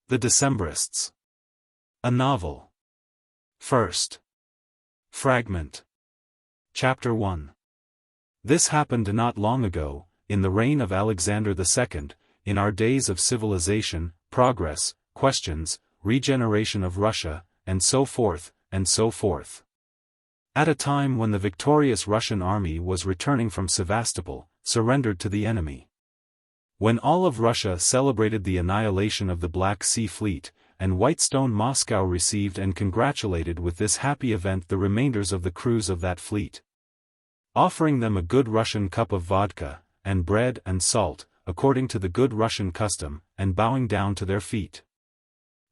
The Decembrists. A novel. First. Fragment. Chapter 1. This happened not long ago, in the reign of Alexander II, in our days of civilization, progress, questions, regeneration of Russia, and so forth, and so forth. At a time when the victorious Russian army was returning from Sevastopol, surrendered to the enemy. When all of Russia celebrated the annihilation of the Black Sea Fleet, and Whitestone Moscow received and congratulated with this happy event the remainders of the crews of that fleet, offering them a good Russian cup of vodka, and bread and salt, according to the good Russian custom, and bowing down to their feet.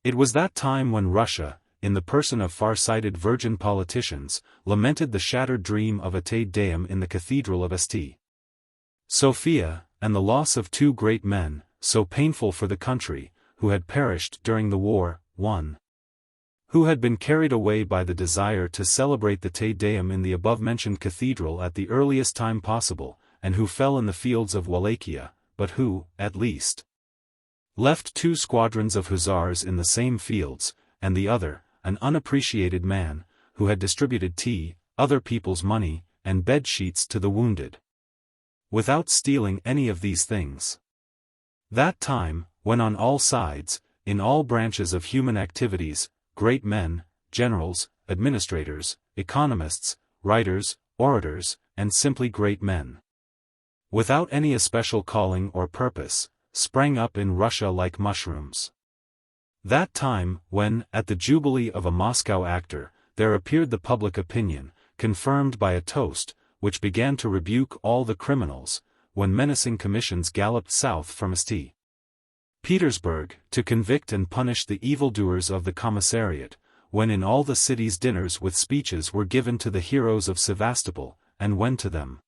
It was that time when Russia, in the person of far-sighted virgin politicians, lamented the shattered dream of a Te Deum in the cathedral of St. Sophia, and the loss of two great men, so painful for the country, who had perished during the war, one who had been carried away by the desire to celebrate the Te Deum in the above-mentioned cathedral at the earliest time possible, and who fell in the fields of Wallachia, but who, at least, left two squadrons of hussars in the same fields, and the other, an unappreciated man, who had distributed tea, other people's money, and bed-sheets to the wounded, without stealing any of these things. That time, when on all sides, in all branches of human activities, great men, generals, administrators, economists, writers, orators, and simply great men, without any especial calling or purpose, sprang up in Russia like mushrooms. That time, when, at the jubilee of a Moscow actor, there appeared the public opinion, confirmed by a toast, which began to rebuke all the criminals, when menacing commissions galloped south from St. Petersburg, to convict and punish the evildoers of the commissariat, when in all the cities dinners with speeches were given to the heroes of Sevastopol, and when to them,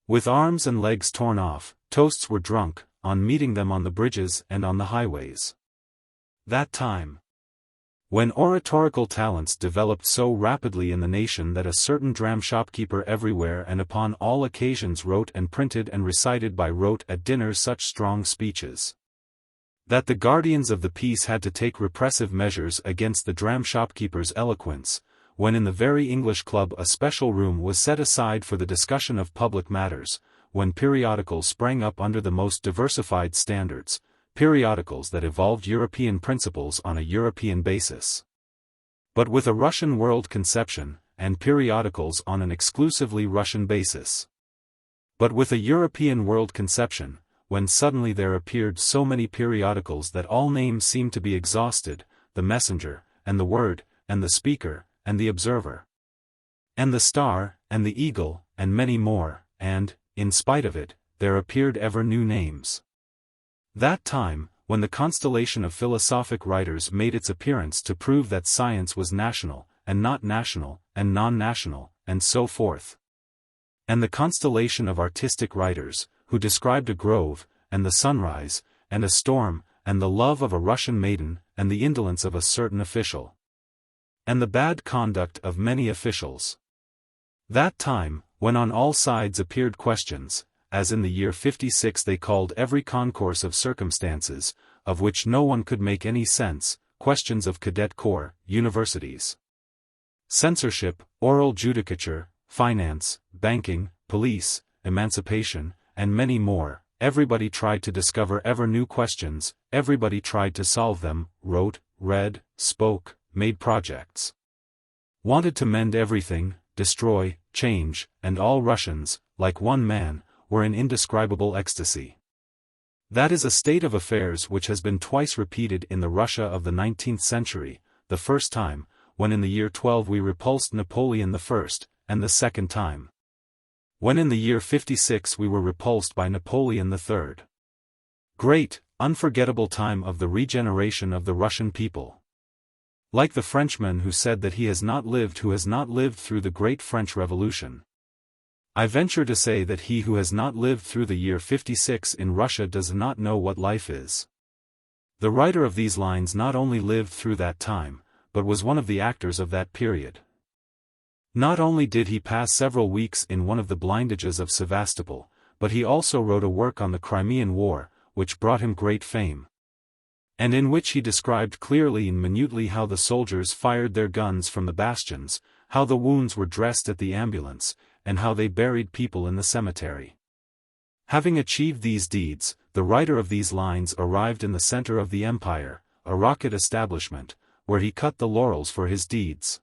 with arms and legs torn off, toasts were drunk, on meeting them on the bridges and on the highways. That time, when oratorical talents developed so rapidly in the nation that a certain dram shopkeeper everywhere and upon all occasions wrote and printed and recited by rote at dinners such strong speeches, that the guardians of the peace had to take repressive measures against the dram shopkeeper's eloquence, when in the very English club a special room was set aside for the discussion of public matters, when periodicals sprang up under the most diversified standards, periodicals that evolved European principles on a European basis, but with a Russian world conception, and periodicals on an exclusively Russian basis, but with a European world conception, when suddenly there appeared so many periodicals that all names seemed to be exhausted, the Messenger, and the Word, and the Speaker, and the Observer, and the Star, and the Eagle, and many more, and, in spite of it, there appeared ever new names. That time, when the constellation of philosophic writers made its appearance to prove that science was national, and not national, and non-national, and so forth. And the constellation of artistic writers, who described a grove, and the sunrise, and a storm, and the love of a Russian maiden, and the indolence of a certain official, and the bad conduct of many officials. That time, when on all sides appeared questions, as in the year 56 they called every concourse of circumstances, of which no one could make any sense, questions of cadet corps, universities, censorship, oral judicature, finance, banking, police, emancipation, and many more, everybody tried to discover ever new questions, everybody tried to solve them, wrote, read, spoke, made projects, wanted to mend everything, destroy, change, and all Russians, like one man, were in indescribable ecstasy. That is a state of affairs which has been twice repeated in the Russia of the 19th century, the first time, when in the year 12 we repulsed Napoleon I, and the second time, when in the year 56 we were repulsed by Napoleon III. Great, unforgettable time of the regeneration of the Russian people. Like the Frenchman who said that he has not lived who has not lived through the great French Revolution, I venture to say that he who has not lived through the year 56 in Russia does not know what life is. The writer of these lines not only lived through that time, but was one of the actors of that period. Not only did he pass several weeks in one of the blindages of Sevastopol, but he also wrote a work on the Crimean War, which brought him great fame. and in which he described clearly and minutely how the soldiers fired their guns from the bastions, how the wounds were dressed at the ambulance, and how they buried people in the cemetery. Having achieved these deeds, the writer of these lines arrived in the center of the empire, a rocket establishment, where he cut the laurels for his deeds.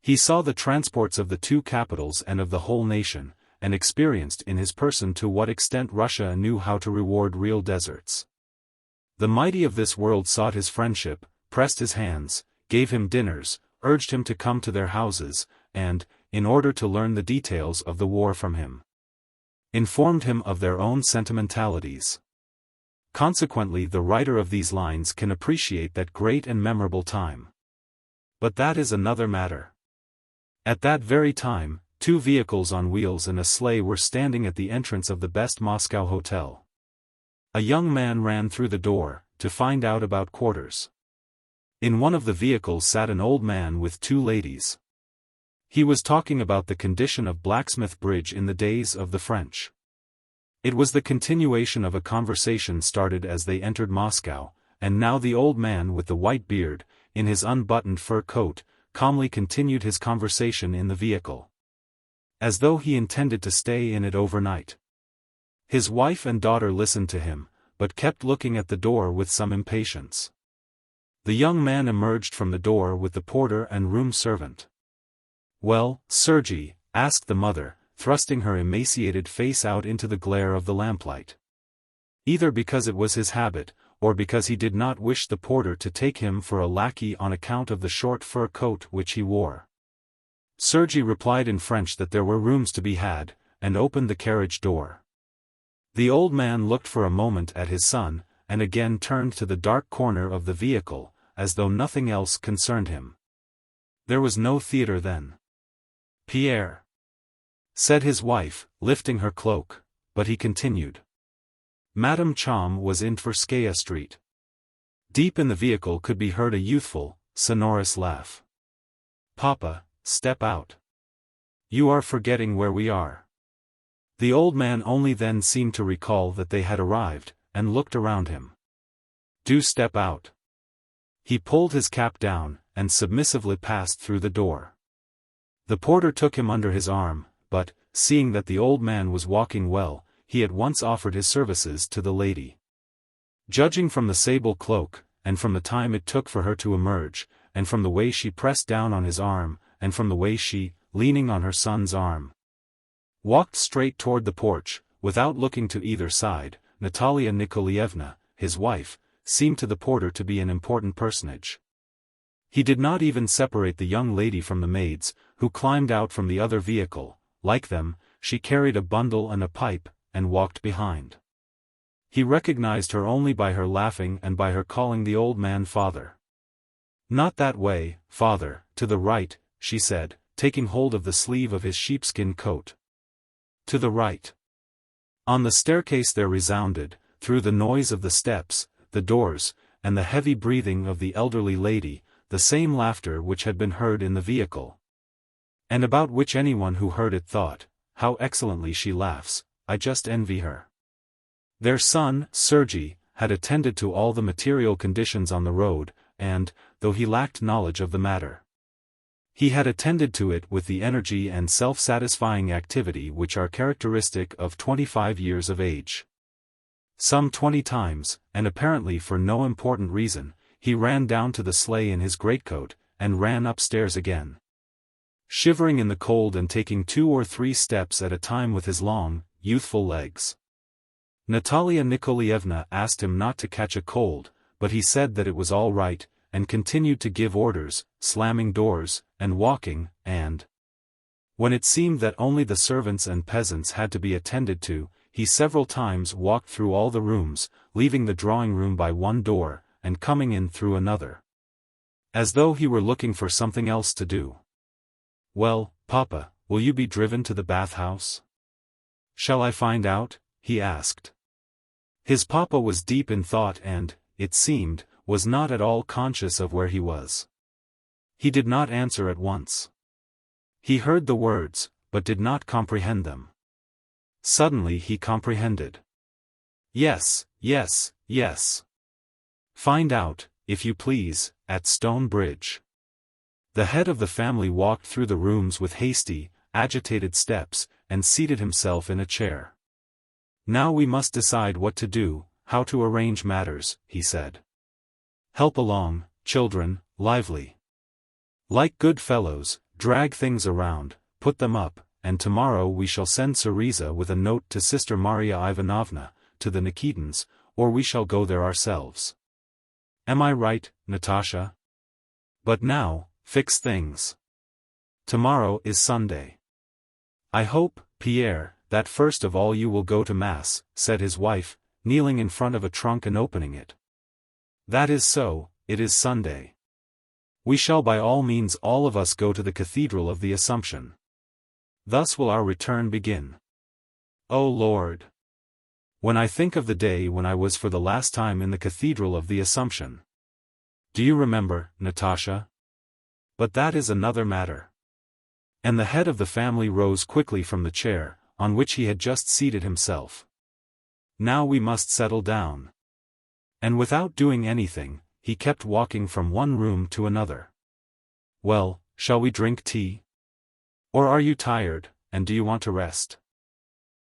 He saw the transports of the two capitals and of the whole nation, and experienced in his person to what extent Russia knew how to reward real deserts. The mighty of this world sought his friendship, pressed his hands, gave him dinners, urged him to come to their houses, and, in order to learn the details of the war from him, informed him of their own sentimentalities. Consequently, the writer of these lines can appreciate that great and memorable time. But that is another matter. At that very time, 2 vehicles on wheels and a sleigh were standing at the entrance of the best Moscow hotel. A young man ran through the door, to find out about quarters. In one of the vehicles sat an old man with 2 ladies. He was talking about the condition of Blacksmith Bridge in the days of the French. It was the continuation of a conversation started as they entered Moscow, and now the old man with the white beard, in his unbuttoned fur coat, calmly continued his conversation in the vehicle, as though he intended to stay in it overnight. His wife and daughter listened to him, but kept looking at the door with some impatience. The young man emerged from the door with the porter and room servant. "Well, Sergei?" asked the mother, thrusting her emaciated face out into the glare of the lamplight. Either because it was his habit, or because he did not wish the porter to take him for a lackey on account of the short fur coat which he wore, Sergei replied in French that there were rooms to be had, and opened the carriage door. The old man looked for a moment at his son, and again turned to the dark corner of the vehicle, as though nothing else concerned him. There was no theatre then. "Pierre," said his wife, lifting her cloak, but he continued. Madame Chom was in Tverskaya Street. Deep in the vehicle could be heard a youthful, sonorous laugh. "Papa, step out. You are forgetting where we are." The old man only then seemed to recall that they had arrived, and looked around him. "Do step out." He pulled his cap down, and submissively passed through the door. The porter took him under his arm, but, seeing that the old man was walking well, he at once offered his services to the lady. Judging from the sable cloak, and from the time it took for her to emerge, and from the way she pressed down on his arm, and from the way she, leaning on her son's arm, walked straight toward the porch, without looking to either side, Natalia Nikolaevna, his wife, seemed to the porter to be an important personage. He did not even separate the young lady from the maids, who climbed out from the other vehicle. Like them, she carried a bundle and a pipe, and walked behind. He recognized her only by her laughing and by her calling the old man father. "Not that way, father, to the right," she said, taking hold of the sleeve of his sheepskin coat. "To the right." On the staircase there resounded, through the noise of the steps, the doors, and the heavy breathing of the elderly lady, the same laughter which had been heard in the vehicle, and about which anyone who heard it thought, "How excellently she laughs, I just envy her." Their son, Sergei, had attended to all the material conditions on the road, and, though he lacked knowledge of the matter, he had attended to it with the energy and self-satisfying activity which are characteristic of 25 years of age. Some 20 times, and apparently for no important reason, he ran down to the sleigh in his greatcoat, and ran upstairs again, shivering in the cold and taking 2 or 3 steps at a time with his long, youthful legs. Natalia Nikolaevna asked him not to catch a cold, but he said that it was all right, and continued to give orders, slamming doors, and walking, and when it seemed that only the servants and peasants had to be attended to, he several times walked through all the rooms, leaving the drawing-room by one door, and coming in through another, as though he were looking for something else to do. "Well, Papa, will you be driven to the bath-house?" "Shall I find out?" he asked. His papa was deep in thought and, it seemed, was not at all conscious of where he was. He did not answer at once. He heard the words, but did not comprehend them. Suddenly he comprehended. "Yes, yes, yes. Find out, if you please, at Stone Bridge. The head of the family walked through the rooms with hasty, agitated steps, and seated himself in a chair. Now we must decide what to do, how to arrange matters, he said. Help along, children, lively. Like good fellows, drag things around, put them up, and tomorrow we shall send Cereza with a note to Sister Maria Ivanovna, to the Nikitins, or we shall go there ourselves. Am I right, Natasha? But now, fix things. Tomorrow is Sunday. I hope, Pierre, that first of all you will go to Mass, said his wife, kneeling in front of a trunk and opening it. That is so, it is Sunday. We shall by all means all of us go to the Cathedral of the Assumption. Thus will our return begin. O Lord! When I think of the day when I was for the last time in the Cathedral of the Assumption. Do you remember, Natasha? But that is another matter. And the head of the family rose quickly from the chair, on which he had just seated himself. Now we must settle down. And without doing anything, he kept walking from one room to another. Well, shall we drink tea? Or are you tired, and do you want to rest?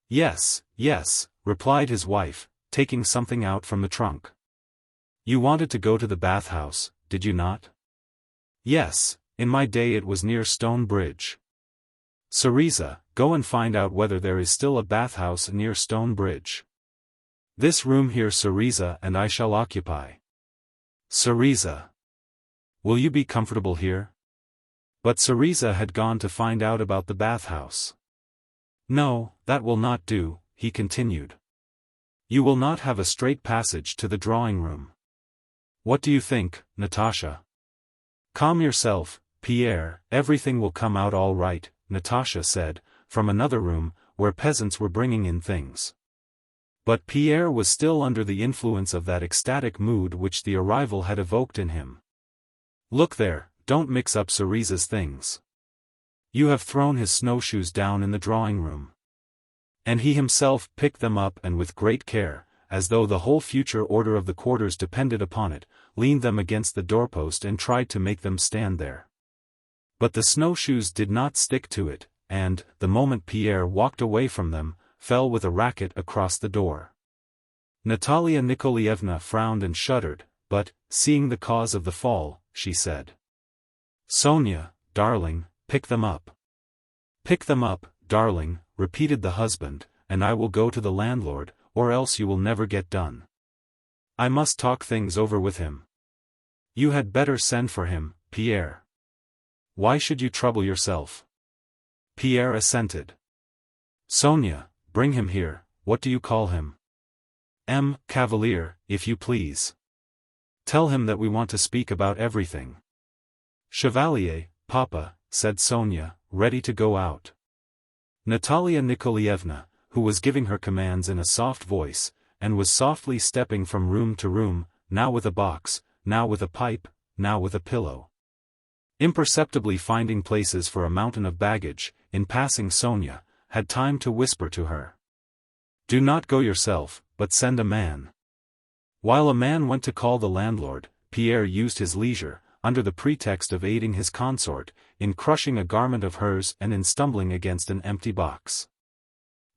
Yes, yes, replied his wife, taking something out from the trunk. You wanted to go to the bathhouse, did you not? Yes, in my day it was near Stone Bridge. Cereza, go and find out whether there is still a bathhouse near Stone Bridge. This room here Cereza and I shall occupy. Cereza. Will you be comfortable here? But Cereza had gone to find out about the bathhouse. No, that will not do, he continued. You will not have a straight passage to the drawing room. What do you think, Natasha? Calm yourself, Pierre, everything will come out all right, Natasha said, from another room, where peasants were bringing in things. But Pierre was still under the influence of that ecstatic mood which the arrival had evoked in him. Look there, don't mix up Cereza's things. You have thrown his snowshoes down in the drawing room. And he himself picked them up and with great care, as though the whole future order of the quarters depended upon it, leaned them against the doorpost and tried to make them stand there. But the snowshoes did not stick to it, and, the moment Pierre walked away from them, fell with a racket across the door. Natalia Nikolaevna frowned and shuddered, but, seeing the cause of the fall, she said. Sonia, darling, pick them up. Pick them up, darling, repeated the husband, and I will go to the landlord, or else you will never get done. I must talk things over with him. You had better send for him, Pierre. Why should you trouble yourself? Pierre assented. Sonia, bring him here, what do you call him? Cavalier, if you please. Tell him that we want to speak about everything. Chevalier, Papa, said Sonia, ready to go out. Natalia Nikolaevna, who was giving her commands in a soft voice, and was softly stepping from room to room, now with a box, now with a pipe, now with a pillow. Imperceptibly finding places for a mountain of baggage, in passing Sonia, had time to whisper to her. Do not go yourself, but send a man. While a man went to call the landlord, Pierre used his leisure, under the pretext of aiding his consort, in crushing a garment of hers and in stumbling against an empty box.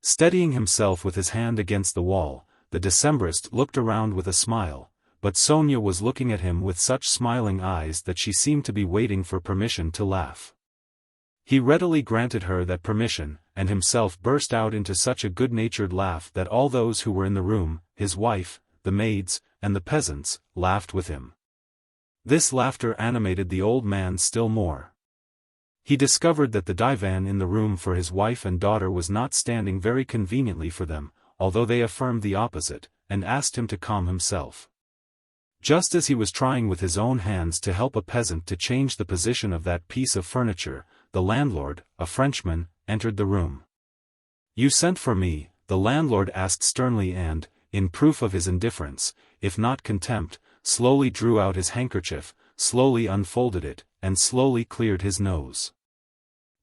Steadying himself with his hand against the wall, the Decembrist looked around with a smile, but Sonia was looking at him with such smiling eyes that she seemed to be waiting for permission to laugh. He readily granted her that permission, and himself burst out into such a good-natured laugh that all those who were in the room, his wife, the maids, and the peasants, laughed with him. This laughter animated the old man still more. He discovered that the divan in the room for his wife and daughter was not standing very conveniently for them, although they affirmed the opposite, and asked him to calm himself. Just as he was trying with his own hands to help a peasant to change the position of that piece of furniture, the landlord, a Frenchman, entered the room. You sent for me, the landlord asked sternly and, in proof of his indifference, if not contempt, slowly drew out his handkerchief, slowly unfolded it, and slowly cleared his nose.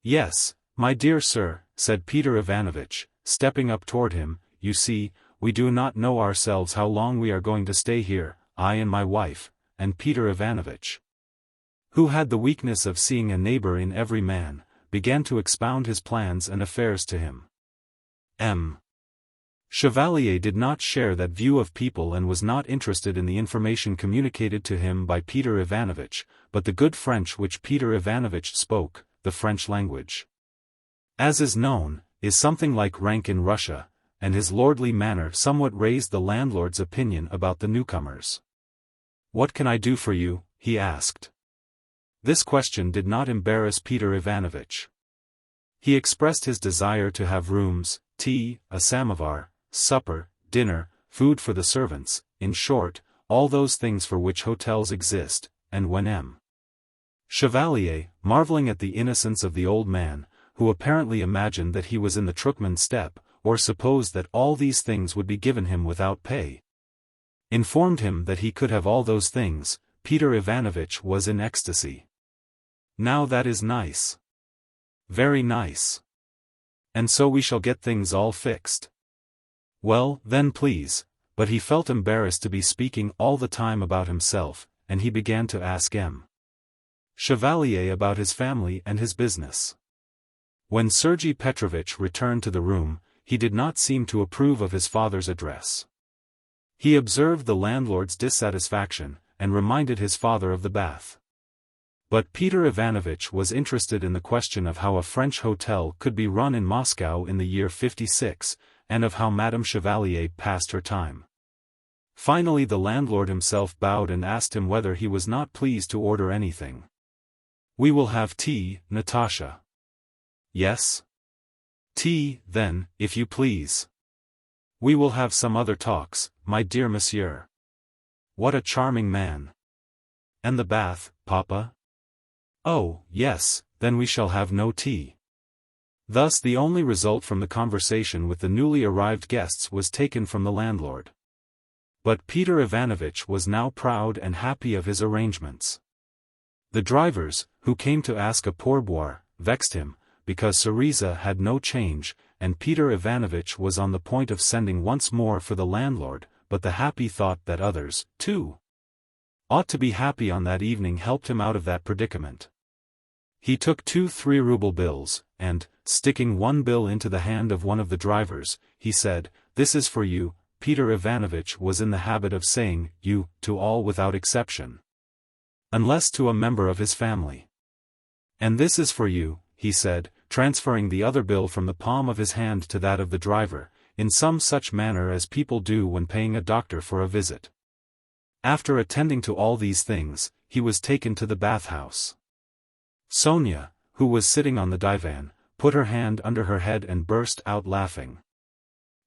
Yes, my dear sir, said Peter Ivanovitch, stepping up toward him, you see, we do not know ourselves how long we are going to stay here, I and my wife, and Peter Ivanovitch, who had the weakness of seeing a neighbor in every man, began to expound his plans and affairs to him. M. Chevalier did not share that view of people and was not interested in the information communicated to him by Peter Ivanovitch, but the good French which Peter Ivanovitch spoke, the French language, as is known, is something like rank in Russia, and his lordly manner somewhat raised the landlord's opinion about the newcomers. "What can I do for you?" he asked. This question did not embarrass Peter Ivanovitch. He expressed his desire to have rooms, tea, a samovar, supper, dinner, food for the servants, in short, all those things for which hotels exist, and when M. Chevalier, marveling at the innocence of the old man, who apparently imagined that he was in the Truckman steppe, or supposed that all these things would be given him without pay, informed him that he could have all those things, Peter Ivanovitch was in ecstasy. "Now that is nice. Very nice. And so we shall get things all fixed." "Well, then please," but he felt embarrassed to be speaking all the time about himself, and he began to ask M. Chevalier about his family and his business. When Sergei Petrovitch returned to the room, he did not seem to approve of his father's address. He observed the landlord's dissatisfaction, and reminded his father of the bath. But Peter Ivanovitch was interested in the question of how a French hotel could be run in Moscow in the year '56, and of how Madame Chevalier passed her time. Finally the landlord himself bowed and asked him whether he was not pleased to order anything. "We will have tea, Natasha." "Yes? Tea, then, if you please. We will have some other talks, my dear monsieur." "What a charming man." "And the bath, papa?" "Oh, yes, then we shall have no tea." Thus the only result from the conversation with the newly arrived guests was taken from the landlord. But Peter Ivanovitch was now proud and happy of his arrangements. The drivers, who came to ask a pourboire, vexed him, because Cereza had no change, and Peter Ivanovitch was on the point of sending once more for the landlord, but the happy thought that others, too, ought to be happy on that evening helped him out of that predicament. He took 2 3-ruble bills, and, sticking one bill into the hand of one of the drivers, he said, "This is for you." Peter Ivanovitch was in the habit of saying "you" to all without exception, unless to a member of his family. "And this is for you," he said, transferring the other bill from the palm of his hand to that of the driver, in some such manner as people do when paying a doctor for a visit. After attending to all these things, he was taken to the bathhouse. Sonia, who was sitting on the divan, put her hand under her head and burst out laughing.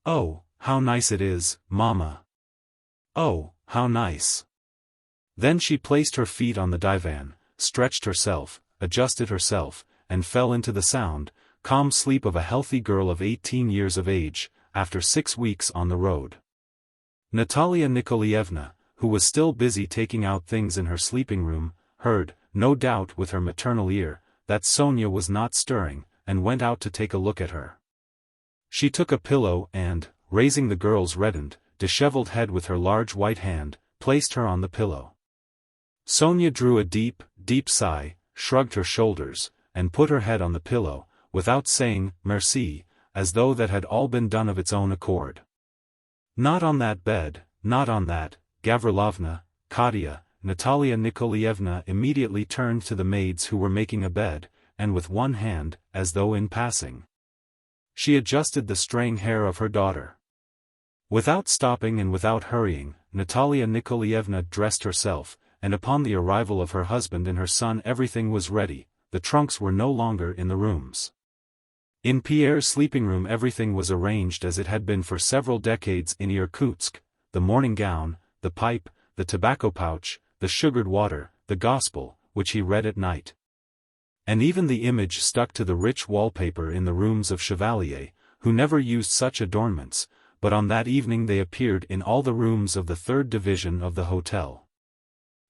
"Oh, how nice it is, Mamma! Oh, how nice!" Then she placed her feet on the divan, stretched herself, adjusted herself, and fell into the sound, calm sleep of a healthy girl of 18 years of age, after 6 weeks on the road. Natalia Nikolaevna, who was still busy taking out things in her sleeping room, heard, no doubt with her maternal ear, that Sonia was not stirring, and went out to take a look at her. She took a pillow and, raising the girl's reddened, disheveled head with her large white hand, placed her on the pillow. Sonia drew a deep, deep sigh, shrugged her shoulders, and put her head on the pillow, without saying merci, as though that had all been done of its own accord. "Not on that bed, not on that, Gavrilovna, Katya." Natalia Nikolaevna immediately turned to the maids who were making a bed, and with one hand, as though in passing, she adjusted the straying hair of her daughter. Without stopping and without hurrying, Natalia Nikolaevna dressed herself, and upon the arrival of her husband and her son everything was ready. The trunks were no longer in the rooms. In Pierre's sleeping room everything was arranged as it had been for several decades in Irkutsk: the morning gown, the pipe, the tobacco pouch, the sugared water, the gospel, which he read at night. And even the image stuck to the rich wallpaper in the rooms of Chevalier, who never used such adornments, but on that evening they appeared in all the rooms of the 3rd division of the hotel.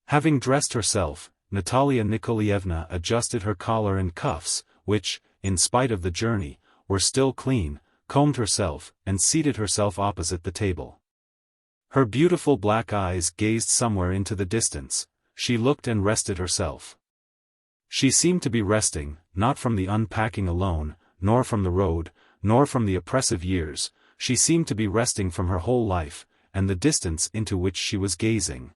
Having dressed herself, Natalia Nikolaevna adjusted her collar and cuffs, which, in spite of the journey, were still clean, combed herself, and seated herself opposite the table. Her beautiful black eyes gazed somewhere into the distance. She looked and rested herself. She seemed to be resting, not from the unpacking alone, nor from the road, nor from the oppressive years. She seemed to be resting from her whole life, and the distance into which she was gazing,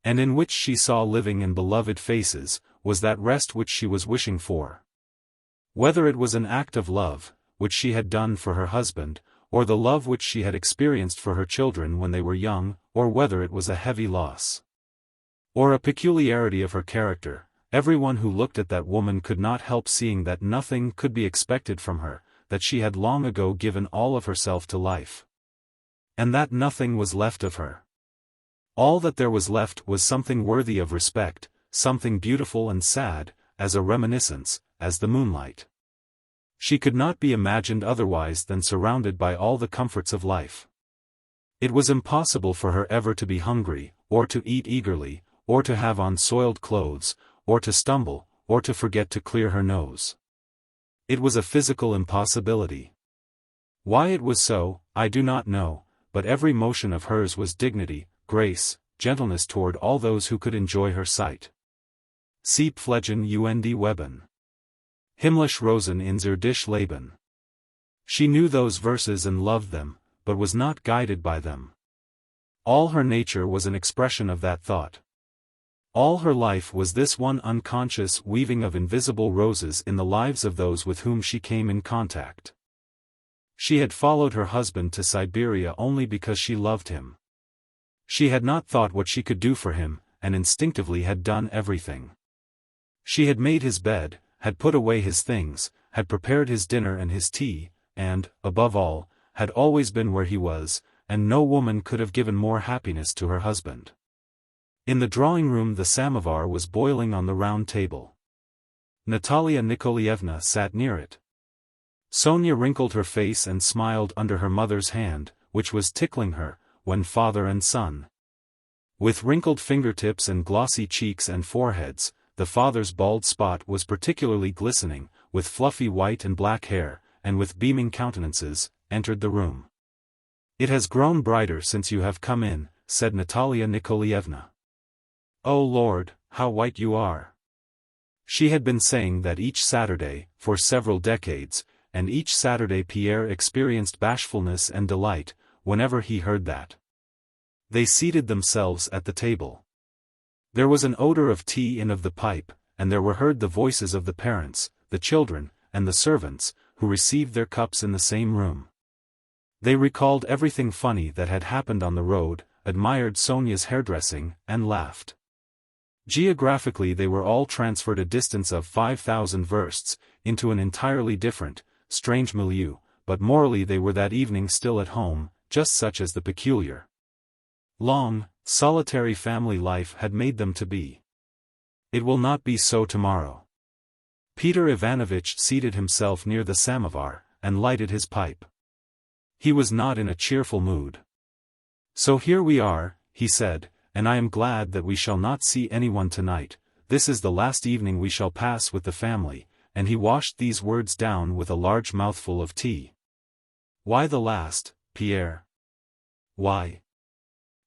and in which she saw living and beloved faces, was that rest which she was wishing for. Whether it was an act of love, which she had done for her husband, or the love which she had experienced for her children when they were young, or whether it was a heavy loss, or a peculiarity of her character, everyone who looked at that woman could not help seeing that nothing could be expected from her, that she had long ago given all of herself to life, and that nothing was left of her. All that there was left was something worthy of respect, something beautiful and sad, as a reminiscence, as the moonlight. She could not be imagined otherwise than surrounded by all the comforts of life. It was impossible for her ever to be hungry, or to eat eagerly, or to have on soiled clothes, or to stumble, or to forget to clear her nose. It was a physical impossibility. Why it was so, I do not know, but every motion of hers was dignity, grace, gentleness toward all those who could enjoy her sight. Sieb pflegen und weben. Himmlisch Rosen in zur Dich leben. She knew those verses and loved them, but was not guided by them. All her nature was an expression of that thought. All her life was this one unconscious weaving of invisible roses in the lives of those with whom she came in contact. She had followed her husband to Siberia only because she loved him. She had not thought what she could do for him, and instinctively had done everything. She had made his bed, had put away his things, had prepared his dinner and his tea, and, above all, had always been where he was, and no woman could have given more happiness to her husband. In the drawing-room the samovar was boiling on the round table. Natalia Nikolaevna sat near it. Sonia wrinkled her face and smiled under her mother's hand, which was tickling her, when father and son. With wrinkled fingertips and glossy cheeks and foreheads, the father's bald spot was particularly glistening, with fluffy white and black hair, and with beaming countenances, entered the room. "It has grown brighter since you have come in," said Natalia Nikolaevna. "Oh Lord, how white you are." She had been saying that each Saturday, for several decades, and each Saturday Pierre experienced bashfulness and delight, whenever he heard that. They seated themselves at the table. There was an odor of tea and of the pipe, and there were heard the voices of the parents, the children, and the servants, who received their cups in the same room. They recalled everything funny that had happened on the road, admired Sonia's hairdressing, and laughed. Geographically they were all transferred a distance of 5,000 versts, into an entirely different, strange milieu, but morally they were that evening still at home, just such as the peculiar, long, solitary family life had made them to be. It will not be so tomorrow. Peter Ivanovitch seated himself near the samovar, and lighted his pipe. He was not in a cheerful mood. "So here we are," he said, "and I am glad that we shall not see anyone tonight. This is the last evening we shall pass with the family," and he washed these words down with a large mouthful of tea. "Why the last, Pierre?" "Why?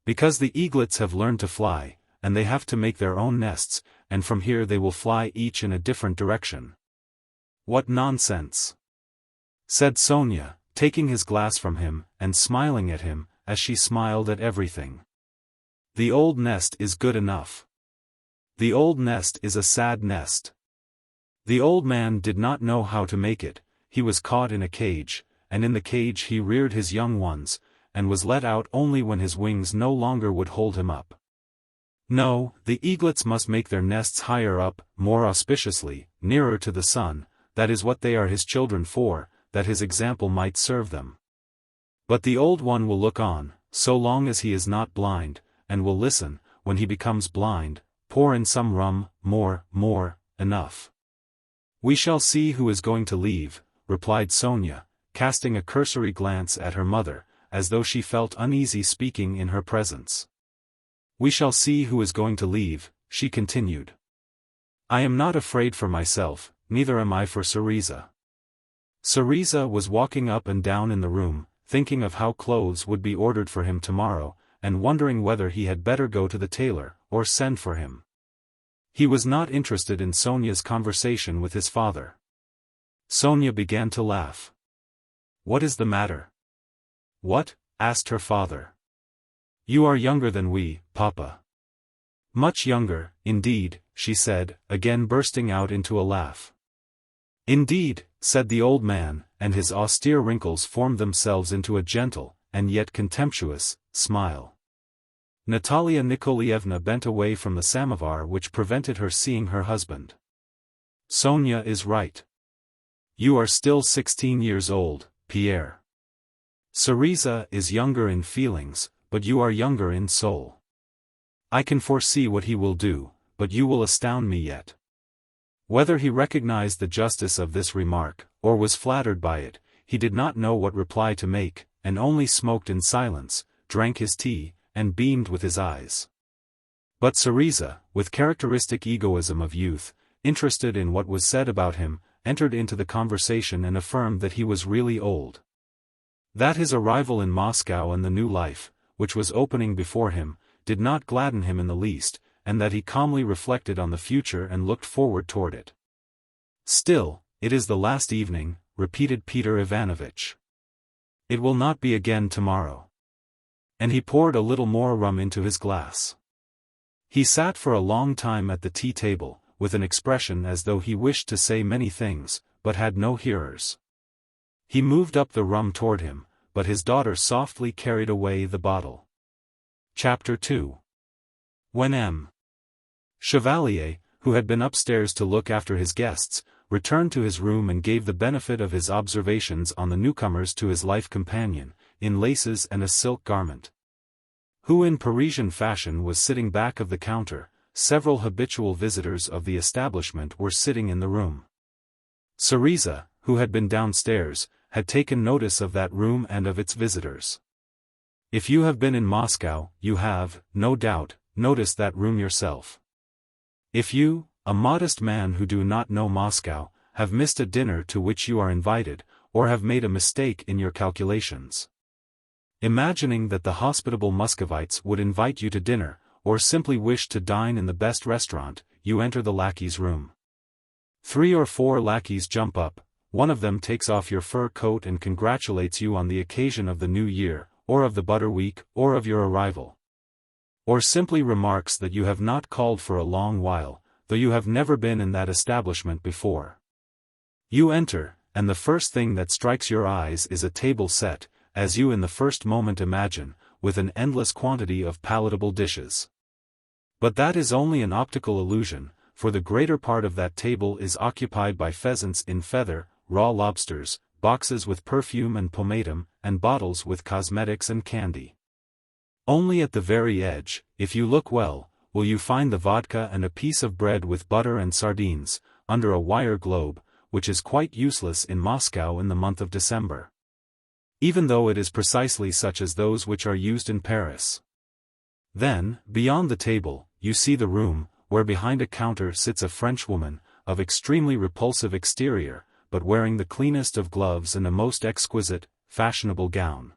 Because the eaglets have learned to fly, and they have to make their own nests, and from here they will fly each in a different direction." "What nonsense!" said Sonia, taking his glass from him, and smiling at him, as she smiled at everything. "The old nest is good enough. The old nest is a sad nest. The old man did not know how to make it, he was caught in a cage, and in the cage he reared his young ones, and was let out only when his wings no longer would hold him up. No, the eaglets must make their nests higher up, more auspiciously, nearer to the sun, that is what they are his children for, that his example might serve them. But the old one will look on, so long as he is not blind, and will listen, when he becomes blind, pour in some rum, more, enough." "We shall see who is going to leave," replied Sonia, casting a cursory glance at her mother, as though she felt uneasy speaking in her presence. "We shall see who is going to leave," she continued. "I am not afraid for myself, neither am I for Cereza." Cereza was walking up and down in the room, thinking of how clothes would be ordered for him tomorrow, and wondering whether he had better go to the tailor, or send for him. He was not interested in Sonia's conversation with his father. Sonia began to laugh. "What is the matter?" "What?" asked her father. "You are younger than we, Papa." "Much younger, indeed," she said, again bursting out into a laugh. "Indeed," said the old man, and his austere wrinkles formed themselves into a gentle, and yet contemptuous, smile. Natalia Nikolaevna bent away from the samovar which prevented her seeing her husband. "Sonia is right. You are still 16 years old, Pierre. Cereza is younger in feelings, but you are younger in soul. I can foresee what he will do, but you will astound me yet." Whether he recognized the justice of this remark, or was flattered by it, he did not know what reply to make, and only smoked in silence, drank his tea, and beamed with his eyes. But Cereza, with characteristic egoism of youth, interested in what was said about him, entered into the conversation and affirmed that he was really old. That his arrival in Moscow and the new life, which was opening before him, did not gladden him in the least, and that he calmly reflected on the future and looked forward toward it. "Still, it is the last evening," repeated Peter Ivanovitch. "It will not be again tomorrow." And he poured a little more rum into his glass. He sat for a long time at the tea table, with an expression as though he wished to say many things, but had no hearers. He moved up the rum toward him, but his daughter softly carried away the bottle. Chapter 2. When M. Chevalier, who had been upstairs to look after his guests, returned to his room and gave the benefit of his observations on the newcomers to his life companion, in laces and a silk garment, who in Parisian fashion was sitting back of the counter. Several habitual visitors of the establishment were sitting in the room. Cereza, who had been downstairs, had taken notice of that room and of its visitors. If you have been in Moscow, you have, no doubt, noticed that room yourself. If you, a modest man who do not know Moscow, have missed a dinner to which you are invited, or have made a mistake in your calculations, imagining that the hospitable Muscovites would invite you to dinner, or simply wish to dine in the best restaurant, you enter the lackey's room. 3 or 4 lackeys jump up, one of them takes off your fur coat and congratulates you on the occasion of the new year, or of the butter week, or of your arrival. Or simply remarks that you have not called for a long while, though you have never been in that establishment before. You enter, and the first thing that strikes your eyes is a table set, as you in the first moment imagine, with an endless quantity of palatable dishes. But that is only an optical illusion, for the greater part of that table is occupied by pheasants in feather, raw lobsters, boxes with perfume and pomatum, and bottles with cosmetics and candy. Only at the very edge, if you look well, will you find the vodka and a piece of bread with butter and sardines, under a wire globe, which is quite useless in Moscow in the month of December, even though it is precisely such as those which are used in Paris. Then, beyond the table, you see the room, where behind a counter sits a Frenchwoman, of extremely repulsive exterior, but wearing the cleanest of gloves and a most exquisite, fashionable gown.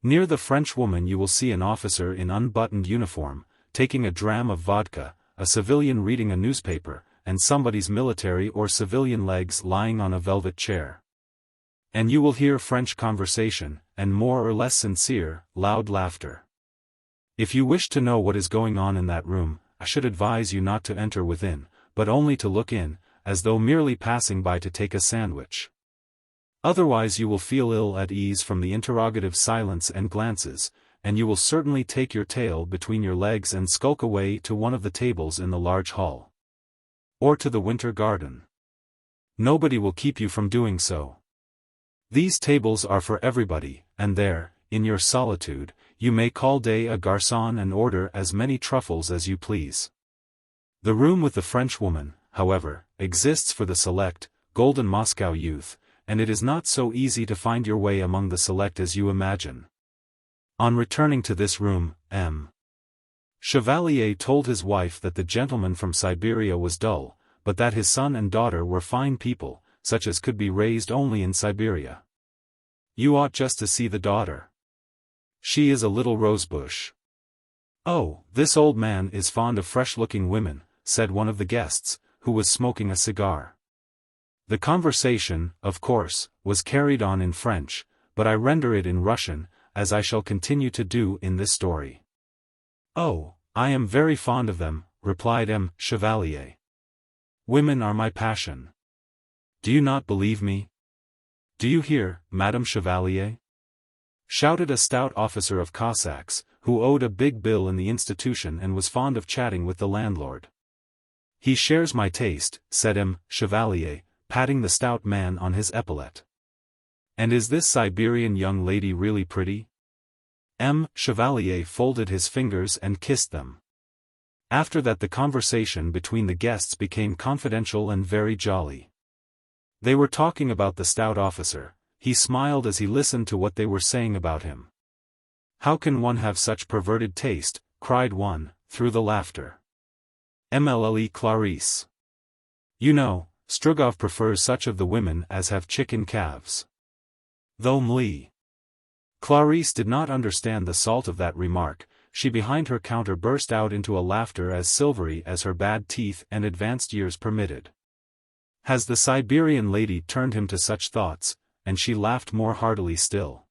Near the Frenchwoman you will see an officer in unbuttoned uniform, taking a dram of vodka, a civilian reading a newspaper, and somebody's military or civilian legs lying on a velvet chair. And you will hear French conversation, and more or less sincere, loud laughter. If you wish to know what is going on in that room, I should advise you not to enter within, but only to look in, as though merely passing by to take a sandwich. Otherwise you will feel ill at ease from the interrogative silence and glances, and you will certainly take your tail between your legs and skulk away to one of the tables in the large hall. Or to the winter garden. Nobody will keep you from doing so. These tables are for everybody, and there, in your solitude, you may call day a garçon and order as many truffles as you please. The room with the Frenchwoman, however, exists for the select, golden Moscow youth, and it is not so easy to find your way among the select as you imagine. On returning to this room, M. Chevalier told his wife that the gentleman from Siberia was dull, but that his son and daughter were fine people, such as could be raised only in Siberia. You ought just to see the daughter. She is a little rosebush. Oh, this old man is fond of fresh-looking women, said one of the guests, who was smoking a cigar. The conversation, of course, was carried on in French, but I render it in Russian, as I shall continue to do in this story. Oh, I am very fond of them, replied M. Chevalier. Women are my passion. Do you not believe me? Do you hear, Madame Chevalier? Shouted a stout officer of Cossacks, who owed a big bill in the institution and was fond of chatting with the landlord. He shares my taste, said M. Chevalier, patting the stout man on his epaulette. And is this Siberian young lady really pretty? M. Chevalier folded his fingers and kissed them. After that the conversation between the guests became confidential and very jolly. They were talking about the stout officer. He smiled as he listened to what they were saying about him. How can one have such perverted taste, cried one, through the laughter. Mlle Clarice. You know, Strugov prefers such of the women as have chicken calves. Though Mlle Clarice did not understand the salt of that remark, she behind her counter burst out into a laughter as silvery as her bad teeth and advanced years permitted. Has the Siberian lady turned him to such thoughts? And she laughed more heartily still.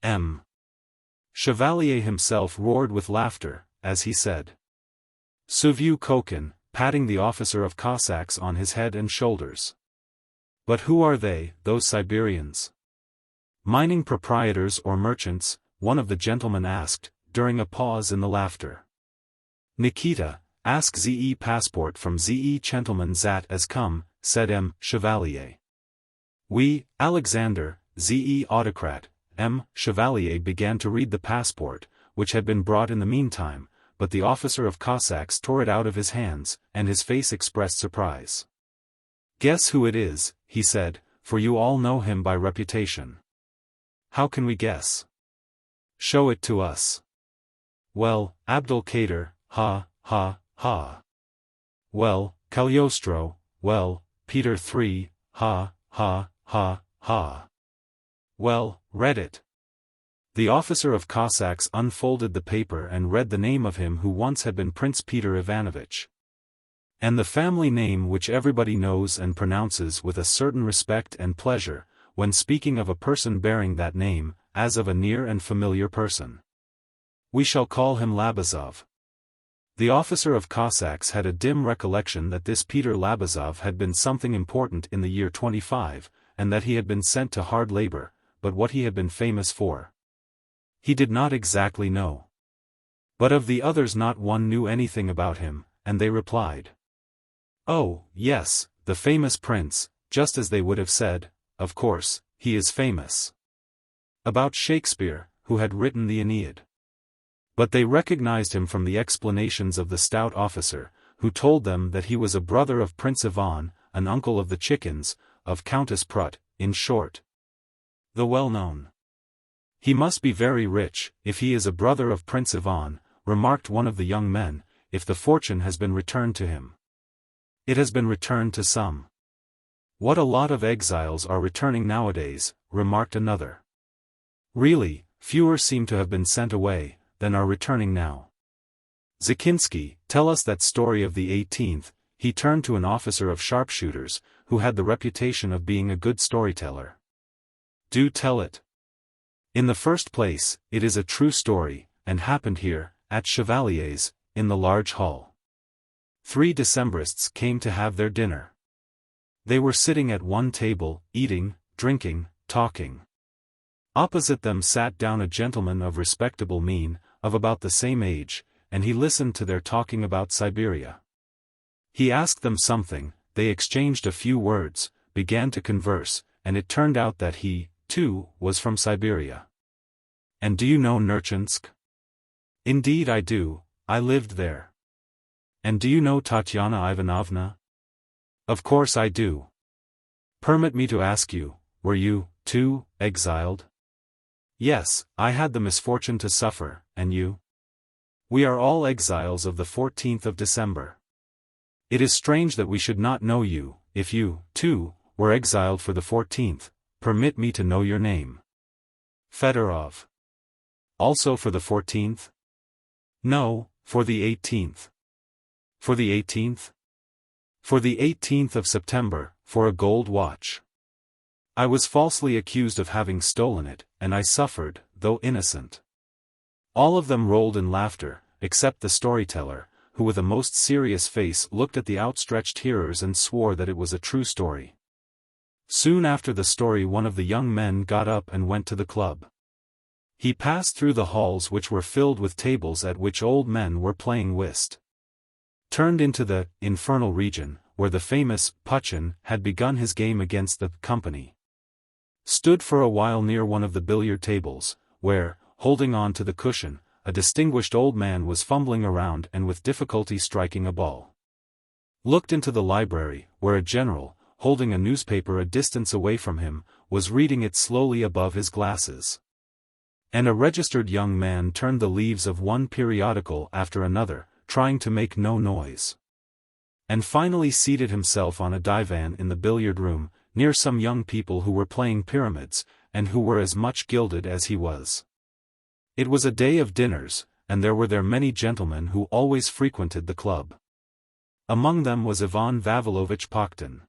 M. Chevalier himself roared with laughter, as he said. Suviu Kokin, patting the officer of Cossacks on his head and shoulders. But who are they, those Siberians? Mining proprietors or merchants, one of the gentlemen asked, during a pause in the laughter. Nikita, ask ze passport from ze gentleman zat as come, said M. Chevalier. Oui, Alexander, ze autocrat. M. Chevalier began to read the passport, which had been brought in the meantime, but the officer of Cossacks tore it out of his hands, and his face expressed surprise. Guess who it is, he said, for you all know him by reputation. How can we guess? Show it to us. Well, Abdul Kader, ha, ha, ha. Well, Cagliostro, well, Peter III, ha, ha, ha, ha. Well, read it. The officer of Cossacks unfolded the paper and read the name of him who once had been Prince Peter Ivanovich. And the family name which everybody knows and pronounces with a certain respect and pleasure, when speaking of a person bearing that name, as of a near and familiar person. We shall call him Labazov. The officer of Cossacks had a dim recollection that this Peter Labazov had been something important in the year 25, and that he had been sent to hard labor, but what he had been famous for, he did not exactly know. But of the others not one knew anything about him, and they replied. Oh, yes, the famous prince, just as they would have said, of course, he is famous. About Shakespeare, who had written the Aeneid. But they recognized him from the explanations of the stout officer, who told them that he was a brother of Prince Iván, an uncle of the chickens, of Countess Prut, in short. The well-known. He must be very rich, if he is a brother of Prince Iván, remarked one of the young men, if the fortune has been returned to him. It has been returned to some. What a lot of exiles are returning nowadays, remarked another. Really, fewer seem to have been sent away, than are returning now. Zakinski, tell us that story of the 18th, he turned to an officer of sharpshooters, who had the reputation of being a good storyteller. Do tell it. In the first place, it is a true story, and happened here, at Chevalier's, in the large hall. 3 Decembrists came to have their dinner. They were sitting at one table, eating, drinking, talking. Opposite them sat down a gentleman of respectable mien, of about the same age, and he listened to their talking about Siberia. He asked them something, they exchanged a few words, began to converse, and it turned out that he, too, was from Siberia. And do you know Nerchinsk? Indeed I do, I lived there. And do you know Tatyana Ivanovna? Of course I do. Permit me to ask you, were you, too, exiled? Yes, I had the misfortune to suffer, and you? We are all exiles of the 14th of December. It is strange that we should not know you, if you, too, were exiled for the 14th, permit me to know your name. Fedorov. Also for the 14th? No, for the 18th. For the 18th? For the 18th of September, for a gold watch. I was falsely accused of having stolen it, and I suffered, though innocent. All of them rolled in laughter, except the storyteller, who with a most serious face looked at the outstretched hearers and swore that it was a true story. Soon after the story one of the young men got up and went to the club. He passed through the halls which were filled with tables at which old men were playing whist. Turned into the infernal region, where the famous Puchin had begun his game against the company. Stood for a while near one of the billiard tables, where, holding on to the cushion, a distinguished old man was fumbling around and with difficulty striking a ball. Looked into the library, where a general, holding a newspaper a distance away from him, was reading it slowly above his glasses. And a registered young man turned the leaves of one periodical after another, trying to make no noise. And finally seated himself on a divan in the billiard room, near some young people who were playing pyramids, and who were as much gilded as he was. It was a day of dinners, and there were many gentlemen who always frequented the club. Among them was Ivan Vavilovich Paktin.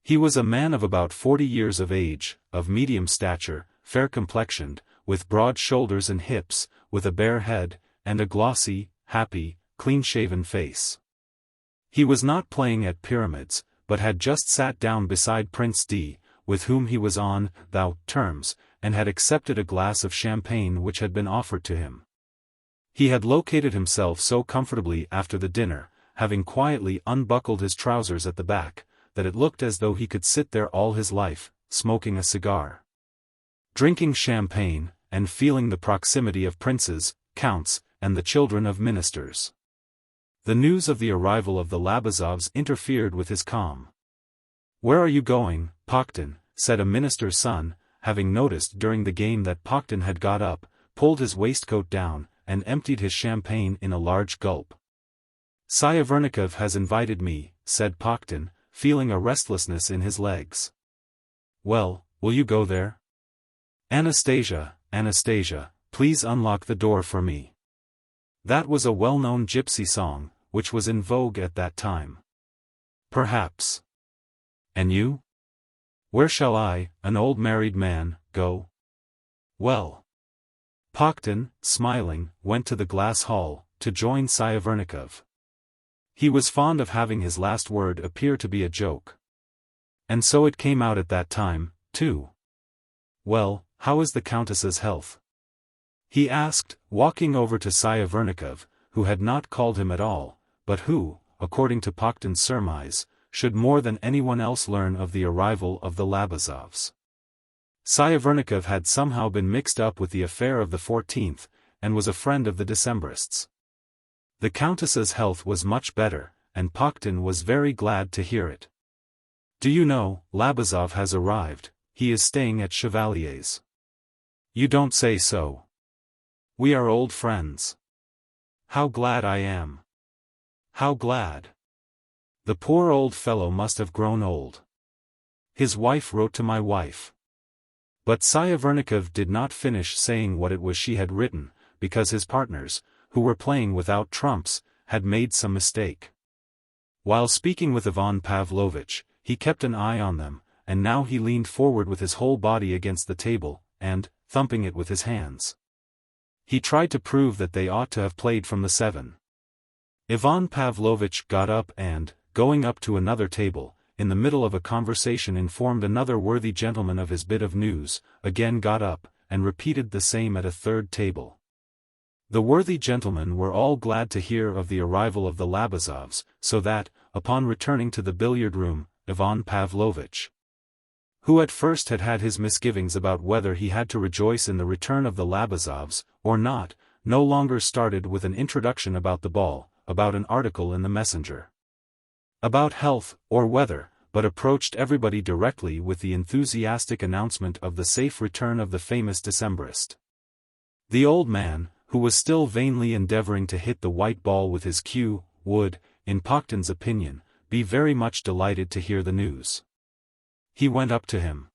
He was a man of about 40 years of age, of medium stature, fair-complexioned, with broad shoulders and hips, with a bare head, and a glossy, happy, clean-shaven face. He was not playing at pyramids, but had just sat down beside Prince D., with whom he was on terms, and had accepted a glass of champagne which had been offered to him. He had located himself so comfortably after the dinner, having quietly unbuckled his trousers at the back, that it looked as though he could sit there all his life, smoking a cigar, drinking champagne, and feeling the proximity of princes, counts, and the children of ministers. The news of the arrival of the Labazovs interfered with his calm. "Where are you going, Paktin?" said a minister's son, having noticed during the game that Paktin had got up, pulled his waistcoat down, and emptied his champagne in a large gulp. "Syavernikov has invited me," said Paktin, feeling a restlessness in his legs. "Well, will you go there?" "Anastasia, Anastasia, please unlock the door for me." That was a well-known gypsy song, which was in vogue at that time. "Perhaps. And you? Where shall I, an old married man, go?" "Well." Paktin, smiling, went to the glass hall, to join Syavernikov. He was fond of having his last word appear to be a joke. And so it came out at that time, too. "Well, how is the Countess's health?" he asked, walking over to Syavernikov, who had not called him at all, but who, according to Paktin's surmise, should more than anyone else learn of the arrival of the Labazovs. Syavernikov had somehow been mixed up with the affair of the 14th, and was a friend of the Decembrists. The Countess's health was much better, and Paktin was very glad to hear it. "Do you know, Labazov has arrived, he is staying at Chevalier's." "You don't say so. We are old friends. How glad I am. How glad. The poor old fellow must have grown old. His wife wrote to my wife." But Syavernikov did not finish saying what it was she had written, because his partners, who were playing without trumps, had made some mistake. While speaking with Ivan Pavlovitch, he kept an eye on them, and now he leaned forward with his whole body against the table, and, thumping it with his hands, he tried to prove that they ought to have played from the 7. Ivan Pavlovitch got up and, going up to another table, in the middle of a conversation informed another worthy gentleman of his bit of news, again got up, and repeated the same at a third table. The worthy gentlemen were all glad to hear of the arrival of the Labazovs, so that, upon returning to the billiard room, Ivan Pavlovitch, who at first had had his misgivings about whether he had to rejoice in the return of the Labazovs, or not, no longer started with an introduction about the ball, about an article in the Messenger, about health, or weather, but approached everybody directly with the enthusiastic announcement of the safe return of the famous Decembrist. The old man, who was still vainly endeavoring to hit the white ball with his cue, would, in Paktin's opinion, be very much delighted to hear the news. He went up to him.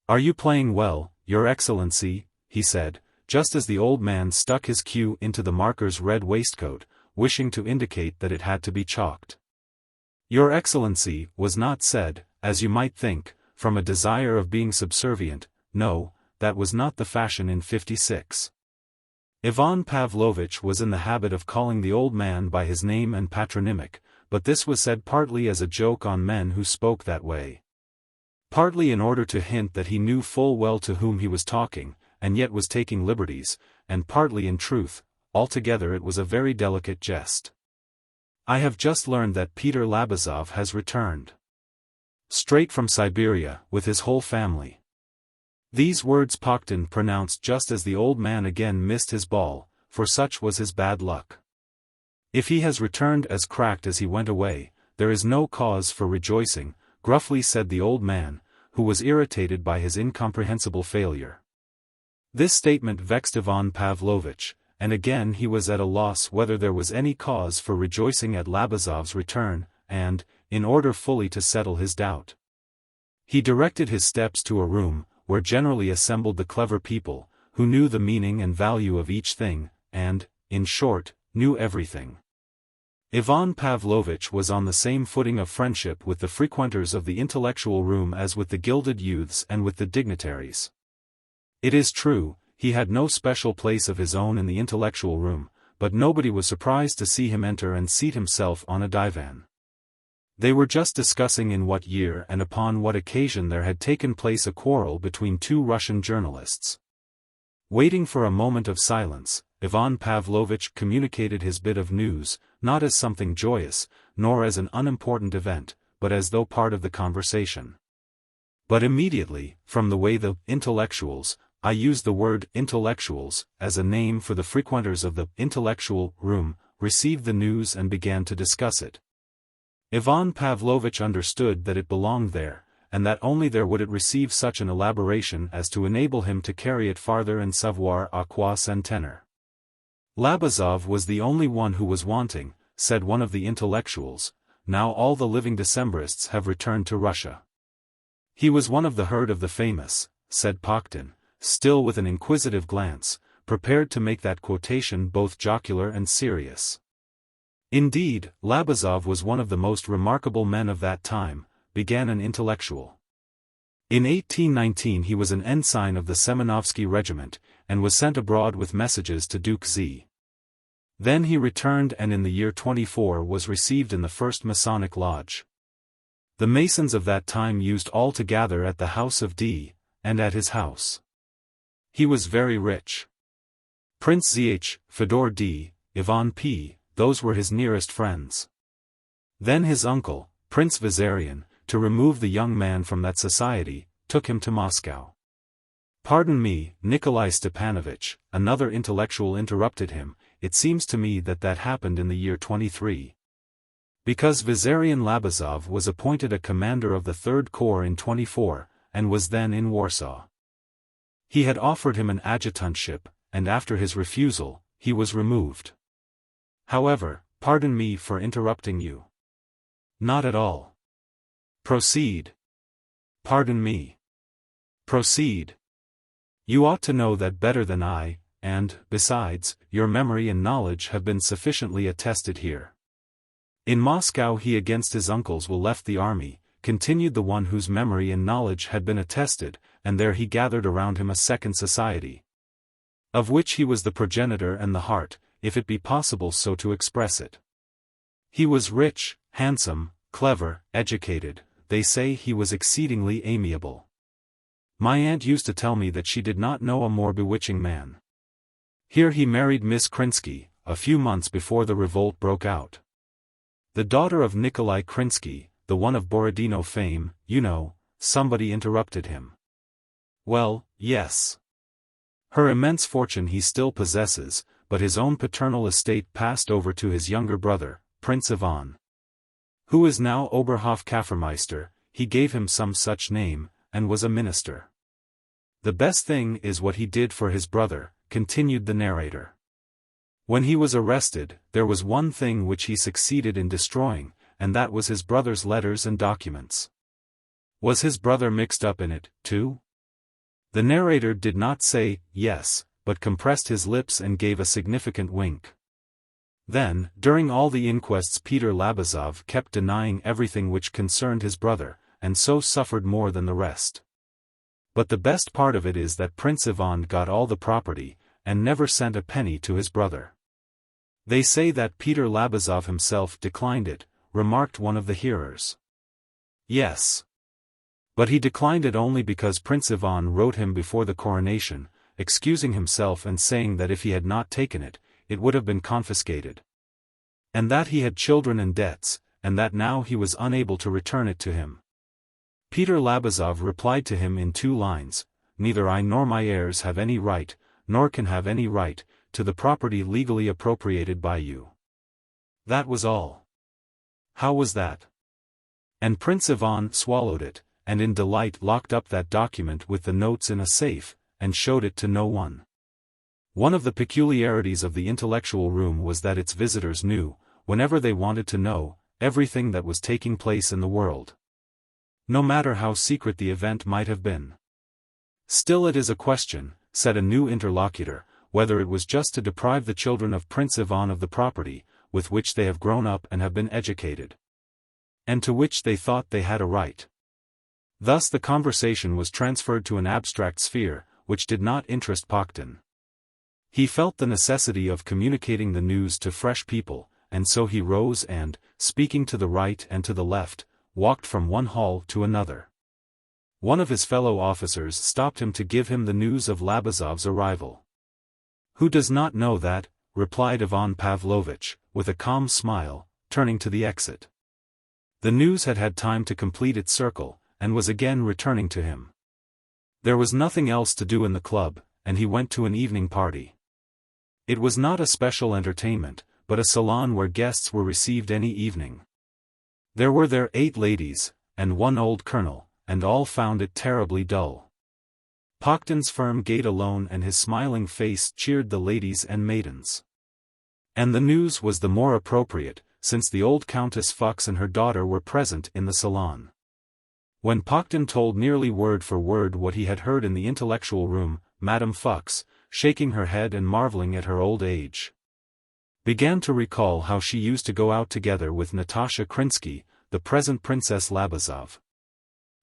"Are you playing well, Your Excellency?" he said, just as the old man stuck his cue into the marker's red waistcoat, wishing to indicate that it had to be chalked. Your Excellency was not said, as you might think, from a desire of being subservient. No, that was not the fashion in 56. Ivan Pavlovich was in the habit of calling the old man by his name and patronymic, but this was said partly as a joke on men who spoke that way. Partly in order to hint that he knew full well to whom he was talking, and yet was taking liberties, and partly in truth. Altogether it was a very delicate jest. I have just learned that Peter Labazov has returned. Straight from Siberia, with his whole family. These words Paktin pronounced just as the old man again missed his ball, for such was his bad luck. If he has returned as cracked as he went away, there is no cause for rejoicing, gruffly said the old man, who was irritated by his incomprehensible failure. This statement vexed Ivan Pavlovich, and again he was at a loss whether there was any cause for rejoicing at Labazov's return, and, in order fully to settle his doubt, he directed his steps to a room, where generally assembled the clever people, who knew the meaning and value of each thing, and, in short, knew everything. Ivan Pavlovich was on the same footing of friendship with the frequenters of the intellectual room as with the gilded youths and with the dignitaries. It is true, he had no special place of his own in the intellectual room, but nobody was surprised to see him enter and seat himself on a divan. They were just discussing in what year and upon what occasion there had taken place a quarrel between two Russian journalists. Waiting for a moment of silence, Ivan Pavlovich communicated his bit of news, not as something joyous, nor as an unimportant event, but as though part of the conversation. But immediately, from the way the intellectuals, I use the word intellectuals as a name for the frequenters of the intellectual room, received the news and began to discuss it. Ivan Pavlovich understood that it belonged there, and that only there would it receive such an elaboration as to enable him to carry it farther and savoir à quoi s'en tenir. Labazov was the only one who was wanting, said one of the intellectuals. Now all the living Decembrists have returned to Russia. He was one of the herd of the famous, said Paktin, still with an inquisitive glance, prepared to make that quotation both jocular and serious. Indeed, Labazov was one of the most remarkable men of that time, began an intellectual. In 1819 he was an ensign of the Semenovsky regiment, and was sent abroad with messages to Duke Z. Then he returned and in the year 24 was received in the first Masonic lodge. The Masons of that time used all to gather at the house of D, and at his house. He was very rich. Prince Zh, Fedor D, Ivan P., those were his nearest friends. Then his uncle, Prince Vizarian, to remove the young man from that society, took him to Moscow. Pardon me, Nikolai Stepanovich, another intellectual interrupted him, it seems to me that happened in the year 23. Because Vizarian Labazov was appointed a commander of the 3rd Corps in 24, and was then in Warsaw. He had offered him an adjutantship, and after his refusal, he was removed. However, pardon me for interrupting you. Not at all. Proceed. Pardon me. Proceed. You ought to know that better than I, and, besides, your memory and knowledge have been sufficiently attested here. In Moscow he against his uncle's will left the army, continued the one whose memory and knowledge had been attested, and there he gathered around him a second society, of which he was the progenitor and the heart, if it be possible so to express it. He was rich, handsome, clever, educated, they say he was exceedingly amiable. My aunt used to tell me that she did not know a more bewitching man. Here he married Miss Krinsky, a few months before the revolt broke out. The daughter of Nikolai Krinsky, the one of Borodino fame, you know, somebody interrupted him. Well, yes. Her immense fortune he still possesses, but his own paternal estate passed over to his younger brother, Prince Ivan, who is now Oberhofkaffermeister. He gave him some such name, and was a minister. The best thing is what he did for his brother, continued the narrator. When he was arrested, there was one thing which he succeeded in destroying, and that was his brother's letters and documents. Was his brother mixed up in it, too? The narrator did not say, yes, but compressed his lips and gave a significant wink. Then, during all the inquests Peter Labazov kept denying everything which concerned his brother, and so suffered more than the rest. But the best part of it is that Prince Ivan got all the property, and never sent a penny to his brother. They say that Peter Labazov himself declined it, remarked one of the hearers. Yes. But he declined it only because Prince Ivan wrote him before the coronation, excusing himself and saying that if he had not taken it, it would have been confiscated. And that he had children and debts, and that now he was unable to return it to him. Peter Labazov replied to him in 2 lines, "Neither I nor my heirs have any right, nor can have any right, to the property legally appropriated by you." That was all. How was that? And Prince Ivan swallowed it, and in delight locked up that document with the notes in a safe, and showed it to no one. One of the peculiarities of the intellectual room was that its visitors knew, whenever they wanted to know, everything that was taking place in the world. No matter how secret the event might have been. Still it is a question, said a new interlocutor, whether it was just to deprive the children of Prince Ivan of the property, with which they have grown up and have been educated. And to which they thought they had a right. Thus the conversation was transferred to an abstract sphere, which did not interest Pakhtun. He felt the necessity of communicating the news to fresh people, and so he rose and, speaking to the right and to the left, walked from one hall to another. One of his fellow officers stopped him to give him the news of Labazov's arrival. "Who does not know that?" replied Ivan Pavlovitch, with a calm smile, turning to the exit. The news had had time to complete its circle, and was again returning to him. There was nothing else to do in the club, and he went to an evening party. It was not a special entertainment, but a salon where guests were received any evening. There were there 8 ladies, and 1 old colonel, and all found it terribly dull. Pakhdun's firm gait alone and his smiling face cheered the ladies and maidens. And the news was the more appropriate, since the old Countess Fuchs and her daughter were present in the salon. When Pakhtun told nearly word for word what he had heard in the intellectual room, Madame Fuchs, shaking her head and marveling at her old age, began to recall how she used to go out together with Natasha Krinsky, the present Princess Labazov.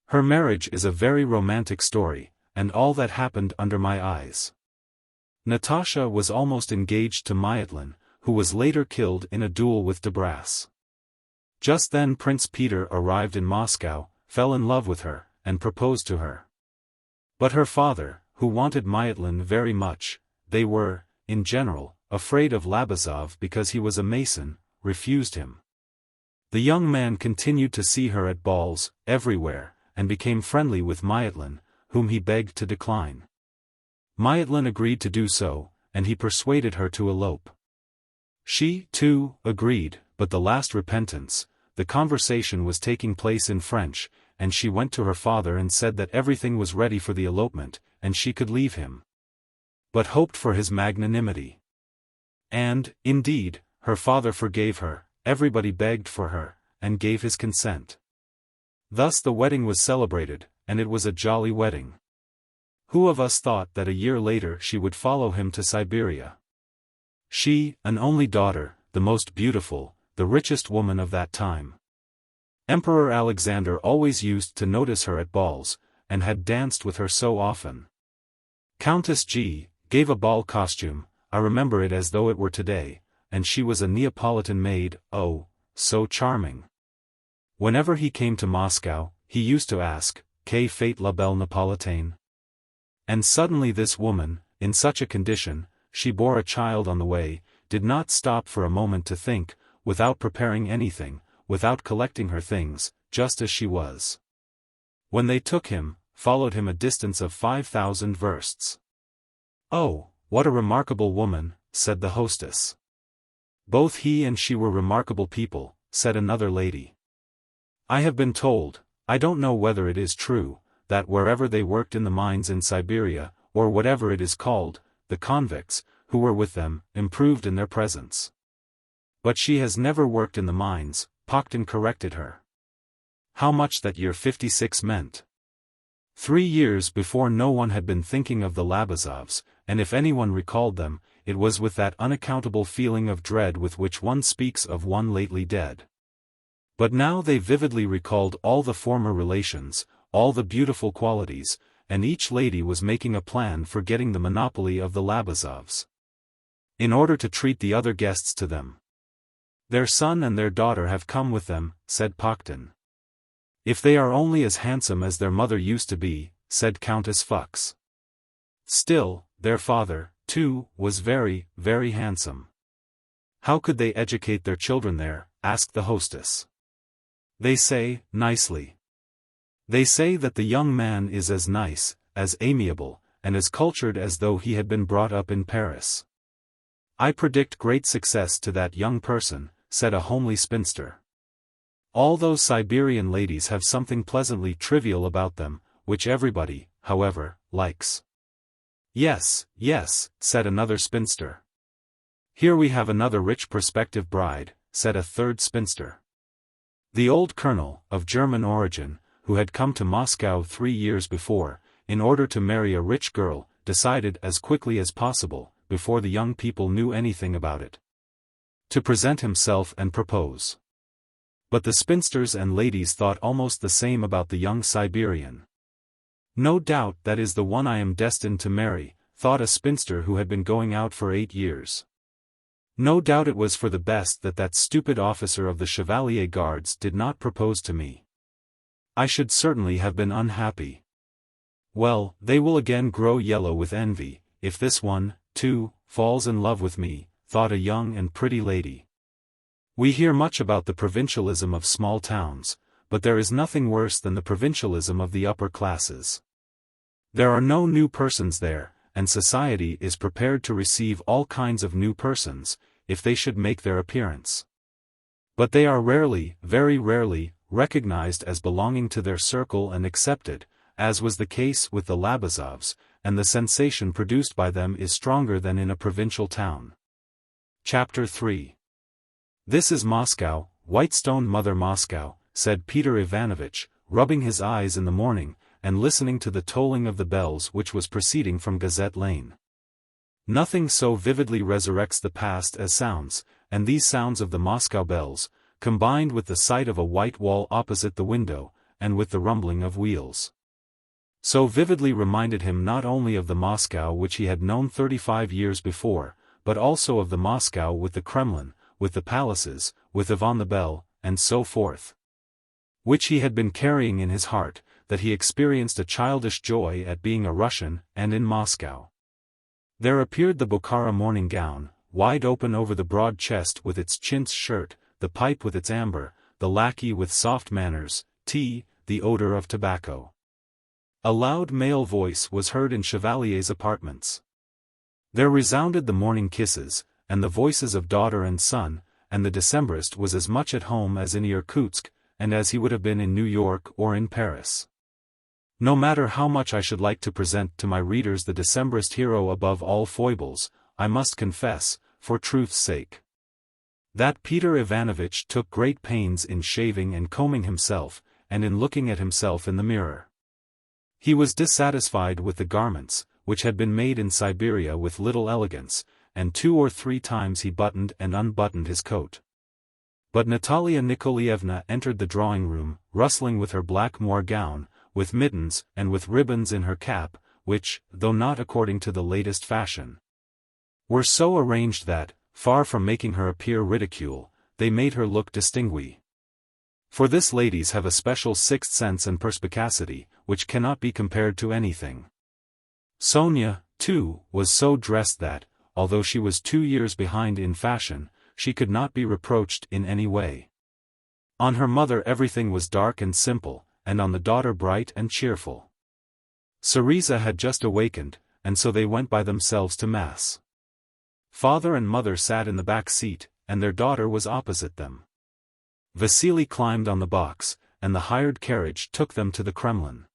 Her marriage is a very romantic story, and all that happened under my eyes. Natasha was almost engaged to Myatlin, who was later killed in a duel with Debras. Just then Prince Peter arrived in Moscow, fell in love with her, and proposed to her. But her father, who wanted Myatlin very much, they were, in general, afraid of Labazov because he was a Mason, refused him. The young man continued to see her at balls, everywhere, and became friendly with Myatlin, whom he begged to decline. Myatlin agreed to do so, and he persuaded her to elope. She, too, agreed, but the last repentance, the conversation was taking place in French, and she went to her father and said that everything was ready for the elopement, and she could leave him. But hoped for his magnanimity. And, indeed, her father forgave her, everybody begged for her, and gave his consent. Thus the wedding was celebrated, and it was a jolly wedding. Who of us thought that a year later she would follow him to Siberia? She, an only daughter, the most beautiful, the richest woman of that time. Emperor Alexander always used to notice her at balls, and had danced with her so often. Countess G. gave a ball costume, I remember it as though it were today, and she was a Neapolitan maid, oh, so charming. Whenever he came to Moscow, he used to ask, "Que fait la belle Napolitaine?" And suddenly this woman, in such a condition, she bore a child on the way, did not stop for a moment to think, without preparing anything, without collecting her things, just as she was. When they took him, followed him a distance of 5,000 versts. "Oh, what a remarkable woman," said the hostess. "Both he and she were remarkable people," said another lady. "I have been told, I don't know whether it is true, that wherever they worked in the mines in Siberia, or whatever it is called, the convicts, who were with them, improved in their presence." "But she has never worked in the mines," Pakhtun corrected her. How much that year 56 meant. 3 years before no one had been thinking of the Labazovs, and if anyone recalled them, it was with that unaccountable feeling of dread with which one speaks of one lately dead. But now they vividly recalled all the former relations, all the beautiful qualities, and each lady was making a plan for getting the monopoly of the Labazovs, in order to treat the other guests to them. "Their son and their daughter have come with them," said Pakhtun. "If they are only as handsome as their mother used to be," said Countess Fuchs. Still, their father, too, was very, very handsome. "How could they educate their children there?" asked the hostess. "They say, nicely. They say that the young man is as nice, as amiable, and as cultured as though he had been brought up in Paris. I predict great success to that young person," said a homely spinster. "All those Siberian ladies have something pleasantly trivial about them, which everybody, however, likes." "Yes, yes," said another spinster. "Here we have another rich prospective bride," said a third spinster. The old colonel, of German origin, who had come to Moscow 3 years before, in order to marry a rich girl, decided as quickly as possible, before the young people knew anything about it, to present himself and propose. But the spinsters and ladies thought almost the same about the young Siberian. "No doubt that is the one I am destined to marry," thought a spinster who had been going out for 8 years. "No doubt it was for the best that that stupid officer of the Chevalier Guards did not propose to me. I should certainly have been unhappy. Well, they will again grow yellow with envy, if this one, too, falls in love with me," thought a young and pretty lady. We hear much about the provincialism of small towns, but there is nothing worse than the provincialism of the upper classes. There are no new persons there, and society is prepared to receive all kinds of new persons, if they should make their appearance. But they are rarely, very rarely, recognized as belonging to their circle and accepted, as was the case with the Labazovs, and the sensation produced by them is stronger than in a provincial town. Chapter 3. "This is Moscow, Whitestone Mother Moscow," said Peter Ivanovitch, rubbing his eyes in the morning, and listening to the tolling of the bells which was proceeding from Gazette Lane. Nothing so vividly resurrects the past as sounds, and these sounds of the Moscow bells, combined with the sight of a white wall opposite the window, and with the rumbling of wheels, so vividly reminded him not only of the Moscow which he had known 35 years before, but also of the Moscow with the Kremlin, with the palaces, with Iván the Bell, and so forth, which he had been carrying in his heart, that he experienced a childish joy at being a Russian and in Moscow. There appeared the Bokhara morning gown, wide open over the broad chest with its chintz shirt, the pipe with its amber, the lackey with soft manners, tea, the odor of tobacco. A loud male voice was heard in Chevalier's apartments. There resounded the morning kisses, and the voices of daughter and son, and the Decembrist was as much at home as in Irkutsk, and as he would have been in New York or in Paris. No matter how much I should like to present to my readers the Decembrist hero above all foibles, I must confess, for truth's sake, that Peter Ivanovitch took great pains in shaving and combing himself, and in looking at himself in the mirror. He was dissatisfied with the garments, which had been made in Siberia with little elegance, and 2 or 3 times he buttoned and unbuttoned his coat. But Natalia Nikolaevna entered the drawing-room, rustling with her black moire gown, with mittens and with ribbons in her cap, which, though not according to the latest fashion, were so arranged that, far from making her appear ridicule, they made her look distinguée. For this ladies have a special sixth sense and perspicacity, which cannot be compared to anything. Sonia, too, was so dressed that, although she was 2 years behind in fashion, she could not be reproached in any way. On her mother everything was dark and simple, and on the daughter bright and cheerful. Cereza had just awakened, and so they went by themselves to Mass. Father and mother sat in the back seat, and their daughter was opposite them. Vasily climbed on the box, and the hired carriage took them to the Kremlin.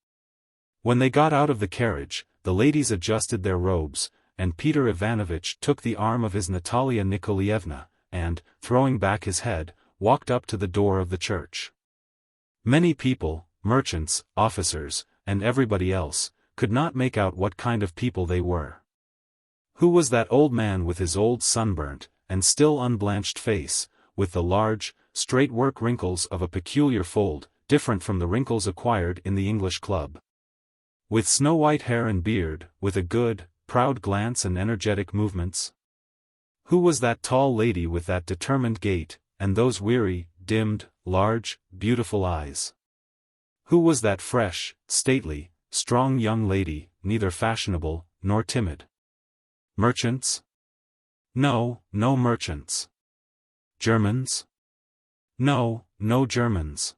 When they got out of the carriage, the ladies adjusted their robes, and Peter Ivanovitch took the arm of his Natalia Nikolaevna, and, throwing back his head, walked up to the door of the church. Many people, merchants, officers, and everybody else, could not make out what kind of people they were. Who was that old man with his old sunburnt, and still unblanched face, with the large, straight work wrinkles of a peculiar fold, different from the wrinkles acquired in the English club? With snow-white hair and beard, with a good, proud glance and energetic movements? Who was that tall lady with that determined gait, and those weary, dimmed, large, beautiful eyes? Who was that fresh, stately, strong young lady, neither fashionable, nor timid? Merchants? No, no merchants. Germans? No, no Germans.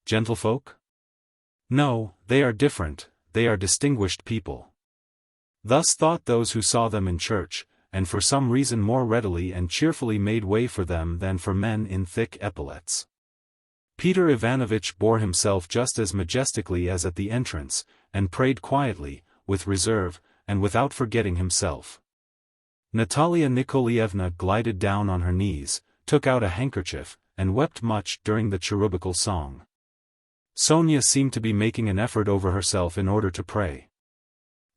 Gentlefolk? No, they are different, they are distinguished people. Thus thought those who saw them in church, and for some reason more readily and cheerfully made way for them than for men in thick epaulets. Peter Ivanovitch bore himself just as majestically as at the entrance, and prayed quietly, with reserve, and without forgetting himself. Natalia Nikolaevna glided down on her knees, took out a handkerchief, and wept much during the cherubical song. Sonia seemed to be making an effort over herself in order to pray.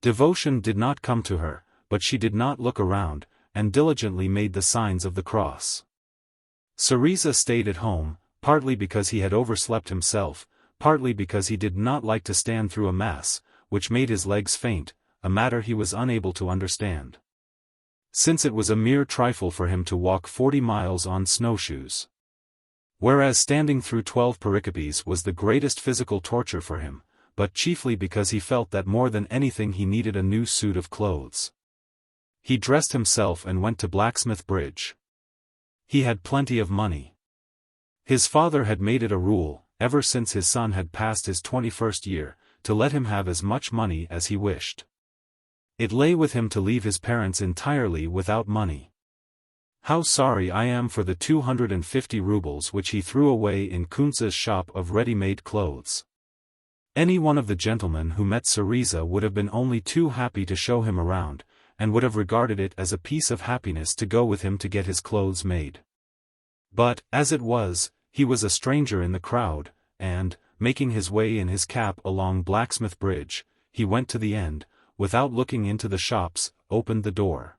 Devotion did not come to her, but she did not look around, and diligently made the signs of the cross. Syriza stayed at home, partly because he had overslept himself, partly because he did not like to stand through a mass, which made his legs faint, a matter he was unable to understand. Since it was a mere trifle for him to walk 40 miles on snowshoes. Whereas standing through 12 pericopes was the greatest physical torture for him, but chiefly because he felt that more than anything he needed a new suit of clothes. He dressed himself and went to Blacksmith Bridge. He had plenty of money. His father had made it a rule, ever since his son had passed his 21st year, to let him have as much money as he wished. It lay with him to leave his parents entirely without money. How sorry I am for the 250 rubles which he threw away in Kuntz's shop of ready-made clothes. Any one of the gentlemen who met Syriza would have been only too happy to show him around, and would have regarded it as a piece of happiness to go with him to get his clothes made. But, as it was, he was a stranger in the crowd, and, making his way in his cap along Blacksmith Bridge, he went to the end, without looking into the shops, opened the door,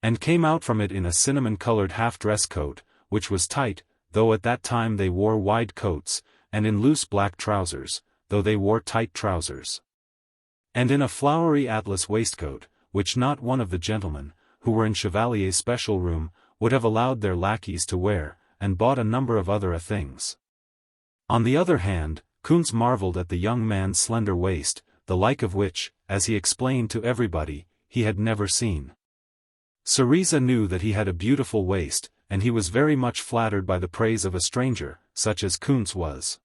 and came out from it in a cinnamon-colored half-dress coat, which was tight, though at that time they wore wide coats, and in loose black trousers, though they wore tight trousers. And in a flowery atlas waistcoat, which not one of the gentlemen, who were in Chevalier's special room, would have allowed their lackeys to wear, and bought a number of other things. On the other hand, Kuntz marveled at the young man's slender waist, the like of which, as he explained to everybody, he had never seen. Syriza knew that he had a beautiful waist, and he was very much flattered by the praise of a stranger, such as Kuntz was.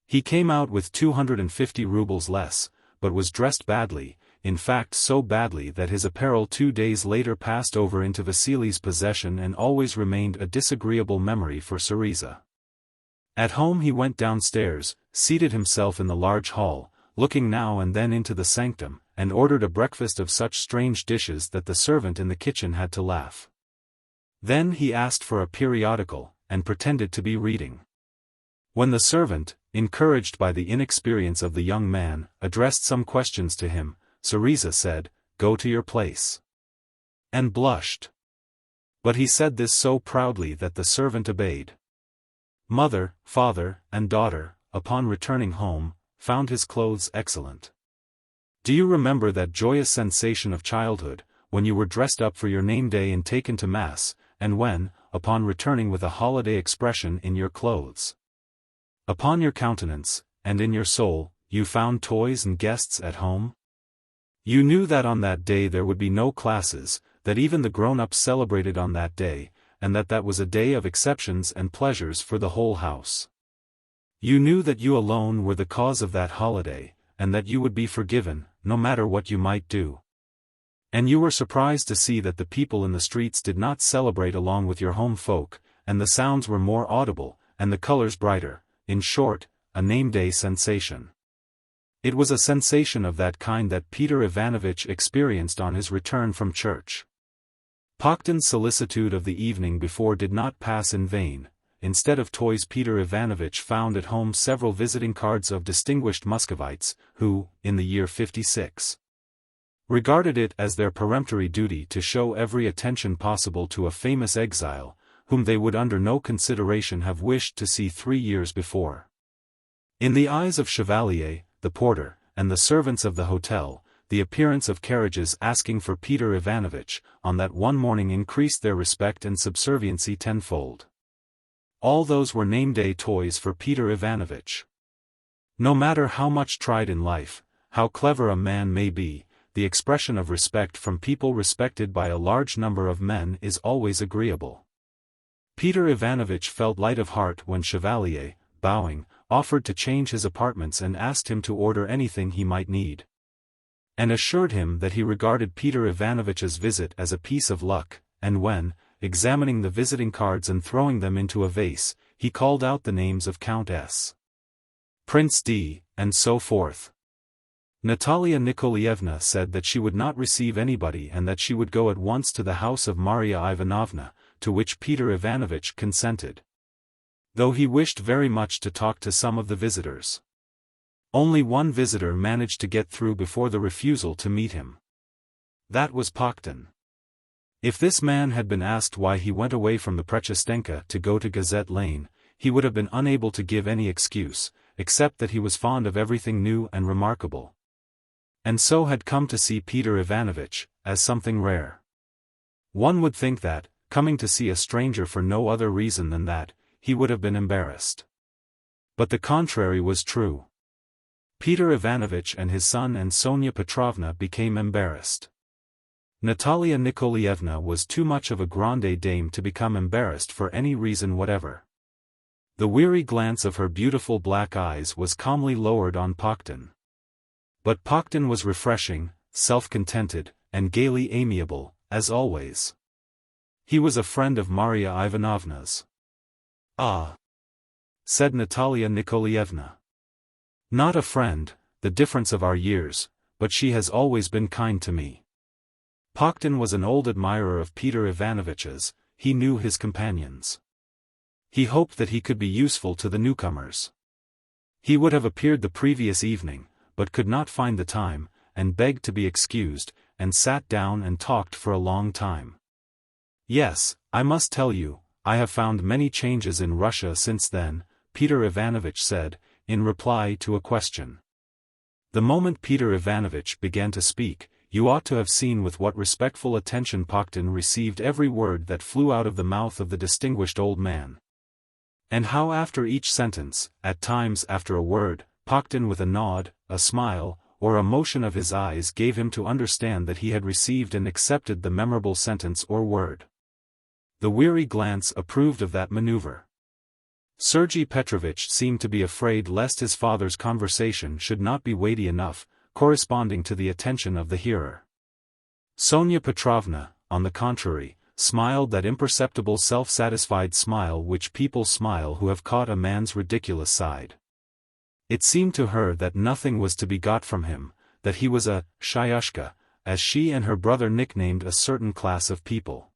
He came out with 250 rubles less, but was dressed badly, in fact so badly that his apparel 2 days later passed over into Vasili's possession and always remained a disagreeable memory for Syriza. At home he went downstairs, seated himself in the large hall, looking now and then into the sanctum, and ordered a breakfast of such strange dishes that the servant in the kitchen had to laugh. Then he asked for a periodical, and pretended to be reading. When the servant, encouraged by the inexperience of the young man, addressed some questions to him, Syriza said, "Go to your place," and blushed. But he said this so proudly that the servant obeyed. Mother, father, and daughter, upon returning home, found his clothes excellent. Do you remember that joyous sensation of childhood, when you were dressed up for your name day and taken to mass, and when, upon returning with a holiday expression in your clothes, upon your countenance, and in your soul, you found toys and guests at home? You knew that on that day there would be no classes, that even the grown-ups celebrated on that day, and that was a day of exceptions and pleasures for the whole house. You knew that you alone were the cause of that holiday, and that you would be forgiven, no matter what you might do. And you were surprised to see that the people in the streets did not celebrate along with your home folk, and the sounds were more audible, and the colors brighter, in short, a name-day sensation. It was a sensation of that kind that Peter Ivanovitch experienced on his return from church. Pakhton's solicitude of the evening before did not pass in vain, instead of toys Peter Ivanovich found at home several visiting cards of distinguished Muscovites, who, in the year 56, regarded it as their peremptory duty to show every attention possible to a famous exile, whom they would under no consideration have wished to see 3 years before. In the eyes of Chevalier, the porter, and the servants of the hotel, the appearance of carriages asking for Peter Ivanovich on that one morning increased their respect and subserviency tenfold. All those were name-day toys for Peter Ivanovich. No matter how much tried in life, how clever a man may be, the expression of respect from people respected by a large number of men is always agreeable. Peter Ivanovich felt light of heart when Chevalier, bowing, offered to change his apartments and asked him to order anything he might need, and assured him that he regarded Peter Ivanovich's visit as a piece of luck, and when, examining the visiting cards and throwing them into a vase, he called out the names of Count S., Prince D., and so forth. Natalia Nikolaevna said that she would not receive anybody and that she would go at once to the house of Maria Ivanovna, to which Peter Ivanovich consented, though he wished very much to talk to some of the visitors. Only one visitor managed to get through before the refusal to meet him. That was Paktin. If this man had been asked why he went away from the Prechestenka to go to Gazette Lane, he would have been unable to give any excuse, except that he was fond of everything new and remarkable, and so had come to see Peter Ivanovich, as something rare. One would think that, coming to see a stranger for no other reason than that, he would have been embarrassed. But the contrary was true. Peter Ivanovich and his son and Sonia Petrovna became embarrassed. Natalia Nikolaevna was too much of a grande dame to become embarrassed for any reason whatever. The weary glance of her beautiful black eyes was calmly lowered on Paktin. But Paktin was refreshing, self-contented, and gaily amiable, as always. He was a friend of Maria Ivanovna's. Ah, said Natalia Nikolaevna. Not a friend, the difference of our years, but she has always been kind to me. Paktin was an old admirer of Peter Ivanovich's, he knew his companions. He hoped that he could be useful to the newcomers. He would have appeared the previous evening, but could not find the time, and begged to be excused, and sat down and talked for a long time. Yes, I must tell you, I have found many changes in Russia since then, Peter Ivanovich said, in reply to a question. The moment Peter Ivanovich began to speak, you ought to have seen with what respectful attention Paktin received every word that flew out of the mouth of the distinguished old man. And how after each sentence, at times after a word, Paktin with a nod, a smile, or a motion of his eyes gave him to understand that he had received and accepted the memorable sentence or word. The weary glance approved of that maneuver. Sergei Petrovich seemed to be afraid lest his father's conversation should not be weighty enough, corresponding to the attention of the hearer. Sonia Petrovna, on the contrary, smiled that imperceptible self-satisfied smile which people smile who have caught a man's ridiculous side. It seemed to her that nothing was to be got from him, that he was a shayushka, as she and her brother nicknamed a certain class of people.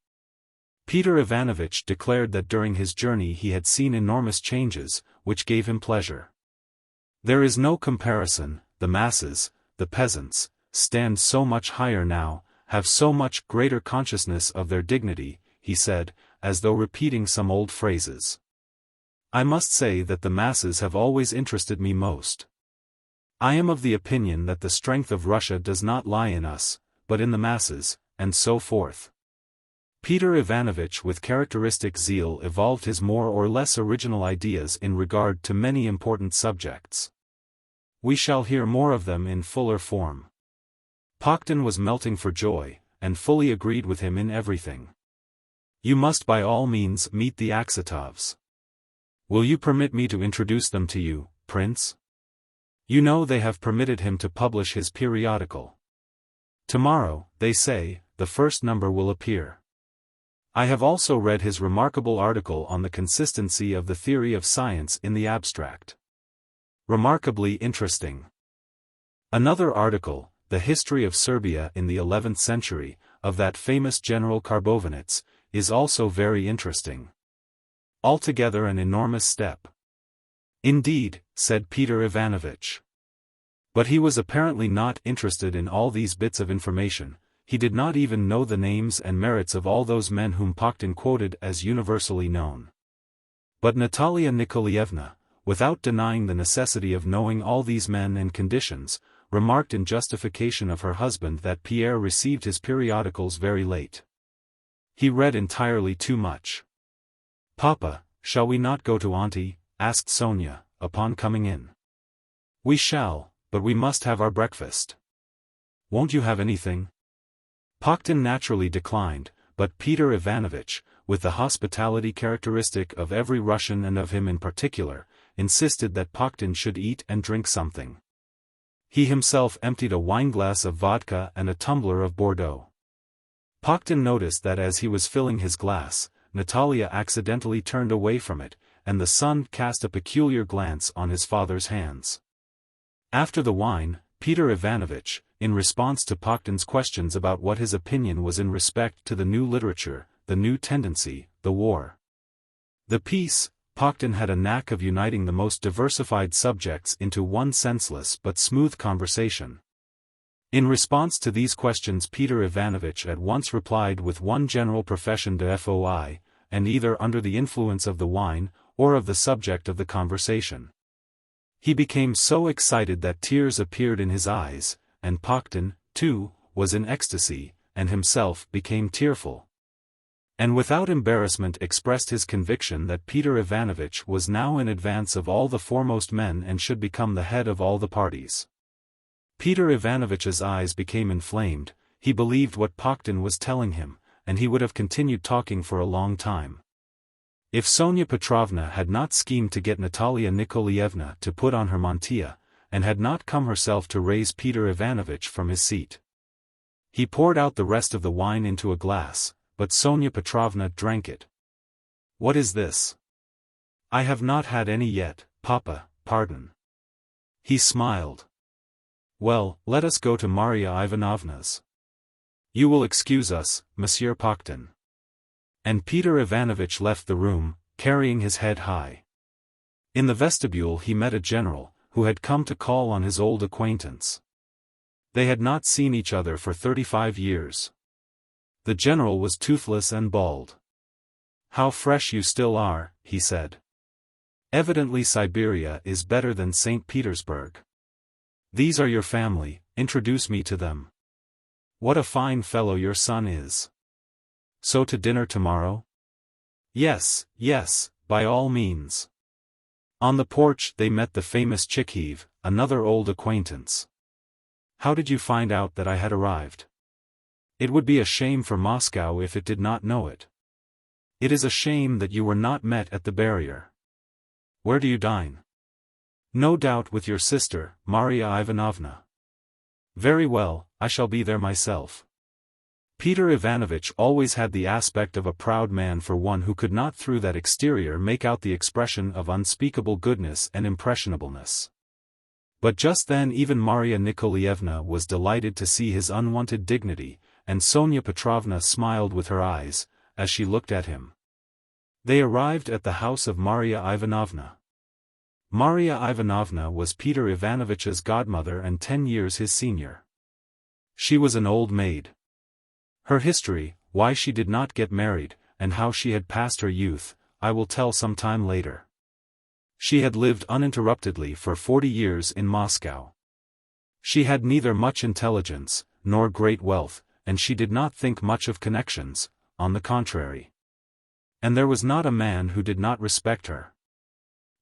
Peter Ivanovich declared that during his journey he had seen enormous changes, which gave him pleasure. There is no comparison, the masses, the peasants, stand so much higher now, have so much greater consciousness of their dignity, he said, as though repeating some old phrases. I must say that the masses have always interested me most. I am of the opinion that the strength of Russia does not lie in us, but in the masses, and so forth. Peter Ivanovich with characteristic zeal evolved his more or less original ideas in regard to many important subjects. We shall hear more of them in fuller form. Paktin was melting for joy, and fully agreed with him in everything. You must by all means meet the Aksatovs. Will you permit me to introduce them to you, Prince? You know they have permitted him to publish his periodical. Tomorrow, they say, the first number will appear. I have also read his remarkable article on the consistency of the theory of science in the abstract. Remarkably interesting. Another article, The History of Serbia in the 11th Century, of that famous General Karbovanets, is also very interesting. Altogether an enormous step. Indeed, said Peter Ivanovich. But he was apparently not interested in all these bits of information. He did not even know the names and merits of all those men whom Pakhtun quoted as universally known. But Natalia Nikolaevna, without denying the necessity of knowing all these men and conditions, remarked in justification of her husband that Pierre received his periodicals very late. He read entirely too much. "Papa, shall we not go to Auntie?" asked Sonia, upon coming in. "We shall, but we must have our breakfast." "Won't you have anything?" Pakhtun naturally declined, but Peter Ivanovich, with the hospitality characteristic of every Russian and of him in particular, insisted that Pakhtun should eat and drink something. He himself emptied a wineglass of vodka and a tumbler of Bordeaux. Pakhtun noticed that as he was filling his glass, Natalia accidentally turned away from it, and the son cast a peculiar glance on his father's hands. After the wine, Peter Ivanovich, in response to Pakhtun's questions about what his opinion was in respect to the new literature, the new tendency, the war, the peace, Pakhtun had a knack of uniting the most diversified subjects into one senseless but smooth conversation. In response to these questions Peter Ivanovich at once replied with one general profession de foi, and either under the influence of the wine, or of the subject of the conversation. He became so excited that tears appeared in his eyes, and Pakhtun, too, was in ecstasy, and himself became tearful. And without embarrassment expressed his conviction that Peter Ivanovich was now in advance of all the foremost men and should become the head of all the parties. Peter Ivanovich's eyes became inflamed, he believed what Pakhtun was telling him, and he would have continued talking for a long time. If Sonia Petrovna had not schemed to get Natalia Nikolaevna to put on her mantilla, and had not come herself to raise Peter Ivanovich from his seat. He poured out the rest of the wine into a glass, but Sonia Petrovna drank it. "What is this?" "I have not had any yet, Papa, pardon." He smiled. "Well, let us go to Maria Ivanovna's. You will excuse us, Monsieur Pakhtun." And Peter Ivanovich left the room, carrying his head high. In the vestibule he met a general, who had come to call on his old acquaintance. They had not seen each other for 35 years. The general was toothless and bald. "How fresh you still are," he said. "Evidently Siberia is better than St. Petersburg. These are your family, introduce me to them. What a fine fellow your son is. So to dinner tomorrow?" "Yes, yes, by all means." On the porch they met the famous Chikhev, another old acquaintance. "How did you find out that I had arrived? It would be a shame for Moscow if it did not know it. It is a shame that you were not met at the barrier. Where do you dine?" "No doubt with your sister, Maria Ivanovna." "Very well, I shall be there myself." Peter Ivanovich always had the aspect of a proud man for one who could not through that exterior make out the expression of unspeakable goodness and impressionableness. But just then even Maria Nikolaevna was delighted to see his unwonted dignity, and Sonia Petrovna smiled with her eyes, as she looked at him. They arrived at the house of Maria Ivanovna. Maria Ivanovna was Peter Ivanovich's godmother and 10 years his senior. She was an old maid. Her history, why she did not get married, and how she had passed her youth, I will tell some time later. She had lived uninterruptedly for 40 years in Moscow. She had neither much intelligence, nor great wealth, and she did not think much of connections, on the contrary. And there was not a man who did not respect her.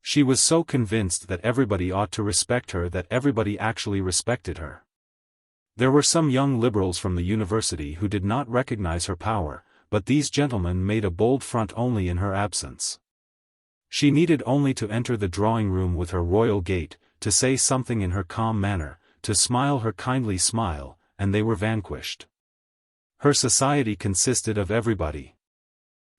She was so convinced that everybody ought to respect her that everybody actually respected her. There were some young liberals from the university who did not recognize her power, but these gentlemen made a bold front only in her absence. She needed only to enter the drawing-room with her royal gait, to say something in her calm manner, to smile her kindly smile, and they were vanquished. Her society consisted of everybody.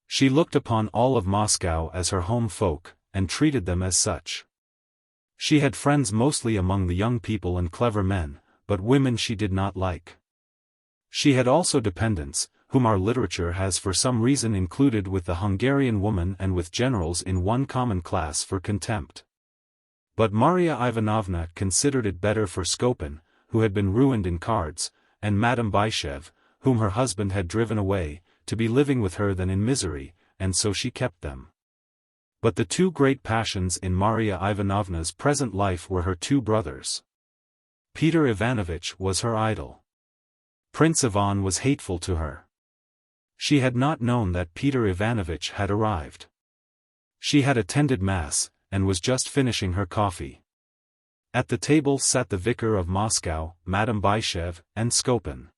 She looked upon all of Moscow as her home folk, and treated them as such. She had friends mostly among the young people and clever men, but women she did not like. She had also dependents, whom our literature has for some reason included with the Hungarian woman and with generals in one common class for contempt. But Maria Ivanovna considered it better for Skopin, who had been ruined in cards, and Madame Bychev, whom her husband had driven away, to be living with her than in misery, and so she kept them. But the two great passions in Maria Ivanovna's present life were her two brothers. Peter Ivanovitch was her idol. Prince Iván was hateful to her. She had not known that Peter Ivanovitch had arrived. She had attended Mass, and was just finishing her coffee. At the table sat the vicar of Moscow, Madame Bychev, and Skopin.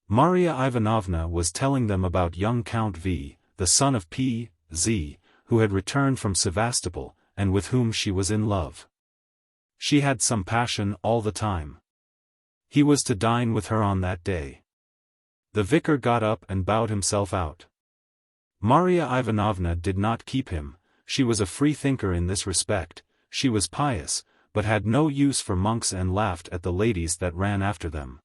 Maria Ivanovna was telling them about young Count V, the son of P.Z., who had returned from Sevastopol, and with whom she was in love. She had some passion all the time. He was to dine with her on that day. The vicar got up and bowed himself out. Maria Ivanovna did not keep him. She was a free thinker in this respect. She was pious, but had no use for monks, and laughed at the ladies that ran after them,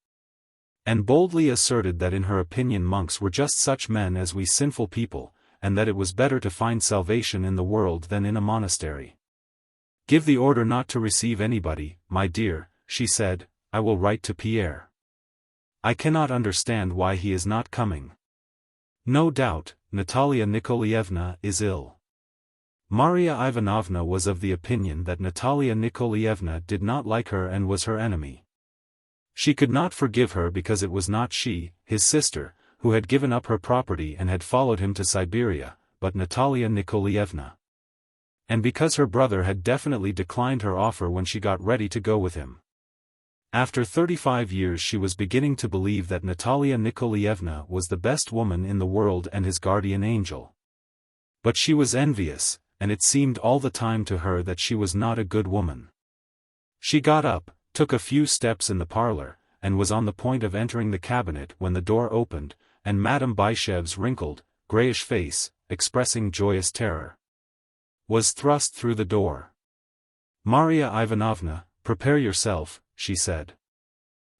and boldly asserted that in her opinion monks were just such men as we sinful people, and that it was better to find salvation in the world than in a monastery. "Give the order not to receive anybody, my dear," she said. "I will write to Pierre. I cannot understand why he is not coming. No doubt, Natalia Nikolaevna is ill." Maria Ivanovna was of the opinion that Natalia Nikolaevna did not like her and was her enemy. She could not forgive her because it was not she, his sister, who had given up her property and had followed him to Siberia, but Natalia Nikolaevna. And because her brother had definitely declined her offer when she got ready to go with him. After 35 years she was beginning to believe that Natalia Nikolaevna was the best woman in the world and his guardian angel. But she was envious, and it seemed all the time to her that she was not a good woman. She got up, took a few steps in the parlor, and was on the point of entering the cabinet when the door opened, and Madame Bychev's wrinkled, grayish face, expressing joyous terror, was thrust through the door. "Maria Ivanovna, prepare yourself," she said.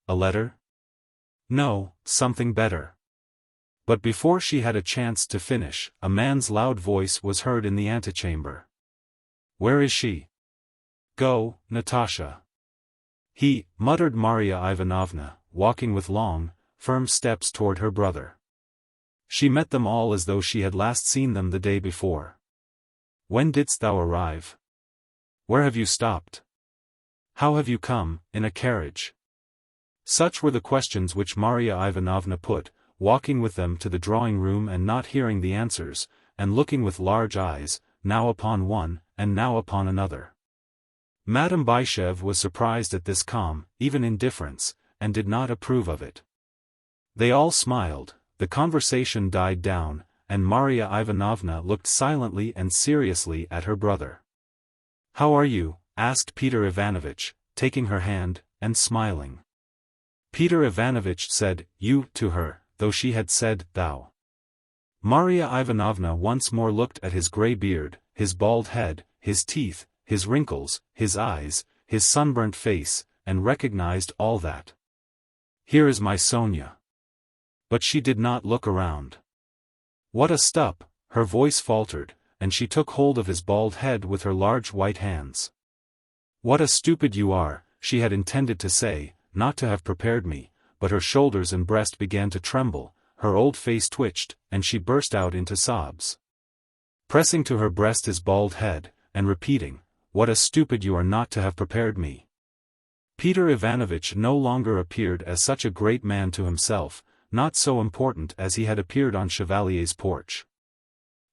"A letter?" "No, something better." But before she had a chance to finish, a man's loud voice was heard in the antechamber. "Where is she?" "Go, Natasha." "He," muttered Maria Ivanovna, walking with long, firm steps toward her brother. She met them all as though she had last seen them the day before. "When didst thou arrive? Where have you stopped? How have you come, in a carriage?" Such were the questions which Maria Ivanovna put, walking with them to the drawing-room and not hearing the answers, and looking with large eyes, now upon one, and now upon another. Madame Bychev was surprised at this calm, even indifference, and did not approve of it. They all smiled, the conversation died down, and Maria Ivanovna looked silently and seriously at her brother. "How are you?" asked Peter Ivanovitch, taking her hand, and smiling. Peter Ivanovitch said, "You," to her, though she had said, "thou." Maria Ivanovna once more looked at his grey beard, his bald head, his teeth, his wrinkles, his eyes, his sunburnt face, and recognized all that. "Here is my Sonia." But she did not look around. "What a stup!" her voice faltered, and she took hold of his bald head with her large white hands. "What a stupid you are," she had intended to say, "not to have prepared me," but her shoulders and breast began to tremble, her old face twitched, and she burst out into sobs. Pressing to her breast his bald head, and repeating, "What a stupid you are not to have prepared me." Peter Ivanovitch no longer appeared as such a great man to himself, not so important as he had appeared on Chevalier's porch.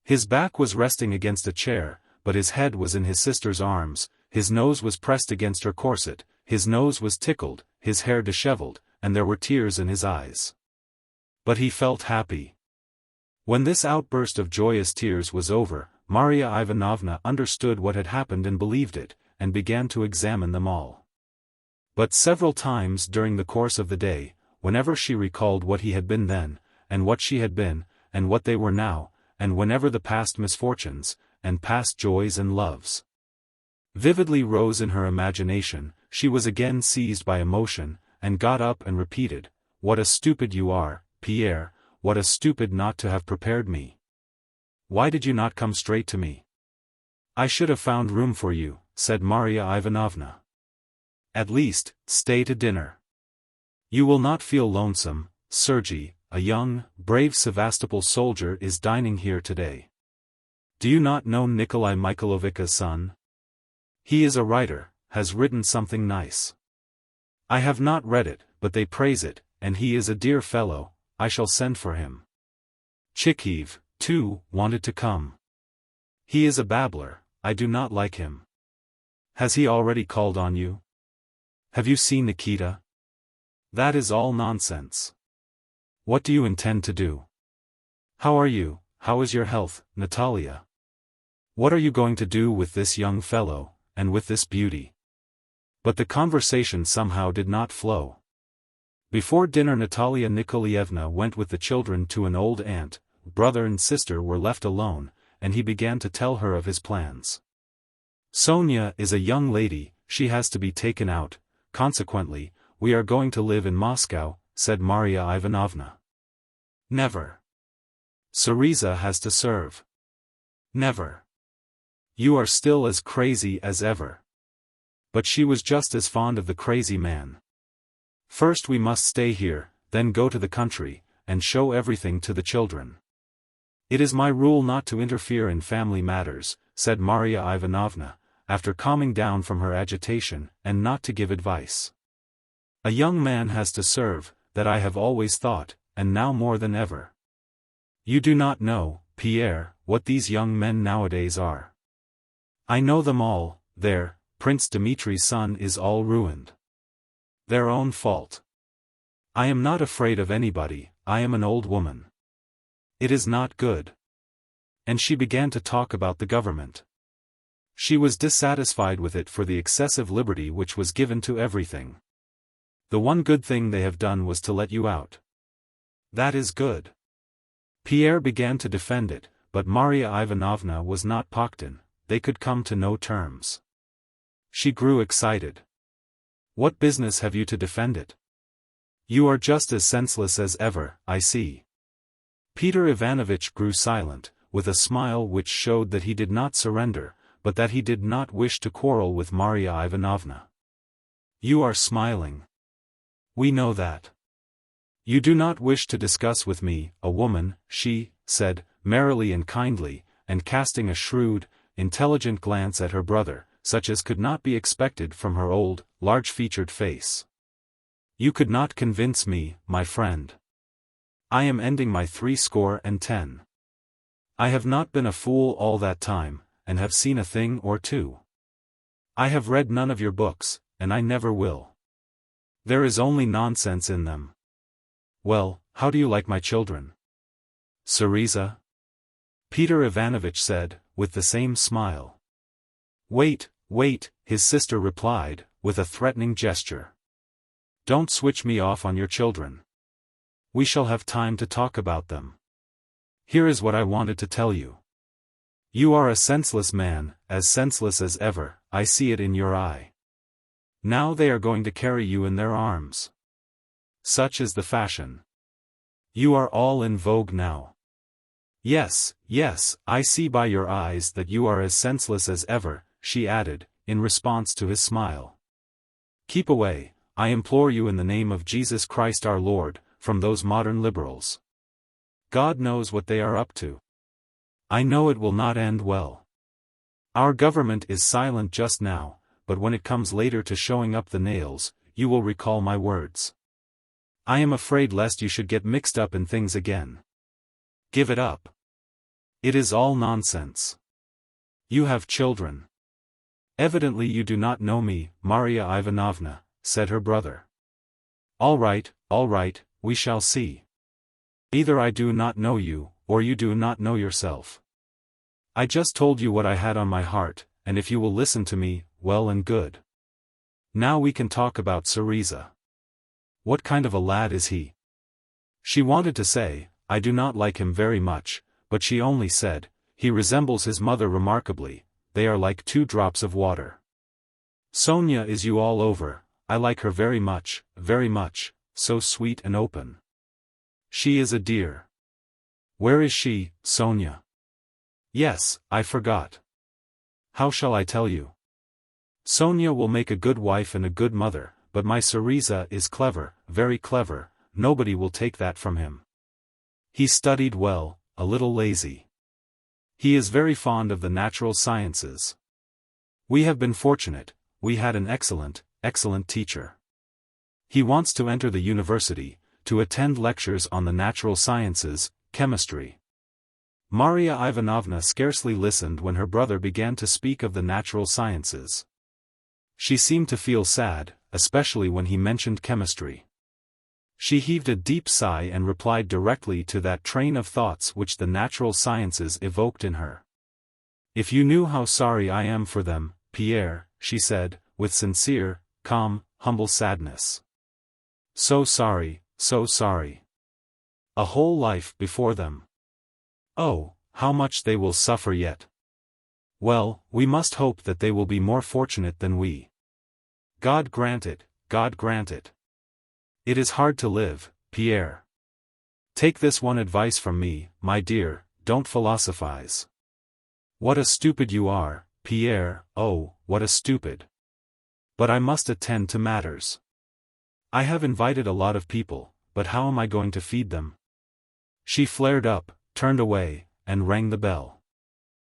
His back was resting against a chair, but his head was in his sister's arms, his nose was pressed against her corset, his nose was tickled, his hair disheveled, and there were tears in his eyes. But he felt happy. When this outburst of joyous tears was over, Maria Ivanovna understood what had happened and believed it, and began to examine them all. But several times during the course of the day, whenever she recalled what he had been then, and what she had been, and what they were now, and whenever the past misfortunes, and past joys and loves vividly rose in her imagination, she was again seized by emotion, and got up and repeated, "What a stupid you are, Pierre, what a stupid not to have prepared me. Why did you not come straight to me? I should have found room for you, said Marya Ivanovna. At least, stay to dinner. You will not feel lonesome. Sergei, a young, brave Sevastopol soldier, is dining here today. Do you not know Nikolai Mikhailovich's son? He is a writer, has written something nice. I have not read it, but they praise it, and he is a dear fellow. I shall send for him. Chikhev, too, wanted to come. He is a babbler, I do not like him. Has he already called on you? Have you seen Nikita? That is all nonsense. What do you intend to do? How are you? How is your health, Natalia? What are you going to do with this young fellow, and with this beauty? But the conversation somehow did not flow. Before dinner Natalia Nikolaevna went with the children to an old aunt. Brother and sister were left alone, and he began to tell her of his plans. Sonia is a young lady, she has to be taken out, consequently, we are going to live in Moscow, said Marya Ivanovna. Never. Syriza has to serve. Never. You are still as crazy as ever. But she was just as fond of the crazy man. First we must stay here, then go to the country, and show everything to the children. It is my rule not to interfere in family matters, said Marya Ivanovna, after calming down from her agitation, and not to give advice. A young man has to serve, that I have always thought, and now more than ever. You do not know, Pierre, what these young men nowadays are. I know them all. There, Prince Dmitri's son is all ruined. Their own fault. I am not afraid of anybody, I am an old woman. It is not good. And she began to talk about the government. She was dissatisfied with it for the excessive liberty which was given to everything. The one good thing they have done was to let you out. That is good. Pierre began to defend it, but Marya Ivanovna was not Pakhtun, they could come to no terms. She grew excited. What business have you to defend it? You are just as senseless as ever, I see. Peter Ivanovich grew silent, with a smile which showed that he did not surrender, but that he did not wish to quarrel with Marya Ivanovna. You are smiling. We know that. You do not wish to discuss with me, a woman, she said, merrily and kindly, and casting a shrewd, intelligent glance at her brother, such as could not be expected from her old, large-featured face. You could not convince me, my friend. I am ending my 70. I have not been a fool all that time, and have seen a thing or two. I have read none of your books, and I never will. There is only nonsense in them. Well, how do you like my children? Syriza? Peter Ivanovich said, with the same smile. Wait, his sister replied, with a threatening gesture. Don't switch me off on your children. We shall have time to talk about them. Here is what I wanted to tell you. You are a senseless man, as senseless as ever, I see it in your eye. Now they are going to carry you in their arms. Such is the fashion. You are all in vogue now. Yes, I see by your eyes that you are as senseless as ever, she added, in response to his smile. Keep away, I implore you in the name of Jesus Christ our Lord, from those modern liberals. God knows what they are up to. I know it will not end well. Our government is silent just now, but when it comes later to showing up the nails, you will recall my words. I am afraid lest you should get mixed up in things again. Give it up. It is all nonsense. You have children. Evidently you do not know me, Marya Ivanovna, said her brother. All right, we shall see. Either I do not know you, or you do not know yourself. I just told you what I had on my heart, and if you will listen to me, well and good. Now we can talk about Syriza. What kind of a lad is he? She wanted to say, I do not like him very much, but she only said, he resembles his mother remarkably, they are like 2 drops of water. Sonia is you all over, I like her very much, so sweet and open. She is a dear. Where is she, Sonia? Yes, I forgot. How shall I tell you? Sonia will make a good wife and a good mother, but my Syriza is clever, very clever, nobody will take that from him. He studied well, a little lazy. He is very fond of the natural sciences. We have been fortunate, we had an excellent teacher. He wants to enter the university, to attend lectures on the natural sciences, chemistry. Maria Ivanovna scarcely listened when her brother began to speak of the natural sciences. She seemed to feel sad, especially when he mentioned chemistry. She heaved a deep sigh and replied directly to that train of thoughts which the natural sciences evoked in her. If you knew how sorry I am for them, Pierre, she said, with sincere, calm, humble sadness. So sorry, so sorry. A whole life before them. Oh, how much they will suffer yet. Well, we must hope that they will be more fortunate than we. God grant it, God grant it. It is hard to live, Pierre. Take this one advice from me, my dear, don't philosophize. What a stupid you are, Pierre, oh, what a stupid. But I must attend to matters. I have invited a lot of people, but how am I going to feed them? She flared up, turned away, and rang the bell.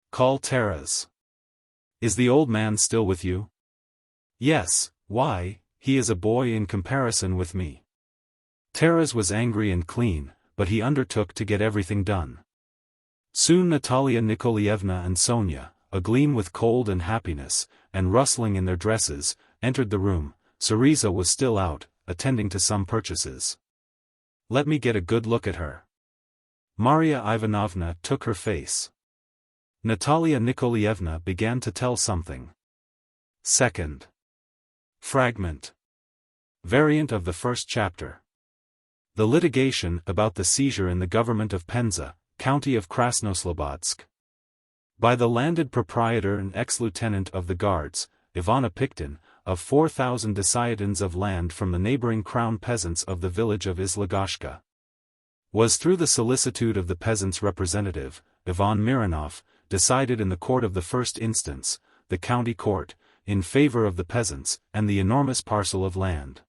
Call Taras. Is the old man still with you? Yes, why, he is a boy in comparison with me. Taras was angry and clean, but he undertook to get everything done. Soon Natalia Nikolaevna and Sonia, agleam with cold and happiness, and rustling in their dresses, entered the room. Syriza was still out, attending to some purchases. Let me get a good look at her. Maria Ivanovna took her face. Natalia Nikolaevna began to tell something. Second fragment. Variant of the first chapter. The litigation about the seizure in the government of Penza, county of Krasnoslobodsk. By the landed proprietor and ex-lieutenant of the guards, Iván Apiktin, of 4,000 desiatins of land from the neighboring crown peasants of the village of Izlagashka. Was through the solicitude of the peasants' representative, Ivan Mironov, decided in the court of the first instance, the county court, in favor of the peasants, and the enormous parcel of land.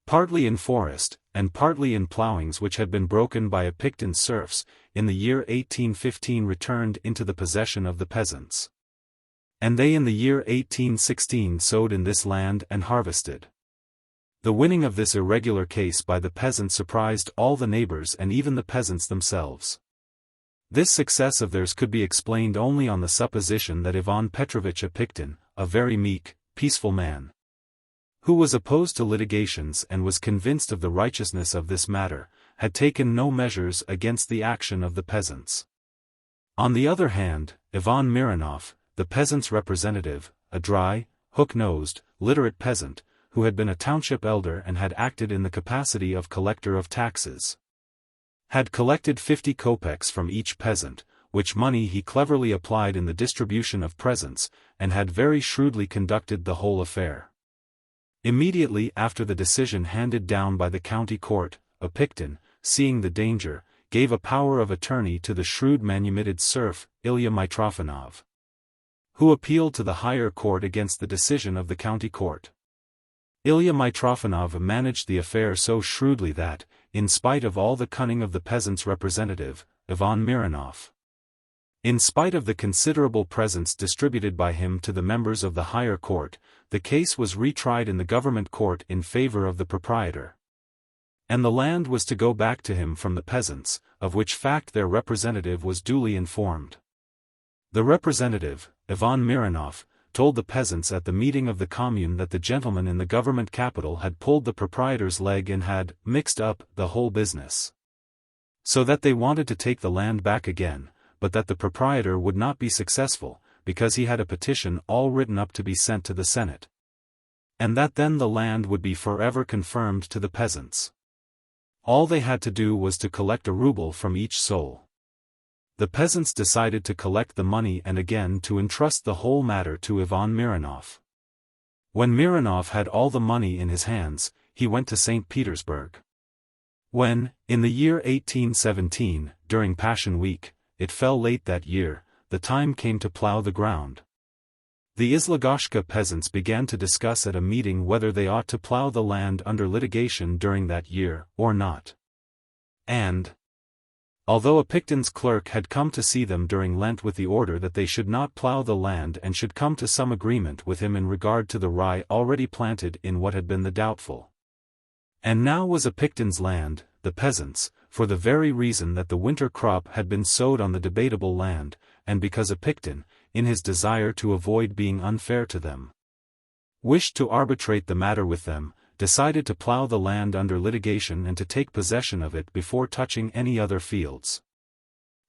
Partly in forest, and partly in ploughings which had been broken by Apiktin's serfs, in the year 1815 returned into the possession of the peasants. And they in the year 1816 sowed in this land and harvested. The winning of this irregular case by the peasants surprised all the neighbors and even the peasants themselves. This success of theirs could be explained only on the supposition that Ivan Petrovich Apiktin, a very meek, peaceful man, who was opposed to litigations and was convinced of the righteousness of this matter, had taken no measures against the action of the peasants. On the other hand, Ivan Mironov, the peasants' representative, a dry, hook-nosed, literate peasant, who had been a township elder and had acted in the capacity of collector of taxes, had collected 50 kopecks from each peasant, which money he cleverly applied in the distribution of presents, and had very shrewdly conducted the whole affair. Immediately after the decision handed down by the county court, Apiktin, seeing the danger, gave a power of attorney to the shrewd manumitted serf, Ilya Mitrofanov, who appealed to the higher court against the decision of the county court. Ilya Mitrofanov managed the affair so shrewdly that, in spite of all the cunning of the peasants' representative, Ivan Mironov, in spite of the considerable presents distributed by him to the members of the higher court, the case was retried in the government court in favor of the proprietor. And the land was to go back to him from the peasants, of which fact their representative was duly informed. The representative, Ivan Mironov, told the peasants at the meeting of the commune that the gentleman in the government capital had pulled the proprietor's leg and had mixed up the whole business, so that they wanted to take the land back again, but that the proprietor would not be successful, because he had a petition all written up to be sent to the Senate. And that then the land would be forever confirmed to the peasants. All they had to do was to collect a ruble from each soul. The peasants decided to collect the money and again to entrust the whole matter to Ivan Mironov. When Mironov had all the money in his hands, he went to St. Petersburg. When, in the year 1817, during Passion Week, it fell late that year, the time came to plough the ground. The Izlagashka peasants began to discuss at a meeting whether they ought to plough the land under litigation during that year, or not. And, although a Picton's clerk had come to see them during Lent with the order that they should not plough the land and should come to some agreement with him in regard to the rye already planted in what had been the doubtful. And now was a Picton's land, the peasants, for the very reason that the winter crop had been sowed on the debatable land, and because a Picton, in his desire to avoid being unfair to them, wished to arbitrate the matter with them, decided to plough the land under litigation and to take possession of it before touching any other fields.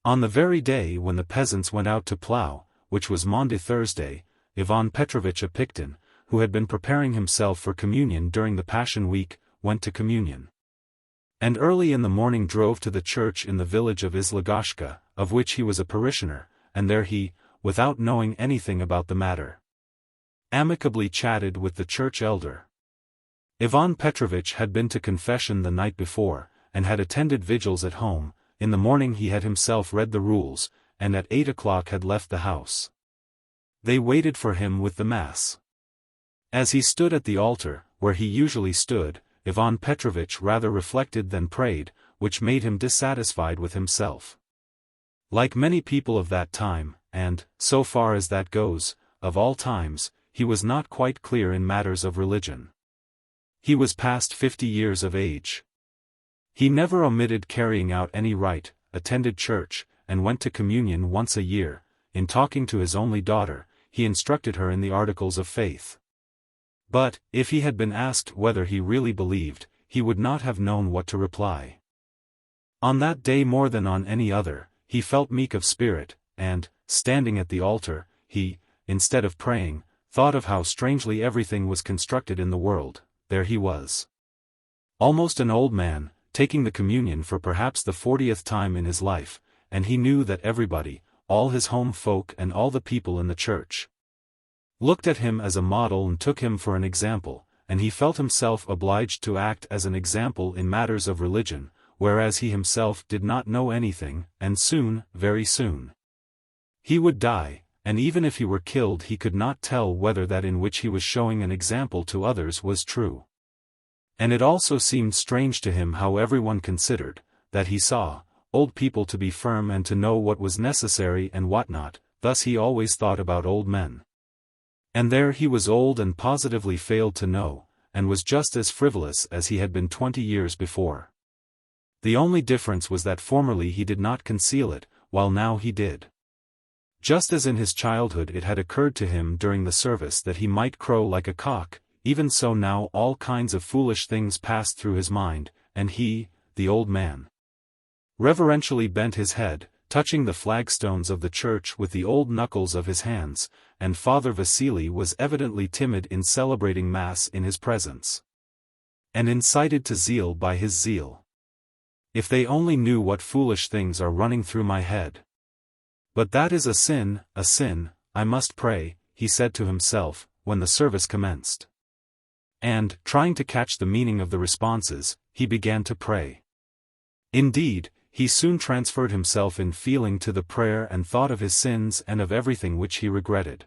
On the very day when the peasants went out to plough, which was Maundy Thursday, Ivan Petrovich a Picton, who had been preparing himself for communion during the Passion Week, went to communion. And early in the morning drove to the church in the village of Izlagashka, of which he was a parishioner, and there he, without knowing anything about the matter, amicably chatted with the church elder. Ivan Petrovich had been to confession the night before, and had attended vigils at home. In the morning he had himself read the rules, and at 8 o'clock had left the house. They waited for him with the Mass. As he stood at the altar, where he usually stood, Ivan Petrovich rather reflected than prayed, which made him dissatisfied with himself. Like many people of that time, and, so far as that goes, of all times, he was not quite clear in matters of religion. He was past 50 years of age. He never omitted carrying out any rite, attended church, and went to communion once a year. In talking to his only daughter, he instructed her in the articles of faith. But, if he had been asked whether he really believed, he would not have known what to reply. On that day more than on any other, he felt meek of spirit, and, standing at the altar, he, instead of praying, thought of how strangely everything was constructed in the world. There he was, almost an old man, taking the communion for perhaps the 40th time in his life, and he knew that everybody, all his home folk and all the people in the church, looked at him as a model and took him for an example, and he felt himself obliged to act as an example in matters of religion, whereas he himself did not know anything, and soon, very soon, he would die, and even if he were killed he could not tell whether that in which he was showing an example to others was true. And it also seemed strange to him how everyone considered, that he saw, old people to be firm and to know what was necessary and what not. Thus he always thought about old men. And there he was old and positively failed to know, and was just as frivolous as he had been 20 years before. The only difference was that formerly he did not conceal it, while now he did. Just as in his childhood it had occurred to him during the service that he might crow like a cock, even so now all kinds of foolish things passed through his mind, and he, the old man, reverentially bent his head, touching the flagstones of the church with the old knuckles of his hands, and Father Vasily was evidently timid in celebrating Mass in his presence, and incited to zeal by his zeal. If they only knew what foolish things are running through my head. But that is a sin, I must pray, he said to himself, when the service commenced. And, trying to catch the meaning of the responses, he began to pray. Indeed, he soon transferred himself in feeling to the prayer and thought of his sins and of everything which he regretted.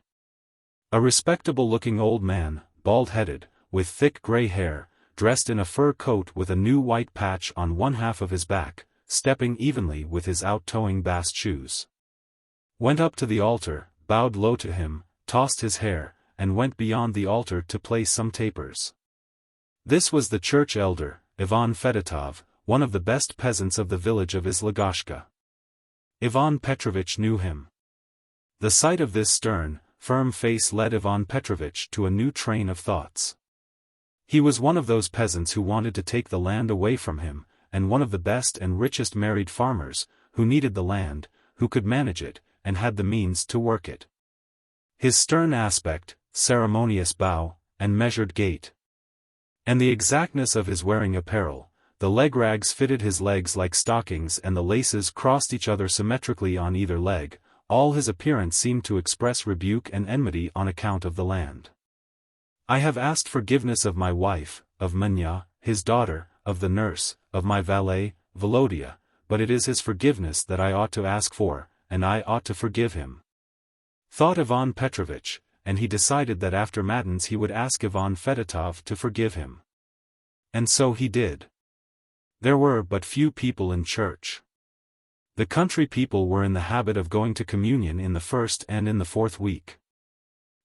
A respectable-looking old man, bald-headed, with thick gray hair, dressed in a fur coat with a new white patch on one half of his back, stepping evenly with his out-toeing bast shoes, went up to the altar, bowed low to him, tossed his hair, and went beyond the altar to place some tapers. This was the church elder, Ivan Fedotov, one of the best peasants of the village of Izlagashka. Ivan Petrovich knew him. The sight of this stern, firm face led Ivan Petrovich to a new train of thoughts. He was one of those peasants who wanted to take the land away from him, and one of the best and richest married farmers, who needed the land, who could manage it, and had the means to work it. His stern aspect, ceremonious bow, and measured gait, and the exactness of his wearing apparel, the leg rags fitted his legs like stockings and the laces crossed each other symmetrically on either leg, all his appearance seemed to express rebuke and enmity on account of the land. I have asked forgiveness of my wife, of Manya, his daughter, of the nurse, of my valet, Volodya, but it is his forgiveness that I ought to ask for, and I ought to forgive him," thought Ivan Petrovich, and he decided that after matins he would ask Ivan Fedotov to forgive him. And so he did. There were but few people in church. The country people were in the habit of going to communion in the first and in the fourth week.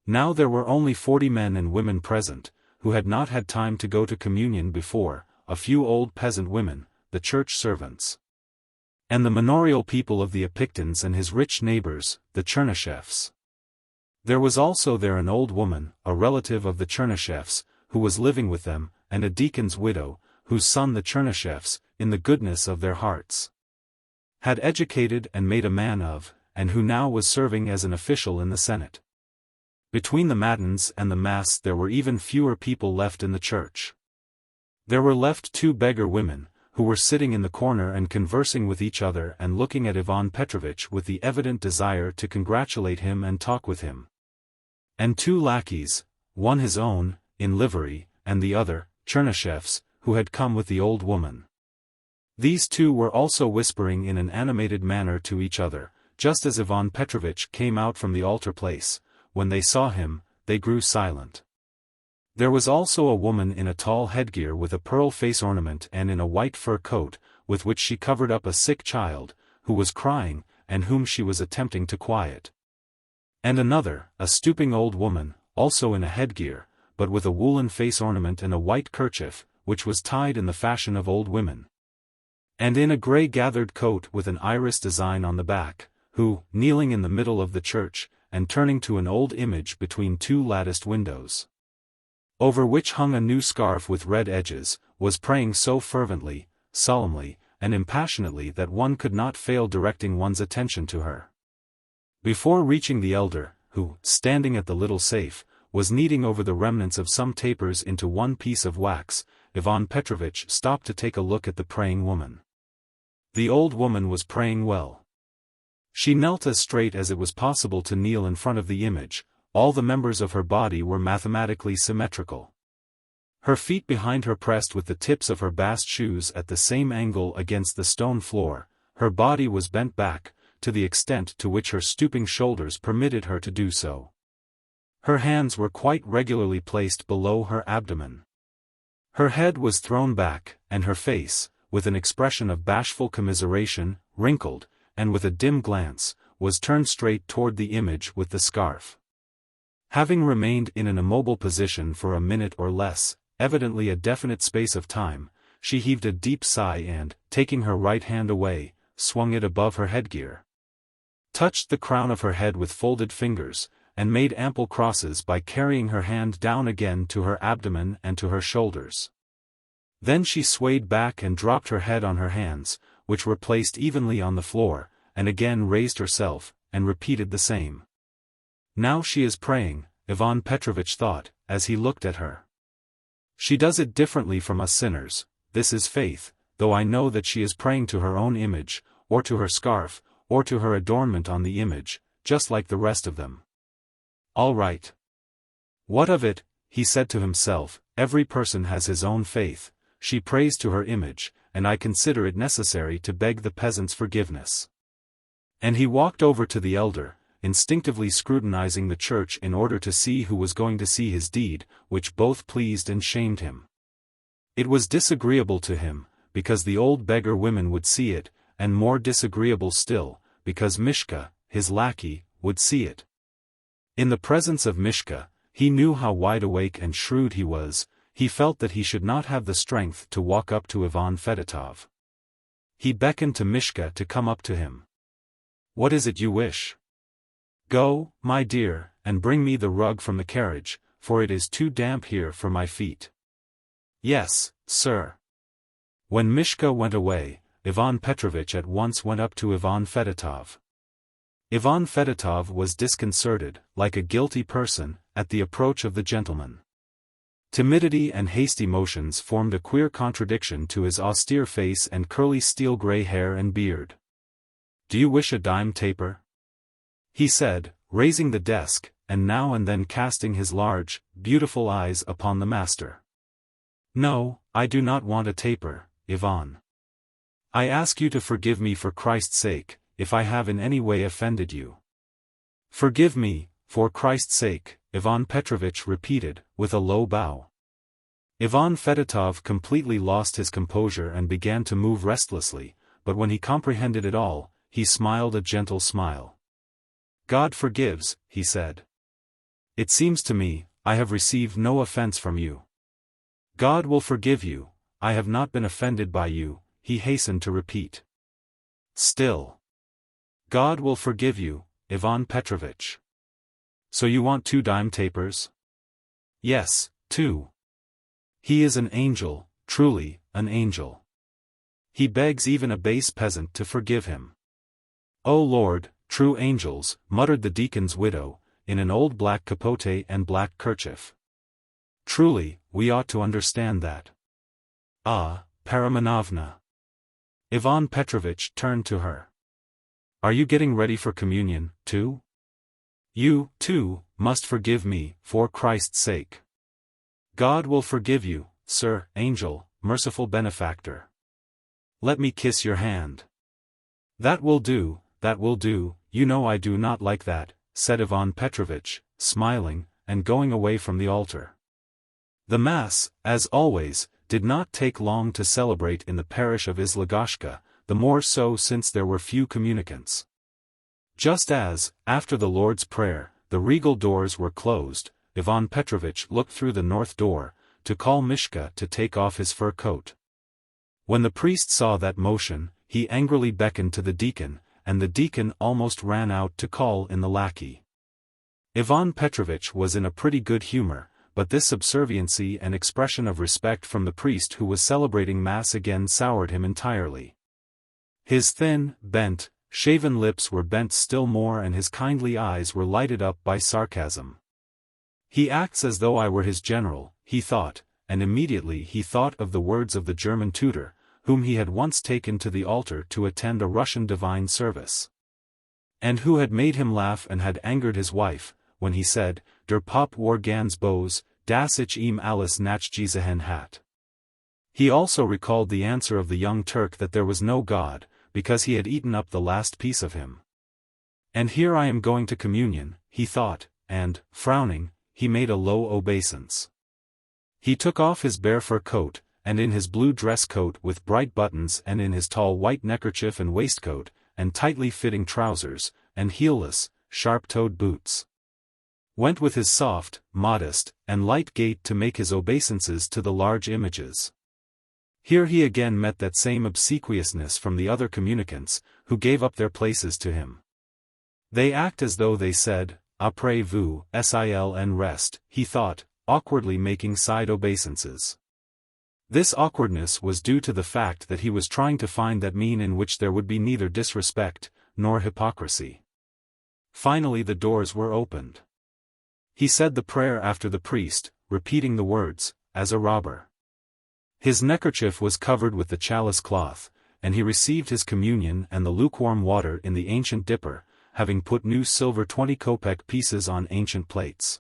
Now there were only 40 men and women present, who had not had time to go to communion before, a few old peasant women, the church servants, and the manorial people of the Epictons and his rich neighbors, the Chernyshevs. There was also there an old woman, a relative of the Chernyshevs, who was living with them, and a deacon's widow, whose son the Chernyshevs, in the goodness of their hearts, had educated and made a man of, and who now was serving as an official in the Senate. Between the matins and the mass there were even fewer people left in the church. There were left 2 beggar women, who were sitting in the corner and conversing with each other and looking at Ivan Petrovich with the evident desire to congratulate him and talk with him. And 2 lackeys, one his own, in livery, and the other, Chernyshev's, who had come with the old woman. These 2 were also whispering in an animated manner to each other, just as Ivan Petrovich came out from the altar place. When they saw him, they grew silent. There was also a woman in a tall headgear with a pearl face ornament and in a white fur coat, with which she covered up a sick child, who was crying, and whom she was attempting to quiet. And another, a stooping old woman, also in a headgear, but with a woolen face ornament and a white kerchief, which was tied in the fashion of old women, and in a grey gathered coat with an iris design on the back, who, kneeling in the middle of the church, and turning to an old image between 2 latticed windows, over which hung a new scarf with red edges, was praying so fervently, solemnly, and impassionately that one could not fail directing one's attention to her. Before reaching the elder, who, standing at the little safe, was kneading over the remnants of some tapers into one piece of wax, Ivan Petrovich stopped to take a look at the praying woman. The old woman was praying well. She knelt as straight as it was possible to kneel in front of the image. All the members of her body were mathematically symmetrical. Her feet behind her pressed with the tips of her bast shoes at the same angle against the stone floor, her body was bent back, to the extent to which her stooping shoulders permitted her to do so. Her hands were quite regularly placed below her abdomen. Her head was thrown back, and her face, with an expression of bashful commiseration, wrinkled, and with a dim glance, was turned straight toward the image with the scarf. Having remained in an immobile position for a minute or less, evidently a definite space of time, she heaved a deep sigh and, taking her right hand away, swung it above her headgear, touched the crown of her head with folded fingers, and made ample crosses by carrying her hand down again to her abdomen and to her shoulders. Then she swayed back and dropped her head on her hands, which were placed evenly on the floor, and again raised herself, and repeated the same. Now she is praying, Ivan Petrovich thought, as he looked at her. She does it differently from us sinners, this is faith, though I know that she is praying to her own image, or to her scarf, or to her adornment on the image, just like the rest of them. All right. What of it, he said to himself, every person has his own faith, she prays to her image, and I consider it necessary to beg the peasant's forgiveness. And he walked over to the elder, instinctively scrutinizing the church in order to see who was going to see his deed, which both pleased and shamed him. It was disagreeable to him, because the old beggar women would see it, and more disagreeable still, because Mishka, his lackey, would see it. In the presence of Mishka, he knew how wide awake and shrewd he was. He felt that he should not have the strength to walk up to Ivan Fedotov. He beckoned to Mishka to come up to him. What is it you wish? Go, my dear, and bring me the rug from the carriage, for it is too damp here for my feet. Yes, sir. When Mishka went away, Ivan Petrovich at once went up to Ivan Fedotov. Ivan Fedotov was disconcerted, like a guilty person, at the approach of the gentleman. Timidity and hasty motions formed a queer contradiction to his austere face and curly steel-gray hair and beard. Do you wish a dime taper? He said, raising the desk, and now and then casting his large, beautiful eyes upon the master. No, I do not want a taper, Iván. I ask you to forgive me for Christ's sake, if I have in any way offended you. Forgive me, for Christ's sake, Ivan Petrovich repeated, with a low bow. Ivan Fedotov completely lost his composure and began to move restlessly, but when he comprehended it all, he smiled a gentle smile. God forgives, he said. It seems to me, I have received no offense from you. God will forgive you, I have not been offended by you, he hastened to repeat. Still. God will forgive you, Ivan Petrovich. So you want 2 dime tapers? Yes, 2. He is an angel, truly, an angel. He begs even a base peasant to forgive him. O Lord, true angels, muttered the deacon's widow, in an old black capote and black kerchief. Truly, we ought to understand that. Ah, Paramenovna. Ivan Petrovich turned to her. Are you getting ready for communion, too? You, too, must forgive me, for Christ's sake. God will forgive you, sir, angel, merciful benefactor. Let me kiss your hand. That will do, you know I do not like that, said Ivan Petrovich, smiling, and going away from the altar. The Mass, as always, did not take long to celebrate in the parish of Izlagashka, the more so since there were few communicants. Just as, after the Lord's Prayer, the regal doors were closed, Ivan Petrovich looked through the north door, to call Mishka to take off his fur coat. When the priest saw that motion, he angrily beckoned to the deacon, and the deacon almost ran out to call in the lackey. Ivan Petrovich was in a pretty good humor, but this subserviency and expression of respect from the priest who was celebrating Mass again soured him entirely. His thin, bent, shaven lips were bent still more and his kindly eyes were lighted up by sarcasm. He acts as though I were his general, he thought, and immediately he thought of the words of the German tutor, whom he had once taken to the altar to attend a Russian divine service. And who had made him laugh and had angered his wife, when he said, Der Pop war ganz böse, dass ich ihm alles nachgesehen hat. He also recalled the answer of the young Turk that there was no God, because he had eaten up the last piece of him. And here I am going to communion, he thought, and, frowning, he made a low obeisance. He took off his bare fur coat, and in his blue dress coat with bright buttons and in his tall white neckerchief and waistcoat, and tightly fitting trousers, and heelless, sharp-toed boots. Went with his soft, modest, and light gait to make his obeisances to the large images. Here he again met that same obsequiousness from the other communicants, who gave up their places to him. They act as though they said, Après vous, sil and rest, he thought, awkwardly making side obeisances. This awkwardness was due to the fact that he was trying to find that mean in which there would be neither disrespect, nor hypocrisy. Finally the doors were opened. He said the prayer after the priest, repeating the words, as a robber. His neckerchief was covered with the chalice cloth, and he received his communion and the lukewarm water in the ancient dipper, having put new silver 20-kopeck pieces on ancient plates.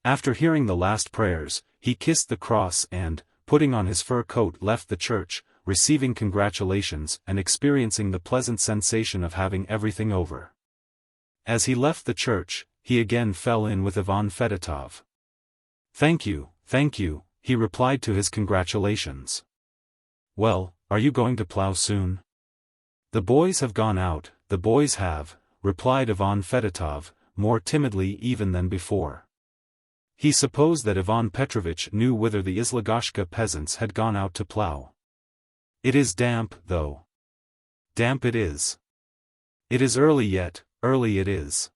After hearing the last prayers, he kissed the cross and, putting on his fur coat, left the church, receiving congratulations and experiencing the pleasant sensation of having everything over. As he left the church, he again fell in with Ivan Fedotov. Thank you, he replied to his congratulations. Well, are you going to plow soon? The boys have gone out, the boys have, replied Ivan Fedotov, more timidly even than before. He supposed that Ivan Petrovich knew whither the Izlagashka peasants had gone out to plow. It is damp, though. Damp it is. It is early yet, early it is.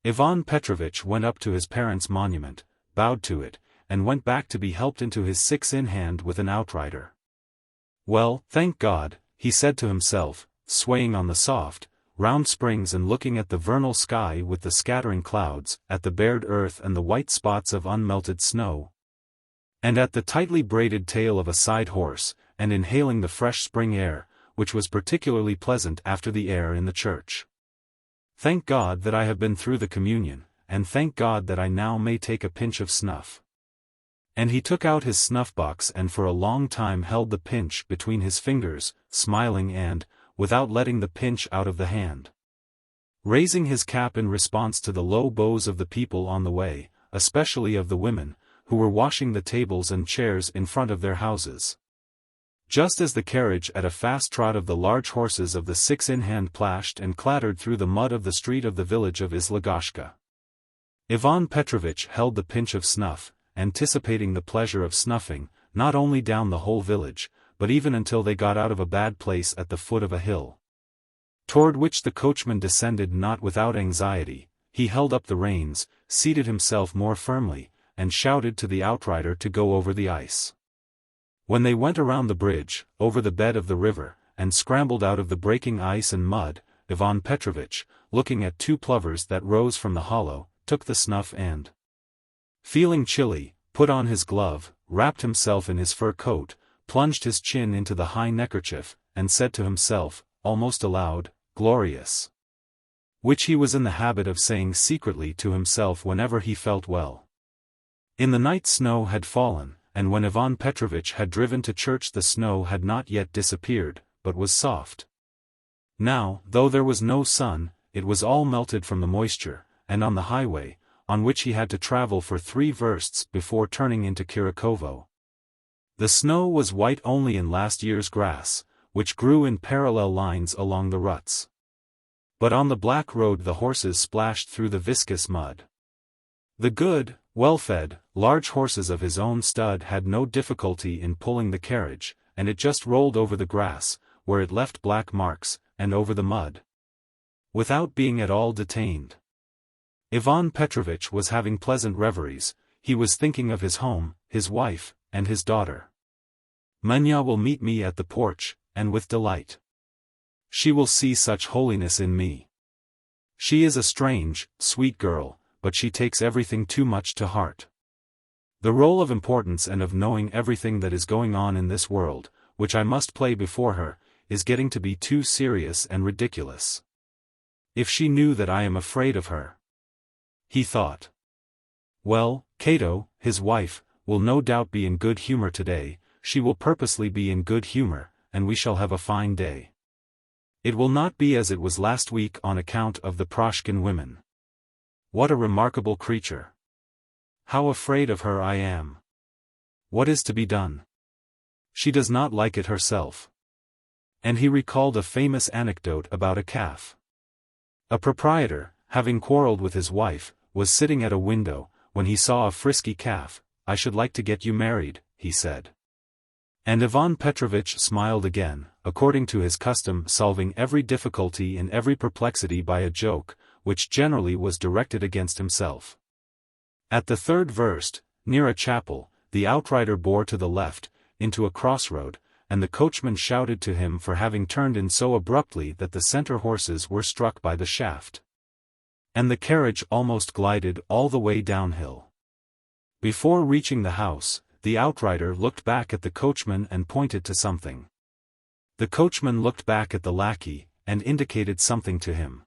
Ivan Petrovich went up to his parents' monument, bowed to it, and went back to be helped into his 6-in-hand with an outrider. Well, thank God, he said to himself, swaying on the soft, round springs and looking at the vernal sky with the scattering clouds, at the bared earth and the white spots of unmelted snow, and at the tightly braided tail of a side horse, and inhaling the fresh spring air, which was particularly pleasant after the air in the church. Thank God that I have been through the communion, and thank God that I now may take a pinch of snuff. And he took out his snuff-box and for a long time held the pinch between his fingers, smiling and, without letting the pinch out of the hand, raising his cap in response to the low bows of the people on the way, especially of the women, who were washing the tables and chairs in front of their houses. Just as the carriage at a fast trot of the large horses of the six in hand plashed and clattered through the mud of the street of the village of Izlagashka. Ivan Petrovich held the pinch of snuff, anticipating the pleasure of snuffing, not only down the whole village, but even until they got out of a bad place at the foot of a hill, toward which the coachman descended not without anxiety. He held up the reins, seated himself more firmly, and shouted to the outrider to go over the ice. When they went around the bridge, over the bed of the river, and scrambled out of the breaking ice and mud, Ivan Petrovich, looking at two plovers that rose from the hollow, took the snuff and, feeling chilly, put on his glove, wrapped himself in his fur coat, plunged his chin into the high neckerchief, and said to himself, almost aloud, "Glorious." Which he was in the habit of saying secretly to himself whenever he felt well. In the night snow had fallen, and when Ivan Petrovich had driven to church the snow had not yet disappeared, but was soft. Now, though there was no sun, it was all melted from the moisture, and on the highway, on which he had to travel for 3 versts before turning into Kirakovo, the snow was white only in last year's grass, which grew in parallel lines along the ruts. But on the black road the horses splashed through the viscous mud. The good, well-fed, large horses of his own stud had no difficulty in pulling the carriage, and it just rolled over the grass, where it left black marks, and over the mud, without being at all detained. Ivan Petrovich was having pleasant reveries. He was thinking of his home, his wife, and his daughter. Manya will meet me at the porch, and with delight. She will see such holiness in me. She is a strange, sweet girl, but she takes everything too much to heart. The role of importance and of knowing everything that is going on in this world, which I must play before her, is getting to be too serious and ridiculous. If she knew that I am afraid of her. He thought. Well, Cato, his wife, will no doubt be in good humor today. She will purposely be in good humor, and we shall have a fine day. It will not be as it was last week on account of the Proshkin women. What a remarkable creature! How afraid of her I am! What is to be done? She does not like it herself. And he recalled a famous anecdote about a calf. A proprietor, having quarreled with his wife, was sitting at a window, when he saw a frisky calf. "I should like to get you married," he said. And Ivan Petrovich smiled again, according to his custom, solving every difficulty and every perplexity by a joke, which generally was directed against himself. At the 3rd verst, near a chapel, the outrider bore to the left, into a crossroad, and the coachman shouted to him for having turned in so abruptly that the center horses were struck by the shaft, and the carriage almost glided all the way downhill. Before reaching the house, the outrider looked back at the coachman and pointed to something. The coachman looked back at the lackey, and indicated something to him.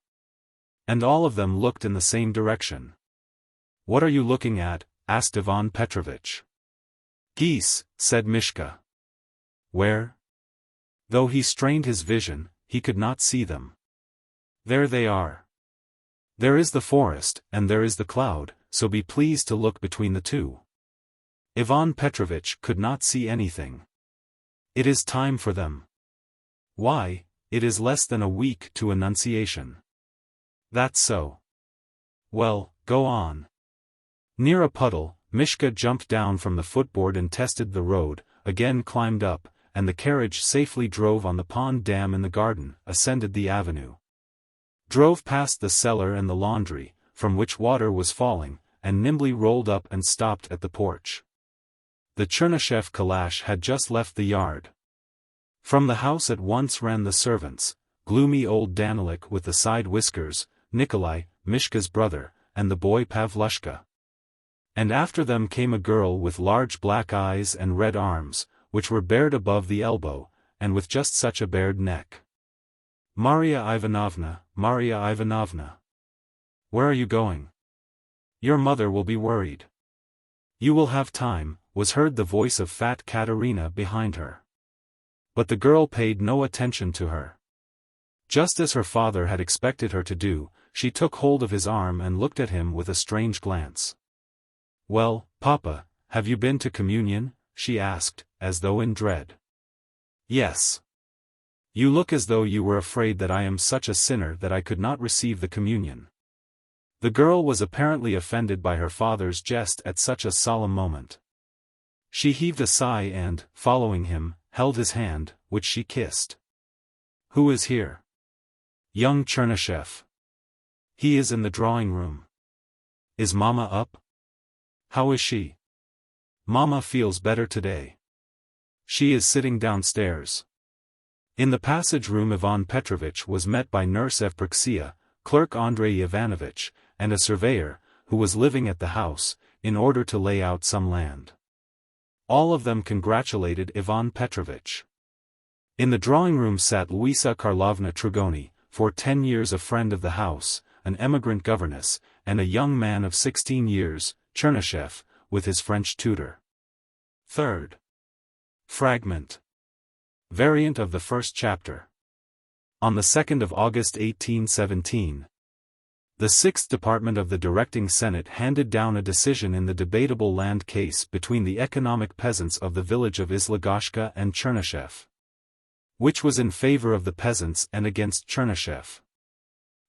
And all of them looked in the same direction. "What are you looking at?" asked Ivan Petrovich. "Geese," said Mishka. "Where?" Though he strained his vision, he could not see them. "There they are. There is the forest, and there is the cloud, so be pleased to look between the two." Ivan Petrovich could not see anything. "It is time for them." "Why, it is less than a week to Annunciation." "That's so." "Well, go on." Near a puddle, Mishka jumped down from the footboard and tested the road, again climbed up, and the carriage safely drove on the pond dam in the garden, ascended the avenue, drove past the cellar and the laundry, from which water was falling, and nimbly rolled up and stopped at the porch. The Chernyshev calash had just left the yard. From the house at once ran the servants, gloomy old Danilik with the side whiskers, Nikolai, Mishka's brother, and the boy Pavlushka. And after them came a girl with large black eyes and red arms, which were bared above the elbow, and with just such a bared neck. "Maria Ivanovna, Maria Ivanovna. Where are you going? Your mother will be worried." You will have time, was heard the voice of fat Katerina behind her. But the girl paid no attention to her. Just as her father had expected her to do, she took hold of his arm and looked at him with a strange glance. "Well, Papa, have you been to communion?" she asked, as though in dread. "Yes. You look as though you were afraid that I am such a sinner that I could not receive the communion." The girl was apparently offended by her father's jest at such a solemn moment. She heaved a sigh and, following him, held his hand, which she kissed. "Who is here?" "Young Chernyshев. He is in the drawing room." "Is Mama up?" "How is she?" "Mama feels better today. She is sitting downstairs." In the passage room Ivan Petrovich was met by Nurse Evpraxia, clerk Andrei Ivanovich, and a surveyor, who was living at the house, in order to lay out some land. All of them congratulated Ivan Petrovich. In the drawing-room sat Luisa Karlovna Trigoni, for 10 years a friend of the house, an emigrant governess, and a young man of 16 years, Chernyshев, with his French tutor. Third fragment. Variant of the first chapter. On the 2nd of August 1817, the 6th Department of the Directing Senate handed down a decision in the debatable land case between the economic peasants of the village of Izlagashka and Chernyshев, which was in favor of the peasants and against Chernyshев.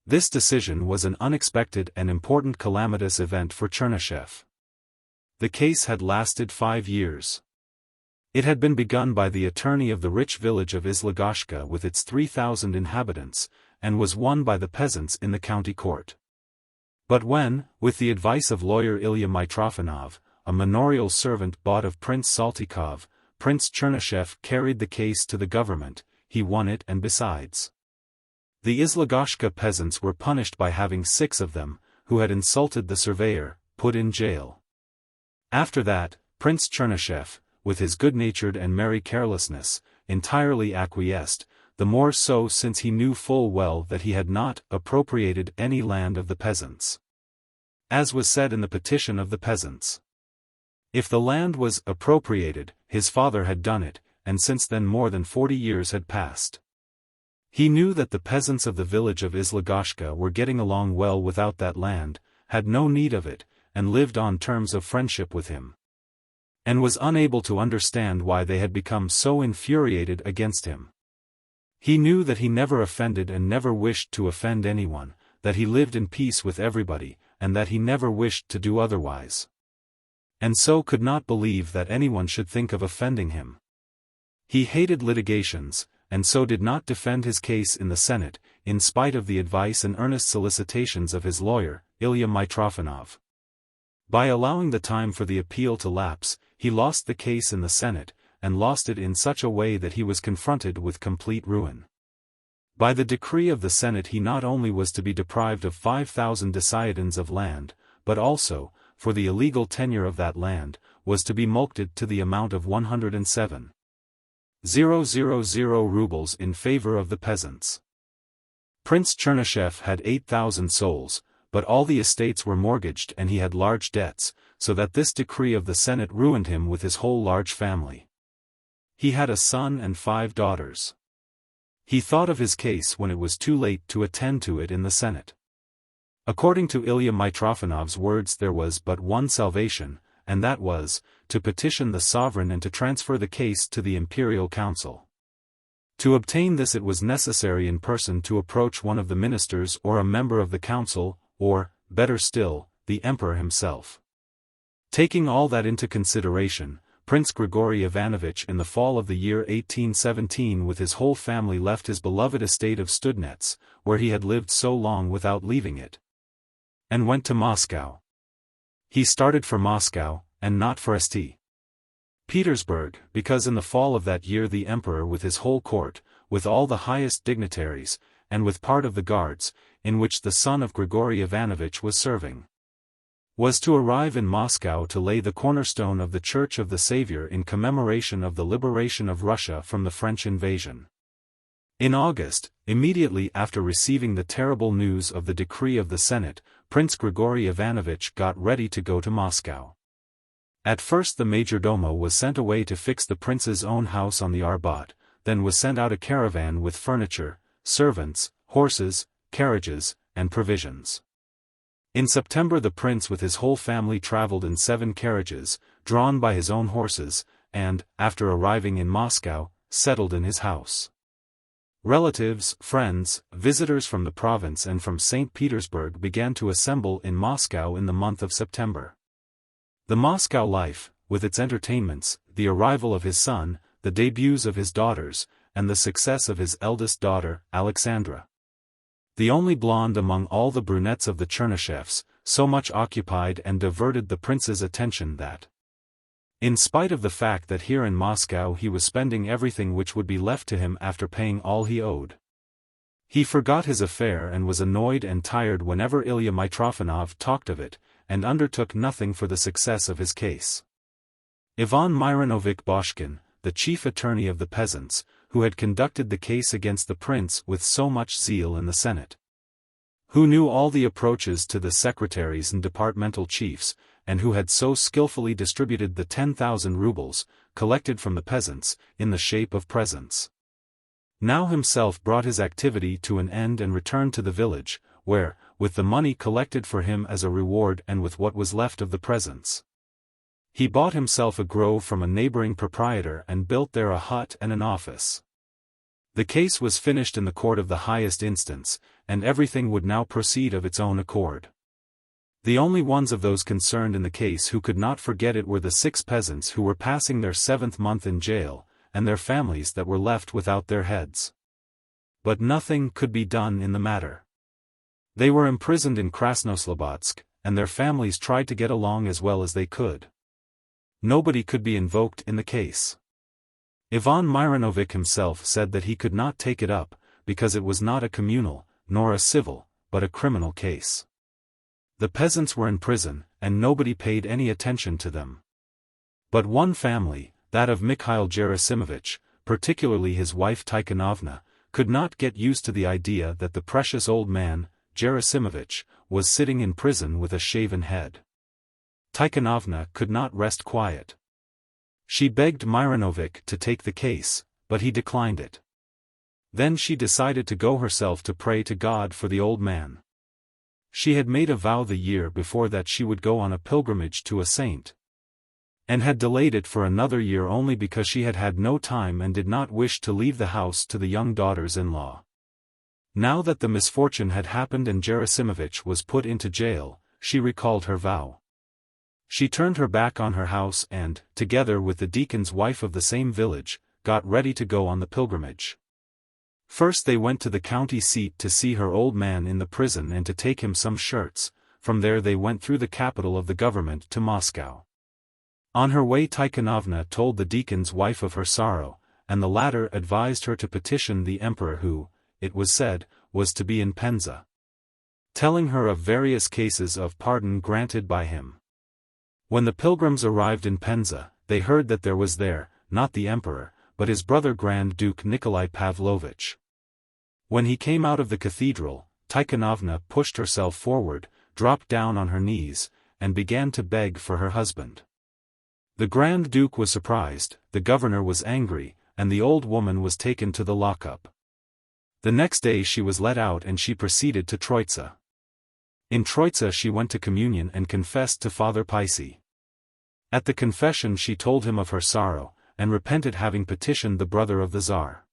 This decision was an unexpected and important calamitous event for Chernyshев. The case had lasted 5 years. It had been begun by the attorney of the rich village of Izlagashka with its 3,000 inhabitants, and was won by the peasants in the county court. But when, with the advice of lawyer Ilya Mitrofanov, a manorial servant bought of Prince Saltykov, Prince Chernyshев carried the case to the government, he won it, and besides, the Izlagashka peasants were punished by having 6 of them, who had insulted the surveyor, put in jail. After that, Prince Chernyshев, with his good-natured and merry carelessness, entirely acquiesced, the more so since he knew full well that he had not appropriated any land of the peasants. As was said in the petition of the peasants, if the land was appropriated, his father had done it, and since then more than 40 years had passed. He knew that the peasants of the village of Izlagashka were getting along well without that land, had no need of it, and lived on terms of friendship with him, and was unable to understand why they had become so infuriated against him. He knew that he never offended and never wished to offend anyone, that he lived in peace with everybody, and that he never wished to do otherwise. And so could not believe that anyone should think of offending him. He hated litigations, and so did not defend his case in the Senate, in spite of the advice and earnest solicitations of his lawyer, Ilya Mitrofanov. By allowing the time for the appeal to lapse, he lost the case in the Senate, and lost it in such a way that he was confronted with complete ruin. By the decree of the Senate he not only was to be deprived of 5,000 deciadins of land, but also, for the illegal tenure of that land, was to be mulcted to the amount of 107,000 rubles in favor of the peasants. Prince Chernyshев had 8,000 souls, but all the estates were mortgaged and he had large debts, so that this decree of the Senate ruined him with his whole large family. He had a son and 5 daughters. He thought of his case when it was too late to attend to it in the Senate. According to Ilya Mitrofanov's words, there was but one salvation, and that was, to petition the sovereign and to transfer the case to the Imperial Council. To obtain this it was necessary in person to approach one of the ministers or a member of the council, or, better still, the emperor himself. Taking all that into consideration, Prince Grigory Ivanovich in the fall of the year 1817 with his whole family left his beloved estate of Studnets, where he had lived so long without leaving it, and went to Moscow. He started for Moscow, and not for St. Petersburg, because in the fall of that year the emperor with his whole court, with all the highest dignitaries, and with part of the guards, in which the son of Grigory Ivanovich was serving, was to arrive in Moscow to lay the cornerstone of the Church of the Savior in commemoration of the liberation of Russia from the French invasion. In August, immediately after receiving the terrible news of the decree of the Senate, Prince Grigory Ivanovich got ready to go to Moscow. At first the majordomo was sent away to fix the prince's own house on the Arbat, then was sent out a caravan with furniture, servants, horses, carriages, and provisions. In September the prince with his whole family travelled in 7 carriages, drawn by his own horses, and, after arriving in Moscow, settled in his house. Relatives, friends, visitors from the province and from St. Petersburg began to assemble in Moscow in the month of September. The Moscow life, with its entertainments, the arrival of his son, the debuts of his daughters, and the success of his eldest daughter, Alexandra, the only blonde among all the brunettes of the Chernyshevs, so much occupied and diverted the prince's attention that, in spite of the fact that here in Moscow he was spending everything which would be left to him after paying all he owed, he forgot his affair and was annoyed and tired whenever Ilya Mitrofanov talked of it, and undertook nothing for the success of his case. Ivan Mironovich Boshkin, the chief attorney of the peasants, who had conducted the case against the prince with so much zeal in the Senate, who knew all the approaches to the secretaries and departmental chiefs, and who had so skillfully distributed the 10,000 rubles, collected from the peasants, in the shape of presents, now himself brought his activity to an end and returned to the village, where, with the money collected for him as a reward and with what was left of the presents, he bought himself a grove from a neighboring proprietor and built there a hut and an office. The case was finished in the court of the highest instance, and everything would now proceed of its own accord. The only ones of those concerned in the case who could not forget it were the 6 peasants who were passing their 7th month in jail, and their families that were left without their heads. But nothing could be done in the matter. They were imprisoned in Krasnoslobodsk, and their families tried to get along as well as they could. Nobody could be invoked in the case. Ivan Mironovich himself said that he could not take it up, because it was not a communal, nor a civil, but a criminal case. The peasants were in prison, and nobody paid any attention to them. But one family, that of Mikhail Gerasimovich, particularly his wife Tikhonovna, could not get used to the idea that the precious old man, Gerasimovich, was sitting in prison with a shaven head. Tikhonovna could not rest quiet. She begged Mironovich to take the case, but he declined it. Then she decided to go herself to pray to God for the old man. She had made a vow the year before that she would go on a pilgrimage to a saint, and had delayed it for another year only because she had had no time and did not wish to leave the house to the young daughters-in-law. Now that the misfortune had happened and Gerasimovich was put into jail, she recalled her vow. She turned her back on her house and, together with the deacon's wife of the same village, got ready to go on the pilgrimage. First they went to the county seat to see her old man in the prison and to take him some shirts. From there they went through the capital of the government to Moscow. On her way Tikhonovna told the deacon's wife of her sorrow, and the latter advised her to petition the emperor who, it was said, was to be in Penza, telling her of various cases of pardon granted by him. When the pilgrims arrived in Penza, they heard that there was there, not the emperor, but his brother Grand Duke Nikolai Pavlovich. When he came out of the cathedral, Tikhonovna pushed herself forward, dropped down on her knees, and began to beg for her husband. The Grand Duke was surprised, the governor was angry, and the old woman was taken to the lockup. The next day she was let out and she proceeded to Troitsa. In Troitsa she went to communion and confessed to Father Paisy. At the confession she told him of her sorrow, and repented having petitioned the brother of the Tsar.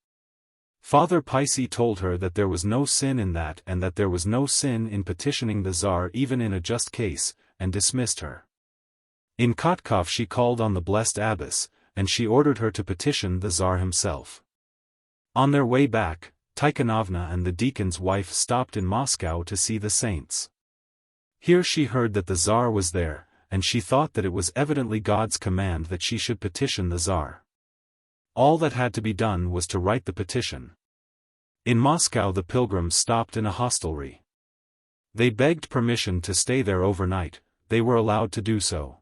Father Paisy told her that there was no sin in that and that there was no sin in petitioning the Tsar even in a just case, and dismissed her. In Kharkov she called on the blessed abbess, and she ordered her to petition the Tsar himself. On their way back, Tikhonovna and the deacon's wife stopped in Moscow to see the saints. Here she heard that the Tsar was there, and she thought that it was evidently God's command that she should petition the Tsar. All that had to be done was to write the petition. In Moscow the pilgrims stopped in a hostelry. They begged permission to stay there overnight. They were allowed to do so.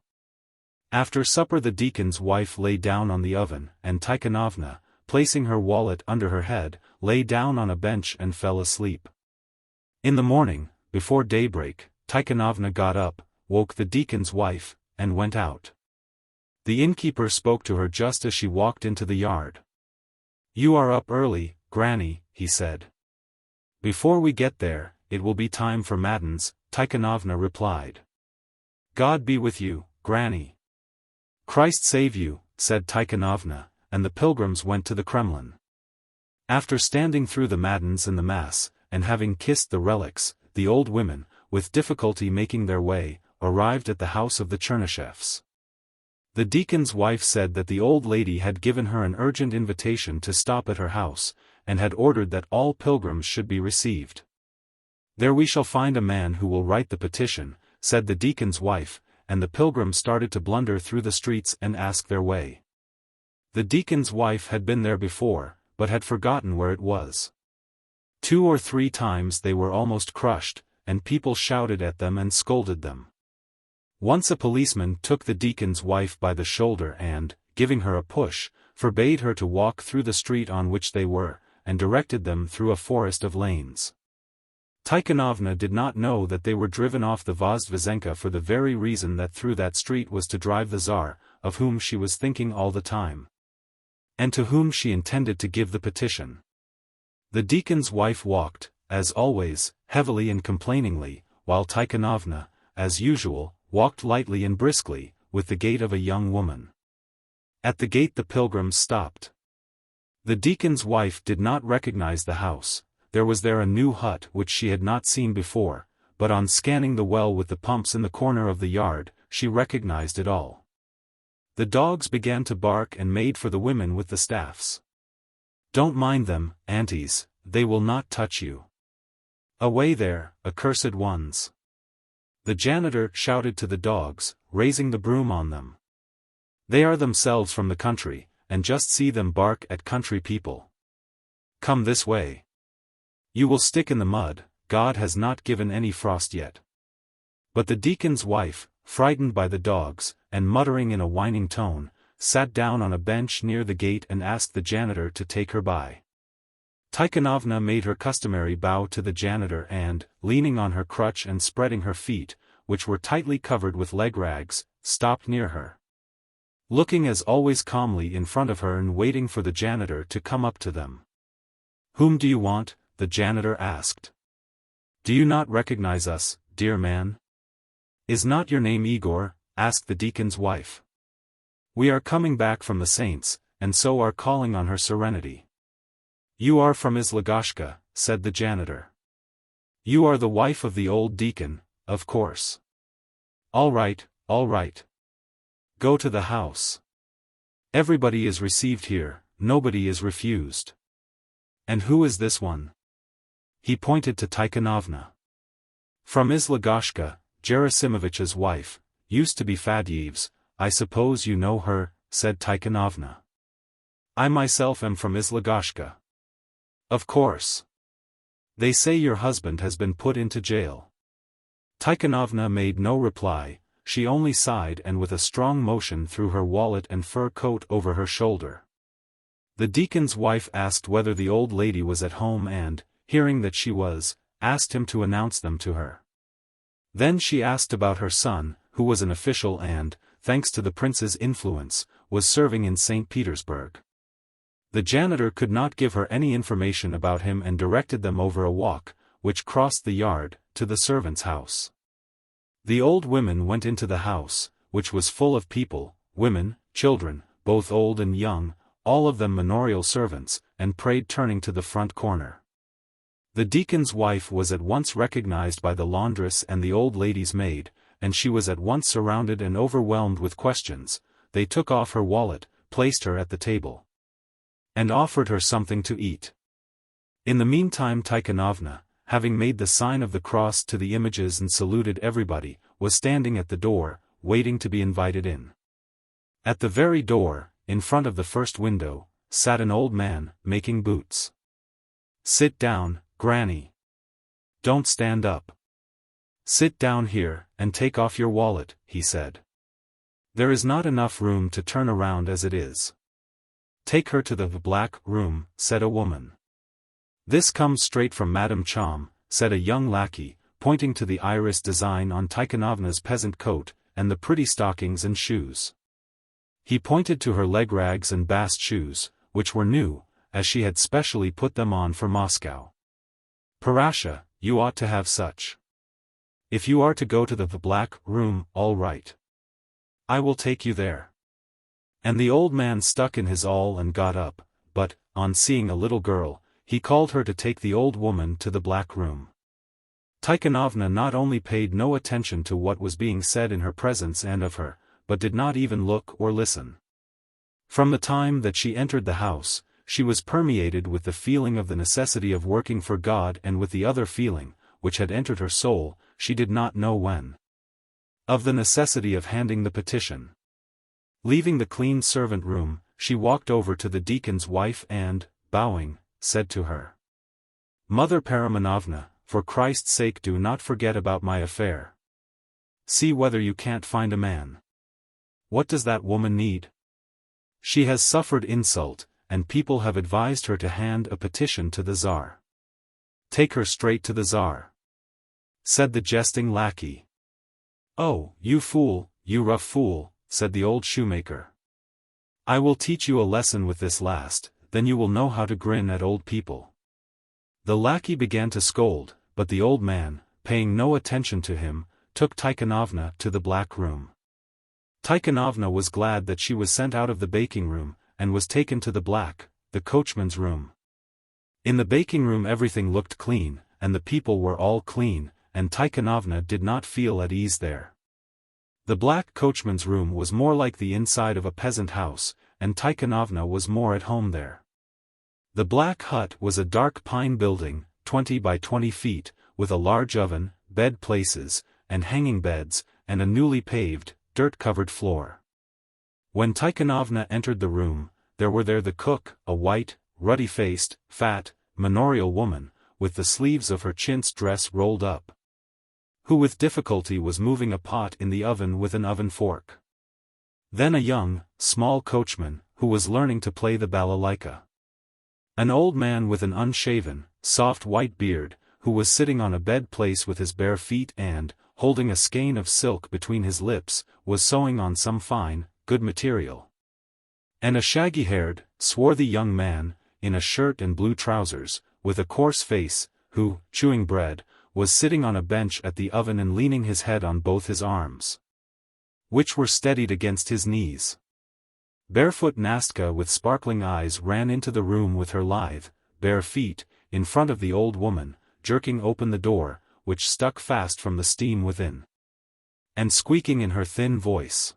After supper the deacon's wife lay down on the oven, and Tikhonovna, placing her wallet under her head, lay down on a bench and fell asleep. In the morning, before daybreak, Tikhonovna got up, woke the deacon's wife, and went out. The innkeeper spoke to her just as she walked into the yard. "You are up early, Granny," he said. "Before we get there, it will be time for matins," Tikhonovna replied. "God be with you, Granny." "Christ save you," said Tikhonovna, and the pilgrims went to the Kremlin. After standing through the matins and the mass, and having kissed the relics, the old women, with difficulty making their way, arrived at the house of the Chernyshevs. The deacon's wife said that the old lady had given her an urgent invitation to stop at her house, and had ordered that all pilgrims should be received. "There we shall find a man who will write the petition," said the deacon's wife, and the pilgrims started to blunder through the streets and ask their way. The deacon's wife had been there before, but had forgotten where it was. 2 or 3 times they were almost crushed, and people shouted at them and scolded them. Once a policeman took the deacon's wife by the shoulder and, giving her a push, forbade her to walk through the street on which they were, and directed them through a forest of lanes. Tikhonovna did not know that they were driven off the Vozdvizenka for the very reason that through that street was to drive the Tsar, of whom she was thinking all the time, and to whom she intended to give the petition. The deacon's wife walked, as always, heavily and complainingly, while Tikhonovna, as usual, walked lightly and briskly, with the gait of a young woman. At the gate the pilgrims stopped. The deacon's wife did not recognize the house. There was there a new hut which she had not seen before, but on scanning the well with the pumps in the corner of the yard, she recognized it all. The dogs began to bark and made for the women with the staffs. "Don't mind them, aunties, they will not touch you. Away there, accursed ones." The janitor shouted to the dogs, raising the broom on them. "They are themselves from the country, and just see them bark at country people. Come this way. You will stick in the mud, God has not given any frost yet." But the deacon's wife, frightened by the dogs, and muttering in a whining tone, sat down on a bench near the gate and asked the janitor to take her by. Tikhonovna made her customary bow to the janitor and, leaning on her crutch and spreading her feet, which were tightly covered with leg rags, stopped near her. Looking as always calmly in front of her and waiting for the janitor to come up to them. "Whom do you want?" the janitor asked. "Do you not recognize us, dear man? Is not your name Igor?" asked the deacon's wife. "We are coming back from the saints, and so are calling on her serenity." "You are from Izlagashka," said the janitor. "You are the wife of the old deacon, of course. All right, all right. Go to the house. Everybody is received here, nobody is refused. And who is this one?" He pointed to Tikhonovna. "From Izlagashka, Gerasimovich's wife, used to be Fadyev's, I suppose you know her," said Tikhonovna. "I myself am from Izlagashka." "Of course. They say your husband has been put into jail." Tikhonovna made no reply, she only sighed and with a strong motion threw her wallet and fur coat over her shoulder. The deacon's wife asked whether the old lady was at home and, hearing that she was, asked him to announce them to her. Then she asked about her son, who was an official and, thanks to the prince's influence, was serving in St. Petersburg. The janitor could not give her any information about him and directed them over a walk, which crossed the yard, to the servant's house. The old women went into the house, which was full of people, women, children, both old and young, all of them manorial servants, and prayed turning to the front corner. The deacon's wife was at once recognized by the laundress and the old lady's maid, and she was at once surrounded and overwhelmed with questions. They took off her wallet, placed her at the table, and offered her something to eat. In the meantime Tikhonovna, having made the sign of the cross to the images and saluted everybody, was standing at the door, waiting to be invited in. At the very door, in front of the first window, sat an old man, making boots. "Sit down, Granny. Don't stand up. Sit down here, and take off your wallet," he said. "There is not enough room to turn around as it is." "Take her to the black room," said a woman. "This comes straight from Madame Chom," said a young lackey, pointing to the iris design on Tikhonovna's peasant coat, and the pretty stockings and shoes. He pointed to her leg rags and bast shoes, which were new, as she had specially put them on for Moscow. "Parasha, you ought to have such. If you are to go to the black room, all right. I will take you there." And the old man stuck in his awl and got up, but, on seeing a little girl, he called her to take the old woman to the black room. Tikhonovna not only paid no attention to what was being said in her presence and of her, but did not even look or listen. From the time that she entered the house, she was permeated with the feeling of the necessity of working for God and with the other feeling, which had entered her soul, she did not know when. Of the necessity of handing the petition. Leaving the clean servant room, she walked over to the deacon's wife and, bowing, said to her, "Mother Paramenovna, for Christ's sake do not forget about my affair. See whether you can't find a man. What does that woman need? She has suffered insult, and people have advised her to hand a petition to the Tsar. Take her straight to the Tsar," said the jesting lackey. "Oh, you fool, you rough fool," said the old shoemaker. "I will teach you a lesson with this last, then you will know how to grin at old people." The lackey began to scold, but the old man, paying no attention to him, took Tikhonovna to the black room. Tikhonovna was glad that she was sent out of the baking room, and was taken to the coachman's room. In the baking room everything looked clean, and the people were all clean, and Tikhonovna did not feel at ease there. The black coachman's room was more like the inside of a peasant house, and Tikhonovna was more at home there. The black hut was a dark pine building, 20 by 20 feet, with a large oven, bed places, and hanging beds, and a newly paved, dirt-covered floor. When Tikhonovna entered the room, there were the cook, a white, ruddy-faced, fat, manorial woman, with the sleeves of her chintz dress rolled up, who with difficulty was moving a pot in the oven with an oven fork. Then a young, small coachman, who was learning to play the balalaika. An old man with an unshaven, soft white beard, who was sitting on a bed place with his bare feet and, holding a skein of silk between his lips, was sewing on some fine, good material. And a shaggy-haired, swarthy young man, in a shirt and blue trousers, with a coarse face, who, chewing bread, was sitting on a bench at the oven and leaning his head on both his arms, which were steadied against his knees. Barefoot Nastka with sparkling eyes ran into the room with her lithe, bare feet, in front of the old woman, jerking open the door, which stuck fast from the steam within, and squeaking in her thin voice,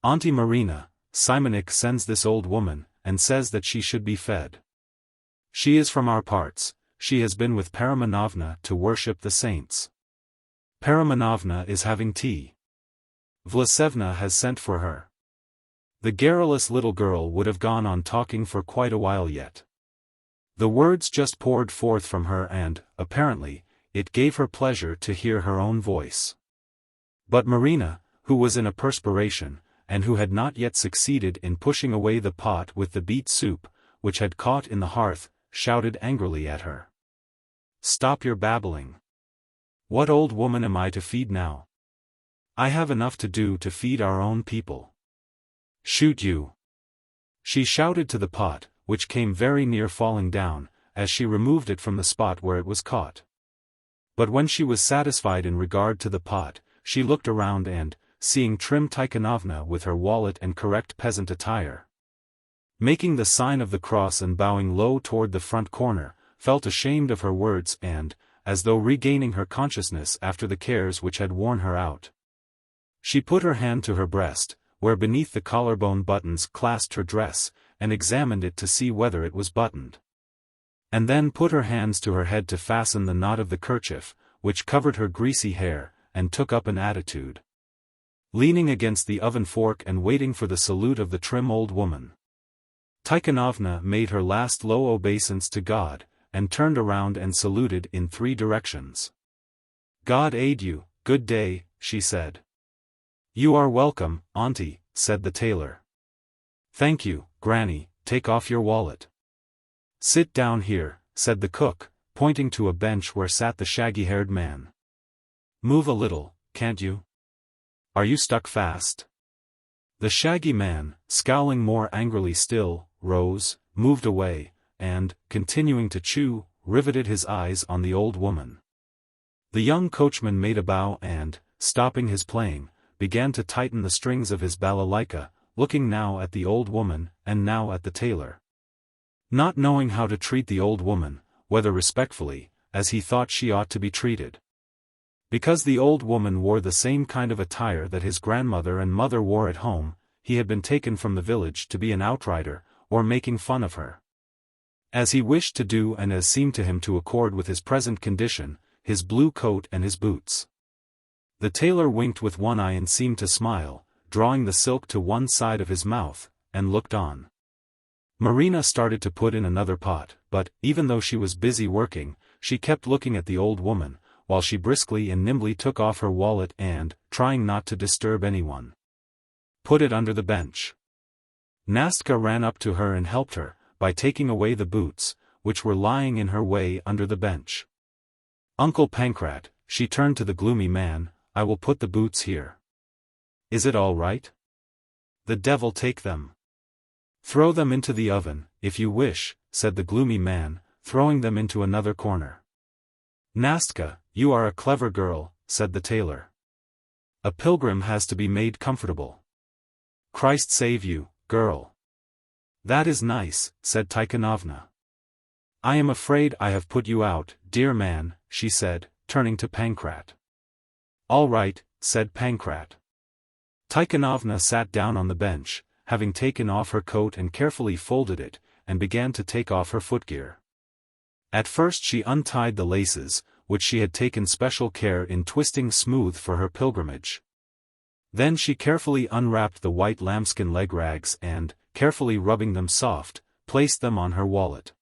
"Auntie Marina, Simonik sends this old woman, and says that she should be fed. She is from our parts, she has been with Paramenovna to worship the saints. Paramenovna is having tea. Vlasevna has sent for her." The garrulous little girl would have gone on talking for quite a while yet. The words just poured forth from her and, apparently, it gave her pleasure to hear her own voice. But Marina, who was in a perspiration, and who had not yet succeeded in pushing away the pot with the beet soup, which had caught in the hearth, shouted angrily at her. "Stop your babbling. What old woman am I to feed now? I have enough to do to feed our own people. Shoot you!" She shouted to the pot, which came very near falling down, as she removed it from the spot where it was caught. But when she was satisfied in regard to the pot, she looked around and, seeing trim Tikhonovna with her wallet and correct peasant attire, making the sign of the cross and bowing low toward the front corner, felt ashamed of her words and, as though regaining her consciousness after the cares which had worn her out, she put her hand to her breast, where beneath the collarbone buttons clasped her dress, and examined it to see whether it was buttoned. And then put her hands to her head to fasten the knot of the kerchief, which covered her greasy hair, and took up an attitude, leaning against the oven fork and waiting for the salute of the trim old woman. Tikhonovna made her last low obeisance to God, and turned around and saluted in 3 directions. "God aid you, good day," she said. "You are welcome, auntie," said the tailor. "Thank you, granny, take off your wallet." "Sit down here," said the cook, pointing to a bench where sat the shaggy-haired man. "Move a little, can't you? Are you stuck fast?" The shaggy man, scowling more angrily still, rose, moved away, and, continuing to chew, riveted his eyes on the old woman. The young coachman made a bow and, stopping his playing, began to tighten the strings of his balalaika, looking now at the old woman, and now at the tailor. Not knowing how to treat the old woman, whether respectfully, as he thought she ought to be treated. Because the old woman wore the same kind of attire that his grandmother and mother wore at home, he had been taken from the village to be an outrider, or making fun of her. As he wished to do and as seemed to him to accord with his present condition, his blue coat and his boots. The tailor winked with one eye and seemed to smile, drawing the silk to one side of his mouth, and looked on. Marina started to put in another pot, but, even though she was busy working, she kept looking at the old woman, while she briskly and nimbly took off her wallet and, trying not to disturb anyone, put it under the bench. Nastka ran up to her and helped her, by taking away the boots, which were lying in her way under the bench. Uncle Pankrat, she turned to the gloomy man, I will put the boots here. Is it all right? The devil take them. Throw them into the oven, if you wish, said the gloomy man, throwing them into another corner. Nastka, you are a clever girl, said the tailor. A pilgrim has to be made comfortable. Christ save you, girl. That is nice, said Tikhonovna. I am afraid I have put you out, dear man, she said, turning to Pankrat. All right, said Pankrat. Tikhonovna sat down on the bench, having taken off her coat and carefully folded it, and began to take off her footgear. At first she untied the laces, which she had taken special care in twisting smooth for her pilgrimage. Then she carefully unwrapped the white lambskin leg rags and, carefully rubbing them soft, placed them on her wallet.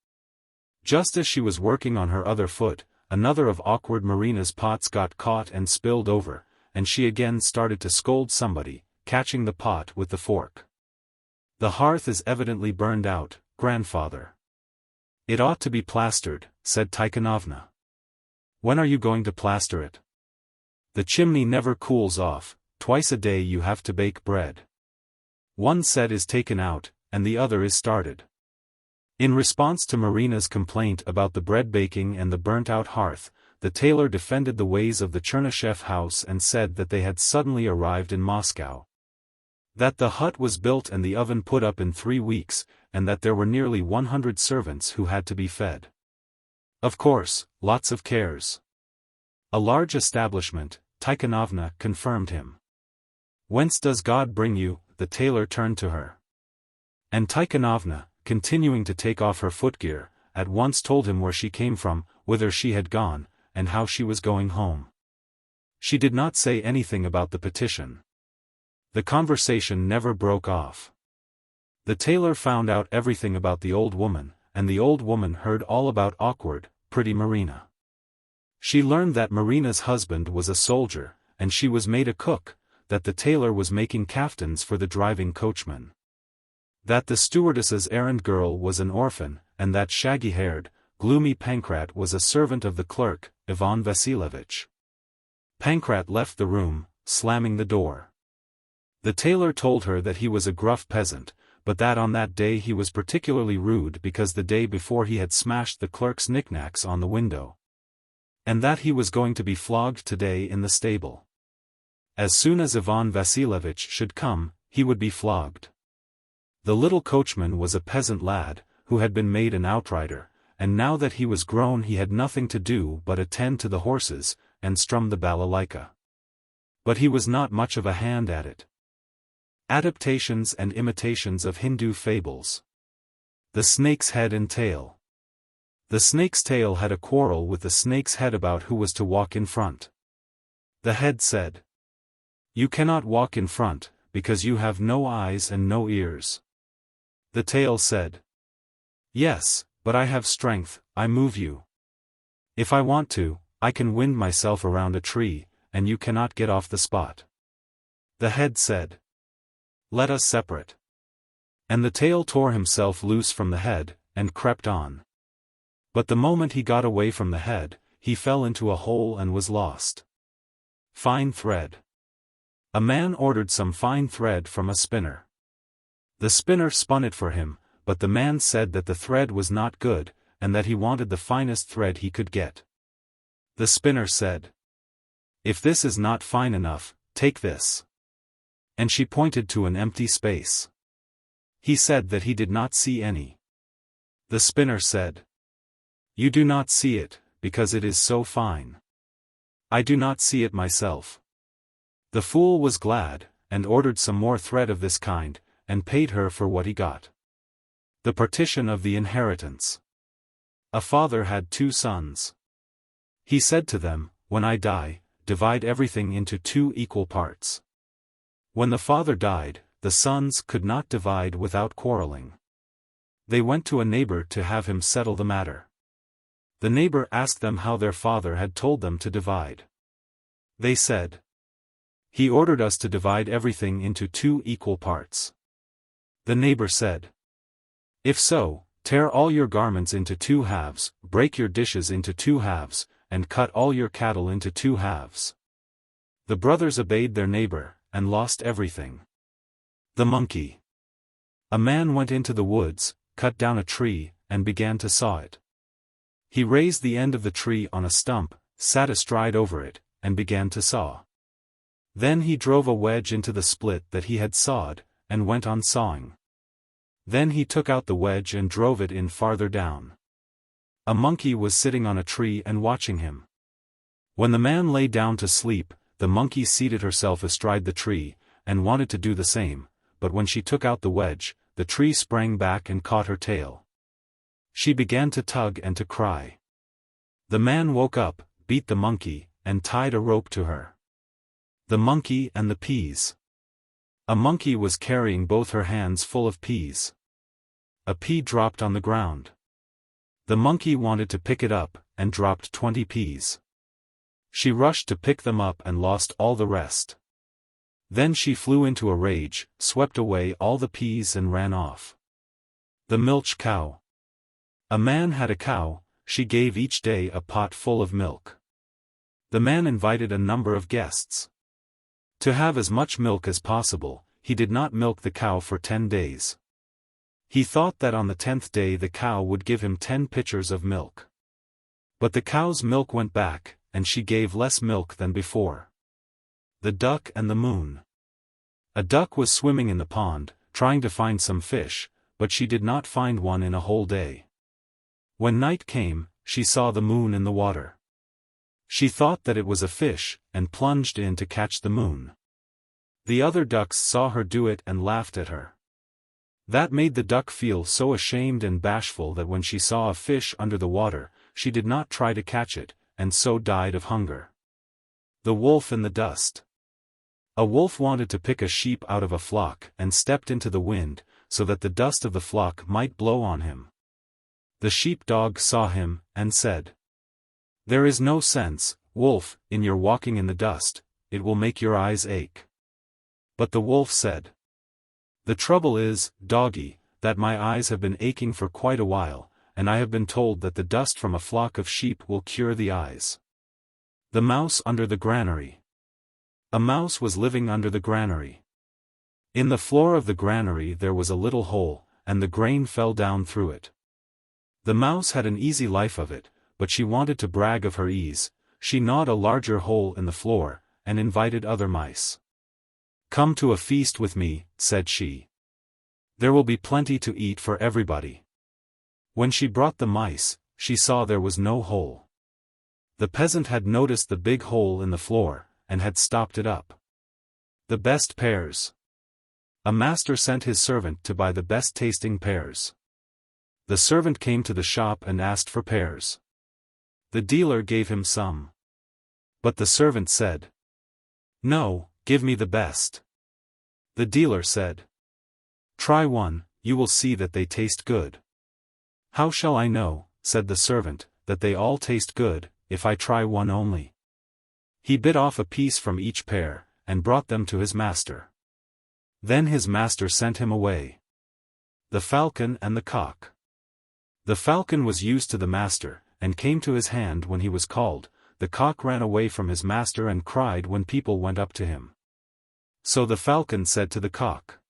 Just as she was working on her other foot, another of awkward Marina's pots got caught and spilled over, and she again started to scold somebody, catching the pot with the fork. The hearth is evidently burned out, grandfather. It ought to be plastered, said Tikhonovna. When are you going to plaster it? The chimney never cools off, twice a day you have to bake bread. One set is taken out, and the other is started. In response to Marina's complaint about the bread baking and the burnt-out hearth, the tailor defended the ways of the Chernyshev house and said that they had suddenly arrived in Moscow. That the hut was built and the oven put up in 3 weeks, and that there were nearly 100 servants who had to be fed. Of course, lots of cares. A large establishment, Tikhonovna confirmed him. Whence does God bring you? The tailor turned to her. And Tikhonovna, continuing to take off her footgear, at once told him where she came from, whither she had gone, and how she was going home. She did not say anything about the petition. The conversation never broke off. The tailor found out everything about the old woman, and the old woman heard all about awkward, pretty Marina. She learned that Marina's husband was a soldier, and she was made a cook, that the tailor was making kaftans for the driving coachman. That the stewardess's errand girl was an orphan, and that shaggy-haired, gloomy Pankrat was a servant of the clerk, Iván Vasilievich. Pankrat left the room, slamming the door. The tailor told her that he was a gruff peasant, but that on that day he was particularly rude because the day before he had smashed the clerk's knickknacks on the window. And that he was going to be flogged today in the stable. As soon as Iván Vasilievich should come, he would be flogged. The little coachman was a peasant lad, who had been made an outrider, and now that he was grown he had nothing to do but attend to the horses, and strum the balalaika. But he was not much of a hand at it. Adaptations and Imitations of Hindu Fables. The Snake's Head and Tail. The snake's tail had a quarrel with the snake's head about who was to walk in front. The head said, "You cannot walk in front, because you have no eyes and no ears." The tail said, "Yes, but I have strength, I move you. If I want to, I can wind myself around a tree, and you cannot get off the spot." The head said, "Let us separate." And the tail tore himself loose from the head, and crept on. But the moment he got away from the head, he fell into a hole and was lost. Fine thread. A man ordered some fine thread from a spinner. The spinner spun it for him, but the man said that the thread was not good, and that he wanted the finest thread he could get. The spinner said, "If this is not fine enough, take this." And she pointed to an empty space. He said that he did not see any. The spinner said, "You do not see it, because it is so fine. I do not see it myself." The fool was glad, and ordered some more thread of this kind, and paid her for what he got. The partition of the inheritance. A father had 2 sons. He said to them, "When I die, divide everything into 2 equal parts." When the father died, the sons could not divide without quarreling. They went to a neighbor to have him settle the matter. The neighbor asked them how their father had told them to divide. They said, "He ordered us to divide everything into 2 equal parts." The neighbor said, "If so, tear all your garments into 2 halves, break your dishes into 2 halves, and cut all your cattle into 2 halves." The brothers obeyed their neighbor, and lost everything. The monkey. A man went into the woods, cut down a tree, and began to saw it. He raised the end of the tree on a stump, sat astride over it, and began to saw. Then he drove a wedge into the split that he had sawed, and went on sawing. Then he took out the wedge and drove it in farther down. A monkey was sitting on a tree and watching him. When the man lay down to sleep, the monkey seated herself astride the tree, and wanted to do the same, but when she took out the wedge, the tree sprang back and caught her tail. She began to tug and to cry. The man woke up, beat the monkey, and tied a rope to her. The monkey and the peas. A monkey was carrying both her hands full of peas. A pea dropped on the ground. The monkey wanted to pick it up, and dropped 20 peas. She rushed to pick them up and lost all the rest. Then she flew into a rage, swept away all the peas and ran off. The milch cow. A man had a cow, she gave each day a pot full of milk. The man invited a number of guests. To have as much milk as possible, he did not milk the cow for 10 days. He thought that on the 10th day the cow would give him 10 pitchers of milk. But the cow's milk went back, and she gave less milk than before. The duck and the moon. A duck was swimming in the pond, trying to find some fish, but she did not find one in a whole day. When night came, she saw the moon in the water. She thought that it was a fish, and plunged in to catch the moon. The other ducks saw her do it and laughed at her. That made the duck feel so ashamed and bashful that when she saw a fish under the water, she did not try to catch it, and so died of hunger. The wolf in the dust. A wolf wanted to pick a sheep out of a flock and stepped into the wind, so that the dust of the flock might blow on him. The sheepdog saw him, and said, "There is no sense, wolf, in your walking in the dust, it will make your eyes ache." But the wolf said, "The trouble is, doggy, that my eyes have been aching for quite a while, and I have been told that the dust from a flock of sheep will cure the eyes." The mouse under the granary. A mouse was living under the granary. In the floor of the granary there was a little hole, and the grain fell down through it. The mouse had an easy life of it, but she wanted to brag of her ease. She gnawed a larger hole in the floor, and invited other mice. "Come to a feast with me," said she. "There will be plenty to eat for everybody." When she brought the mice, she saw there was no hole. The peasant had noticed the big hole in the floor, and had stopped it up. The best pears. A master sent his servant to buy the best tasting pears. The servant came to the shop and asked for pears. The dealer gave him some. But the servant said, "No, give me the best." The dealer said, "Try one, you will see that they taste good." "How shall I know," said the servant, "that they all taste good, if I try one only?" He bit off a piece from each pear, and brought them to his master. Then his master sent him away. The falcon and the cock. The falcon was used to the master, and came to his hand when he was called. The cock ran away from his master and cried when people went up to him. So the falcon said to the cock,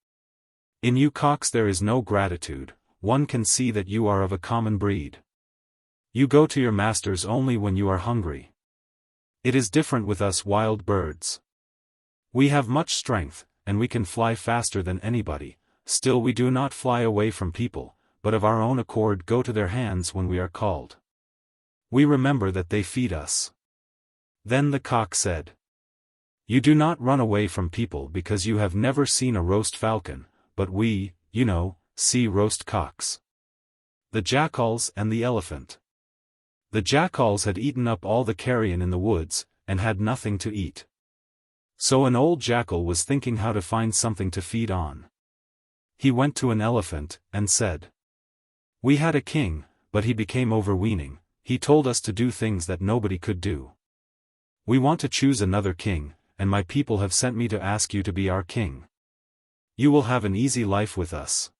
"In you cocks there is no gratitude, one can see that you are of a common breed. You go to your masters only when you are hungry. It is different with us wild birds. We have much strength, and we can fly faster than anybody, still we do not fly away from people, but of our own accord go to their hands when we are called. We remember that they feed us." Then the cock said, "You do not run away from people because you have never seen a roast falcon, but we, see roast cocks." The Jackals and the Elephant. The jackals had eaten up all the carrion in the woods, and had nothing to eat. So an old jackal was thinking how to find something to feed on. He went to an elephant, and said, "We had a king, but he became overweening, he told us to do things that nobody could do. We want to choose another king, and my people have sent me to ask you to be our king. You will have an easy life with us.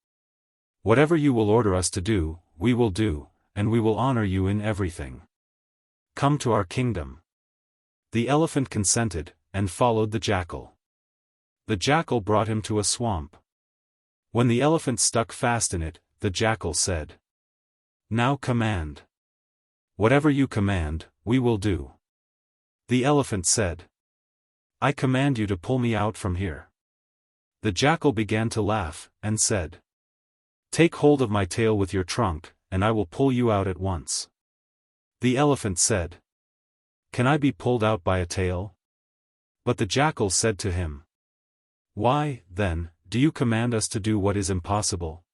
Whatever you will order us to do, we will do, and we will honor you in everything. Come to our kingdom." The elephant consented, and followed the jackal. The jackal brought him to a swamp. When the elephant stuck fast in it, the jackal said, "Now command. Whatever you command, we will do." The elephant said, "I command you to pull me out from here." The jackal began to laugh, and said, "Take hold of my tail with your trunk, and I will pull you out at once." The elephant said, "Can I be pulled out by a tail?" But the jackal said to him, "Why, then, do you command us to do what is impossible?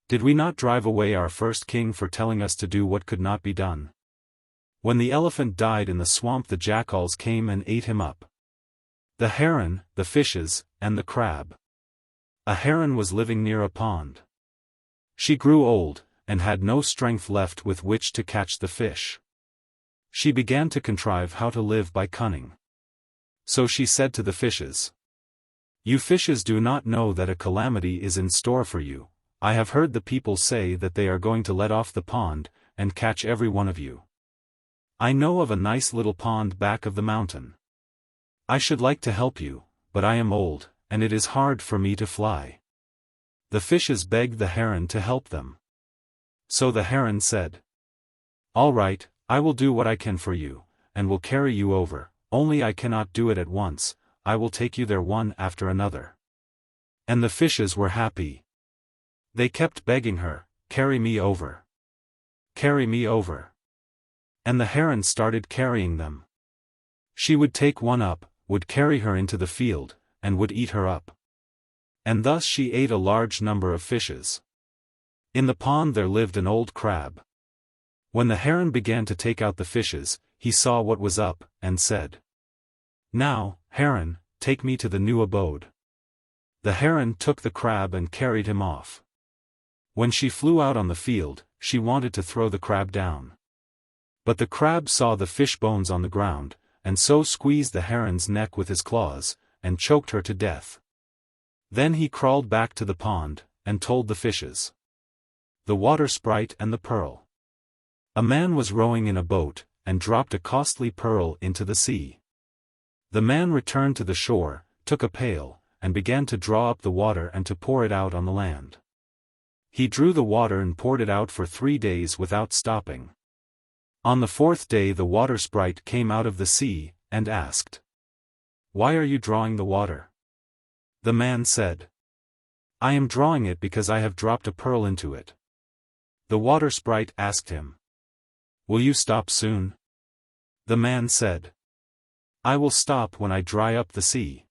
Did we not drive away our first king for telling us to do what could not be done?" When the elephant died in the swamp, the jackals came and ate him up. The heron, the fishes, and the crab. A heron was living near a pond. She grew old, and had no strength left with which to catch the fish. She began to contrive how to live by cunning. So she said to the fishes, "You fishes do not know that a calamity is in store for you. I have heard the people say that they are going to let off the pond, and catch every one of you. I know of a nice little pond back of the mountain. I should like to help you, but I am old, and it is hard for me to fly." The fishes begged the heron to help them. So the heron said, "All right, I will do what I can for you, and will carry you over, only I cannot do it at once, I will take you there one after another." And the fishes were happy. They kept begging her, "Carry me over. Carry me over." And the heron started carrying them. She would take one up, would carry her into the field, and would eat her up. And thus she ate a large number of fishes. In the pond there lived an old crab. When the heron began to take out the fishes, he saw what was up, and said, "Now, heron, take me to the new abode." The heron took the crab and carried him off. When she flew out on the field, she wanted to throw the crab down. But the crab saw the fish bones on the ground, and so squeezed the heron's neck with his claws, and choked her to death. Then he crawled back to the pond, and told the fishes. The Water Sprite and the Pearl. A man was rowing in a boat, and dropped a costly pearl into the sea. The man returned to the shore, took a pail, and began to draw up the water and to pour it out on the land. He drew the water and poured it out for 3 days without stopping. On the 4th day the Water Sprite came out of the sea, and asked, "Why are you drawing the water?" The man said, "I am drawing it because I have dropped a pearl into it." The Water Sprite asked him, "Will you stop soon?" The man said, "I will stop when I dry up the sea."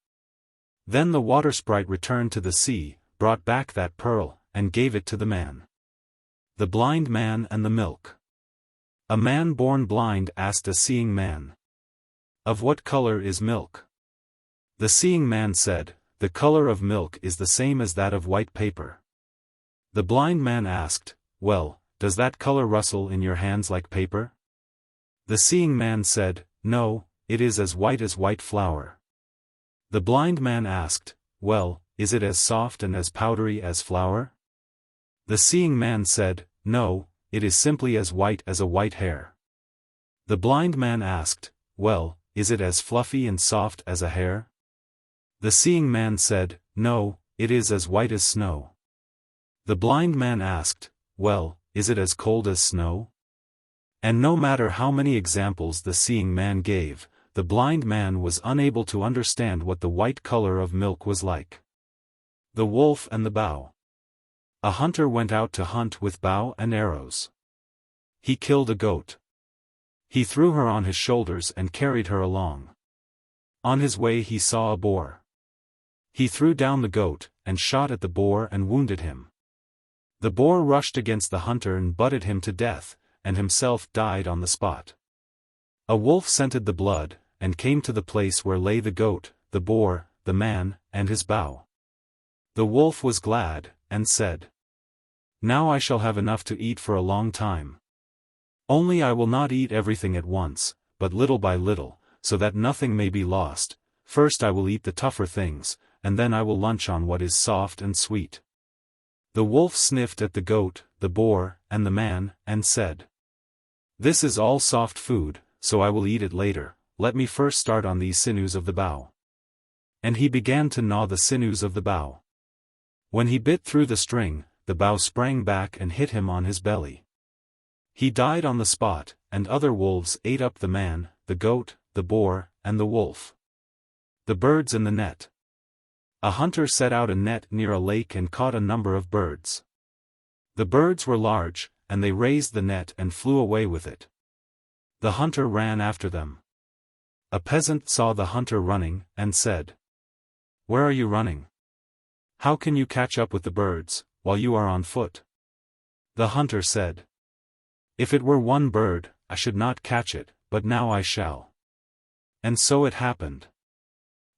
Then the Water Sprite returned to the sea, brought back that pearl, and gave it to the man. The Blind Man and the Milk. A man born blind asked a seeing man, "Of what color is milk?" The seeing man said, "The color of milk is the same as that of white paper." The blind man asked, "Well, does that color rustle in your hands like paper?" The seeing man said, "No, it is as white flour." The blind man asked, "Well, is it as soft and as powdery as flour?" The seeing man said, "No, it is simply as white as a white hair." The blind man asked, "Well, is it as fluffy and soft as a hair?" The seeing man said, "No, it is as white as snow." The blind man asked, "Well, is it as cold as snow?" And no matter how many examples the seeing man gave, the blind man was unable to understand what the white color of milk was like. The wolf and the bow. A hunter went out to hunt with bow and arrows. He killed a goat. He threw her on his shoulders and carried her along. On his way he saw a boar. He threw down the goat, and shot at the boar and wounded him. The boar rushed against the hunter and butted him to death, and himself died on the spot. A wolf scented the blood, and came to the place where lay the goat, the boar, the man, and his bow. The wolf was glad, and said, "Now I shall have enough to eat for a long time. Only I will not eat everything at once, but little by little, so that nothing may be lost. First I will eat the tougher things, and then I will lunch on what is soft and sweet." The wolf sniffed at the goat, the boar, and the man, and said, "This is all soft food, so I will eat it later. Let me first start on these sinews of the bow." And he began to gnaw the sinews of the bow. When he bit through the string, the bow sprang back and hit him on his belly. He died on the spot, and other wolves ate up the man, the goat, the boar, and the wolf. The birds in the net. A hunter set out a net near a lake and caught a number of birds. The birds were large, and they raised the net and flew away with it. The hunter ran after them. A peasant saw the hunter running, and said, "Where are you running? How can you catch up with the birds, while you are on foot?" The hunter said, "If it were one bird, I should not catch it, but now I shall." And so it happened.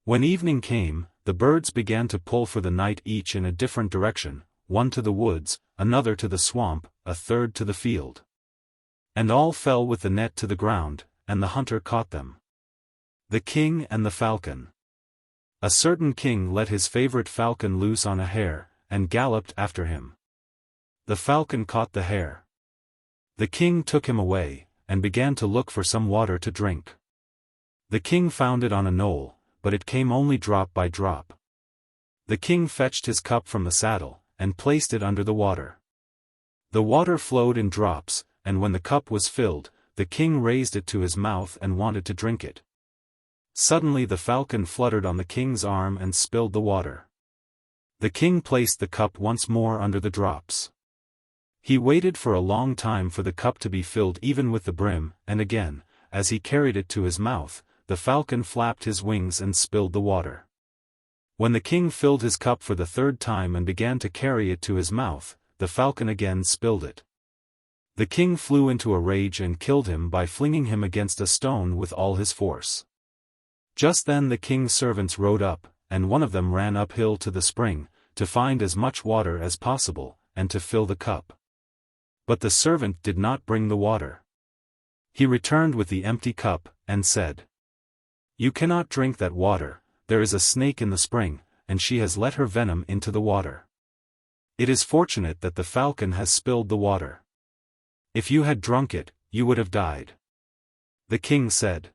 When evening came, the birds began to pull for the night, each in a different direction, one to the woods, another to the swamp, a third to the field. And all fell with the net to the ground, and the hunter caught them. The king and the falcon. A certain king let his favorite falcon loose on a hare, and galloped after him. The falcon caught the hare. The king took him away, and began to look for some water to drink. The king found it on a knoll, but it came only drop by drop. The king fetched his cup from the saddle, and placed it under the water. The water flowed in drops, and when the cup was filled, the king raised it to his mouth and wanted to drink it. Suddenly the falcon fluttered on the king's arm and spilled the water. The king placed the cup once more under the drops. He waited for a long time for the cup to be filled even with the brim, and again, as he carried it to his mouth, the falcon flapped his wings and spilled the water. When the king filled his cup for the third time and began to carry it to his mouth, the falcon again spilled it. The king flew into a rage and killed him by flinging him against a stone with all his force. Just then the king's servants rode up, and one of them ran uphill to the spring, to find as much water as possible, and to fill the cup. But the servant did not bring the water. He returned with the empty cup, and said, "You cannot drink that water, there is a snake in the spring, and she has let her venom into the water. It is fortunate that the falcon has spilled the water. If you had drunk it, you would have died." The king said,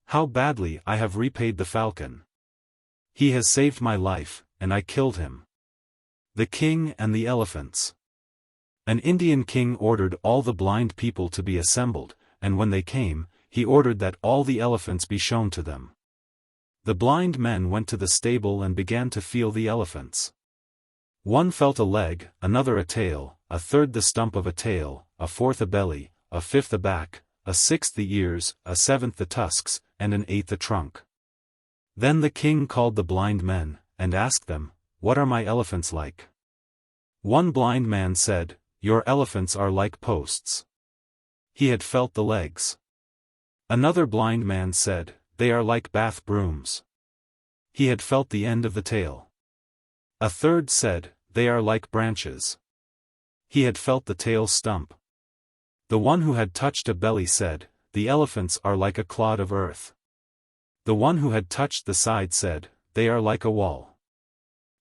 "How badly I have repaid the falcon. He has saved my life, and I killed him." The king and the elephants. An Indian king ordered all the blind people to be assembled, and when they came, he ordered that all the elephants be shown to them. The blind men went to the stable and began to feel the elephants. One felt a leg, another a tail, a third the stump of a tail, a fourth a belly, a fifth a back, a sixth the ears, a seventh the tusks, and an eighth the trunk. Then the king called the blind men, and asked them, "What are my elephants like?" One blind man said, "Your elephants are like posts." He had felt the legs. Another blind man said, "They are like bath brooms." He had felt the end of the tail. A third said, "They are like branches." He had felt the tail stump. The one who had touched a belly said, "The elephants are like a clod of earth." The one who had touched the side said, "They are like a wall."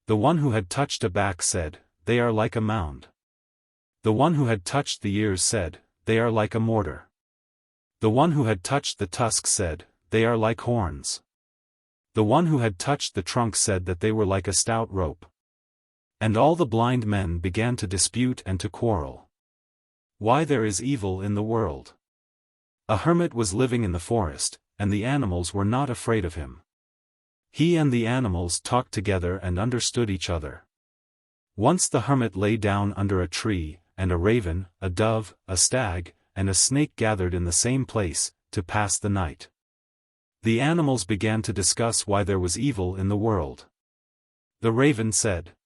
The one who had touched a back said, "They are like a mound." The one who had touched the ears said, "They are like a mortar." The one who had touched the tusks said, "They are like horns." The one who had touched the trunk said that they were like a stout rope. And all the blind men began to dispute and to quarrel. Why there is evil in the world. A hermit was living in the forest, and the animals were not afraid of him. He and the animals talked together and understood each other. Once the hermit lay down under a tree, and a raven, a dove, a stag, and a snake gathered in the same place, to pass the night. The animals began to discuss why there was evil in the world. The raven said,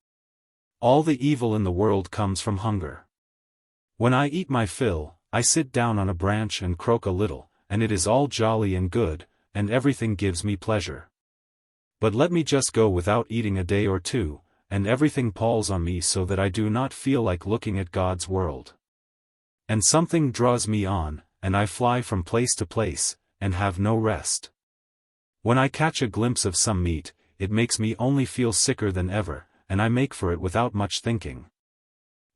"All the evil in the world comes from hunger. When I eat my fill, I sit down on a branch and croak a little, and it is all jolly and good, and everything gives me pleasure. But let me just go without eating a day or two, and everything palls on me so that I do not feel like looking at God's world. And something draws me on, and I fly from place to place, and have no rest. When I catch a glimpse of some meat, it makes me only feel sicker than ever, and I make for it without much thinking.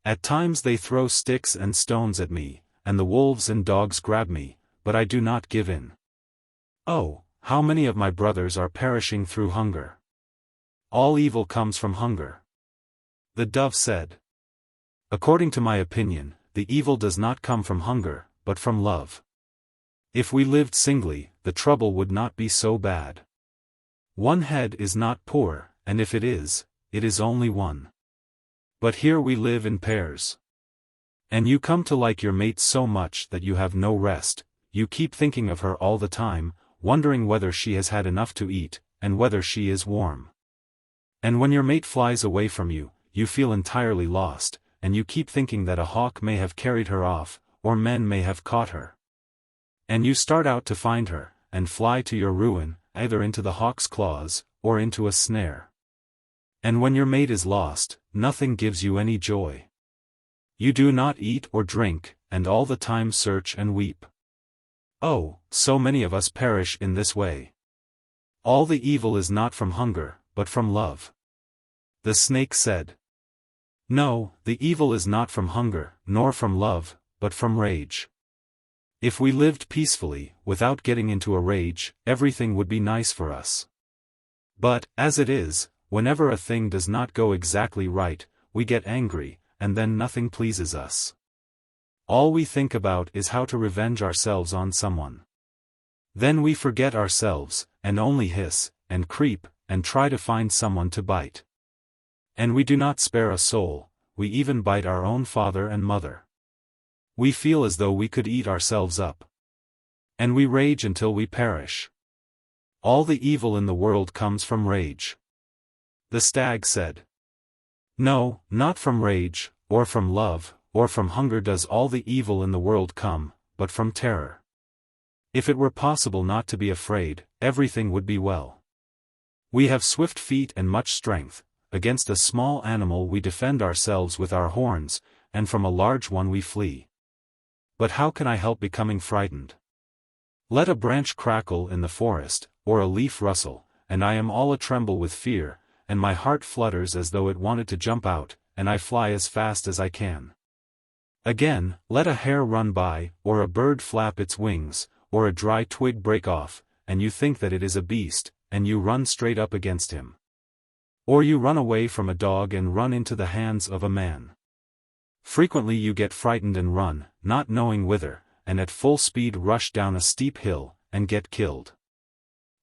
At times they throw sticks and stones at me, and the wolves and dogs grab me, but I do not give in. Oh, how many of my brothers are perishing through hunger. All evil comes from hunger." The dove said, "According to my opinion, the evil does not come from hunger, but from love. If we lived singly, the trouble would not be so bad. One head is not poor, and if it is only one. But here we live in pairs. And you come to like your mate so much that you have no rest, you keep thinking of her all the time, wondering whether she has had enough to eat, and whether she is warm. And when your mate flies away from you, you feel entirely lost, and you keep thinking that a hawk may have carried her off, or men may have caught her. And you start out to find her, and fly to your ruin, either into the hawk's claws, or into a snare. And when your mate is lost, nothing gives you any joy. You do not eat or drink, and all the time search and weep. Oh, so many of us perish in this way. All the evil is not from hunger, but from love." The snake said, "No, the evil is not from hunger, nor from love, but from rage. If we lived peacefully, without getting into a rage, everything would be nice for us. But, as it is, whenever a thing does not go exactly right, we get angry, and then nothing pleases us. All we think about is how to revenge ourselves on someone. Then we forget ourselves, and only hiss, and creep, and try to find someone to bite. And we do not spare a soul, we even bite our own father and mother. We feel as though we could eat ourselves up. And we rage until we perish. All the evil in the world comes from rage." The stag said, "No, not from rage, or from love, or from hunger does all the evil in the world come, but from terror. If it were possible not to be afraid, everything would be well. We have swift feet and much strength, against a small animal we defend ourselves with our horns, and from a large one we flee. But how can I help becoming frightened? Let a branch crackle in the forest, or a leaf rustle, and I am all a-tremble with fear, and my heart flutters as though it wanted to jump out, and I fly as fast as I can. Again, let a hare run by, or a bird flap its wings, or a dry twig break off, and you think that it is a beast, and you run straight up against him. Or you run away from a dog and run into the hands of a man. Frequently you get frightened and run, not knowing whither, and at full speed rush down a steep hill, and get killed.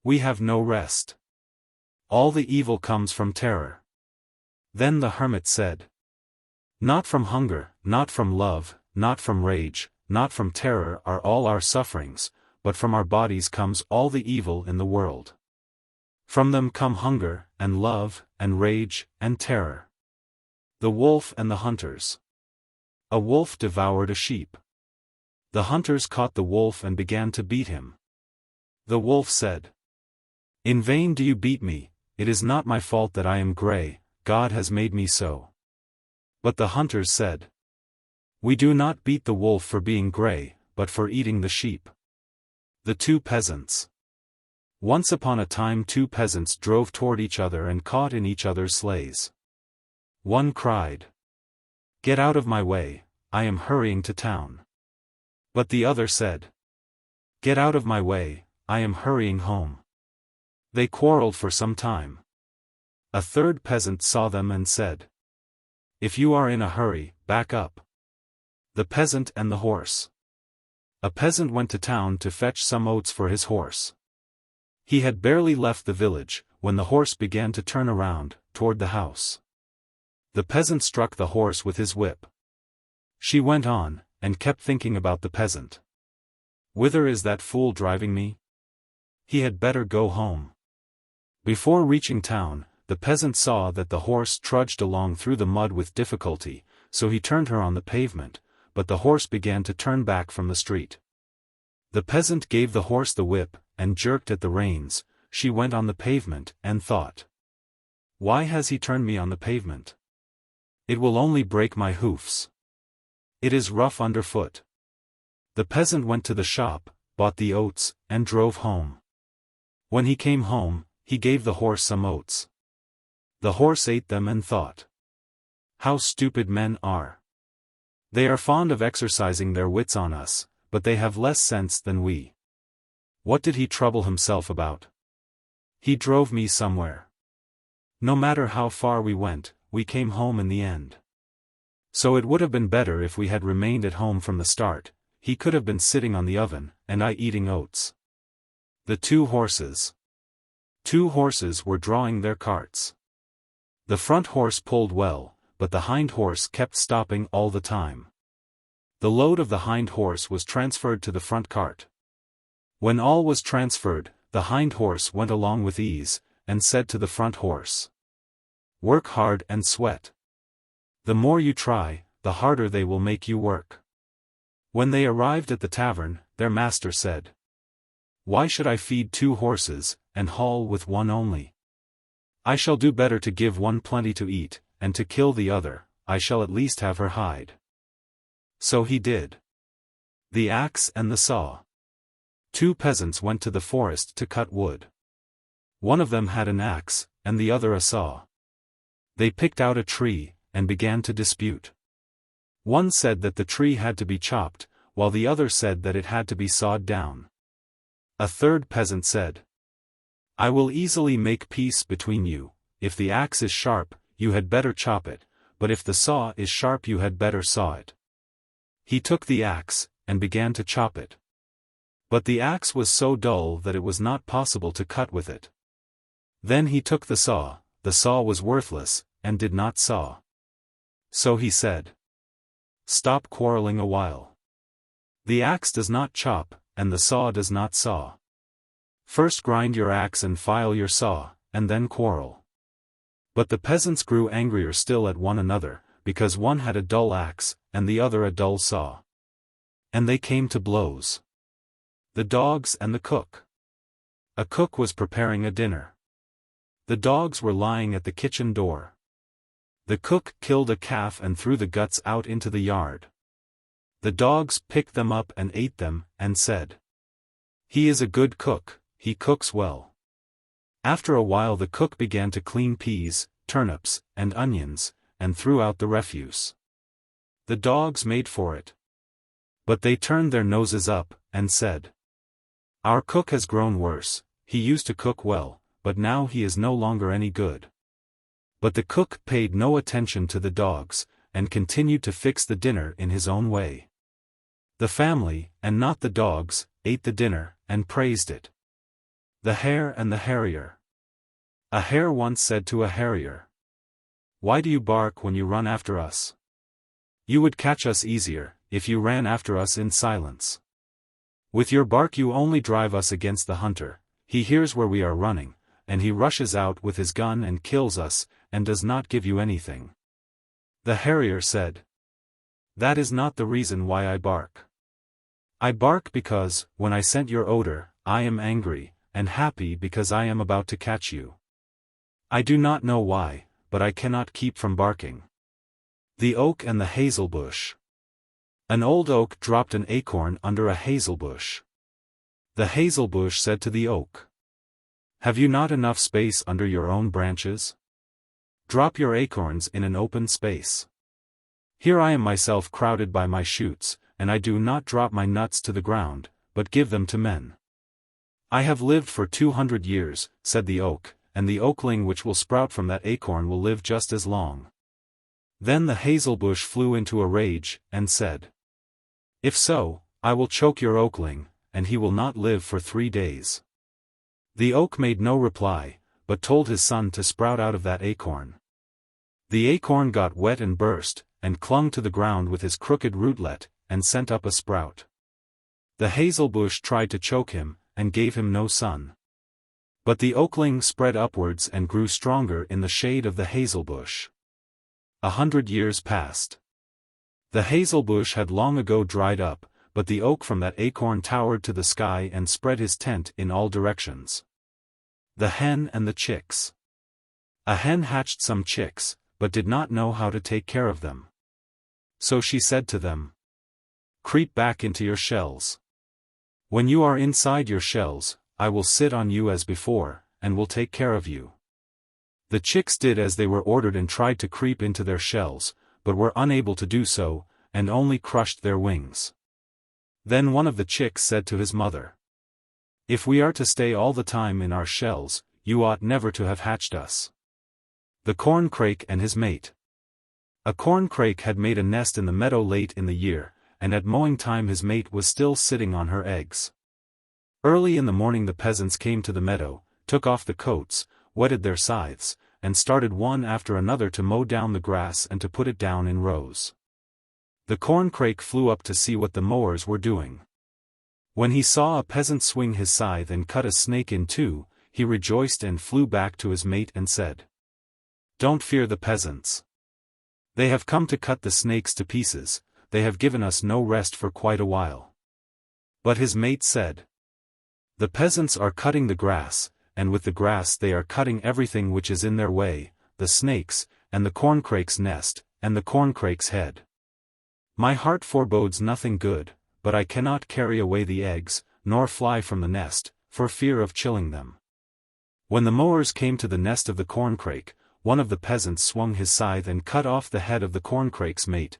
We have no rest. All the evil comes from terror." Then the hermit said, "Not from hunger, not from love, not from rage, not from terror are all our sufferings, but from our bodies comes all the evil in the world. From them come hunger, and love, and rage, and terror. The wolf and the hunters. A wolf devoured a sheep. The hunters caught the wolf and began to beat him. The wolf said, 'In vain do you beat me, it is not my fault that I am gray, God has made me so.' But the hunters said, 'We do not beat the wolf for being gray, but for eating the sheep.' The two peasants. Once upon a time two peasants drove toward each other and caught in each other's sleighs. One cried, 'Get out of my way, I am hurrying to town.' But the other said, 'Get out of my way, I am hurrying home.' They quarreled for some time. A third peasant saw them and said, "If you are in a hurry, back up." The peasant and the horse. A peasant went to town to fetch some oats for his horse. He had barely left the village, when the horse began to turn around, toward the house. The peasant struck the horse with his whip. She went on, and kept thinking about the peasant. "Whither is that fool driving me? He had better go home." Before reaching town, the peasant saw that the horse trudged along through the mud with difficulty, so he turned her on the pavement, but the horse began to turn back from the street. The peasant gave the horse the whip, and jerked at the reins. She went on the pavement, and thought, "Why has he turned me on the pavement? It will only break my hoofs. It is rough underfoot." The peasant went to the shop, bought the oats, and drove home. When he came home, he gave the horse some oats. The horse ate them and thought, "How stupid men are. They are fond of exercising their wits on us, but they have less sense than we. What did he trouble himself about? He drove me somewhere. No matter how far we went, we came home in the end. So it would have been better if we had remained at home from the start. He could have been sitting on the oven, and I eating oats." The two horses. Two horses were drawing their carts. The front horse pulled well, but the hind horse kept stopping all the time. The load of the hind horse was transferred to the front cart. When all was transferred, the hind horse went along with ease, and said to the front horse, "Work hard and sweat. The more you try, the harder they will make you work." When they arrived at the tavern, their master said, "Why should I feed two horses, and haul with one only? I shall do better to give one plenty to eat, and to kill the other. I shall at least have her hide." So he did. The axe and the saw. Two peasants went to the forest to cut wood. One of them had an axe, and the other a saw. They picked out a tree, and began to dispute. One said that the tree had to be chopped, while the other said that it had to be sawed down. A third peasant said, "I will easily make peace between you. If the axe is sharp, you had better chop it, but if the saw is sharp you had better saw it." He took the axe, and began to chop it. But the axe was so dull that it was not possible to cut with it. Then he took the saw was worthless, and did not saw. So he said, "Stop quarreling a while. The axe does not chop, and the saw does not saw. First grind your axe and file your saw, and then quarrel." But the peasants grew angrier still at one another, because one had a dull axe, and the other a dull saw. And they came to blows. The dogs and the cook. A cook was preparing a dinner. The dogs were lying at the kitchen door. The cook killed a calf and threw the guts out into the yard. The dogs picked them up and ate them, and said, "He is a good cook, he cooks well." After a while the cook began to clean peas, turnips, and onions, and threw out the refuse. The dogs made for it. But they turned their noses up, and said, "Our cook has grown worse. He used to cook well, but now he is no longer any good." But the cook paid no attention to the dogs, and continued to fix the dinner in his own way. The family, and not the dogs, ate the dinner, and praised it. The hare and the harrier. A hare once said to a harrier, "Why do you bark when you run after us? You would catch us easier, if you ran after us in silence. With your bark you only drive us against the hunter. He hears where we are running, and he rushes out with his gun and kills us, and does not give you anything." The harrier said, "That is not the reason why I bark. I bark because, when I scent your odor, I am angry, and happy because I am about to catch you. I do not know why, but I cannot keep from barking." The oak and the hazel bush. An old oak dropped an acorn under a hazel bush. The hazel bush said to the oak, "Have you not enough space under your own branches? Drop your acorns in an open space. Here I am myself crowded by my shoots, and I do not drop my nuts to the ground, but give them to men. "I have lived for 200 years, said the oak, "and the oakling which will sprout from that acorn will live just as long." Then the hazelbush flew into a rage, and said, "If so, I will choke your oakling, and he will not live for 3 days." The oak made no reply, but told his son to sprout out of that acorn. The acorn got wet and burst, and clung to the ground with his crooked rootlet, and sent up a sprout. The hazelbush tried to choke him, and gave him no son. But the oakling spread upwards and grew stronger in the shade of the hazelbush. 100 years passed. The hazelbush had long ago dried up, but the oak from that acorn towered to the sky and spread his tent in all directions. The hen and the chicks. A hen hatched some chicks, but did not know how to take care of them. So she said to them, "Creep back into your shells. When you are inside your shells, I will sit on you as before, and will take care of you." The chicks did as they were ordered and tried to creep into their shells, but were unable to do so, and only crushed their wings. Then one of the chicks said to his mother, "If we are to stay all the time in our shells, you ought never to have hatched us." The corncrake and his mate. A corncrake had made a nest in the meadow late in the year, and at mowing time his mate was still sitting on her eggs. Early in the morning the peasants came to the meadow, took off the coats, whetted their scythes, and started one after another to mow down the grass and to put it down in rows. The corncrake flew up to see what the mowers were doing. When he saw a peasant swing his scythe and cut a snake in two, he rejoiced and flew back to his mate and said, "Don't fear the peasants. They have come to cut the snakes to pieces, they have given us no rest for quite a while." But his mate said, "The peasants are cutting the grass, and with the grass they are cutting everything which is in their way, the snakes, and the corncrake's nest, and the corncrake's head. My heart forebodes nothing good, but I cannot carry away the eggs, nor fly from the nest, for fear of chilling them." When the mowers came to the nest of the corncrake, one of the peasants swung his scythe and cut off the head of the corncrake's mate,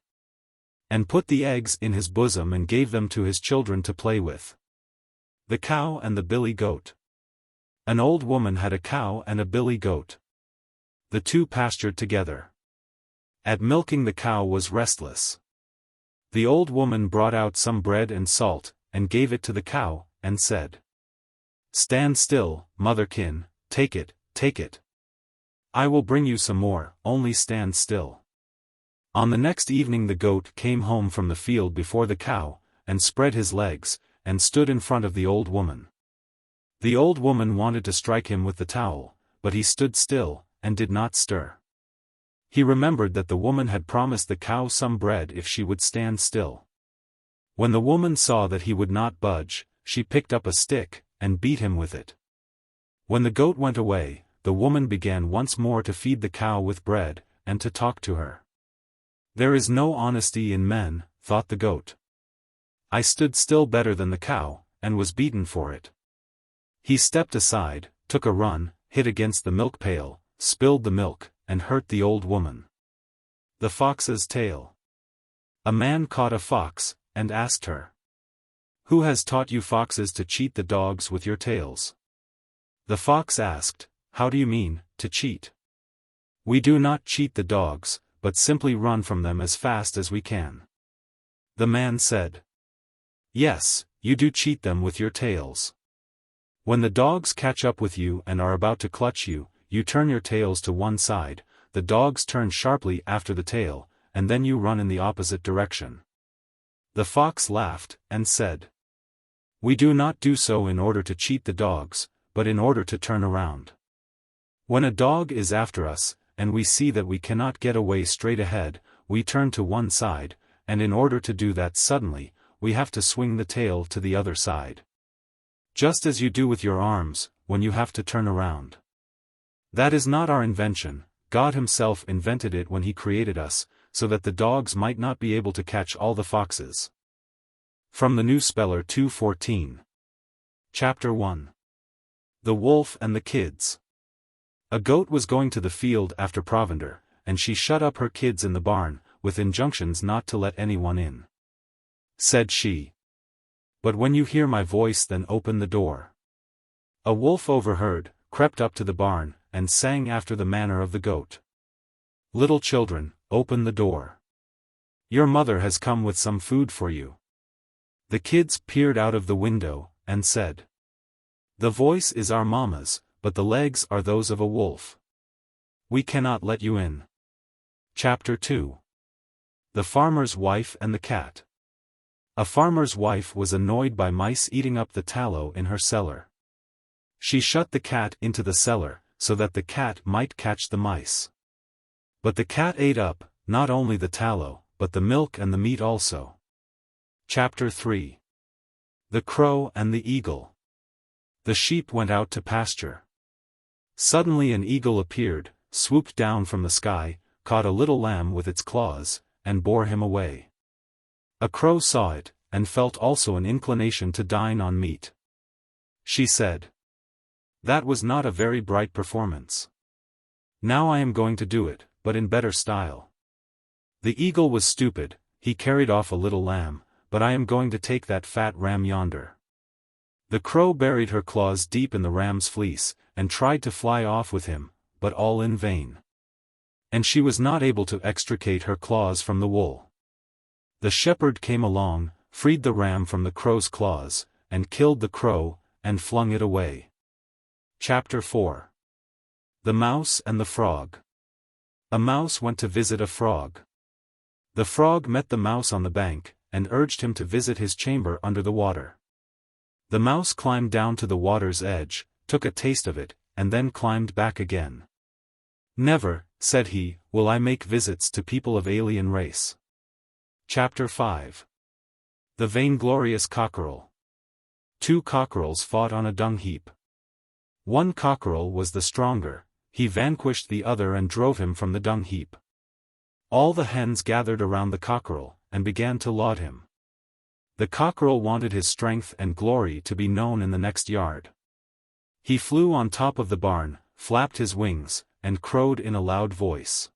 and put the eggs in his bosom and gave them to his children to play with. The cow and the billy goat. An old woman had a cow and a billy goat. The two pastured together. At milking the cow was restless. The old woman brought out some bread and salt, and gave it to the cow, and said, "Stand still, motherkin, take it, take it. I will bring you some more, only stand still." On the next evening the goat came home from the field before the cow, and spread his legs, and stood in front of the old woman. The old woman wanted to strike him with the towel, but he stood still, and did not stir. He remembered that the woman had promised the cow some bread if she would stand still. When the woman saw that he would not budge, she picked up a stick, and beat him with it. When the goat went away, the woman began once more to feed the cow with bread, and to talk to her. "There is no honesty in men," thought the goat. "I stood still better than the cow, and was beaten for it." He stepped aside, took a run, hit against the milk pail, spilled the milk, and hurt the old woman. The fox's tale. A man caught a fox, and asked her, "Who has taught you foxes to cheat the dogs with your tails?" The fox asked, "How do you mean, to cheat?" "We do not cheat the dogs, but simply run from them as fast as we can." The man said, "Yes, you do cheat them with your tails. When the dogs catch up with you and are about to clutch you, you turn your tails to one side, the dogs turn sharply after the tail, and then you run in the opposite direction." The fox laughed, and said, "We do not do so in order to cheat the dogs, but in order to turn around. When a dog is after us, and we see that we cannot get away straight ahead, we turn to one side, and in order to do that suddenly, we have to swing the tail to the other side. Just as you do with your arms, when you have to turn around. That is not our invention, God Himself invented it when He created us, so that the dogs might not be able to catch all the foxes." From the New Speller 2:14. Chapter 1. The Wolf and the Kids. A goat was going to the field after provender, and she shut up her kids in the barn, with injunctions not to let anyone in. Said she, "But when you hear my voice then open the door." A wolf overheard, crept up to the barn, and sang after the manner of the goat. "Little children, open the door. Your mother has come with some food for you." The kids peered out of the window, and said, "The voice is our mama's, but the legs are those of a wolf. We cannot let you in." Chapter 2. The Farmer's Wife and the Cat. A farmer's wife was annoyed by mice eating up the tallow in her cellar. She shut the cat into the cellar, so that the cat might catch the mice. But the cat ate up, not only the tallow, but the milk and the meat also. Chapter 3. The Crow and the Eagle. The sheep went out to pasture. Suddenly an eagle appeared, swooped down from the sky, caught a little lamb with its claws, and bore him away. A crow saw it, and felt also an inclination to dine on meat. She said, "That was not a very bright performance. Now I am going to do it, but in better style. The eagle was stupid, he carried off a little lamb, but I am going to take that fat ram yonder." The crow buried her claws deep in the ram's fleece, and tried to fly off with him, but all in vain. And she was not able to extricate her claws from the wool. The shepherd came along, freed the ram from the crow's claws, and killed the crow, and flung it away. Chapter 4. The Mouse and the Frog. A mouse went to visit a frog. The frog met the mouse on the bank, and urged him to visit his chamber under the water. The mouse climbed down to the water's edge, took a taste of it, and then climbed back again. "Never," said he, "will I make visits to people of alien race." Chapter 5. The Vainglorious Cockerel. Two cockerels fought on a dung heap. One cockerel was the stronger, he vanquished the other and drove him from the dung heap. All the hens gathered around the cockerel, and began to laud him. The cockerel wanted his strength and glory to be known in the next yard. He flew on top of the barn, flapped his wings, and crowed in a loud voice.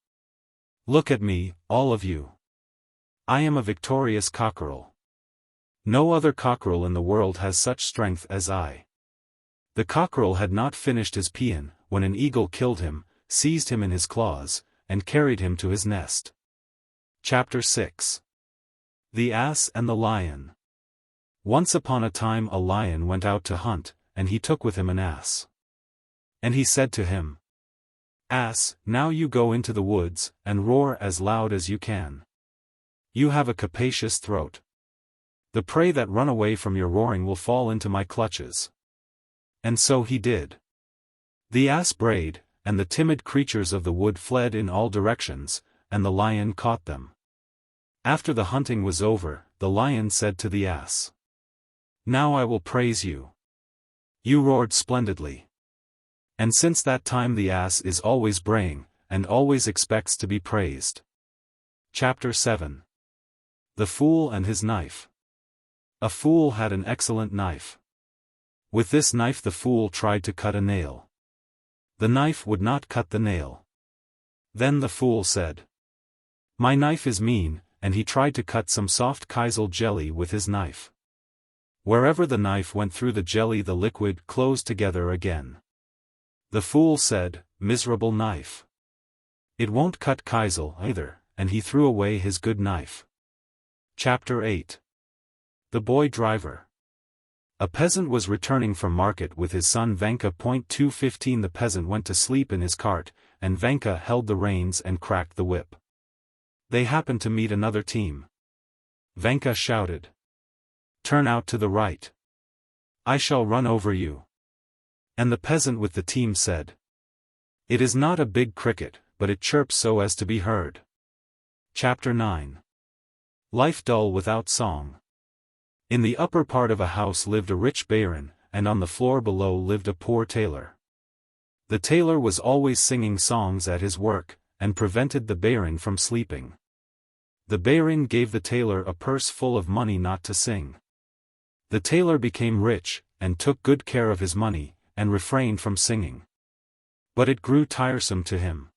"Look at me, all of you. I am a victorious cockerel. No other cockerel in the world has such strength as I." The cockerel had not finished his paean, when an eagle killed him, seized him in his claws, and carried him to his nest. Chapter 6. The Ass and the Lion. Once upon a time a lion went out to hunt, and he took with him an ass. And he said to him, "Ass, now you go into the woods, and roar as loud as you can. You have a capacious throat. The prey that run away from your roaring will fall into my clutches." And so he did. The ass brayed, and the timid creatures of the wood fled in all directions, and the lion caught them. After the hunting was over, the lion said to the ass, "Now I will praise you. You roared splendidly." And since that time the ass is always braying, and always expects to be praised. Chapter 7. The Fool and His Knife. A fool had an excellent knife. With this knife the fool tried to cut a nail. The knife would not cut the nail. Then the fool said, "My knife is mean," and he tried to cut some soft Kysel jelly with his knife. Wherever the knife went through the jelly the liquid closed together again. The fool said, "Miserable knife. It won't cut Kysel either," and he threw away his good knife. Chapter 8. The Boy Driver. A peasant was returning from market with his son Vanka. 2:15 The peasant went to sleep in his cart, and Vanka held the reins and cracked the whip. They happened to meet another team. Vanka shouted, "Turn out to the right. I shall run over you." And the peasant with the team said, "It is not a big cricket, but it chirps so as to be heard." Chapter 9. Life dull without song. In the upper part of a house lived a rich baron, and on the floor below lived a poor tailor. The tailor was always singing songs at his work, and prevented the baron from sleeping. The baron gave the tailor a purse full of money not to sing. The tailor became rich, and took good care of his money, and refrained from singing. But it grew tiresome to him.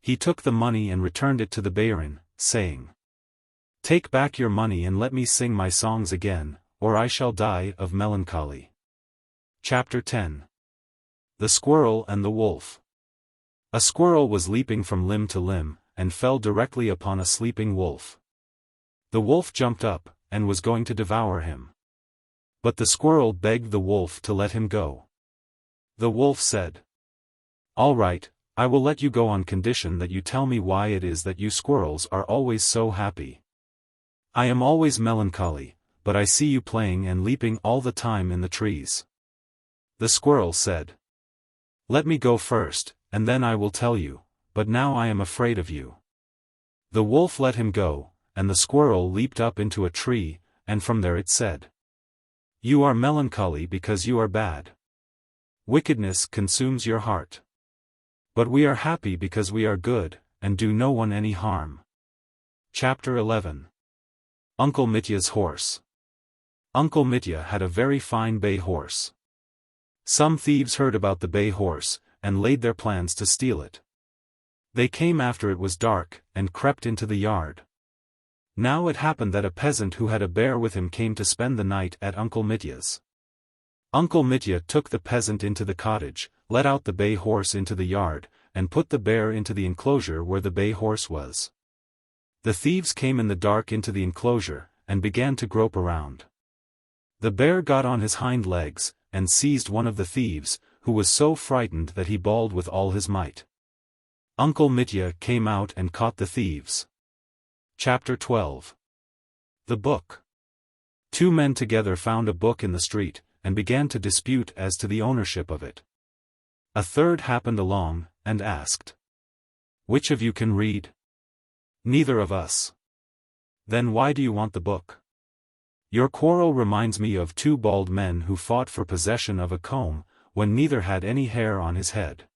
He took the money and returned it to the baron, saying, "Take back your money and let me sing my songs again, or I shall die of melancholy." Chapter 10. The Squirrel and the Wolf. A squirrel was leaping from limb to limb, and fell directly upon a sleeping wolf. The wolf jumped up, and was going to devour him. But the squirrel begged the wolf to let him go. The wolf said, "All right, I will let you go on condition that you tell me why it is that you squirrels are always so happy. I am always melancholy, but I see you playing and leaping all the time in the trees." The squirrel said, "Let me go first, and then I will tell you, but now I am afraid of you." The wolf let him go, and the squirrel leaped up into a tree, and from there it said, "You are melancholy because you are bad. Wickedness consumes your heart. But we are happy because we are good, and do no one any harm." Chapter 11. Uncle Mitya's Horse. Uncle Mitya had a very fine bay horse. Some thieves heard about the bay horse, and laid their plans to steal it. They came after it was dark, and crept into the yard. Now it happened that a peasant who had a bear with him came to spend the night at Uncle Mitya's. Uncle Mitya took the peasant into the cottage, let out the bay horse into the yard, and put the bear into the enclosure where the bay horse was. The thieves came in the dark into the enclosure, and began to grope around. The bear got on his hind legs, and seized one of the thieves, who was so frightened that he bawled with all his might. Uncle Mitya came out and caught the thieves. Chapter 12. The Book. Two men together found a book in the street, and began to dispute as to the ownership of it. A third happened along, and asked, "Which of you can read?" "Neither of us." "Then why do you want the book?" "Your quarrel reminds me of two bald men who fought for possession of a comb, when neither had any hair on his head."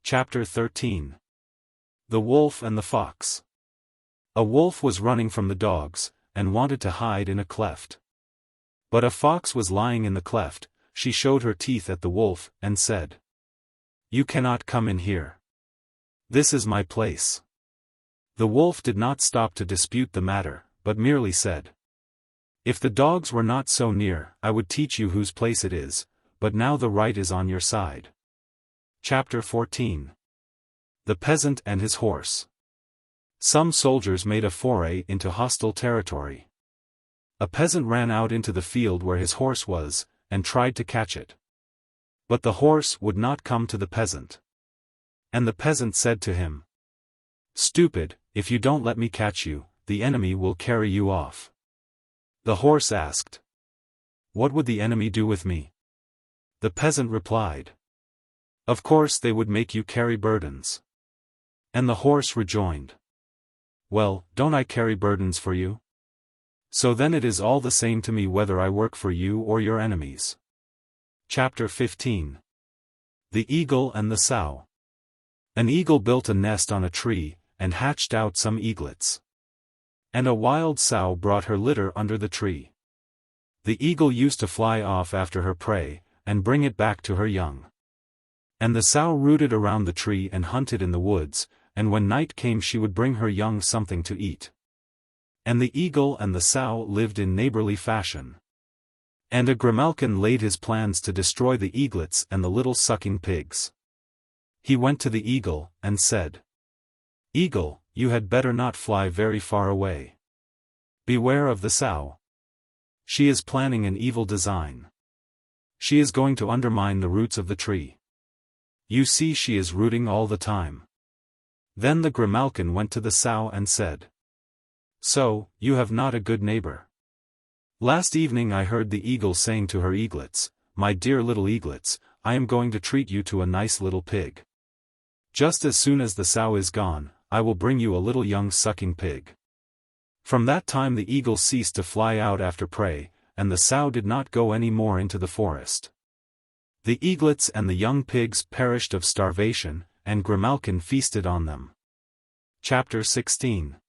Chapter 13. The Wolf and the Fox. A wolf was running from the dogs, and wanted to hide in a cleft. But a fox was lying in the cleft. She showed her teeth at the wolf, and said, "You cannot come in here. This is my place." The wolf did not stop to dispute the matter, but merely said, "If the dogs were not so near, I would teach you whose place it is, but now the right is on your side." Chapter 14. The Peasant and his Horse. Some soldiers made a foray into hostile territory. A peasant ran out into the field where his horse was, and tried to catch it. But the horse would not come to the peasant. And the peasant said to him, "Stupid, if you don't let me catch you, the enemy will carry you off." The horse asked, "What would the enemy do with me?" The peasant replied, "Of course they would make you carry burdens." And the horse rejoined, "Well, don't I carry burdens for you? So then it is all the same to me whether I work for you or your enemies." Chapter 15. The Eagle and the Sow. An eagle built a nest on a tree, and hatched out some eaglets. And a wild sow brought her litter under the tree. The eagle used to fly off after her prey, and bring it back to her young. And the sow rooted around the tree and hunted in the woods, and when night came she would bring her young something to eat. And the eagle and the sow lived in neighborly fashion. And a grimalkin laid his plans to destroy the eaglets and the little sucking pigs. He went to the eagle, and said, "Eagle, you had better not fly very far away. Beware of the sow. She is planning an evil design. She is going to undermine the roots of the tree. You see she is rooting all the time." Then the grimalkin went to the sow and said, "So, you have not a good neighbor. Last evening I heard the eagle saying to her eaglets, 'My dear little eaglets, I am going to treat you to a nice little pig. Just as soon as the sow is gone, I will bring you a little young sucking pig.' From that time the eagle ceased to fly out after prey, and the sow did not go any more into the forest. The eaglets and the young pigs perished of starvation, and grimalkin feasted on them. Chapter 16.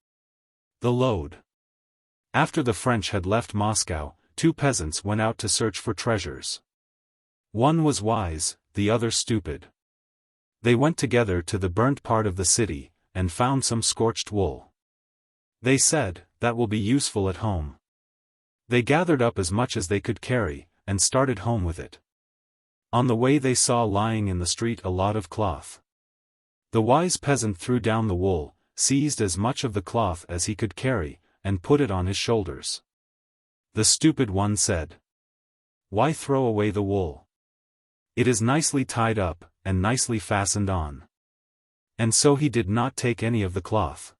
The Load. After the French had left Moscow, two peasants went out to search for treasures. One was wise, the other stupid. They went together to the burnt part of the city, and found some scorched wool. They said, "That will be useful at home." They gathered up as much as they could carry, and started home with it. On the way they saw lying in the street a lot of cloth. The wise peasant threw down the wool, seized as much of the cloth as he could carry, and put it on his shoulders. The stupid one said, "Why throw away the wool? It is nicely tied up, and nicely fastened on." And so he did not take any of the cloth.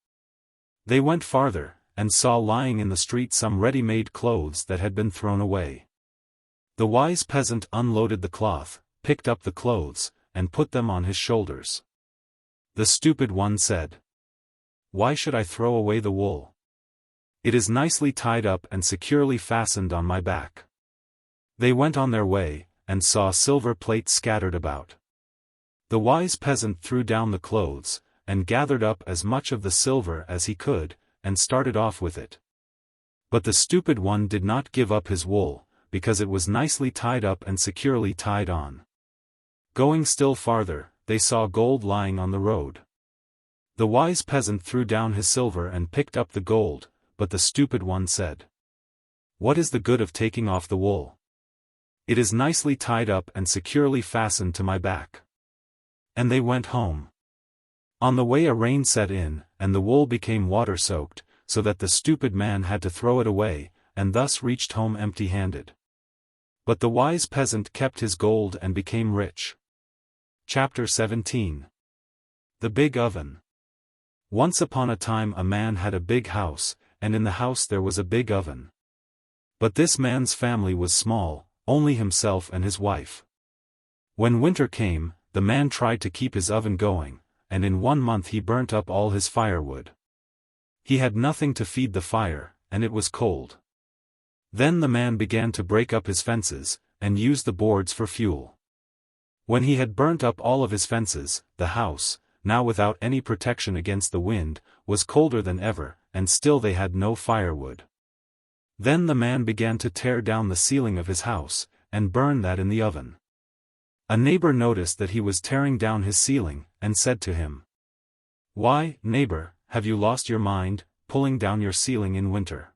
They went farther, and saw lying in the street some ready-made clothes that had been thrown away. The wise peasant unloaded the cloth, picked up the clothes, and put them on his shoulders. The stupid one said, "Why should I throw away the wool? It is nicely tied up and securely fastened on my back." They went on their way, and saw silver plates scattered about. The wise peasant threw down the clothes, and gathered up as much of the silver as he could, and started off with it. But the stupid one did not give up his wool, because it was nicely tied up and securely tied on. Going still farther, they saw gold lying on the road. The wise peasant threw down his silver and picked up the gold, but the stupid one said, "What is the good of taking off the wool? It is nicely tied up and securely fastened to my back." And they went home. On the way a rain set in, and the wool became water-soaked, so that the stupid man had to throw it away, and thus reached home empty-handed. But the wise peasant kept his gold and became rich. Chapter 17. The Big Oven. Once upon a time a man had a big house, and in the house there was a big oven. But this man's family was small, only himself and his wife. When winter came, the man tried to keep his oven going, and in 1 month he burnt up all his firewood. He had nothing to feed the fire, and it was cold. Then the man began to break up his fences, and use the boards for fuel. When he had burnt up all of his fences, the house, now without any protection against the wind, was colder than ever, and still they had no firewood. Then the man began to tear down the ceiling of his house, and burn that in the oven. A neighbor noticed that he was tearing down his ceiling, and said to him, "Why, neighbor, have you lost your mind, pulling down your ceiling in winter?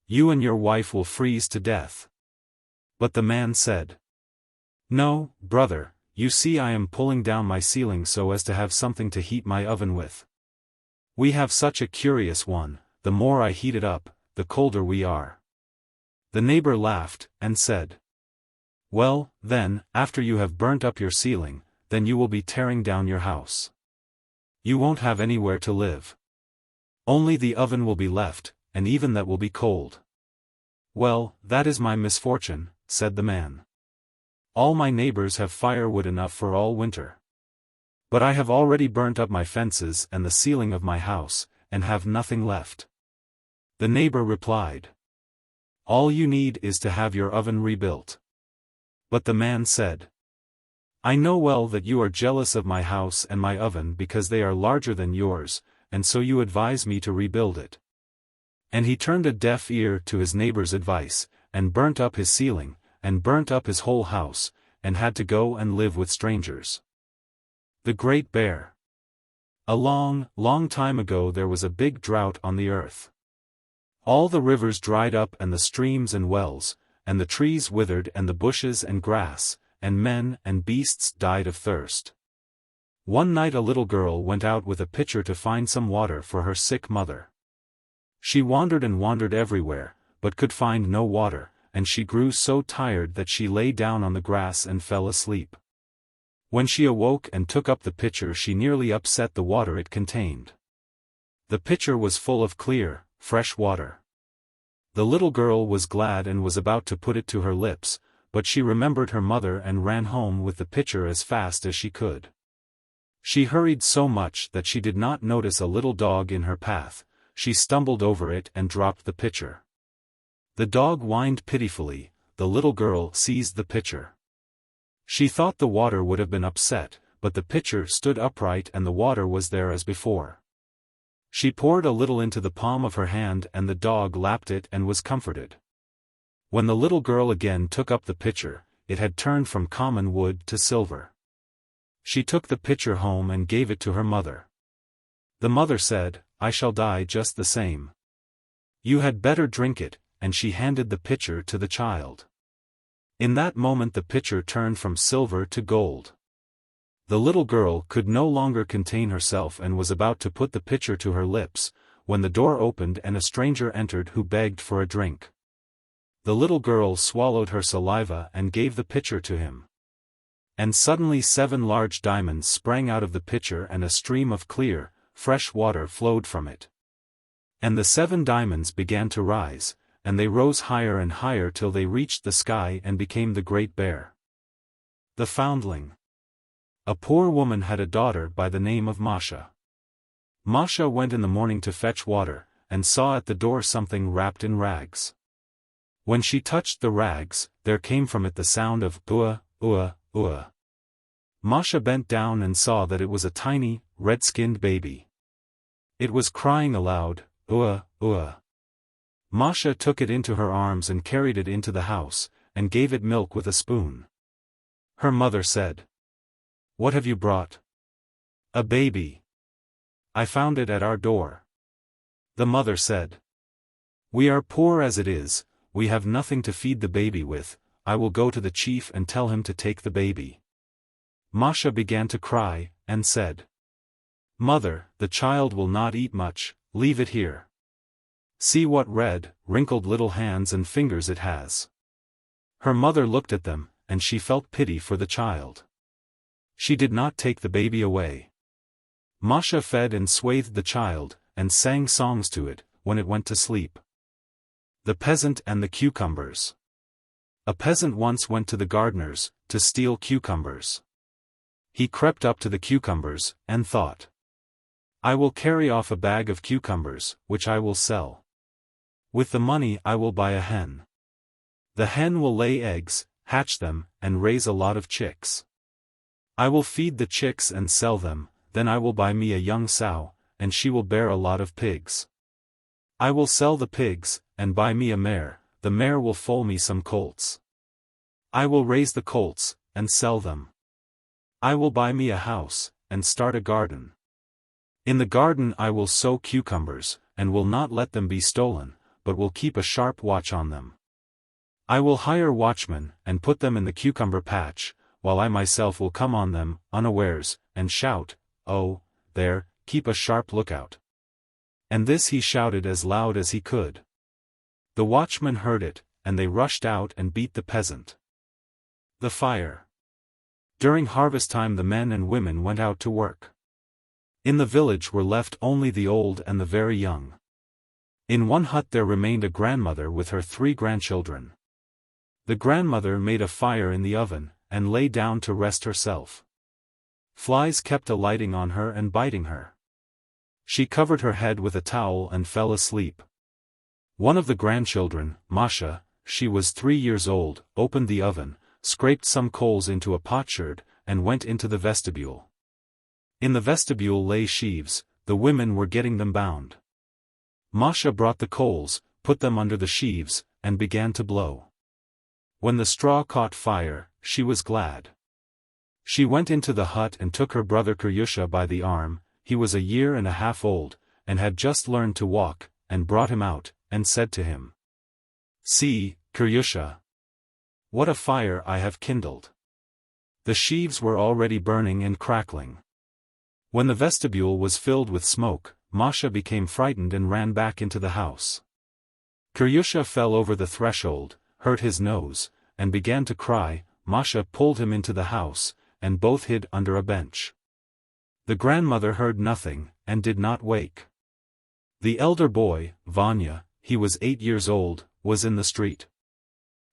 You and your wife will freeze to death." But the man said, "No, brother, you see I am pulling down my ceiling so as to have something to heat my oven with. We have such a curious one, the more I heat it up, the colder we are." The neighbor laughed, and said, "Well, then, after you have burnt up your ceiling, then you will be tearing down your house. You won't have anywhere to live. Only the oven will be left, and even that will be cold." "Well, that is my misfortune," said the man. "All my neighbors have firewood enough for all winter. But I have already burnt up my fences and the ceiling of my house, and have nothing left." The neighbor replied, "All you need is to have your oven rebuilt." But the man said, "I know well that you are jealous of my house and my oven because they are larger than yours, and so you advise me to rebuild it." And he turned a deaf ear to his neighbor's advice, and burnt up his ceiling, and burnt up his whole house, and had to go and live with strangers. The Great Bear. A long, long time ago there was a big drought on the earth. All the rivers dried up and the streams and wells, and the trees withered and the bushes and grass, and men and beasts died of thirst. One night a little girl went out with a pitcher to find some water for her sick mother. She wandered and wandered everywhere, but could find no water, and she grew so tired that she lay down on the grass and fell asleep. When she awoke and took up the pitcher she nearly upset the water it contained. The pitcher was full of clear, fresh water. The little girl was glad and was about to put it to her lips, but she remembered her mother and ran home with the pitcher as fast as she could. She hurried so much that she did not notice a little dog in her path. She stumbled over it and dropped the pitcher. The dog whined pitifully, the little girl seized the pitcher. She thought the water would have been upset, but the pitcher stood upright and the water was there as before. She poured a little into the palm of her hand and the dog lapped it and was comforted. When the little girl again took up the pitcher, it had turned from common wood to silver. She took the pitcher home and gave it to her mother. The mother said, "I shall die just the same. You had better drink it," and she handed the pitcher to the child. In that moment the pitcher turned from silver to gold. The little girl could no longer contain herself and was about to put the pitcher to her lips, when the door opened and a stranger entered who begged for a drink. The little girl swallowed her saliva and gave the pitcher to him. And suddenly 7 large diamonds sprang out of the pitcher and a stream of clear, fresh water flowed from it. And the 7 diamonds began to rise, and they rose higher and higher till they reached the sky and became the Great Bear. The Foundling. A poor woman had a daughter by the name of Masha. Masha went in the morning to fetch water, and saw at the door something wrapped in rags. When she touched the rags, there came from it the sound of ua, ua, ua. Masha bent down and saw that it was a tiny, red-skinned baby. It was crying aloud, ua, ua. Masha took it into her arms and carried it into the house, and gave it milk with a spoon. Her mother said, "What have you brought?" "A baby. I found it at our door." The mother said, "We are poor as it is, we have nothing to feed the baby with, I will go to the chief and tell him to take the baby." Masha began to cry, and said, "Mother, the child will not eat much, leave it here. See what red, wrinkled little hands and fingers it has." Her mother looked at them, and she felt pity for the child. She did not take the baby away. Masha fed and swathed the child, and sang songs to it, when it went to sleep. The Peasant and the Cucumbers. A peasant once went to the gardener's, to steal cucumbers. He crept up to the cucumbers, and thought, "I will carry off a bag of cucumbers, which I will sell. With the money I will buy a hen. The hen will lay eggs, hatch them, and raise a lot of chicks. I will feed the chicks and sell them, then I will buy me a young sow, and she will bear a lot of pigs. I will sell the pigs, and buy me a mare, the mare will foal me some colts. I will raise the colts, and sell them. I will buy me a house, and start a garden. In the garden I will sow cucumbers, and will not let them be stolen, but will keep a sharp watch on them. I will hire watchmen, and put them in the cucumber patch, while I myself will come on them, unawares, and shout, 'Oh, there, keep a sharp lookout.'" And this he shouted as loud as he could. The watchmen heard it, and they rushed out and beat the peasant. The Fire. During harvest time the men and women went out to work. In the village were left only the old and the very young. In one hut there remained a grandmother with her 3 grandchildren. The grandmother made a fire in the oven, and lay down to rest herself. Flies kept alighting on her and biting her. She covered her head with a towel and fell asleep. One of the grandchildren, Masha, she was 3 years old, opened the oven, scraped some coals into a potsherd, and went into the vestibule. In the vestibule lay sheaves, the women were getting them bound. Masha brought the coals, put them under the sheaves, and began to blow. When the straw caught fire, she was glad. She went into the hut and took her brother Kiryusha by the arm, he was 1.5 years old, and had just learned to walk, and brought him out, and said to him, "See, Kiryusha, what a fire I have kindled." The sheaves were already burning and crackling. When the vestibule was filled with smoke, Masha became frightened and ran back into the house. Kiryusha fell over the threshold, hurt his nose, and began to cry. Masha pulled him into the house, and both hid under a bench. The grandmother heard nothing, and did not wake. The elder boy, Vanya, he was 8 years old, was in the street.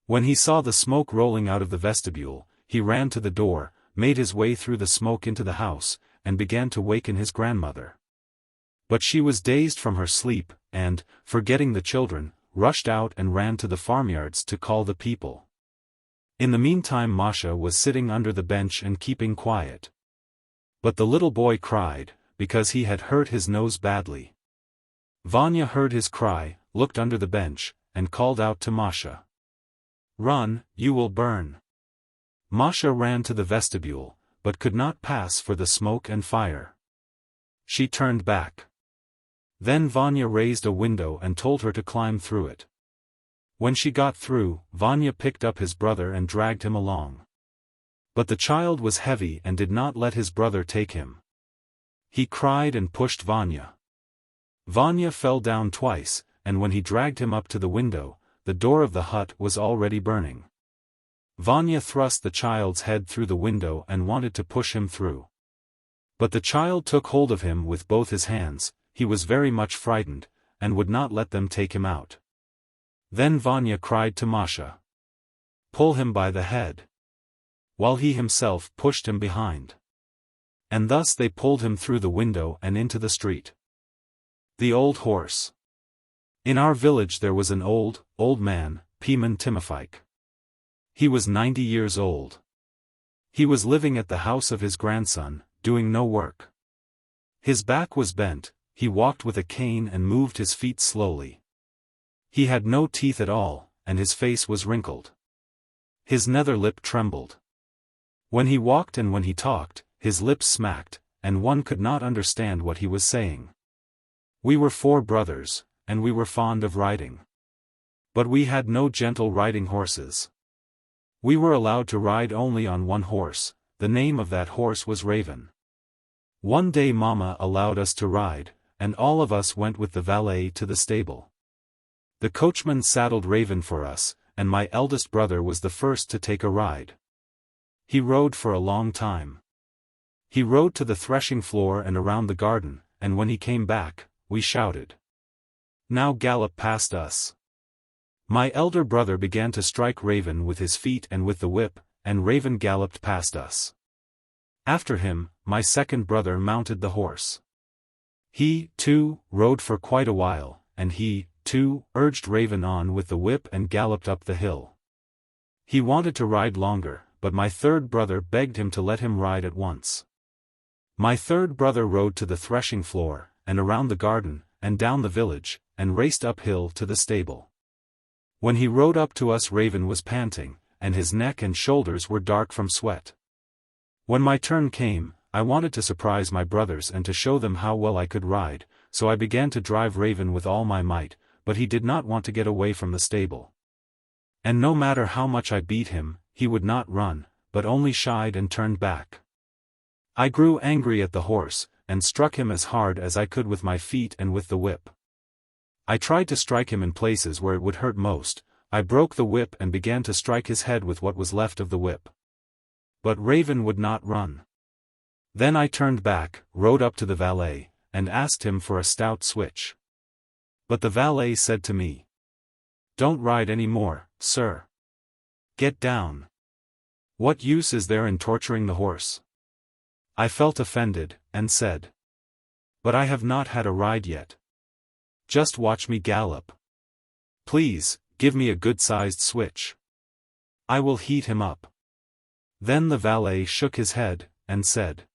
When he saw the smoke rolling out of the vestibule, he ran to the door, made his way through the smoke into the house, and began to waken his grandmother. But she was dazed from her sleep, and, forgetting the children, rushed out and ran to the farmyards to call the people. In the meantime Masha was sitting under the bench and keeping quiet. But the little boy cried, because he had hurt his nose badly. Vanya heard his cry, looked under the bench, and called out to Masha, "Run, you will burn." Masha ran to the vestibule, but could not pass for the smoke and fire. She turned back. Then Vanya raised a window and told her to climb through it. When she got through, Vanya picked up his brother and dragged him along. But the child was heavy and did not let his brother take him. He cried and pushed Vanya. Vanya fell down twice, and when he dragged him up to the window, the door of the hut was already burning. Vanya thrust the child's head through the window and wanted to push him through. But the child took hold of him with both his hands. He was very much frightened, and would not let them take him out. Then Vanya cried to Masha, "Pull him by the head," while he himself pushed him behind. And thus they pulled him through the window and into the street. The old horse. In our village there was an old man, Pimen Timofeich. He was 90 years old. He was living at the house of his grandson, doing no work. His back was bent, he walked with a cane and moved his feet slowly. He had no teeth at all, and his face was wrinkled. His nether lip trembled. When he walked and when he talked, his lips smacked, and one could not understand what he was saying. We were 4 brothers, and we were fond of riding. But we had no gentle riding horses. We were allowed to ride only on one horse. The name of that horse was Raven. One day Mama allowed us to ride, and all of us went with the valet to the stable. The coachman saddled Raven for us, and my eldest brother was the first to take a ride. He rode for a long time. He rode to the threshing floor and around the garden, and when he came back, we shouted, "Now gallop past us." My elder brother began to strike Raven with his feet and with the whip, and Raven galloped past us. After him, my second brother mounted the horse. He, too, rode for quite a while, and he, too, urged Raven on with the whip and galloped up the hill. He wanted to ride longer, but my third brother begged him to let him ride at once. My third brother rode to the threshing floor, and around the garden, and down the village, and raced uphill to the stable. When he rode up to us, Raven was panting, and his neck and shoulders were dark from sweat. When my turn came, I wanted to surprise my brothers and to show them how well I could ride, so I began to drive Raven with all my might, but he did not want to get away from the stable. And no matter how much I beat him, he would not run, but only shied and turned back. I grew angry at the horse, and struck him as hard as I could with my feet and with the whip. I tried to strike him in places where it would hurt most. I broke the whip and began to strike his head with what was left of the whip. But Raven would not run. Then I turned back, rode up to the valet, and asked him for a stout switch. But the valet said to me, "Don't ride any more, sir. Get down. What use is there in torturing the horse?" I felt offended, and said, "But I have not had a ride yet. Just watch me gallop. Please, give me a good-sized switch. I will heat him up." Then the valet shook his head, and said,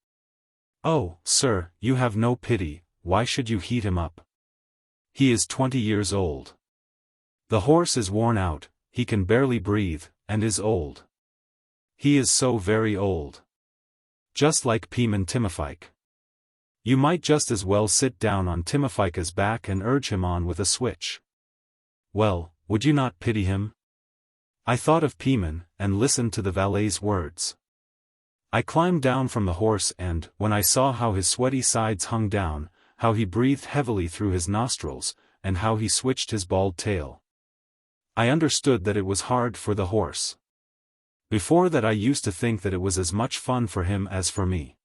"Oh, sir, you have no pity. Why should you heat him up? He is 20 years old. The horse is worn out, he can barely breathe, and is old. He is so very old. Just like Pimen Timofeich. You might just as well sit down on Timofeich's back and urge him on with a switch. Well, would you not pity him?" I thought of Pimen, and listened to the valet's words. I climbed down from the horse and, when I saw how his sweaty sides hung down, how he breathed heavily through his nostrils, and how he switched his bald tail, I understood that it was hard for the horse. Before that I used to think that it was as much fun for him as for me.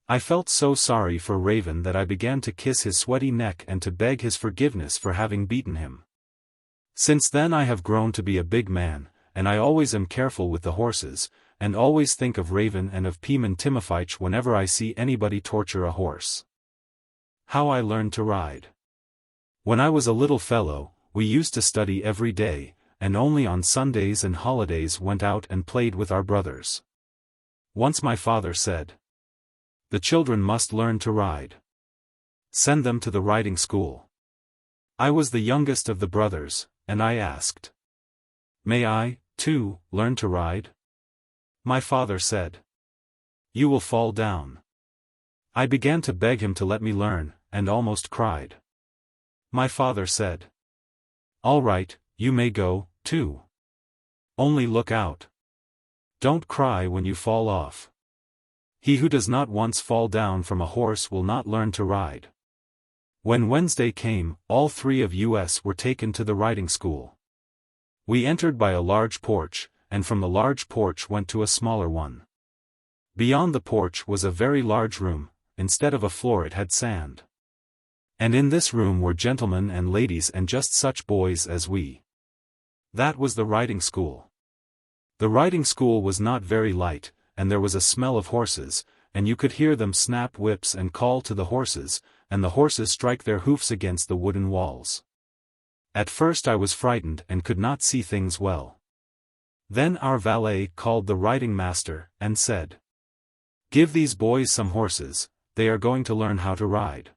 I felt so sorry for Raven that I began to kiss his sweaty neck and to beg his forgiveness for having beaten him. Since then I have grown to be a big man, and I always am careful with the horses, and always think of Raven and of Pimen Timofeich whenever I see anybody torture a horse. How I learned to ride. When I was a little fellow, we used to study every day, and only on Sundays and holidays went out and played with our brothers. Once my father said, "The children must learn to ride. Send them to the riding school." I was the youngest of the brothers, and I asked, "May I, too, learn to ride?" My father said, "You will fall down." I began to beg him to let me learn, and almost cried. My father said, "All right, you may go, too. Only look out. Don't cry when you fall off. He who does not once fall down from a horse will not learn to ride. When Wednesday came, all three of us were taken to the riding school. We entered by a large porch, and from the large porch went to a smaller one. Beyond the porch was a very large room. Instead of a floor it had sand. And in this room were gentlemen and ladies and just such boys as we. That was the riding school. The riding school was not very light, and there was a smell of horses, and you could hear them snap whips and call to the horses, and the horses strike their hoofs against the wooden walls. At first I was frightened and could not see things well. Then our valet called the riding master, and said, "Give these boys some horses, they are going to learn how to ride."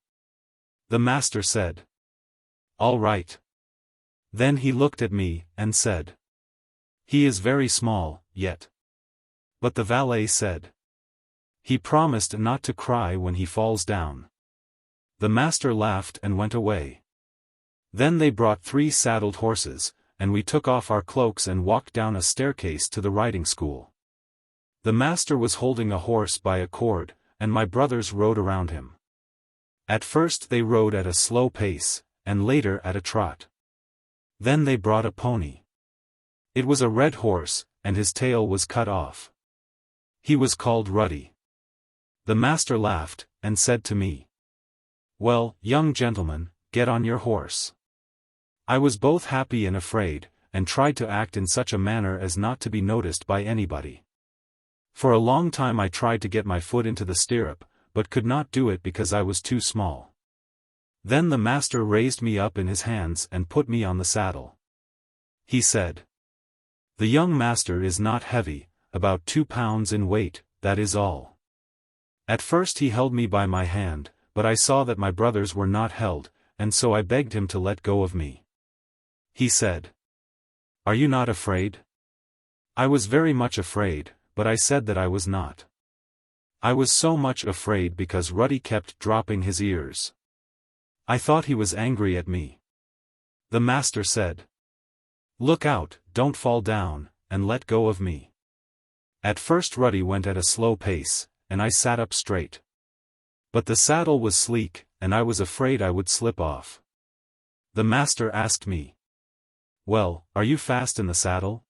The master said, "All right." Then he looked at me, and said, "He is very small, yet." But the valet said, "He promised not to cry when he falls down." The master laughed and went away. Then they brought 3 saddled horses, and we took off our cloaks and walked down a staircase to the riding school. The master was holding a horse by a cord, and my brothers rode around him. At first they rode at a slow pace, and later at a trot. Then they brought a pony. It was a red horse, and his tail was cut off. He was called Ruddy. The master laughed, and said to me, "Well, young gentleman, get on your horse." I was both happy and afraid, and tried to act in such a manner as not to be noticed by anybody. For a long time I tried to get my foot into the stirrup, but could not do it because I was too small. Then the master raised me up in his hands and put me on the saddle. He said, "The young master is not heavy, about 2 pounds in weight, that is all." At first he held me by my hand, but I saw that my brothers were not held, and so I begged him to let go of me. He said, "Are you not afraid?" I was very much afraid, but I said that I was not. I was so much afraid because Ruddy kept dropping his ears. I thought he was angry at me. The master said, "Look out, don't fall down, and let go of me." At first Ruddy went at a slow pace, and I sat up straight. But the saddle was sleek, and I was afraid I would slip off. The master asked me, "Well, are you fast in the saddle?"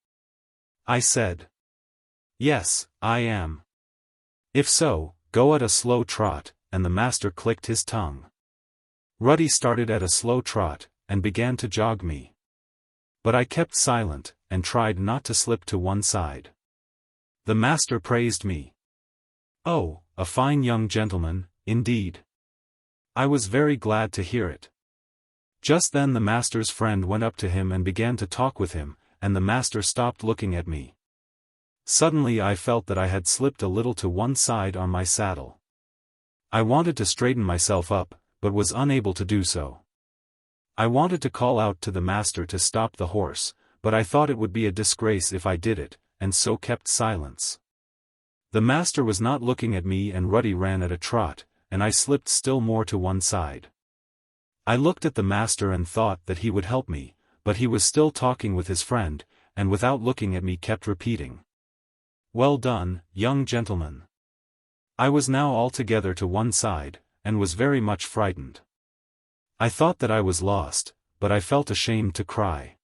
I said, "Yes, I am." "If so, go at a slow trot," and the master clicked his tongue. Ruddy started at a slow trot, and began to jog me. But I kept silent, and tried not to slip to one side. The master praised me. "Oh, a fine young gentleman, indeed." I was very glad to hear it. Just then the master's friend went up to him and began to talk with him, and the master stopped looking at me. Suddenly I felt that I had slipped a little to one side on my saddle. I wanted to straighten myself up, but was unable to do so. I wanted to call out to the master to stop the horse, but I thought it would be a disgrace if I did it, and so kept silence. The master was not looking at me and Ruddy ran at a trot, and I slipped still more to one side. I looked at the master and thought that he would help me, but he was still talking with his friend, and without looking at me kept repeating, "Well done, young gentleman." I was now altogether to one side, and was very much frightened. I thought that I was lost, but I felt ashamed to cry.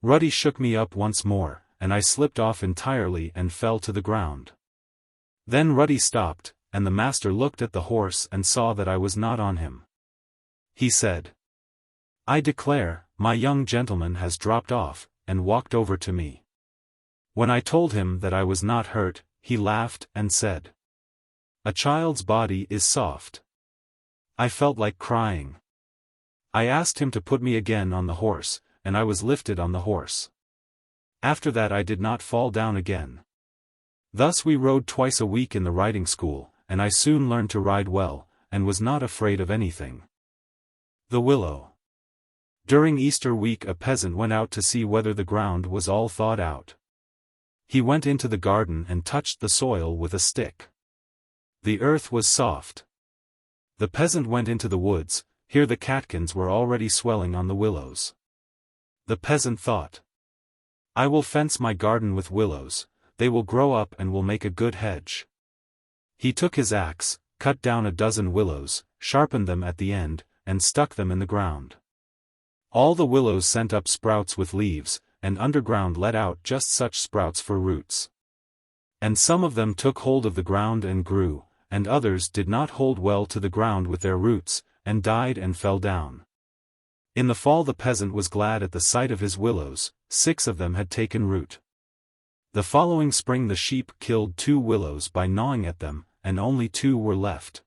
Ruddy shook me up once more, and I slipped off entirely and fell to the ground. Then Ruddy stopped, and the master looked at the horse and saw that I was not on him. He said, "I declare, my young gentleman has dropped off," and walked over to me. When I told him that I was not hurt, he laughed and said, "A child's body is soft." I felt like crying. I asked him to put me again on the horse, and I was lifted on the horse. After that I did not fall down again. Thus we rode twice a week in the riding school, and I soon learned to ride well, and was not afraid of anything. The Willow. During Easter week a peasant went out to see whether the ground was all thawed out. He went into the garden and touched the soil with a stick. The earth was soft. The peasant went into the woods. Here the catkins were already swelling on the willows. The peasant thought. I will fence my garden with willows, they will grow up and will make a good hedge. He took his axe, cut down a dozen willows, sharpened them at the end, and stuck them in the ground. All the willows sent up sprouts with leaves, and underground let out just such sprouts for roots. And some of them took hold of the ground and grew, and others did not hold well to the ground with their roots, and died and fell down. In the fall the peasant was glad at the sight of his willows, 6 of them had taken root. The following spring the sheep killed 2 willows by gnawing at them, and only 2 were left.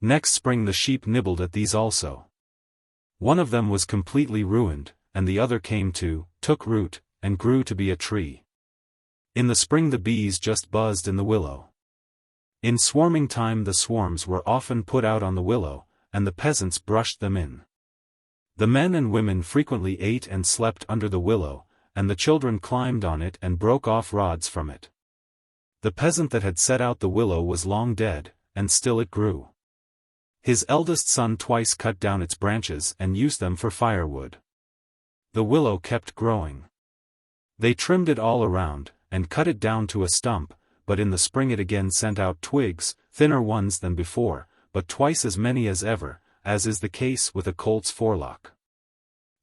Next spring the sheep nibbled at these also. One of them was completely ruined, and the other came to, took root, and grew to be a tree. In the spring the bees just buzzed in the willow. In swarming time the swarms were often put out on the willow, and the peasants brushed them in. The men and women frequently ate and slept under the willow, and the children climbed on it and broke off rods from it. The peasant that had set out the willow was long dead, and still it grew. His eldest son twice cut down its branches and used them for firewood. The willow kept growing. They trimmed it all around, and cut it down to a stump, but in the spring it again sent out twigs, thinner ones than before, but twice as many as ever, as is the case with a colt's forelock.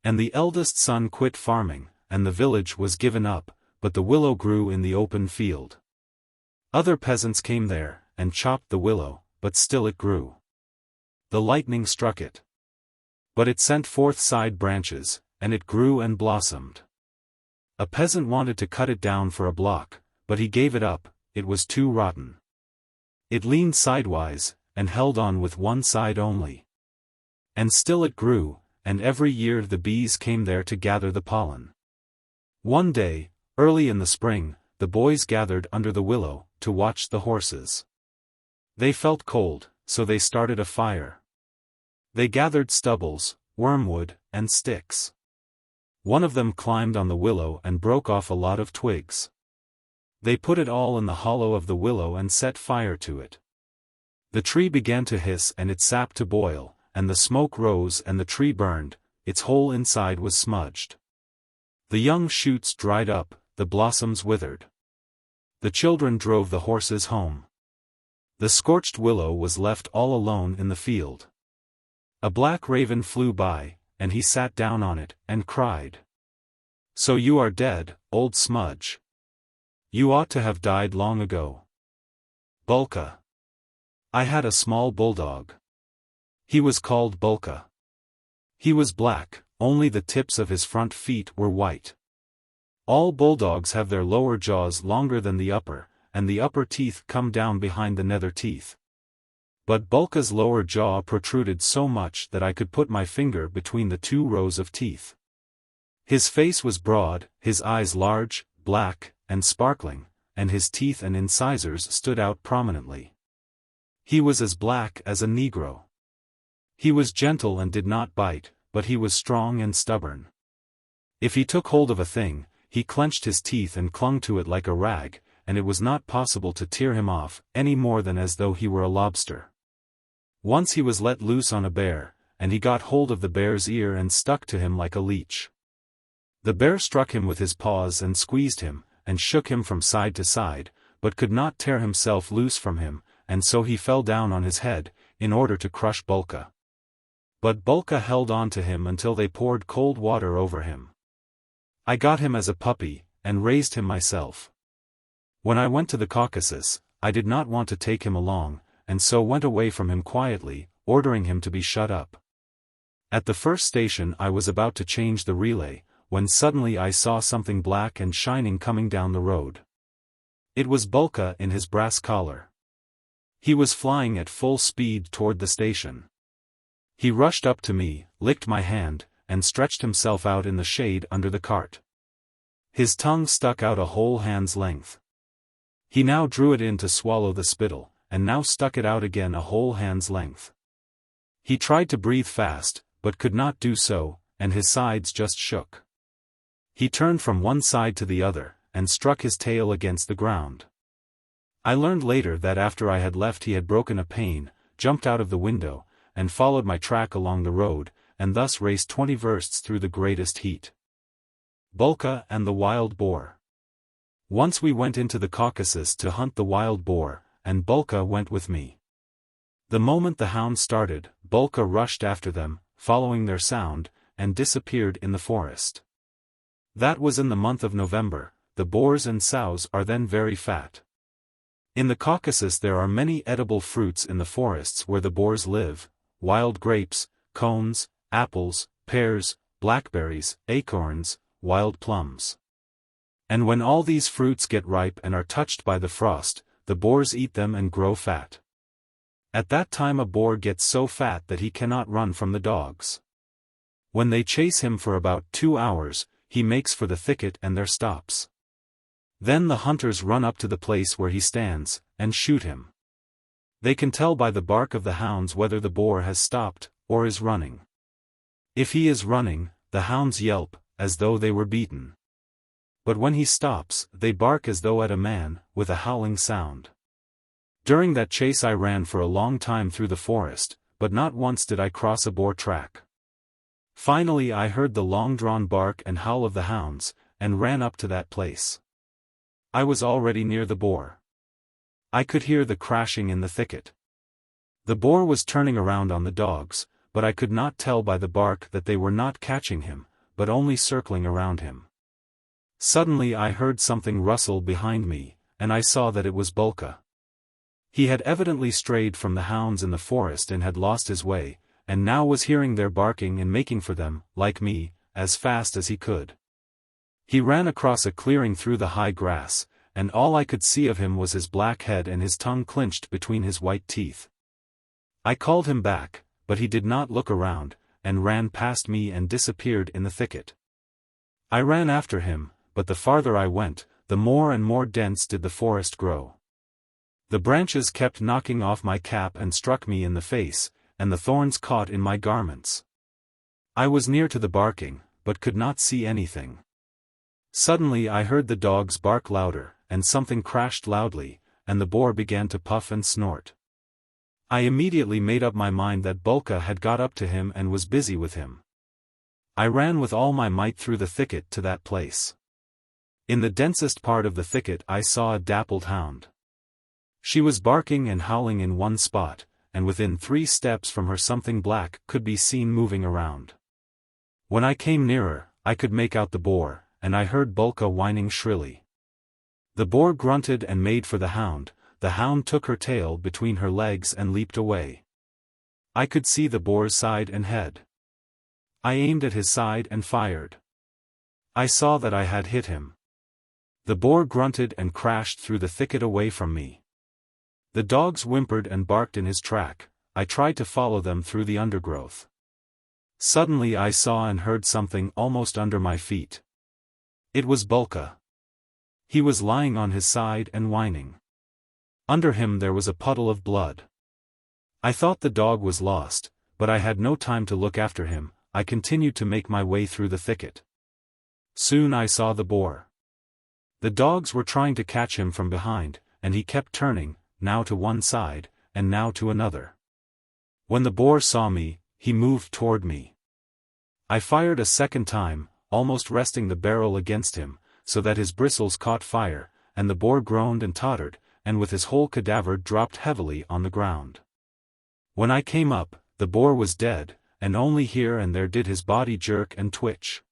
And the eldest son quit farming, and the village was given up, but the willow grew in the open field. Other peasants came there, and chopped the willow, but still it grew. The lightning struck it. But it sent forth side branches, and it grew and blossomed. A peasant wanted to cut it down for a block, but he gave it up, it was too rotten. It leaned sidewise, and held on with one side only. And still it grew, and every year the bees came there to gather the pollen. One day, early in the spring, the boys gathered under the willow, to watch the horses. They felt cold, so they started a fire. They gathered stubbles, wormwood, and sticks. One of them climbed on the willow and broke off a lot of twigs. They put it all in the hollow of the willow and set fire to it. The tree began to hiss and its sap to boil, and the smoke rose and the tree burned, its whole inside was smudged. The young shoots dried up, the blossoms withered. The children drove the horses home. The scorched willow was left all alone in the field. A black raven flew by, and he sat down on it, and cried. So you are dead, old smudge. You ought to have died long ago. Búlka. I had a small bulldog. He was called Búlka. He was black, only the tips of his front feet were white. All bulldogs have their lower jaws longer than the upper, and the upper teeth come down behind the nether teeth. But Búlka's lower jaw protruded so much that I could put my finger between the 2 rows of teeth. His face was broad, his eyes large, black, and sparkling, and his teeth and incisors stood out prominently. He was as black as a Negro. He was gentle and did not bite, but he was strong and stubborn. If he took hold of a thing, he clenched his teeth and clung to it like a rag, and it was not possible to tear him off, any more than as though he were a lobster. Once he was let loose on a bear, and he got hold of the bear's ear and stuck to him like a leech. The bear struck him with his paws and squeezed him, and shook him from side to side, but could not tear himself loose from him, and so he fell down on his head, in order to crush Búlka. But Búlka held on to him until they poured cold water over him. I got him as a puppy, and raised him myself. When I went to the Caucasus, I did not want to take him along, and so went away from him quietly, ordering him to be shut up. At the first station I was about to change the relay, when suddenly I saw something black and shining coming down the road. It was Búlka in his brass collar. He was flying at full speed toward the station. He rushed up to me, licked my hand, and stretched himself out in the shade under the cart. His tongue stuck out a whole hand's length. He now drew it in to swallow the spittle, and now stuck it out again a whole hand's length. He tried to breathe fast, but could not do so, and his sides just shook. He turned from one side to the other, and struck his tail against the ground. I learned later that after I had left he had broken a pane, jumped out of the window, and followed my track along the road, and thus raced 20 versts through the greatest heat. Búlka and the Wild Boar. Once we went into the Caucasus to hunt the wild boar, and Búlka went with me. The moment the hounds started, Búlka rushed after them, following their sound, and disappeared in the forest. That was in the month of November. The boars and sows are then very fat. In the Caucasus there are many edible fruits in the forests where the boars live: wild grapes, cones, apples, pears, blackberries, acorns, wild plums. And when all these fruits get ripe and are touched by the frost, the boars eat them and grow fat. At that time a boar gets so fat that he cannot run from the dogs. When they chase him for about 2 hours, he makes for the thicket and there stops. Then the hunters run up to the place where he stands, and shoot him. They can tell by the bark of the hounds whether the boar has stopped, or is running. If he is running, the hounds yelp, as though they were beaten. But when he stops, they bark as though at a man, with a howling sound. During that chase I ran for a long time through the forest, but not once did I cross a boar track. Finally I heard the long-drawn bark and howl of the hounds, and ran up to that place. I was already near the boar. I could hear the crashing in the thicket. The boar was turning around on the dogs, but I could not tell by the bark that they were not catching him, but only circling around him. Suddenly I heard something rustle behind me, and I saw that it was Búlka. He had evidently strayed from the hounds in the forest and had lost his way, and now was hearing their barking and making for them, like me, as fast as he could. He ran across a clearing through the high grass, and all I could see of him was his black head and his tongue clenched between his white teeth. I called him back, but he did not look around, and ran past me and disappeared in the thicket. I ran after him, but the farther I went, the more and more dense did the forest grow. The branches kept knocking off my cap and struck me in the face, and the thorns caught in my garments. I was near to the barking, but could not see anything. Suddenly I heard the dogs bark louder, and something crashed loudly, and the boar began to puff and snort. I immediately made up my mind that Búlka had got up to him and was busy with him. I ran with all my might through the thicket to that place. In the densest part of the thicket I saw a dappled hound. She was barking and howling in one spot, and within 3 steps from her something black could be seen moving around. When I came nearer, I could make out the boar, and I heard Búlka whining shrilly. The boar grunted and made for the hound took her tail between her legs and leaped away. I could see the boar's side and head. I aimed at his side and fired. I saw that I had hit him. The boar grunted and crashed through the thicket away from me. The dogs whimpered and barked in his track. I tried to follow them through the undergrowth. Suddenly I saw and heard something almost under my feet. It was Búlka. He was lying on his side and whining. Under him there was a puddle of blood. I thought the dog was lost, but I had no time to look after him. I continued to make my way through the thicket. Soon I saw the boar. The dogs were trying to catch him from behind, and he kept turning, now to one side, and now to another. When the boar saw me, he moved toward me. I fired a second time, almost resting the barrel against him, so that his bristles caught fire, and the boar groaned and tottered, and with his whole cadaver dropped heavily on the ground. When I came up, the boar was dead, and only here and there did his body jerk and twitch.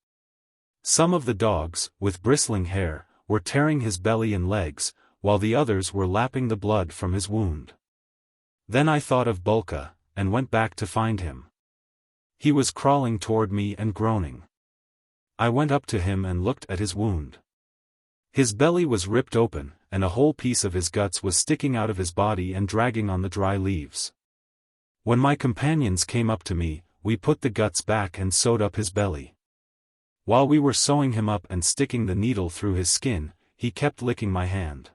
Some of the dogs, with bristling hair, were tearing his belly and legs, while the others were lapping the blood from his wound. Then I thought of Búlka, and went back to find him. He was crawling toward me and groaning. I went up to him and looked at his wound. His belly was ripped open, and a whole piece of his guts was sticking out of his body and dragging on the dry leaves. When my companions came up to me, we put the guts back and sewed up his belly. While we were sewing him up and sticking the needle through his skin, he kept licking my hand.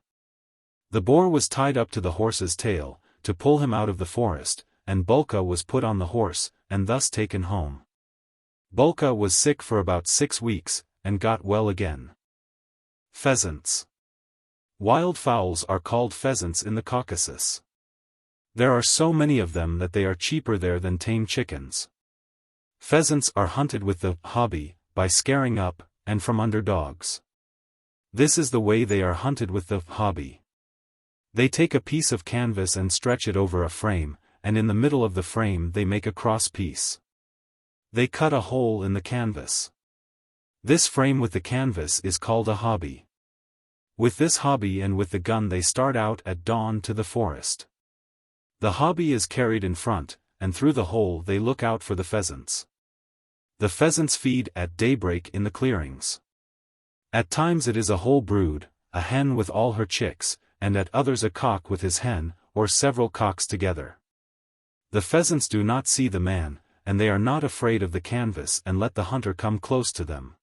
The boar was tied up to the horse's tail, to pull him out of the forest, and Búlka was put on the horse, and thus taken home. Búlka was sick for about 6 weeks, and got well again. Pheasants. Wild fowls are called pheasants in the Caucasus. There are so many of them that they are cheaper there than tame chickens. Pheasants are hunted with the hobby, by scaring up, and from under dogs. This is the way they are hunted with the hobby. They take a piece of canvas and stretch it over a frame, and in the middle of the frame they make a cross piece. They cut a hole in the canvas. This frame with the canvas is called a hobby. With this hobby and with the gun they start out at dawn to the forest. The hobby is carried in front, and through the hole they look out for the pheasants. The pheasants feed at daybreak in the clearings. At times it is a whole brood, a hen with all her chicks, and at others a cock with his hen, or several cocks together. The pheasants do not see the man, and they are not afraid of the canvas and let the hunter come close to them.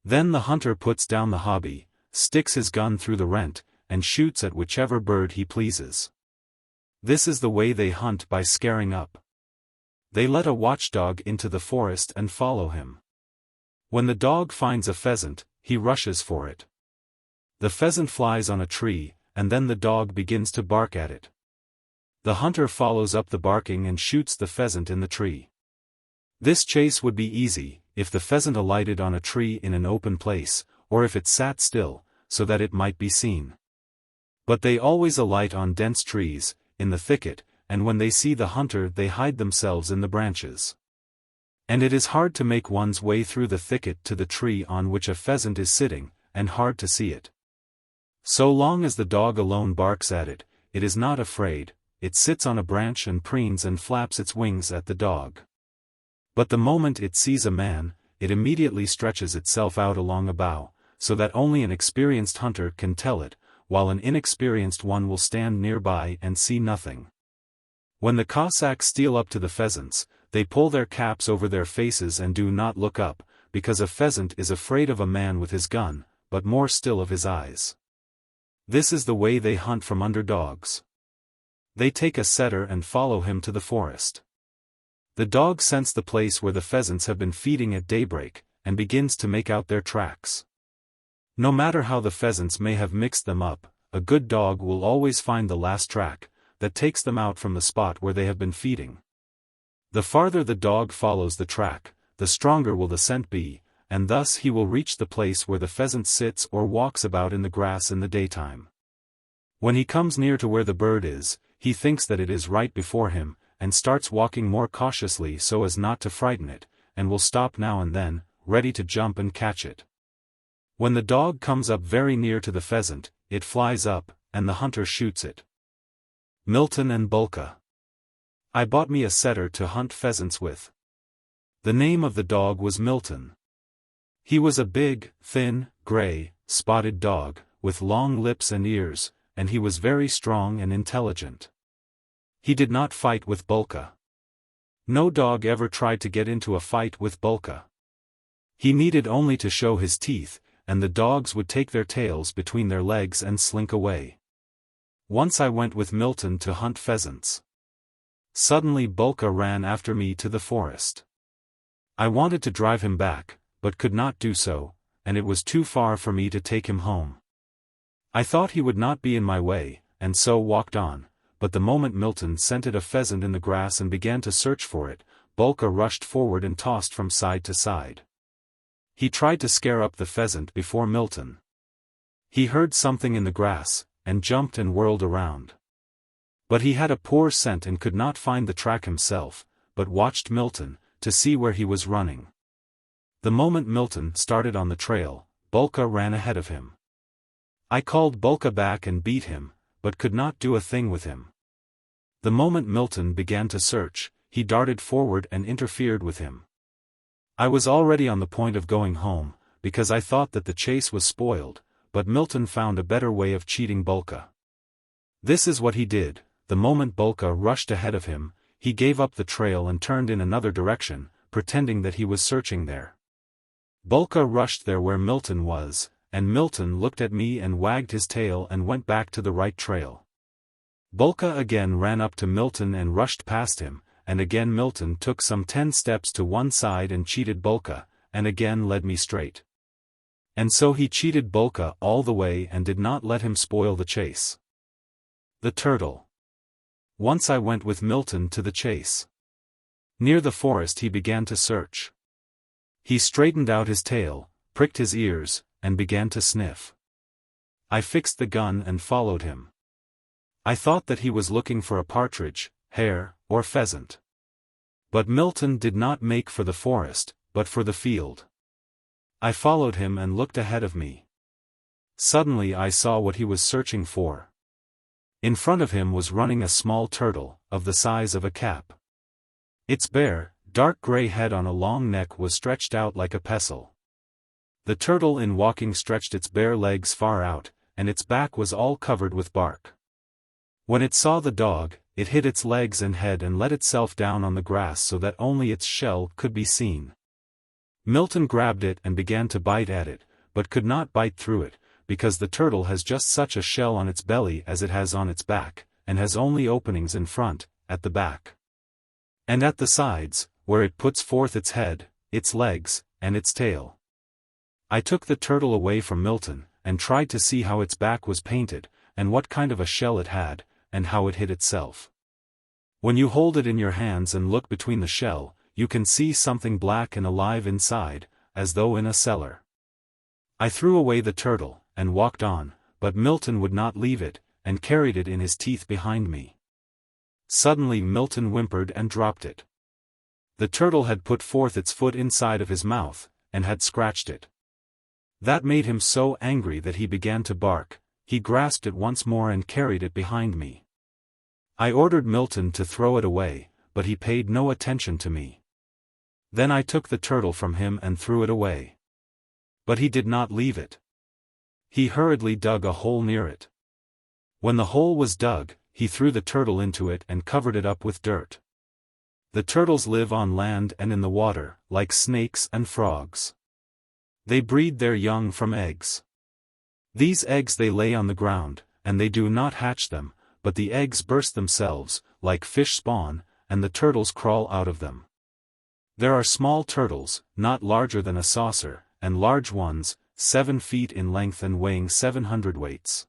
Then the hunter puts down the hobby, sticks his gun through the rent, and shoots at whichever bird he pleases. This is the way they hunt by scaring up. They let a watchdog into the forest and follow him. When the dog finds a pheasant, he rushes for it. The pheasant flies on a tree, and then the dog begins to bark at it. The hunter follows up the barking and shoots the pheasant in the tree. This chase would be easy, if the pheasant alighted on a tree in an open place, or if it sat still, so that it might be seen. But they always alight on dense trees, in the thicket, and when they see the hunter they hide themselves in the branches. And it is hard to make one's way through the thicket to the tree on which a pheasant is sitting, and hard to see it. So long as the dog alone barks at it, it is not afraid, it sits on a branch and preens and flaps its wings at the dog. But the moment it sees a man, it immediately stretches itself out along a bough, so that only an experienced hunter can tell it, while an inexperienced one will stand nearby and see nothing. When the Cossacks steal up to the pheasants, they pull their caps over their faces and do not look up, because a pheasant is afraid of a man with his gun, but more still of his eyes. This is the way they hunt from under dogs. They take a setter and follow him to the forest. The dog scents the place where the pheasants have been feeding at daybreak, and begins to make out their tracks. No matter how the pheasants may have mixed them up, a good dog will always find the last track, that takes them out from the spot where they have been feeding. The farther the dog follows the track, the stronger will the scent be, and thus he will reach the place where the pheasant sits or walks about in the grass in the daytime. When he comes near to where the bird is, he thinks that it is right before him, and starts walking more cautiously so as not to frighten it, and will stop now and then, ready to jump and catch it. When the dog comes up very near to the pheasant, it flies up, and the hunter shoots it. Milton and Búlka. I bought me a setter to hunt pheasants with. The name of the dog was Milton. He was a big, thin, gray, spotted dog, with long lips and ears, and he was very strong and intelligent. He did not fight with Búlka. No dog ever tried to get into a fight with Búlka. He needed only to show his teeth, and the dogs would take their tails between their legs and slink away. Once I went with Milton to hunt pheasants. Suddenly Búlka ran after me to the forest. I wanted to drive him back, but could not do so, and it was too far for me to take him home. I thought he would not be in my way, and so walked on, but the moment Milton scented a pheasant in the grass and began to search for it, Búlka rushed forward and tossed from side to side. He tried to scare up the pheasant before Milton. He heard something in the grass, and jumped and whirled around. But he had a poor scent and could not find the track himself, but watched Milton, to see where he was running. The moment Milton started on the trail, Búlka ran ahead of him. I called Búlka back and beat him, but could not do a thing with him. The moment Milton began to search, he darted forward and interfered with him. I was already on the point of going home, because I thought that the chase was spoiled, but Milton found a better way of cheating Búlka. This is what he did: the moment Búlka rushed ahead of him, he gave up the trail and turned in another direction, pretending that he was searching there. Búlka rushed there where Milton was, and Milton looked at me and wagged his tail and went back to the right trail. Búlka again ran up to Milton and rushed past him, and again Milton took some 10 steps to one side and cheated Búlka, and again led me straight. And so he cheated Búlka all the way and did not let him spoil the chase. The turtle. Once I went with Milton to the chase. Near the forest he began to search. He straightened out his tail, pricked his ears, and began to sniff. I fixed the gun and followed him. I thought that he was looking for a partridge, hare, or pheasant. But Milton did not make for the forest, but for the field. I followed him and looked ahead of me. Suddenly I saw what he was searching for. In front of him was running a small turtle, of the size of a cap. Its bare, dark gray head on a long neck was stretched out like a pestle. The turtle in walking stretched its bare legs far out, and its back was all covered with bark. When it saw the dog, it hid its legs and head and let itself down on the grass so that only its shell could be seen. Milton grabbed it and began to bite at it, but could not bite through it, because the turtle has just such a shell on its belly as it has on its back, and has only openings in front, at the back, and at the sides, where it puts forth its head, its legs, and its tail. I took the turtle away from Milton, and tried to see how its back was painted, and what kind of a shell it had, and how it hid itself. When you hold it in your hands and look between the shell, you can see something black and alive inside, as though in a cellar. I threw away the turtle, and walked on, but Milton would not leave it, and carried it in his teeth behind me. Suddenly Milton whimpered and dropped it. The turtle had put forth its foot inside of his mouth, and had scratched it. That made him so angry that he began to bark. He grasped it once more and carried it behind me. I ordered Milton to throw it away, but he paid no attention to me. Then I took the turtle from him and threw it away. But he did not leave it. He hurriedly dug a hole near it. When the hole was dug, he threw the turtle into it and covered it up with dirt. The turtles live on land and in the water, like snakes and frogs. They breed their young from eggs. These eggs they lay on the ground, and they do not hatch them, but the eggs burst themselves, like fish spawn, and the turtles crawl out of them. There are small turtles, not larger than a saucer, and large ones, 7 feet in length and weighing 700 weights.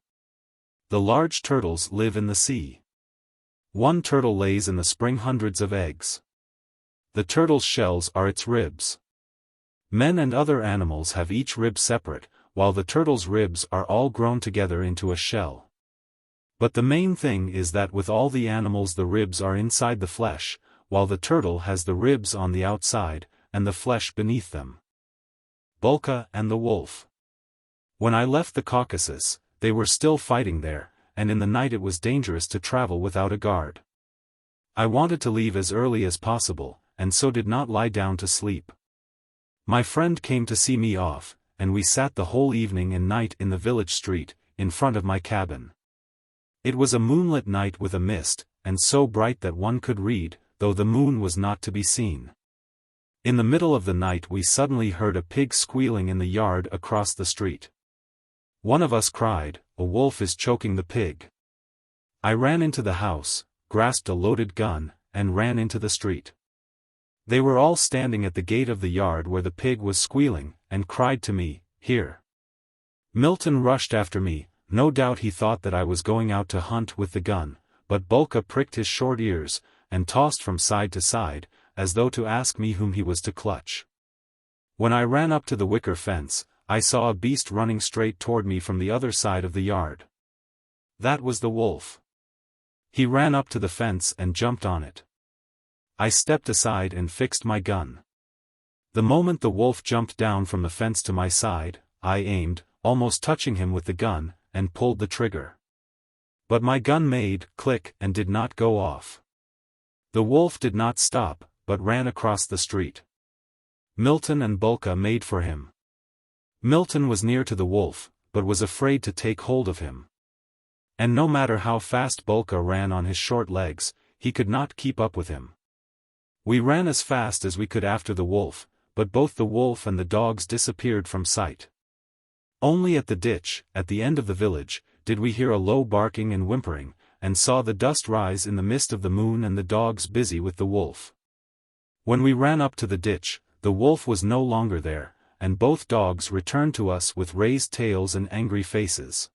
The large turtles live in the sea. One turtle lays in the spring hundreds of eggs. The turtle's shells are its ribs. Men and other animals have each rib separate, while the turtle's ribs are all grown together into a shell. But the main thing is that with all the animals the ribs are inside the flesh, while the turtle has the ribs on the outside, and the flesh beneath them. Búlka and the wolf. When I left the Caucasus, they were still fighting there, and in the night it was dangerous to travel without a guard. I wanted to leave as early as possible, and so did not lie down to sleep. My friend came to see me off, and we sat the whole evening and night in the village street, in front of my cabin. It was a moonlit night with a mist, and so bright that one could read, though the moon was not to be seen. In the middle of the night we suddenly heard a pig squealing in the yard across the street. One of us cried, "A wolf is choking the pig." I ran into the house, grasped a loaded gun, and ran into the street. They were all standing at the gate of the yard where the pig was squealing, and cried to me, "Here." Milton rushed after me. No doubt he thought that I was going out to hunt with the gun, but Búlka pricked his short ears, and tossed from side to side, as though to ask me whom he was to clutch. When I ran up to the wicker fence, I saw a beast running straight toward me from the other side of the yard. That was the wolf. He ran up to the fence and jumped on it. I stepped aside and fixed my gun. The moment the wolf jumped down from the fence to my side, I aimed, almost touching him with the gun, and pulled the trigger. But my gun made click and did not go off. The wolf did not stop, but ran across the street. Milton and Búlka made for him. Milton was near to the wolf, but was afraid to take hold of him. And no matter how fast Búlka ran on his short legs, he could not keep up with him. We ran as fast as we could after the wolf, but both the wolf and the dogs disappeared from sight. Only at the ditch, at the end of the village, did we hear a low barking and whimpering, and saw the dust rise in the mist of the moon and the dogs busy with the wolf. When we ran up to the ditch, the wolf was no longer there, and both dogs returned to us with raised tails and angry faces.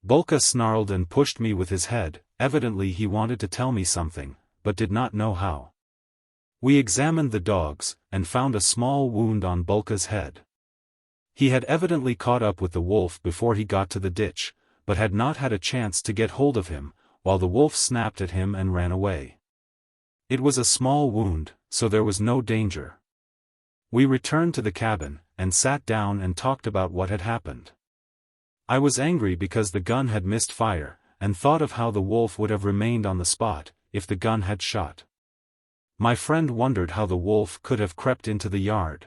Búlka snarled and pushed me with his head. Evidently he wanted to tell me something, but did not know how. We examined the dogs, and found a small wound on Búlka's head. He had evidently caught up with the wolf before he got to the ditch, but had not had a chance to get hold of him, while the wolf snapped at him and ran away. It was a small wound, so there was no danger. We returned to the cabin, and sat down and talked about what had happened. I was angry because the gun had missed fire, and thought of how the wolf would have remained on the spot, if the gun had shot. My friend wondered how the wolf could have crept into the yard.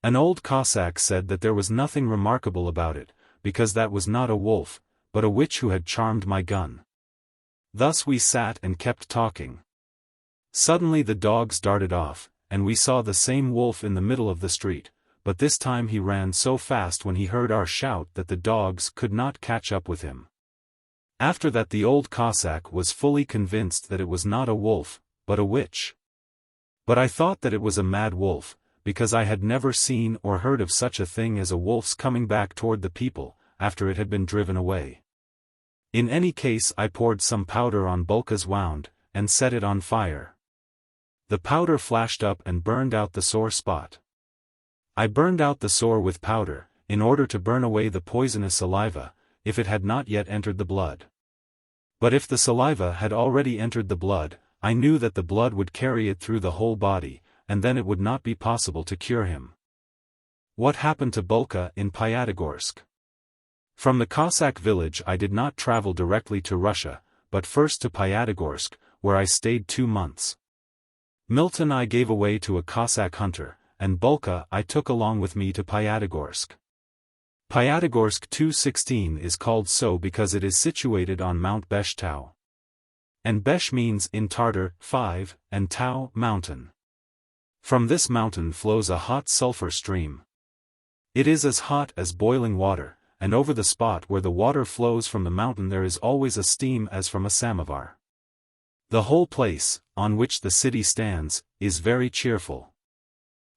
An old Cossack said that there was nothing remarkable about it, because that was not a wolf, but a witch who had charmed my gun. Thus we sat and kept talking. Suddenly the dogs darted off, and we saw the same wolf in the middle of the street, but this time he ran so fast when he heard our shout that the dogs could not catch up with him. After that the old Cossack was fully convinced that it was not a wolf, but a witch. But I thought that it was a mad wolf, because I had never seen or heard of such a thing as a wolf's coming back toward the people, after it had been driven away. In any case I poured some powder on Búlka's wound, and set it on fire. The powder flashed up and burned out the sore spot. I burned out the sore with powder, in order to burn away the poisonous saliva, if it had not yet entered the blood. But if the saliva had already entered the blood, I knew that the blood would carry it through the whole body, and then it would not be possible to cure him. What happened to Búlka in Pyatigórsk? From the Cossack village I did not travel directly to Russia, but first to Pyatigórsk, where I stayed 2 months. Milton I gave away to a Cossack hunter, and Búlka I took along with me to Pyatigórsk. Pyatigórsk 216 is called so because it is situated on Mount Beshtau. And Besh means in Tartar, 5, and Tau, mountain. From this mountain flows a hot sulfur stream. It is as hot as boiling water, and over the spot where the water flows from the mountain there is always a steam as from a samovar. The whole place, on which the city stands, is very cheerful.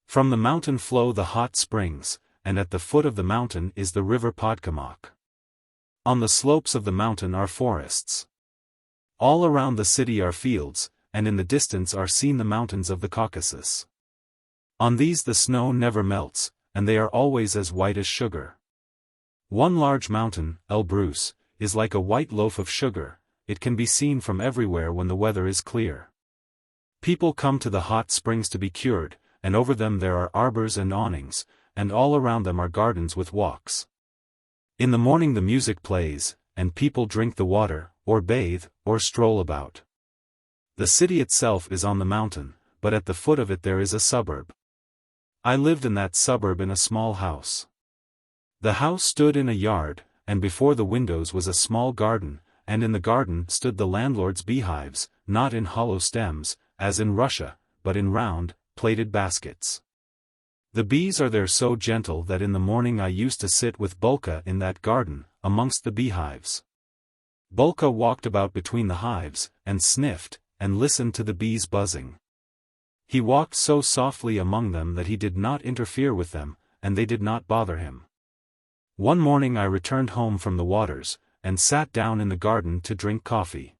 From the mountain flow the hot springs, and at the foot of the mountain is the river Podkamok. On the slopes of the mountain are forests. All around the city are fields, and in the distance are seen the mountains of the Caucasus. On these the snow never melts, and they are always as white as sugar. One large mountain, Elbrus, is like a white loaf of sugar. It can be seen from everywhere when the weather is clear. People come to the hot springs to be cured, and over them there are arbors and awnings, and all around them are gardens with walks. In the morning the music plays, and people drink the water, or bathe, or stroll about. The city itself is on the mountain, but at the foot of it there is a suburb. I lived in that suburb in a small house. The house stood in a yard, and before the windows was a small garden, and in the garden stood the landlord's beehives, not in hollow stems, as in Russia, but in round, plated baskets. The bees are there so gentle that in the morning I used to sit with Búlka in that garden, amongst the beehives. Búlka walked about between the hives, and sniffed, and listened to the bees buzzing. He walked so softly among them that he did not interfere with them, and they did not bother him. One morning I returned home from the waters, and sat down in the garden to drink coffee.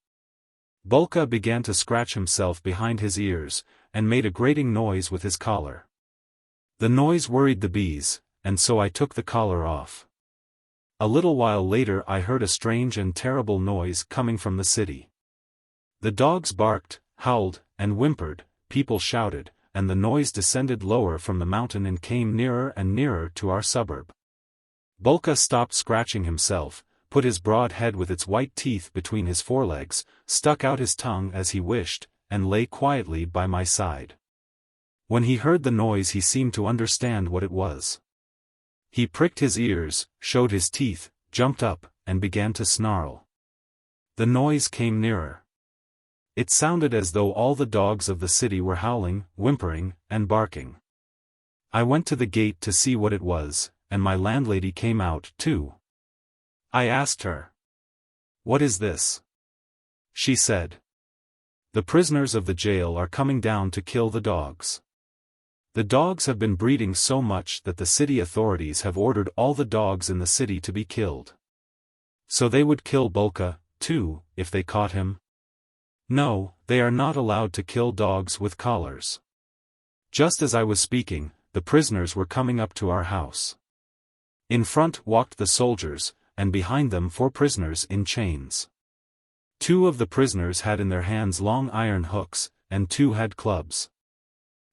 Búlka began to scratch himself behind his ears, and made a grating noise with his collar. The noise worried the bees, and so I took the collar off. A little while later I heard a strange and terrible noise coming from the city. The dogs barked, howled, and whimpered, people shouted, and the noise descended lower from the mountain and came nearer and nearer to our suburb. Búlka stopped scratching himself, put his broad head with its white teeth between his forelegs, stuck out his tongue as he wished, and lay quietly by my side. When he heard the noise he seemed to understand what it was. He pricked his ears, showed his teeth, jumped up, and began to snarl. The noise came nearer. It sounded as though all the dogs of the city were howling, whimpering, and barking. I went to the gate to see what it was, and my landlady came out, too. I asked her, "What is this?" She said, "The prisoners of the jail are coming down to kill the dogs. The dogs have been breeding so much that the city authorities have ordered all the dogs in the city to be killed. So they would kill Búlka, too, if they caught him? No, they are not allowed to kill dogs with collars." Just as I was speaking, the prisoners were coming up to our house. In front walked the soldiers, and behind them 4 prisoners in chains. 2 of the prisoners had in their hands long iron hooks, and 2 had clubs.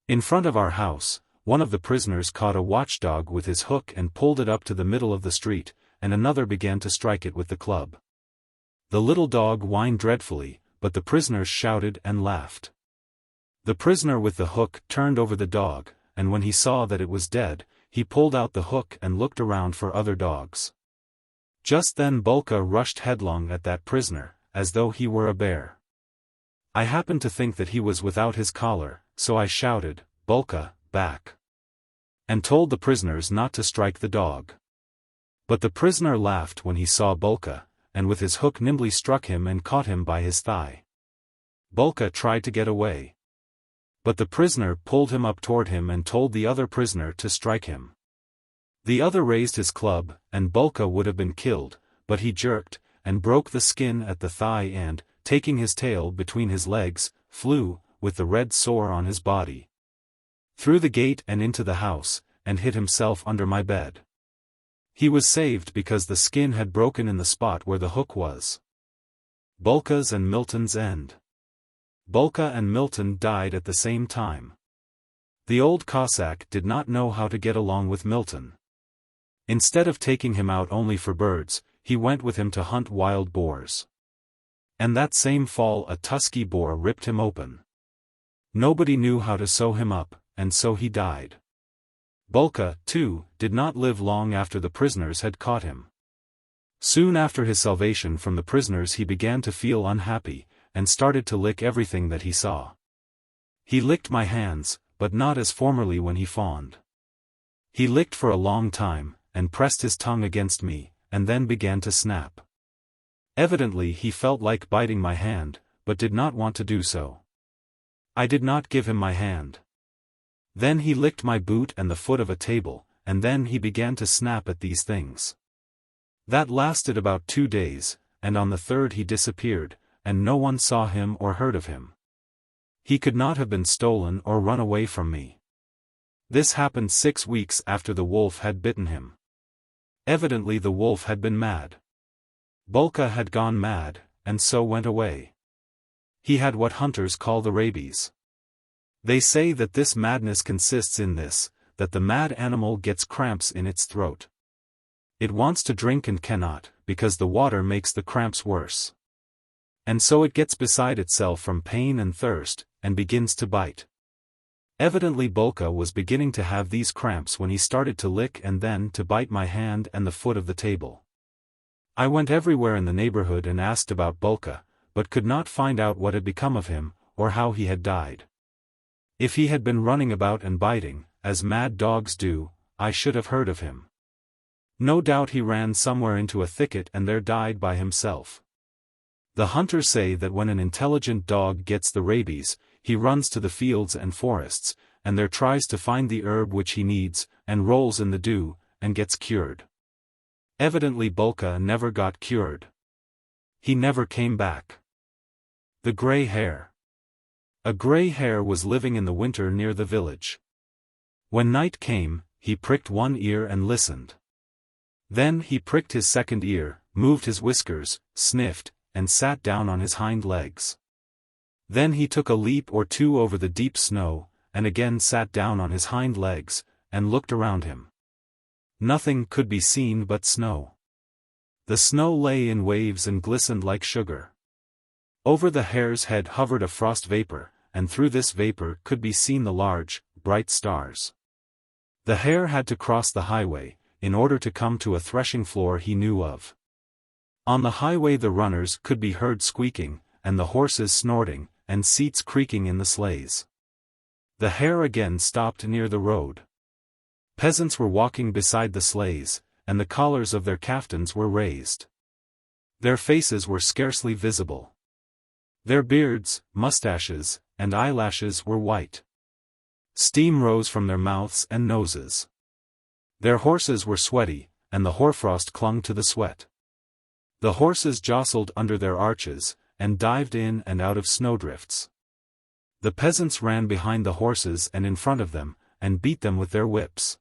In front of our house, one of the prisoners caught a watchdog with his hook and pulled it up to the middle of the street, and another began to strike it with the club. The little dog whined dreadfully, but the prisoners shouted and laughed. The prisoner with the hook turned over the dog, and when he saw that it was dead, he pulled out the hook and looked around for other dogs. Just then Búlka rushed headlong at that prisoner, as though he were a bear. I happened to think that he was without his collar, so I shouted, "Búlka, back!" and told the prisoners not to strike the dog. But the prisoner laughed when he saw Búlka, and with his hook nimbly struck him and caught him by his thigh. Búlka tried to get away. But the prisoner pulled him up toward him and told the other prisoner to strike him. The other raised his club, and Búlka would have been killed, but he jerked, and broke the skin at the thigh and, taking his tail between his legs, flew, with the red sore on his body, through the gate and into the house, and hid himself under my bed. He was saved because the skin had broken in the spot where the hook was. Búlka's and Milton's end. Búlka and Milton died at the same time. The old Cossack did not know how to get along with Milton. Instead of taking him out only for birds, he went with him to hunt wild boars. And that same fall a tusky boar ripped him open. Nobody knew how to sew him up, and so he died. Búlka, too, did not live long after the prisoners had caught him. Soon after his salvation from the prisoners he began to feel unhappy, and started to lick everything that he saw. He licked my hands, but not as formerly when he fawned. He licked for a long time, and pressed his tongue against me, and then began to snap. Evidently he felt like biting my hand, but did not want to do so. I did not give him my hand. Then he licked my boot and the foot of a table, and then he began to snap at these things. That lasted about 2 days, and on the 3rd he disappeared, and no one saw him or heard of him. He could not have been stolen or run away from me. This happened 6 weeks after the wolf had bitten him. Evidently the wolf had been mad. Búlka had gone mad, and so went away. He had what hunters call the rabies. They say that this madness consists in this, that the mad animal gets cramps in its throat. It wants to drink and cannot, because the water makes the cramps worse. And so it gets beside itself from pain and thirst, and begins to bite. Evidently Búlka was beginning to have these cramps when he started to lick and then to bite my hand and the foot of the table. I went everywhere in the neighborhood and asked about Búlka, but could not find out what had become of him, or how he had died. If he had been running about and biting, as mad dogs do, I should have heard of him. No doubt he ran somewhere into a thicket and there died by himself. The hunters say that when an intelligent dog gets the rabies, he runs to the fields and forests, and there tries to find the herb which he needs, and rolls in the dew, and gets cured. Evidently Búlka never got cured. He never came back. The Gray Hare. A gray hare was living in the winter near the village. When night came, he pricked one ear and listened. Then he pricked his second ear, moved his whiskers, sniffed, and sat down on his hind legs. Then he took a leap or 2 over the deep snow, and again sat down on his hind legs, and looked around him. Nothing could be seen but snow. The snow lay in waves and glistened like sugar. Over the hare's head hovered a frost vapor, and through this vapor could be seen the large, bright stars. The hare had to cross the highway, in order to come to a threshing floor he knew of. On the highway the runners could be heard squeaking, and the horses snorting, and seats creaking in the sleighs. The hare again stopped near the road. Peasants were walking beside the sleighs, and the collars of their caftans were raised. Their faces were scarcely visible. Their beards, mustaches, and eyelashes were white. Steam rose from their mouths and noses. Their horses were sweaty, and the hoarfrost clung to the sweat. The horses jostled under their arches, and dived in and out of snowdrifts. The peasants ran behind the horses and in front of them, and beat them with their whips.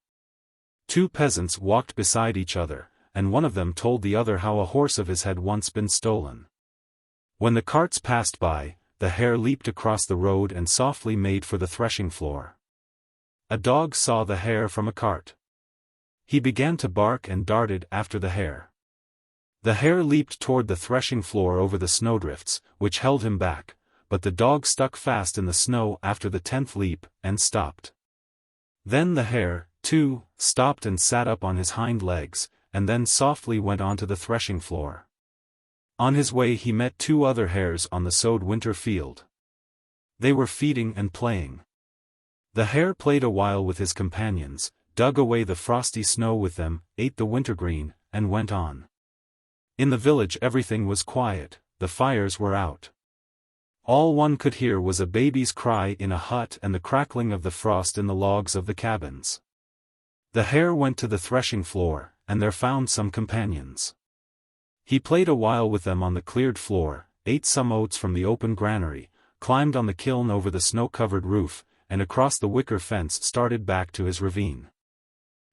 Two peasants walked beside each other, and one of them told the other how a horse of his had once been stolen. When the carts passed by, the hare leaped across the road and softly made for the threshing floor. A dog saw the hare from a cart. He began to bark and darted after the hare. The hare leaped toward the threshing floor over the snowdrifts, which held him back, but the dog stuck fast in the snow after the 10th leap, and stopped. Then the hare, too, stopped and sat up on his hind legs, and then softly went onto the threshing floor. On his way he met two other hares on the sowed winter field. They were feeding and playing. The hare played a while with his companions, dug away the frosty snow with them, ate the wintergreen, and went on. In the village everything was quiet, the fires were out. All one could hear was a baby's cry in a hut and the crackling of the frost in the logs of the cabins. The hare went to the threshing floor, and there found some companions. He played a while with them on the cleared floor, ate some oats from the open granary, climbed on the kiln over the snow-covered roof, and across the wicker fence started back to his ravine.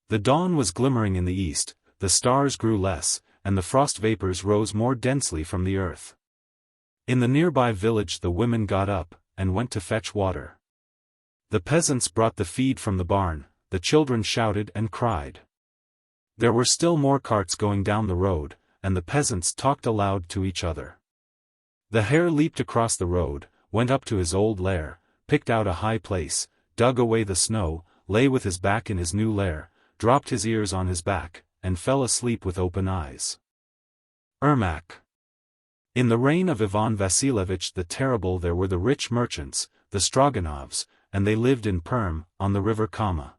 The dawn was glimmering in the east, the stars grew less, and the frost vapors rose more densely from the earth. In the nearby village the women got up, and went to fetch water. The peasants brought the feed from the barn, the children shouted and cried. There were still more carts going down the road, and the peasants talked aloud to each other. The hare leaped across the road, went up to his old lair, picked out a high place, dug away the snow, lay with his back in his new lair, dropped his ears on his back, and fell asleep with open eyes. Ermák. In the reign of Ivan Vasilievich the Terrible there were the rich merchants, the Stroganovs, and they lived in Perm, on the river Kama.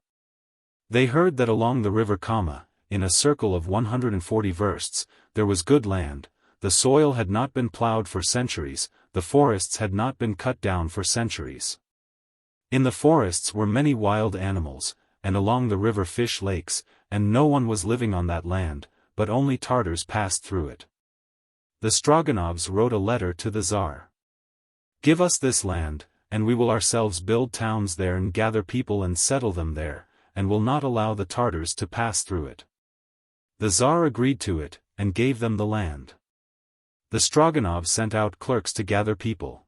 They heard that along the river Kama, in a circle of 140 versts, there was good land, the soil had not been plowed for centuries, the forests had not been cut down for centuries. In the forests were many wild animals, and along the river fish lakes, and no one was living on that land, but only Tartars passed through it. The Stroganovs wrote a letter to the Tsar. "Give us this land, and we will ourselves build towns there and gather people and settle them there, and will not allow the Tartars to pass through it." The Tsar agreed to it, and gave them the land. The Stroganovs sent out clerks to gather people.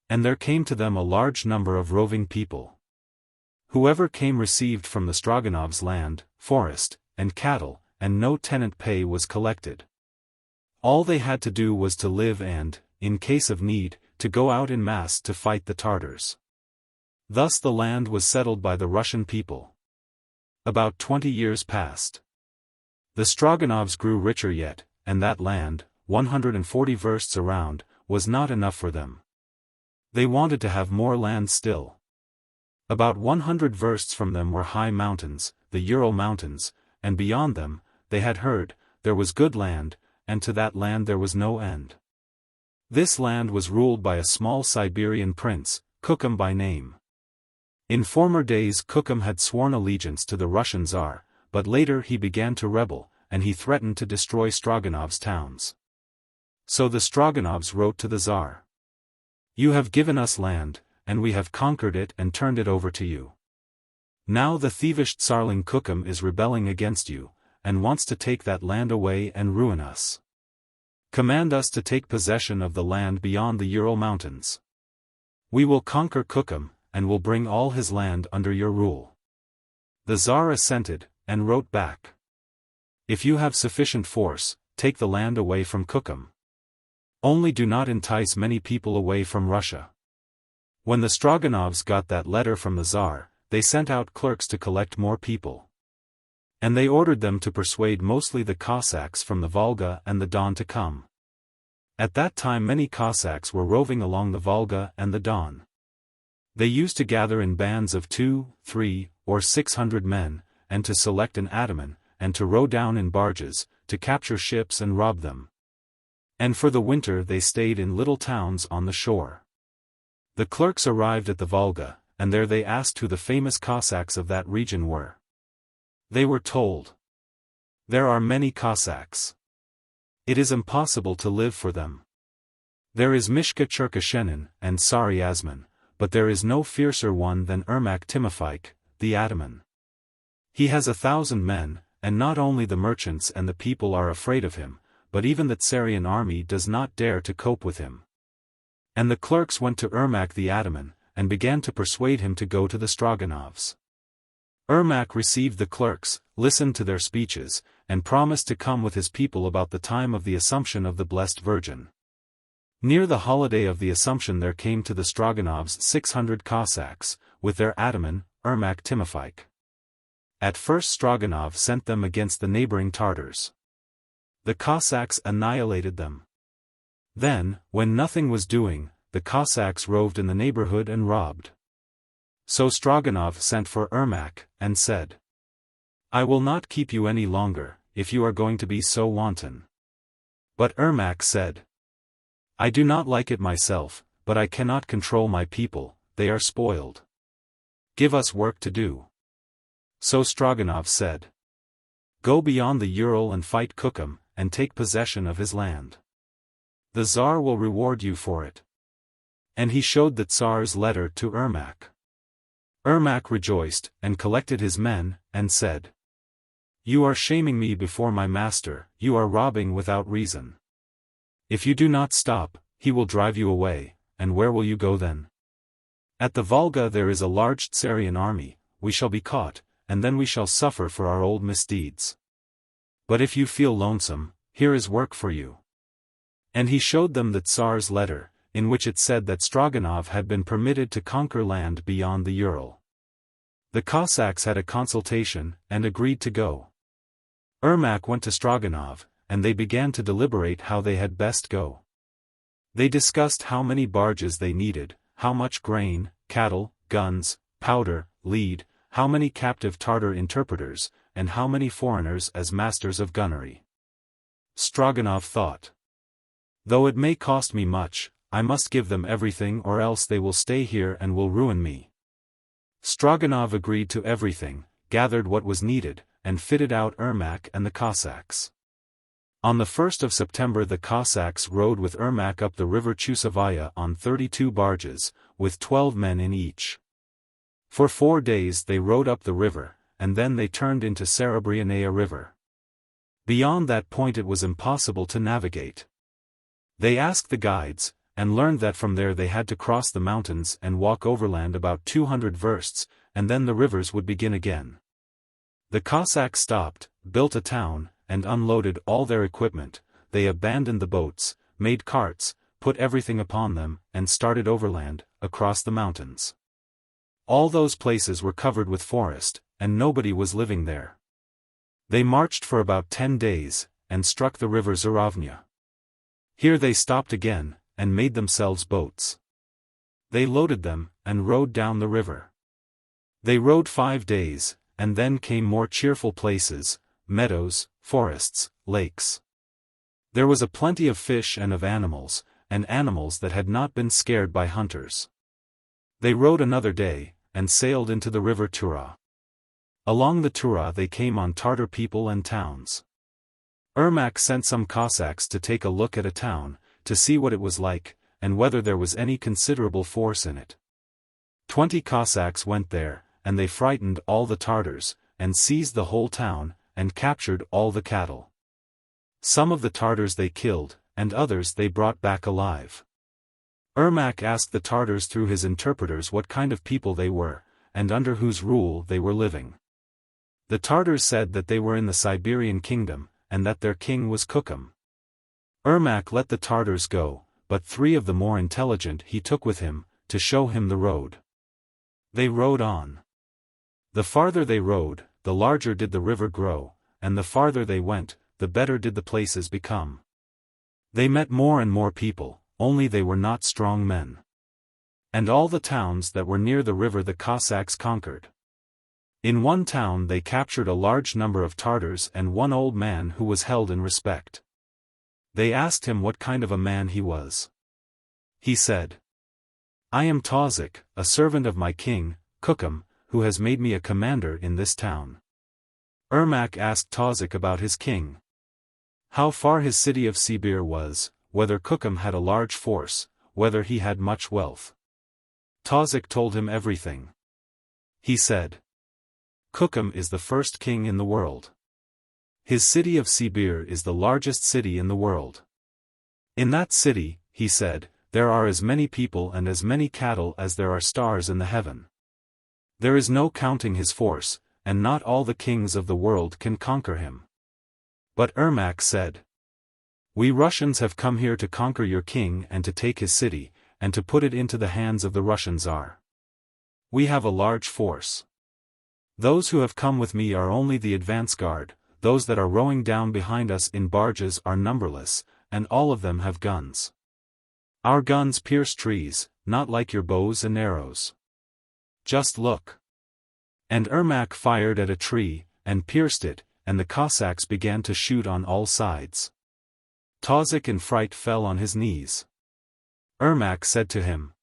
And there came to them a large number of roving people. Whoever came received from the Stroganovs land, forest, and cattle, and no tenant pay was collected. All they had to do was to live and, in case of need, to go out in mass to fight the Tartars. Thus the land was settled by the Russian people. About 20 years passed. The Stroganovs grew richer yet, and that land, 140 versts around, was not enough for them. They wanted to have more land still. About 100 versts from them were high mountains, the Ural Mountains, and beyond them, they had heard, there was good land, and to that land there was no end. This land was ruled by a small Siberian prince, Kukum by name. In former days Kukum had sworn allegiance to the Russian Tsar, but later he began to rebel, and he threatened to destroy Stroganov's towns. So the Stroganovs wrote to the Tsar. "You have given us land, and we have conquered it and turned it over to you. Now the thievish Tsarling Kukum is rebelling against you, and wants to take that land away and ruin us. Command us to take possession of the land beyond the Ural Mountains. We will conquer Kukum, and will bring all his land under your rule." The Tsar assented, and wrote back. "If you have sufficient force, take the land away from Kukum. Only do not entice many people away from Russia." When the Stroganovs got that letter from the Tsar, they sent out clerks to collect more people. And they ordered them to persuade mostly the Cossacks from the Volga and the Don to come. At that time many Cossacks were roving along the Volga and the Don. They used to gather in bands of 2, 3, or 600 men, and to select an ataman, and to row down in barges, to capture ships and rob them. And for the winter they stayed in little towns on the shore. The clerks arrived at the Volga, and there they asked who the famous Cossacks of that region were. They were told, "There are many Cossacks. It is impossible to live for them. There is Mishka Cherkashenin and Sari Asman, but there is no fiercer one than Ermák Timofeich, the ataman." He has 1,000 men, and not only the merchants and the people are afraid of him, but even the Tsarian army does not dare to cope with him. And the clerks went to Ermák the Ataman, and began to persuade him to go to the Stroganovs. Ermák received the clerks, listened to their speeches, and promised to come with his people about the time of the Assumption of the Blessed Virgin. Near the holiday of the Assumption there came to the Stroganovs 600 Cossacks, with their ataman, Ermák Timofeich. At first Stroganov sent them against the neighboring Tartars. The Cossacks annihilated them. Then, when nothing was doing, the Cossacks roved in the neighborhood and robbed. So Stroganov sent for Ermák, and said, "I will not keep you any longer, if you are going to be so wanton." But Ermák said, "I do not like it myself, but I cannot control my people, they are spoiled. Give us work to do." So Stroganov said, "Go beyond the Ural and fight Kukum, and take possession of his land. The Tsar will reward you for it." And he showed the Tsar's letter to Ermák. Ermák rejoiced, and collected his men, and said, "You are shaming me before my master, you are robbing without reason. If you do not stop, he will drive you away, and where will you go then? At the Volga there is a large Tsarian army, we shall be caught, and then we shall suffer for our old misdeeds. But if you feel lonesome, here is work for you." And he showed them the Tsar's letter, in which it said that Stroganov had been permitted to conquer land beyond the Ural. The Cossacks had a consultation, and agreed to go. Ermák went to Stroganov, and they began to deliberate how they had best go. They discussed how many barges they needed, how much grain, cattle, guns, powder, lead, how many captive Tartar interpreters, and how many foreigners as masters of gunnery. Stroganov thought, "Though it may cost me much, I must give them everything or else they will stay here and will ruin me." Stroganov agreed to everything, gathered what was needed, and fitted out Ermák and the Cossacks. On the 1st of September the Cossacks rowed with Ermák up the river Chusovaya on 32 barges, with 12 men in each. For 4 days they rowed up the river, and then they turned into Serebrianaya River. Beyond that point it was impossible to navigate. They asked the guides, and learned that from there they had to cross the mountains and walk overland about 200 versts, and then the rivers would begin again. The Cossacks stopped, built a town, and unloaded all their equipment. They abandoned the boats, made carts, put everything upon them, and started overland, across the mountains. All those places were covered with forest, and nobody was living there. They marched for about 10 days, and struck the river Zarovnya. Here they stopped again, and made themselves boats. They loaded them, and rowed down the river. They rowed 5 days, and then came more cheerful places, meadows, forests, lakes. There was a plenty of fish and of animals, and animals that had not been scared by hunters. They rowed another day, and sailed into the river Tura. Along the Tura they came on Tartar people and towns. Ermák sent some Cossacks to take a look at a town, to see what it was like, and whether there was any considerable force in it. 20 Cossacks went there, and they frightened all the Tartars, and seized the whole town, and captured all the cattle. Some of the Tartars they killed, and others they brought back alive. Ermák asked the Tartars through his interpreters what kind of people they were, and under whose rule they were living. The Tartars said that they were in the Siberian kingdom, and that their king was Kukum. Ermák let the Tartars go, but 3 of the more intelligent he took with him, to show him the road. They rowed on. The farther they rowed, the larger did the river grow, and the farther they went, the better did the places become. They met more and more people, only they were not strong men. And all the towns that were near the river the Cossacks conquered. In one town they captured a large number of Tartars and one old man who was held in respect. They asked him what kind of a man he was. He said, "I am Tauzik, a servant of my king, Kukum, who has made me a commander in this town." Ermák asked Tauzik about his king. How far his city of Sibir was, whether Kukum had a large force, whether he had much wealth. Tauzik told him everything. He said, Kukum is the first king in the world. His city of Sibir is the largest city in the world. In that city, he said, there are as many people and as many cattle as there are stars in the heaven. There is no counting his force, and not all the kings of the world can conquer him. But Ermák said, "We Russians have come here to conquer your king and to take his city, and to put it into the hands of the Russian Tsar. We have a large force. Those who have come with me are only the advance guard, those that are rowing down behind us in barges are numberless, and all of them have guns. Our guns pierce trees, not like your bows and arrows. Just look." And Ermák fired at a tree, and pierced it, and the Cossacks began to shoot on all sides. Tauzik in fright fell on his knees. Ermák said to him,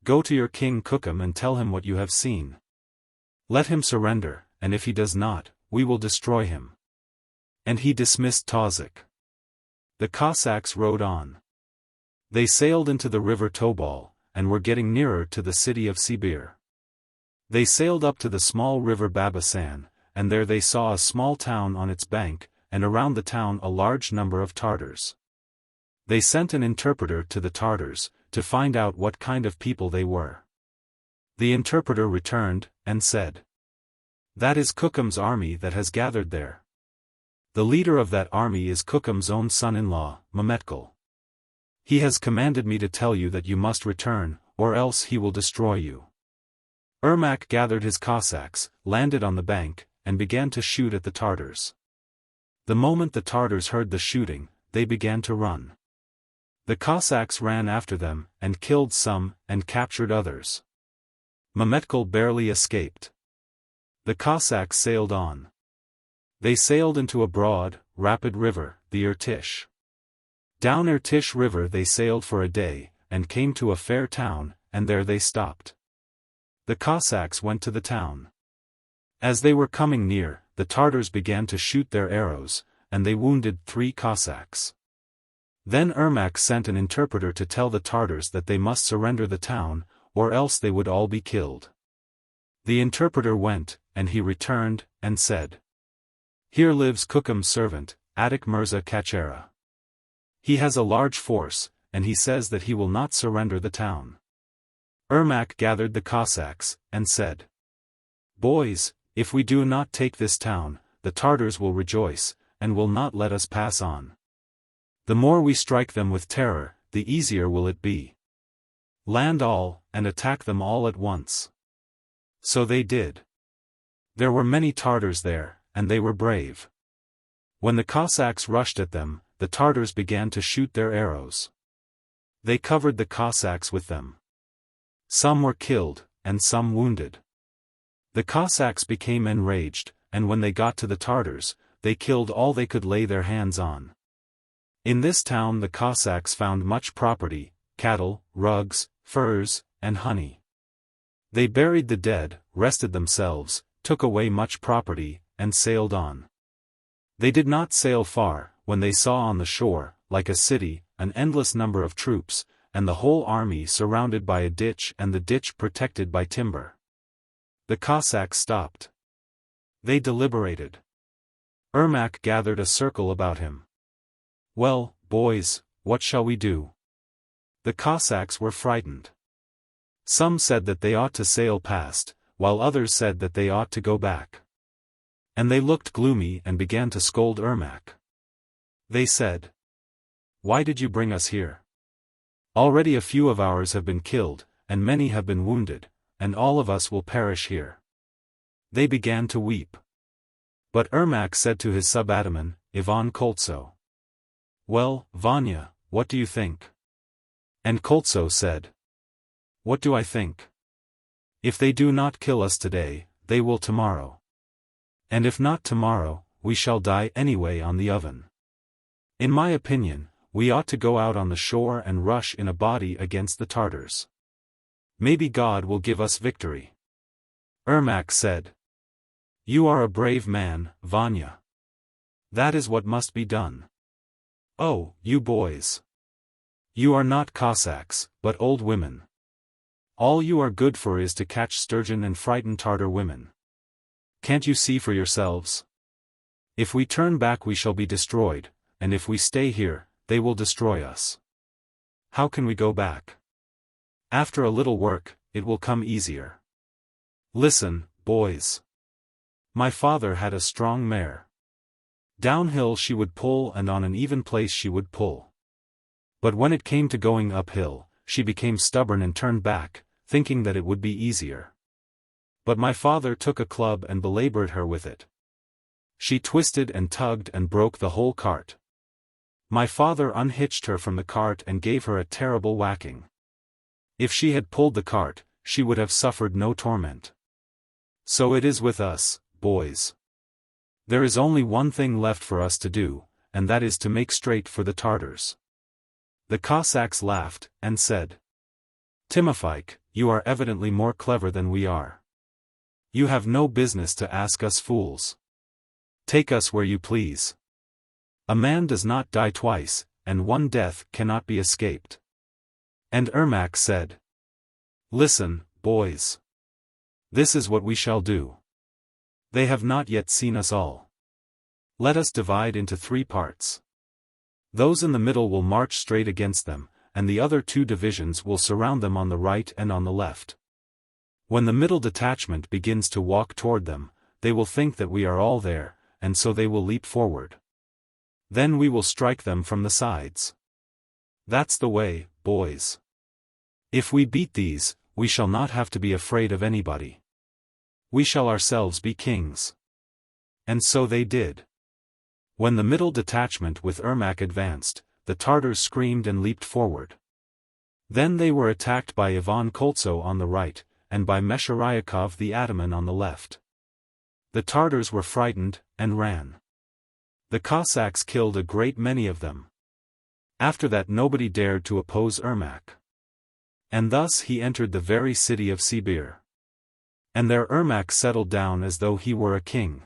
"Go to your king Kukum and tell him what you have seen. Let him surrender, and if he does not, we will destroy him." And he dismissed Tauzik. The Cossacks rode on. They sailed into the river Tobol, and were getting nearer to the city of Sibir. They sailed up to the small river Babasan, and there they saw a small town on its bank, and around the town a large number of Tartars. They sent an interpreter to the Tartars, to find out what kind of people they were. The interpreter returned, and said, "That is Kukum's army that has gathered there. The leader of that army is Kukum's own son-in-law, Mametkul. He has commanded me to tell you that you must return, or else he will destroy you." Ermák gathered his Cossacks, landed on the bank, and began to shoot at the Tartars. The moment the Tartars heard the shooting, they began to run. The Cossacks ran after them, and killed some, and captured others. Mametkul barely escaped. The Cossacks sailed on. They sailed into a broad, rapid river, the Irtish. Down Irtish River they sailed for a day, and came to a fair town, and there they stopped. The Cossacks went to the town. As they were coming near, the Tartars began to shoot their arrows, and they wounded 3 Cossacks. Then Ermák sent an interpreter to tell the Tartars that they must surrender the town, or else they would all be killed. The interpreter went, and he returned, and said, "Here lives Kukum's servant, Atik Mirza Kachera. He has a large force, and he says that he will not surrender the town." Ermák gathered the Cossacks, and said, "Boys, if we do not take this town, the Tartars will rejoice, and will not let us pass on. The more we strike them with terror, the easier will it be. Land all, and attack them all at once." So they did. There were many Tartars there, and they were brave. When the Cossacks rushed at them, the Tartars began to shoot their arrows. They covered the Cossacks with them. Some were killed, and some wounded. The Cossacks became enraged, and when they got to the Tartars, they killed all they could lay their hands on. In this town the Cossacks found much property, cattle, rugs, furs, and honey. They buried the dead, rested themselves, took away much property, and sailed on. They did not sail far, when they saw on the shore, like a city, an endless number of troops, and the whole army surrounded by a ditch and the ditch protected by timber. The Cossacks stopped. They deliberated. Ermák gathered a circle about him. "Well, boys, what shall we do?" The Cossacks were frightened. Some said that they ought to sail past, while others said that they ought to go back. And they looked gloomy and began to scold Ermák. They said, "Why did you bring us here? Already a few of ours have been killed, and many have been wounded, and all of us will perish here." They began to weep. But Ermák said to his sub-ataman, Iván Koltso, "Well, Vanya, what do you think?" And Koltso said, "What do I think? If they do not kill us today, they will tomorrow. And if not tomorrow, we shall die anyway on the oven. In my opinion, we ought to go out on the shore and rush in a body against the Tartars. Maybe God will give us victory." Ermák said, "You are a brave man, Vanya. That is what must be done. Oh, you boys! You are not Cossacks, but old women. All you are good for is to catch sturgeon and frighten Tartar women. Can't you see for yourselves? If we turn back we shall be destroyed, and if we stay here, they will destroy us. How can we go back? After a little work, it will come easier. Listen, boys. My father had a strong mare. Downhill she would pull and on an even place she would pull. But when it came to going uphill, she became stubborn and turned back, thinking that it would be easier. But my father took a club and belabored her with it. She twisted and tugged and broke the whole cart. My father unhitched her from the cart and gave her a terrible whacking. If she had pulled the cart, she would have suffered no torment. So it is with us, boys. There is only one thing left for us to do, and that is to make straight for the Tartars. The Cossacks laughed, and said, Timofeich, you are evidently more clever than we are. You have no business to ask us fools. Take us where you please. A man does not die twice, and one death cannot be escaped. And Ermák said, Listen, boys. This is what we shall do. They have not yet seen us all. Let us divide into 3 parts. Those in the middle will march straight against them, and the other 2 divisions will surround them on the right and on the left. When the middle detachment begins to walk toward them, they will think that we are all there, and so they will leap forward. Then we will strike them from the sides. That's the way, boys. If we beat these, we shall not have to be afraid of anybody. We shall ourselves be kings. And so they did. When the middle detachment with Ermák advanced, the Tartars screamed and leaped forward. Then they were attacked by Iván Koltso on the right, and by Mesharyakov the Ataman on the left. The Tartars were frightened, and ran. The Cossacks killed a great many of them. After that nobody dared to oppose Ermák. And thus he entered the very city of Sibir. And there Ermák settled down as though he were a king.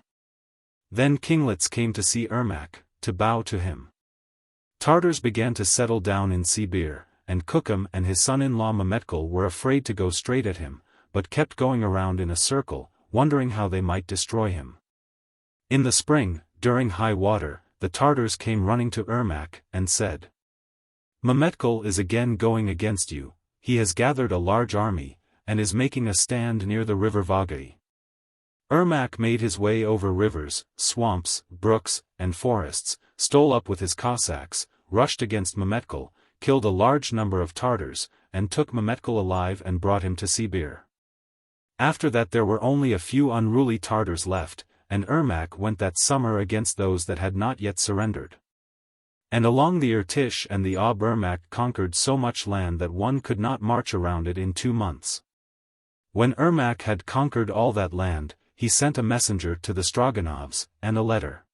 Then kinglets came to see Ermák, to bow to him. Tartars began to settle down in Sibir, and Kukum and his son-in-law Mametkul were afraid to go straight at him, but kept going around in a circle, wondering how they might destroy him. In the spring, during high water, the Tartars came running to Ermák, and said, Mametkul is again going against you, he has gathered a large army, and is making a stand near the river Vagaï. Ermák made his way over rivers, swamps, brooks, and forests, stole up with his Cossacks, rushed against Mametkul, killed a large number of Tartars, and took Mametkul alive and brought him to Sibir. After that there were only a few unruly Tartars left, and Ermák went that summer against those that had not yet surrendered. And along the Irtish and the Ob Ermák conquered so much land that one could not march around it in 2 months. When Ermák had conquered all that land, he sent a messenger to the Stroganovs, and a letter.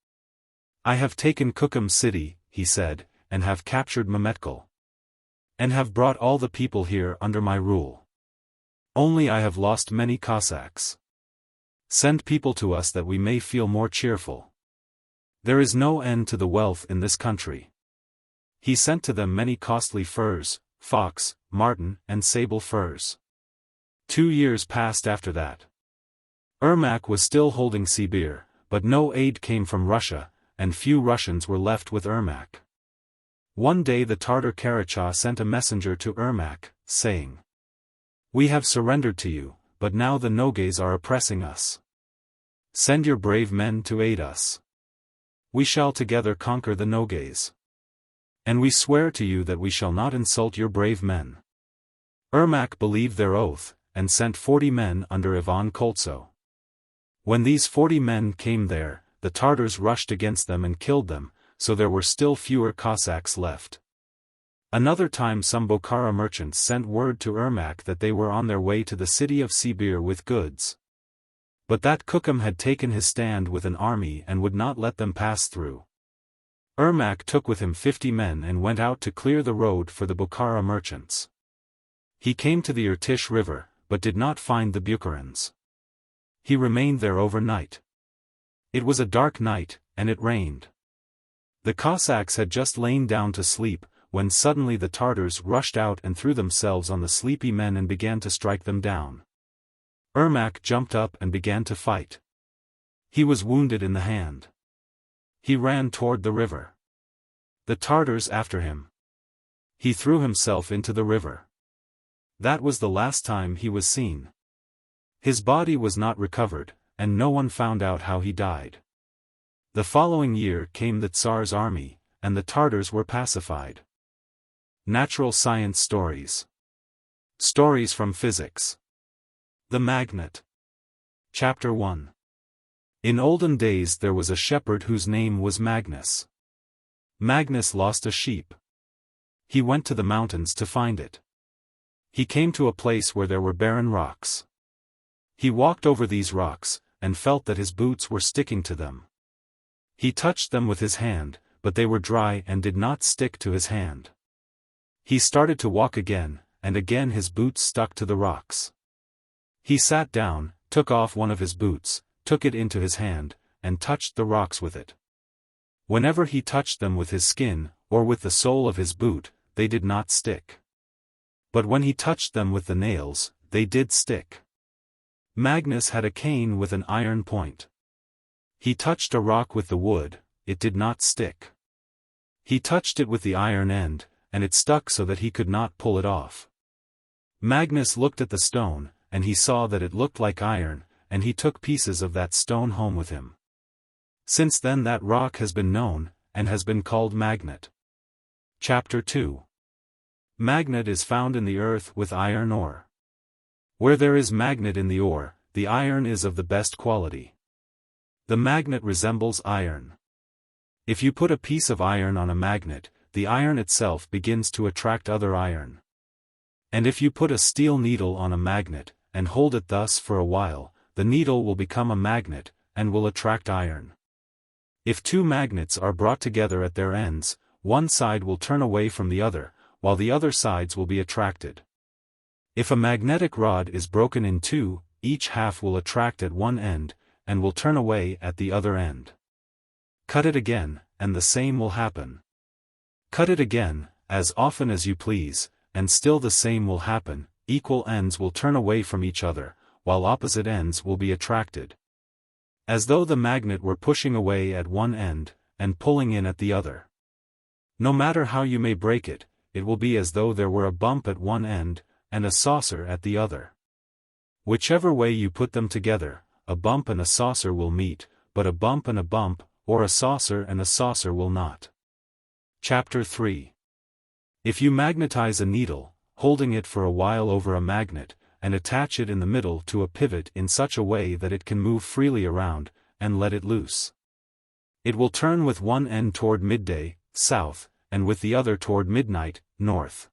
I have taken Kukum city, he said, and have captured Mametkul. And have brought all the people here under my rule. Only I have lost many Cossacks. Send people to us that we may feel more cheerful. There is no end to the wealth in this country. He sent to them many costly furs, fox, marten, and sable furs. 2 years passed after that. Ermák was still holding Sibir, but no aid came from Russia, and few Russians were left with Ermák. One day the Tartar Karachá sent a messenger to Ermák, saying, We have surrendered to you, but now the Nogays are oppressing us. Send your brave men to aid us. We shall together conquer the Nogays. And we swear to you that we shall not insult your brave men. Ermák believed their oath, and sent 40 men under Iván Koltso. When these 40 men came there, the Tartars rushed against them and killed them, so there were still fewer Cossacks left. Another time some Bokhara merchants sent word to Ermák that they were on their way to the city of Sibir with goods. But that Kukum had taken his stand with an army and would not let them pass through. Ermák took with him 50 men and went out to clear the road for the Bokhara merchants. He came to the Irtish river, but did not find the Bukharins. He remained there overnight. It was a dark night, and it rained. The Cossacks had just lain down to sleep, when suddenly the Tartars rushed out and threw themselves on the sleepy men and began to strike them down. Ermák jumped up and began to fight. He was wounded in the hand. He ran toward the river. The Tartars after him. He threw himself into the river. That was the last time he was seen. His body was not recovered, and no one found out how he died. The following year came the Tsar's army, and the Tartars were pacified. Natural science stories. Stories from physics. The Magnet. Chapter 1. In olden days there was a shepherd whose name was Magnus. Magnus lost a sheep. He went to the mountains to find it. He came to a place where there were barren rocks. He walked over these rocks, and felt that his boots were sticking to them. He touched them with his hand, but they were dry and did not stick to his hand. He started to walk again, and again his boots stuck to the rocks. He sat down, took off one of his boots, took it into his hand, and touched the rocks with it. Whenever he touched them with his skin, or with the sole of his boot, they did not stick. But when he touched them with the nails, they did stick. Magnus had a cane with an iron point. He touched a rock with the wood, it did not stick. He touched it with the iron end, and it stuck so that he could not pull it off. Magnus looked at the stone, and he saw that it looked like iron, and he took pieces of that stone home with him. Since then that rock has been known, and has been called Magnet. Chapter 2. Magnet is found in the earth with iron ore. Where there is magnet in the ore, the iron is of the best quality. The magnet resembles iron. If you put a piece of iron on a magnet, the iron itself begins to attract other iron. And if you put a steel needle on a magnet, and hold it thus for a while, the needle will become a magnet, and will attract iron. If two magnets are brought together at their ends, one side will turn away from the other, while the other sides will be attracted. If a magnetic rod is broken in two, each half will attract at one end, and will turn away at the other end. Cut it again, and the same will happen. Cut it again, as often as you please, and still the same will happen, equal ends will turn away from each other, while opposite ends will be attracted. As though the magnet were pushing away at one end, and pulling in at the other. No matter how you may break it, it will be as though there were a bump at one end, and a saucer at the other. Whichever way you put them together, a bump and a saucer will meet, but a bump and a bump, or a saucer and a saucer will not. Chapter 3. If you magnetize a needle, holding it for a while over a magnet, and attach it in the middle to a pivot in such a way that it can move freely around, and let it loose. It will turn with one end toward midday, south, and with the other toward midnight, north.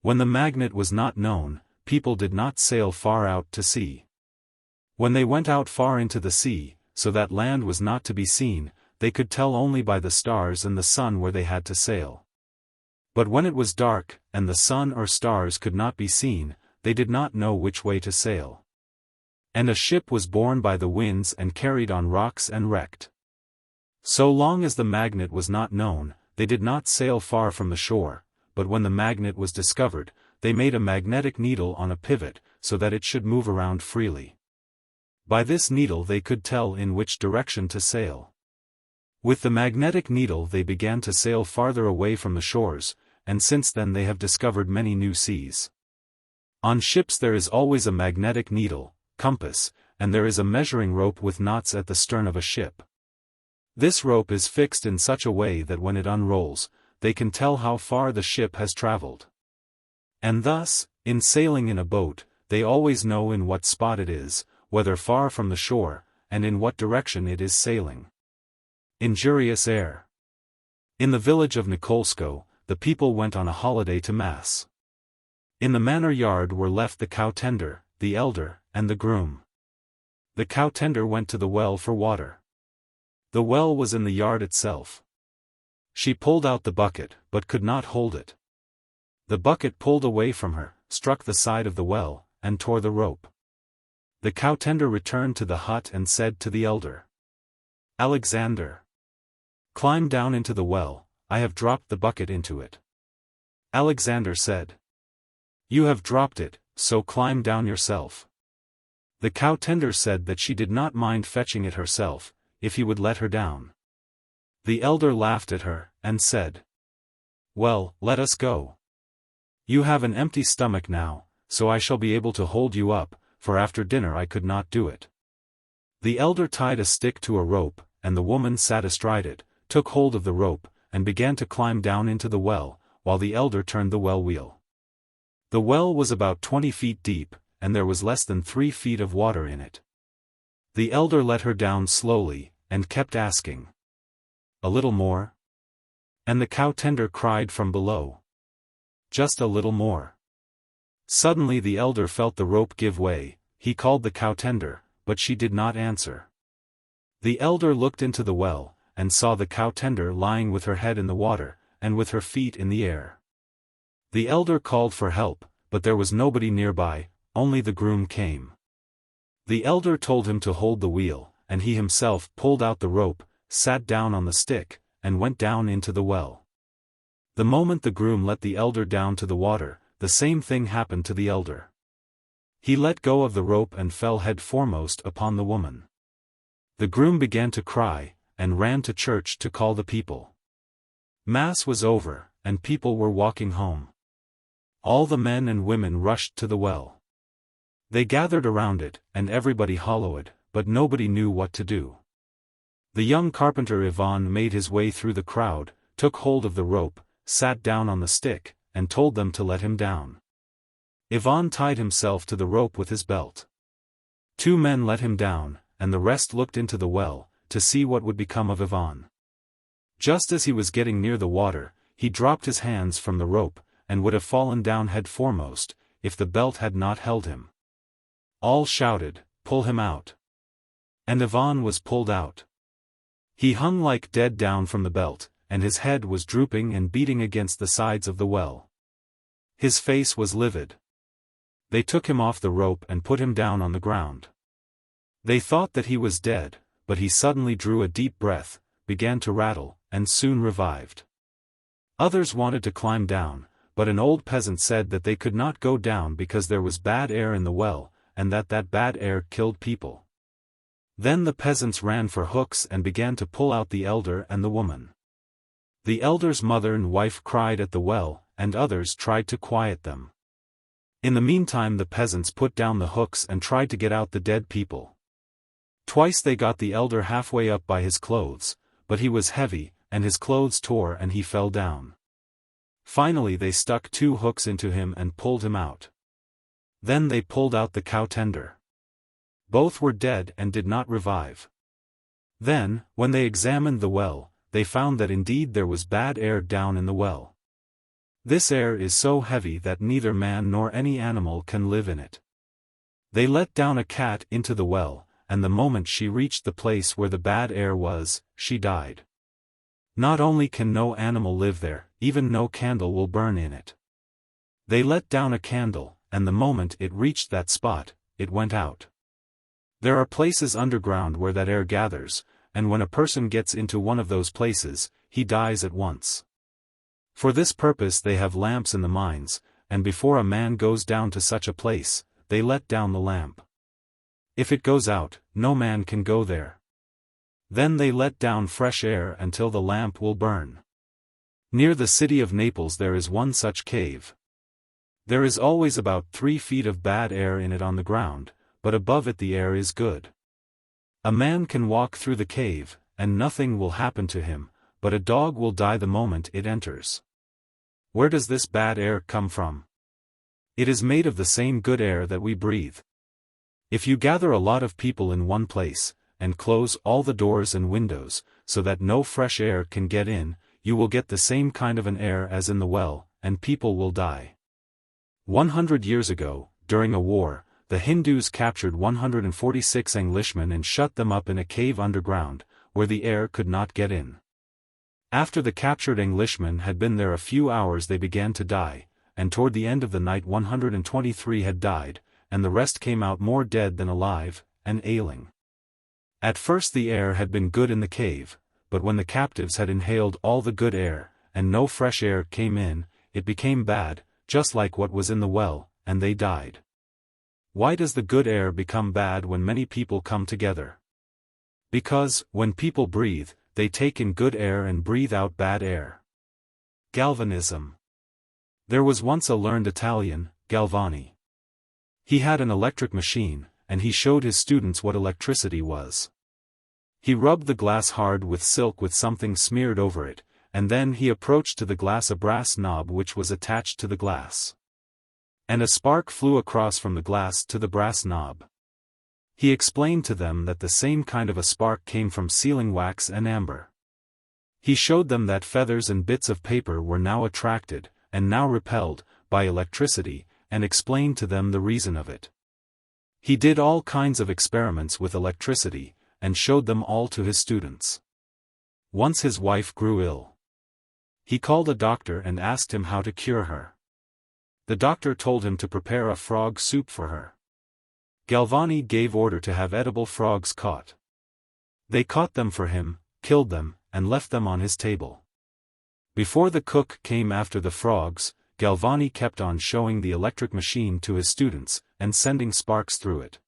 When the magnet was not known, people did not sail far out to sea. When they went out far into the sea, so that land was not to be seen, they could tell only by the stars and the sun where they had to sail. But when it was dark, and the sun or stars could not be seen, they did not know which way to sail. And a ship was borne by the winds and carried on rocks and wrecked. So long as the magnet was not known, they did not sail far from the shore, but when the magnet was discovered, they made a magnetic needle on a pivot, so that it should move around freely. By this needle they could tell in which direction to sail. With the magnetic needle they began to sail farther away from the shores, and since then they have discovered many new seas. On ships there is always a magnetic needle, compass, and there is a measuring rope with knots at the stern of a ship. This rope is fixed in such a way that when it unrolls, they can tell how far the ship has traveled. And thus, in sailing in a boat, they always know in what spot it is, whether far from the shore, and in what direction it is sailing. Injurious air. In the village of Nikolsko, the people went on a holiday to Mass. In the manor yard were left the cow-tender, the elder, and the groom. The cow-tender went to the well for water. The well was in the yard itself. She pulled out the bucket, but could not hold it. The bucket pulled away from her, struck the side of the well, and tore the rope. The cow-tender returned to the hut and said to the elder, "Alexander, climb down into the well, I have dropped the bucket into it." Alexander said, "You have dropped it, so climb down yourself." The cow-tender said that she did not mind fetching it herself, if he would let her down. The elder laughed at her, and said, "Well, let us go. You have an empty stomach now, so I shall be able to hold you up, for after dinner I could not do it." The elder tied a stick to a rope, and the woman sat astride it, took hold of the rope, and began to climb down into the well, while the elder turned the well wheel. The well was about 20 feet deep, and there was less than 3 feet of water in it. The elder let her down slowly, and kept asking, "A little more?" And the cow-tender cried from below, "Just a little more." Suddenly the elder felt the rope give way. He called the cow-tender, but she did not answer. The elder looked into the well, and saw the cow-tender lying with her head in the water, and with her feet in the air. The elder called for help, but there was nobody nearby, only the groom came. The elder told him to hold the wheel, and he himself pulled out the rope, sat down on the stick, and went down into the well. The moment the groom let the elder down to the water, the same thing happened to the elder. He let go of the rope and fell head foremost upon the woman. The groom began to cry, and ran to church to call the people. Mass was over, and people were walking home. All the men and women rushed to the well. They gathered around it, and everybody hollowed, but nobody knew what to do. The young carpenter Iván made his way through the crowd, took hold of the rope, sat down on the stick, and told them to let him down. Iván tied himself to the rope with his belt. 2 men let him down, and the rest looked into the well, to see what would become of Iván. Just as he was getting near the water, he dropped his hands from the rope, and would have fallen down head foremost, if the belt had not held him. All shouted, "Pull him out!" And Iván was pulled out. He hung like dead down from the belt, and his head was drooping and beating against the sides of the well. His face was livid. They took him off the rope and put him down on the ground. They thought that he was dead, but he suddenly drew a deep breath, began to rattle, and soon revived. Others wanted to climb down, but an old peasant said that they could not go down because there was bad air in the well, and that bad air killed people. Then the peasants ran for hooks and began to pull out the elder and the woman. The elder's mother and wife cried at the well, and others tried to quiet them. In the meantime the peasants put down the hooks and tried to get out the dead people. Twice they got the elder halfway up by his clothes, but he was heavy, and his clothes tore and he fell down. Finally they stuck 2 hooks into him and pulled him out. Then they pulled out the cow-tender. Both were dead and did not revive. Then, when they examined the well, they found that indeed there was bad air down in the well. This air is so heavy that neither man nor any animal can live in it. They let down a cat into the well, and the moment she reached the place where the bad air was, she died. Not only can no animal live there, even no candle will burn in it. They let down a candle, and the moment it reached that spot, it went out. There are places underground where that air gathers, and when a person gets into one of those places, he dies at once. For this purpose they have lamps in the mines, and before a man goes down to such a place, they let down the lamp. If it goes out, no man can go there. Then they let down fresh air until the lamp will burn. Near the city of Naples there is one such cave. There is always about 3 feet of bad air in it on the ground, but above it the air is good. A man can walk through the cave, and nothing will happen to him, but a dog will die the moment it enters. Where does this bad air come from? It is made of the same good air that we breathe. If you gather a lot of people in one place, and close all the doors and windows, so that no fresh air can get in, you will get the same kind of an air as in the well, and people will die. 100 years ago, during a war, the Hindus captured 146 Englishmen and shut them up in a cave underground, where the air could not get in. After the captured Englishmen had been there a few hours they began to die, and toward the end of the night 123 had died, and the rest came out more dead than alive, and ailing. At first the air had been good in the cave, but when the captives had inhaled all the good air, and no fresh air came in, it became bad, just like what was in the well, and they died. Why does the good air become bad when many people come together? Because, when people breathe, they take in good air and breathe out bad air. Galvanism. There was once a learned Italian, Galvani. He had an electric machine, and he showed his students what electricity was. He rubbed the glass hard with silk with something smeared over it, and then he approached to the glass a brass knob which was attached to the glass. And a spark flew across from the glass to the brass knob. He explained to them that the same kind of a spark came from sealing wax and amber. He showed them that feathers and bits of paper were now attracted, and now repelled, by electricity, and explained to them the reason of it. He did all kinds of experiments with electricity, and showed them all to his students. Once his wife grew ill. He called a doctor and asked him how to cure her. The doctor told him to prepare a frog soup for her. Galvani gave order to have edible frogs caught. They caught them for him, killed them, and left them on his table. Before the cook came after the frogs, Galvani kept on showing the electric machine to his students, and sending sparks through it.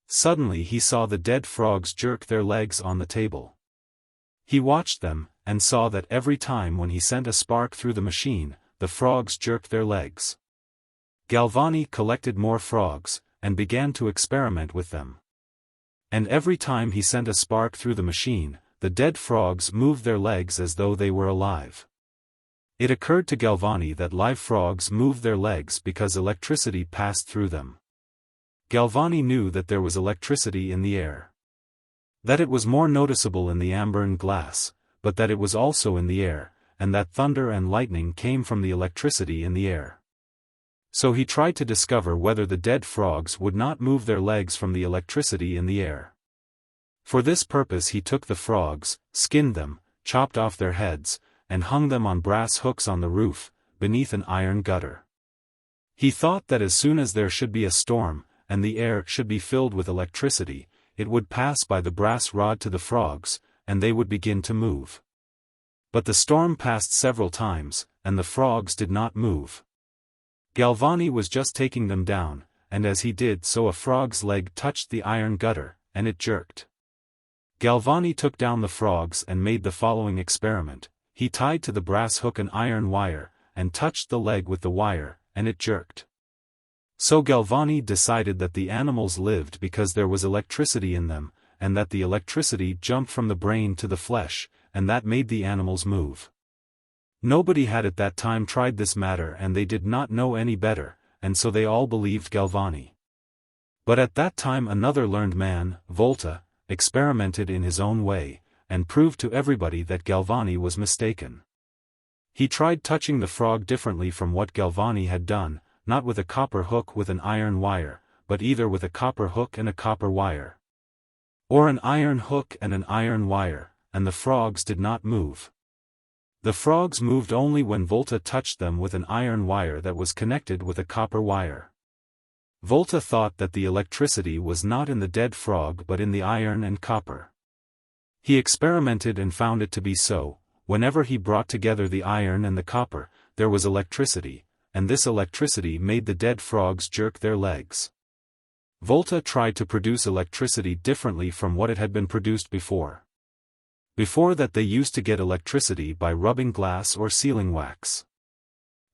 Suddenly he saw the dead frogs jerk their legs on the table. He watched them, and saw that every time when he sent a spark through the machine, the frogs jerked their legs. Galvani collected more frogs, and began to experiment with them. And every time he sent a spark through the machine, the dead frogs moved their legs as though they were alive. It occurred to Galvani that live frogs moved their legs because electricity passed through them. Galvani knew that there was electricity in the air. That it was more noticeable in the amber and glass, but that it was also in the air, and that thunder and lightning came from the electricity in the air. So he tried to discover whether the dead frogs would not move their legs from the electricity in the air. For this purpose he took the frogs, skinned them, chopped off their heads, and hung them on brass hooks on the roof, beneath an iron gutter. He thought that as soon as there should be a storm, and the air should be filled with electricity, it would pass by the brass rod to the frogs, and they would begin to move. But the storm passed several times, and the frogs did not move. Galvani was just taking them down, and as he did so a frog's leg touched the iron gutter, and it jerked. Galvani took down the frogs and made the following experiment. He tied to the brass hook an iron wire, and touched the leg with the wire, and it jerked. So Galvani decided that the animals lived because there was electricity in them, and that the electricity jumped from the brain to the flesh, and that made the animals move. Nobody had at that time tried this matter and they did not know any better, and so they all believed Galvani. But at that time another learned man, Volta, experimented in his own way, and proved to everybody that Galvani was mistaken. He tried touching the frog differently from what Galvani had done, not with a copper hook with an iron wire, but either with a copper hook and a copper wire. Or an iron hook and an iron wire, and the frogs did not move. The frogs moved only when Volta touched them with an iron wire that was connected with a copper wire. Volta thought that the electricity was not in the dead frog but in the iron and copper. He experimented and found it to be so. Whenever he brought together the iron and the copper, there was electricity, and this electricity made the dead frogs jerk their legs. Volta tried to produce electricity differently from what it had been produced before. Before that they used to get electricity by rubbing glass or sealing wax.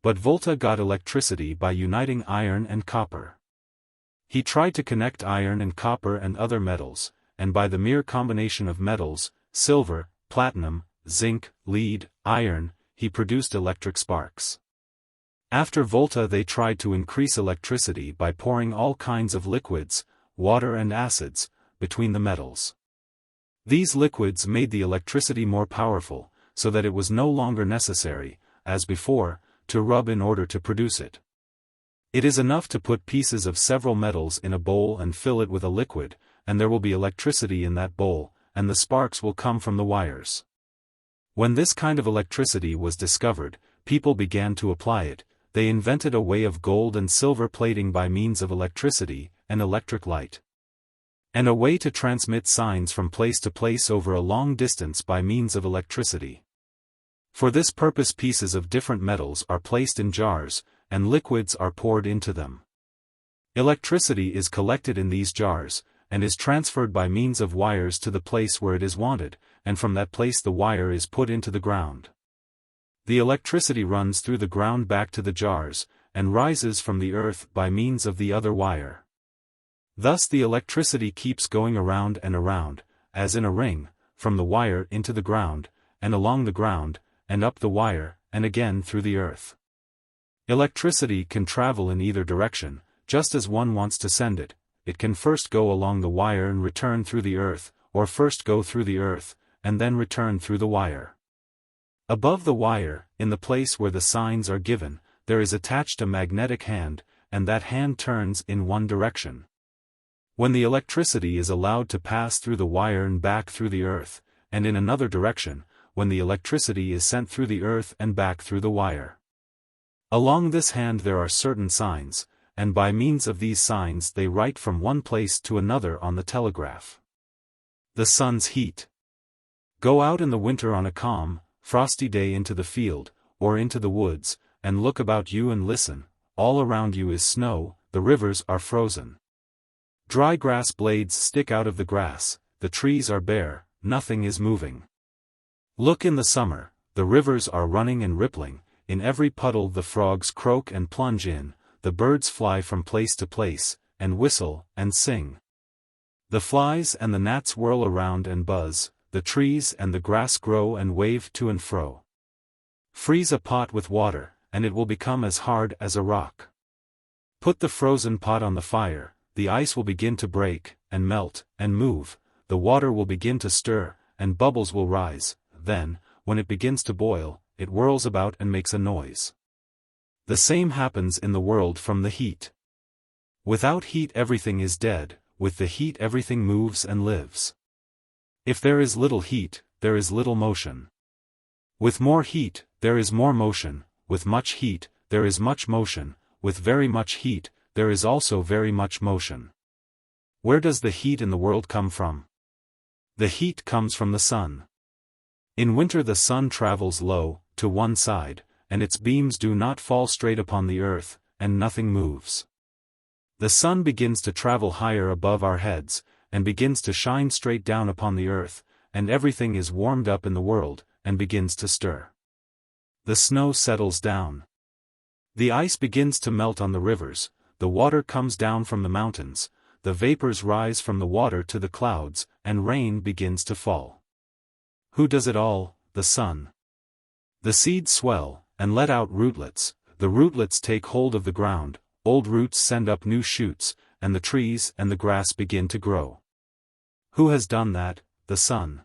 But Volta got electricity by uniting iron and copper. He tried to connect iron and copper and other metals, and by the mere combination of metals, silver, platinum, zinc, lead, iron, he produced electric sparks. After Volta they tried to increase electricity by pouring all kinds of liquids, water and acids, between the metals. These liquids made the electricity more powerful, so that it was no longer necessary, as before, to rub in order to produce it. It is enough to put pieces of several metals in a bowl and fill it with a liquid, and there will be electricity in that bowl, and the sparks will come from the wires. When this kind of electricity was discovered, people began to apply it. They invented a way of gold and silver plating by means of electricity, and electric light. And a way to transmit signs from place to place over a long distance by means of electricity. For this purpose pieces of different metals are placed in jars, and liquids are poured into them. Electricity is collected in these jars, and is transferred by means of wires to the place where it is wanted, and from that place the wire is put into the ground. The electricity runs through the ground back to the jars, and rises from the earth by means of the other wire. Thus the electricity keeps going around and around, as in a ring, from the wire into the ground, and along the ground, and up the wire, and again through the earth. Electricity can travel in either direction, just as one wants to send it. It can first go along the wire and return through the earth, or first go through the earth, and then return through the wire. Above the wire, in the place where the signs are given, there is attached a magnetic hand, and that hand turns in one direction. When the electricity is allowed to pass through the wire and back through the earth, and in another direction, when the electricity is sent through the earth and back through the wire. Along this hand there are certain signs, and by means of these signs they write from one place to another on the telegraph. The sun's heat. Go out in the winter on a calm, frosty day into the field, or into the woods, and look about you and listen. All around you is snow, the rivers are frozen. Dry grass blades stick out of the grass, the trees are bare, nothing is moving. Look in the summer, the rivers are running and rippling, in every puddle the frogs croak and plunge in, the birds fly from place to place, and whistle, and sing. The flies and the gnats whirl around and buzz, the trees and the grass grow and wave to and fro. Freeze a pot with water, and it will become as hard as a rock. Put the frozen pot on the fire, the ice will begin to break, and melt, and move, the water will begin to stir, and bubbles will rise, then, when it begins to boil, it whirls about and makes a noise. The same happens in the world from the heat. Without heat everything is dead, with the heat everything moves and lives. If there is little heat, there is little motion. With more heat, there is more motion, with much heat, there is much motion, with very much heat, there is also very much motion. Where does the heat in the world come from? The heat comes from the sun. In winter the sun travels low, to one side, and its beams do not fall straight upon the earth, and nothing moves. The sun begins to travel higher above our heads, and begins to shine straight down upon the earth, and everything is warmed up in the world, and begins to stir. The snow settles down. The ice begins to melt on the rivers, the water comes down from the mountains, the vapors rise from the water to the clouds, and rain begins to fall. Who does it all? The sun. The seeds swell, and let out rootlets, the rootlets take hold of the ground, old roots send up new shoots, and the trees and the grass begin to grow. Who has done that? The sun.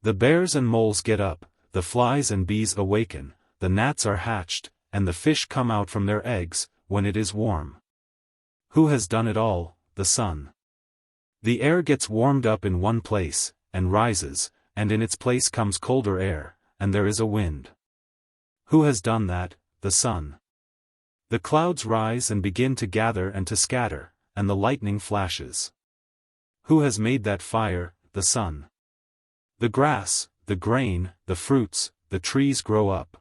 The bears and moles get up, the flies and bees awaken, the gnats are hatched, and the fish come out from their eggs, when it is warm. Who has done it all? The sun. The air gets warmed up in one place, and rises, and in its place comes colder air, and there is a wind. Who has done that? The sun. The clouds rise and begin to gather and to scatter, and the lightning flashes. Who has made that fire? The sun. The grass, the grain, the fruits, the trees grow up.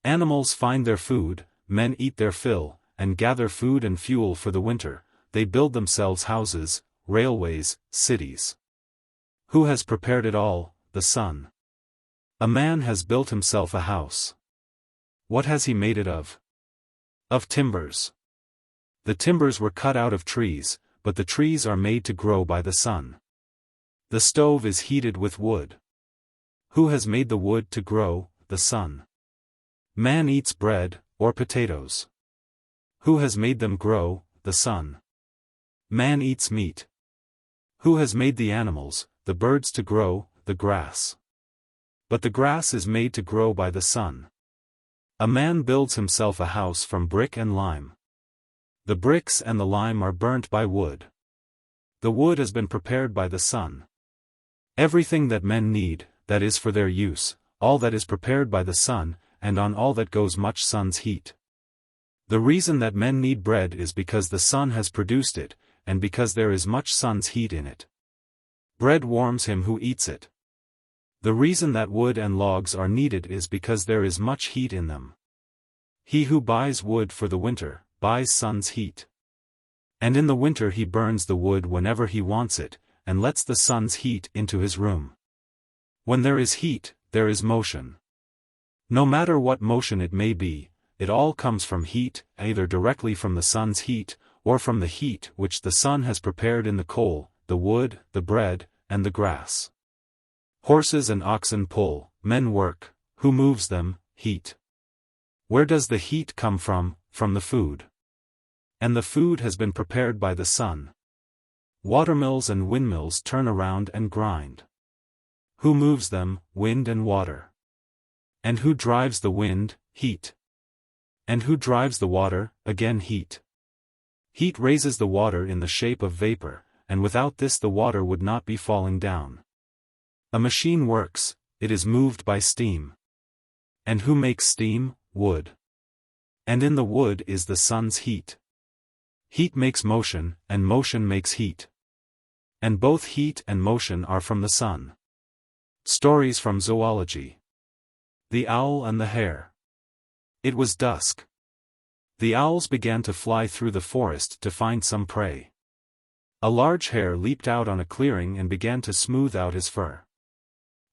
Animals find their food, men eat their fill, and gather food and fuel for the winter, they build themselves houses, railways, cities. Who has prepared it all? The sun. A man has built himself a house. What has he made it of? Of timbers. The timbers were cut out of trees, but the trees are made to grow by the sun. The stove is heated with wood. Who has made the wood to grow? The sun. Man eats bread, or potatoes. Who has made them grow? The sun. Man eats meat. Who has made the animals, the birds to grow? The grass. But the grass is made to grow by the sun. A man builds himself a house from brick and lime. The bricks and the lime are burnt by wood. The wood has been prepared by the sun. Everything that men need, that is for their use, all that is prepared by the sun, and on all that goes much sun's heat. The reason that men need bread is because the sun has produced it, and because there is much sun's heat in it. Bread warms him who eats it. The reason that wood and logs are needed is because there is much heat in them. He who buys wood for the winter, buys sun's heat. And in the winter he burns the wood whenever he wants it, and lets the sun's heat into his room. When there is heat, there is motion. No matter what motion it may be, it all comes from heat, either directly from the sun's heat, or from the heat which the sun has prepared in the coal, the wood, the bread, and the grass. Horses and oxen pull, men work. Who moves them? Heat. Where does the heat come from? From the food. And the food has been prepared by the sun. Watermills and windmills turn around and grind. Who moves them? Wind and water. And who drives the wind? Heat. And who drives the water? Again heat. Heat raises the water in the shape of vapor, and without this the water would not be falling down. A machine works, it is moved by steam. And who makes steam? Wood. And in the wood is the sun's heat. Heat makes motion, and motion makes heat. And both heat and motion are from the sun. Stories from Zoology. The Owl and the Hare. It was dusk. The owls began to fly through the forest to find some prey. A large hare leaped out on a clearing and began to smooth out his fur.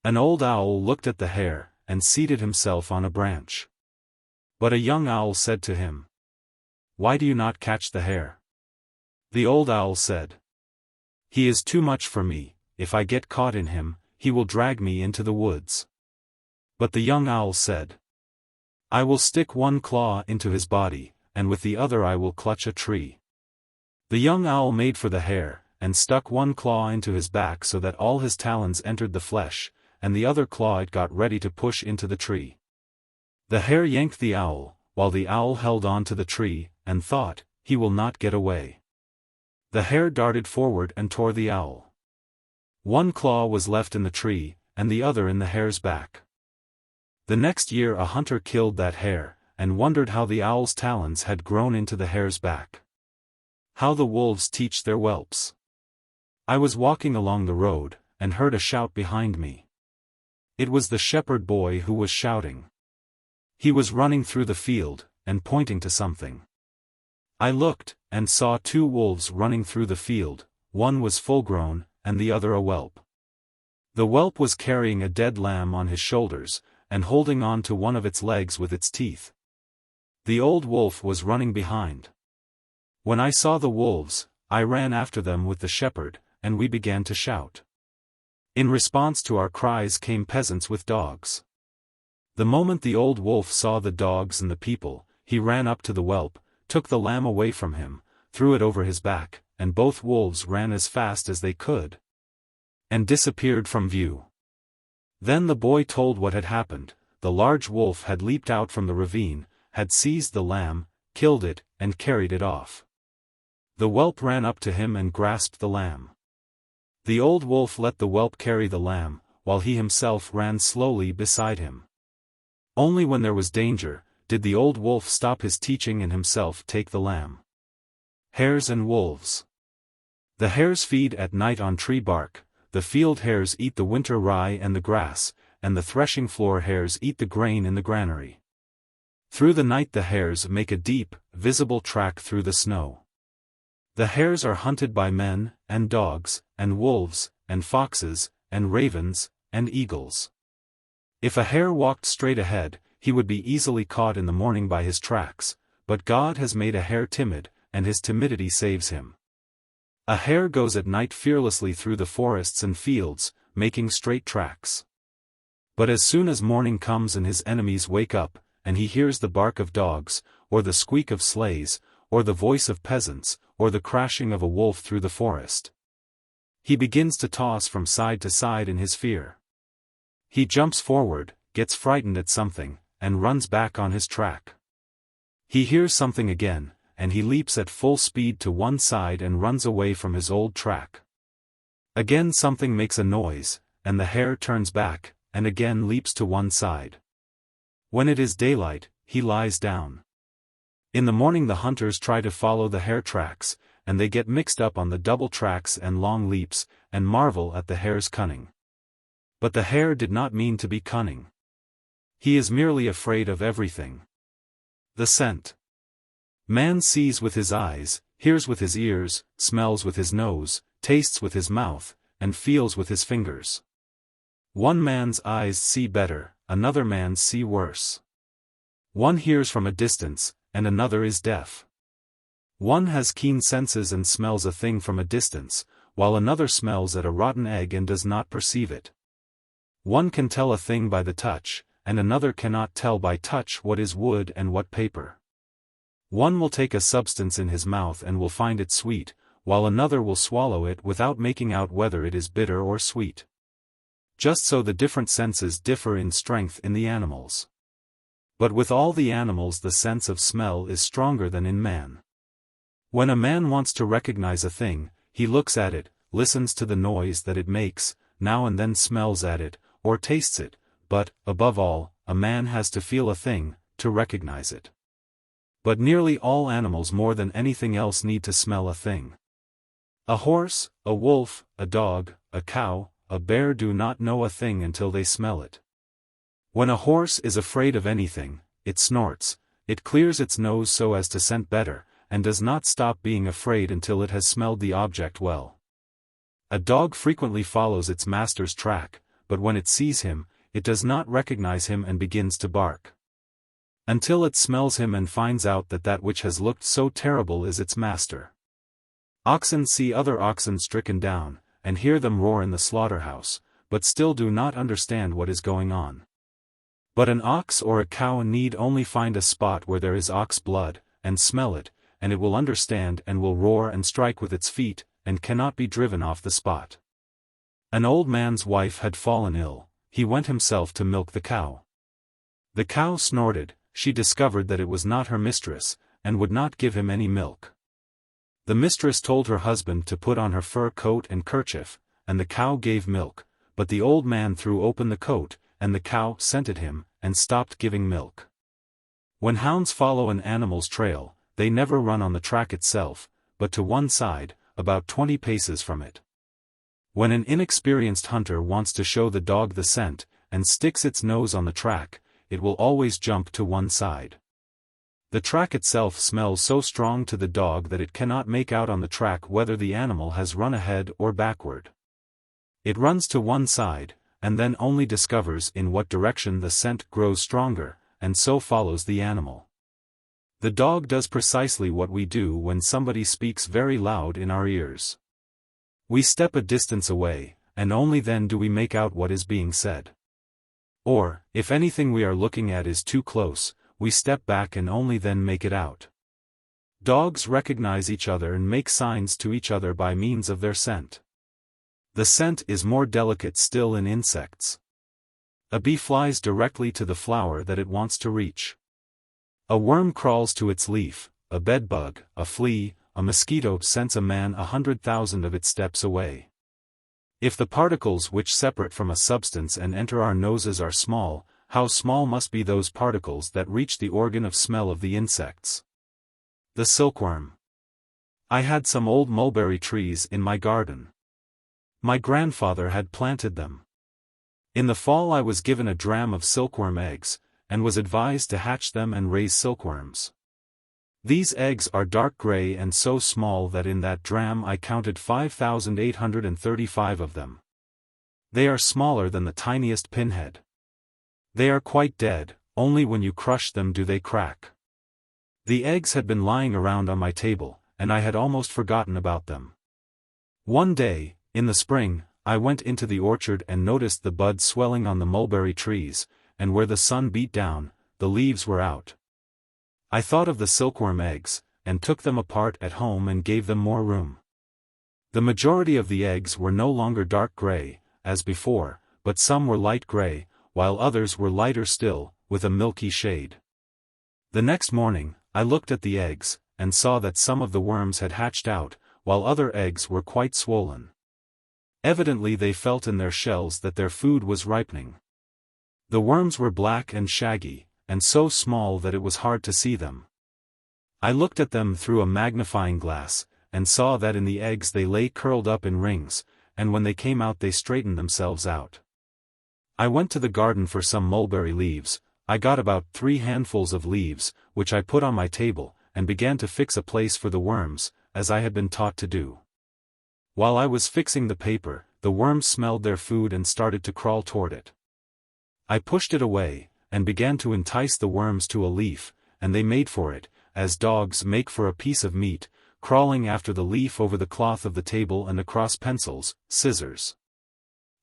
An old owl looked at the hare, and seated himself on a branch. But a young owl said to him, "Why do you not catch the hare?" The old owl said, "He is too much for me, if I get caught in him, he will drag me into the woods." But the young owl said, "I will stick one claw into his body, and with the other I will clutch a tree." The young owl made for the hare, and stuck one claw into his back so that all his talons entered the flesh, and the other claw it got ready to push into the tree. The hare yanked the owl, while the owl held on to the tree, and thought, "He will not get away." The hare darted forward and tore the owl. One claw was left in the tree, and the other in the hare's back. The next year a hunter killed that hare, and wondered how the owl's talons had grown into the hare's back. How the wolves teach their whelps. I was walking along the road, and heard a shout behind me. It was the shepherd boy who was shouting. He was running through the field, and pointing to something. I looked, and saw two wolves running through the field, one was full-grown, and the other a whelp. The whelp was carrying a dead lamb on his shoulders, and holding on to one of its legs with its teeth. The old wolf was running behind. When I saw the wolves, I ran after them with the shepherd, and we began to shout. In response to our cries came peasants with dogs. The moment the old wolf saw the dogs and the people, he ran up to the whelp, took the lamb away from him, threw it over his back, and both wolves ran as fast as they could, and disappeared from view. Then the boy told what had happened. The large wolf had leaped out from the ravine, had seized the lamb, killed it, and carried it off. The whelp ran up to him and grasped the lamb. The old wolf let the whelp carry the lamb, while he himself ran slowly beside him. Only when there was danger, did the old wolf stop his teaching and himself take the lamb. Hares and wolves. The hares feed at night on tree bark, the field hares eat the winter rye and the grass, and the threshing floor hares eat the grain in the granary. Through the night the hares make a deep, visible track through the snow. The hares are hunted by men, and dogs, and wolves, and foxes, and ravens, and eagles. If a hare walked straight ahead, he would be easily caught in the morning by his tracks, but God has made a hare timid, and his timidity saves him. A hare goes at night fearlessly through the forests and fields, making straight tracks. But as soon as morning comes and his enemies wake up, and he hears the bark of dogs, or the squeak of sleighs, or the voice of peasants, or the crashing of a wolf through the forest, he begins to toss from side to side in his fear. He jumps forward, gets frightened at something, and runs back on his track. He hears something again, and he leaps at full speed to one side and runs away from his old track. Again something makes a noise, and the hare turns back, and again leaps to one side. When it is daylight, he lies down. In the morning the hunters try to follow the hare tracks, and they get mixed up on the double tracks and long leaps, and marvel at the hare's cunning. But the hare did not mean to be cunning. He is merely afraid of everything. The scent. Man sees with his eyes, hears with his ears, smells with his nose, tastes with his mouth, and feels with his fingers. One man's eyes see better, another man's see worse. One hears from a distance, and another is deaf. One has keen senses and smells a thing from a distance, while another smells at a rotten egg and does not perceive it. One can tell a thing by the touch, and another cannot tell by touch what is wood and what paper. One will take a substance in his mouth and will find it sweet, while another will swallow it without making out whether it is bitter or sweet. Just so the different senses differ in strength in the animals. But with all the animals the sense of smell is stronger than in man. When a man wants to recognize a thing, he looks at it, listens to the noise that it makes, now and then smells at it, or tastes it, but, above all, a man has to feel a thing, to recognize it. But nearly all animals more than anything else need to smell a thing. A horse, a wolf, a dog, a cow, a bear do not know a thing until they smell it. When a horse is afraid of anything, it snorts, it clears its nose so as to scent better, and does not stop being afraid until it has smelled the object well. A dog frequently follows its master's track, but when it sees him, it does not recognize him and begins to bark. Until it smells him and finds out that that which has looked so terrible is its master. Oxen see other oxen stricken down, and hear them roar in the slaughterhouse, but still do not understand what is going on. But an ox or a cow need only find a spot where there is ox blood, and smell it, and it will understand and will roar and strike with its feet, and cannot be driven off the spot. An old man's wife had fallen ill, he went himself to milk the cow. The cow snorted, she discovered that it was not her mistress, and would not give him any milk. The mistress told her husband to put on her fur coat and kerchief, and the cow gave milk, but the old man threw open the coat, and the cow scented him, and stopped giving milk. When hounds follow an animal's trail, they never run on the track itself, but to one side, about 20 paces from it. When an inexperienced hunter wants to show the dog the scent, and sticks its nose on the track, it will always jump to one side. The track itself smells so strong to the dog that it cannot make out on the track whether the animal has run ahead or backward. It runs to one side, and then only discovers in what direction the scent grows stronger, and so follows the animal. The dog does precisely what we do when somebody speaks very loud in our ears. We step a distance away, and only then do we make out what is being said. Or, if anything we are looking at is too close, we step back and only then make it out. Dogs recognize each other and make signs to each other by means of their scent. The scent is more delicate still in insects. A bee flies directly to the flower that it wants to reach. A worm crawls to its leaf, a bedbug, a flea, a mosquito scents a man 100,000 of its steps away. If the particles which separate from a substance and enter our noses are small, how small must be those particles that reach the organ of smell of the insects. The silkworm. I had some old mulberry trees in my garden. My grandfather had planted them. In the fall I was given a dram of silkworm eggs, and was advised to hatch them and raise silkworms. These eggs are dark gray and so small that in that dram I counted 5,835 of them. They are smaller than the tiniest pinhead. They are quite dead, only when you crush them do they crack. The eggs had been lying around on my table, and I had almost forgotten about them. One day, in the spring, I went into the orchard and noticed the buds swelling on the mulberry trees, and where the sun beat down, the leaves were out. I thought of the silkworm eggs, and took them apart at home and gave them more room. The majority of the eggs were no longer dark gray, as before, but some were light gray, while others were lighter still, with a milky shade. The next morning, I looked at the eggs, and saw that some of the worms had hatched out, while other eggs were quite swollen. Evidently they felt in their shells that their food was ripening. The worms were black and shaggy, and so small that it was hard to see them. I looked at them through a magnifying glass, and saw that in the eggs they lay curled up in rings, and when they came out they straightened themselves out. I went to the garden for some mulberry leaves. I got about 3 handfuls of leaves, which I put on my table, and began to fix a place for the worms, as I had been taught to do. While I was fixing the paper, the worms smelled their food and started to crawl toward it. I pushed it away, and began to entice the worms to a leaf, and they made for it, as dogs make for a piece of meat, crawling after the leaf over the cloth of the table and across pencils, scissors,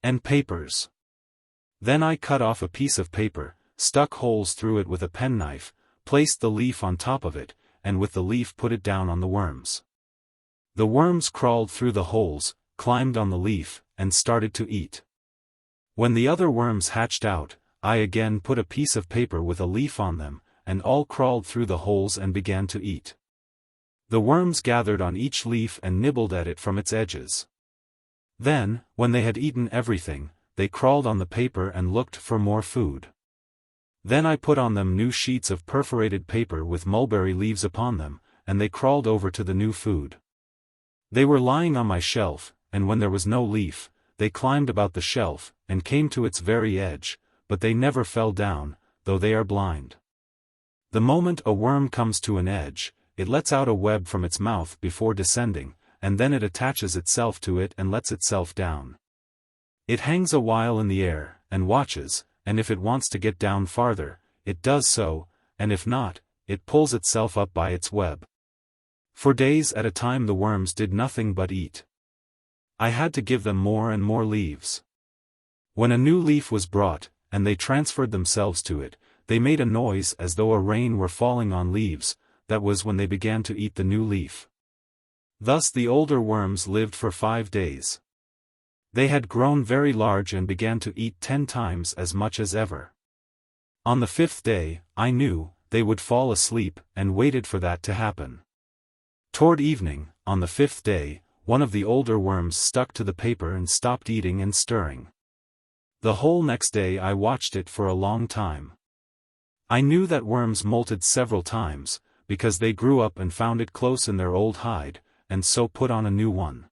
and papers. Then I cut off a piece of paper, stuck holes through it with a penknife, placed the leaf on top of it, and with the leaf put it down on the worms. The worms crawled through the holes, climbed on the leaf, and started to eat. When the other worms hatched out, I again put a piece of paper with a leaf on them, and all crawled through the holes and began to eat. The worms gathered on each leaf and nibbled at it from its edges. Then, when they had eaten everything, they crawled on the paper and looked for more food. Then I put on them new sheets of perforated paper with mulberry leaves upon them, and they crawled over to the new food. They were lying on my shelf, and when there was no leaf, they climbed about the shelf, and came to its very edge, but they never fell down, though they are blind. The moment a worm comes to an edge, it lets out a web from its mouth before descending, and then it attaches itself to it and lets itself down. It hangs a while in the air, and watches, and if it wants to get down farther, it does so, and if not, it pulls itself up by its web. For days at a time the worms did nothing but eat. I had to give them more and more leaves. When a new leaf was brought, and they transferred themselves to it, they made a noise as though a rain were falling on leaves. That was when they began to eat the new leaf. Thus the older worms lived for 5 days. They had grown very large and began to eat 10 times as much as ever. On the 5th day, I knew, they would fall asleep, and waited for that to happen. Toward evening, on the 5th day, one of the older worms stuck to the paper and stopped eating and stirring. The whole next day I watched it for a long time. I knew that worms molted several times, because they grew up and found it close in their old hide, and so put on a new one.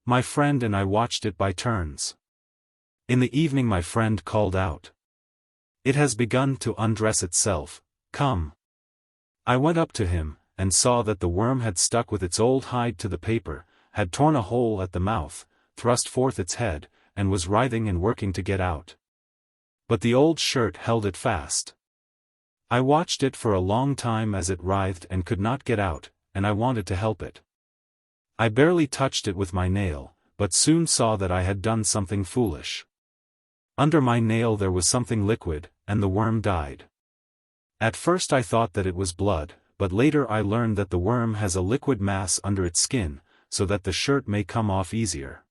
My friend and I watched it by turns. In the evening my friend called out, "It has begun to undress itself, come." I went up to him, and saw that the worm had stuck with its old hide to the paper, had torn a hole at the mouth, thrust forth its head, and was writhing and working to get out. But the old shirt held it fast. I watched it for a long time as it writhed and could not get out, and I wanted to help it. I barely touched it with my nail, but soon saw that I had done something foolish. Under my nail there was something liquid, and the worm died. At first I thought that it was blood, but later I learned that the worm has a liquid mass under its skin, so that the shirt may come off easier.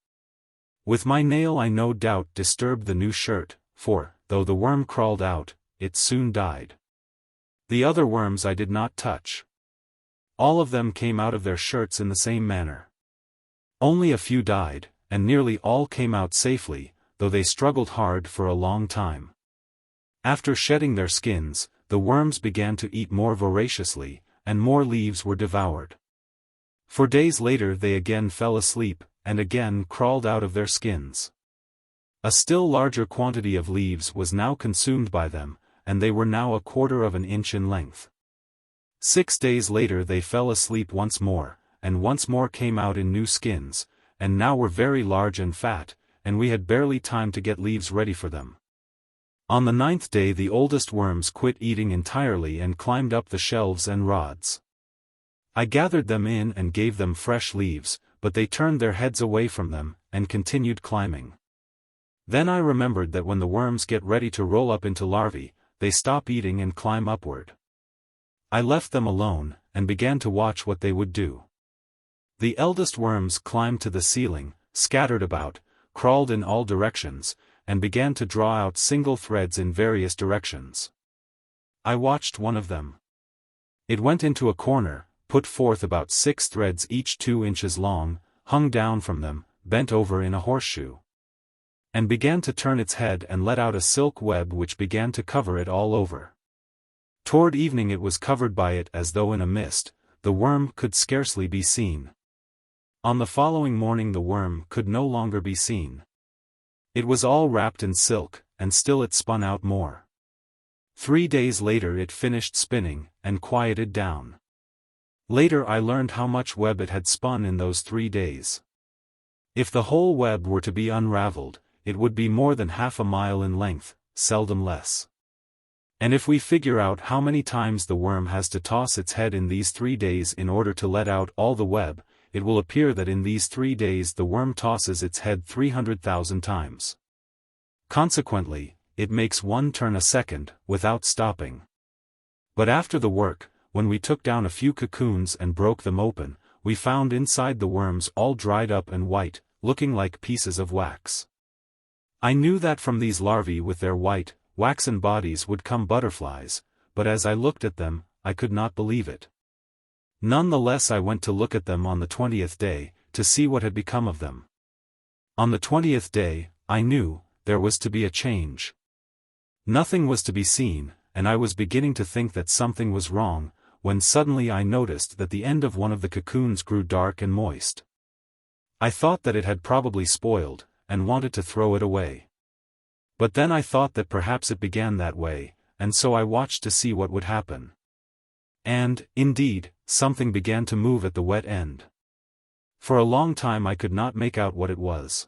With my nail I no doubt disturbed the new shirt, for, though the worm crawled out, it soon died. The other worms I did not touch. All of them came out of their shirts in the same manner. Only a few died, and nearly all came out safely, though they struggled hard for a long time. After shedding their skins, the worms began to eat more voraciously, and more leaves were devoured. For days later they again fell asleep, and again crawled out of their skins. A still larger quantity of leaves was now consumed by them, and they were now 1/4 of an inch in length. 6 days later they fell asleep once more, and once more came out in new skins, and now were very large and fat, and we had barely time to get leaves ready for them. On the 9th day the oldest worms quit eating entirely and climbed up the shelves and rods. I gathered them in and gave them fresh leaves, but they turned their heads away from them, and continued climbing. Then I remembered that when the worms get ready to roll up into larvae, they stop eating and climb upward. I left them alone, and began to watch what they would do. The eldest worms climbed to the ceiling, scattered about, crawled in all directions, and began to draw out single threads in various directions. I watched one of them. It went into a corner, put forth about 6 threads each 2 inches long, hung down from them, bent over in a horseshoe, and began to turn its head and let out a silk web which began to cover it all over. Toward evening it was covered by it as though in a mist, the worm could scarcely be seen. On the following morning the worm could no longer be seen. It was all wrapped in silk, and still it spun out more. 3 days later it finished spinning, and quieted down. Later I learned how much web it had spun in those 3 days. If the whole web were to be unraveled, it would be more than half a mile in length, seldom less. And if we figure out how many times the worm has to toss its head in these 3 days in order to let out all the web, it will appear that in these 3 days the worm tosses its head 300,000 times. Consequently, it makes one turn a second, without stopping. But after the work, when we took down a few cocoons and broke them open, we found inside the worms all dried up and white, looking like pieces of wax. I knew that from these larvae with their white, waxen bodies would come butterflies, but as I looked at them, I could not believe it. None the less I went to look at them on the 20th day, to see what had become of them. On the 20th day, I knew, there was to be a change. Nothing was to be seen, and I was beginning to think that something was wrong, when suddenly I noticed that the end of one of the cocoons grew dark and moist. I thought that it had probably spoiled, and wanted to throw it away. But then I thought that perhaps it began that way, and so I watched to see what would happen. And, indeed, something began to move at the wet end. For a long time I could not make out what it was.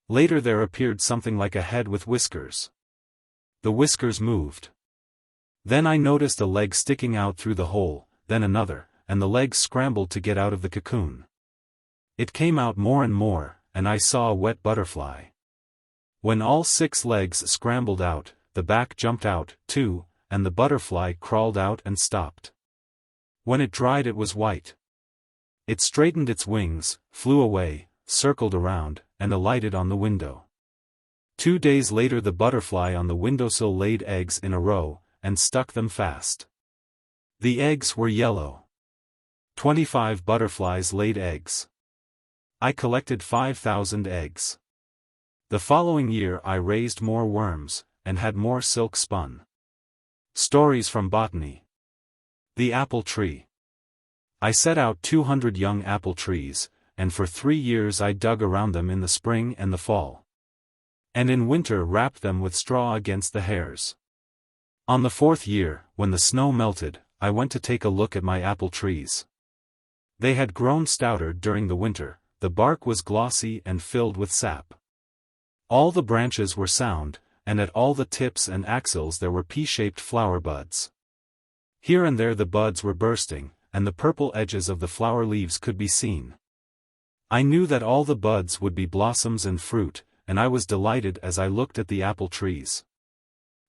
Later there appeared something like a head with whiskers. The whiskers moved. Then I noticed a leg sticking out through the hole, then another, and the legs scrambled to get out of the cocoon. It came out more and more, and I saw a wet butterfly. When all 6 legs scrambled out, the back jumped out, too, and the butterfly crawled out and stopped. When it dried it was white. It straightened its wings, flew away, circled around, and alighted on the window. 2 days later the butterfly on the windowsill laid eggs in a row, and stuck them fast. The eggs were yellow. 25 butterflies laid eggs. I collected 5,000 eggs. The following year I raised more worms, and had more silk spun. Stories from Botany. The Apple Tree. I set out 200 young apple trees, and for 3 years I dug around them in the spring and the fall. And in winter wrapped them with straw against the hairs. On the 4th year, when the snow melted, I went to take a look at my apple trees. They had grown stouter during the winter, the bark was glossy and filled with sap. All the branches were sound, and at all the tips and axils there were pea-shaped flower buds. Here and there the buds were bursting, and the purple edges of the flower leaves could be seen. I knew that all the buds would be blossoms and fruit, and I was delighted as I looked at the apple trees.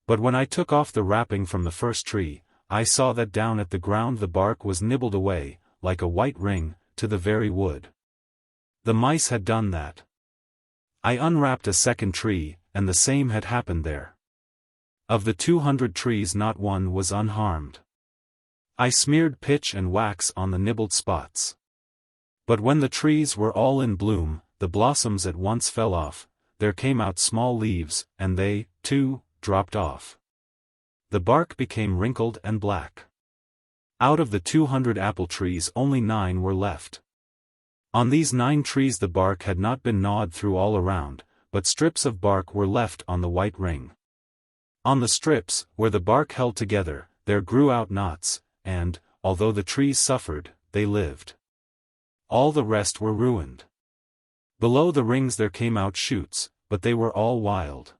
But when I took off the wrapping from the first tree, I saw that down at the ground the bark was nibbled away, like a white ring, to the very wood. The mice had done that. I unwrapped a second tree, and the same had happened there. Of the 200 trees not one was unharmed. I smeared pitch and wax on the nibbled spots. But when the trees were all in bloom, the blossoms at once fell off, there came out small leaves, and they, too, dropped off. The bark became wrinkled and black. Out of the 200 apple trees only 9 were left. On these 9 trees the bark had not been gnawed through all around, but strips of bark were left on the white ring. On the strips, where the bark held together, there grew out knots, and, although the trees suffered, they lived. All the rest were ruined. Below the rings there came out shoots, but they were all wild.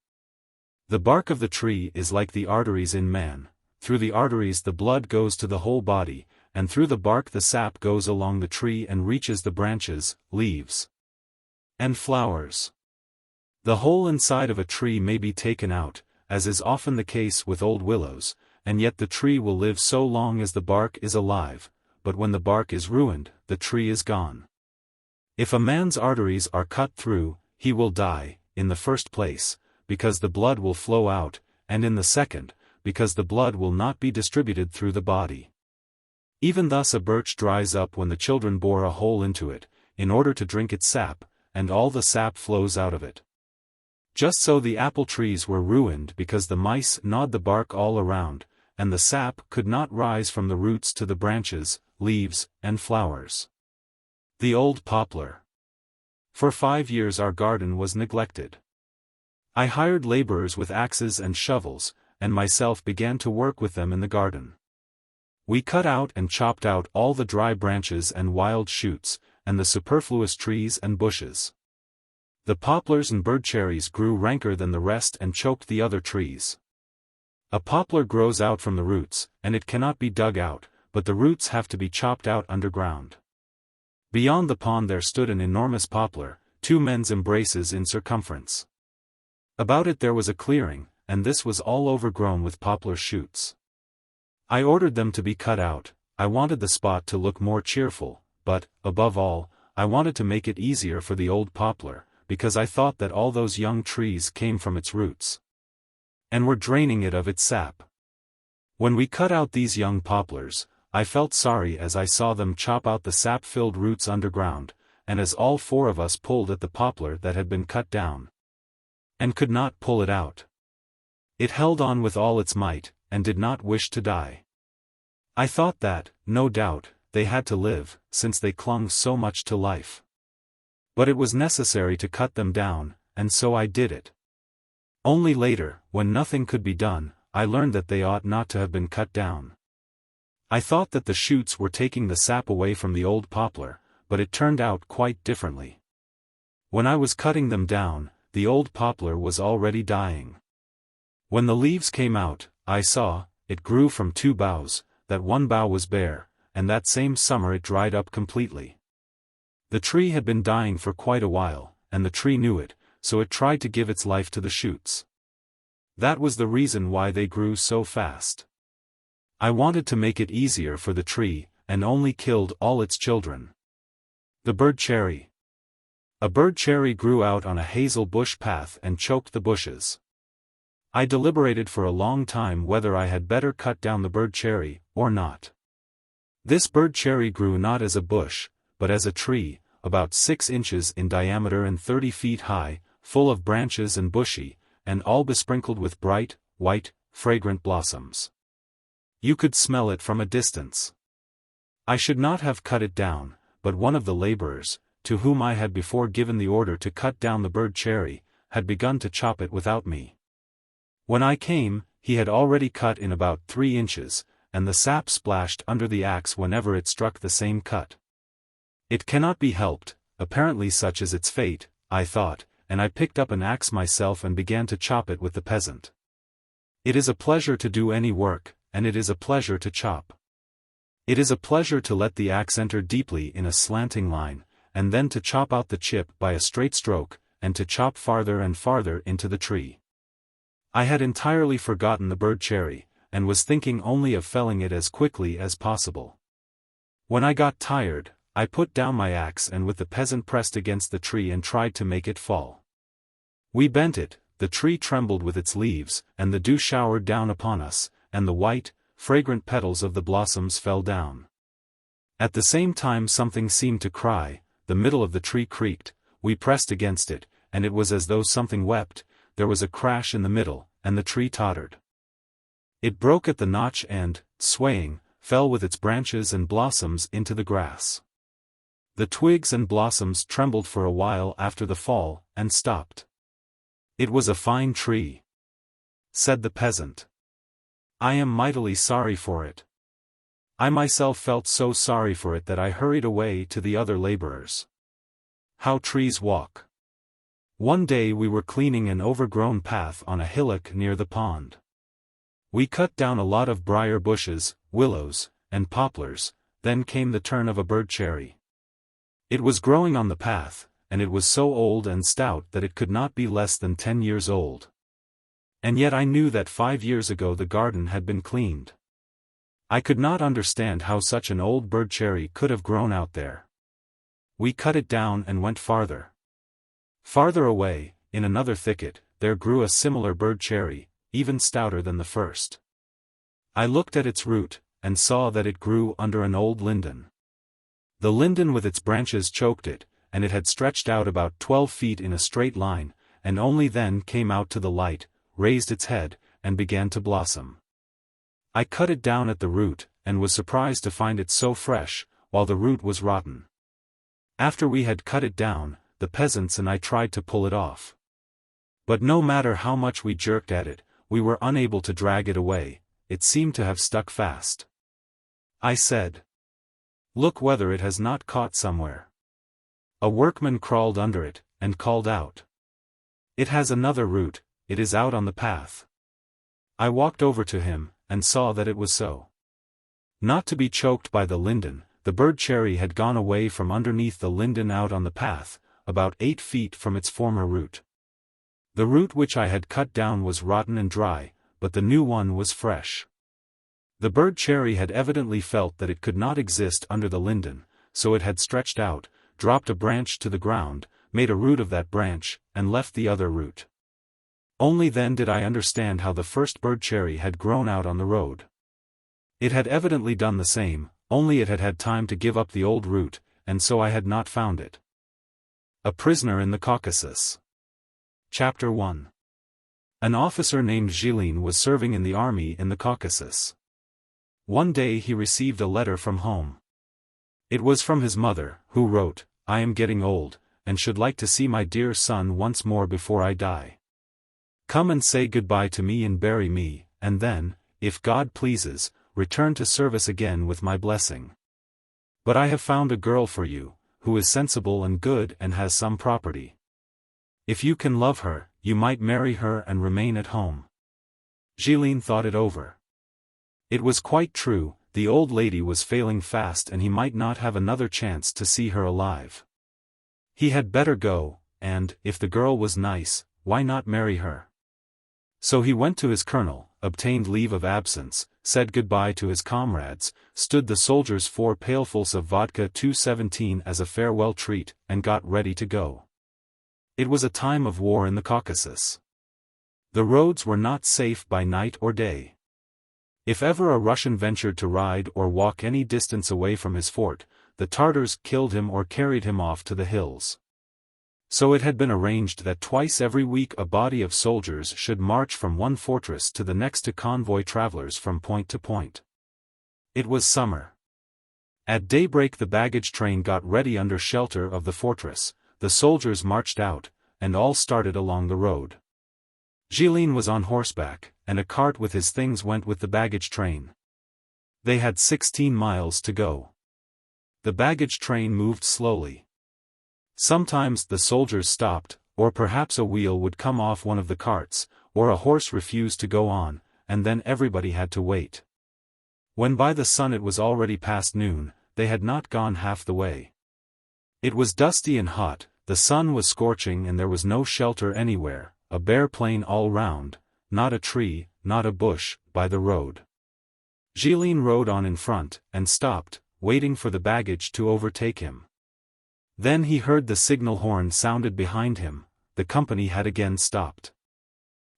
The bark of the tree is like the arteries in man. Through the arteries the blood goes to the whole body, and through the bark the sap goes along the tree and reaches the branches, leaves, and flowers. The whole inside of a tree may be taken out, as is often the case with old willows, and yet the tree will live so long as the bark is alive, but when the bark is ruined, the tree is gone. If a man's arteries are cut through, he will die, in the first place, because the blood will flow out, and in the second, because the blood will not be distributed through the body. Even thus a birch dries up when the children bore a hole into it, in order to drink its sap, and all the sap flows out of it. Just so the apple trees were ruined because the mice gnawed the bark all around, and the sap could not rise from the roots to the branches, leaves, and flowers. The old poplar. For 5 years our garden was neglected. I hired laborers with axes and shovels, and myself began to work with them in the garden. We cut out and chopped out all the dry branches and wild shoots, and the superfluous trees and bushes. The poplars and birdcherries grew ranker than the rest and choked the other trees. A poplar grows out from the roots, and it cannot be dug out, but the roots have to be chopped out underground. Beyond the pond there stood an enormous poplar, 2 men's embraces in circumference. About it there was a clearing, and this was all overgrown with poplar shoots. I ordered them to be cut out. I wanted the spot to look more cheerful, but, above all, I wanted to make it easier for the old poplar, because I thought that all those young trees came from its roots, and were draining it of its sap. When we cut out these young poplars, I felt sorry as I saw them chop out the sap-filled roots underground, and as all 4 of us pulled at the poplar that had been cut down, and could not pull it out. It held on with all its might, and did not wish to die. I thought that, no doubt, they had to live, since they clung so much to life. But it was necessary to cut them down, and so I did it. Only later, when nothing could be done, I learned that they ought not to have been cut down. I thought that the shoots were taking the sap away from the old poplar, but it turned out quite differently. When I was cutting them down, the old poplar was already dying. When the leaves came out, I saw, it grew from 2 boughs, that 1 bough was bare, and that same summer it dried up completely. The tree had been dying for quite a while, and the tree knew it, so it tried to give its life to the shoots. That was the reason why they grew so fast. I wanted to make it easier for the tree, and only killed all its children. The bird cherry. A bird cherry grew out on a hazel bush path and choked the bushes. I deliberated for a long time whether I had better cut down the bird cherry, or not. This bird cherry grew not as a bush, but as a tree, about 6 inches in diameter and 30 feet high, full of branches and bushy, and all besprinkled with bright, white, fragrant blossoms. You could smell it from a distance. I should not have cut it down, but one of the laborers, to whom I had before given the order to cut down the bird cherry, had begun to chop it without me. When I came, he had already cut in about 3 inches, and the sap splashed under the axe whenever it struck the same cut. It cannot be helped, apparently such is its fate, I thought, and I picked up an axe myself and began to chop it with the peasant. It is a pleasure to do any work, and it is a pleasure to chop. It is a pleasure to let the axe enter deeply in a slanting line, and then to chop out the chip by a straight stroke, and to chop farther and farther into the tree. I had entirely forgotten the bird cherry, and was thinking only of felling it as quickly as possible. When I got tired, I put down my axe and with the peasant pressed against the tree and tried to make it fall. We bent it, the tree trembled with its leaves, and the dew showered down upon us, and the white, fragrant petals of the blossoms fell down. At the same time something seemed to cry, the middle of the tree creaked, we pressed against it, and it was as though something wept, there was a crash in the middle, and the tree tottered. It broke at the notch and, swaying, fell with its branches and blossoms into the grass. The twigs and blossoms trembled for a while after the fall, and stopped. "It was a fine tree," said the peasant. "I am mightily sorry for it." I myself felt so sorry for it that I hurried away to the other laborers. How trees walk! One day we were cleaning an overgrown path on a hillock near the pond. We cut down a lot of briar bushes, willows, and poplars, then came the turn of a bird cherry. It was growing on the path, and it was so old and stout that it could not be less than 10 years old. And yet I knew that 5 years ago the garden had been cleaned. I could not understand how such an old bird cherry could have grown out there. We cut it down and went farther. Farther away, in another thicket, there grew a similar bird cherry, even stouter than the first. I looked at its root, and saw that it grew under an old linden. The linden with its branches choked it, and it had stretched out about 12 feet in a straight line, and only then came out to the light, raised its head, and began to blossom. I cut it down at the root, and was surprised to find it so fresh, while the root was rotten. After we had cut it down, the peasants and I tried to pull it off. But no matter how much we jerked at it, we were unable to drag it away, it seemed to have stuck fast. I said. Look whether it has not caught somewhere. A workman crawled under it, and called out. It has another root, it is out on the path. I walked over to him, and saw that it was so. Not to be choked by the linden, the bird cherry had gone away from underneath the linden out on the path, about 8 feet from its former root. The root which I had cut down was rotten and dry, but the new one was fresh. The bird cherry had evidently felt that it could not exist under the linden, so it had stretched out, dropped a branch to the ground, made a root of that branch, and left the other root. Only then did I understand how the first bird cherry had grown out on the road. It had evidently done the same, only it had had time to give up the old root, and so I had not found it. A prisoner in the Caucasus. Chapter 1. An officer named Gilin was serving in the army in the Caucasus. One day he received a letter from home. It was from his mother, who wrote, I am getting old, and should like to see my dear son once more before I die. Come and say goodbye to me and bury me, and then, if God pleases, return to service again with my blessing. But I have found a girl for you, who is sensible and good and has some property. If you can love her, you might marry her and remain at home. Gilin thought it over. It was quite true, the old lady was failing fast and he might not have another chance to see her alive. He had better go, and, if the girl was nice, why not marry her? So he went to his colonel, obtained leave of absence, said goodbye to his comrades, stood the soldiers 4 pailfuls of vodka 217 as a farewell treat, and got ready to go. It was a time of war in the Caucasus. The roads were not safe by night or day. If ever a Russian ventured to ride or walk any distance away from his fort, the Tartars killed him or carried him off to the hills. So it had been arranged that twice every week a body of soldiers should march from one fortress to the next to convoy travelers from point to point. It was summer. At daybreak the baggage train got ready under shelter of the fortress, the soldiers marched out, and all started along the road. Gilin was on horseback, and a cart with his things went with the baggage train. They had 16 miles to go. The baggage train moved slowly. Sometimes the soldiers stopped, or perhaps a wheel would come off one of the carts, or a horse refused to go on, and then everybody had to wait. When by the sun it was already past noon, they had not gone half the way. It was dusty and hot, the sun was scorching and there was no shelter anywhere, a bare plain all round, not a tree, not a bush, by the road. Gilin rode on in front, and stopped, waiting for the baggage to overtake him. Then he heard the signal horn sounded behind him, the company had again stopped.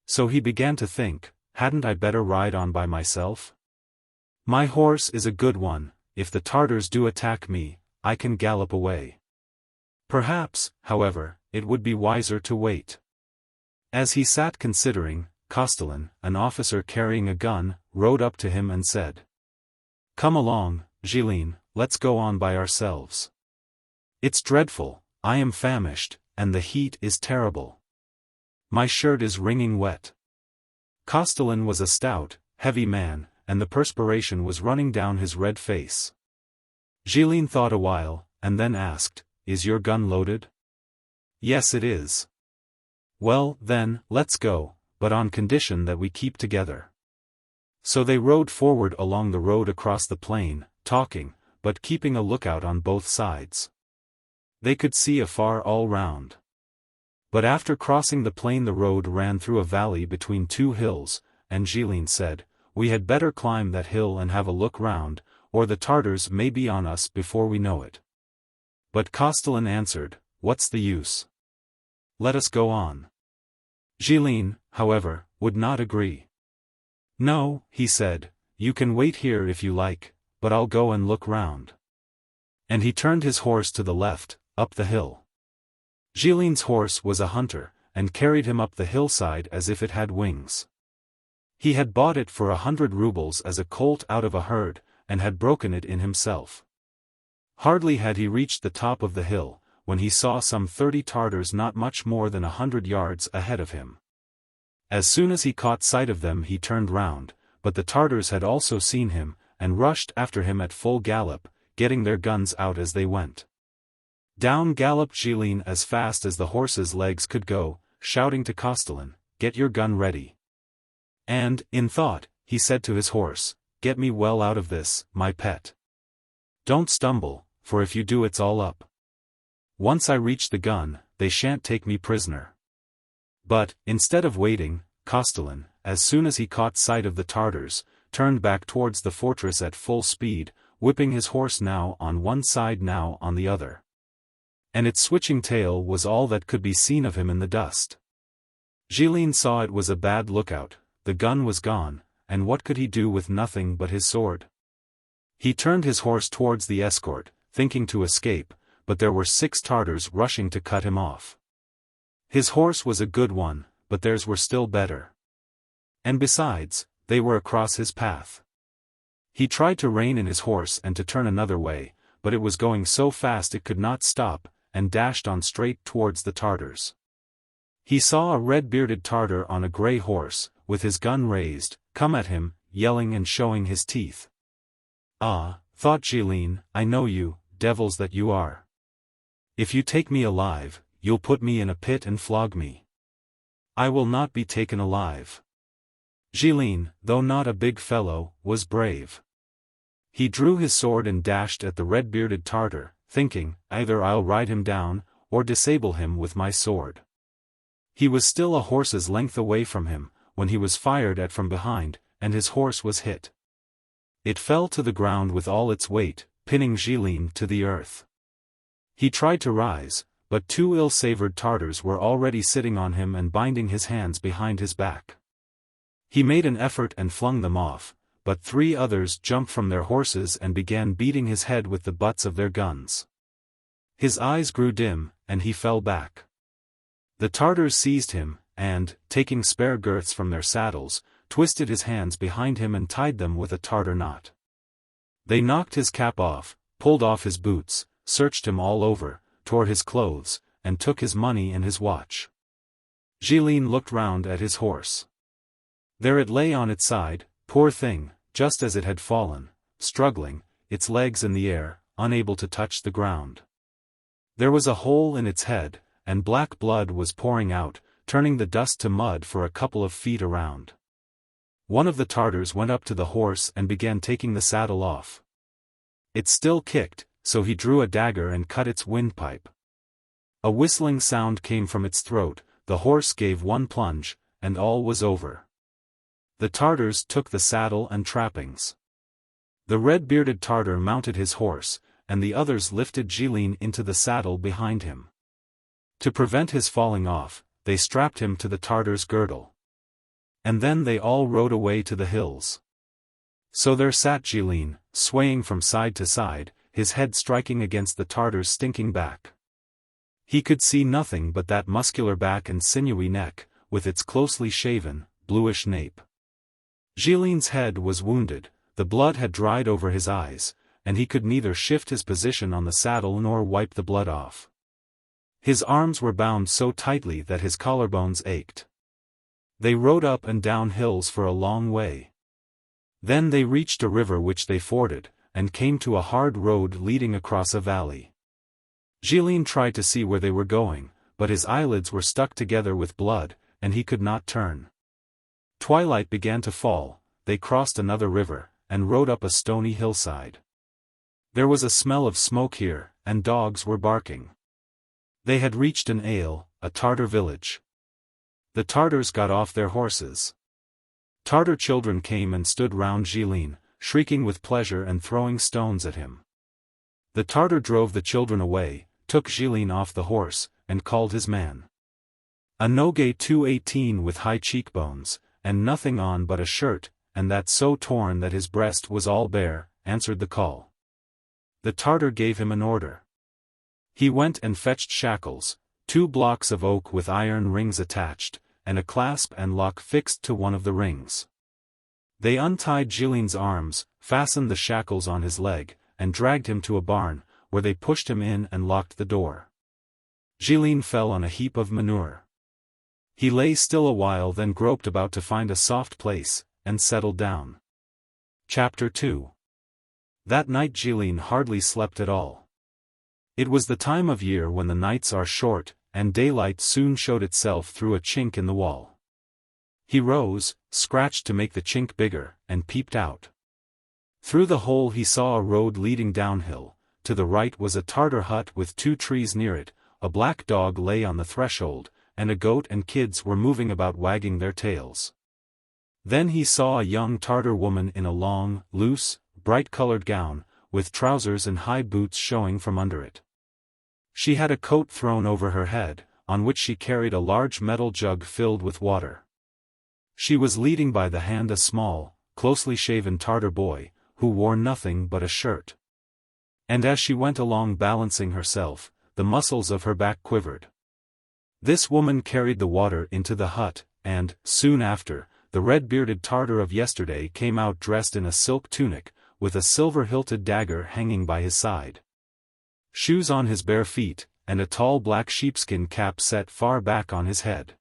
So he began to think, hadn't I better ride on by myself? My horse is a good one, if the Tartars do attack me, I can gallop away. Perhaps, however, it would be wiser to wait. As he sat considering, Castellan, an officer carrying a gun, rode up to him and said, Come along, Gilin, let's go on by ourselves. It's dreadful, I am famished, and the heat is terrible. My shirt is wringing wet. Castellan was a stout, heavy man, and the perspiration was running down his red face. Gilin thought a while, and then asked, Is your gun loaded? Yes, it is. Well, then, let's go, but on condition that we keep together. So they rode forward along the road across the plain, talking, but keeping a lookout on both sides. They could see afar all round. But after crossing the plain the road ran through a valley between 2 hills, and Gilin said, We had better climb that hill and have a look round, or the Tartars may be on us before we know it. But Castellan answered, What's the use? Let us go on. Gilin, however, would not agree. No, he said, you can wait here if you like, but I'll go and look round. And he turned his horse to the left, up the hill. Gilin's horse was a hunter, and carried him up the hillside as if it had wings. He had bought it for 100 rubles as a colt out of a herd, and had broken it in himself. Hardly had he reached the top of the hill, when he saw some 30 Tartars not much more than 100 yards ahead of him. As soon as he caught sight of them he turned round, but the Tartars had also seen him, and rushed after him at full gallop, getting their guns out as they went. Down galloped Gilles as fast as the horse's legs could go, shouting to Castellan, "Get your gun ready." And, in thought, he said to his horse, "Get me well out of this, my pet. Don't stumble, for if you do it's all up. Once I reach the gun, they shan't take me prisoner." But, instead of waiting, Castellan, as soon as he caught sight of the Tartars, turned back towards the fortress at full speed, whipping his horse now on one side now on the other. And its switching tail was all that could be seen of him in the dust. Gilles saw it was a bad lookout, the gun was gone, and what could he do with nothing but his sword? He turned his horse towards the escort, thinking to escape, but there were 6 Tartars rushing to cut him off. His horse was a good one, but theirs were still better. And besides, they were across his path. He tried to rein in his horse and to turn another way, but it was going so fast it could not stop, and dashed on straight towards the Tartars. He saw a red-bearded Tartar on a grey horse, with his gun raised, come at him, yelling and showing his teeth. "Ah," thought Gilles, "I know you, devils that you are. If you take me alive, you'll put me in a pit and flog me. I will not be taken alive." Gilles, though not a big fellow, was brave. He drew his sword and dashed at the red-bearded Tartar, thinking, either I'll ride him down, or disable him with my sword. He was still a horse's length away from him, when he was fired at from behind, and his horse was hit. It fell to the ground with all its weight, pinning Gilles to the earth. He tried to rise, but 2 ill-savored Tartars were already sitting on him and binding his hands behind his back. He made an effort and flung them off, but 3 others jumped from their horses and began beating his head with the butts of their guns. His eyes grew dim, and he fell back. The Tartars seized him, and, taking spare girths from their saddles, twisted his hands behind him and tied them with a Tartar knot. They knocked his cap off, pulled off his boots, searched him all over, tore his clothes, and took his money and his watch. Gilles looked round at his horse. There it lay on its side, poor thing, just as it had fallen, struggling, its legs in the air, unable to touch the ground. There was a hole in its head, and black blood was pouring out, turning the dust to mud for a couple of feet around. One of the Tartars went up to the horse and began taking the saddle off. It still kicked, so he drew a dagger and cut its windpipe. A whistling sound came from its throat, the horse gave one plunge, and all was over. The Tartars took the saddle and trappings. The red-bearded Tartar mounted his horse, and the others lifted Gilles into the saddle behind him. To prevent his falling off, they strapped him to the Tartar's girdle. And then they all rode away to the hills. So there sat Gilles, swaying from side to side, his head striking against the Tartar's stinking back. He could see nothing but that muscular back and sinewy neck, with its closely shaven, bluish nape. Gilles' head was wounded, the blood had dried over his eyes, and he could neither shift his position on the saddle nor wipe the blood off. His arms were bound so tightly that his collarbones ached. They rode up and down hills for a long way. Then they reached a river which they forded, and came to a hard road leading across a valley. Gilles tried to see where they were going, but his eyelids were stuck together with blood, and he could not turn. Twilight began to fall, they crossed another river, and rode up a stony hillside. There was a smell of smoke here, and dogs were barking. They had reached an a Tartar village. The Tartars got off their horses. Tartar children came and stood round Gilles, shrieking with pleasure and throwing stones at him. The Tartar drove the children away, took Gilles off the horse, and called his man. A Nogai 218 with high cheekbones, and nothing on but a shirt, and that so torn that his breast was all bare, answered the call. The Tartar gave him an order. He went and fetched shackles, 2 blocks of oak with iron rings attached, and a clasp and lock fixed to one of the rings. They untied Gilles' arms, fastened the shackles on his leg, and dragged him to a barn, where they pushed him in and locked the door. Gilles fell on a heap of manure. He lay still a while, then groped about to find a soft place, and settled down. Chapter 2. That night Gilin hardly slept at all. It was the time of year when the nights are short, and daylight soon showed itself through a chink in the wall. He rose, scratched to make the chink bigger, and peeped out. Through the hole he saw a road leading downhill. To the right was a Tartar hut with 2 trees near it, a black dog lay on the threshold, and a goat and kids were moving about wagging their tails. Then he saw a young Tartar woman in a long, loose, bright-colored gown, with trousers and high boots showing from under it. She had a coat thrown over her head, on which she carried a large metal jug filled with water. She was leading by the hand a small, closely shaven Tartar boy, who wore nothing but a shirt. And as she went along balancing herself, the muscles of her back quivered. This woman carried the water into the hut, and, soon after, the red-bearded Tartar of yesterday came out dressed in a silk tunic, with a silver-hilted dagger hanging by his side. Shoes on his bare feet, and a tall black sheepskin cap set far back on his head.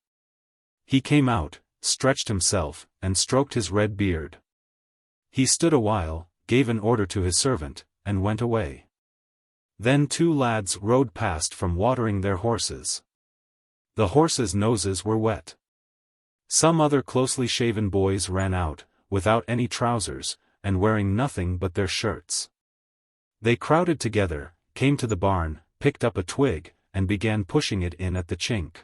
He came out, stretched himself, and stroked his red beard. He stood a while, gave an order to his servant, and went away. Then 2 lads rode past from watering their horses. The horses' noses were wet. Some other closely shaven boys ran out, without any trousers, and wearing nothing but their shirts. They crowded together, came to the barn, picked up a twig, and began pushing it in at the chink.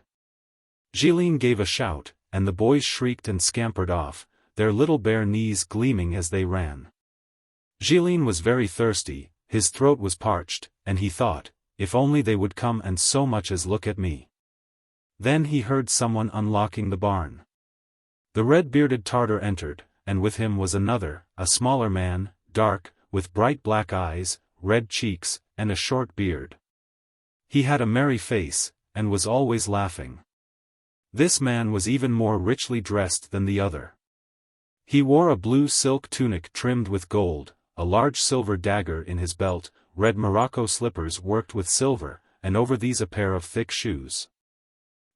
Gilin gave a shout, and the boys shrieked and scampered off, their little bare knees gleaming as they ran. Gilin was very thirsty, his throat was parched, and he thought, if only they would come and so much as look at me. Then he heard someone unlocking the barn. The red-bearded Tartar entered, and with him was another, a smaller man, dark, with bright black eyes, red cheeks, and a short beard. He had a merry face, and was always laughing. This man was even more richly dressed than the other. He wore a blue silk tunic trimmed with gold, a large silver dagger in his belt, red Morocco slippers worked with silver, and over these a pair of thick shoes.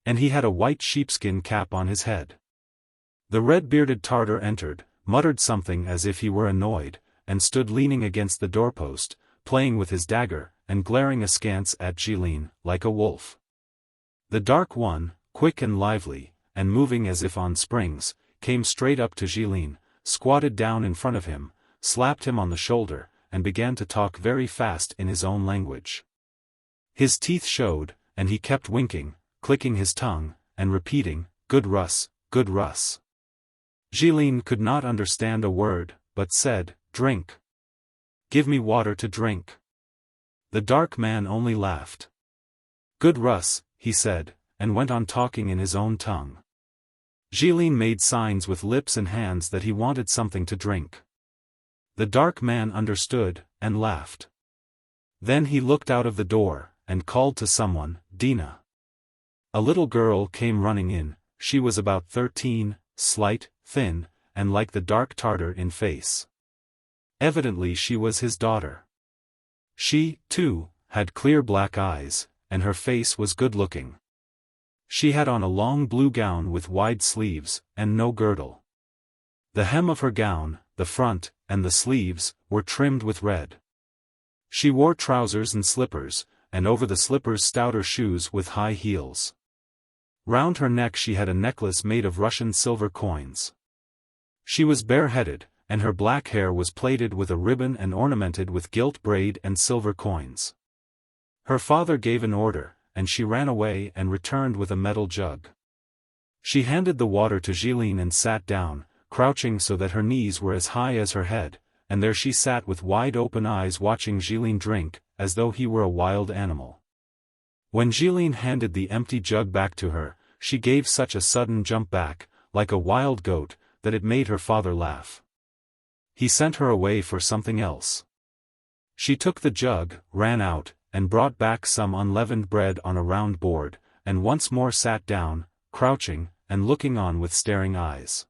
And he had a white sheepskin cap on his head. The red-bearded Tartar entered, muttered something as if he were annoyed, and stood leaning against the doorpost, playing with his dagger, and glaring askance at Gilin, like a wolf. The dark one, quick and lively, and moving as if on springs, came straight up to Gilin, squatted down in front of him, slapped him on the shoulder, and began to talk very fast in his own language. His teeth showed, and he kept winking, clicking his tongue, and repeating, "Good Russ, good Russ." Gilin could not understand a word, but said, "Drink. Give me water to drink." The dark man only laughed. "Good Russ," he said, and went on talking in his own tongue. Gilin made signs with lips and hands that he wanted something to drink. The dark man understood, and laughed. Then he looked out of the door, and called to someone, "Dina." A little girl came running in. She was about 13, slight, thin, and like the dark Tartar in face. Evidently she was his daughter. She, too, had clear black eyes, and her face was good-looking. She had on a long blue gown with wide sleeves, and no girdle. The hem of her gown, the front, and the sleeves, were trimmed with red. She wore trousers and slippers, and over the slippers stouter shoes with high heels. Round her neck she had a necklace made of Russian silver coins. She was bareheaded, and her black hair was plaited with a ribbon and ornamented with gilt braid and silver coins. Her father gave an order, and she ran away and returned with a metal jug. She handed the water to Gilin and sat down, crouching so that her knees were as high as her head, and there she sat with wide-open eyes watching Gilin drink, as though he were a wild animal. When Gilin handed the empty jug back to her, she gave such a sudden jump back, like a wild goat, that it made her father laugh. He sent her away for something else. She took the jug, ran out, and brought back some unleavened bread on a round board, and once more sat down, crouching, and looking on with staring eyes.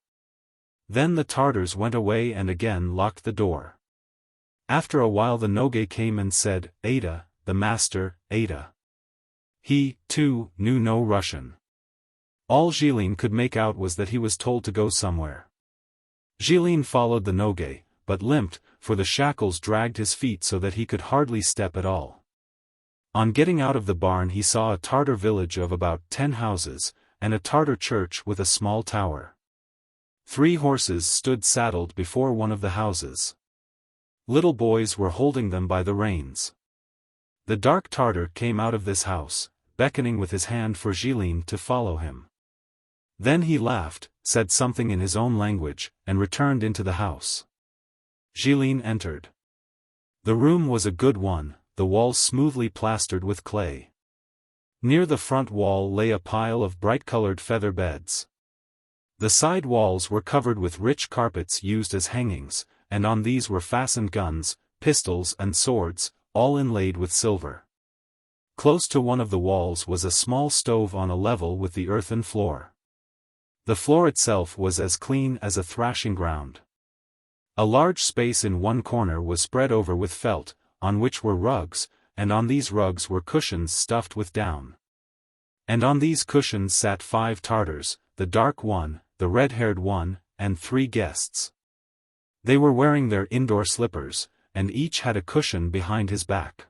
Then the Tartars went away and again locked the door. After a while the Nogai came and said, "Ada, the master, Ada." He, too, knew no Russian. All Gilin could make out was that he was told to go somewhere. Gilin followed the Nogai, but limped, for the shackles dragged his feet so that he could hardly step at all. On getting out of the barn he saw a Tartar village of about 10 houses, and a Tartar church with a small tower. 3 horses stood saddled before one of the houses. Little boys were holding them by the reins. The dark Tartar came out of this house, beckoning with his hand for Gilles to follow him. Then he laughed, said something in his own language, and returned into the house. Gilles entered. The room was a good one, the walls smoothly plastered with clay. Near the front wall lay a pile of bright-colored feather beds. The side walls were covered with rich carpets used as hangings, and on these were fastened guns, pistols and swords, all inlaid with silver. Close to one of the walls was a small stove on a level with the earthen floor. The floor itself was as clean as a thrashing ground. A large space in one corner was spread over with felt, on which were rugs, and on these rugs were cushions stuffed with down. And on these cushions sat 5 Tartars, the dark one, the red-haired one, and 3 guests. They were wearing their indoor slippers, and each had a cushion behind his back.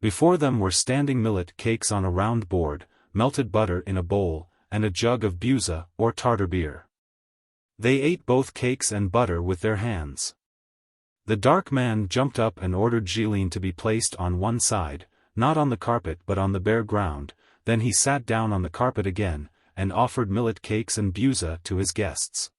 Before them were standing millet cakes on a round board, melted butter in a bowl, and a jug of buza, or Tartar beer. They ate both cakes and butter with their hands. The dark man jumped up and ordered Gilles to be placed on one side, not on the carpet but on the bare ground. Then he sat down on the carpet again, and offered millet cakes and buza to his guests.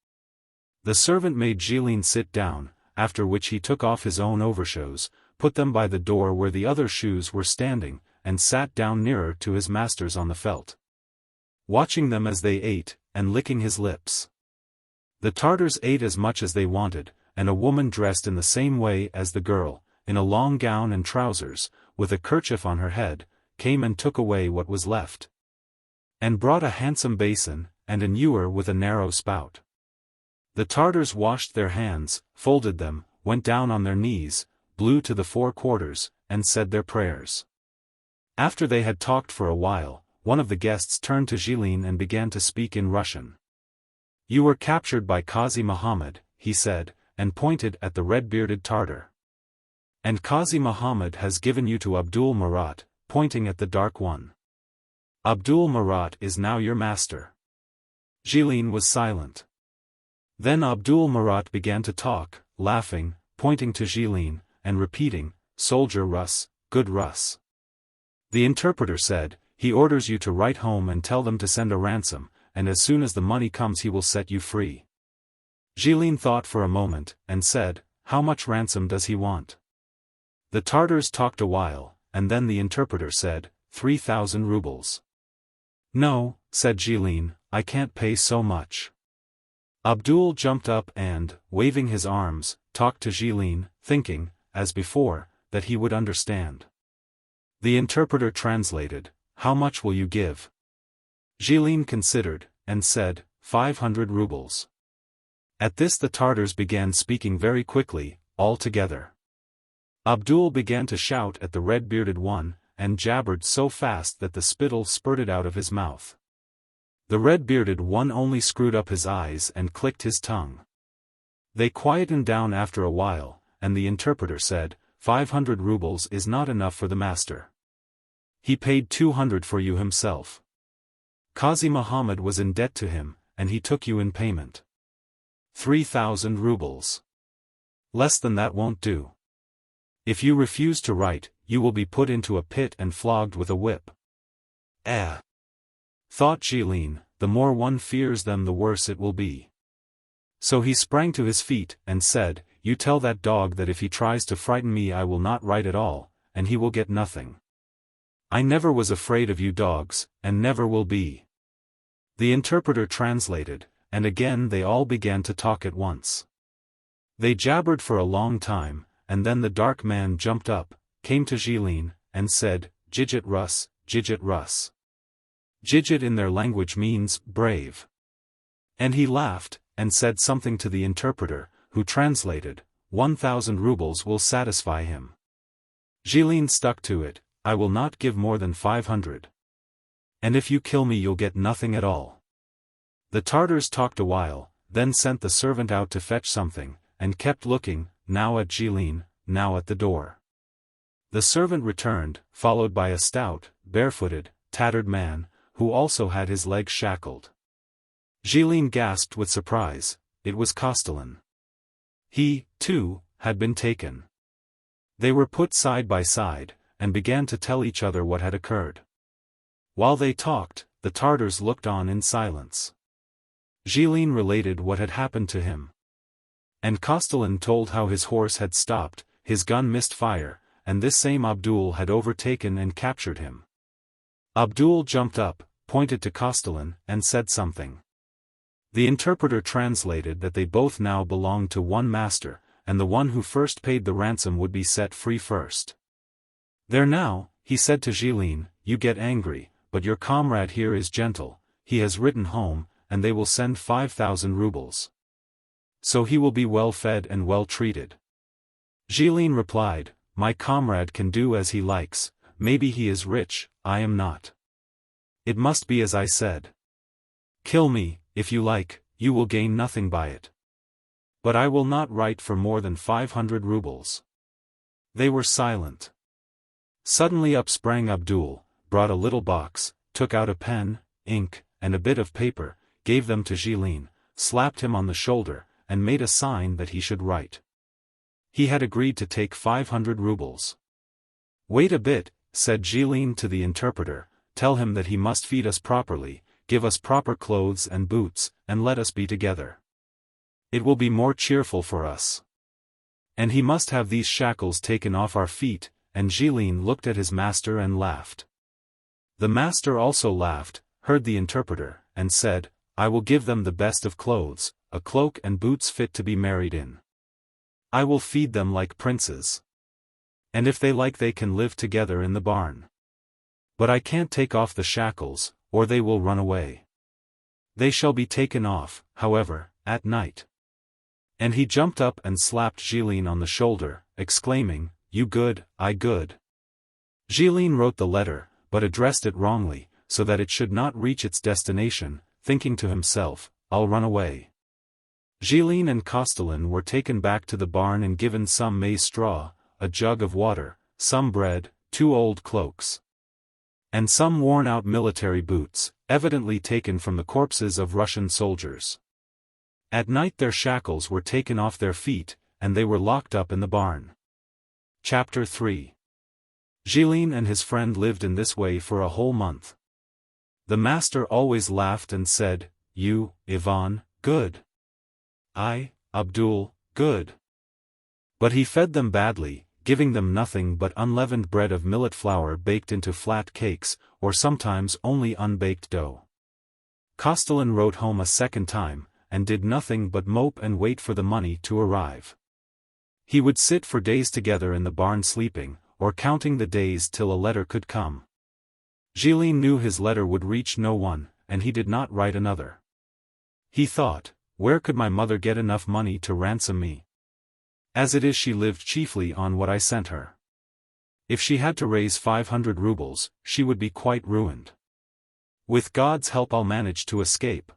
The servant made Gilles sit down, after which he took off his own overshoes, put them by the door where the other shoes were standing, and sat down nearer to his masters on the felt, watching them as they ate, and licking his lips. The Tartars ate as much as they wanted, and a woman dressed in the same way as the girl, in a long gown and trousers, with a kerchief on her head, came and took away what was left, and brought a handsome basin, and an ewer with a narrow spout. The Tartars washed their hands, folded them, went down on their knees, blew to the 4 quarters, and said their prayers. After they had talked for a while, one of the guests turned to Gilles and began to speak in Russian. "You were captured by Qazi Muhammad," he said, and pointed at the red-bearded Tartar. "And Qazi Muhammad has given you to Abdul Murat," pointing at the dark one. "Abdul Murat is now your master." Gilles was silent. Then Abdul Murat began to talk, laughing, pointing to Gilles, and repeating, "Soldier Russ, good Russ." The interpreter said, "He orders you to write home and tell them to send a ransom, and as soon as the money comes he will set you free." Gilles thought for a moment, and said, "How much ransom does he want?" The Tartars talked a while, and then the interpreter said, 3,000 rubles. "No," said Gilles, "I can't pay so much." Abdul jumped up and, waving his arms, talked to Gilles, thinking, as before, that he would understand. The interpreter translated, "How much will you give?" Gilles considered, and said, 500 rubles. At this the Tartars began speaking very quickly, all together. Abdul began to shout at the red-bearded one, and jabbered so fast that the spittle spurted out of his mouth. The red-bearded one only screwed up his eyes and clicked his tongue. They quietened down after a while, and the interpreter said, 500 rubles is not enough for the master. He paid 200 for you himself. Qazi Muhammad was in debt to him, and he took you in payment. 3,000 rubles. Less than that won't do. If you refuse to write, you will be put into a pit and flogged with a whip. Thought Gilles, the more one fears them the worse it will be. So he sprang to his feet, and said, "You tell that dog that if he tries to frighten me I will not write at all, and he will get nothing. I never was afraid of you dogs, and never will be." The interpreter translated, and again they all began to talk at once. They jabbered for a long time, and then the dark man jumped up, came to Gilles, and said, "Jijit Russ, Jijit Russ." Jijit in their language means, brave. And he laughed, and said something to the interpreter, who translated, 1,000 rubles will satisfy him. Gilles stuck to it, "I will not give more than 500. And if you kill me you'll get nothing at all." The Tartars talked a while, then sent the servant out to fetch something, and kept looking, now at Gilles, now at the door. The servant returned, followed by a stout, barefooted, tattered man, who also had his legs shackled. Gilles gasped with surprise. It was Castellan. He, too, had been taken. They were put side by side, and began to tell each other what had occurred. While they talked, the Tartars looked on in silence. Gilles related what had happened to him. And Castellan told how his horse had stopped, his gun missed fire, and this same Abdul had overtaken and captured him. Abdul jumped up, pointed to Castellan, and said something. The interpreter translated that they both now belonged to one master, and the one who first paid the ransom would be set free first. There now, he said to Gilles, you get angry, but your comrade here is gentle, he has written home, and they will send 5,000 rubles. So he will be well fed and well treated. Gilles replied, my comrade can do as he likes, maybe he is rich, I am not. It must be as I said. Kill me, if you like, you will gain nothing by it. But I will not write for more than 500 rubles. They were silent. Suddenly up sprang Abdul, brought a little box, took out a pen, ink, and a bit of paper, gave them to Gilles, slapped him on the shoulder, and made a sign that he should write. He had agreed to take 500 rubles. Wait a bit, said Gilles to the interpreter, tell him that he must feed us properly, give us proper clothes and boots, and let us be together. It will be more cheerful for us. And he must have these shackles taken off our feet, and Gilles looked at his master and laughed. The master also laughed, heard the interpreter, and said, I will give them the best of clothes, a cloak and boots fit to be married in. I will feed them like princes. And if they like they can live together in the barn. But I can't take off the shackles, or they will run away. They shall be taken off, however, at night. And he jumped up and slapped Gilles on the shoulder, exclaiming, you good, I good. Gilles wrote the letter, but addressed it wrongly, so that it should not reach its destination, thinking to himself, I'll run away. Gilles and Castellan were taken back to the barn and given some maize straw, a jug of water, some bread, 2 old cloaks, and some worn-out military boots, evidently taken from the corpses of Russian soldiers. At night their shackles were taken off their feet, and they were locked up in the barn. Chapter 3. Gilles and his friend lived in this way for a whole month. The master always laughed and said, you, Iván, good. I, Abdul, good. But he fed them badly, giving them nothing but unleavened bread of millet flour baked into flat cakes, or sometimes only unbaked dough. Castellan wrote home a second time, and did nothing but mope and wait for the money to arrive. He would sit for days together in the barn sleeping, or counting the days till a letter could come. Gilles knew his letter would reach no one, and he did not write another. He thought, where could my mother get enough money to ransom me? As it is she lived chiefly on what I sent her. If she had to raise 500 rubles, she would be quite ruined. With God's help I'll manage to escape.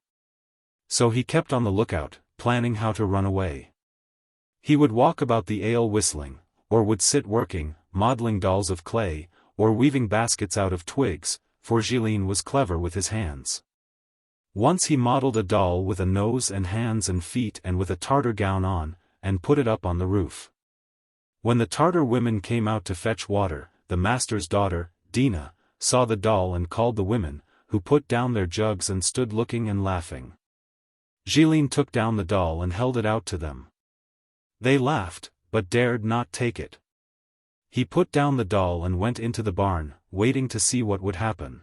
So he kept on the lookout, planning how to run away. He would walk about the ale whistling, or would sit working, modeling dolls of clay, or weaving baskets out of twigs, for Gilles was clever with his hands. Once he modeled a doll with a nose and hands and feet and with a Tartar gown on, and put it up on the roof. When the Tartar women came out to fetch water, the master's daughter, Dina, saw the doll and called the women, who put down their jugs and stood looking and laughing. Gilles took down the doll and held it out to them. They laughed, but dared not take it. He put down the doll and went into the barn, waiting to see what would happen.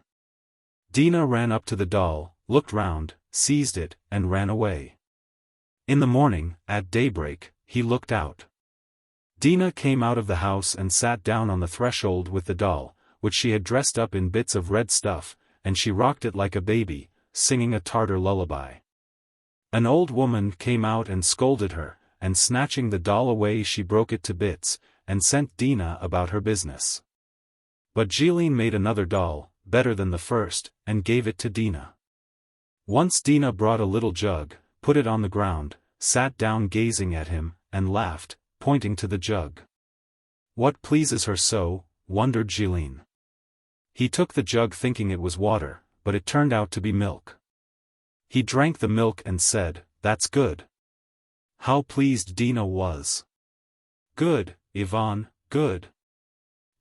Dina ran up to the doll, looked round, seized it, and ran away. In the morning, at daybreak, he looked out. Dina came out of the house and sat down on the threshold with the doll, which she had dressed up in bits of red stuff, and she rocked it like a baby, singing a Tartar lullaby. An old woman came out and scolded her, and snatching the doll away she broke it to bits, and sent Dina about her business. But Gilles made another doll, better than the first, and gave it to Dina. Once Dina brought a little jug, put it on the ground, sat down gazing at him, and laughed, pointing to the jug. What pleases her so, wondered Gilles. He took the jug thinking it was water, but it turned out to be milk. He drank the milk and said, "That's good." How pleased Dina was. "Good, Iván, good,"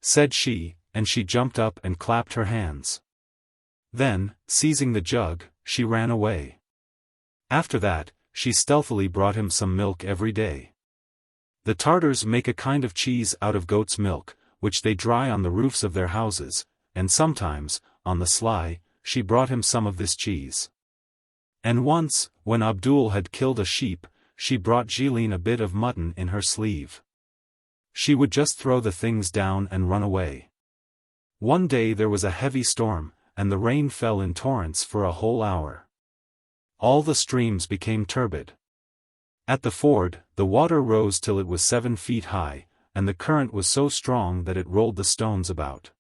said she, and she jumped up and clapped her hands. Then, seizing the jug, she ran away. After that, she stealthily brought him some milk every day. The Tartars make a kind of cheese out of goat's milk, which they dry on the roofs of their houses, and sometimes, on the sly, she brought him some of this cheese. And once, when Abdul had killed a sheep, she brought Gilles a bit of mutton in her sleeve. She would just throw the things down and run away. One day there was a heavy storm, and the rain fell in torrents for a whole hour. All the streams became turbid. At the ford, the water rose till it was 7 feet high, and the current was so strong that it rolled the stones about.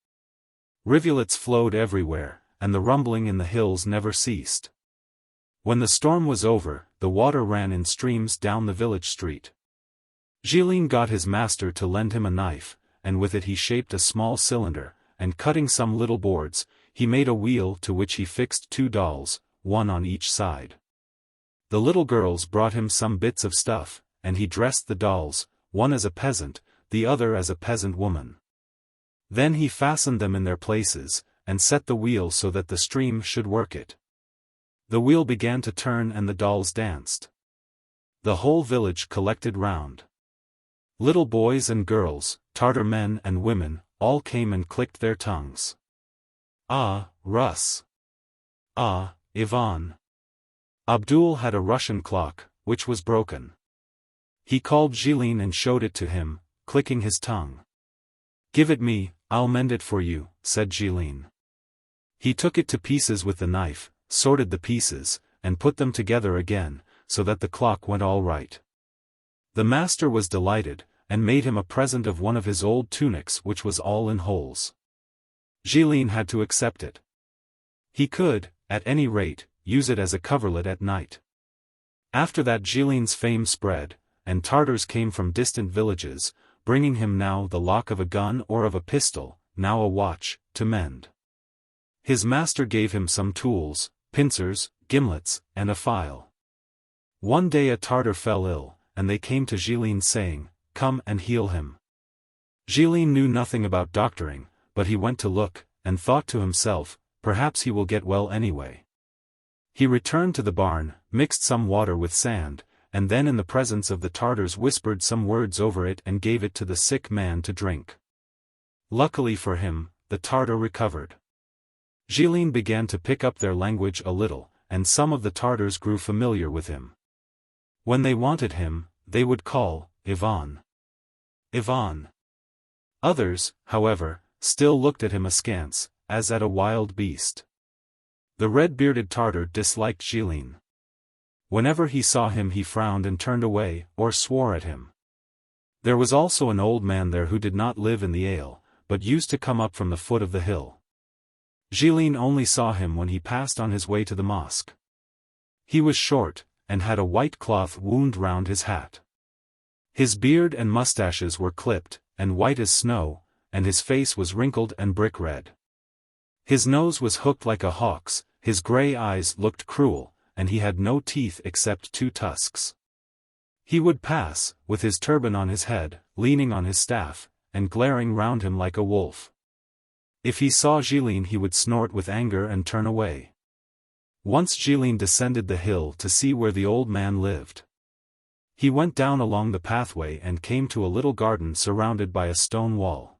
Rivulets flowed everywhere, and the rumbling in the hills never ceased. When the storm was over, the water ran in streams down the village street. Gilles got his master to lend him a knife, and with it he shaped a small cylinder, and cutting some little boards, he made a wheel to which he fixed 2 dolls, one on each side. The little girls brought him some bits of stuff, and he dressed the dolls, one as a peasant, the other as a peasant woman. Then he fastened them in their places, and set the wheel so that the stream should work it. The wheel began to turn and the dolls danced. The whole village collected round. Little boys and girls, Tartar men and women, all came and clicked their tongues. "Ah, Russ! Ah, Iván!" Abdul had a Russian clock, which was broken. He called Gilles and showed it to him, clicking his tongue. "Give it me, I'll mend it for you," said Gilles. He took it to pieces with the knife, sorted the pieces, and put them together again, so that the clock went all right. The master was delighted, and made him a present of one of his old tunics which was all in holes. Gilles had to accept it. He could, at any rate, use it as a coverlet at night. After that Gilles' fame spread, and Tartars came from distant villages, bringing him now the lock of a gun or of a pistol, now a watch, to mend. His master gave him some tools, pincers, gimlets, and a file. One day a Tartar fell ill, and they came to Gilles saying, "Come and heal him." Gilles knew nothing about doctoring, but he went to look, and thought to himself, "Perhaps he will get well anyway." He returned to the barn, mixed some water with sand, and then in the presence of the Tartars whispered some words over it and gave it to the sick man to drink. Luckily for him, the Tartar recovered. Gilles began to pick up their language a little, and some of the Tartars grew familiar with him. When they wanted him, they would call, "Iván, Iván." Others, however, still looked at him askance, as at a wild beast. The red-bearded Tartar disliked Gilles. Whenever he saw him he frowned and turned away, or swore at him. There was also an old man there who did not live in the ale, but used to come up from the foot of the hill. Gilles only saw him when he passed on his way to the mosque. He was short, and had a white cloth wound round his hat. His beard and mustaches were clipped, and white as snow, and his face was wrinkled and brick-red. His nose was hooked like a hawk's, his grey eyes looked cruel, and he had no teeth except 2 tusks. He would pass, with his turban on his head, leaning on his staff, and glaring round him like a wolf. If he saw Gilles he would snort with anger and turn away. Once Gilles descended the hill to see where the old man lived. He went down along the pathway and came to a little garden surrounded by a stone wall.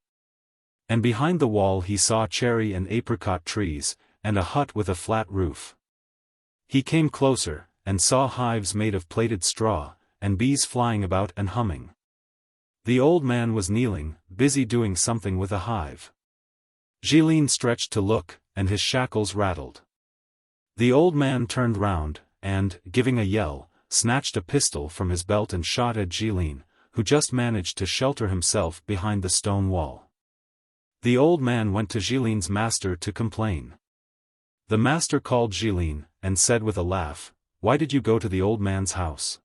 And behind the wall he saw cherry and apricot trees, and a hut with a flat roof. He came closer, and saw hives made of plaited straw, and bees flying about and humming. The old man was kneeling, busy doing something with a hive. Gilles stretched to look, and his shackles rattled. The old man turned round, and, giving a yell, snatched a pistol from his belt and shot at Gilles, who just managed to shelter himself behind the stone wall. The old man went to Gilles' master to complain. The master called Gilles, and said with a laugh, "Why did you go to the old man's house?"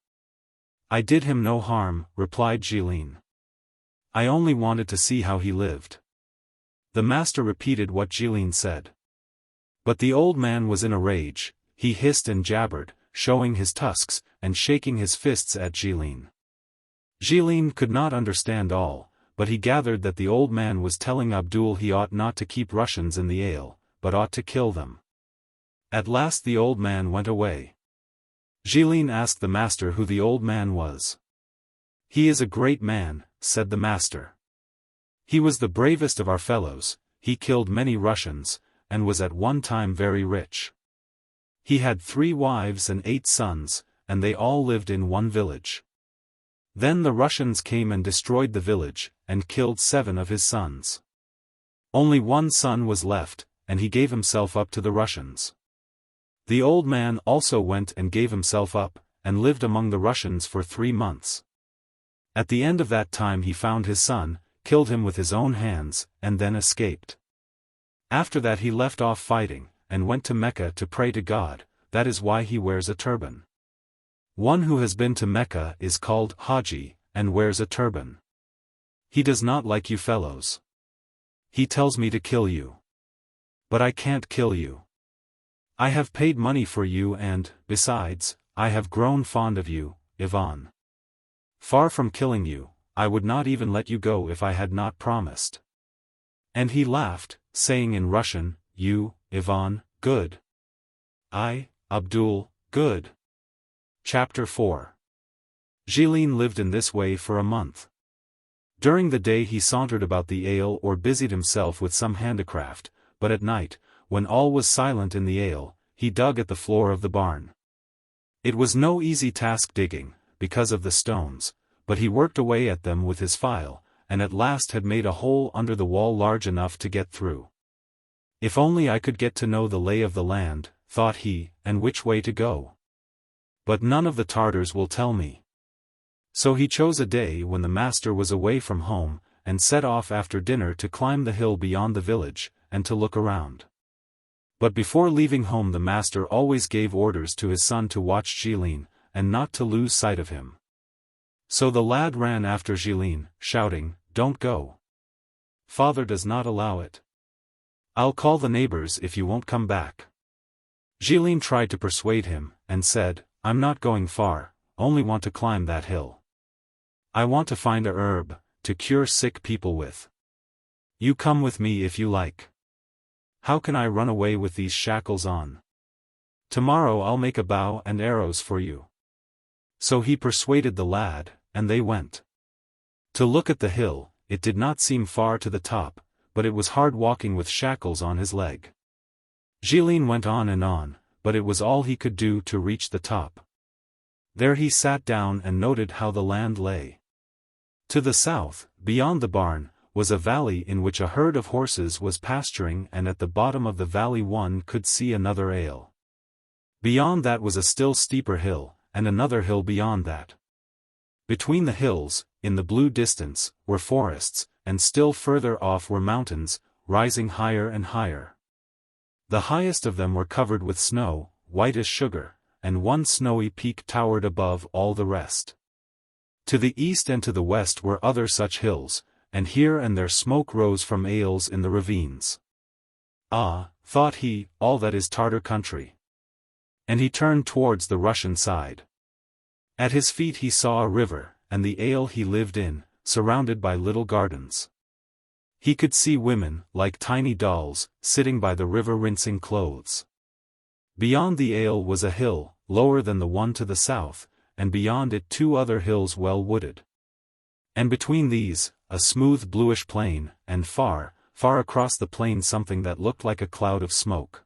"I did him no harm," replied Gilles. "I only wanted to see how he lived." The master repeated what Gilles said. But the old man was in a rage. He hissed and jabbered, showing his tusks, and shaking his fists at Gilles. Gilles could not understand all, but he gathered that the old man was telling Abdul he ought not to keep Russians in the ale, but ought to kill them. At last the old man went away. Gilles asked the master who the old man was. "He is a great man," said the master. "He was the bravest of our fellows, he killed many Russians, and was at one time very rich. He had 3 wives and 8 sons, and they all lived in one village. Then the Russians came and destroyed the village, and killed 7 of his sons. Only 1 son was left, and he gave himself up to the Russians. The old man also went and gave himself up, and lived among the Russians for 3 months. At the end of that time he found his son, killed him with his own hands, and then escaped. After that he left off fighting, and went to Mecca to pray to God. That is why he wears a turban. One who has been to Mecca is called Haji, and wears a turban. He does not like you fellows. He tells me to kill you. But I can't kill you. I have paid money for you and, besides, I have grown fond of you, Iván. Far from killing you, I would not even let you go if I had not promised." And he laughed, saying in Russian, "You, Iván, good. I, Abdul, good." Chapter 4. Gilles lived in this way for a month. During the day he sauntered about the ale or busied himself with some handicraft, but at night, when all was silent in the ale, he dug at the floor of the barn. It was no easy task digging, because of the stones, but he worked away at them with his file, and at last had made a hole under the wall large enough to get through. "If only I could get to know the lay of the land," thought he, "and which way to go. But none of the Tartars will tell me." So he chose a day when the master was away from home, and set off after dinner to climb the hill beyond the village, and to look around. But before leaving home the master always gave orders to his son to watch Gilles, and not to lose sight of him. So the lad ran after Gilles, shouting, "Don't go. Father does not allow it. I'll call the neighbors if you won't come back." Gilles tried to persuade him, and said, "I'm not going far, only want to climb that hill. I want to find a herb, to cure sick people with. You come with me if you like. How can I run away with these shackles on? Tomorrow I'll make a bow and arrows for you." So he persuaded the lad, and they went. To look at the hill, it did not seem far to the top, but it was hard walking with shackles on his leg. Gilles went on, but it was all he could do to reach the top. There he sat down and noted how the land lay. To the south, beyond the barn, was a valley in which a herd of horses was pasturing, and at the bottom of the valley one could see another ale. Beyond that was a still steeper hill, and another hill beyond that. Between the hills, in the blue distance, were forests, and still further off were mountains, rising higher and higher. The highest of them were covered with snow, white as sugar, and one snowy peak towered above all the rest. To the east and to the west were other such hills, and here and there smoke rose from ales in the ravines. "Ah," thought he, "all that is Tartar country." And he turned towards the Russian side. At his feet he saw a river, and the ale he lived in, surrounded by little gardens. He could see women, like tiny dolls, sitting by the river rinsing clothes. Beyond the ale was a hill, lower than the one to the south, and beyond it 2 other hills well wooded. And between these, a smooth bluish plain, and far, far across the plain something that looked like a cloud of smoke.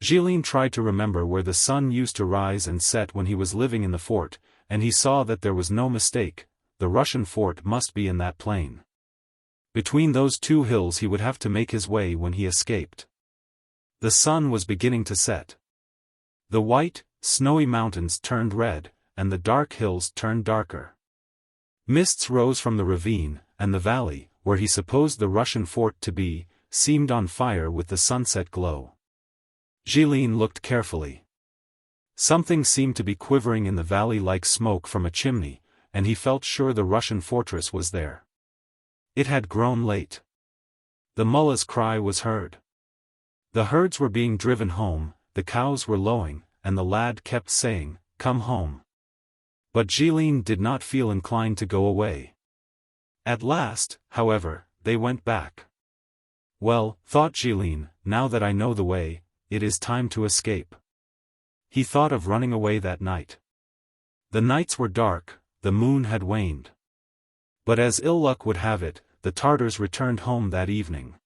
Gilles tried to remember where the sun used to rise and set when he was living in the fort, and he saw that there was no mistake, the Russian fort must be in that plain. Between those 2 hills he would have to make his way when he escaped. The sun was beginning to set. The white, snowy mountains turned red, and the dark hills turned darker. Mists rose from the ravine, and the valley, where he supposed the Russian fort to be, seemed on fire with the sunset glow. Gilles looked carefully. Something seemed to be quivering in the valley like smoke from a chimney, and he felt sure the Russian fortress was there. It had grown late. The mullah's cry was heard. The herds were being driven home, the cows were lowing, and the lad kept saying, "Come home." But Gilin did not feel inclined to go away. At last, however, they went back. Well, thought Gilin, now that I know the way, it is time to escape. He thought of running away that night. The nights were dark, the moon had waned. But as ill luck would have it, the Tartars returned home that evening.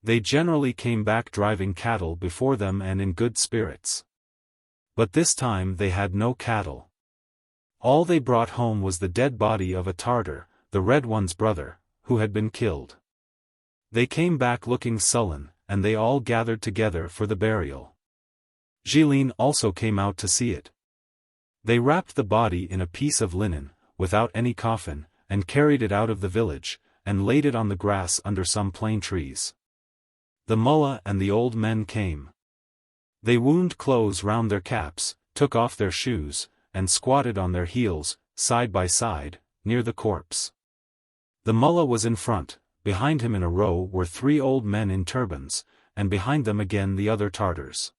They generally came back driving cattle before them and in good spirits. But this time they had no cattle. All they brought home was the dead body of a Tartar, the Red One's brother, who had been killed. They came back looking sullen, and they all gathered together for the burial. Gilin also came out to see it. They wrapped the body in a piece of linen, without any coffin, and carried it out of the village, and laid it on the grass under some plane trees. The mullah and the old men came. They wound clothes round their caps, took off their shoes, and squatted on their heels, side by side, near the corpse. The mullah was in front, behind him in a row were 3 old men in turbans, and behind them again the other Tartars.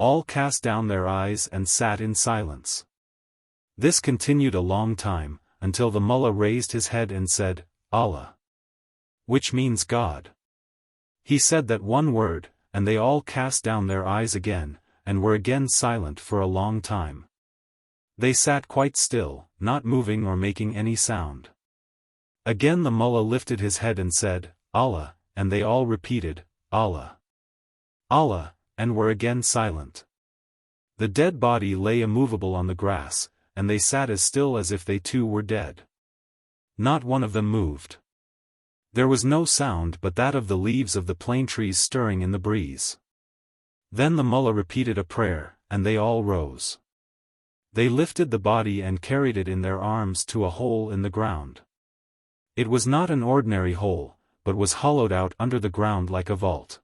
All cast down their eyes and sat in silence. This continued a long time, until the mullah raised his head and said, "Allah," which means God. He said that one word, and they all cast down their eyes again, and were again silent for a long time. They sat quite still, not moving or making any sound. Again the mullah lifted his head and said, "Allah," and they all repeated, "Allah, Allah," and were again silent. The dead body lay immovable on the grass, and they sat as still as if they too were dead. Not one of them moved. There was no sound but that of the leaves of the plane trees stirring in the breeze. Then the mullah repeated a prayer, and they all rose. They lifted the body and carried it in their arms to a hole in the ground. It was not an ordinary hole, but was hollowed out under the ground like a vault.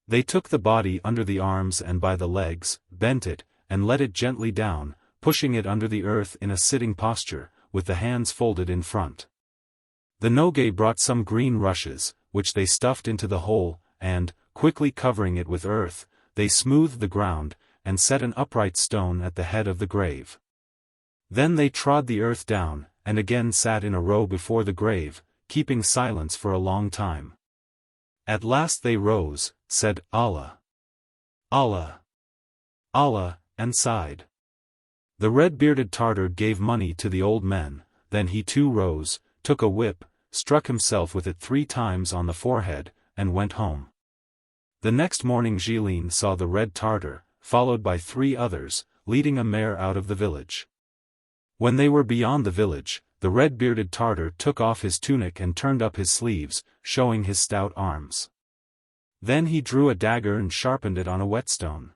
They took the body under the arms and by the legs, bent it, and let it gently down, pushing it under the earth in a sitting posture, with the hands folded in front. The Nogay brought some green rushes, which they stuffed into the hole, and, quickly covering it with earth, they smoothed the ground, and set an upright stone at the head of the grave. Then they trod the earth down, and again sat in a row before the grave, keeping silence for a long time. At last they rose, said, "Allah, Allah, Allah," and sighed. The red-bearded Tartar gave money to the old men, then he too rose, took a whip, struck himself with it 3 times on the forehead, and went home. The next morning Gilin saw the red Tartar, followed by 3 others, leading a mare out of the village. When they were beyond the village, the red-bearded Tartar took off his tunic and turned up his sleeves, showing his stout arms. Then he drew a dagger and sharpened it on a whetstone.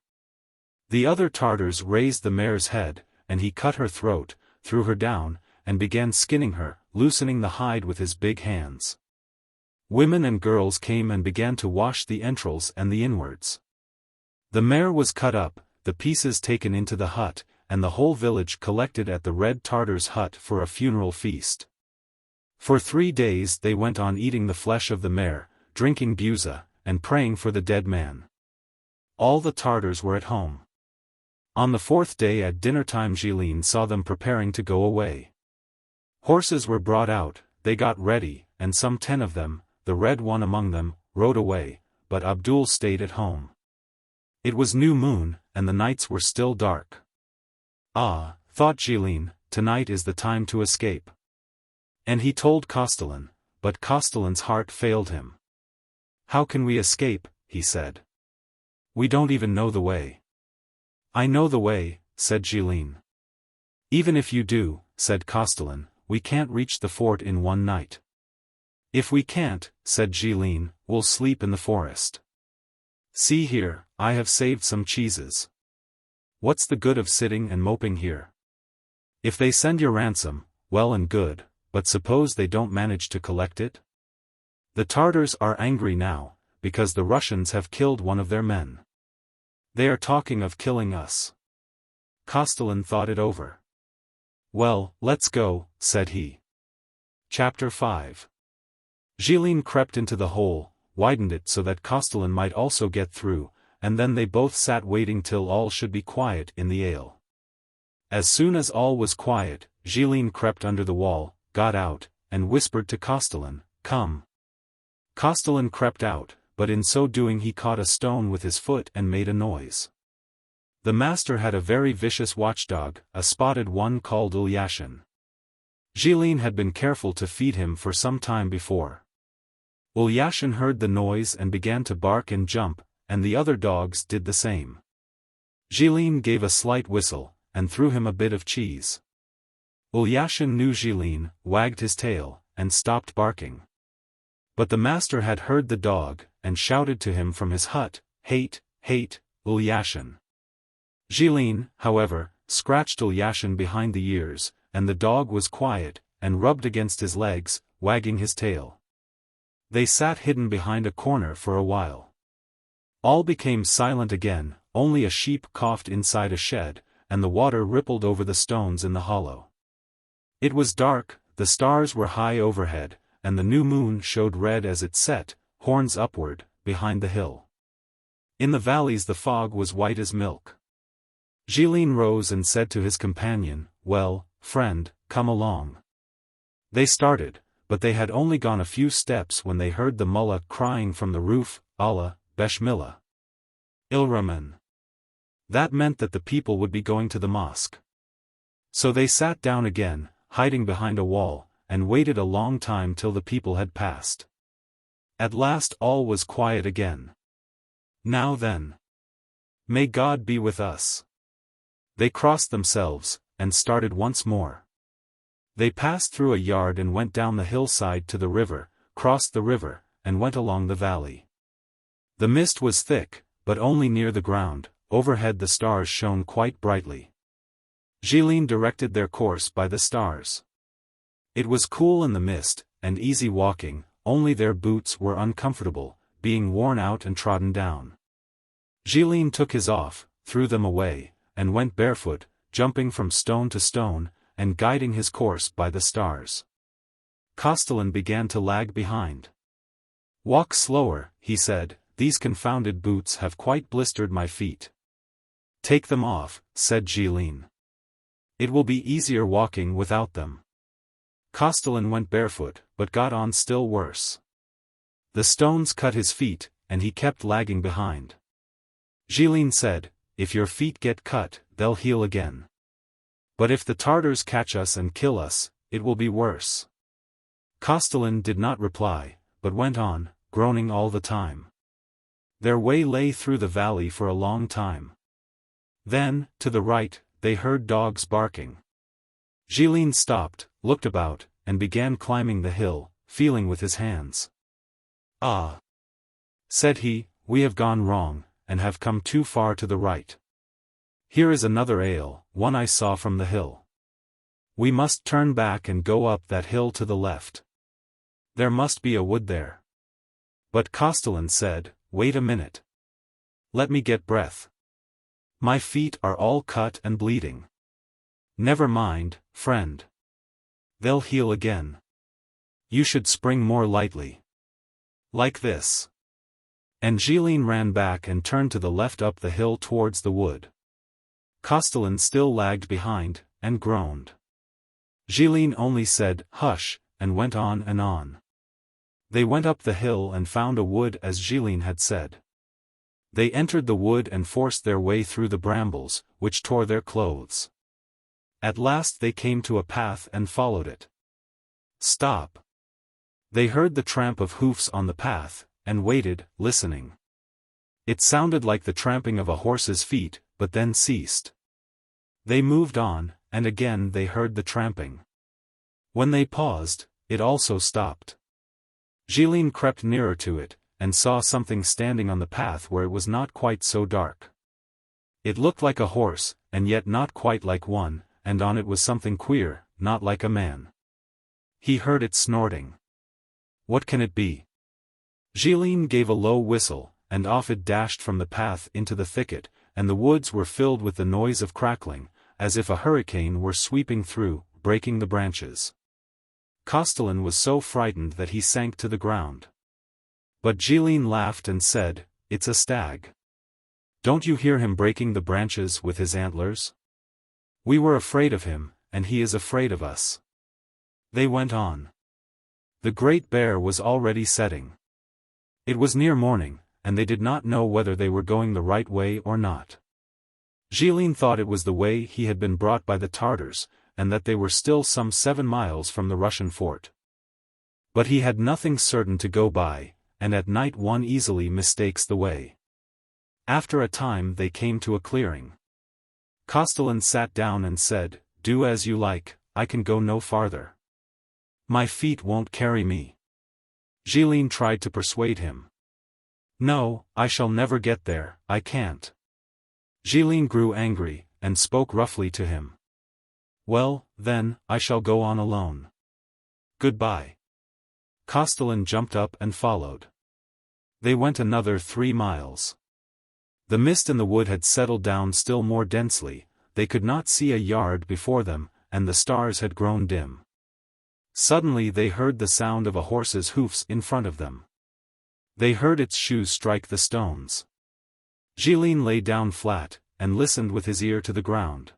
The other Tartars raised the mare's head, and he cut her throat, threw her down, and began skinning her, loosening the hide with his big hands. Women and girls came and began to wash the entrails and the inwards. The mare was cut up, the pieces taken into the hut, and the whole village collected at the red Tartar's hut for a funeral feast. For 3 days they went on eating the flesh of the mare, drinking buza, and praying for the dead man. All the Tartars were at home. On the 4th day at dinner-time Gilin saw them preparing to go away. Horses were brought out, they got ready, and some 10 of them, the red one among them, rode away, but Abdul stayed at home. It was new moon, and the nights were still dark. Ah, thought Gilin, tonight is the time to escape. And he told Castellan, but Castellan's heart failed him. "How can we escape?" he said. "We don't even know the way." "I know the way," said Gilin. "Even if you do," said Castellan, "we can't reach the fort in one night." "If we can't," said Gilin, "we'll sleep in the forest. See here, I have saved some cheeses. What's the good of sitting and moping here? If they send your ransom, well and good, but suppose they don't manage to collect it? The Tartars are angry now, because the Russians have killed one of their men. They are talking of killing us. Castellan thought it over. "Well, let's go," said he. Chapter 5. Gilles crept into the hole, widened it so that Castellan might also get through, and then they both sat waiting till all should be quiet in the ale. As soon as all was quiet, Gilles crept under the wall, got out, and whispered to Castellan, "Come." Castellan crept out, but in so doing he caught a stone with his foot and made a noise. The master had a very vicious watchdog, a spotted one called Ulyashin. Gilles had been careful to feed him for some time before. Ulyashin heard the noise and began to bark and jump, and the other dogs did the same. Gilles gave a slight whistle, and threw him a bit of cheese. Ulyashin knew Gilles, wagged his tail, and stopped barking. But the master had heard the dog, and shouted to him from his hut, "Hate, hate, Ulyashin." Gilles, however, scratched Ulyashin behind the ears, and the dog was quiet, and rubbed against his legs, wagging his tail. They sat hidden behind a corner for a while. All became silent again, only a sheep coughed inside a shed, and the water rippled over the stones in the hollow. It was dark, the stars were high overhead, and the new moon showed red as it set, horns upward, behind the hill. In the valleys the fog was white as milk. Gilles rose and said to his companion, "Well, friend, come along." They started, but they had only gone a few steps when they heard the mullah crying from the roof, "Allah, Beshmillah. Ilraman." That meant that the people would be going to the mosque. So they sat down again, hiding behind a wall, and waited a long time till the people had passed. At last all was quiet again. "Now then. May God be with us." They crossed themselves, and started once more. They passed through a yard and went down the hillside to the river, crossed the river, and went along the valley. The mist was thick, but only near the ground, overhead the stars shone quite brightly. Gilles directed their course by the stars. It was cool in the mist, and easy walking, only their boots were uncomfortable, being worn out and trodden down. Gilles took his off, threw them away, and went barefoot, jumping from stone to stone, and guiding his course by the stars. Castellan began to lag behind. "Walk slower," he said, "these confounded boots have quite blistered my feet." "Take them off," said Gilles. "It will be easier walking without them." Castellan went barefoot, but got on still worse. The stones cut his feet, and he kept lagging behind. Gilles said, "If your feet get cut, they'll heal again. But if the Tartars catch us and kill us, it will be worse." Castellan did not reply, but went on, groaning all the time. Their way lay through the valley for a long time. Then, to the right, they heard dogs barking. Gilles stopped, looked about, and began climbing the hill, feeling with his hands. "Ah," said he, "we have gone wrong, and have come too far to the right. Here is another ale, one I saw from the hill. We must turn back and go up that hill to the left. There must be a wood there." But Castellan said, "Wait a minute. Let me get breath. My feet are all cut and bleeding." "Never mind, friend. They'll heal again. You should spring more lightly. Like this." And Gilles ran back and turned to the left up the hill towards the wood. Castellan still lagged behind, and groaned. Gilles only said, "Hush," and went on and on. They went up the hill and found a wood as Gilles had said. They entered the wood and forced their way through the brambles, which tore their clothes. At last they came to a path and followed it. "Stop." They heard the tramp of hoofs on the path, and waited, listening. It sounded like the tramping of a horse's feet, but then ceased. They moved on, and again they heard the tramping. When they paused, it also stopped. Gilles crept nearer to it, and saw something standing on the path where it was not quite so dark. It looked like a horse, and yet not quite like one, and on it was something queer, not like a man. He heard it snorting. What can it be? Gilles gave a low whistle, and off it dashed from the path into the thicket, and the woods were filled with the noise of crackling, as if a hurricane were sweeping through, breaking the branches. Castellan was so frightened that he sank to the ground. But Gilles laughed and said, "It's a stag. Don't you hear him breaking the branches with his antlers? We were afraid of him, and he is afraid of us." They went on. The Great Bear was already setting. It was near morning, and they did not know whether they were going the right way or not. Gilles thought it was the way he had been brought by the Tartars, and that they were still some 7 miles from the Russian fort. But he had nothing certain to go by, and at night one easily mistakes the way. After a time they came to a clearing. Castellan sat down and said, "Do as you like, I can go no farther. My feet won't carry me." Gilles tried to persuade him. "No, I shall never get there, I can't." Gilles grew angry, and spoke roughly to him. "Well, then, I shall go on alone. Goodbye." Castellan jumped up and followed. They went another 3 miles. The mist in the wood had settled down still more densely, they could not see a yard before them, and the stars had grown dim. Suddenly they heard the sound of a horse's hoofs in front of them. They heard its shoes strike the stones. Gilles lay down flat, and listened with his ear to the ground.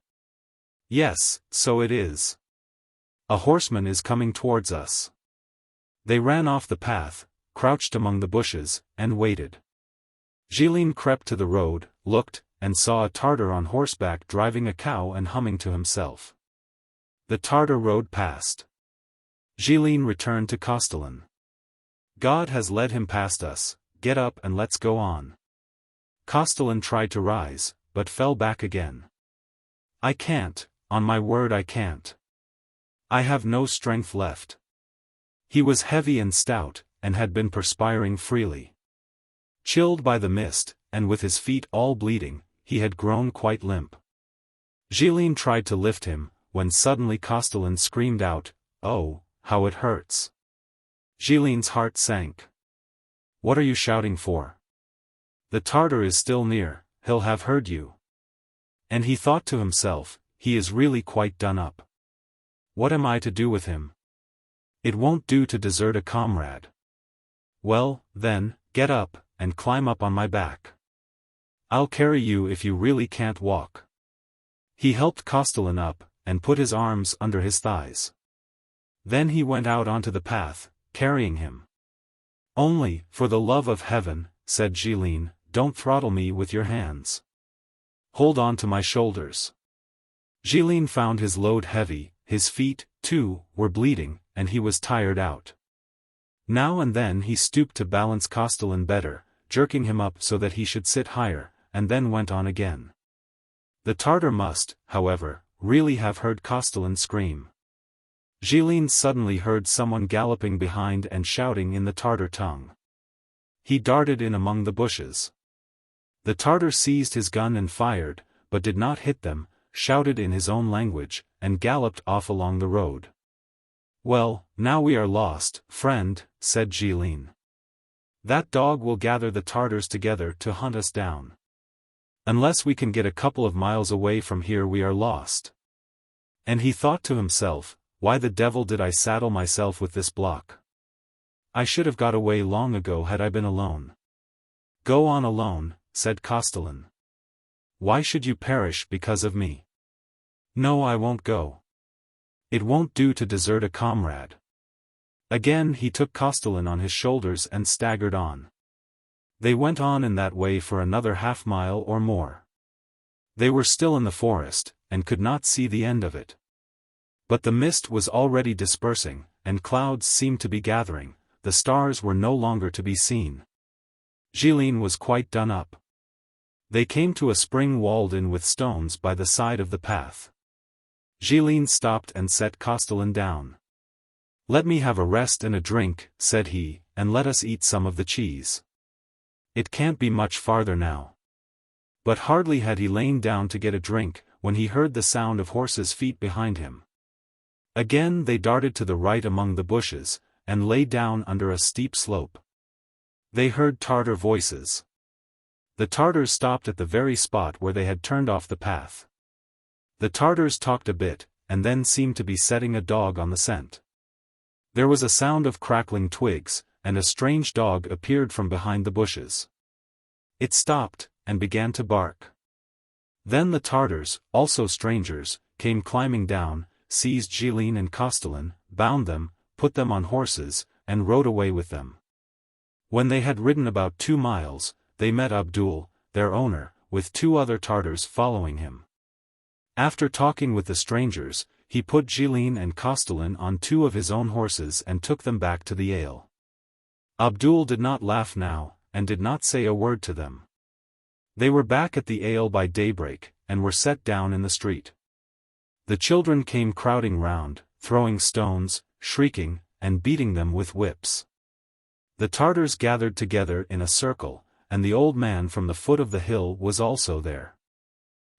"Yes, so it is. A horseman is coming towards us." They ran off the path, crouched among the bushes, and waited. Gilles crept to the road, looked, and saw a Tartar on horseback driving a cow and humming to himself. The Tartar rode past. Gilles returned to Castellan. "God has led him past us, get up and let's go on." Castellan tried to rise, but fell back again. "I can't, on my word I can't. I have no strength left." He was heavy and stout, and had been perspiring freely. Chilled by the mist, and with his feet all bleeding, he had grown quite limp. Gilles tried to lift him, when suddenly Castellan screamed out, "Oh, how it hurts." Gilles' heart sank. "What are you shouting for? The Tartar is still near, he'll have heard you." And he thought to himself, "He is really quite done up. What am I to do with him? It won't do to desert a comrade. Well, then, get up, and climb up on my back. I'll carry you if you really can't walk." He helped Castellan up, and put his arms under his thighs. Then he went out onto the path, carrying him. "Only, for the love of heaven," said Gilles, "don't throttle me with your hands. Hold on to my shoulders." Gilles found his load heavy, his feet, too, were bleeding, and he was tired out. Now and then he stooped to balance Castellan better, jerking him up so that he should sit higher, and then went on again. The Tartar must, however, really have heard Castellan scream. Gilles suddenly heard someone galloping behind and shouting in the Tartar tongue. He darted in among the bushes. The Tartar seized his gun and fired, but did not hit them, shouted in his own language, and galloped off along the road. "Well, now we are lost, friend," said Gilles. "That dog will gather the Tartars together to hunt us down. Unless we can get a couple of miles away from here we are lost." And he thought to himself, "Why the devil did I saddle myself with this block? I should have got away long ago had I been alone." "Go on alone," said Castellan. "Why should you perish because of me?" "No, I won't go. It won't do to desert a comrade." Again he took Castellan on his shoulders and staggered on. They went on in that way for another half-mile or more. They were still in the forest, and could not see the end of it. But the mist was already dispersing, and clouds seemed to be gathering, the stars were no longer to be seen. Gilles was quite done up. They came to a spring walled in with stones by the side of the path. Gilles stopped and set Castellan down. "Let me have a rest and a drink," said he, "and let us eat some of the cheese. It can't be much farther now." But hardly had he lain down to get a drink, when he heard the sound of horses' feet behind him. Again they darted to the right among the bushes, and lay down under a steep slope. They heard Tartar voices. The Tartars stopped at the very spot where they had turned off the path. The Tartars talked a bit, and then seemed to be setting a dog on the scent. There was a sound of crackling twigs, and a strange dog appeared from behind the bushes. It stopped, and began to bark. Then the Tartars, also strangers, came climbing down, seized Gilles and Castellan, bound them, put them on horses, and rode away with them. When they had ridden about 2 miles, they met Abdul, their owner, with 2 other Tartars following him. After talking with the strangers, he put Gilles and Castellan on 2 of his own horses and took them back to the ale. Abdul did not laugh now, and did not say a word to them. They were back at the ale by daybreak, and were set down in the street. The children came crowding round, throwing stones, shrieking, and beating them with whips. The Tartars gathered together in a circle, and the old man from the foot of the hill was also there.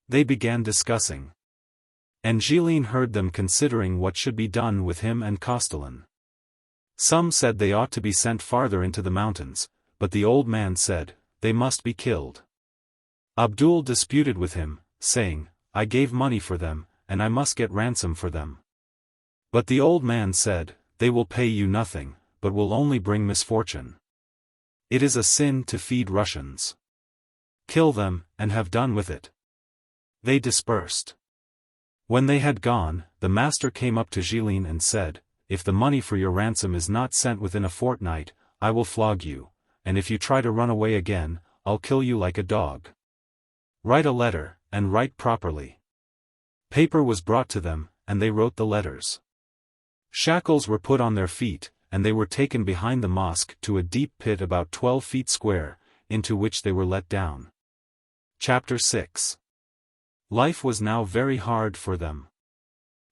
They began discussing. And Gilles heard them considering what should be done with him and Castellan. Some said they ought to be sent farther into the mountains, but the old man said, they must be killed. Abdul disputed with him, saying, I gave money for them, and I must get ransom for them. But the old man said, they will pay you nothing, but will only bring misfortune. It is a sin to feed Russians. Kill them, and have done with it. They dispersed. When they had gone, the master came up to Gilles and said, if the money for your ransom is not sent within a fortnight, I will flog you, and if you try to run away again, I'll kill you like a dog. Write a letter, and write properly. Paper was brought to them, and they wrote the letters. Shackles were put on their feet, and they were taken behind the mosque to a deep pit about 12 feet square, into which they were let down. Chapter 6. Life was now very hard for them.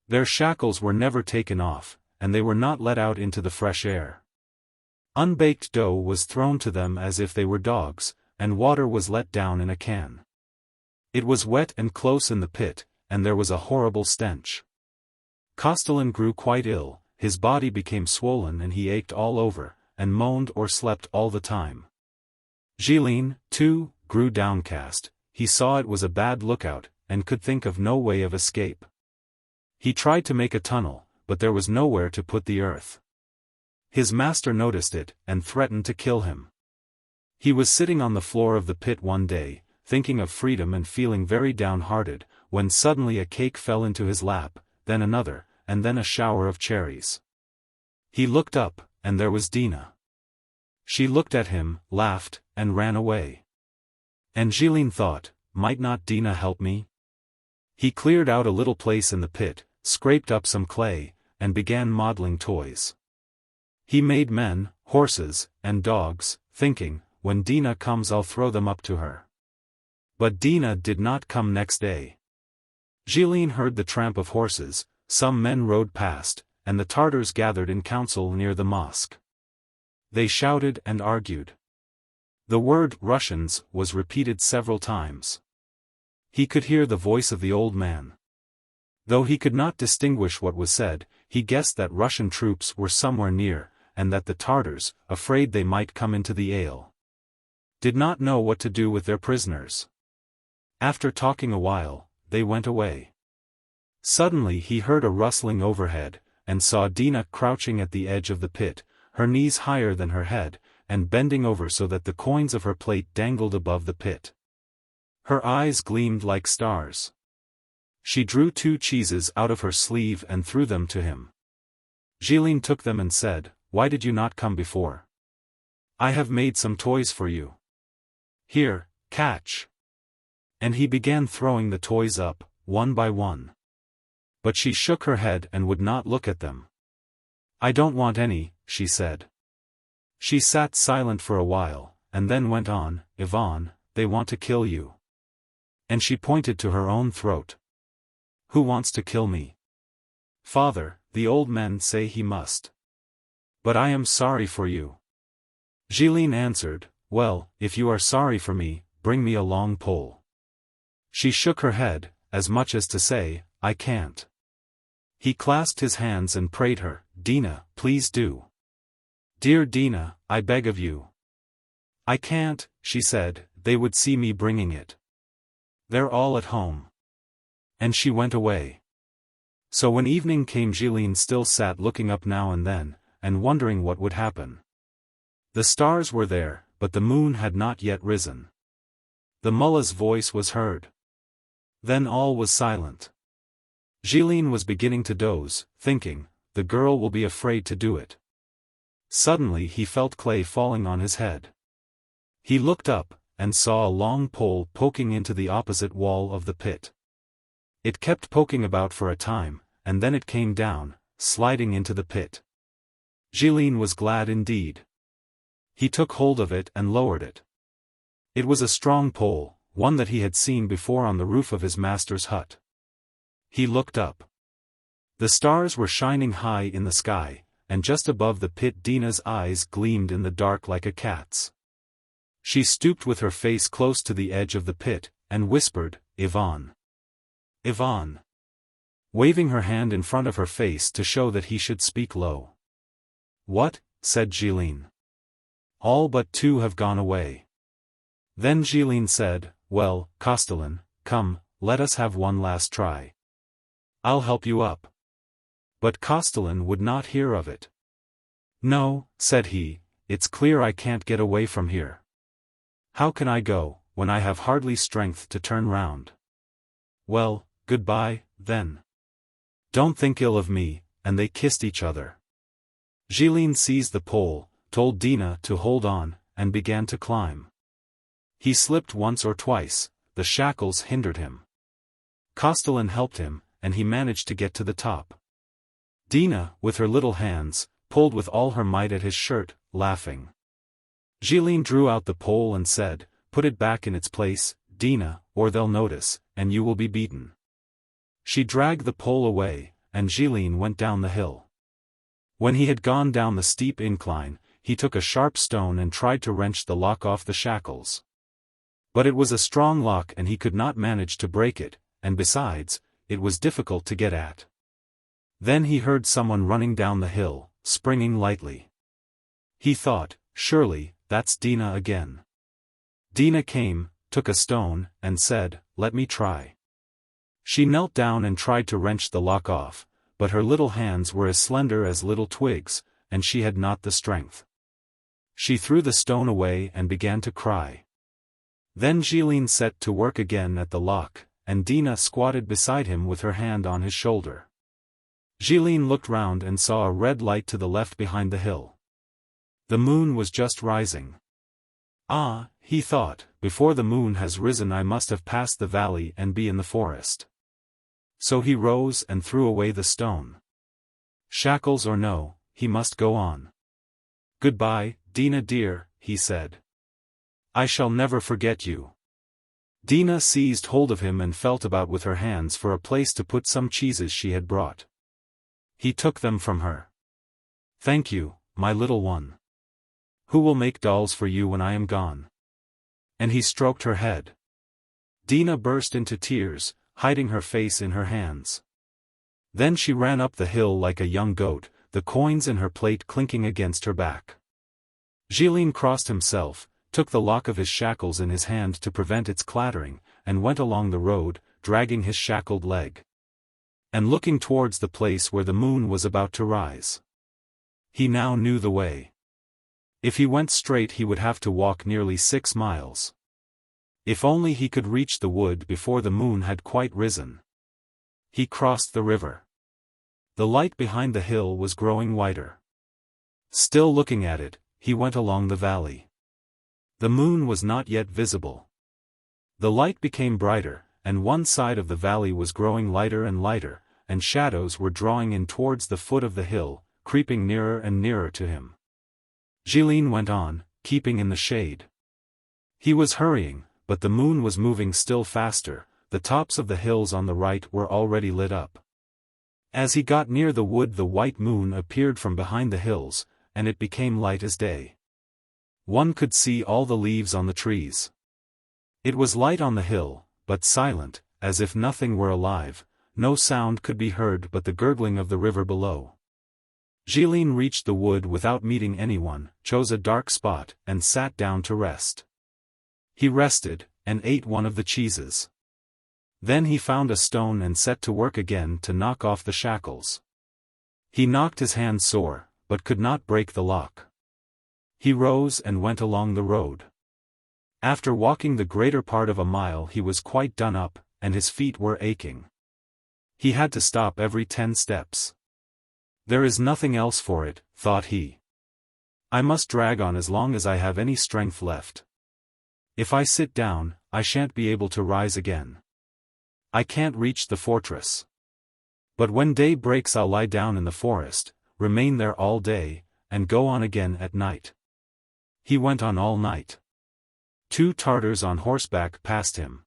Their shackles were never taken off, and they were not let out into the fresh air. Unbaked dough was thrown to them as if they were dogs, and water was let down in a can. It was wet and close in the pit, and there was a horrible stench. Castellan grew quite ill, his body became swollen and he ached all over, and moaned or slept all the time. Gilles, too, grew downcast, he saw it was a bad lookout, and could think of no way of escape. He tried to make a tunnel, but there was nowhere to put the earth. His master noticed it, and threatened to kill him. He was sitting on the floor of the pit one day, thinking of freedom and feeling very downhearted, when suddenly a cake fell into his lap, then another, and then a shower of cherries. He looked up, and there was Dina. She looked at him, laughed, and ran away. And Gilles thought, might not Dina help me? He cleared out a little place in the pit, scraped up some clay, and began modeling toys. He made men, horses, and dogs, thinking, when Dina comes I'll throw them up to her. But Dina did not come next day. Gilles heard the tramp of horses, some men rode past, and the Tartars gathered in council near the mosque. They shouted and argued. The word Russians was repeated several times. He could hear the voice of the old man. Though he could not distinguish what was said, he guessed that Russian troops were somewhere near, and that the Tartars, afraid they might come into the ale, did not know what to do with their prisoners. After talking a while, they went away. Suddenly he heard a rustling overhead, and saw Dina crouching at the edge of the pit, her knees higher than her head, and bending over so that the coins of her plate dangled above the pit. Her eyes gleamed like stars. She drew 2 cheeses out of her sleeve and threw them to him. Gilles took them and said, "Why did you not come before? I have made some toys for you. Here, catch." And he began throwing the toys up, one by one. But she shook her head and would not look at them. "I don't want any," she said. She sat silent for a while, and then went on, "Iván, they want to kill you." And she pointed to her own throat. "Who wants to kill me?" "Father, the old men say he must. But I am sorry for you." Gilles answered, "Well, if you are sorry for me, bring me a long pole." She shook her head, as much as to say, "I can't." He clasped his hands and prayed her, "Dina, please do. Dear Dina, I beg of you." "I can't," she said, "they would see me bringing it. They're all at home." And she went away. So when evening came, Gilles still sat looking up now and then, and wondering what would happen. The stars were there, but the moon had not yet risen. The mullah's voice was heard. Then all was silent. Gilles was beginning to doze, thinking, the girl will be afraid to do it. Suddenly he felt clay falling on his head. He looked up, and saw a long pole poking into the opposite wall of the pit. It kept poking about for a time, and then it came down, sliding into the pit. Gilles was glad indeed. He took hold of it and lowered it. It was a strong pole, one that he had seen before on the roof of his master's hut. He looked up. The stars were shining high in the sky, and just above the pit Dina's eyes gleamed in the dark like a cat's. She stooped with her face close to the edge of the pit, and whispered, "Iván. Iván," waving her hand in front of her face to show that he should speak low. "What?" said Gilles. "All but two have gone away." Then Gilles said, "Well, Castellan, come, let us have one last try. I'll help you up." But Castellan would not hear of it. "No," said he, "it's clear I can't get away from here. How can I go, when I have hardly strength to turn round?" "Well, goodbye, then. Don't think ill of me," and they kissed each other. Gilles seized the pole, told Dina to hold on, and began to climb. He slipped once or twice, the shackles hindered him. Castellan helped him, and he managed to get to the top. Dina, with her little hands, pulled with all her might at his shirt, laughing. Gilles drew out the pole and said, "Put it back in its place, Dina, or they'll notice, and you will be beaten." She dragged the pole away, and Gilles went down the hill. When he had gone down the steep incline, he took a sharp stone and tried to wrench the lock off the shackles. But it was a strong lock and he could not manage to break it, and besides, it was difficult to get at. Then he heard someone running down the hill, springing lightly. He thought, surely, that's Dina again. Dina came, took a stone, and said, "Let me try." She knelt down and tried to wrench the lock off, but her little hands were as slender as little twigs, and she had not the strength. She threw the stone away and began to cry. Then Gilles set to work again at the lock, and Dina squatted beside him with her hand on his shoulder. Gilles looked round and saw a red light to the left behind the hill. The moon was just rising. "Ah," he thought, "before the moon has risen I must have passed the valley and be in the forest." So he rose and threw away the stone. Shackles or no, he must go on. "Goodbye, Dina dear," he said. "I shall never forget you." Dina seized hold of him and felt about with her hands for a place to put some cheeses she had brought. He took them from her. "Thank you, my little one. Who will make dolls for you when I am gone?" And he stroked her head. Dina burst into tears, hiding her face in her hands. Then she ran up the hill like a young goat, the coins in her plate clinking against her back. Gilles crossed himself, took the lock of his shackles in his hand to prevent its clattering, and went along the road, dragging his shackled leg. And looking towards the place where the moon was about to rise. He now knew the way. If he went straight he would have to walk nearly 6 miles. If only he could reach the wood before the moon had quite risen. He crossed the river. The light behind the hill was growing whiter. Still looking at it, he went along the valley. The moon was not yet visible. The light became brighter, and one side of the valley was growing lighter and lighter, and shadows were drawing in towards the foot of the hill, creeping nearer and nearer to him. Gilles went on, keeping in the shade. He was hurrying, but the moon was moving still faster, the tops of the hills on the right were already lit up. As he got near the wood the white moon appeared from behind the hills, and it became light as day. One could see all the leaves on the trees. It was light on the hill, but silent, as if nothing were alive, no sound could be heard but the gurgling of the river below. Gilles reached the wood without meeting anyone, chose a dark spot, and sat down to rest. He rested, and ate one of the cheeses. Then he found a stone and set to work again to knock off the shackles. He knocked his hand sore, but could not break the lock. He rose and went along the road. After walking the greater part of a mile he was quite done up, and his feet were aching. He had to stop every 10 steps. There is nothing else for it, thought he. I must drag on as long as I have any strength left. If I sit down, I shan't be able to rise again. I can't reach the fortress. But when day breaks I'll lie down in the forest, remain there all day, and go on again at night. He went on all night. 2 Tartars on horseback passed him.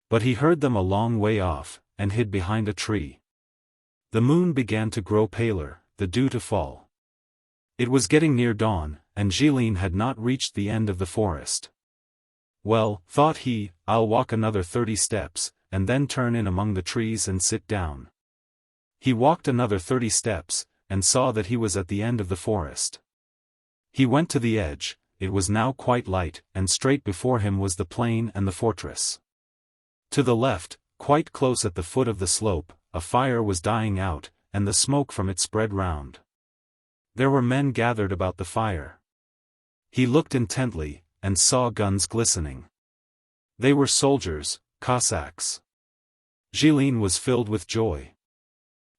But he heard them a long way off, and hid behind a tree. The moon began to grow paler, the dew to fall. It was getting near dawn, and Gilles had not reached the end of the forest. Well, thought he, I'll walk another 30 steps, and then turn in among the trees and sit down. He walked another 30 steps, and saw that he was at the end of the forest. He went to the edge. It was now quite light, and straight before him was the plain and the fortress. To the left, quite close at the foot of the slope, a fire was dying out, and the smoke from it spread round. There were men gathered about the fire. He looked intently, and saw guns glistening. They were soldiers, Cossacks. Gilles was filled with joy.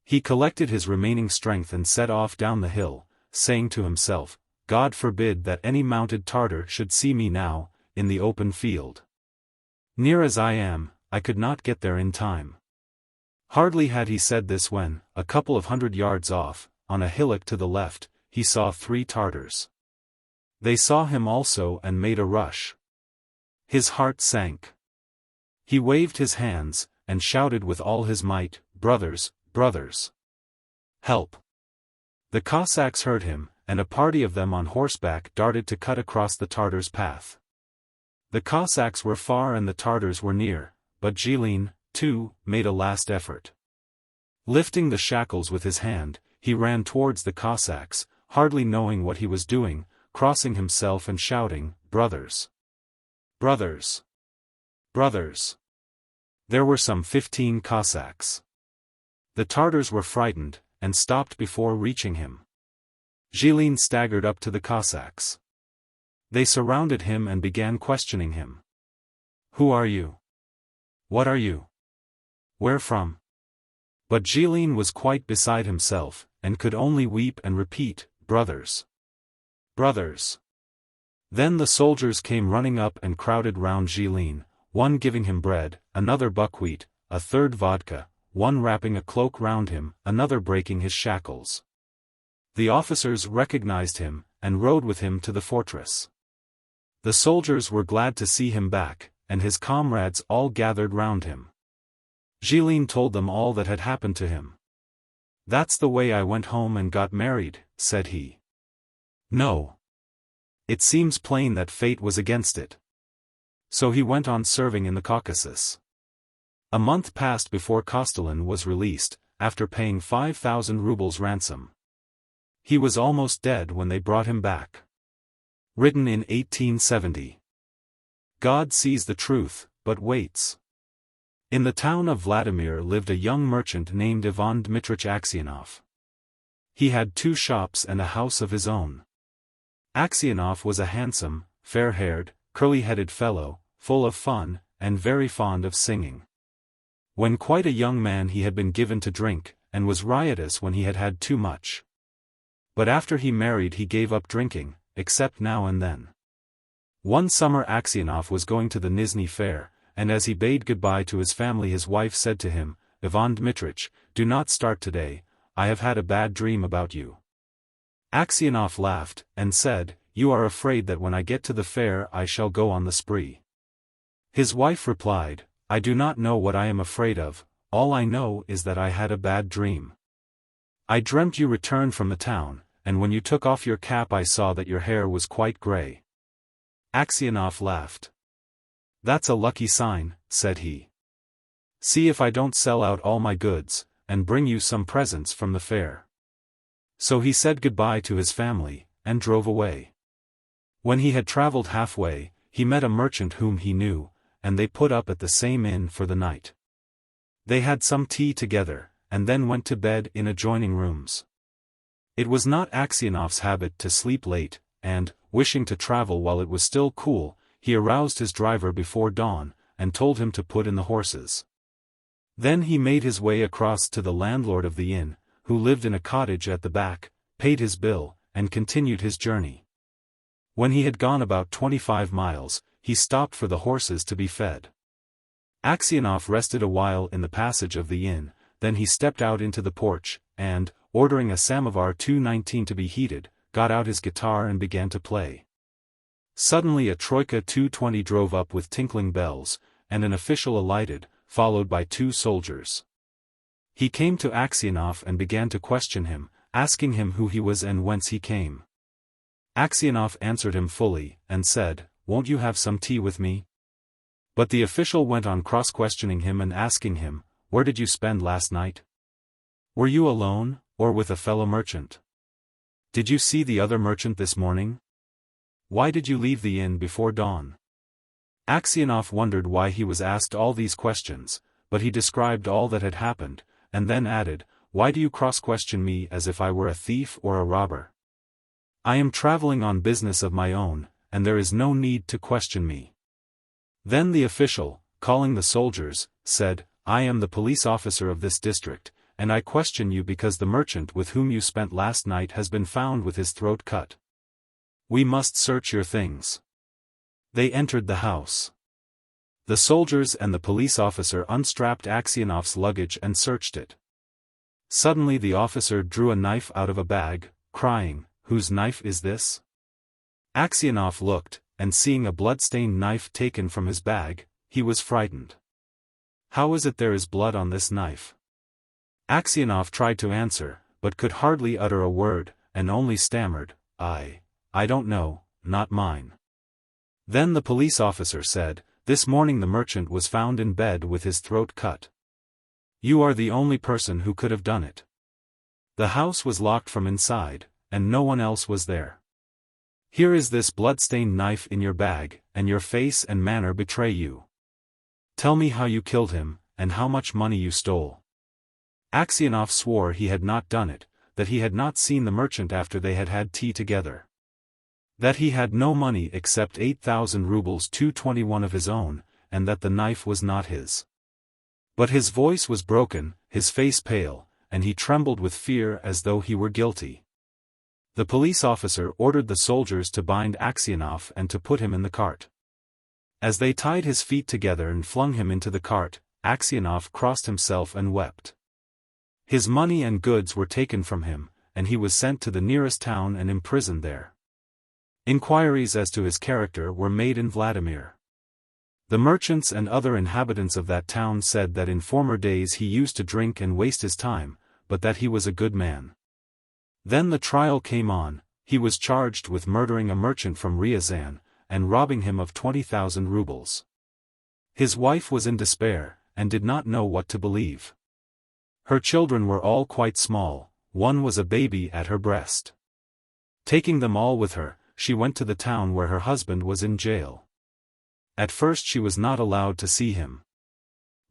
He collected his remaining strength and set off down the hill, saying to himself, God forbid that any mounted Tartar should see me now, in the open field. Near as I am, I could not get there in time. Hardly had he said this when, a couple of 100 yards off, on a hillock to the left, he saw 3 Tartars. They saw him also and made a rush. His heart sank. He waved his hands, and shouted with all his might, Brothers, brothers! Help! The Cossacks heard him, and a party of them on horseback darted to cut across the Tartars' path. The Cossacks were far and the Tartars were near, but Gilles, too, made a last effort. Lifting the shackles with his hand, he ran towards the Cossacks, hardly knowing what he was doing, crossing himself and shouting, Brothers! Brothers! Brothers! There were some 15 Cossacks. The Tartars were frightened, and stopped before reaching him. Gilles staggered up to the Cossacks. They surrounded him and began questioning him. Who are you? What are you? Where from? But Gilles was quite beside himself, and could only weep and repeat, Brothers! Brothers! Then the soldiers came running up and crowded round Gilles, one giving him bread, another buckwheat, a third vodka, one wrapping a cloak round him, another breaking his shackles. The officers recognized him, and rode with him to the fortress. The soldiers were glad to see him back, and his comrades all gathered round him. Gilles told them all that had happened to him. That's the way I went home and got married, said he. No. It seems plain that fate was against it. So he went on serving in the Caucasus. A month passed before Kostelin was released, after paying 5,000 rubles ransom. He was almost dead when they brought him back. Written in 1870. God sees the truth, but waits. In the town of Vladimir lived a young merchant named Ivan Dmitrich Aksionov. He had 2 shops and a house of his own. Aksionov was a handsome, fair-haired, curly-headed fellow, full of fun, and very fond of singing. When quite a young man he had been given to drink, and was riotous when he had had too much. But after he married he gave up drinking, except now and then. One summer Aksionov was going to the Nizhny fair, and as he bade goodbye to his family his wife said to him, Ivan Dmitrich, do not start today, I have had a bad dream about you. Aksionov laughed, and said, You are afraid that when I get to the fair I shall go on the spree. His wife replied, I do not know what I am afraid of, all I know is that I had a bad dream. I dreamt you returned from the town, and when you took off your cap I saw that your hair was quite grey. Aksionov laughed. That's a lucky sign, said he. See if I don't sell out all my goods, and bring you some presents from the fair. So he said goodbye to his family, and drove away. When he had traveled halfway, he met a merchant whom he knew, and they put up at the same inn for the night. They had some tea together, and then went to bed in adjoining rooms. It was not Aksionov's habit to sleep late, and, wishing to travel while it was still cool, he aroused his driver before dawn, and told him to put in the horses. Then he made his way across to the landlord of the inn, who lived in a cottage at the back, paid his bill, and continued his journey. When he had gone about 25 miles, he stopped for the horses to be fed. Aksionov rested a while in the passage of the inn, then he stepped out into the porch, and, ordering a samovar 219 to be heated, got out his guitar and began to play. Suddenly a troika 220 drove up with tinkling bells, and an official alighted, followed by 2 soldiers. He came to Aksionov and began to question him, asking him who he was and whence he came. Aksionov answered him fully, and said, "Won't you have some tea with me?" But the official went on cross-questioning him and asking him, "Where did you spend last night? Were you alone, or with a fellow merchant? Did you see the other merchant this morning? Why did you leave the inn before dawn?" Aksionov wondered why he was asked all these questions, but he described all that had happened, and then added, "Why do you cross-question me as if I were a thief or a robber? I am traveling on business of my own, and there is no need to question me." Then the official, calling the soldiers, said, "I am the police officer of this district, and I question you because the merchant with whom you spent last night has been found with his throat cut. We must search your things." They entered the house. The soldiers and the police officer unstrapped Aksionov's luggage and searched it. Suddenly the officer drew a knife out of a bag, crying, "Whose knife is this?" Aksionov looked, and seeing a blood-stained knife taken from his bag, he was frightened. "How is it there is blood on this knife?" Aksionov tried to answer, but could hardly utter a word, and only stammered, I don't know, not mine." Then the police officer said, "This morning the merchant was found in bed with his throat cut. You are the only person who could have done it. The house was locked from inside, and no one else was there. Here is this blood-stained knife in your bag, and your face and manner betray you. Tell me how you killed him, and how much money you stole." Aksionov swore he had not done it, that he had not seen the merchant after they had had tea together. That he had no money except 8,000 rubles 221 of his own, and that the knife was not his. But his voice was broken, his face pale, and he trembled with fear as though he were guilty. The police officer ordered the soldiers to bind Aksionov and to put him in the cart. As they tied his feet together and flung him into the cart, Aksionov crossed himself and wept. His money and goods were taken from him, and he was sent to the nearest town and imprisoned there. Inquiries as to his character were made in Vladimir. The merchants and other inhabitants of that town said that in former days he used to drink and waste his time, but that he was a good man. Then the trial came on. He was charged with murdering a merchant from Ryazan, and robbing him of 20,000 rubles. His wife was in despair, and did not know what to believe. Her children were all quite small, one was a baby at her breast. Taking them all with her, she went to the town where her husband was in jail. At first she was not allowed to see him.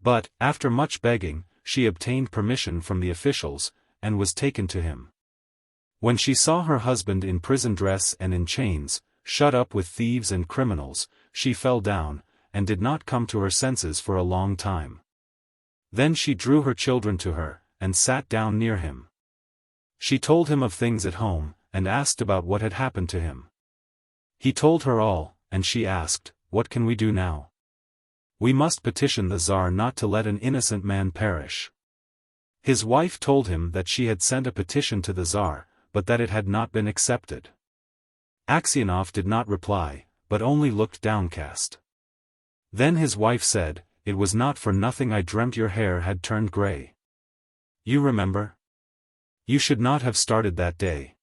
But, after much begging, she obtained permission from the officials, and was taken to him. When she saw her husband in prison dress and in chains, shut up with thieves and criminals, she fell down, and did not come to her senses for a long time. Then she drew her children to her, and sat down near him. She told him of things at home, and asked about what had happened to him. He told her all, and she asked, "What can we do now? We must petition the Tsar not to let an innocent man perish." His wife told him that she had sent a petition to the Tsar, but that it had not been accepted. Aksionov did not reply, but only looked downcast. Then his wife said, "It was not for nothing I dreamt your hair had turned gray. You remember? You should not have started that day."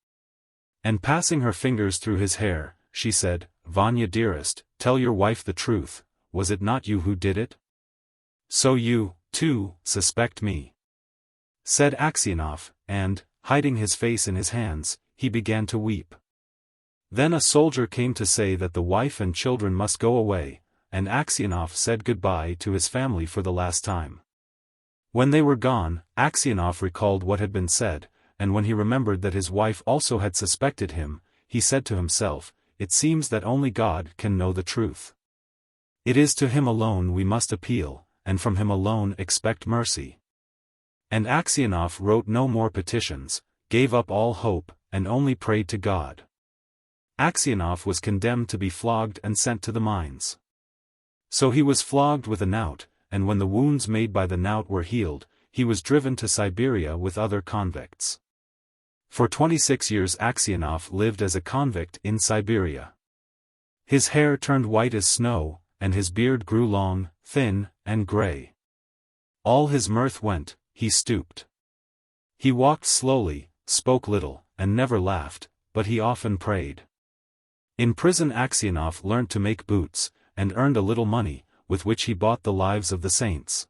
And passing her fingers through his hair, she said, "Vanya dearest, tell your wife the truth, was it not you who did it? So you, too, suspect me," said Aksionov, and, hiding his face in his hands, he began to weep. Then a soldier came to say that the wife and children must go away, and Aksionov said goodbye to his family for the last time. When they were gone, Aksionov recalled what had been said, and when he remembered that his wife also had suspected him, he said to himself, "It seems that only God can know the truth. It is to him alone we must appeal, and from him alone expect mercy." And Aksionov wrote no more petitions, gave up all hope, and only prayed to God. Aksionov was condemned to be flogged and sent to the mines. So he was flogged with a knout, and when the wounds made by the knout were healed, he was driven to Siberia with other convicts. For 26 years Aksionov lived as a convict in Siberia. His hair turned white as snow, and his beard grew long, thin, and gray. All his mirth went, he stooped. He walked slowly, spoke little, and never laughed, but he often prayed. In prison Aksionov learnt to make boots, and earned a little money, with which he bought the lives of the saints.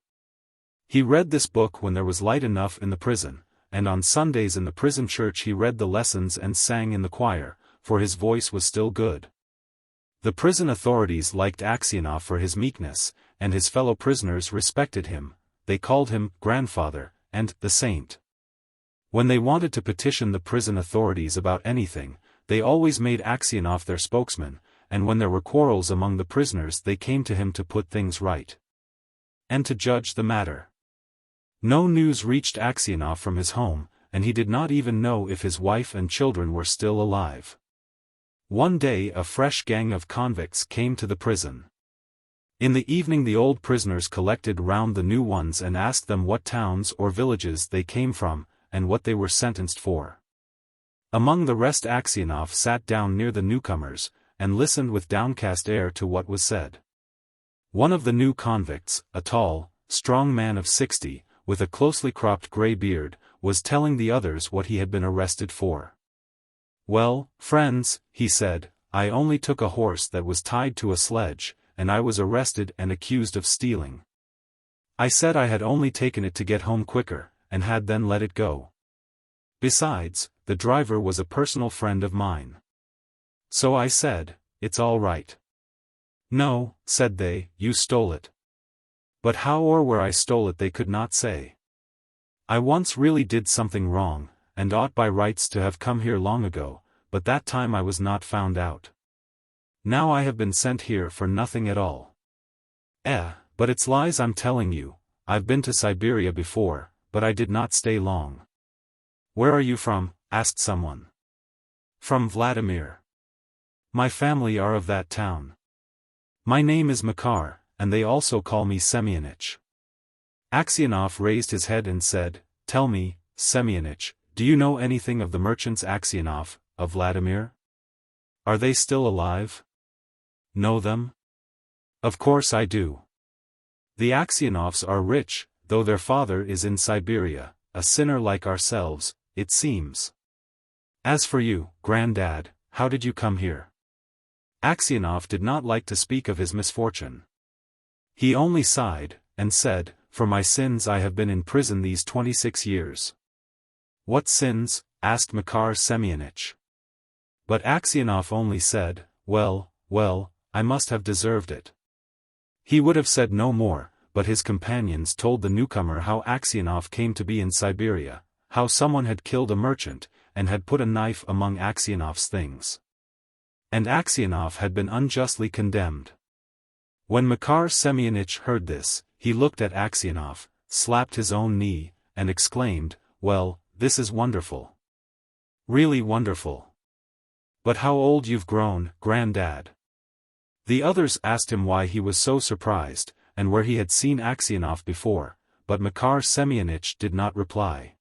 He read this book when there was light enough in the prison, and on Sundays in the prison church he read the lessons and sang in the choir, for his voice was still good. The prison authorities liked Aksionov for his meekness, and his fellow prisoners respected him. They called him grandfather, and the saint. When they wanted to petition the prison authorities about anything, they always made Aksionov their spokesman, and when there were quarrels among the prisoners they came to him to put things right, and to judge the matter. No news reached Aksionov from his home, and he did not even know if his wife and children were still alive. One day a fresh gang of convicts came to the prison. In the evening the old prisoners collected round the new ones and asked them what towns or villages they came from, and what they were sentenced for. Among the rest Aksionov sat down near the newcomers, and listened with downcast air to what was said. One of the new convicts, a tall, strong man of 60, with a closely cropped grey beard, was telling the others what he had been arrested for. "Well, friends," he said, "I only took a horse that was tied to a sledge, and I was arrested and accused of stealing. I said I had only taken it to get home quicker, and had then let it go. Besides, the driver was a personal friend of mine. So I said, 'It's all right.' 'No,' said they, 'you stole it.' But how or where I stole it they could not say. I once really did something wrong, and ought by rights to have come here long ago, but that time I was not found out. Now I have been sent here for nothing at all. But it's lies I'm telling you. I've been to Siberia before, but I did not stay long." "Where are you from?" asked someone. "From Vladimir. My family are of that town. My name is Makar, and they also call me Semyonich." Aksionov raised his head and said, "Tell me, Semyonich, do you know anything of the merchants Aksionov, of Vladimir? Are they still alive?" "Know them? Of course I do. The Aksionovs are rich, though their father is in Siberia, a sinner like ourselves, it seems. As for you, Granddad, how did you come here?" Aksionov did not like to speak of his misfortune. He only sighed, and said, "For my sins I have been in prison these 26 years. "What sins?" asked Makar Semyonich. But Aksionov only said, well, I must have deserved it." He would have said no more, but his companions told the newcomer how Aksionov came to be in Siberia, how someone had killed a merchant, and had put a knife among Aksionov's things. And Aksionov had been unjustly condemned. When Makar Semyonich heard this, he looked at Aksionov, slapped his own knee, and exclaimed, "Well, this is wonderful. Really wonderful. But how old you've grown, Granddad." The others asked him why he was so surprised, and where he had seen Aksionov before, but Makar Semyonich did not reply.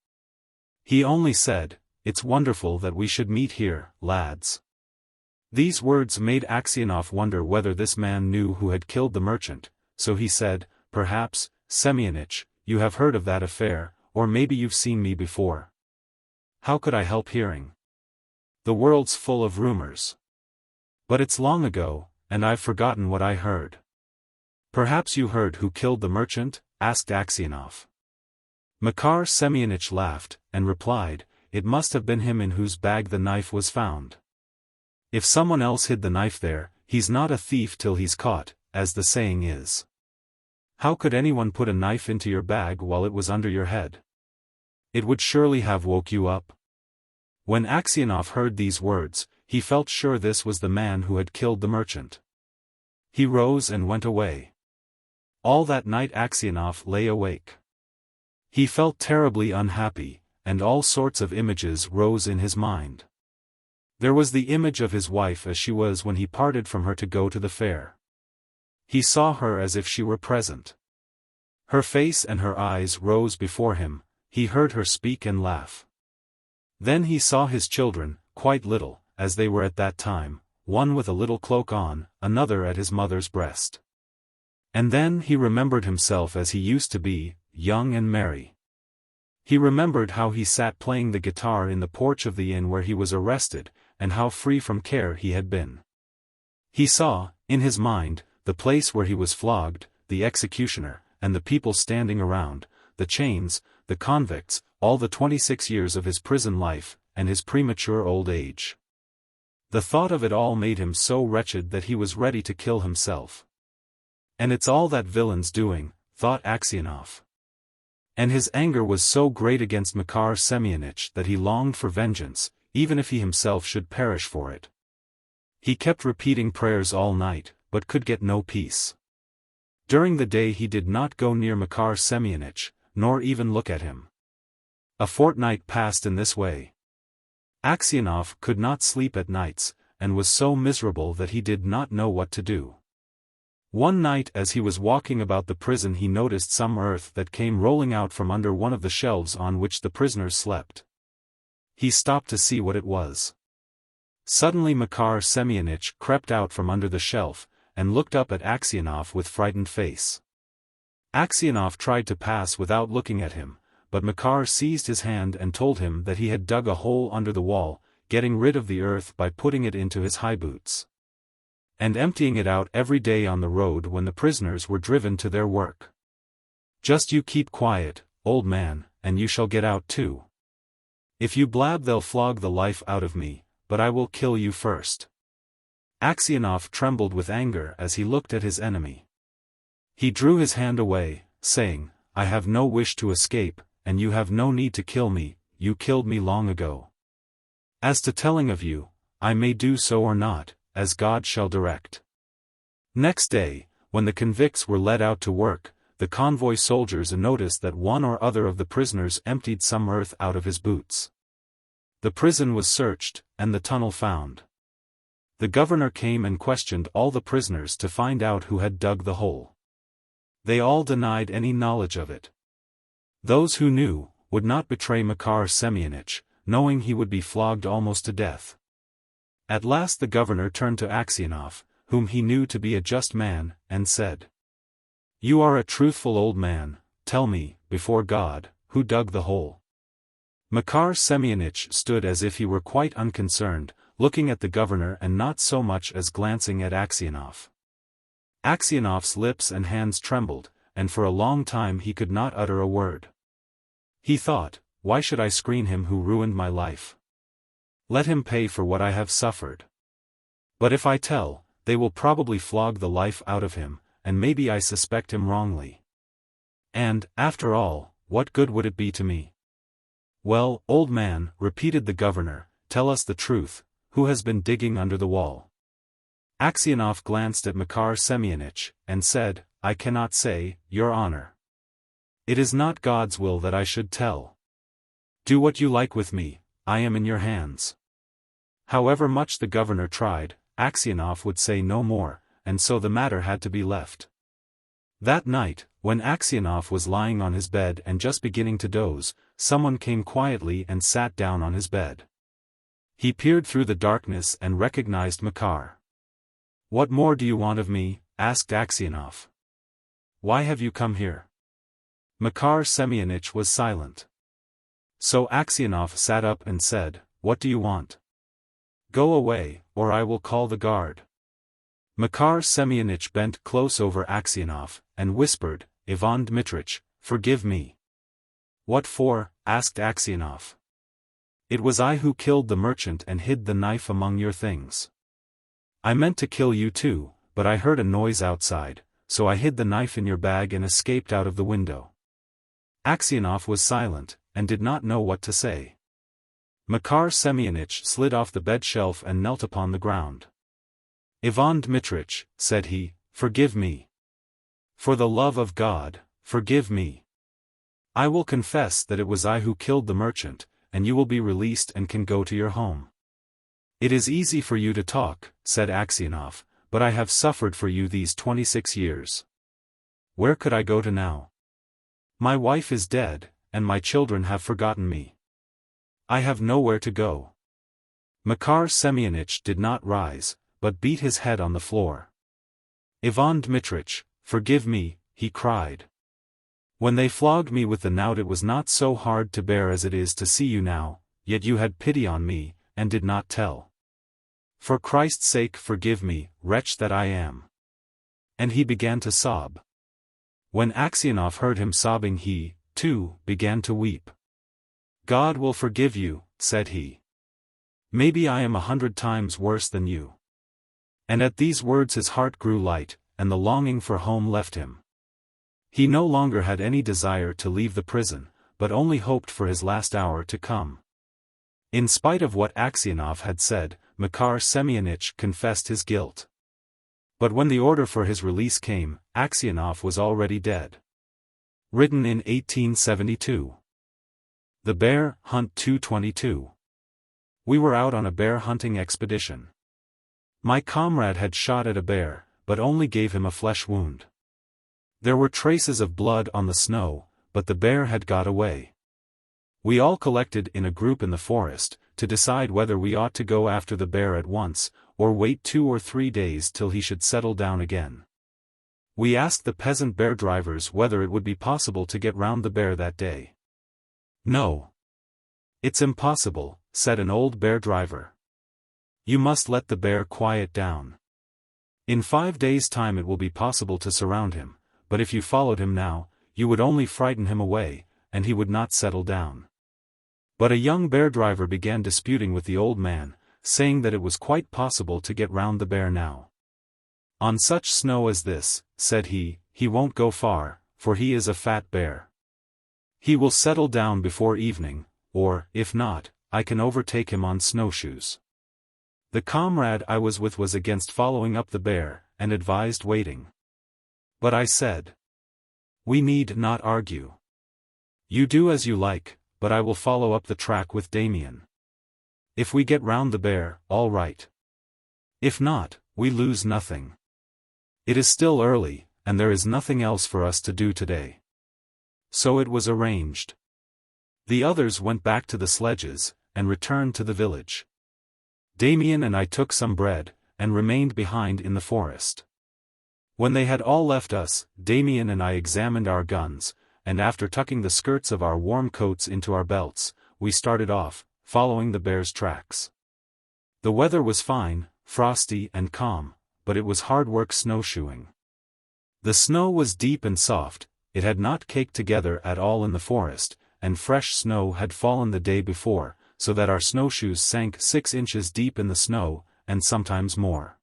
He only said, "It's wonderful that we should meet here, lads." These words made Aksionov wonder whether this man knew who had killed the merchant, so he said, "Perhaps, Semyonich, you have heard of that affair, or maybe you've seen me before." "How could I help hearing? The world's full of rumors. But it's long ago, and I've forgotten what I heard." "Perhaps you heard who killed the merchant?" asked Aksionov. Makar Semyonich laughed, and replied, "It must have been him in whose bag the knife was found. If someone else hid the knife there, he's not a thief till he's caught, as the saying is." How could anyone put a knife into your bag while it was under your head? It would surely have woke you up. When Aksionov heard these words, he felt sure this was the man who had killed the merchant. He rose and went away. All that night Aksionov lay awake. He felt terribly unhappy, and all sorts of images rose in his mind. There was the image of his wife as she was when he parted from her to go to the fair. He saw her as if she were present. Her face and her eyes rose before him, he heard her speak and laugh. Then he saw his children, quite little, as they were at that time, one with a little cloak on, another at his mother's breast. And then he remembered himself as he used to be, young and merry. He remembered how he sat playing the guitar in the porch of the inn where he was arrested, and how free from care he had been. He saw, in his mind, the place where he was flogged, the executioner, and the people standing around, the chains, the convicts, all the 26 years of his prison life, and his premature old age. The thought of it all made him so wretched that he was ready to kill himself. And it's all that villain's doing, thought Aksionov. And his anger was so great against Makar Semyonich that he longed for vengeance, even if he himself should perish for it. He kept repeating prayers all night, but could get no peace. During the day he did not go near Makar Semyonich, nor even look at him. A fortnight passed in this way. Aksionov could not sleep at nights, and was so miserable that he did not know what to do. One night as he was walking about the prison he noticed some earth that came rolling out from under one of the shelves on which the prisoners slept. He stopped to see what it was. Suddenly Makar Semyonich crept out from under the shelf, and looked up at Aksionov with frightened face. Aksionov tried to pass without looking at him, but Makar seized his hand and told him that he had dug a hole under the wall, getting rid of the earth by putting it into his high boots, and emptying it out every day on the road when the prisoners were driven to their work. Just you keep quiet, old man, and you shall get out too. If you blab they'll flog the life out of me, but I will kill you first. Aksionov trembled with anger as he looked at his enemy. He drew his hand away, saying, I have no wish to escape, and you have no need to kill me, you killed me long ago. As to telling of you, I may do so or not, as God shall direct. Next day, when the convicts were led out to work, the convoy soldiers noticed that one or other of the prisoners emptied some earth out of his boots. The prison was searched, and the tunnel found. The governor came and questioned all the prisoners to find out who had dug the hole. They all denied any knowledge of it. Those who knew, would not betray Makar Semyonich, knowing he would be flogged almost to death. At last the governor turned to Aksionov, whom he knew to be a just man, and said, You are a truthful old man, tell me, before God, who dug the hole. Makar Semyonich stood as if he were quite unconcerned, looking at the governor and not so much as glancing at Aksionov. Aksionov's lips and hands trembled, and for a long time he could not utter a word. He thought, why should I screen him who ruined my life? Let him pay for what I have suffered. But if I tell, they will probably flog the life out of him, and maybe I suspect him wrongly. And, after all, what good would it be to me? Well, old man, repeated the governor, tell us the truth, who has been digging under the wall? Aksionov glanced at Makar Semyonich, and said, I cannot say, Your Honor. It is not God's will that I should tell. Do what you like with me, I am in your hands. However much the governor tried, Aksionov would say no more, and so the matter had to be left. That night, when Aksionov was lying on his bed and just beginning to doze, someone came quietly and sat down on his bed. He peered through the darkness and recognized Makar. What more do you want of me? Asked Aksionov. Why have you come here? Makar Semyonich was silent. So Aksionov sat up and said, What do you want? Go away, or I will call the guard. Makar Semyonich bent close over Aksionov, and whispered, Ivan Dmitrich, forgive me. What for? Asked Aksionov. It was I who killed the merchant and hid the knife among your things. I meant to kill you too, but I heard a noise outside, so I hid the knife in your bag and escaped out of the window." Aksionov was silent, and did not know what to say. Makar Semyonich slid off the bed shelf and knelt upon the ground. "Ivan Dmitrich," said he, "forgive me. For the love of God, forgive me. I will confess that it was I who killed the merchant, and you will be released and can go to your home." "It is easy for you to talk," said Aksionov, "but I have suffered for you these 26 years. Where could I go to now? My wife is dead, and my children have forgotten me. I have nowhere to go." Makar Semyonich did not rise, but beat his head on the floor. "Ivan Dmitrich, forgive me," he cried. "When they flogged me with the knout it was not so hard to bear as it is to see you now, yet you had pity on me, and did not tell. For Christ's sake forgive me, wretch that I am." And he began to sob. When Aksionov heard him sobbing he, too, began to weep. "God will forgive you," said he. "Maybe I am 100 times worse than you." And at these words his heart grew light, and the longing for home left him. He no longer had any desire to leave the prison, but only hoped for his last hour to come. In spite of what Aksionov had said, Makar Semyonich confessed his guilt. But when the order for his release came, Aksionov was already dead. Written in 1872. The Bear Hunt 222. We were out on a bear hunting expedition. My comrade had shot at a bear, but only gave him a flesh wound. There were traces of blood on the snow, but the bear had got away. We all collected in a group in the forest, to decide whether we ought to go after the bear at once, or wait 2 or 3 days till he should settle down again. We asked the peasant bear drivers whether it would be possible to get round the bear that day. "No. It's impossible," said an old bear driver. "You must let the bear quiet down. In 5 days' time it will be possible to surround him, but if you followed him now, you would only frighten him away, and he would not settle down." But a young bear driver began disputing with the old man, saying that it was quite possible to get round the bear now. "On such snow as this," said he won't go far, for he is a fat bear. He will settle down before evening, or, if not, I can overtake him on snowshoes." The comrade I was with was against following up the bear, and advised waiting. But I said, "We need not argue. You do as you like, but I will follow up the track with Damien. If we get round the bear, all right. If not, we lose nothing. It is still early, and there is nothing else for us to do today." So it was arranged. The others went back to the sledges, and returned to the village. Damien and I took some bread, and remained behind in the forest. When they had all left us, Damien and I examined our guns, and after tucking the skirts of our warm coats into our belts, we started off, following the bear's tracks. The weather was fine, frosty and calm, but it was hard work snowshoeing. The snow was deep and soft, it had not caked together at all in the forest, and fresh snow had fallen the day before, so that our snowshoes sank 6 inches deep in the snow, and sometimes more.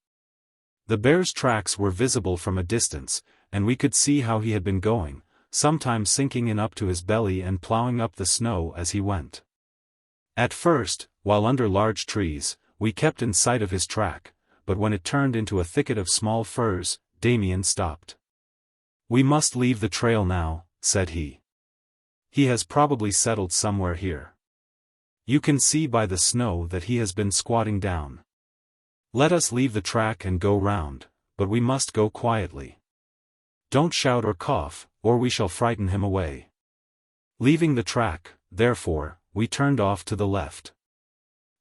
The bear's tracks were visible from a distance, and we could see how he had been going, sometimes sinking in up to his belly and plowing up the snow as he went. At first, while under large trees, we kept in sight of his track, but when it turned into a thicket of small firs, Damien stopped. "We must leave the trail now," said he. "He has probably settled somewhere here. You can see by the snow that he has been squatting down. Let us leave the track and go round, but we must go quietly. Don't shout or cough, or we shall frighten him away." Leaving the track, therefore, we turned off to the left.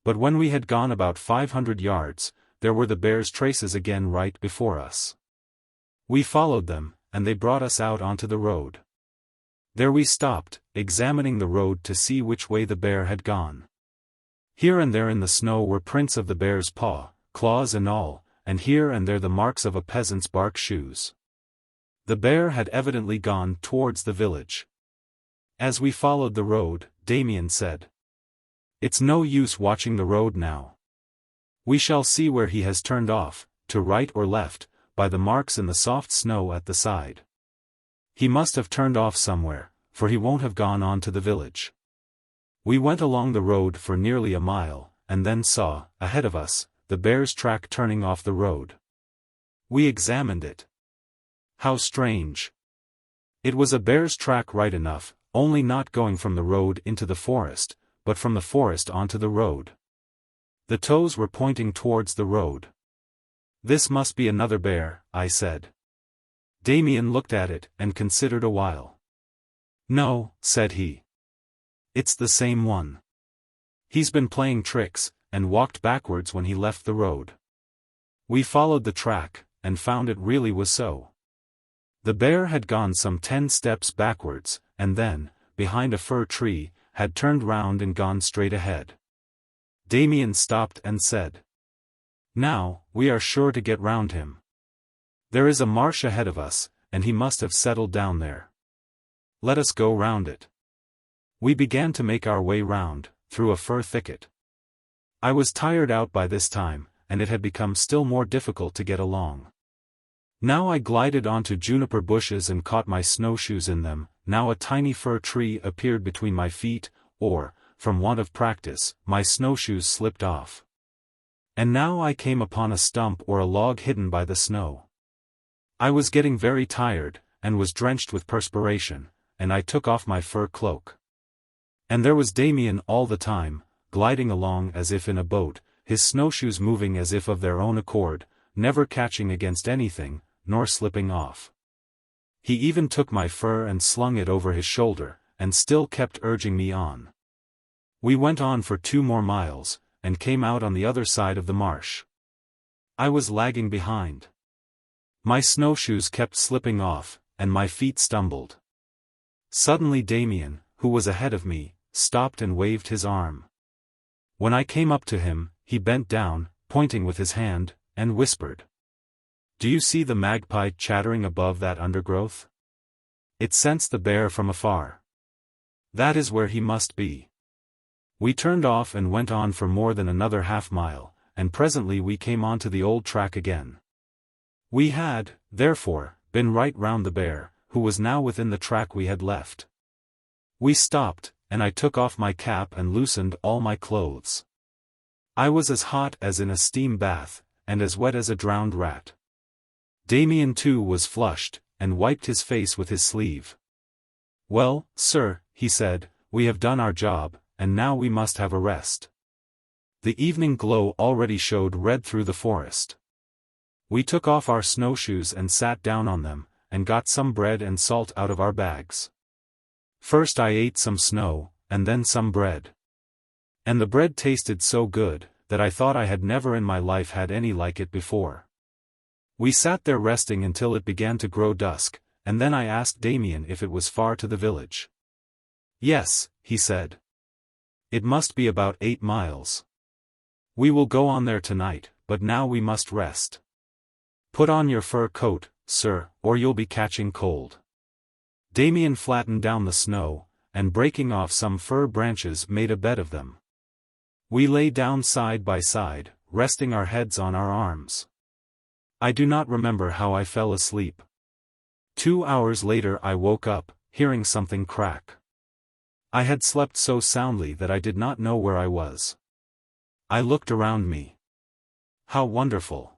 But when we had gone about 500 yards, there were the bear's traces again right before us. We followed them, and they brought us out onto the road. There we stopped, examining the road to see which way the bear had gone. Here and there in the snow were prints of the bear's paw, claws and all, and here and there the marks of a peasant's bark shoes. The bear had evidently gone towards the village. As we followed the road, Damien said, "It's no use watching the road now. We shall see where he has turned off, to right or left, by the marks in the soft snow at the side. He must have turned off somewhere, for he won't have gone on to the village. We went along the road for nearly a mile, and then saw, ahead of us, the bear's track turning off the road. We examined it. How strange. It was a bear's track right enough, only not going from the road into the forest, but from the forest onto the road. The toes were pointing towards the road. This must be another bear, I said. Damien looked at it and considered a while. No, said he. It's the same one. He's been playing tricks, and walked backwards when he left the road. We followed the track, and found it really was so. The bear had gone some 10 steps backwards, and then, behind a fir tree, had turned round and gone straight ahead. Damien stopped and said, "Now, we are sure to get round him. There is a marsh ahead of us, and he must have settled down there. Let us go round it." We began to make our way round, through a fir thicket. I was tired out by this time, and it had become still more difficult to get along. Now I glided onto juniper bushes and caught my snowshoes in them, now a tiny fir tree appeared between my feet, or, from want of practice, my snowshoes slipped off. And now I came upon a stump or a log hidden by the snow. I was getting very tired, and was drenched with perspiration, and I took off my fur cloak. And there was Damien all the time, gliding along as if in a boat, his snowshoes moving as if of their own accord, never catching against anything, nor slipping off. He even took my fur and slung it over his shoulder, and still kept urging me on. We went on for 2 more miles, and came out on the other side of the marsh. I was lagging behind. My snowshoes kept slipping off, and my feet stumbled. Suddenly Damien, who was ahead of me, stopped and waved his arm. When I came up to him, he bent down, pointing with his hand, and whispered, "Do you see the magpie chattering above that undergrowth? It scents the bear from afar. That is where he must be." We turned off and went on for more than another half-mile, and presently we came onto the old track again. We had, therefore, been right round the bear, who was now within the track we had left. We stopped, and I took off my cap and loosened all my clothes. I was as hot as in a steam bath, and as wet as a drowned rat. Damien too was flushed, and wiped his face with his sleeve. "Well, sir," he said, "we have done our job, and now we must have a rest." The evening glow already showed red through the forest. We took off our snowshoes and sat down on them, and got some bread and salt out of our bags. First I ate some snow, and then some bread. And the bread tasted so good, that I thought I had never in my life had any like it before. We sat there resting until it began to grow dusk, and then I asked Damien if it was far to the village. "Yes," he said. "It must be about 8 miles. We will go on there tonight, but now we must rest. Put on your fur coat, sir, or you'll be catching cold." Damien flattened down the snow, and breaking off some fir branches made a bed of them. We lay down side by side, resting our heads on our arms. I do not remember how I fell asleep. 2 hours later I woke up, hearing something crack. I had slept so soundly that I did not know where I was. I looked around me. How wonderful!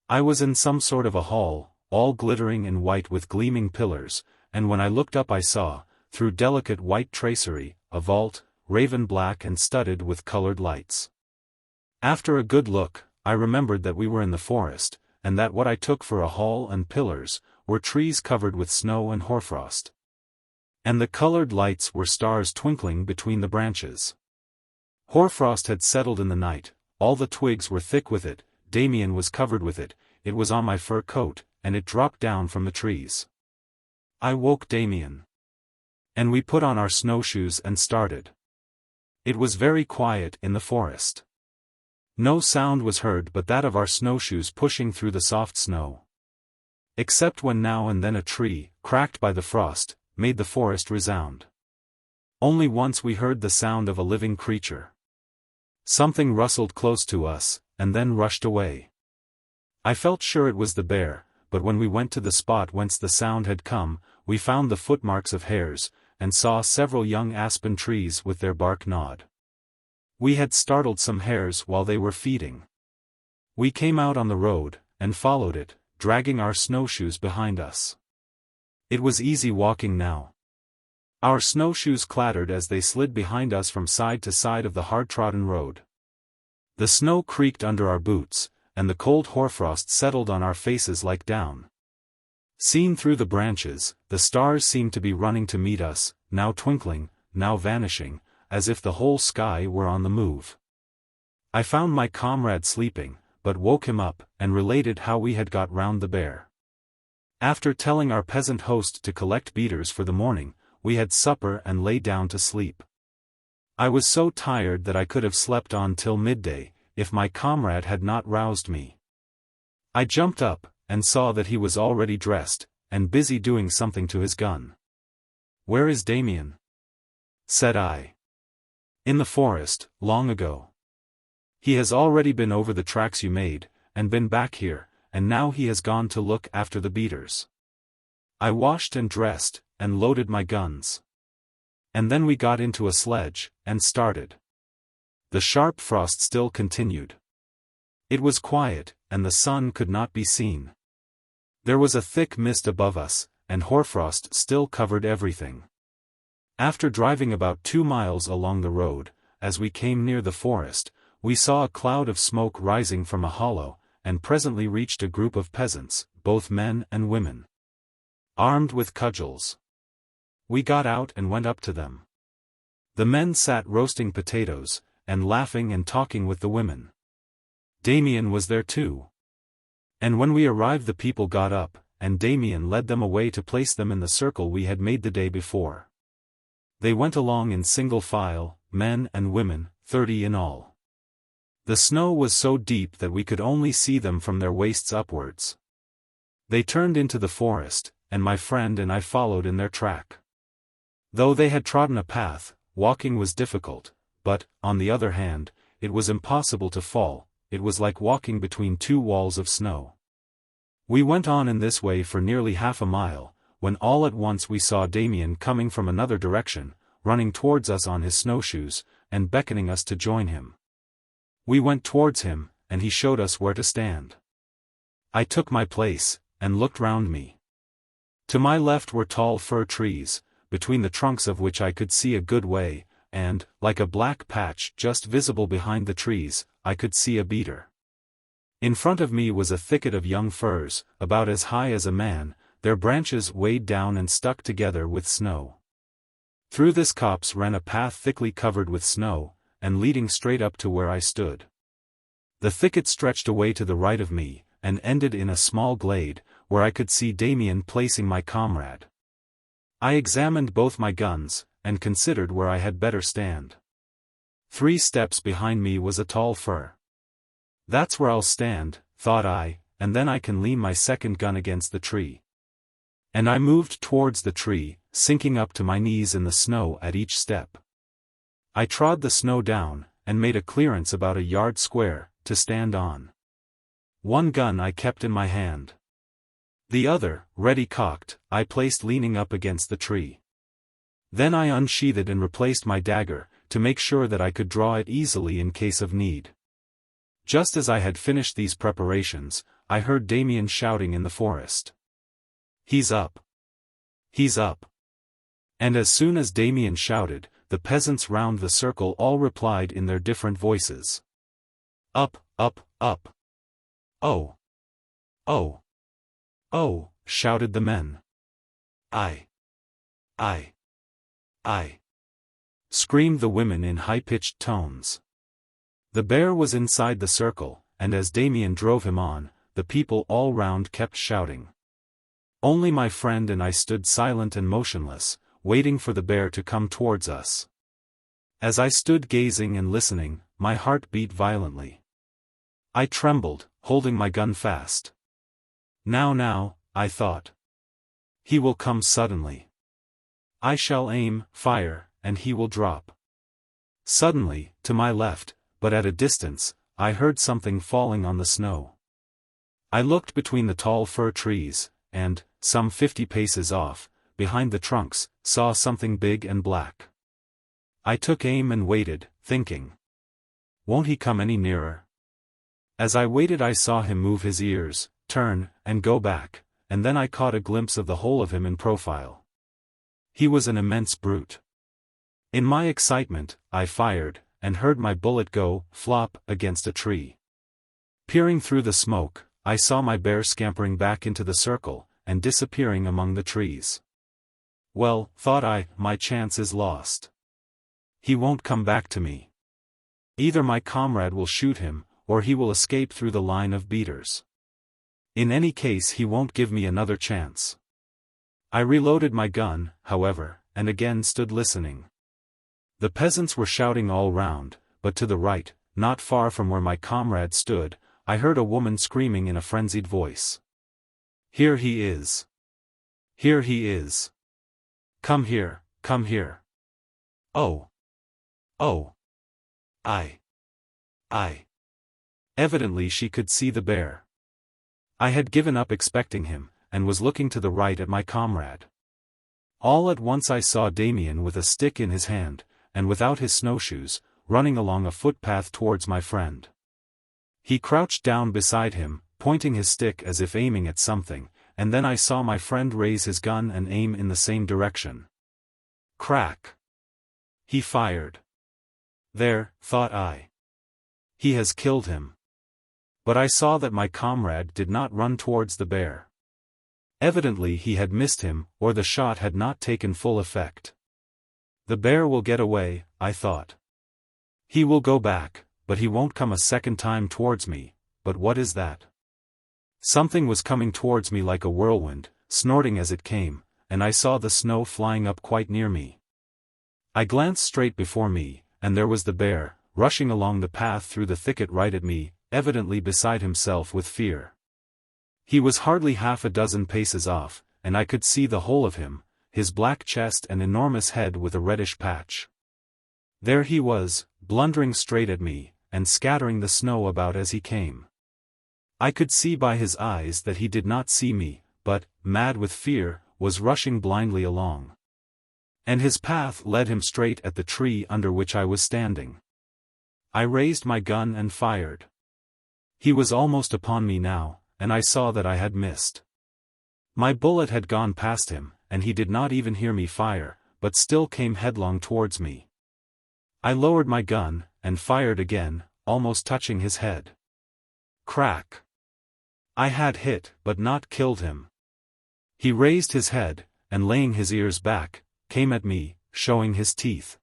I was in some sort of a hall, all glittering and white with gleaming pillars, and when I looked up I saw, through delicate white tracery, a vault, raven black and studded with colored lights. After a good look, I remembered that we were in the forest, and that what I took for a hall and pillars, were trees covered with snow and hoarfrost. And the colored lights were stars twinkling between the branches. Hoarfrost had settled in the night, all the twigs were thick with it, Damien was covered with it, it was on my fur coat, and it dropped down from the trees. I woke Damien. And we put on our snowshoes and started. It was very quiet in the forest. No sound was heard but that of our snowshoes pushing through the soft snow. Except when now and then a tree, cracked by the frost, made the forest resound. Only once we heard the sound of a living creature. Something rustled close to us, and then rushed away. I felt sure it was the bear, but when we went to the spot whence the sound had come, we found the footmarks of hares, and saw several young aspen trees with their bark gnawed. We had startled some hares while they were feeding. We came out on the road, and followed it, dragging our snowshoes behind us. It was easy walking now. Our snowshoes clattered as they slid behind us from side to side of the hard-trodden road. The snow creaked under our boots, and the cold hoarfrost settled on our faces like down. Seen through the branches, the stars seemed to be running to meet us, now twinkling, now vanishing, as if the whole sky were on the move. I found my comrade sleeping, but woke him up, and related how we had got round the bear. After telling our peasant host to collect beaters for the morning, we had supper and lay down to sleep. I was so tired that I could have slept on till midday, if my comrade had not roused me. I jumped up, and saw that he was already dressed, and busy doing something to his gun. "Where is Damien?" said I. "In the forest, long ago. He has already been over the tracks you made, and been back here, and now he has gone to look after the beaters." I washed and dressed, and loaded my guns. And then we got into a sledge, and started. The sharp frost still continued. It was quiet, and the sun could not be seen. There was a thick mist above us, and hoarfrost still covered everything. After driving about 2 miles along the road, as we came near the forest, we saw a cloud of smoke rising from a hollow, and presently reached a group of peasants, both men and women, armed with cudgels. We got out and went up to them. The men sat roasting potatoes, and laughing and talking with the women. Damien was there too. And when we arrived the people got up, and Damien led them away to place them in the circle we had made the day before. They went along in single file, men and women, 30 in all. The snow was so deep that we could only see them from their waists upwards. They turned into the forest, and my friend and I followed in their track. Though they had trodden a path, walking was difficult, but, on the other hand, it was impossible to fall. It was like walking between 2 walls of snow. We went on in this way for nearly half a mile, when all at once we saw Damien coming from another direction, running towards us on his snowshoes, and beckoning us to join him. We went towards him, and he showed us where to stand. I took my place, and looked round me. To my left were tall fir trees, between the trunks of which I could see a good way, and, like a black patch just visible behind the trees, I could see a beater. In front of me was a thicket of young firs, about as high as a man, their branches weighed down and stuck together with snow. Through this copse ran a path thickly covered with snow, and leading straight up to where I stood. The thicket stretched away to the right of me, and ended in a small glade, where I could see Damien placing my comrade. I examined both my guns, and considered where I had better stand. 3 steps behind me was a tall fir. "That's where I'll stand," thought I, "and then I can lean my second gun against the tree." And I moved towards the tree, sinking up to my knees in the snow at each step. I trod the snow down, and made a clearance about a yard square, to stand on. One gun I kept in my hand. The other, ready cocked, I placed leaning up against the tree. Then I unsheathed and replaced my dagger, to make sure that I could draw it easily in case of need. Just as I had finished these preparations, I heard Damien shouting in the forest. "He's up! He's up!" And as soon as Damien shouted, the peasants round the circle all replied in their different voices. "Up, up, up! Oh! Oh! Oh!" shouted the men. "I! I! I!" screamed the women in high-pitched tones. The bear was inside the circle, and as Damien drove him on, the people all round kept shouting. Only my friend and I stood silent and motionless, waiting for the bear to come towards us. As I stood gazing and listening, my heart beat violently. I trembled, holding my gun fast. Now, I thought. He will come suddenly. I shall aim, fire, and he will drop. Suddenly, to my left, but at a distance, I heard something falling on the snow. I looked between the tall fir trees, and, some 50 paces off, behind the trunks, saw something big and black. I took aim and waited, thinking, won't he come any nearer? As I waited I saw him move his ears, turn, and go back, and then I caught a glimpse of the whole of him in profile. He was an immense brute. In my excitement, I fired, and heard my bullet go, flop, against a tree. Peering through the smoke, I saw my bear scampering back into the circle, and disappearing among the trees. Well, thought I, my chance is lost. He won't come back to me. Either my comrade will shoot him, or he will escape through the line of beaters. In any case he won't give me another chance. I reloaded my gun, however, and again stood listening. The peasants were shouting all round, but to the right, not far from where my comrade stood, I heard a woman screaming in a frenzied voice. Here he is! Here he is! Come here, come here! Oh! Oh! I! Evidently she could see the bear. I had given up expecting him, and was looking to the right at my comrade. All at once I saw Damien with a stick in his hand, and without his snowshoes, running along a footpath towards my friend. He crouched down beside him, pointing his stick as if aiming at something, and then I saw my friend raise his gun and aim in the same direction. Crack! He fired. There, thought I. He has killed him. But I saw that my comrade did not run towards the bear. Evidently he had missed him, or the shot had not taken full effect. The bear will get away, I thought. He will go back, but he won't come a second time towards me. But what is that? Something was coming towards me like a whirlwind, snorting as it came, and I saw the snow flying up quite near me. I glanced straight before me, and there was the bear, rushing along the path through the thicket right at me, evidently beside himself with fear. He was hardly half a dozen paces off, and I could see the whole of him, his black chest and enormous head with a reddish patch. There he was, blundering straight at me, and scattering the snow about as he came. I could see by his eyes that he did not see me, but, mad with fear, was rushing blindly along. And his path led him straight at the tree under which I was standing. I raised my gun and fired. He was almost upon me now, and I saw that I had missed. My bullet had gone past him, and he did not even hear me fire, but still came headlong towards me. I lowered my gun, and fired again, almost touching his head. Crack! I had hit, but not killed him. He raised his head, and laying his ears back, came at me, showing his teeth.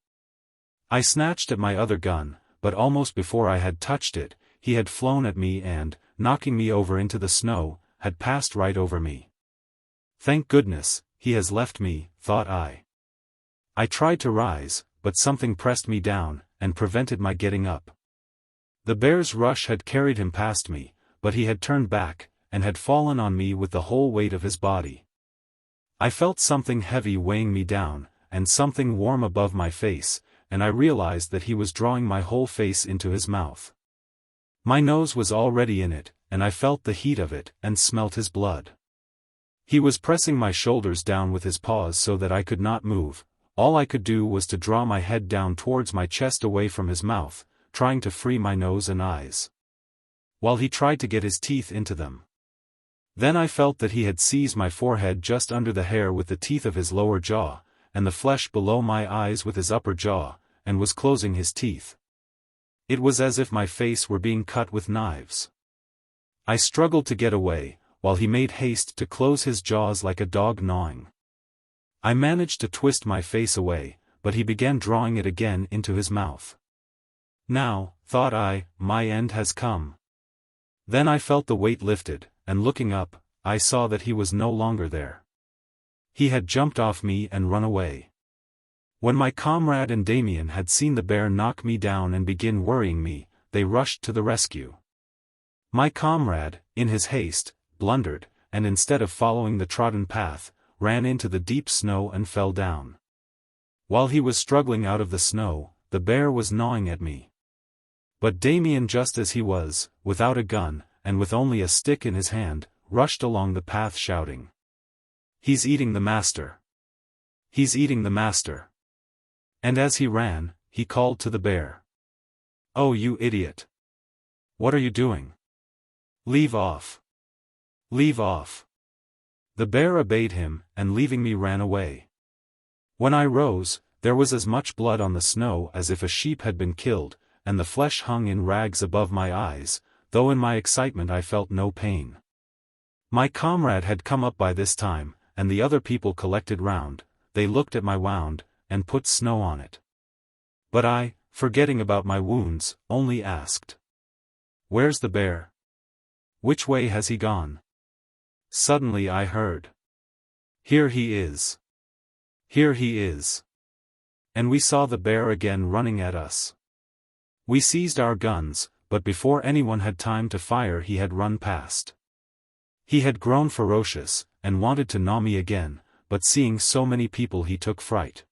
I snatched at my other gun, but almost before I had touched it, he had flown at me and, knocking me over into the snow, had passed right over me. Thank goodness, he has left me, thought I. I tried to rise, but something pressed me down, and prevented my getting up. The bear's rush had carried him past me, but he had turned back, and had fallen on me with the whole weight of his body. I felt something heavy weighing me down, and something warm above my face, and I realized that he was drawing my whole face into his mouth. My nose was already in it, and I felt the heat of it, and smelt his blood. He was pressing my shoulders down with his paws so that I could not move. All I could do was to draw my head down towards my chest away from his mouth, trying to free my nose and eyes, while he tried to get his teeth into them. Then I felt that he had seized my forehead just under the hair with the teeth of his lower jaw, and the flesh below my eyes with his upper jaw, and was closing his teeth. It was as if my face were being cut with knives. I struggled to get away, while he made haste to close his jaws like a dog gnawing. I managed to twist my face away, but he began drawing it again into his mouth. Now, thought I, my end has come. Then I felt the weight lifted, and looking up, I saw that he was no longer there. He had jumped off me and run away. When my comrade and Damien had seen the bear knock me down and begin worrying me, they rushed to the rescue. My comrade, in his haste, blundered, and instead of following the trodden path, ran into the deep snow and fell down. While he was struggling out of the snow, the bear was gnawing at me. But Damien, just as he was, without a gun, and with only a stick in his hand, rushed along the path shouting, "He's eating the master! He's eating the master!" And as he ran, he called to the bear, "Oh, you idiot! What are you doing? Leave off! Leave off!" The bear obeyed him, and leaving me ran away. When I rose, there was as much blood on the snow as if a sheep had been killed, and the flesh hung in rags above my eyes, though in my excitement I felt no pain. My comrade had come up by this time, and the other people collected round. They looked at my wound, and put snow on it. But I, forgetting about my wounds, only asked, "Where's the bear? Which way has he gone?" Suddenly I heard, "Here he is! Here he is!" And we saw the bear again running at us. We seized our guns, but before anyone had time to fire he had run past. He had grown ferocious, and wanted to gnaw me again, but seeing so many people he took fright.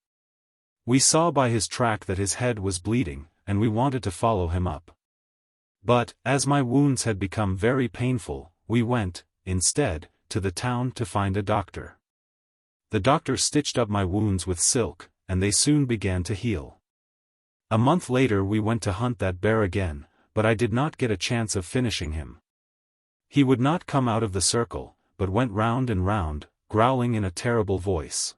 We saw by his track that his head was bleeding, and we wanted to follow him up. But, as my wounds had become very painful, we went, instead, to the town to find a doctor. The doctor stitched up my wounds with silk, and they soon began to heal. A month later we went to hunt that bear again, but I did not get a chance of finishing him. He would not come out of the circle, but went round and round, growling in a terrible voice.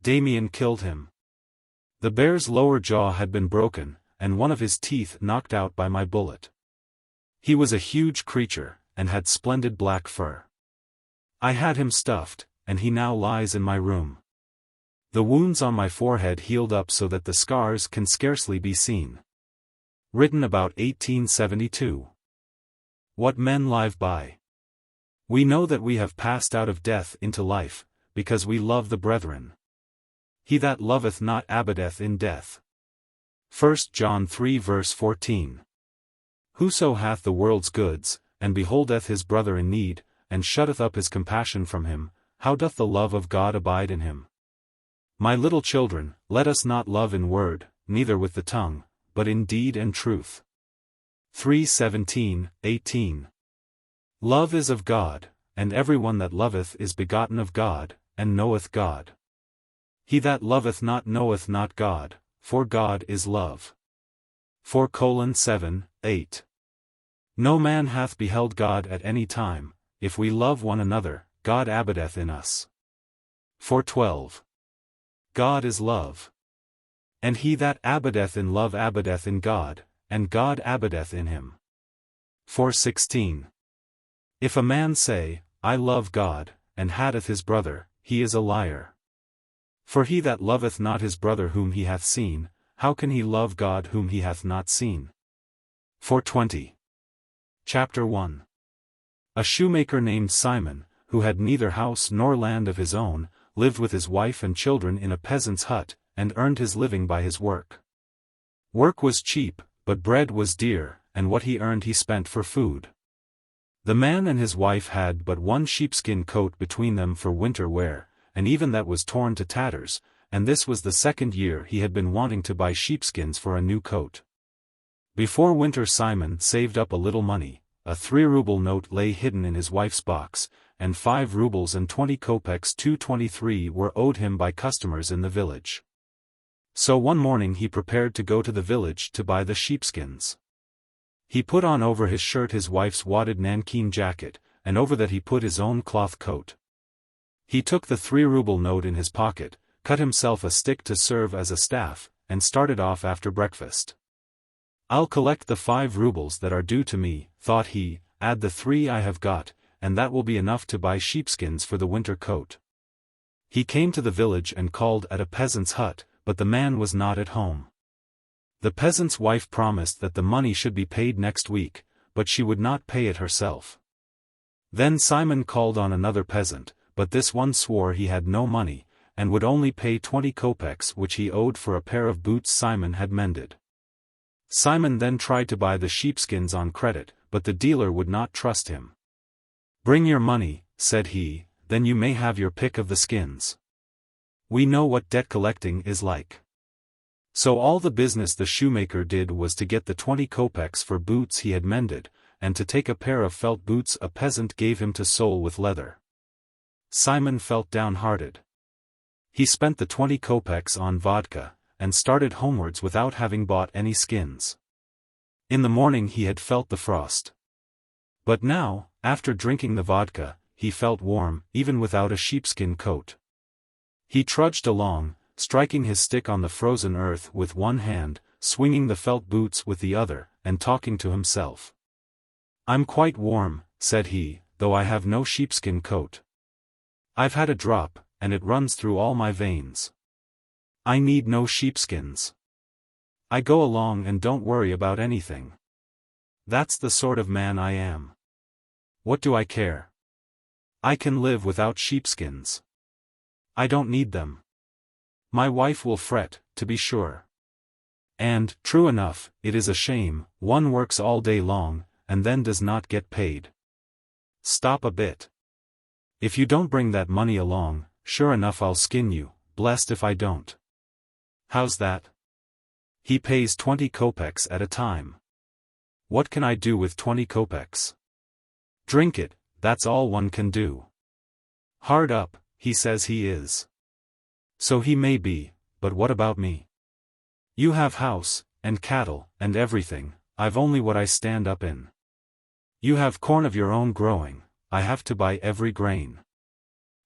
Damien killed him. The bear's lower jaw had been broken, and one of his teeth knocked out by my bullet. He was a huge creature, and had splendid black fur. I had him stuffed, and he now lies in my room. The wounds on my forehead healed up so that the scars can scarcely be seen. Written about 1872. What men live by. We know that we have passed out of death into life, because we love the brethren. He that loveth not abideth in death. 1 John 3 verse 14. Whoso hath the world's goods, and beholdeth his brother in need, and shutteth up his compassion from him, how doth the love of God abide in him? My little children, let us not love in word, neither with the tongue, but in deed and truth. 3:17-18. Love is of God, and every one that loveth is begotten of God, and knoweth God. He that loveth not knoweth not God, for God is love. 4:7-8. No man hath beheld God at any time. If we love one another, God abideth in us. 4:12. God is love. And he that abideth in love abideth in God, and God abideth in him. 4:16. If a man say, I love God, and hateth his brother, he is a liar. For he that loveth not his brother whom he hath seen, how can he love God whom he hath not seen? 4:20. Chapter 1. A shoemaker named Simon, who had neither house nor land of his own, lived with his wife and children in a peasant's hut, and earned his living by his work. Work was cheap, but bread was dear, and what he earned he spent for food. The man and his wife had but one sheepskin coat between them for winter wear, and even that was torn to tatters, and this was the second year he had been wanting to buy sheepskins for a new coat. Before winter Simon saved up a little money. A 3-ruble note lay hidden in his wife's box, and 5 rubles and 20 kopecks (2.23) were owed him by customers in the village. So one morning he prepared to go to the village to buy the sheepskins. He put on over his shirt his wife's wadded nankeen jacket, and over that he put his own cloth coat. He took the 3-ruble note in his pocket, cut himself a stick to serve as a staff, and started off after breakfast. I'll collect the 5 rubles that are due to me, thought he, add the 3 I have got, and that will be enough to buy sheepskins for the winter coat. He came to the village and called at a peasant's hut, but the man was not at home. The peasant's wife promised that the money should be paid next week, but she would not pay it herself. Then Simon called on another peasant, but this one swore he had no money, and would only pay 20 kopecks which he owed for a pair of boots Simon had mended. Simon then tried to buy the sheepskins on credit, but the dealer would not trust him. Bring your money, said he, then you may have your pick of the skins. We know what debt collecting is like. So all the business the shoemaker did was to get the 20 kopecks for boots he had mended, and to take a pair of felt boots a peasant gave him to sole with leather. Simon felt downhearted. He spent the 20 kopecks on vodka, and started homewards without having bought any skins. In the morning he had felt the frost. But now, after drinking the vodka, he felt warm, even without a sheepskin coat. He trudged along, striking his stick on the frozen earth with one hand, swinging the felt boots with the other, and talking to himself. "I'm quite warm," said he, "though I have no sheepskin coat. I've had a drop, and it runs through all my veins. I need no sheepskins. I go along and don't worry about anything. That's the sort of man I am. What do I care? I can live without sheepskins. I don't need them. My wife will fret, to be sure. And, true enough, it is a shame, one works all day long, and then does not get paid. Stop a bit. If you don't bring that money along, sure enough I'll skin you, blessed if I don't. How's that? He pays 20 kopecks at a time. What can I do with 20 kopecks? Drink it, that's all one can do. Hard up, he says he is. So he may be, but what about me? You have house, and cattle, and everything, I've only what I stand up in. You have corn of your own growing, I have to buy every grain.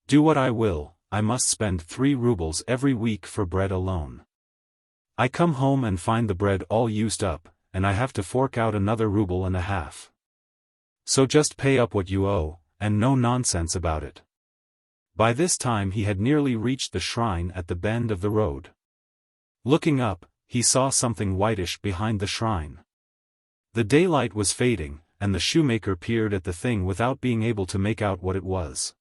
Do what I will, I must spend 3 rubles every week for bread alone. I come home and find the bread all used up, and I have to fork out another ruble and a half. So just pay up what you owe, and no nonsense about it." By this time he had nearly reached the shrine at the bend of the road. Looking up, he saw something whitish behind the shrine. The daylight was fading, and the shoemaker peered at the thing without being able to make out what it was.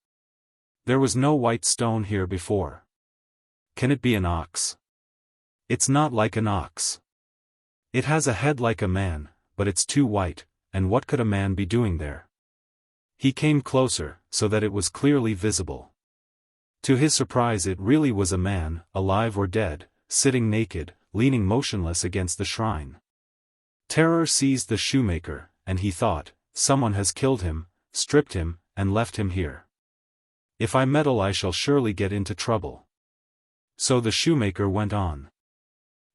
There was no white stone here before. Can it be an ox? It's not like an ox. It has a head like a man, but it's too white, and what could a man be doing there? He came closer, so that it was clearly visible. To his surprise it really was a man, alive or dead, sitting naked, leaning motionless against the shrine. Terror seized the shoemaker, and he thought, someone has killed him, stripped him, and left him here. If I meddle I shall surely get into trouble. So the shoemaker went on.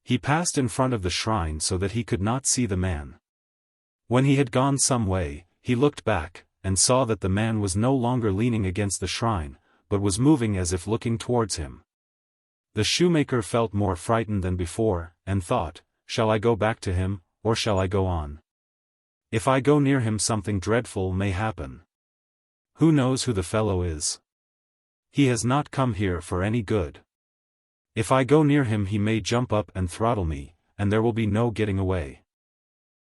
He passed in front of the shrine so that he could not see the man. When he had gone some way, he looked back, and saw that the man was no longer leaning against the shrine, but was moving as if looking towards him. The shoemaker felt more frightened than before, and thought, shall I go back to him, or shall I go on? If I go near him something dreadful may happen. Who knows who the fellow is? He has not come here for any good. If I go near him he may jump up and throttle me, and there will be no getting away.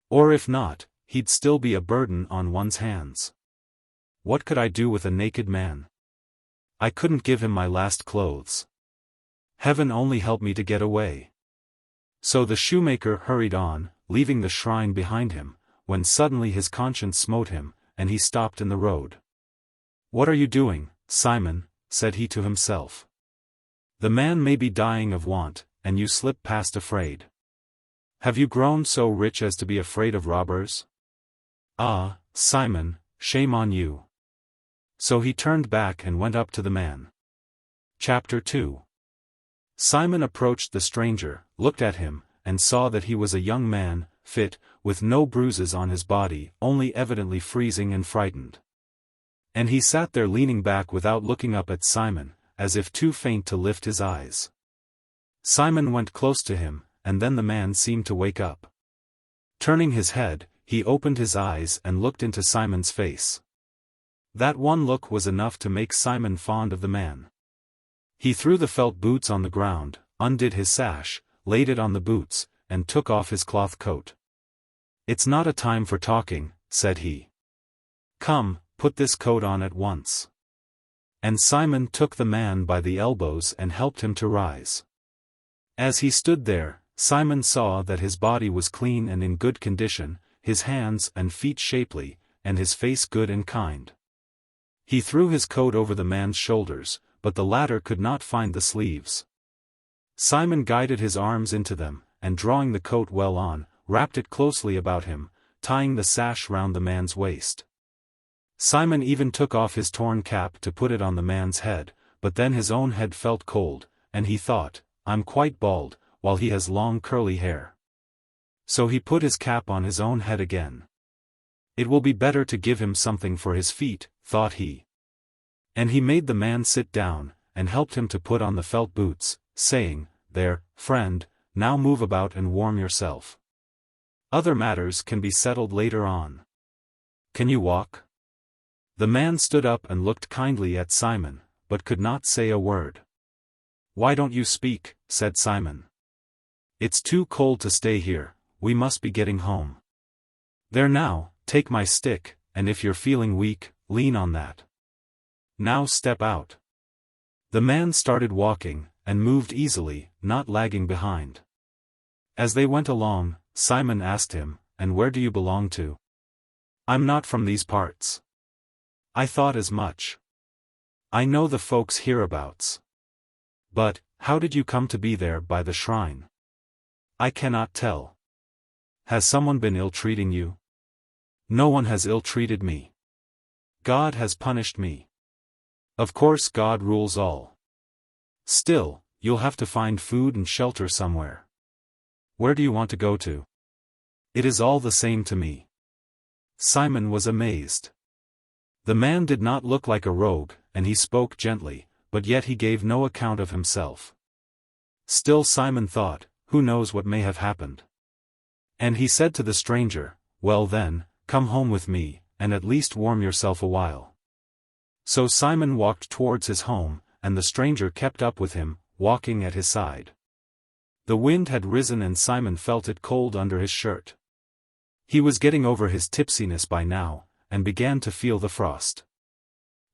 Or if not, he'd still be a burden on one's hands. What could I do with a naked man? I couldn't give him my last clothes. Heaven only help me to get away. So the shoemaker hurried on, leaving the shrine behind him, when suddenly his conscience smote him, and he stopped in the road. "What are you doing, Simon?" said he to himself. "The man may be dying of want, and you slip past afraid. Have you grown so rich as to be afraid of robbers? Ah, Simon, shame on you." So he turned back and went up to the man. Chapter 2. Simon approached the stranger, looked at him, and saw that he was a young man, fit, with no bruises on his body, only evidently freezing and frightened. And he sat there leaning back without looking up at Simon, as if too faint to lift his eyes. Simon went close to him, and then the man seemed to wake up. Turning his head, he opened his eyes and looked into Simon's face. That one look was enough to make Simon fond of the man. He threw the felt boots on the ground, undid his sash, laid it on the boots, and took off his cloth coat. "It's not a time for talking," said he. "Come, put this coat on at once." And Simon took the man by the elbows and helped him to rise. As he stood there, Simon saw that his body was clean and in good condition, his hands and feet shapely, and his face good and kind. He threw his coat over the man's shoulders, but the latter could not find the sleeves. Simon guided his arms into them, and drawing the coat well on, wrapped it closely about him, tying the sash round the man's waist. Simon even took off his torn cap to put it on the man's head, but then his own head felt cold, and he thought, I'm quite bald, while he has long curly hair. So he put his cap on his own head again. It will be better to give him something for his feet, thought he. And he made the man sit down, and helped him to put on the felt boots, saying, There, friend, now move about and warm yourself. Other matters can be settled later on. Can you walk? The man stood up and looked kindly at Simon, but could not say a word. Why don't you speak? Said Simon. It's too cold to stay here, we must be getting home. There now, take my stick, and if you're feeling weak, lean on that. Now step out. The man started walking, and moved easily, not lagging behind. As they went along, Simon asked him, And where do you belong to? I'm not from these parts. I thought as much. I know the folks hereabouts. But, how did you come to be there by the shrine? I cannot tell. Has someone been ill-treating you? No one has ill-treated me. God has punished me. Of course God rules all. Still, you'll have to find food and shelter somewhere. Where do you want to go to? It is all the same to me. Simon was amazed. The man did not look like a rogue, and he spoke gently, but yet he gave no account of himself. Still Simon thought, who knows what may have happened. And he said to the stranger, Well then, come home with me, and at least warm yourself a while. So Simon walked towards his home, and the stranger kept up with him, walking at his side. The wind had risen and Simon felt it cold under his shirt. He was getting over his tipsiness by now, and began to feel the frost.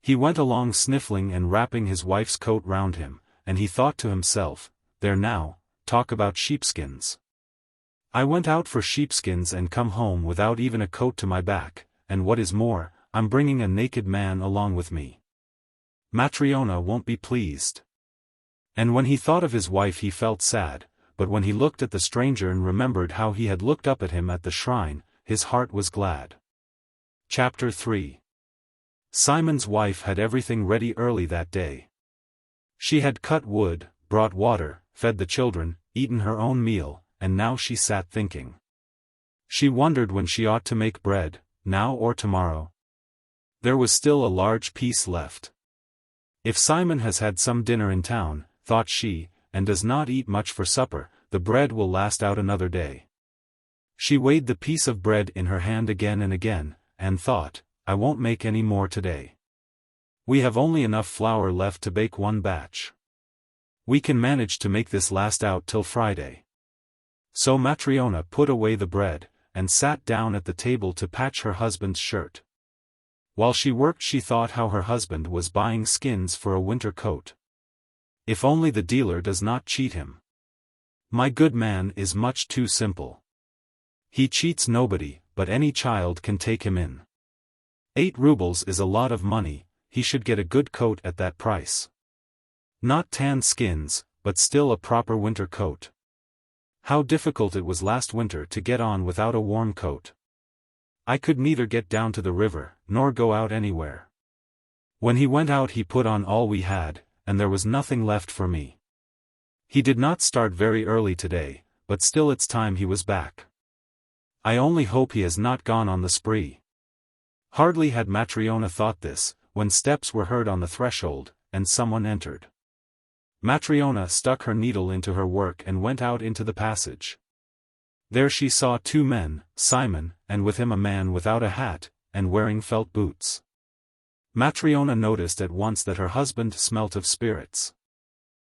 He went along sniffling and wrapping his wife's coat round him, and he thought to himself, There now, talk about sheepskins. I went out for sheepskins and come home without even a coat to my back, and what is more, I'm bringing a naked man along with me. Matryona won't be pleased. And when he thought of his wife he felt sad, but when he looked at the stranger and remembered how he had looked up at him at the shrine, his heart was glad. Chapter 3. Simon's wife had everything ready early that day. She had cut wood, brought water, fed the children, eaten her own meal, and now she sat thinking. She wondered when she ought to make bread, now or tomorrow. There was still a large piece left. If Simon has had some dinner in town, thought she, and does not eat much for supper, the bread will last out another day. She weighed the piece of bread in her hand again and again, and thought, I won't make any more today. We have only enough flour left to bake one batch. We can manage to make this last out till Friday. So Matryona put away the bread, and sat down at the table to patch her husband's shirt. While she worked she thought how her husband was buying skins for a winter coat. If only the dealer does not cheat him. My good man is much too simple. He cheats nobody, but any child can take him in. 8 rubles is a lot of money, he should get a good coat at that price. Not tanned skins, but still a proper winter coat. How difficult it was last winter to get on without a warm coat. I could neither get down to the river, nor go out anywhere. When he went out he put on all we had, and there was nothing left for me. He did not start very early today, but still it's time he was back. I only hope he has not gone on the spree. Hardly had Matryona thought this, when steps were heard on the threshold, and someone entered. Matryona stuck her needle into her work and went out into the passage. There she saw 2 men, Simon, and with him a man without a hat, and wearing felt boots. Matryona noticed at once that her husband smelt of spirits.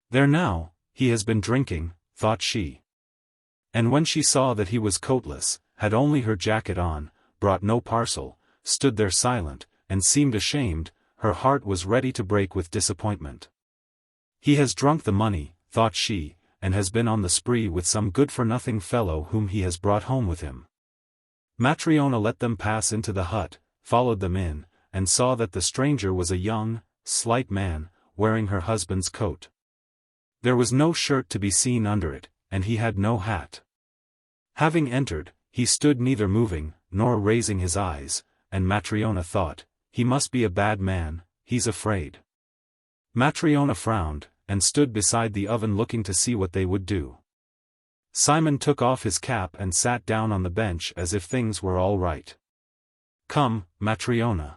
There now, he has been drinking, thought she. And when she saw that he was coatless, had only her jacket on, brought no parcel, stood there silent, and seemed ashamed, her heart was ready to break with disappointment. He has drunk the money, thought she, and has been on the spree with some good-for-nothing fellow whom he has brought home with him. Matryona let them pass into the hut, followed them in, and saw that the stranger was a young, slight man, wearing her husband's coat. There was no shirt to be seen under it, and he had no hat. Having entered, he stood neither moving, nor raising his eyes, and Matryona thought, he must be a bad man, he's afraid. Matryona frowned, and stood beside the oven looking to see what they would do. Simon took off his cap and sat down on the bench as if things were all right. Come, Matryona.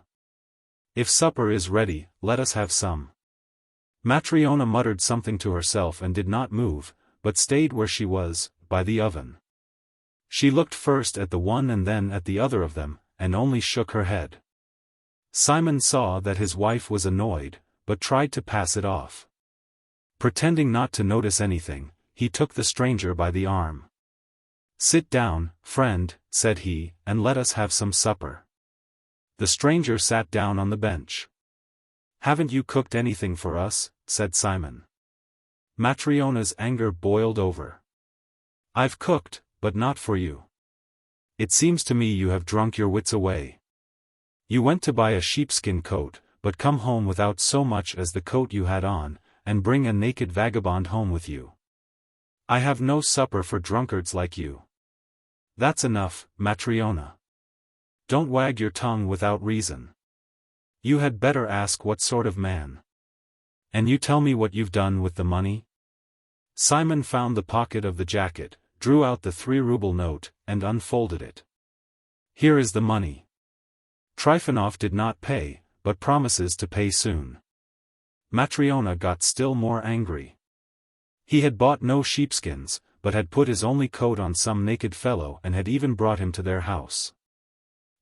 If supper is ready, let us have some. Matryona muttered something to herself and did not move, but stayed where she was, by the oven. She looked first at the one and then at the other of them, and only shook her head. Simon saw that his wife was annoyed, but tried to pass it off. Pretending not to notice anything, he took the stranger by the arm. "Sit down, friend," said he, "and let us have some supper." The stranger sat down on the bench. "Haven't you cooked anything for us?" said Simon. Matryona's anger boiled over. "I've cooked, but not for you. It seems to me you have drunk your wits away. You went to buy a sheepskin coat, but come home without so much as the coat you had on, and bring a naked vagabond home with you. I have no supper for drunkards like you." "That's enough, Matryona. Don't wag your tongue without reason. You had better ask what sort of man. And you tell me what you've done with the money?" Simon found the pocket of the jacket, drew out the 3-ruble note, and unfolded it. "Here is the money. Trifonov did not pay, but promises to pay soon." Matryona got still more angry. He had bought no sheepskins, but had put his only coat on some naked fellow and had even brought him to their house.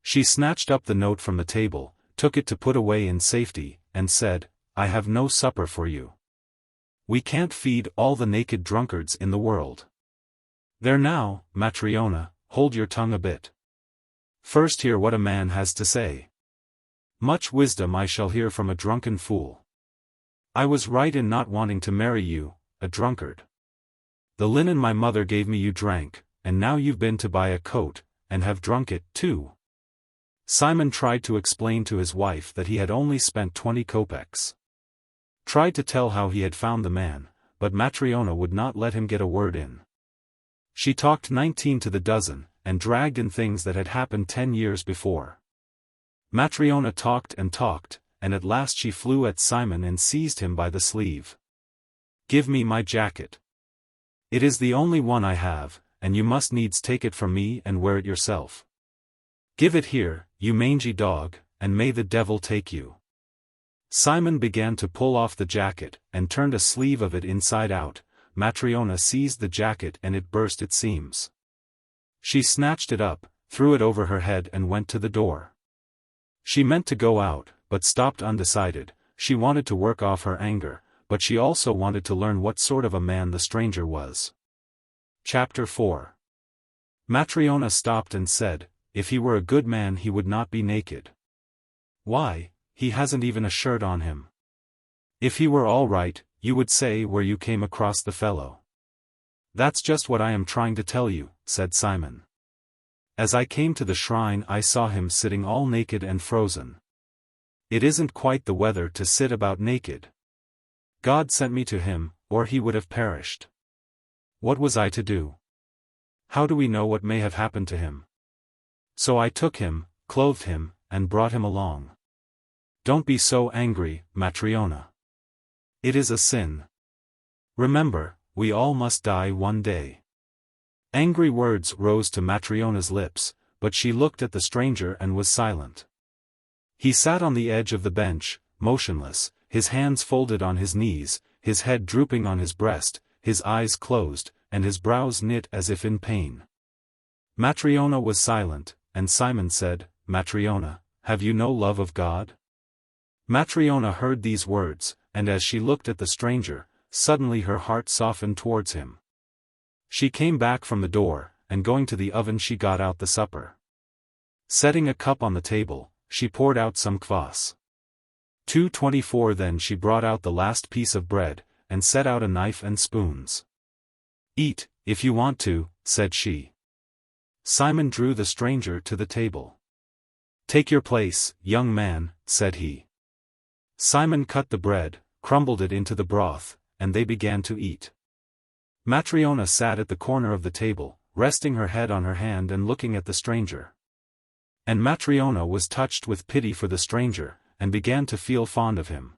She snatched up the note from the table, took it to put away in safety, and said, "I have no supper for you. We can't feed all the naked drunkards in the world. There now, Matryona, hold your tongue a bit. First hear what a man has to say. Much wisdom I shall hear from a drunken fool. I was right in not wanting to marry you, a drunkard. The linen my mother gave me you drank, and now you've been to buy a coat, and have drunk it, too." Simon tried to explain to his wife that he had only spent 20 kopecks. Tried to tell how he had found the man, but Matryona would not let him get a word in. She talked 19 to the dozen, and dragged in things that had happened 10 years before. Matryona talked, and at last she flew at Simon and seized him by the sleeve. "Give me my jacket. It is the only one I have, and you must needs take it from me and wear it yourself. Give it here, you mangy dog, and may the devil take you." Simon began to pull off the jacket, and turned a sleeve of it inside out. Matryona seized the jacket and it burst its seams. She snatched it up, threw it over her head and went to the door. She meant to go out, but stopped undecided. She wanted to work off her anger, but she also wanted to learn what sort of a man the stranger was. Chapter 4. Matryona stopped and said, "If he were a good man he would not be naked. Why, he hasn't even a shirt on him. If he were all right, you would say where you came across the fellow." "That's just what I am trying to tell you," said Simon. "As I came to the shrine I saw him sitting all naked and frozen. It isn't quite the weather to sit about naked. God sent me to him, or he would have perished. What was I to do? How do we know what may have happened to him? So I took him, clothed him, and brought him along. Don't be so angry, Matryona. It is a sin. Remember, we all must die one day." Angry words rose to Matryona's lips, but she looked at the stranger and was silent. He sat on the edge of the bench, motionless, his hands folded on his knees, his head drooping on his breast, his eyes closed, and his brows knit as if in pain. Matryona was silent, and Simon said, "Matryona, have you no love of God?" Matryona heard these words, and as she looked at the stranger, suddenly her heart softened towards him. She came back from the door, and going to the oven she got out the supper. Setting a cup on the table, she poured out some kvass. 2:24 Then she brought out the last piece of bread, and set out a knife and spoons. "Eat, if you want to," said she. Simon drew the stranger to the table. "Take your place, young man," said he. Simon cut the bread, crumbled it into the broth, and they began to eat. Matryona sat at the corner of the table, resting her head on her hand and looking at the stranger. And Matryona was touched with pity for the stranger, and began to feel fond of him.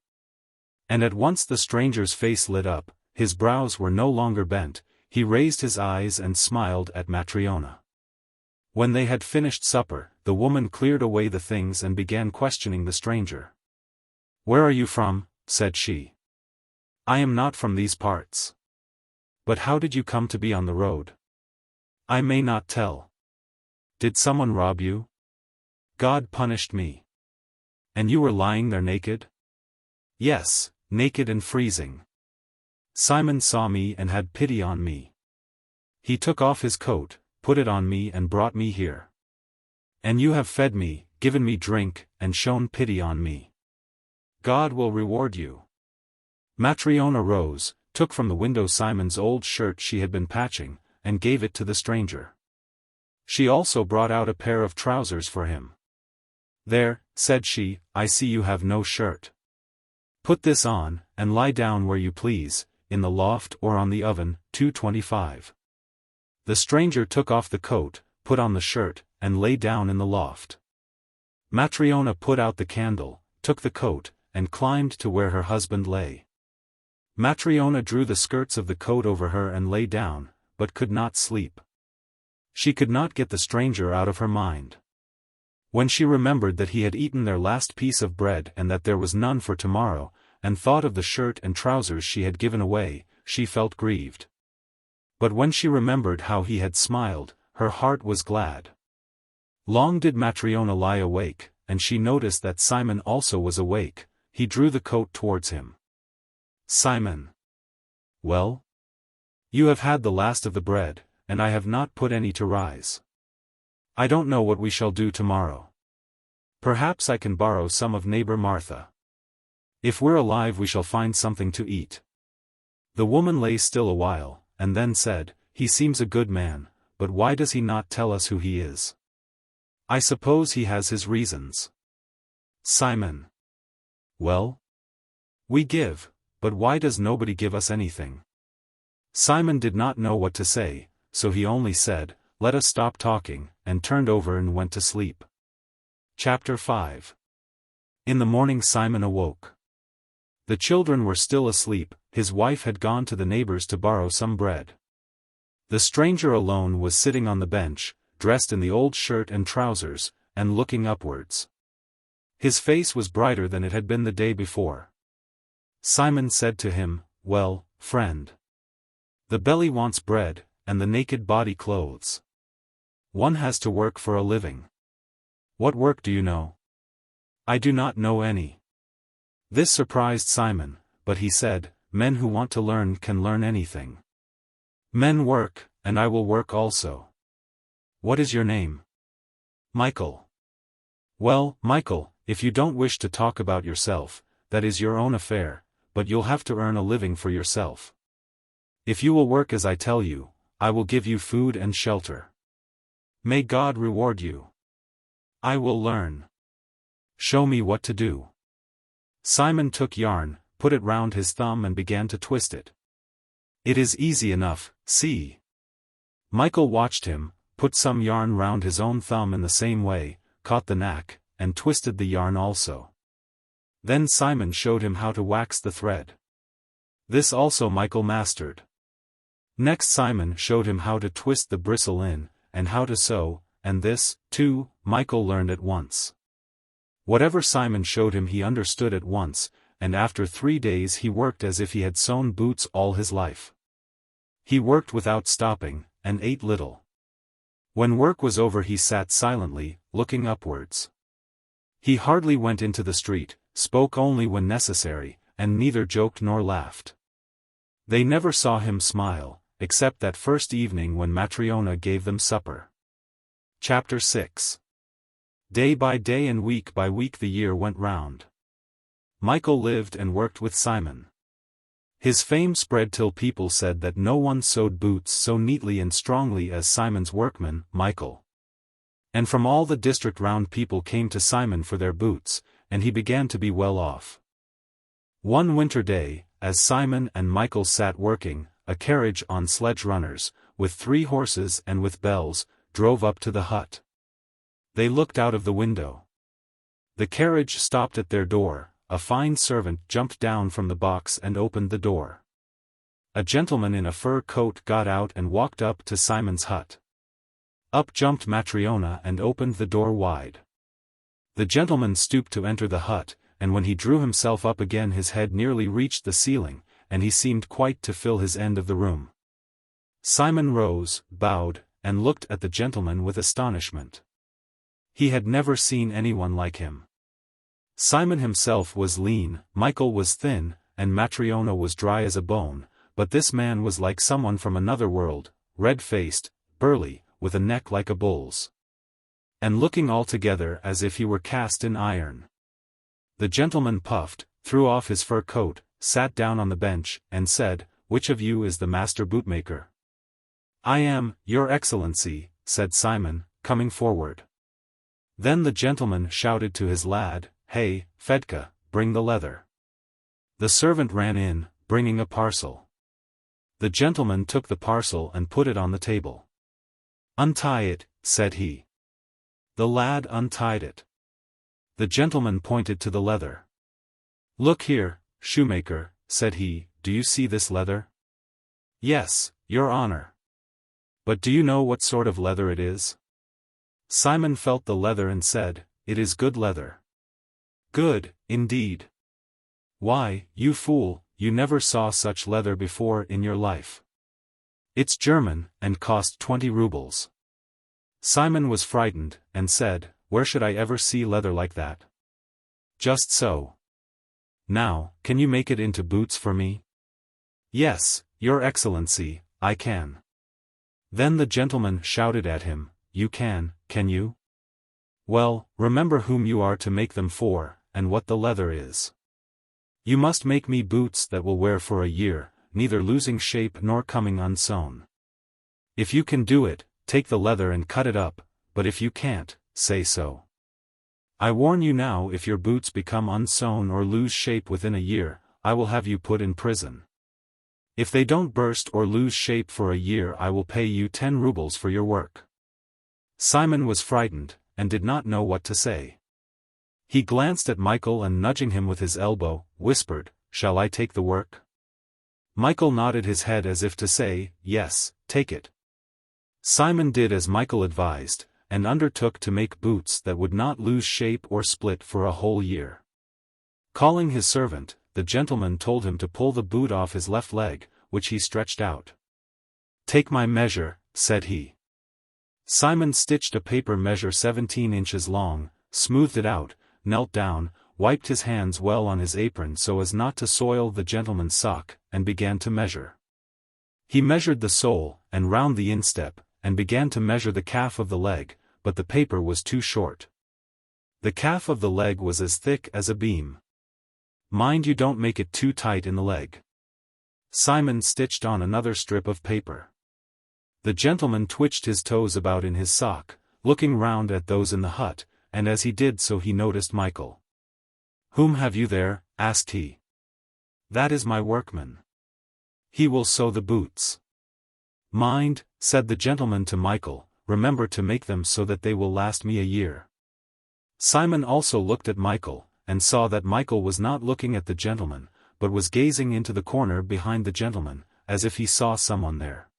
And at once the stranger's face lit up, his brows were no longer bent, he raised his eyes and smiled at Matryona. When they had finished supper, the woman cleared away the things and began questioning the stranger. "Where are you from?" said she. "I am not from these parts." "But how did you come to be on the road?" "I may not tell." "Did someone rob you?" "God punished me." "And you were lying there naked?" "Yes, naked and freezing. Simon saw me and had pity on me. He took off his coat, put it on me and brought me here. And you have fed me, given me drink, and shown pity on me. God will reward you." Matryona rose, took from the window Simon's old shirt she had been patching, and gave it to the stranger. She also brought out a pair of trousers for him. "There," said she, "I see you have no shirt. Put this on, and lie down where you please, in the loft or on the oven." 2:25. The stranger took off the coat, put on the shirt, and lay down in the loft. Matryona put out the candle, took the coat, and climbed to where her husband lay. Matryona drew the skirts of the coat over her and lay down, but could not sleep. She could not get the stranger out of her mind. When she remembered that he had eaten their last piece of bread and that there was none for tomorrow, and thought of the shirt and trousers she had given away, she felt grieved. But when she remembered how he had smiled, her heart was glad. Long did Matryona lie awake, and she noticed that Simon also was awake. He drew the coat towards him. "Simon." "Well?" "You have had the last of the bread, and I have not put any to rise. I don't know what we shall do tomorrow. Perhaps I can borrow some of neighbor Martha. If we're alive we shall find something to eat." The woman lay still a while, and then said, "He seems a good man, but why does he not tell us who he is? I suppose he has his reasons." "Simon." "Well?" "We give, but why does nobody give us anything?" Simon did not know what to say, so he only said, "Let us stop talking," and turned over and went to sleep. Chapter 5. In the morning Simon awoke. The children were still asleep, his wife had gone to the neighbors to borrow some bread. The stranger alone was sitting on the bench, dressed in the old shirt and trousers, and looking upwards. His face was brighter than it had been the day before. Simon said to him, "Well, friend. The belly wants bread, and the naked body clothes. One has to work for a living. What work do you know?" "I do not know any." This surprised Simon, but he said, "Men who want to learn can learn anything. Men work, and I will work also." "What is your name?" "Michael." "Well, Michael, if you don't wish to talk about yourself, that is your own affair, but you'll have to earn a living for yourself. If you will work as I tell you, I will give you food and shelter. May God reward you." "I will learn." "Show me what to do." Simon took yarn, put it round his thumb and began to twist it. "It is easy enough, see." Michael watched him, put some yarn round his own thumb in the same way, caught the knack, and twisted the yarn also. Then Simon showed him how to wax the thread. This also Michael mastered. Next Simon showed him how to twist the bristle in, and how to sew, and this, too, Michael learned at once. Whatever Simon showed him he understood at once, and after 3 days he worked as if he had sewn boots all his life. He worked without stopping, and ate little. When work was over he sat silently, looking upwards. He hardly went into the street, spoke only when necessary, and neither joked nor laughed. They never saw him smile, except that first evening when Matryona gave them supper. Chapter 6. Day by day and week by week the year went round. Michael lived and worked with Simon. His fame spread till people said that no one sewed boots so neatly and strongly as Simon's workman, Michael. And from all the district round people came to Simon for their boots, and he began to be well off. One winter day, as Simon and Michael sat working, a carriage on sledge runners, with 3 horses and with bells, drove up to the hut. They looked out of the window. The carriage stopped at their door. A fine servant jumped down from the box and opened the door. A gentleman in a fur coat got out and walked up to Simon's hut. Up jumped Matryona and opened the door wide. The gentleman stooped to enter the hut, and when he drew himself up again his head nearly reached the ceiling, and he seemed quite to fill his end of the room. Simon rose, bowed, and looked at the gentleman with astonishment. He had never seen anyone like him. Simon himself was lean, Michael was thin, and Matryona was dry as a bone, but this man was like someone from another world, red-faced, burly, with a neck like a bull's, and looking altogether as if he were cast in iron. The gentleman puffed, threw off his fur coat, sat down on the bench, and said, "Which of you is the master bootmaker?" "I am, your excellency," said Simon, coming forward. Then the gentleman shouted to his lad, "Hey, Fedka, bring the leather." The servant ran in, bringing a parcel. The gentleman took the parcel and put it on the table. "Untie it," said he. The lad untied it. The gentleman pointed to the leather. "Look here, shoemaker," said he, "do you see this leather?" "Yes, your honor." "But do you know what sort of leather it is?" Simon felt the leather and said, "It is good leather." "Good, indeed." "Why, you fool, you never saw such leather before in your life. It's German, and cost 20 rubles. Simon was frightened, and said, "Where should I ever see leather like that?" "Just so." "Now, can you make it into boots for me?" "Yes, your excellency, I can." Then the gentleman shouted at him, "You can you? Well, remember whom you are to make them for, and what the leather is. You must make me boots that will wear for a year, neither losing shape nor coming unsewn. If you can do it, take the leather and cut it up, but if you can't, say so. I warn you now, if your boots become unsewn or lose shape within a year, I will have you put in prison. If they don't burst or lose shape for a year, I will pay you 10 rubles for your work." Simon was frightened, and did not know what to say. He glanced at Michael and nudging him with his elbow, whispered, "Shall I take the work?" Michael nodded his head as if to say, "Yes, take it." Simon did as Michael advised, and undertook to make boots that would not lose shape or split for a whole year. Calling his servant, the gentleman told him to pull the boot off his left leg, which he stretched out. "Take my measure," said he. Simon stitched a paper measure 17 inches long, smoothed it out, knelt down, wiped his hands well on his apron so as not to soil the gentleman's sock, and began to measure. He measured the sole, and round the instep, and began to measure the calf of the leg, but the paper was too short. The calf of the leg was as thick as a beam. "Mind you don't make it too tight in the leg." Simon stitched on another strip of paper. The gentleman twitched his toes about in his sock, looking round at those in the hut, and as he did so he noticed Michael. "Whom have you there?" asked he. "That is my workman. He will sew the boots." "Mind," said the gentleman to Michael, "remember to make them so that they will last me a year." Simon also looked at Michael, and saw that Michael was not looking at the gentleman, but was gazing into the corner behind the gentleman, as if he saw someone there.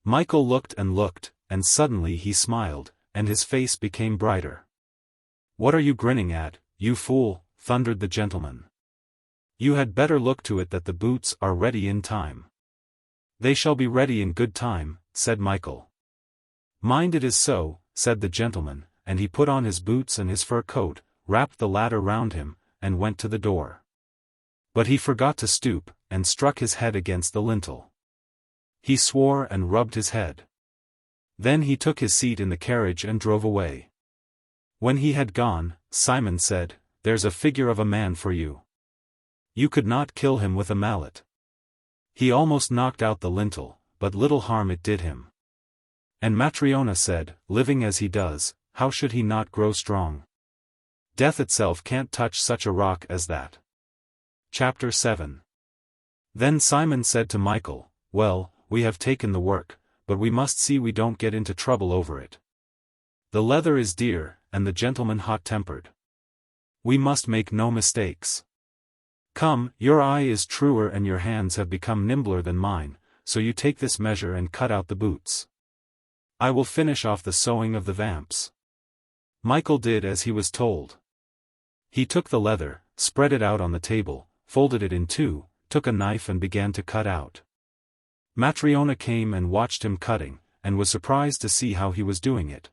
Michael looked, and suddenly he smiled, and his face became brighter. "What are you grinning at, you fool?" thundered the gentleman. "You had better look to it that the boots are ready in time." "They shall be ready in good time," said Michael. "Mind it is so," said the gentleman, and he put on his boots and his fur coat, wrapped the latter round him, and went to the door. But he forgot to stoop, and struck his head against the lintel. He swore and rubbed his head. Then he took his seat in the carriage and drove away. When he had gone, Simon said, "There's a figure of a man for you. You could not kill him with a mallet. He almost knocked out the lintel, but little harm it did him." And Matryona said, "Living as he does, how should he not grow strong? Death itself can't touch such a rock as that." Chapter 7. Then Simon said to Michael, "Well, we have taken the work, but we must see we don't get into trouble over it. The leather is dear, and the gentleman hot-tempered. We must make no mistakes. Come, your eye is truer and your hands have become nimbler than mine, so you take this measure and cut out the boots. I will finish off the sewing of the vamps. Michael did as he was told. He took the leather, spread it out on the table, folded it in two, took a knife and began to cut out. Matryona came and watched him cutting, and was surprised to see how he was doing it.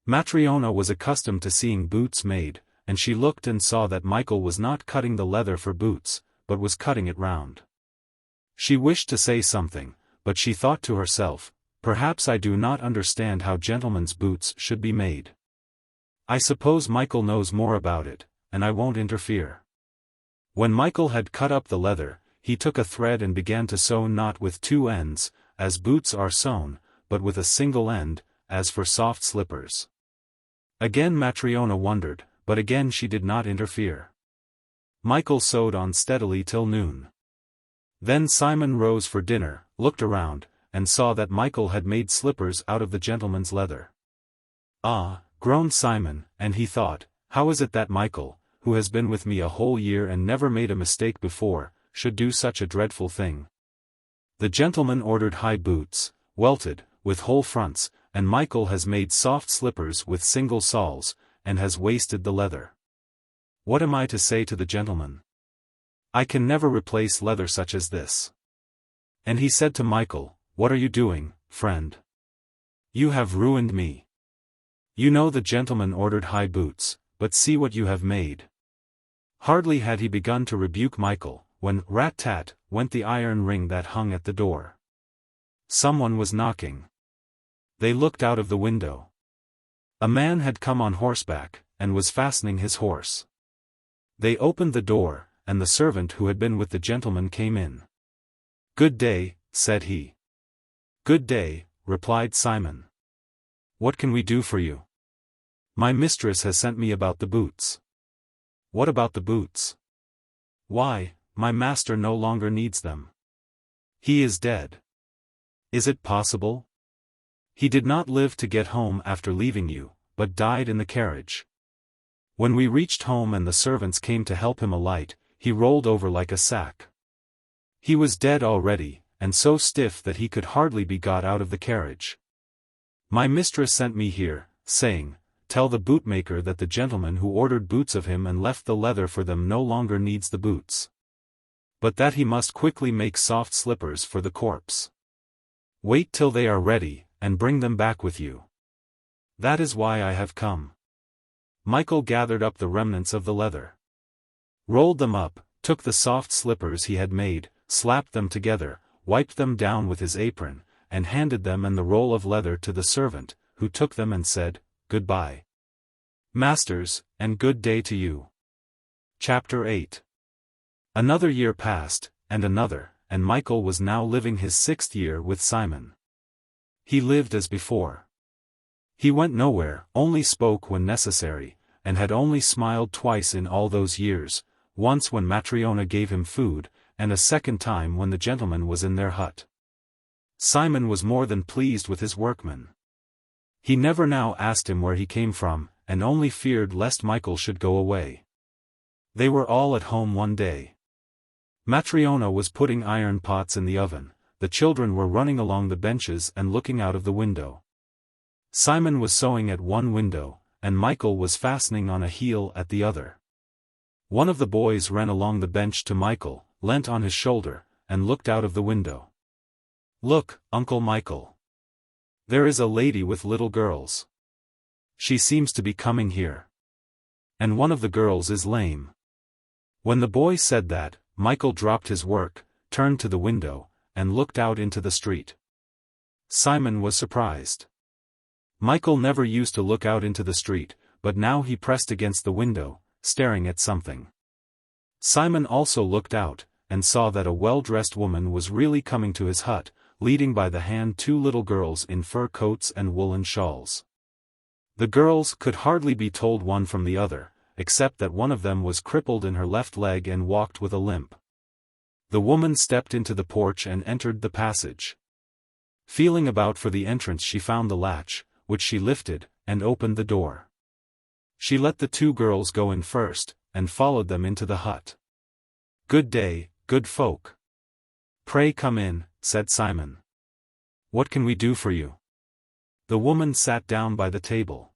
Matryona was accustomed to seeing boots made, and she looked and saw that Michael was not cutting the leather for boots, but was cutting it round. She wished to say something, but she thought to herself, perhaps I do not understand how gentlemen's boots should be made. I suppose Michael knows more about it, and I won't interfere. When Michael had cut up the leather, he took a thread and began to sew not with two ends, as boots are sewn, but with a single end, as for soft slippers. Again Matryona wondered, but again she did not interfere. Michael sewed on steadily till noon. Then Simon rose for dinner, looked around, and saw that Michael had made slippers out of the gentleman's leather. Ah, groaned Simon, and he thought, how is it that Michael, who has been with me a whole year and never made a mistake before, should do such a dreadful thing? The gentleman ordered high boots, welted, with whole fronts, and Michael has made soft slippers with single soles, and has wasted the leather. What am I to say to the gentleman? I can never replace leather such as this. And he said to Michael, what are you doing, friend? You have ruined me. You know the gentleman ordered high boots, but see what you have made. Hardly had he begun to rebuke Michael, when, rat-tat, went the iron ring that hung at the door. Someone was knocking. They looked out of the window. A man had come on horseback, and was fastening his horse. They opened the door, and the servant who had been with the gentleman came in. Good day, said he. Good day, replied Simon. What can we do for you? My mistress has sent me about the boots. What about the boots? Why, my master no longer needs them. He is dead. Is it possible? He did not live to get home after leaving you, but died in the carriage. When we reached home and the servants came to help him alight, he rolled over like a sack. He was dead already, and so stiff that he could hardly be got out of the carriage. My mistress sent me here, saying, tell the bootmaker that the gentleman who ordered boots of him and left the leather for them no longer needs the boots. But that he must quickly make soft slippers for the corpse. Wait till they are ready, and bring them back with you. That is why I have come. Michael gathered up the remnants of the leather. Rolled them up, took the soft slippers he had made, slapped them together, wiped them down with his apron, and handed them and the roll of leather to the servant, who took them and said, Goodbye, masters, and good day to you. Chapter 8. Another year passed, and another, and Michael was now living his 6th year with Simon. He lived as before. He went nowhere, only spoke when necessary, and had only smiled twice in all those years, once when Matryona gave him food, and a second time when the gentleman was in their hut. Simon was more than pleased with his workmen. He never now asked him where he came from, and only feared lest Michael should go away. They were all at home one day. Matryona was putting iron pots in the oven, the children were running along the benches and looking out of the window. Simon was sewing at one window, and Michael was fastening on a heel at the other. One of the boys ran along the bench to Michael, leant on his shoulder, and looked out of the window. Look, Uncle Michael. There is a lady with little girls. She seems to be coming here. And one of the girls is lame. When the boy said that, Michael dropped his work, turned to the window, and looked out into the street. Simon was surprised. Michael never used to look out into the street, but now he pressed against the window, staring at something. Simon also looked out, and saw that a well-dressed woman was really coming to his hut, leading by the hand two little girls in fur coats and woolen shawls. The girls could hardly be told one from the other, except that one of them was crippled in her left leg and walked with a limp. The woman stepped into the porch and entered the passage. Feeling about for the entrance she found the latch, which she lifted, and opened the door. She let the 2 girls go in first, and followed them into the hut. "Good day, good folk. Pray come in," said Simon. "What can we do for you?" The woman sat down by the table.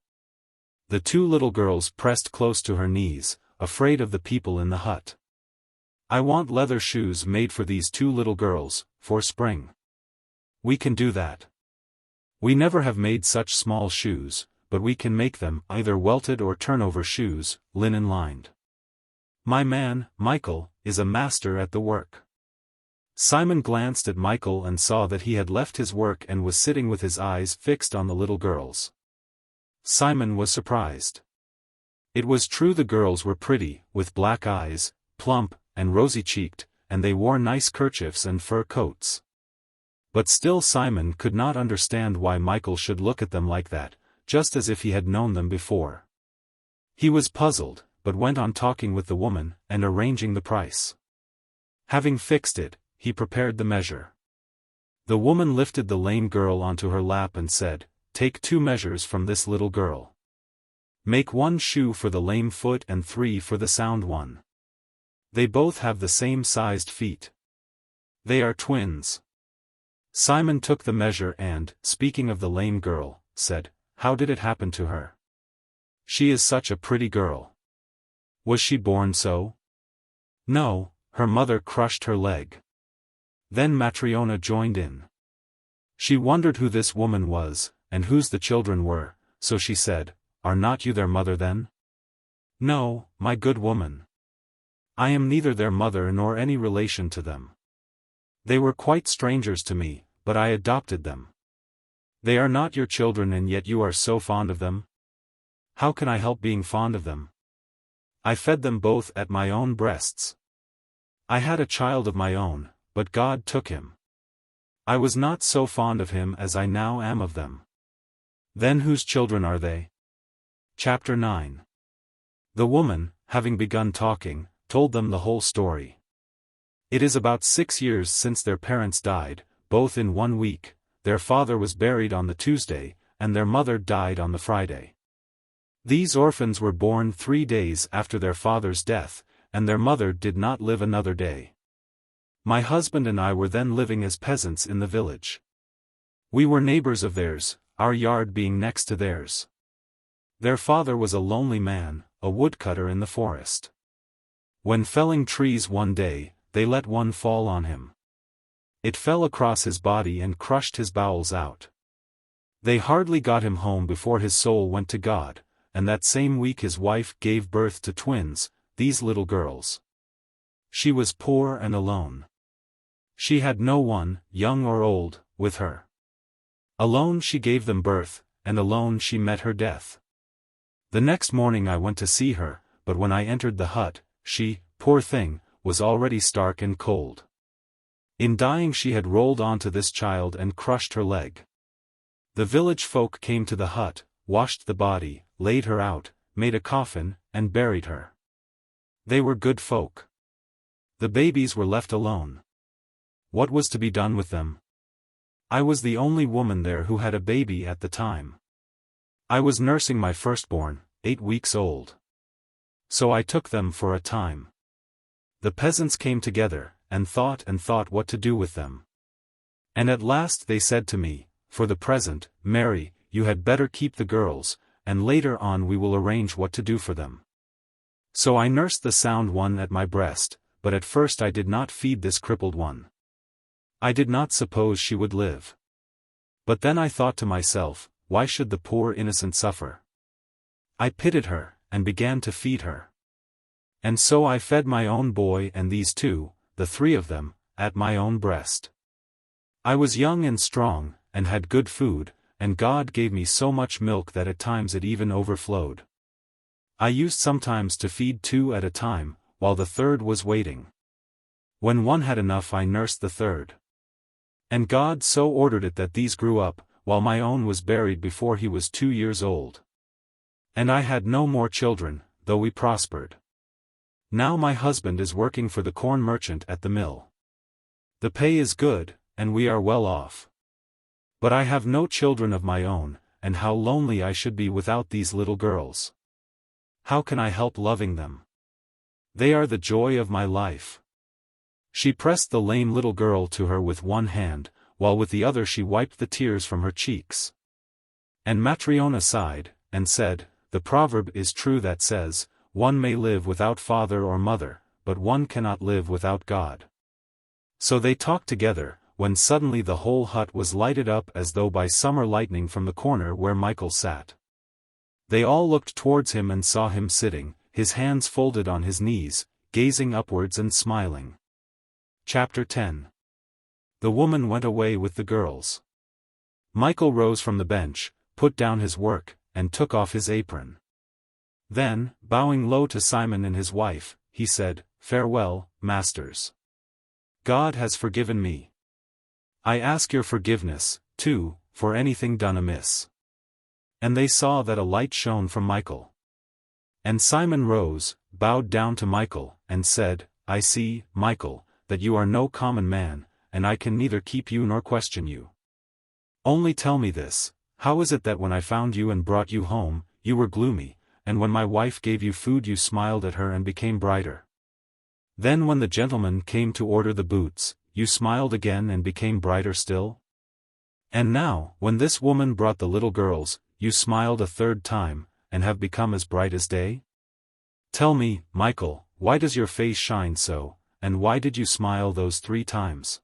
The 2 little girls pressed close to her knees, afraid of the people in the hut. "I want leather shoes made for these 2 little girls, for spring." "We can do that. We never have made such small shoes, but we can make them either welted or turnover shoes, linen-lined. My man, Michael, is a master at the work." Simon glanced at Michael and saw that he had left his work and was sitting with his eyes fixed on the little girls. Simon was surprised. It was true the girls were pretty, with black eyes, plump, and rosy-cheeked, and they wore nice kerchiefs and fur coats. But still Simon could not understand why Michael should look at them like that, just as if he had known them before. He was puzzled, but went on talking with the woman, and arranging the price. Having fixed it, he prepared the measure. The woman lifted the lame girl onto her lap and said, "Take 2 measures from this little girl. Make 1 shoe for the lame foot and 3 for the sound one. They both have the same sized feet. They are twins." Simon took the measure and, speaking of the lame girl, said, "How did it happen to her? She is such a pretty girl. Was she born so?" "No, her mother crushed her leg." Then Matryona joined in. She wondered who this woman was, and whose the children were, so she said, "Are not you their mother then?" "No, my good woman. I am neither their mother nor any relation to them. They were quite strangers to me, but I adopted them. They are not your children and yet you are so fond of them? How can I help being fond of them? I fed them both at my own breasts. I had a child of my own, but God took him. I was not so fond of him as I now am of them. Then whose children are they?" Chapter 9. The woman, having begun talking, told them the whole story. "It is about 6 years since their parents died, both in 1 week. Their father was buried on the Tuesday, and their mother died on the Friday. These orphans were born 3 days after their father's death, and their mother did not live another day. My husband and I were then living as peasants in the village. We were neighbors of theirs, our yard being next to theirs. Their father was a lonely man, a woodcutter in the forest. When felling trees one day, they let one fall on him. It fell across his body and crushed his bowels out. They hardly got him home before his soul went to God, and that same week his wife gave birth to twins, these little girls. She was poor and alone. She had no one, young or old, with her. Alone she gave them birth, and alone she met her death. The next morning I went to see her, but when I entered the hut, she, poor thing, was already stark and cold. In dying she had rolled onto this child and crushed her leg. The village folk came to the hut, washed the body, laid her out, made a coffin, and buried her. They were good folk. The babies were left alone. What was to be done with them? I was the only woman there who had a baby at the time. I was nursing my firstborn, 8 weeks old. So I took them for a time. The peasants came together, and thought what to do with them. And at last they said to me, "For the present, Mary, you had better keep the girls, and later on we will arrange what to do for them." So I nursed the sound one at my breast, but at first I did not feed this crippled one. I did not suppose she would live. But then I thought to myself, why should the poor innocent suffer? I pitied her, and began to feed her. And so I fed my own boy and these 2, the 3 of them, at my own breast. I was young and strong, and had good food, and God gave me so much milk that at times it even overflowed. I used sometimes to feed 2 at a time, while the 3rd was waiting. When one had enough I nursed the 3rd. And God so ordered it that these grew up, while my own was buried before he was 2 years old. And I had no more children, though we prospered. Now my husband is working for the corn merchant at the mill. The pay is good, and we are well off. But I have no children of my own, and how lonely I should be without these little girls. How can I help loving them? They are the joy of my life." She pressed the lame little girl to her with one hand, while with the other she wiped the tears from her cheeks. And Matryona sighed, and said, "The proverb is true that says, 'One may live without father or mother, but one cannot live without God.'" So they talked together, when suddenly the whole hut was lighted up as though by summer lightning from the corner where Michael sat. They all looked towards him and saw him sitting, his hands folded on his knees, gazing upwards and smiling. Chapter 10. The woman went away with the girls. Michael rose from the bench, put down his work, and took off his apron. Then, bowing low to Simon and his wife, he said, "Farewell, masters. God has forgiven me. I ask your forgiveness, too, for anything done amiss." And they saw that a light shone from Michael. And Simon rose, bowed down to Michael, and said, "I see, Michael, that you are no common man, and I can neither keep you nor question you. Only tell me this, how is it that when I found you and brought you home, you were gloomy, and when my wife gave you food you smiled at her and became brighter? Then when the gentleman came to order the boots, you smiled again and became brighter still? And now, when this woman brought the little girls, you smiled a third time, and have become as bright as day? Tell me, Michael, why does your face shine so, and why did you smile those 3 times?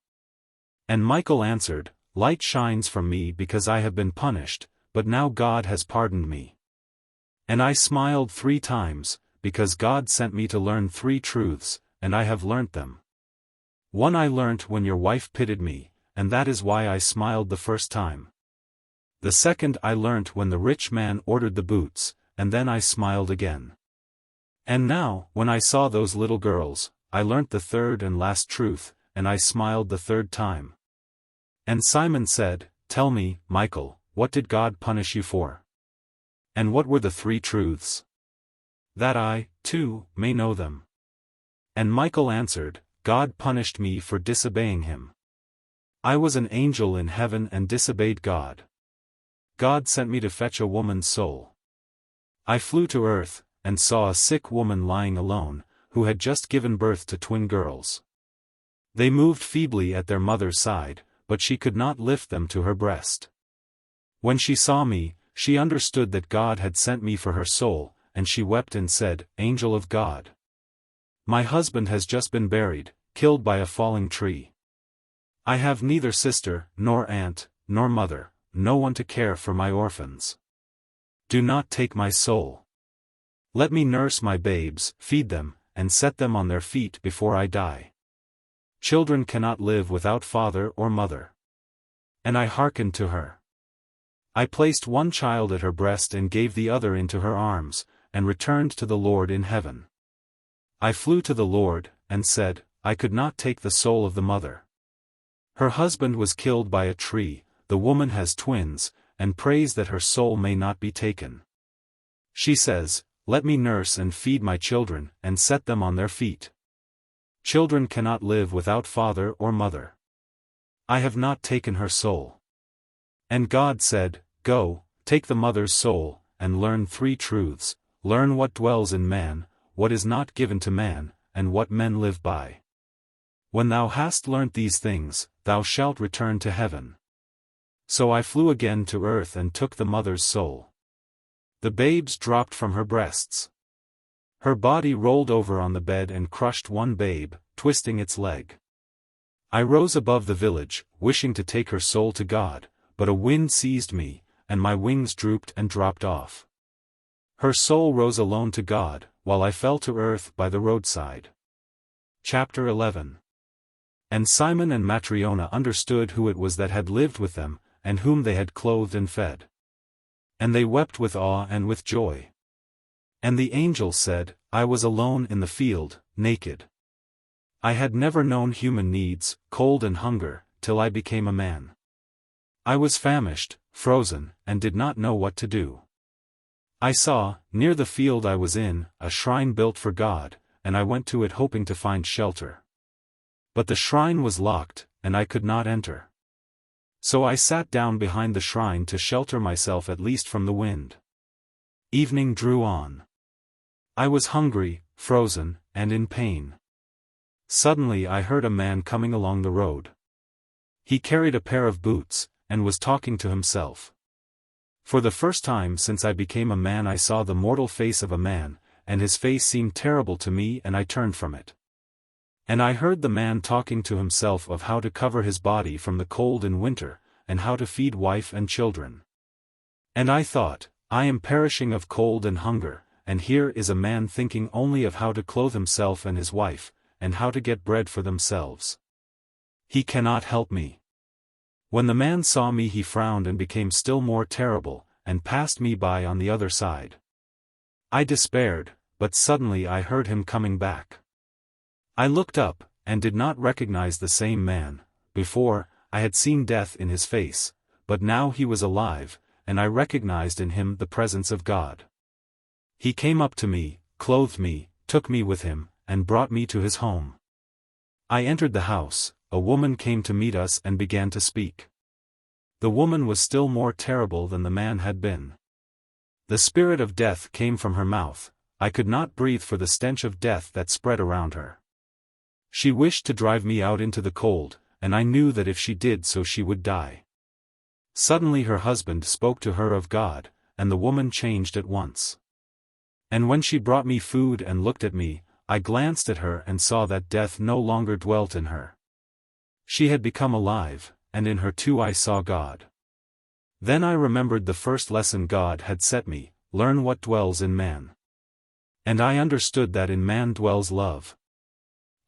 And Michael answered, Light shines from me because I have been punished, but now God has pardoned me. And I smiled 3 times, because God sent me to learn 3 truths, and I have learnt them. One I learnt when your wife pitied me, and that is why I smiled the first time. The second I learnt when the rich man ordered the boots, and then I smiled again. And now, when I saw those little girls, I learnt the third and last truth, and I smiled the 3rd time. And Simon said, Tell me, Michael, what did God punish you for? And what were the 3 truths? That I, too, may know them. And Michael answered, God punished me for disobeying him. I was an angel in heaven and disobeyed God. God sent me to fetch a woman's soul. I flew to earth, and saw a sick woman lying alone, who had just given birth to twin girls. They moved feebly at their mother's side, but she could not lift them to her breast. When she saw me, she understood that God had sent me for her soul, and she wept and said, Angel of God, my husband has just been buried, killed by a falling tree. I have neither sister, nor aunt, nor mother, no one to care for my orphans. Do not take my soul. Let me nurse my babes, feed them, and set them on their feet before I die. Children cannot live without father or mother. And I hearkened to her. I placed one child at her breast and gave the other into her arms, and returned to the Lord in heaven. I flew to the Lord, and said, I could not take the soul of the mother. Her husband was killed by a tree, the woman has twins, and prays that her soul may not be taken. She says, Let me nurse and feed my children, and set them on their feet. Children cannot live without father or mother. I have not taken her soul. And God said, Go, take the mother's soul, and learn 3 truths, learn what dwells in man, what is not given to man, and what men live by. When thou hast learnt these things, thou shalt return to heaven. So I flew again to earth and took the mother's soul. The babes dropped from her breasts. Her body rolled over on the bed and crushed one babe, twisting its leg. I rose above the village, wishing to take her soul to God, but a wind seized me, and my wings drooped and dropped off. Her soul rose alone to God, while I fell to earth by the roadside. Chapter 11. And Simon and Matryona understood who it was that had lived with them, and whom they had clothed and fed. And they wept with awe and with joy. And the angel said, I was alone in the field, naked. I had never known human needs, cold and hunger, till I became a man. I was famished, frozen, and did not know what to do. I saw, near the field I was in, a shrine built for God, and I went to it hoping to find shelter. But the shrine was locked, and I could not enter. So I sat down behind the shrine to shelter myself at least from the wind. Evening drew on. I was hungry, frozen, and in pain. Suddenly I heard a man coming along the road. He carried a pair of boots, and was talking to himself. For the first time since I became a man I saw the mortal face of a man, and his face seemed terrible to me and I turned from it. And I heard the man talking to himself of how to cover his body from the cold in winter, and how to feed wife and children. And I thought, I am perishing of cold and hunger, and here is a man thinking only of how to clothe himself and his wife, and how to get bread for themselves. He cannot help me. When the man saw me he frowned and became still more terrible, and passed me by on the other side. I despaired, but suddenly I heard him coming back. I looked up, and did not recognize the same man. Before, I had seen death in his face, but now he was alive, and I recognized in him the presence of God. He came up to me, clothed me, took me with him, and brought me to his home. I entered the house. A woman came to meet us and began to speak. The woman was still more terrible than the man had been. The spirit of death came from her mouth. I could not breathe for the stench of death that spread around her. She wished to drive me out into the cold, and I knew that if she did so she would die. Suddenly her husband spoke to her of God, and the woman changed at once. And when she brought me food and looked at me, I glanced at her and saw that death no longer dwelt in her. She had become alive, and in her too I saw God. Then I remembered the first lesson God had set me, learn what dwells in man. And I understood that in man dwells love.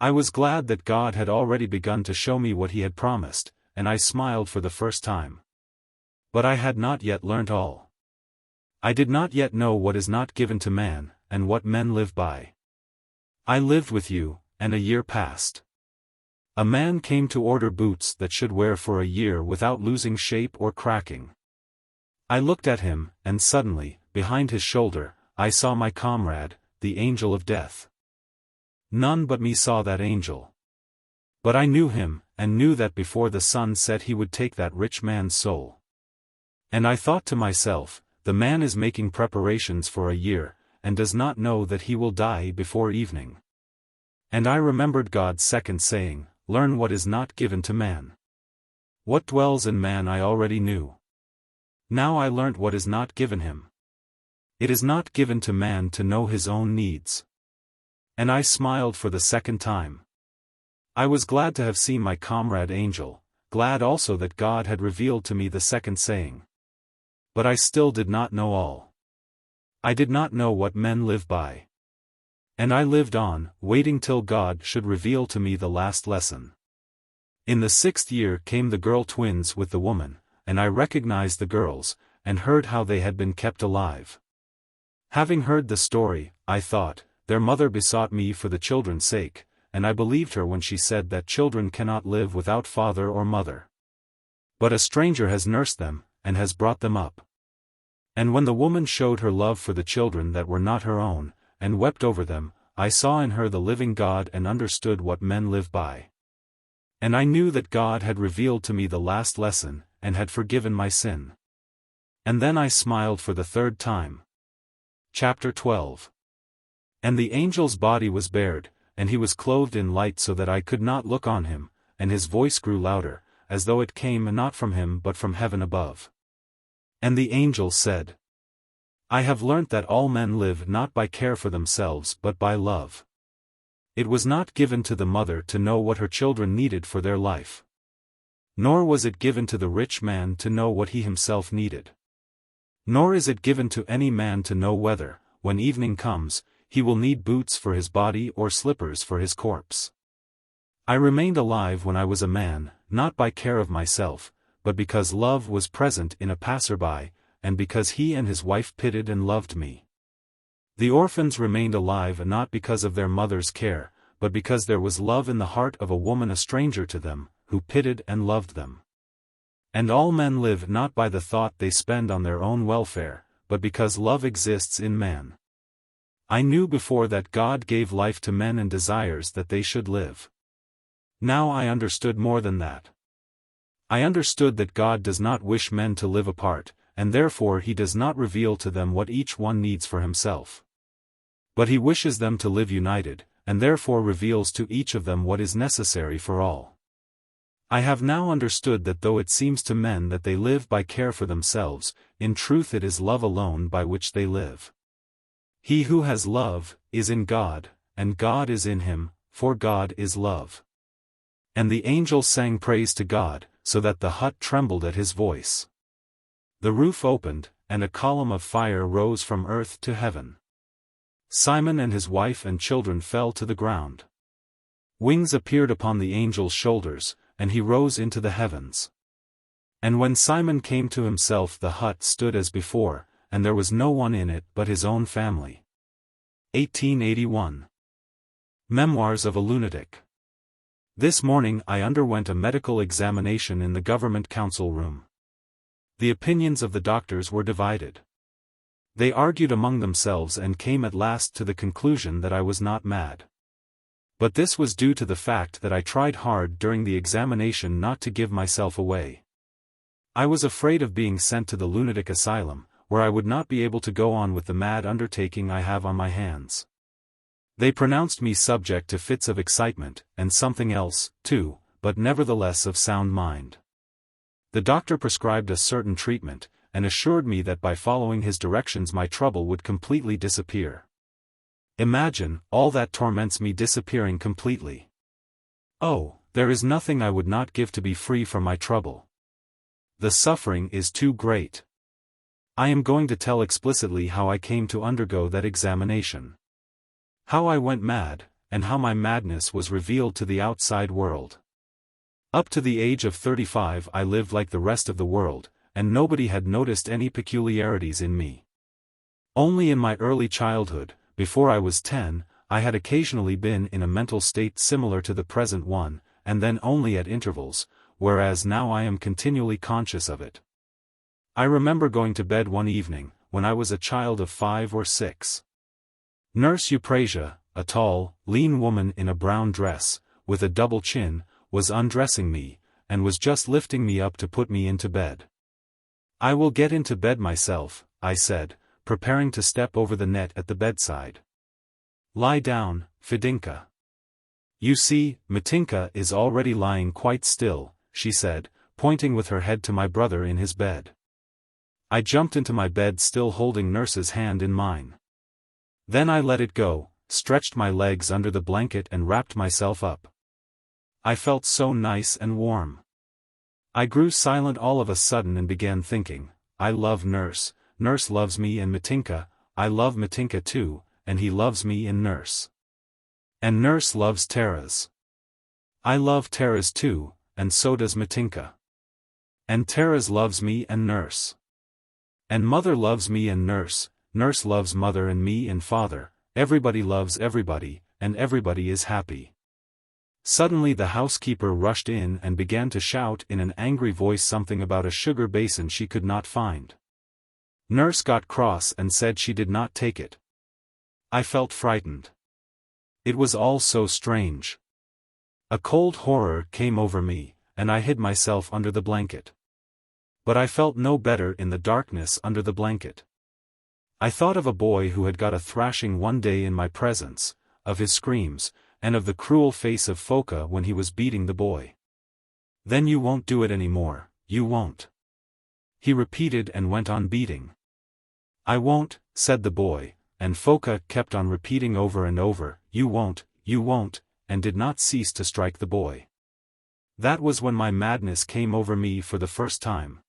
I was glad that God had already begun to show me what he had promised, and I smiled for the first time. But I had not yet learnt all. I did not yet know what is not given to man, and what men live by. I lived with you, and a year passed. A man came to order boots that should wear for a year without losing shape or cracking. I looked at him, and suddenly, behind his shoulder, I saw my comrade, the angel of death. None but me saw that angel. But I knew him, and knew that before the sun set he would take that rich man's soul. And I thought to myself, the man is making preparations for a year, and does not know that he will die before evening. And I remembered God's second saying, learn what is not given to man. What dwells in man I already knew. Now I learnt what is not given him. It is not given to man to know his own needs. And I smiled for the second time. I was glad to have seen my comrade angel, glad also that God had revealed to me the second saying. But I still did not know all. I did not know what men live by. And I lived on, waiting till God should reveal to me the last lesson. In the 6th year came the girl twins with the woman, and I recognized the girls, and heard how they had been kept alive. Having heard the story, I thought, their mother besought me for the children's sake, and I believed her when she said that children cannot live without father or mother. But a stranger has nursed them, and has brought them up. And when the woman showed her love for the children that were not her own, and wept over them, I saw in her the living God and understood what men live by. And I knew that God had revealed to me the last lesson, and had forgiven my sin. And then I smiled for the third time. Chapter 12. And the angel's body was bared, and he was clothed in light so that I could not look on him, and his voice grew louder, as though it came not from him but from heaven above. And the angel said, I have learnt that all men live not by care for themselves but by love. It was not given to the mother to know what her children needed for their life. Nor was it given to the rich man to know what he himself needed. Nor is it given to any man to know whether, when evening comes, he will need boots for his body or slippers for his corpse. I remained alive when I was a man, not by care of myself, but because love was present in a passerby, and because he and his wife pitied and loved me. The orphans remained alive not because of their mother's care, but because there was love in the heart of a woman a stranger to them, who pitied and loved them. And all men live not by the thought they spend on their own welfare, but because love exists in man. I knew before that God gave life to men and desires that they should live. Now I understood more than that. I understood that God does not wish men to live apart, and therefore he does not reveal to them what each one needs for himself. But he wishes them to live united, and therefore reveals to each of them what is necessary for all. I have now understood that though it seems to men that they live by care for themselves, in truth it is love alone by which they live. He who has love, is in God, and God is in him, for God is love. And the angels sang praise to God, so that the hut trembled at his voice. The roof opened, and a column of fire rose from earth to heaven. Simon and his wife and children fell to the ground. Wings appeared upon the angel's shoulders, and he rose into the heavens. And when Simon came to himself, the hut stood as before, and there was no one in it but his own family. 1881. Memoirs of a Lunatic. This morning I underwent a medical examination in the government council room. The opinions of the doctors were divided. They argued among themselves and came at last to the conclusion that I was not mad. But this was due to the fact that I tried hard during the examination not to give myself away. I was afraid of being sent to the lunatic asylum, where I would not be able to go on with the mad undertaking I have on my hands. They pronounced me subject to fits of excitement, and something else, too, but nevertheless of sound mind. The doctor prescribed a certain treatment, and assured me that by following his directions my trouble would completely disappear. Imagine, all that torments me disappearing completely. Oh, there is nothing I would not give to be free from my trouble. The suffering is too great. I am going to tell explicitly how I came to undergo that examination. How I went mad, and how my madness was revealed to the outside world. Up to the age of 35 I lived like the rest of the world, and nobody had noticed any peculiarities in me. Only in my early childhood, before I was 10, I had occasionally been in a mental state similar to the present one, and then only at intervals, whereas now I am continually conscious of it. I remember going to bed one evening, when I was a child of 5 or 6. Nurse Euprasia, a tall, lean woman in a brown dress, with a double chin, was undressing me, and was just lifting me up to put me into bed. "I will get into bed myself," I said, preparing to step over the net at the bedside. "Lie down, Fedinka." "You see, Mitinka is already lying quite still," she said, pointing with her head to my brother in his bed. I jumped into my bed still holding Nurse's hand in mine. Then I let it go, stretched my legs under the blanket and wrapped myself up. I felt so nice and warm. I grew silent all of a sudden and began thinking, I love Nurse, Nurse loves me, and Mitinka, I love Mitinka too, and he loves me in Nurse. And Nurse loves Taras. I love Taras too, and so does Mitinka. And Taras loves me and Nurse. And Mother loves me and Nurse, Nurse loves Mother and me and Father, everybody loves everybody, and everybody is happy. Suddenly the housekeeper rushed in and began to shout in an angry voice something about a sugar basin she could not find. Nurse got cross and said she did not take it. I felt frightened. It was all so strange. A cold horror came over me, and I hid myself under the blanket. But I felt no better in the darkness under the blanket. I thought of a boy who had got a thrashing one day in my presence, of his screams, and of the cruel face of Foka when he was beating the boy. "Then you won't do it any more, you won't," he repeated and went on beating. "I won't," said the boy, and Foka kept on repeating over and over, you won't," and did not cease to strike the boy. That was when my madness came over me for the first time.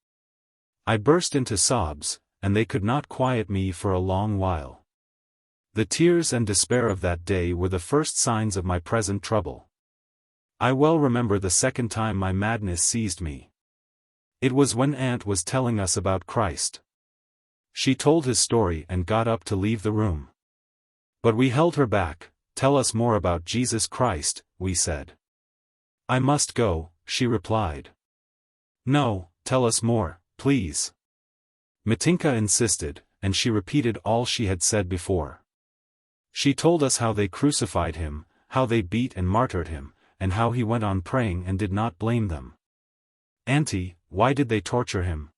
I burst into sobs, and they could not quiet me for a long while. The tears and despair of that day were the first signs of my present trouble. I well remember the second time my madness seized me. It was when Aunt was telling us about Christ. She told his story and got up to leave the room. But we held her back. "Tell us more about Jesus Christ," we said. "I must go," she replied. "No, tell us more, please." Mitinka insisted, and she repeated all she had said before. She told us how they crucified him, how they beat and martyred him, and how he went on praying and did not blame them. Auntie, why did they torture him?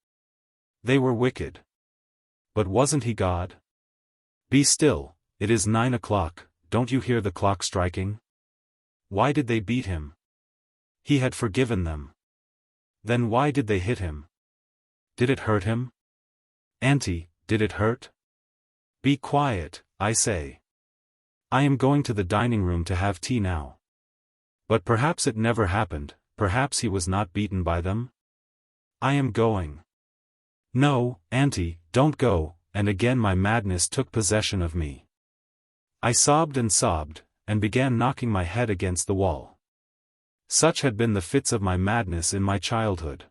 They were wicked. But wasn't he God? Be still, it is 9 o'clock, don't you hear the clock striking? Why did they beat him? He had forgiven them. Then why did they hit him? Did it hurt him? Auntie, did it hurt? Be quiet, I say. I am going to the dining room to have tea now. But perhaps it never happened, perhaps he was not beaten by them? I am going. No, Auntie, don't go, and again my madness took possession of me. I sobbed, and began knocking my head against the wall. Such had been the fits of my madness in my childhood.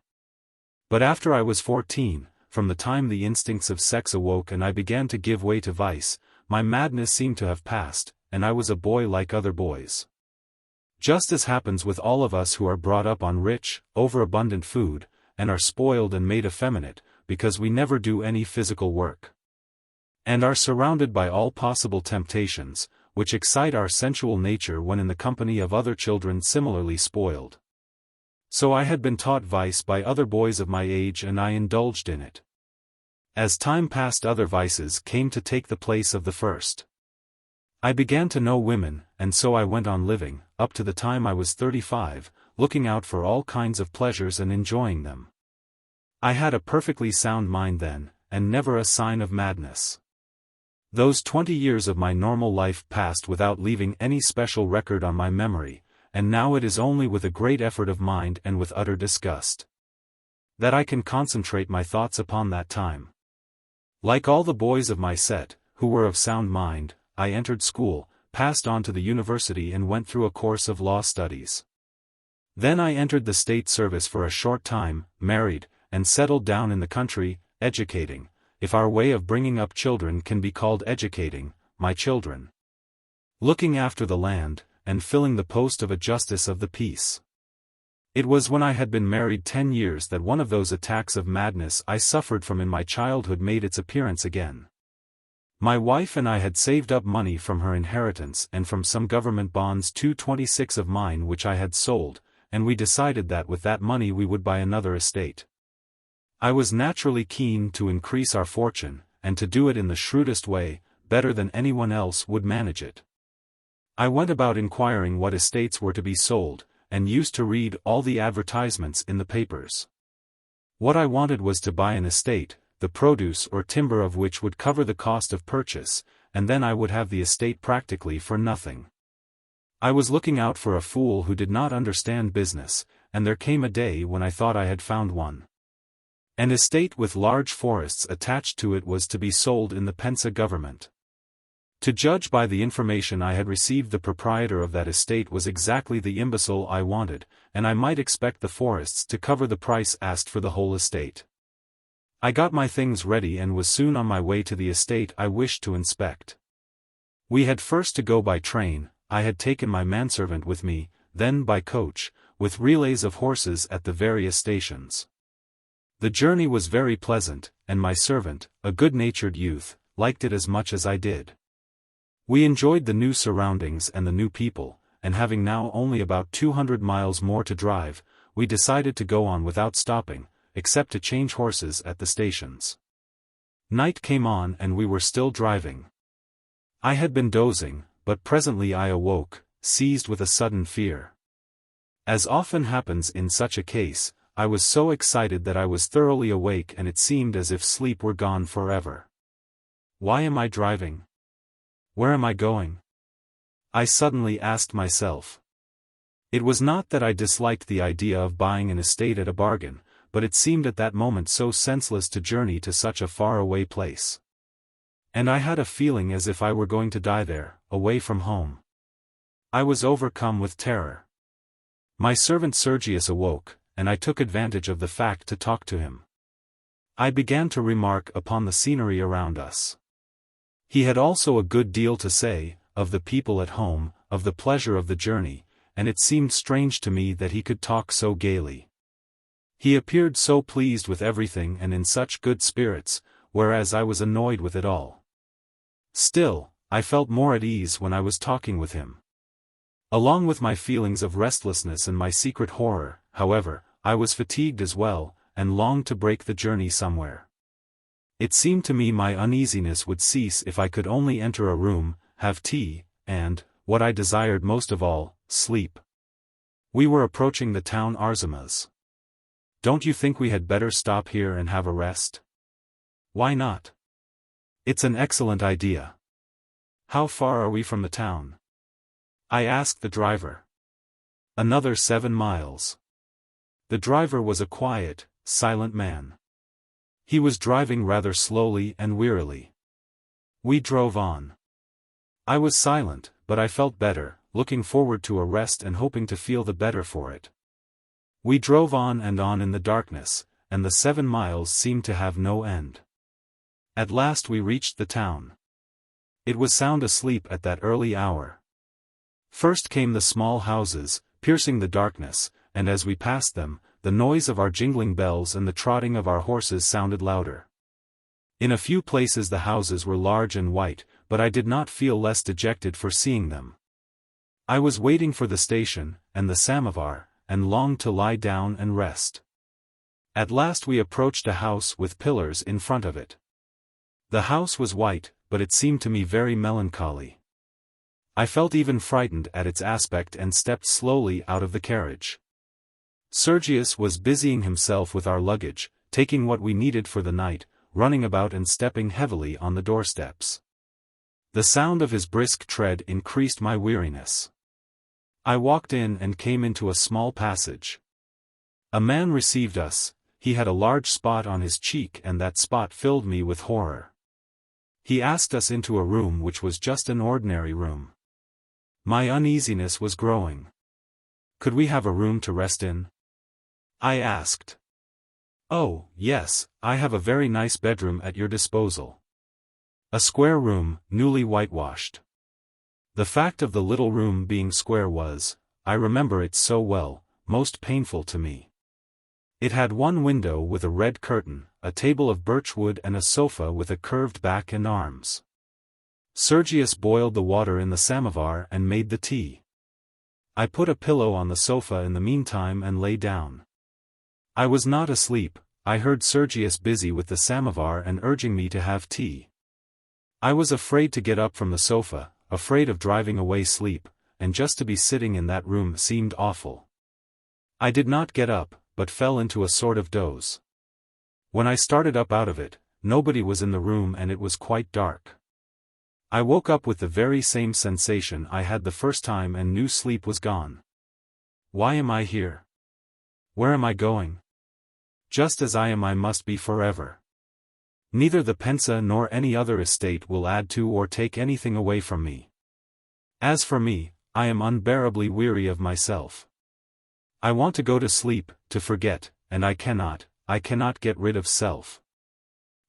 But after I was 14, from the time the instincts of sex awoke and I began to give way to vice, my madness seemed to have passed, and I was a boy like other boys. Just as happens with all of us who are brought up on rich, overabundant food, and are spoiled and made effeminate, because we never do any physical work. And are surrounded by all possible temptations, which excite our sensual nature when in the company of other children similarly spoiled. So I had been taught vice by other boys of my age and I indulged in it. As time passed, other vices came to take the place of the first. I began to know women, and so I went on living, up to the time I was 35, looking out for all kinds of pleasures and enjoying them. I had a perfectly sound mind then, and never a sign of madness. Those 20 years of my normal life passed without leaving any special record on my memory, and now it is only with a great effort of mind and with utter disgust that I can concentrate my thoughts upon that time. Like all the boys of my set, who were of sound mind, I entered school, passed on to the university and went through a course of law studies. Then I entered the state service for a short time, married, and settled down in the country, educating, if our way of bringing up children can be called educating, my children. Looking after the land, and filling the post of a justice of the peace. It was when I had been married 10 years that one of those attacks of madness I suffered from in my childhood made its appearance again. My wife and I had saved up money from her inheritance and from some government bonds, 226 of mine which I had sold, and we decided that with that money we would buy another estate. I was naturally keen to increase our fortune, and to do it in the shrewdest way, better than anyone else would manage it. I went about inquiring what estates were to be sold, and used to read all the advertisements in the papers. What I wanted was to buy an estate, the produce or timber of which would cover the cost of purchase, and then I would have the estate practically for nothing. I was looking out for a fool who did not understand business, and there came a day when I thought I had found one. An estate with large forests attached to it was to be sold in the Pensa government. To judge by the information I had received, the proprietor of that estate was exactly the imbecile I wanted, and I might expect the forests to cover the price asked for the whole estate. I got my things ready and was soon on my way to the estate I wished to inspect. We had first to go by train. I had taken my manservant with me, then by coach, with relays of horses at the various stations. The journey was very pleasant, and my servant, a good-natured youth, liked it as much as I did. We enjoyed the new surroundings and the new people, and having now only about 200 miles more to drive, we decided to go on without stopping, except to change horses at the stations. Night came on and we were still driving. I had been dozing, but presently I awoke, seized with a sudden fear. As often happens in such a case, I was so excited that I was thoroughly awake and it seemed as if sleep were gone forever. Why am I driving? Where am I going? I suddenly asked myself. It was not that I disliked the idea of buying an estate at a bargain, but it seemed at that moment so senseless to journey to such a far-away place. And I had a feeling as if I were going to die there, away from home. I was overcome with terror. My servant Sergius awoke, and I took advantage of the fact to talk to him. I began to remark upon the scenery around us. He had also a good deal to say, of the people at home, of the pleasure of the journey, and it seemed strange to me that he could talk so gaily. He appeared so pleased with everything and in such good spirits, whereas I was annoyed with it all. Still, I felt more at ease when I was talking with him. Along with my feelings of restlessness and my secret horror, however, I was fatigued as well, and longed to break the journey somewhere. It seemed to me my uneasiness would cease if I could only enter a room, have tea, and, what I desired most of all, sleep. We were approaching the town Arzimas. "Don't you think we had better stop here and have a rest?" "Why not? It's an excellent idea." "How far are we from the town?" I asked the driver. "Another 7 miles. The driver was a quiet, silent man. He was driving rather slowly and wearily. We drove on. I was silent, but I felt better, looking forward to a rest and hoping to feel the better for it. We drove on and on in the darkness, and the 7 miles seemed to have no end. At last we reached the town. It was sound asleep at that early hour. First came the small houses, piercing the darkness, and as we passed them, the noise of our jingling bells and the trotting of our horses sounded louder. In a few places the houses were large and white, but I did not feel less dejected for seeing them. I was waiting for the station, and the samovar, and longed to lie down and rest. At last we approached a house with pillars in front of it. The house was white, but it seemed to me very melancholy. I felt even frightened at its aspect and stepped slowly out of the carriage. Sergius was busying himself with our luggage, taking what we needed for the night, running about and stepping heavily on the doorsteps. The sound of his brisk tread increased my weariness. I walked in and came into a small passage. A man received us. He had a large spot on his cheek and that spot filled me with horror. He asked us into a room which was just an ordinary room. My uneasiness was growing. "Could we have a room to rest in?" I asked. "Oh, yes, I have a very nice bedroom at your disposal. A square room, newly whitewashed." The fact of the little room being square was, I remember it so well, most painful to me. It had one window with a red curtain, a table of birchwood and a sofa with a curved back and arms. Sergius boiled the water in the samovar and made the tea. I put a pillow on the sofa in the meantime and lay down. I was not asleep. I heard Sergius busy with the samovar and urging me to have tea. I was afraid to get up from the sofa, afraid of driving away sleep, and just to be sitting in that room seemed awful. I did not get up, but fell into a sort of doze. When I started up out of it, nobody was in the room and it was quite dark. I woke up with the very same sensation I had the first time and knew sleep was gone. Why am I here? Where am I going? Just as I am I must be forever. Neither the pensa nor any other estate will add to or take anything away from me. As for me, I am unbearably weary of myself. I want to go to sleep, to forget, and I cannot get rid of self.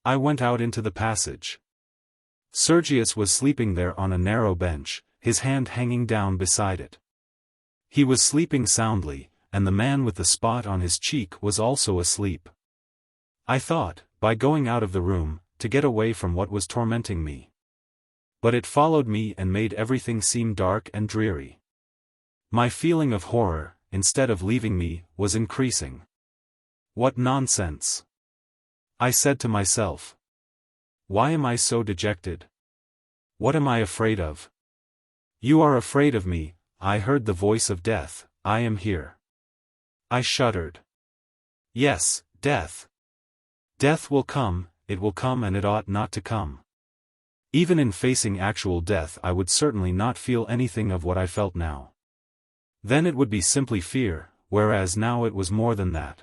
I went out into the passage. Sergius was sleeping there on a narrow bench, his hand hanging down beside it. He was sleeping soundly, and the man with the spot on his cheek was also asleep. I thought, by going out of the room, to get away from what was tormenting me. But it followed me and made everything seem dark and dreary. My feeling of horror, instead of leaving me, was increasing. What nonsense! I said to myself. Why am I so dejected? What am I afraid of? You are afraid of me. I heard the voice of death. I am here. I shuddered. Yes, death. Death will come, it will come and it ought not to come. Even in facing actual death I would certainly not feel anything of what I felt now. Then it would be simply fear, whereas now it was more than that.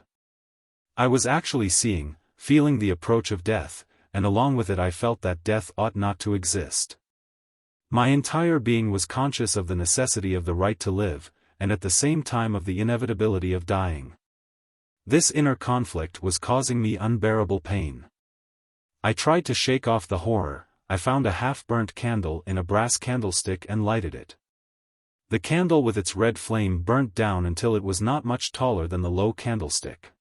I was actually feeling the approach of death, and along with it I felt that death ought not to exist. My entire being was conscious of the necessity of the right to live, and at the same time of the inevitability of dying. This inner conflict was causing me unbearable pain. I tried to shake off the horror. I found a half-burnt candle in a brass candlestick and lighted it. The candle with its red flame burnt down until it was not much taller than the low candlestick.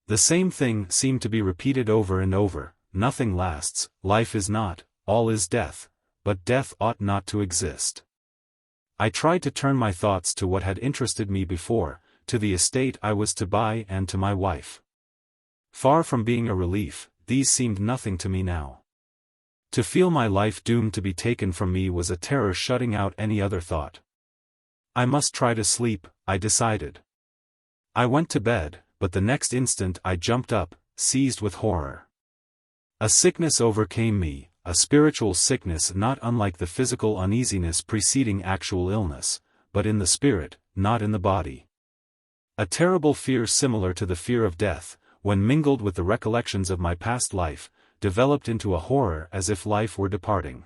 The same thing seemed to be repeated over and over. Nothing lasts, life is not, all is death, but death ought not to exist. I tried to turn my thoughts to what had interested me before, to the estate I was to buy and to my wife. Far from being a relief, these seemed nothing to me now. To feel my life doomed to be taken from me was a terror shutting out any other thought. I must try to sleep, I decided. I went to bed, but the next instant I jumped up, seized with horror. A sickness overcame me, a spiritual sickness not unlike the physical uneasiness preceding actual illness, but in the spirit, not in the body. A terrible fear similar to the fear of death, when mingled with the recollections of my past life, developed into a horror as if life were departing.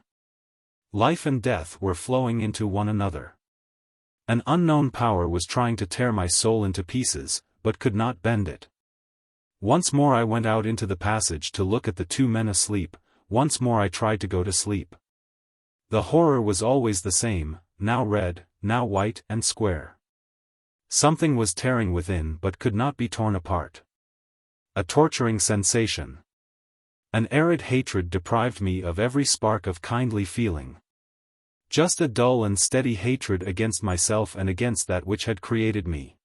Life and death were flowing into one another. An unknown power was trying to tear my soul into pieces, but could not bend it. Once more I went out into the passage to look at the two men asleep, once more I tried to go to sleep. The horror was always the same, now red, now white and square. Something was tearing within but could not be torn apart. A torturing sensation. An arid hatred deprived me of every spark of kindly feeling. Just a dull and steady hatred against myself and against that which had created me.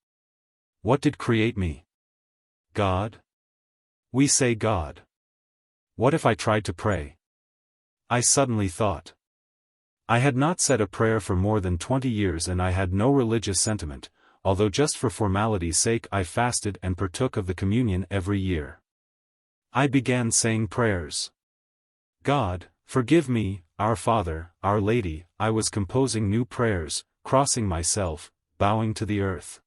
What did create me? God? We say God. What if I tried to pray? I suddenly thought. I had not said a prayer for more than 20 years and I had no religious sentiment, although just for formality's sake I fasted and partook of the communion every year. I began saying prayers. God, forgive me, Our Father, Our Lady. I was composing new prayers, crossing myself, bowing to the earth.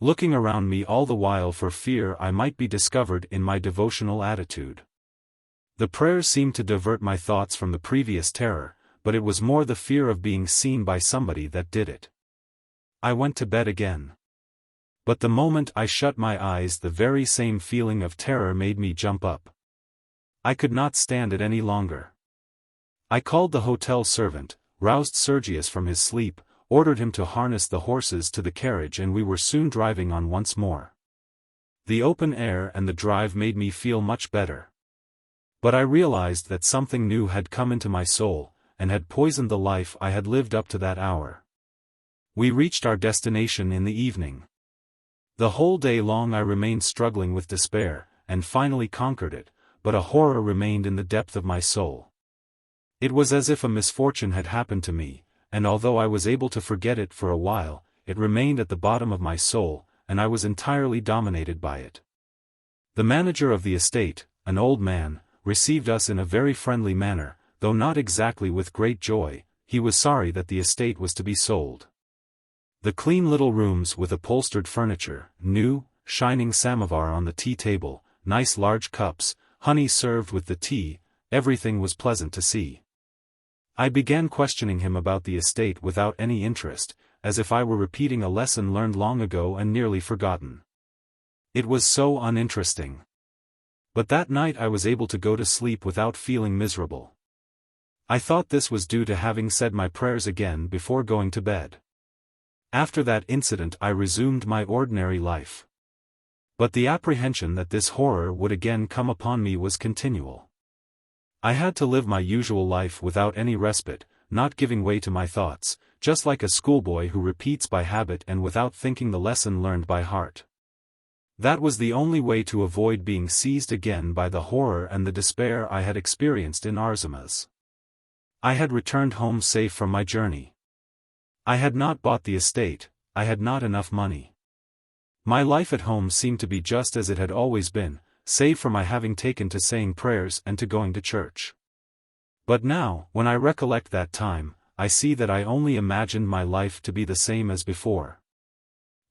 Looking around me all the while for fear I might be discovered in my devotional attitude. The prayers seemed to divert my thoughts from the previous terror, but it was more the fear of being seen by somebody that did it. I went to bed again. But the moment I shut my eyes the very same feeling of terror made me jump up. I could not stand it any longer. I called the hotel servant, roused Sergius from his sleep, ordered him to harness the horses to the carriage and we were soon driving on once more. The open air and the drive made me feel much better. But I realized that something new had come into my soul, and had poisoned the life I had lived up to that hour. We reached our destination in the evening. The whole day long I remained struggling with despair, and finally conquered it, but a horror remained in the depth of my soul. It was as if a misfortune had happened to me, and although I was able to forget it for a while, it remained at the bottom of my soul, and I was entirely dominated by it. The manager of the estate, an old man, received us in a very friendly manner, though not exactly with great joy. He was sorry that the estate was to be sold. The clean little rooms with upholstered furniture, new, shining samovar on the tea table, nice large cups, honey served with the tea, everything was pleasant to see. I began questioning him about the estate without any interest, as if I were repeating a lesson learned long ago and nearly forgotten. It was so uninteresting. But that night I was able to go to sleep without feeling miserable. I thought this was due to having said my prayers again before going to bed. After that incident I resumed my ordinary life. But the apprehension that this horror would again come upon me was continual. I had to live my usual life without any respite, not giving way to my thoughts, just like a schoolboy who repeats by habit and without thinking the lesson learned by heart. That was the only way to avoid being seized again by the horror and the despair I had experienced in Arzimas. I had returned home safe from my journey. I had not bought the estate, I had not enough money. My life at home seemed to be just as it had always been, save for my having taken to saying prayers and to going to church. But now, when I recollect that time, I see that I only imagined my life to be the same as before.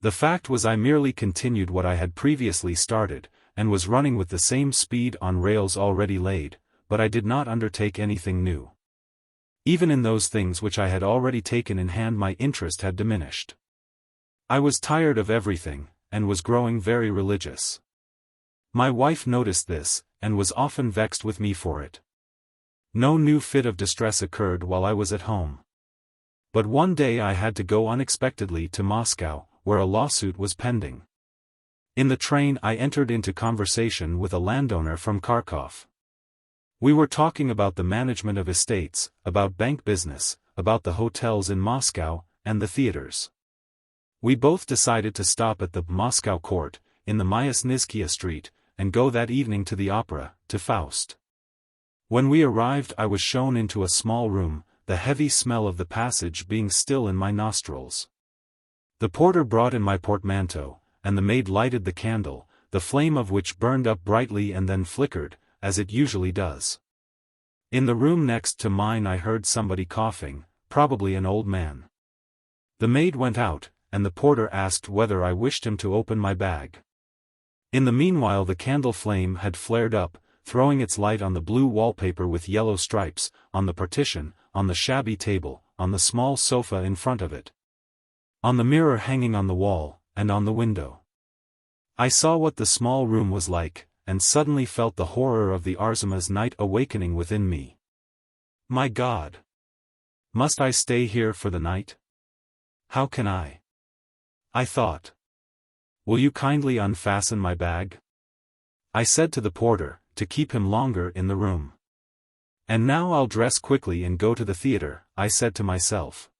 The fact was I merely continued what I had previously started, and was running with the same speed on rails already laid, but I did not undertake anything new. Even in those things which I had already taken in hand my interest had diminished. I was tired of everything, and was growing very religious. My wife noticed this, and was often vexed with me for it. No new fit of distress occurred while I was at home. But one day I had to go unexpectedly to Moscow, where a lawsuit was pending. In the train I entered into conversation with a landowner from Kharkov. We were talking about the management of estates, about bank business, about the hotels in Moscow, and the theaters. We both decided to stop at the Moscow court, in the Myasnizhkia street, and go that evening to the opera, to Faust. When we arrived I was shown into a small room, the heavy smell of the passage being still in my nostrils. The porter brought in my portmanteau, and the maid lighted the candle, the flame of which burned up brightly and then flickered, as it usually does. In the room next to mine I heard somebody coughing, probably an old man. The maid went out, and the porter asked whether I wished him to open my bag. In the meanwhile the candle flame had flared up, throwing its light on the blue wallpaper with yellow stripes, on the partition, on the shabby table, on the small sofa in front of it, on the mirror hanging on the wall, and on the window. I saw what the small room was like, and suddenly felt the horror of the Arzimas night awakening within me. My God! Must I stay here for the night? How can I thought. Will you kindly unfasten my bag? I said to the porter, to keep him longer in the room. And now I'll dress quickly and go to the theater, I said to myself.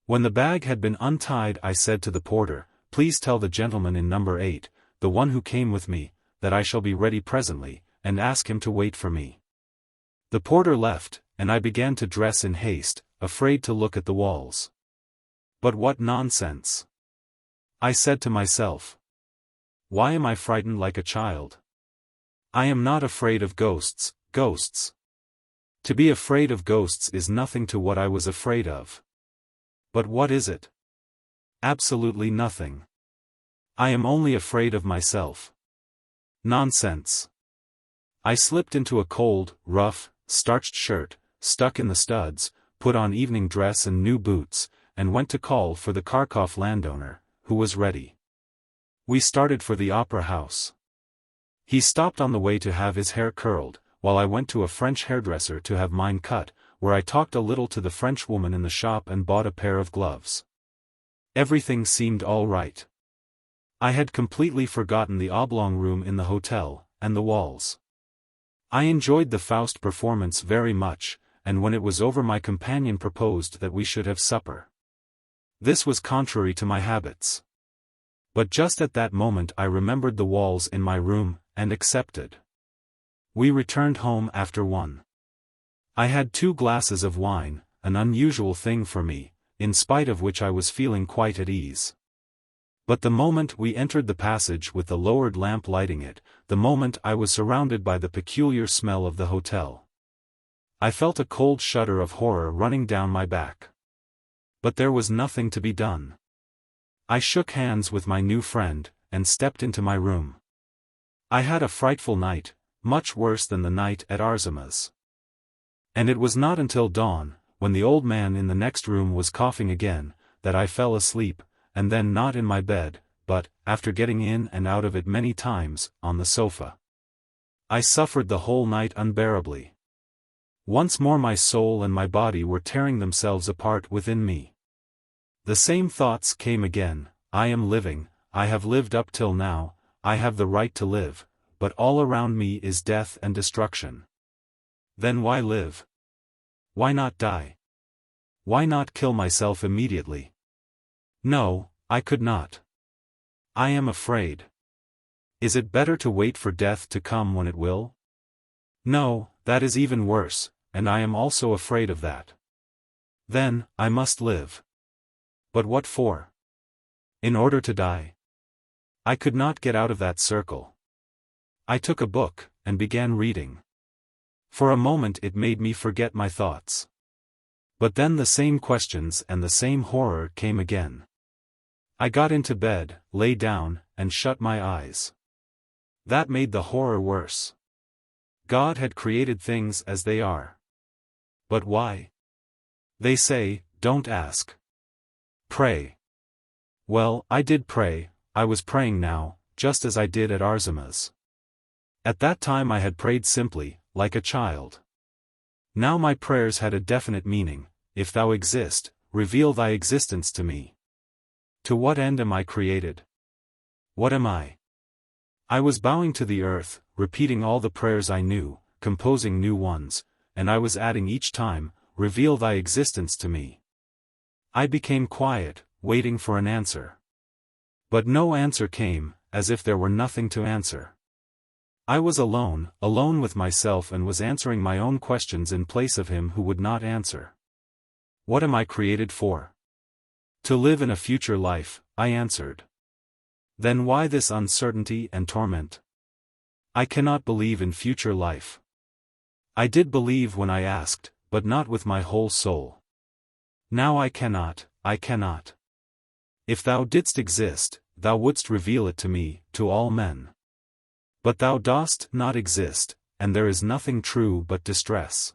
When the bag had been untied I said to the porter, please tell the gentleman in number 8, the one who came with me, that I shall be ready presently, and ask him to wait for me. The porter left, and I began to dress in haste, afraid to look at the walls. But what nonsense! I said to myself. Why am I frightened like a child? I am not afraid of ghosts. To be afraid of ghosts is nothing to what I was afraid of. But what is it? Absolutely nothing. I am only afraid of myself. Nonsense. I slipped into a cold, rough, starched shirt, stuck in the studs, put on evening dress and new boots, and went to call for the Kharkov landowner, who was ready. We started for the opera house. He stopped on the way to have his hair curled, while I went to a French hairdresser to have mine cut, where I talked a little to the French woman in the shop and bought a pair of gloves. Everything seemed all right. I had completely forgotten the oblong room in the hotel, and the walls. I enjoyed the Faust performance very much, and when it was over my companion proposed that we should have supper. This was contrary to my habits. But just at that moment I remembered the walls in my room, and accepted. We returned home after 1. I had 2 glasses of wine, an unusual thing for me, in spite of which I was feeling quite at ease. But the moment we entered the passage with the lowered lamp lighting it, the moment I was surrounded by the peculiar smell of the hotel, I felt a cold shudder of horror running down my back. But there was nothing to be done. I shook hands with my new friend, and stepped into my room. I had a frightful night, much worse than the night at Arzimas. And it was not until dawn, when the old man in the next room was coughing again, that I fell asleep, and then not in my bed, but, after getting in and out of it many times, on the sofa. I suffered the whole night unbearably. Once more my soul and my body were tearing themselves apart within me. The same thoughts came again, I am living, I have lived up till now, I have the right to live, but all around me is death and destruction. Then why live? Why not die? Why not kill myself immediately? No, I could not. I am afraid. Is it better to wait for death to come when it will? No, that is even worse, and I am also afraid of that. Then, I must live. But what for? In order to die? I could not get out of that circle. I took a book, and began reading. For a moment it made me forget my thoughts. But then the same questions and the same horror came again. I got into bed, lay down, and shut my eyes. That made the horror worse. God had created things as they are. But why? They say, don't ask. Pray. Well, I did pray, I was praying now, just as I did at Arzimas. At that time I had prayed simply, like a child. Now my prayers had a definite meaning. If thou exist, reveal thy existence to me. To what end am I created? What am I? I was bowing to the earth, repeating all the prayers I knew, composing new ones, and I was adding each time, reveal thy existence to me. I became quiet, waiting for an answer. But no answer came, as if there were nothing to answer. I was alone with myself, and was answering my own questions in place of him who would not answer. What am I created for? To live in a future life, I answered. Then why this uncertainty and torment? I cannot believe in future life. I did believe when I asked, but not with my whole soul. Now I cannot. If thou didst exist, thou wouldst reveal it to me, to all men. But thou dost not exist, and there is nothing true but distress.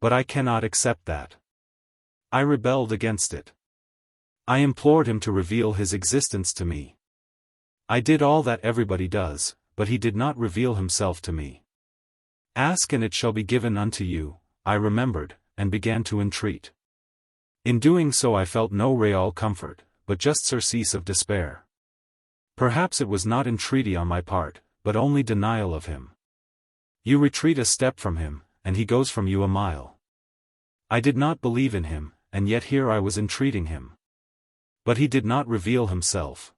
But I cannot accept that. I rebelled against it. I implored him to reveal his existence to me. I did all that everybody does, but he did not reveal himself to me. Ask and it shall be given unto you, I remembered, and began to entreat. In doing so I felt no real comfort, but just surcease of despair. Perhaps it was not entreaty on my part, but only denial of him. You retreat a step from him, and he goes from you a mile. I did not believe in him, and yet here I was entreating him. But he did not reveal himself.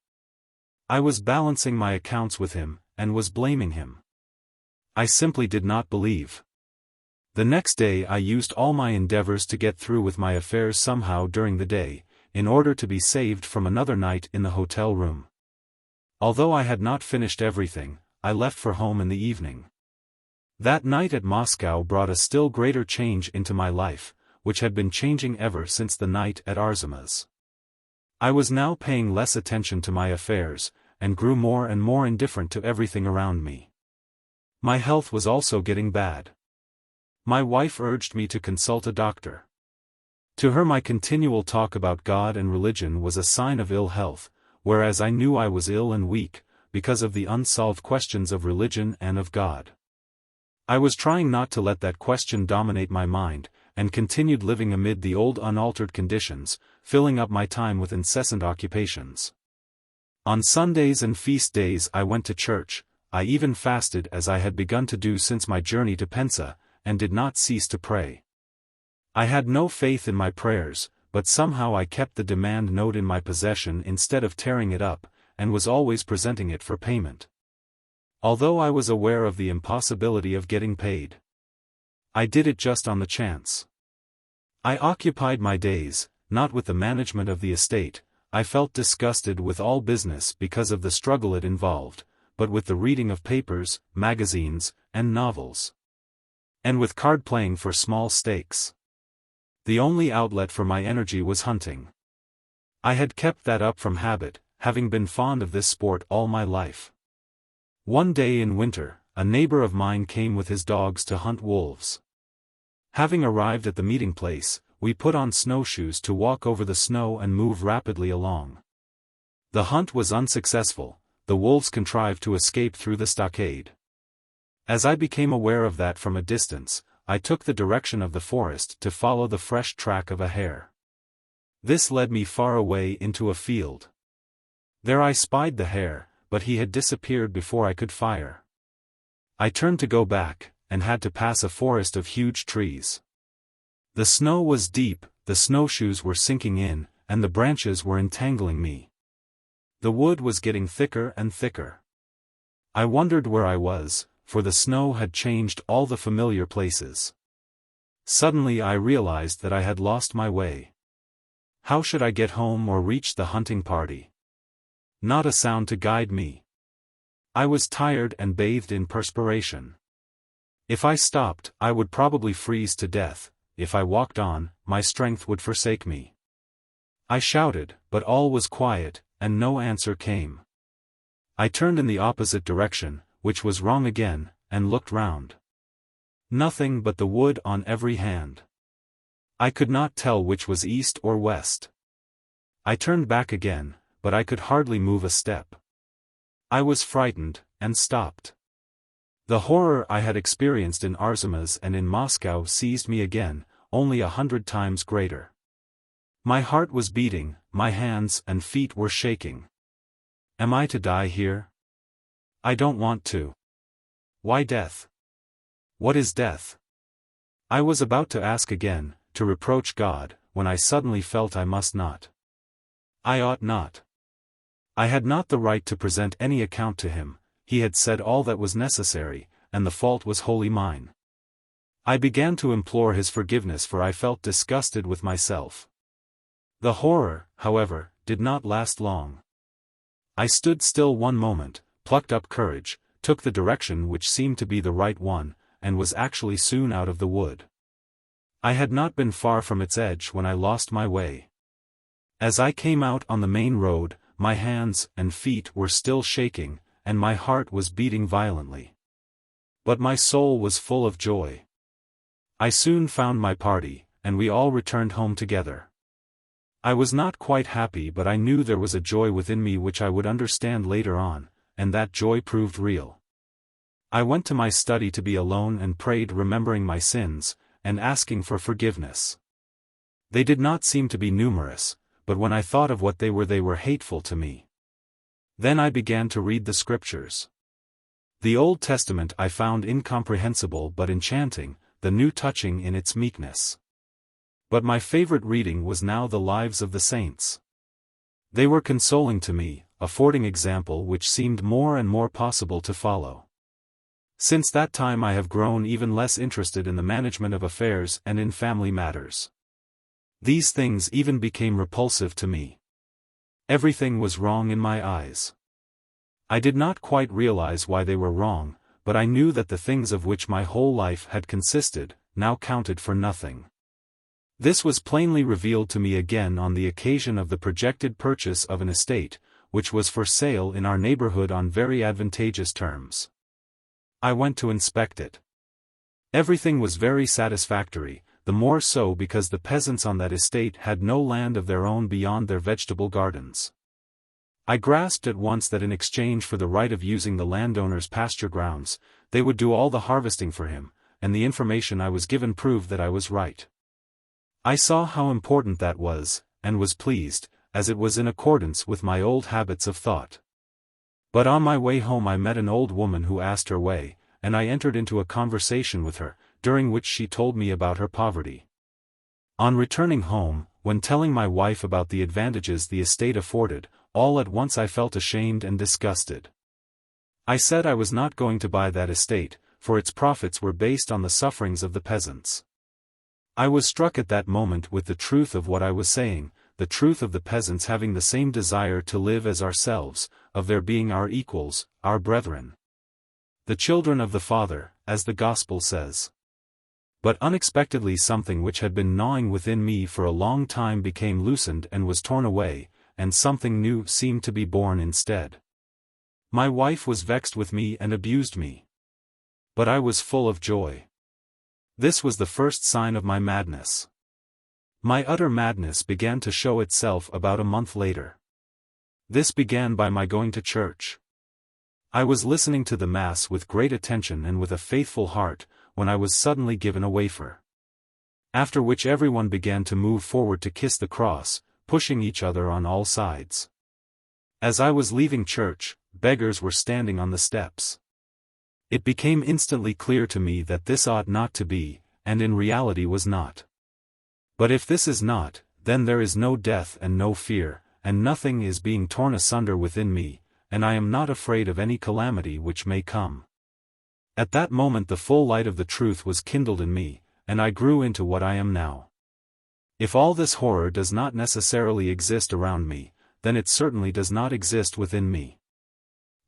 I was balancing my accounts with him, and was blaming him. I simply did not believe. The next day I used all my endeavors to get through with my affairs somehow during the day, in order to be saved from another night in the hotel room. Although I had not finished everything, I left for home in the evening. That night at Moscow brought a still greater change into my life, which had been changing ever since the night at Arzimas. I was now paying less attention to my affairs, and grew more and more indifferent to everything around me. My health was also getting bad. My wife urged me to consult a doctor. To her my continual talk about God and religion was a sign of ill health, whereas I knew I was ill and weak, because of the unsolved questions of religion and of God. I was trying not to let that question dominate my mind, and continued living amid the old unaltered conditions, filling up my time with incessant occupations. On Sundays and feast days I went to church, I even fasted as I had begun to do since my journey to Penza, and did not cease to pray. I had no faith in my prayers, but somehow I kept the demand note in my possession instead of tearing it up, and was always presenting it for payment. Although I was aware of the impossibility of getting paid, I did it just on the chance. I occupied my days, not with the management of the estate. I felt disgusted with all business because of the struggle it involved, but with the reading of papers, magazines, and novels. And with card playing for small stakes. The only outlet for my energy was hunting. I had kept that up from habit, having been fond of this sport all my life. One day in winter, a neighbor of mine came with his dogs to hunt wolves. Having arrived at the meeting place, we put on snowshoes to walk over the snow and move rapidly along. The hunt was unsuccessful, the wolves contrived to escape through the stockade. As I became aware of that from a distance, I took the direction of the forest to follow the fresh track of a hare. This led me far away into a field. There I spied the hare, but he had disappeared before I could fire. I turned to go back, and had to pass a forest of huge trees. The snow was deep, the snowshoes were sinking in, and the branches were entangling me. The wood was getting thicker and thicker. I wondered where I was, for the snow had changed all the familiar places. Suddenly I realized that I had lost my way. How should I get home or reach the hunting party? Not a sound to guide me. I was tired and bathed in perspiration. If I stopped, I would probably freeze to death. If I walked on, my strength would forsake me. I shouted, but all was quiet, and no answer came. I turned in the opposite direction, which was wrong again, and looked round. Nothing but the wood on every hand. I could not tell which was east or west. I turned back again, but I could hardly move a step. I was frightened, and stopped. The horror I had experienced in Arzimas and in Moscow seized me again, only 100 times greater. My heart was beating, my hands and feet were shaking. Am I to die here? I don't want to. Why death? What is death? I was about to ask again, to reproach God, when I suddenly felt I must not. I ought not. I had not the right to present any account to him, he had said all that was necessary, and the fault was wholly mine. I began to implore his forgiveness, for I felt disgusted with myself. The horror, however, did not last long. I stood still one moment, plucked up courage, took the direction which seemed to be the right one, and was actually soon out of the wood. I had not been far from its edge when I lost my way. As I came out on the main road, my hands and feet were still shaking, and my heart was beating violently. But my soul was full of joy. I soon found my party, and we all returned home together. I was not quite happy, but I knew there was a joy within me which I would understand later on, and that joy proved real. I went to my study to be alone and prayed, remembering my sins, and asking for forgiveness. They did not seem to be numerous, but when I thought of what they were hateful to me. Then I began to read the scriptures. The Old Testament I found incomprehensible but enchanting, the New touching in its meekness. But my favorite reading was now the lives of the saints. They were consoling to me, affording example which seemed more and more possible to follow. Since that time I have grown even less interested in the management of affairs and in family matters. These things even became repulsive to me. Everything was wrong in my eyes. I did not quite realize why they were wrong, but I knew that the things of which my whole life had consisted, now counted for nothing. This was plainly revealed to me again on the occasion of the projected purchase of an estate, which was for sale in our neighborhood on very advantageous terms. I went to inspect it. Everything was very satisfactory, the more so because the peasants on that estate had no land of their own beyond their vegetable gardens. I grasped at once that in exchange for the right of using the landowner's pasture grounds, they would do all the harvesting for him, and the information I was given proved that I was right. I saw how important that was, and was pleased, as it was in accordance with my old habits of thought. But on my way home I met an old woman who asked her way, and I entered into a conversation with her, during which she told me about her poverty. On returning home, when telling my wife about the advantages the estate afforded, all at once I felt ashamed and disgusted. I said I was not going to buy that estate, for its profits were based on the sufferings of the peasants. I was struck at that moment with the truth of what I was saying, the truth of the peasants having the same desire to live as ourselves, of their being our equals, our brethren. The children of the Father, as the Gospel says. But unexpectedly something which had been gnawing within me for a long time became loosened and was torn away, and something new seemed to be born instead. My wife was vexed with me and abused me. But I was full of joy. This was the first sign of my madness. My utter madness began to show itself about a month later. This began by my going to church. I was listening to the Mass with great attention and with a faithful heart, when I was suddenly given a wafer. After which everyone began to move forward to kiss the cross, pushing each other on all sides. As I was leaving church, beggars were standing on the steps. It became instantly clear to me that this ought not to be, and in reality was not. But if this is not, then there is no death and no fear, and nothing is being torn asunder within me, and I am not afraid of any calamity which may come. At that moment the full light of the truth was kindled in me, and I grew into what I am now. If all this horror does not necessarily exist around me, then it certainly does not exist within me.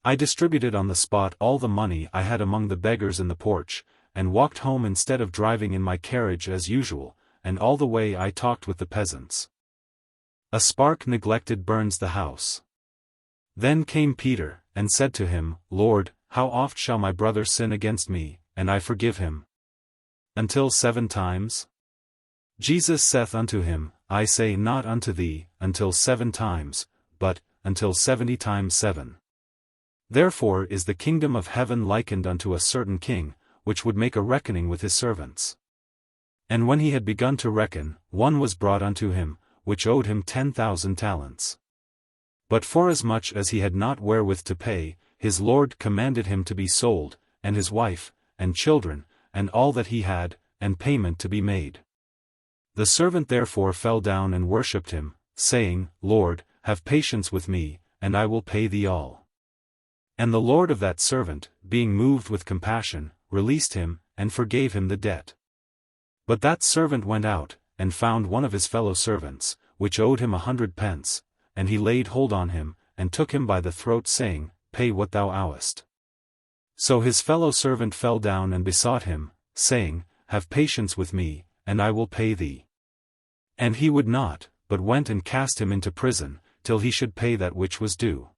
I distributed on the spot all the money I had among the beggars in the porch, and walked home instead of driving in my carriage as usual, and all the way I talked with the peasants. A spark neglected burns the house. Then came Peter, and said to him, Lord, how oft shall my brother sin against me, and I forgive him? Until 7 times? Jesus saith unto him, I say not unto thee, until 7 times, but, until 70 times 7. Therefore is the kingdom of heaven likened unto a certain king, which would make a reckoning with his servants. And when he had begun to reckon, one was brought unto him, which owed him 10,000 talents. But forasmuch as he had not wherewith to pay, his lord commanded him to be sold, and his wife, and children, and all that he had, and payment to be made. The servant therefore fell down and worshipped him, saying, Lord, have patience with me, and I will pay thee all. And the lord of that servant, being moved with compassion, released him, and forgave him the debt. But that servant went out, and found one of his fellow servants, which owed him 100 pence, and he laid hold on him, and took him by the throat, saying, Pay what thou owest. So his fellow servant fell down and besought him, saying, Have patience with me, and I will pay thee. And he would not, but went and cast him into prison, till he should pay that which was due.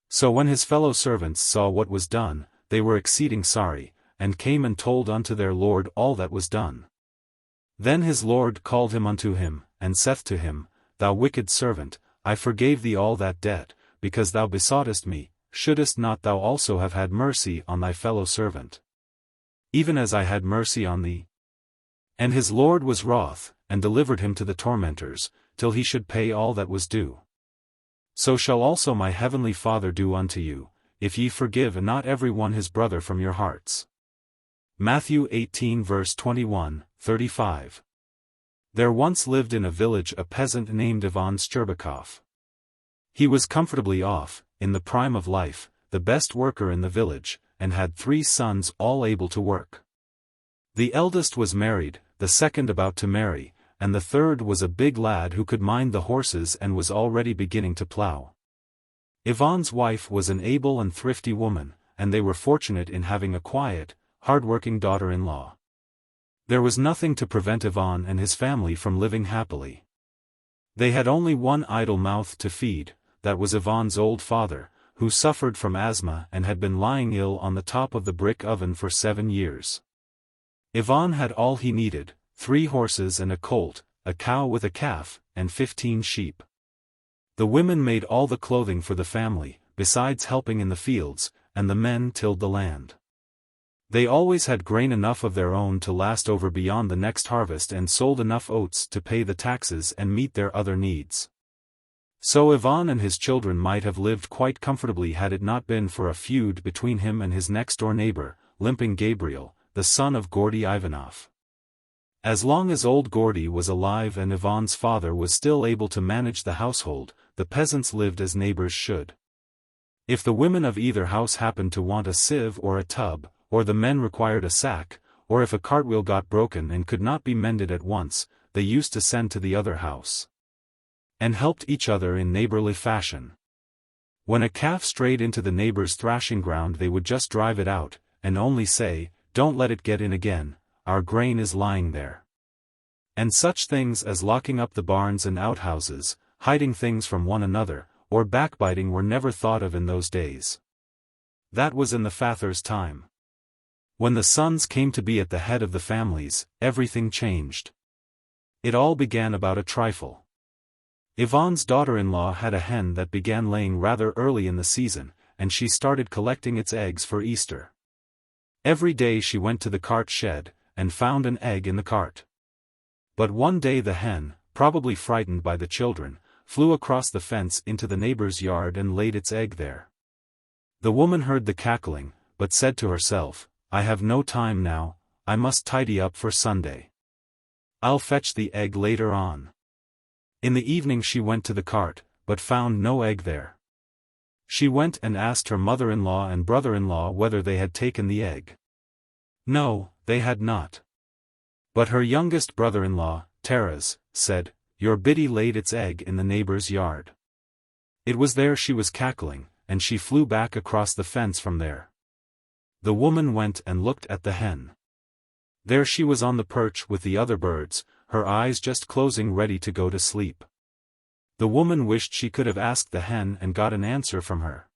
So when his fellow servants saw what was done, they were exceeding sorry, and came and told unto their lord all that was done. Then his lord called him unto him, and saith to him, Thou wicked servant, I forgave thee all that debt, because thou besoughtest me. Shouldest not thou also have had mercy on thy fellow servant, even as I had mercy on thee? And his lord was wroth, and delivered him to the tormentors, till he should pay all that was due. So shall also my heavenly Father do unto you, if ye forgive not every one his brother from your hearts. Matthew 18 verse 21, 35. There once lived in a village a peasant named Iván Shcherbakov. He was comfortably off, in the prime of life, the best worker in the village, and had 3 sons all able to work. The eldest was married, the second about to marry, and the third was a big lad who could mind the horses and was already beginning to plow. Iván's wife was an able and thrifty woman, and they were fortunate in having a quiet, hard-working daughter-in-law. There was nothing to prevent Iván and his family from living happily. They had only one idle mouth to feed, that was Iván's old father, who suffered from asthma and had been lying ill on the top of the brick oven for 7 years. Iván had all he needed, 3 horses and a colt, a cow with a calf, and 15 sheep. The women made all the clothing for the family, besides helping in the fields, and the men tilled the land. They always had grain enough of their own to last over beyond the next harvest and sold enough oats to pay the taxes and meet their other needs. So Iván and his children might have lived quite comfortably had it not been for a feud between him and his next-door neighbor, limping Gabriel, the son of Gordy Ivanov. As long as old Gordy was alive and Iván's father was still able to manage the household, the peasants lived as neighbors should. If the women of either house happened to want a sieve or a tub, or the men required a sack, or if a cartwheel got broken and could not be mended at once, they used to send to the other house, and helped each other in neighborly fashion. When a calf strayed into the neighbor's thrashing ground, they would just drive it out, and only say, Don't let it get in again, our grain is lying there. And such things as locking up the barns and outhouses, hiding things from one another, or backbiting were never thought of in those days. That was in the father's time. When the sons came to be at the head of the families, everything changed. It all began about a trifle. Iván's daughter-in-law had a hen that began laying rather early in the season, and she started collecting its eggs for Easter. Every day she went to the cart shed, and found an egg in the cart. But one day the hen, probably frightened by the children, flew across the fence into the neighbor's yard and laid its egg there. The woman heard the cackling, but said to herself, I have no time now, I must tidy up for Sunday. I'll fetch the egg later on. In the evening she went to the cart, but found no egg there. She went and asked her mother-in-law and brother-in-law whether they had taken the egg. No, they had not. But her youngest brother-in-law, Taras, said, Your biddy laid its egg in the neighbor's yard. It was there she was cackling, and she flew back across the fence from there. The woman went and looked at the hen. There she was on the perch with the other birds, her eyes just closing ready to go to sleep. The woman wished she could have asked the hen and got an answer from her.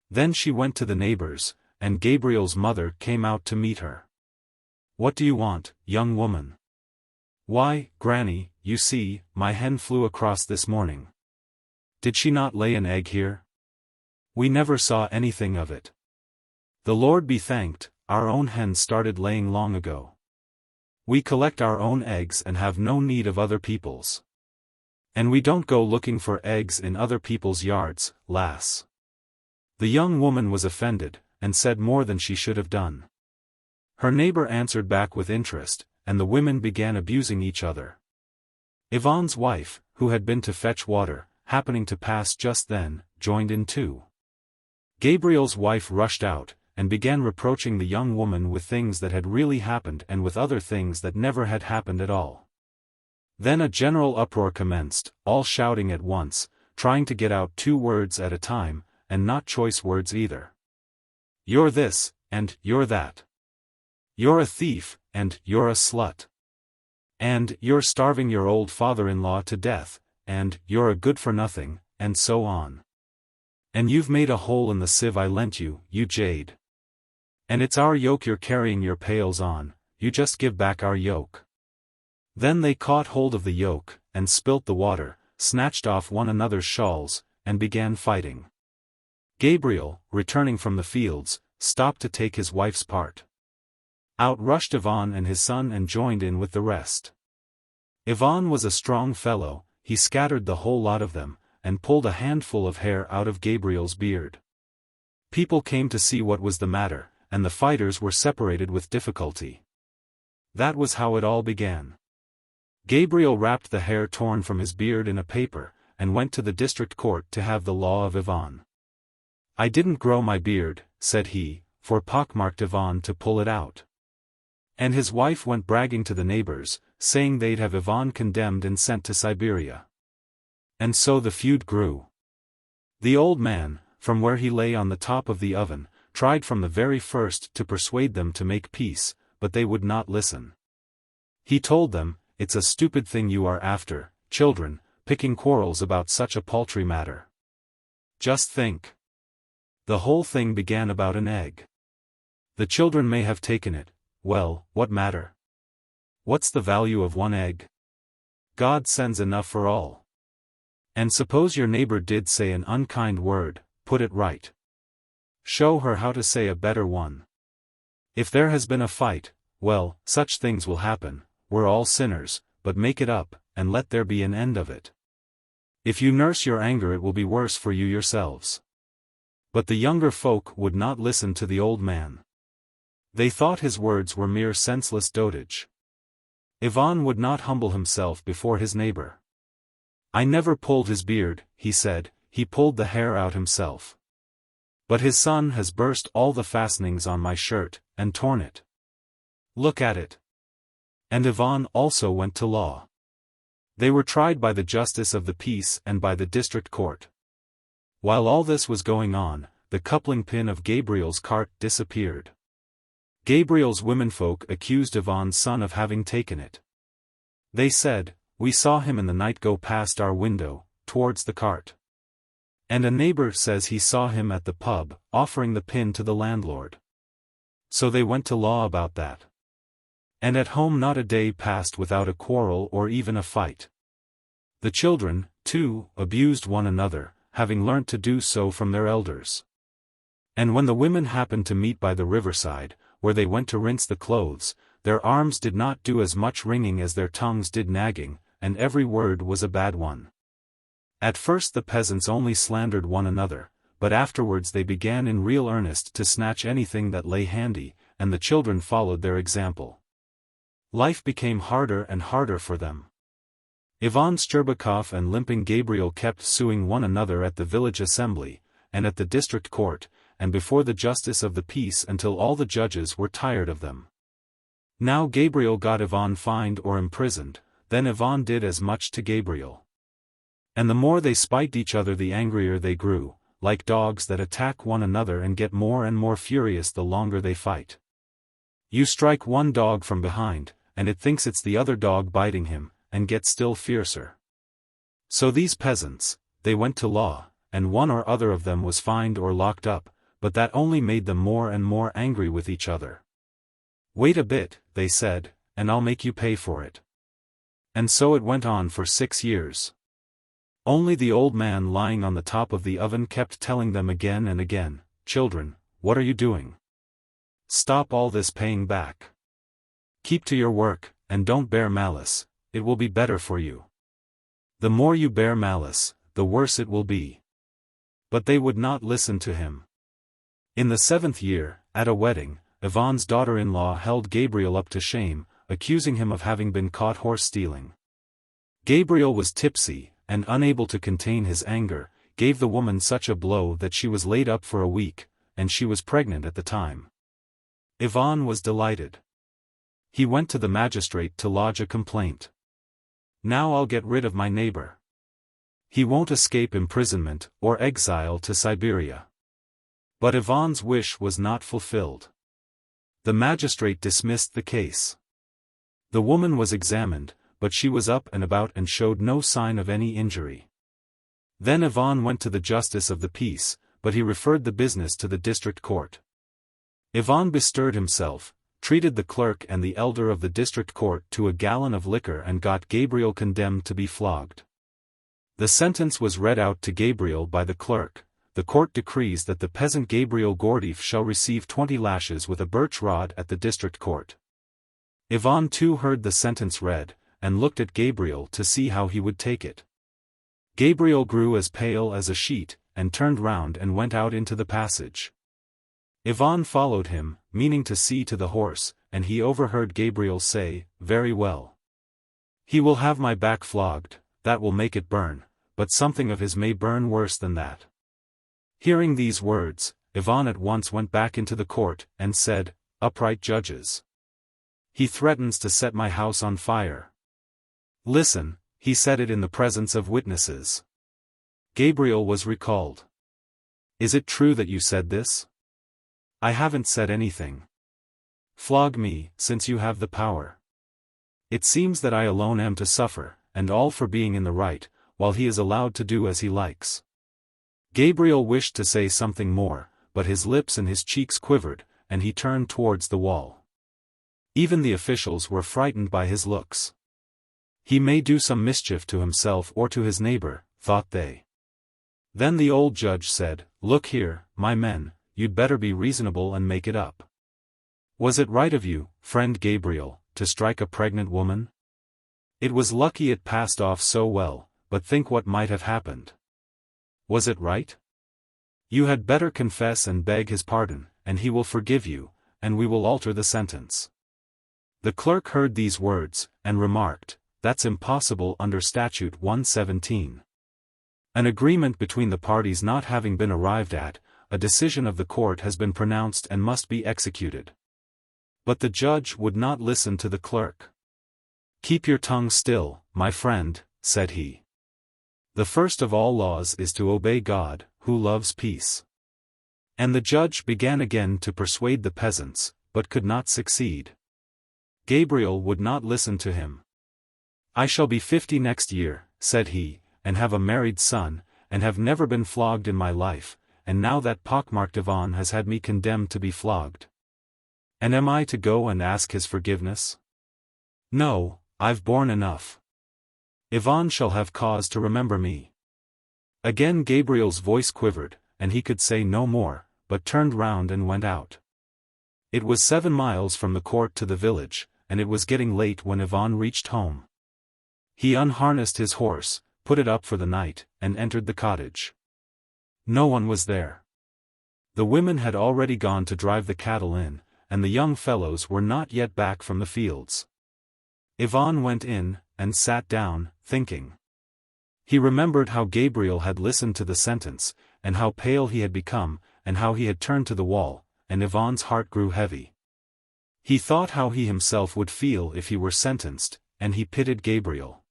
Then she went to the neighbors, and Gabriel's mother came out to meet her. What do you want, young woman? Why, Granny, you see, my hen flew across this morning. Did she not lay an egg here? We never saw anything of it. The Lord be thanked, our own hen started laying long ago. We collect our own eggs and have no need of other people's. And we don't go looking for eggs in other people's yards, lass. The young woman was offended, and said more than she should have done. Her neighbor answered back with interest, and the women began abusing each other. Iván's wife, who had been to fetch water, happening to pass just then, joined in too. Gabriel's wife rushed out, and began reproaching the young woman with things that had really happened and with other things that never had happened at all. Then a general uproar commenced, all shouting at once, trying to get out 2 words at a time, and not choice words either. "You're this, and you're that. You're a thief, and you're a slut. And you're starving your old father-in-law to death, and you're a good-for-nothing," and so on. "And you've made a hole in the sieve I lent you, you jade. And it's our yoke you're carrying your pails on, you just give back our yoke." Then they caught hold of the yoke, and spilt the water, snatched off one another's shawls, and began fighting. Gabriel, returning from the fields, stopped to take his wife's part. Out rushed Iván and his son and joined in with the rest. Iván was a strong fellow, he scattered the whole lot of them, and pulled a handful of hair out of Gabriel's beard. People came to see what was the matter, and the fighters were separated with difficulty. That was how it all began. Gabriel wrapped the hair torn from his beard in a paper, and went to the district court to have the law of Iván. "I didn't grow my beard," said he, for pockmarked Iván to pull it out. And his wife went bragging to the neighbors, saying they'd have Iván condemned and sent to Siberia. And so the feud grew. The old man, from where he lay on the top of the oven, tried from the very first to persuade them to make peace, but they would not listen. He told them, "It's a stupid thing you are after, children, picking quarrels about such a paltry matter. Just think. The whole thing began about an egg. The children may have taken it, well, what matter? What's the value of one egg? God sends enough for all. And suppose your neighbor did say an unkind word, put it right. Show her how to say a better one. If there has been a fight, well, such things will happen, we're all sinners, but make it up, and let there be an end of it. If you nurse your anger it will be worse for you yourselves." But the younger folk would not listen to the old man. They thought his words were mere senseless dotage. Iván would not humble himself before his neighbor. "I never pulled his beard," he said, "he pulled the hair out himself. But his son has burst all the fastenings on my shirt, and torn it. Look at it." And Iván also went to law. They were tried by the justice of the peace and by the district court. While all this was going on, the coupling pin of Gabriel's cart disappeared. Gabriel's womenfolk accused Iván's son of having taken it. They said, "We saw him in the night go past our window, towards the cart. And a neighbor says he saw him at the pub, offering the pin to the landlord." So they went to law about that. And at home not a day passed without a quarrel or even a fight. The children, too, abused one another, having learnt to do so from their elders. And when the women happened to meet by the riverside, where they went to rinse the clothes, their arms did not do as much wringing as their tongues did nagging, and every word was a bad one. At first the peasants only slandered one another, but afterwards they began in real earnest to snatch anything that lay handy, and the children followed their example. Life became harder and harder for them. Iván Shcherbakov and Limping Gabriel kept suing one another at the village assembly, and at the district court, and before the justice of the peace until all the judges were tired of them. Now Gabriel got Iván fined or imprisoned, then Iván did as much to Gabriel. And the more they spiked each other the angrier they grew, like dogs that attack one another and get more and more furious the longer they fight. You strike one dog from behind, and it thinks it's the other dog biting him, and gets still fiercer. So these peasants, they went to law, and one or other of them was fined or locked up, but that only made them more and more angry with each other. "Wait a bit," they said, "and I'll make you pay for it." And so it went on for 6 years. Only the old man lying on the top of the oven kept telling them again and again, "Children, what are you doing? Stop all this paying back. Keep to your work, and don't bear malice, it will be better for you. The more you bear malice, the worse it will be." But they would not listen to him. In the 7th year, at a wedding, Iván's daughter-in-law held Gabriel up to shame, accusing him of having been caught horse-stealing. Gabriel was tipsy, and unable to contain his anger, gave the woman such a blow that she was laid up for a week, and she was pregnant at the time. Iván was delighted. He went to the magistrate to lodge a complaint. Now I'll get rid of my neighbor. He won't escape imprisonment or exile to Siberia. But Iván's wish was not fulfilled. The magistrate dismissed the case. The woman was examined, but she was up and about and showed no sign of any injury. Then Iván went to the justice of the peace, but he referred the business to the district court. Iván bestirred himself, treated the clerk and the elder of the district court to a gallon of liquor and got Gabriel condemned to be flogged. The sentence was read out to Gabriel by the clerk. The court decrees that the peasant Gabriel Gordieff shall receive 20 lashes with a birch rod at the district court. Iván too heard the sentence read, and looked at Gabriel to see how he would take it. Gabriel grew as pale as a sheet, and turned round and went out into the passage. Iván followed him, meaning to see to the horse, and he overheard Gabriel say, "Very well. He will have my back flogged, that will make it burn, but something of his may burn worse than that." Hearing these words, Iván at once went back into the court, and said, "Upright judges. He threatens to set my house on fire." "Listen," he said it in the presence of witnesses. Gabriel was recalled. "Is it true that you said this?" "I haven't said anything." "Flog me, since you have the power. It seems that I alone am to suffer, and all for being in the right, while he is allowed to do as he likes." Gabriel wished to say something more, but his lips and his cheeks quivered, and he turned towards the wall. Even the officials were frightened by his looks. He may do some mischief to himself or to his neighbor, thought they. Then the old judge said, "Look here, my men, you'd better be reasonable and make it up. Was it right of you, friend Gabriel, to strike a pregnant woman? It was lucky it passed off so well, but think what might have happened. Was it right? You had better confess and beg his pardon, and he will forgive you, and we will alter the sentence." The clerk heard these words, and remarked, "That's impossible under Statute 117. An agreement between the parties not having been arrived at, a decision of the court has been pronounced and must be executed." But the judge would not listen to the clerk. "Keep your tongue still, my friend," said he. "The first of all laws is to obey God, who loves peace." And the judge began again to persuade the peasants, but could not succeed. Gabriel would not listen to him. "I shall be 50 next year," said he, "and have a married son, and have never been flogged in my life, and now that pockmarked Iván has had me condemned to be flogged. And am I to go and ask his forgiveness? No, I've borne enough. Iván shall have cause to remember me." Again Gabriel's voice quivered, and he could say no more, but turned round and went out. It was 7 miles from the court to the village, and it was getting late when Iván reached home. He unharnessed his horse, put it up for the night, and entered the cottage. No one was there. The women had already gone to drive the cattle in, and the young fellows were not yet back from the fields. Iván went in, and sat down, thinking. He remembered how Gabriel had listened to the sentence, and how pale he had become, and how he had turned to the wall, and Iván's heart grew heavy. He thought how he himself would feel if he were sentenced, and he pitied Gabriel.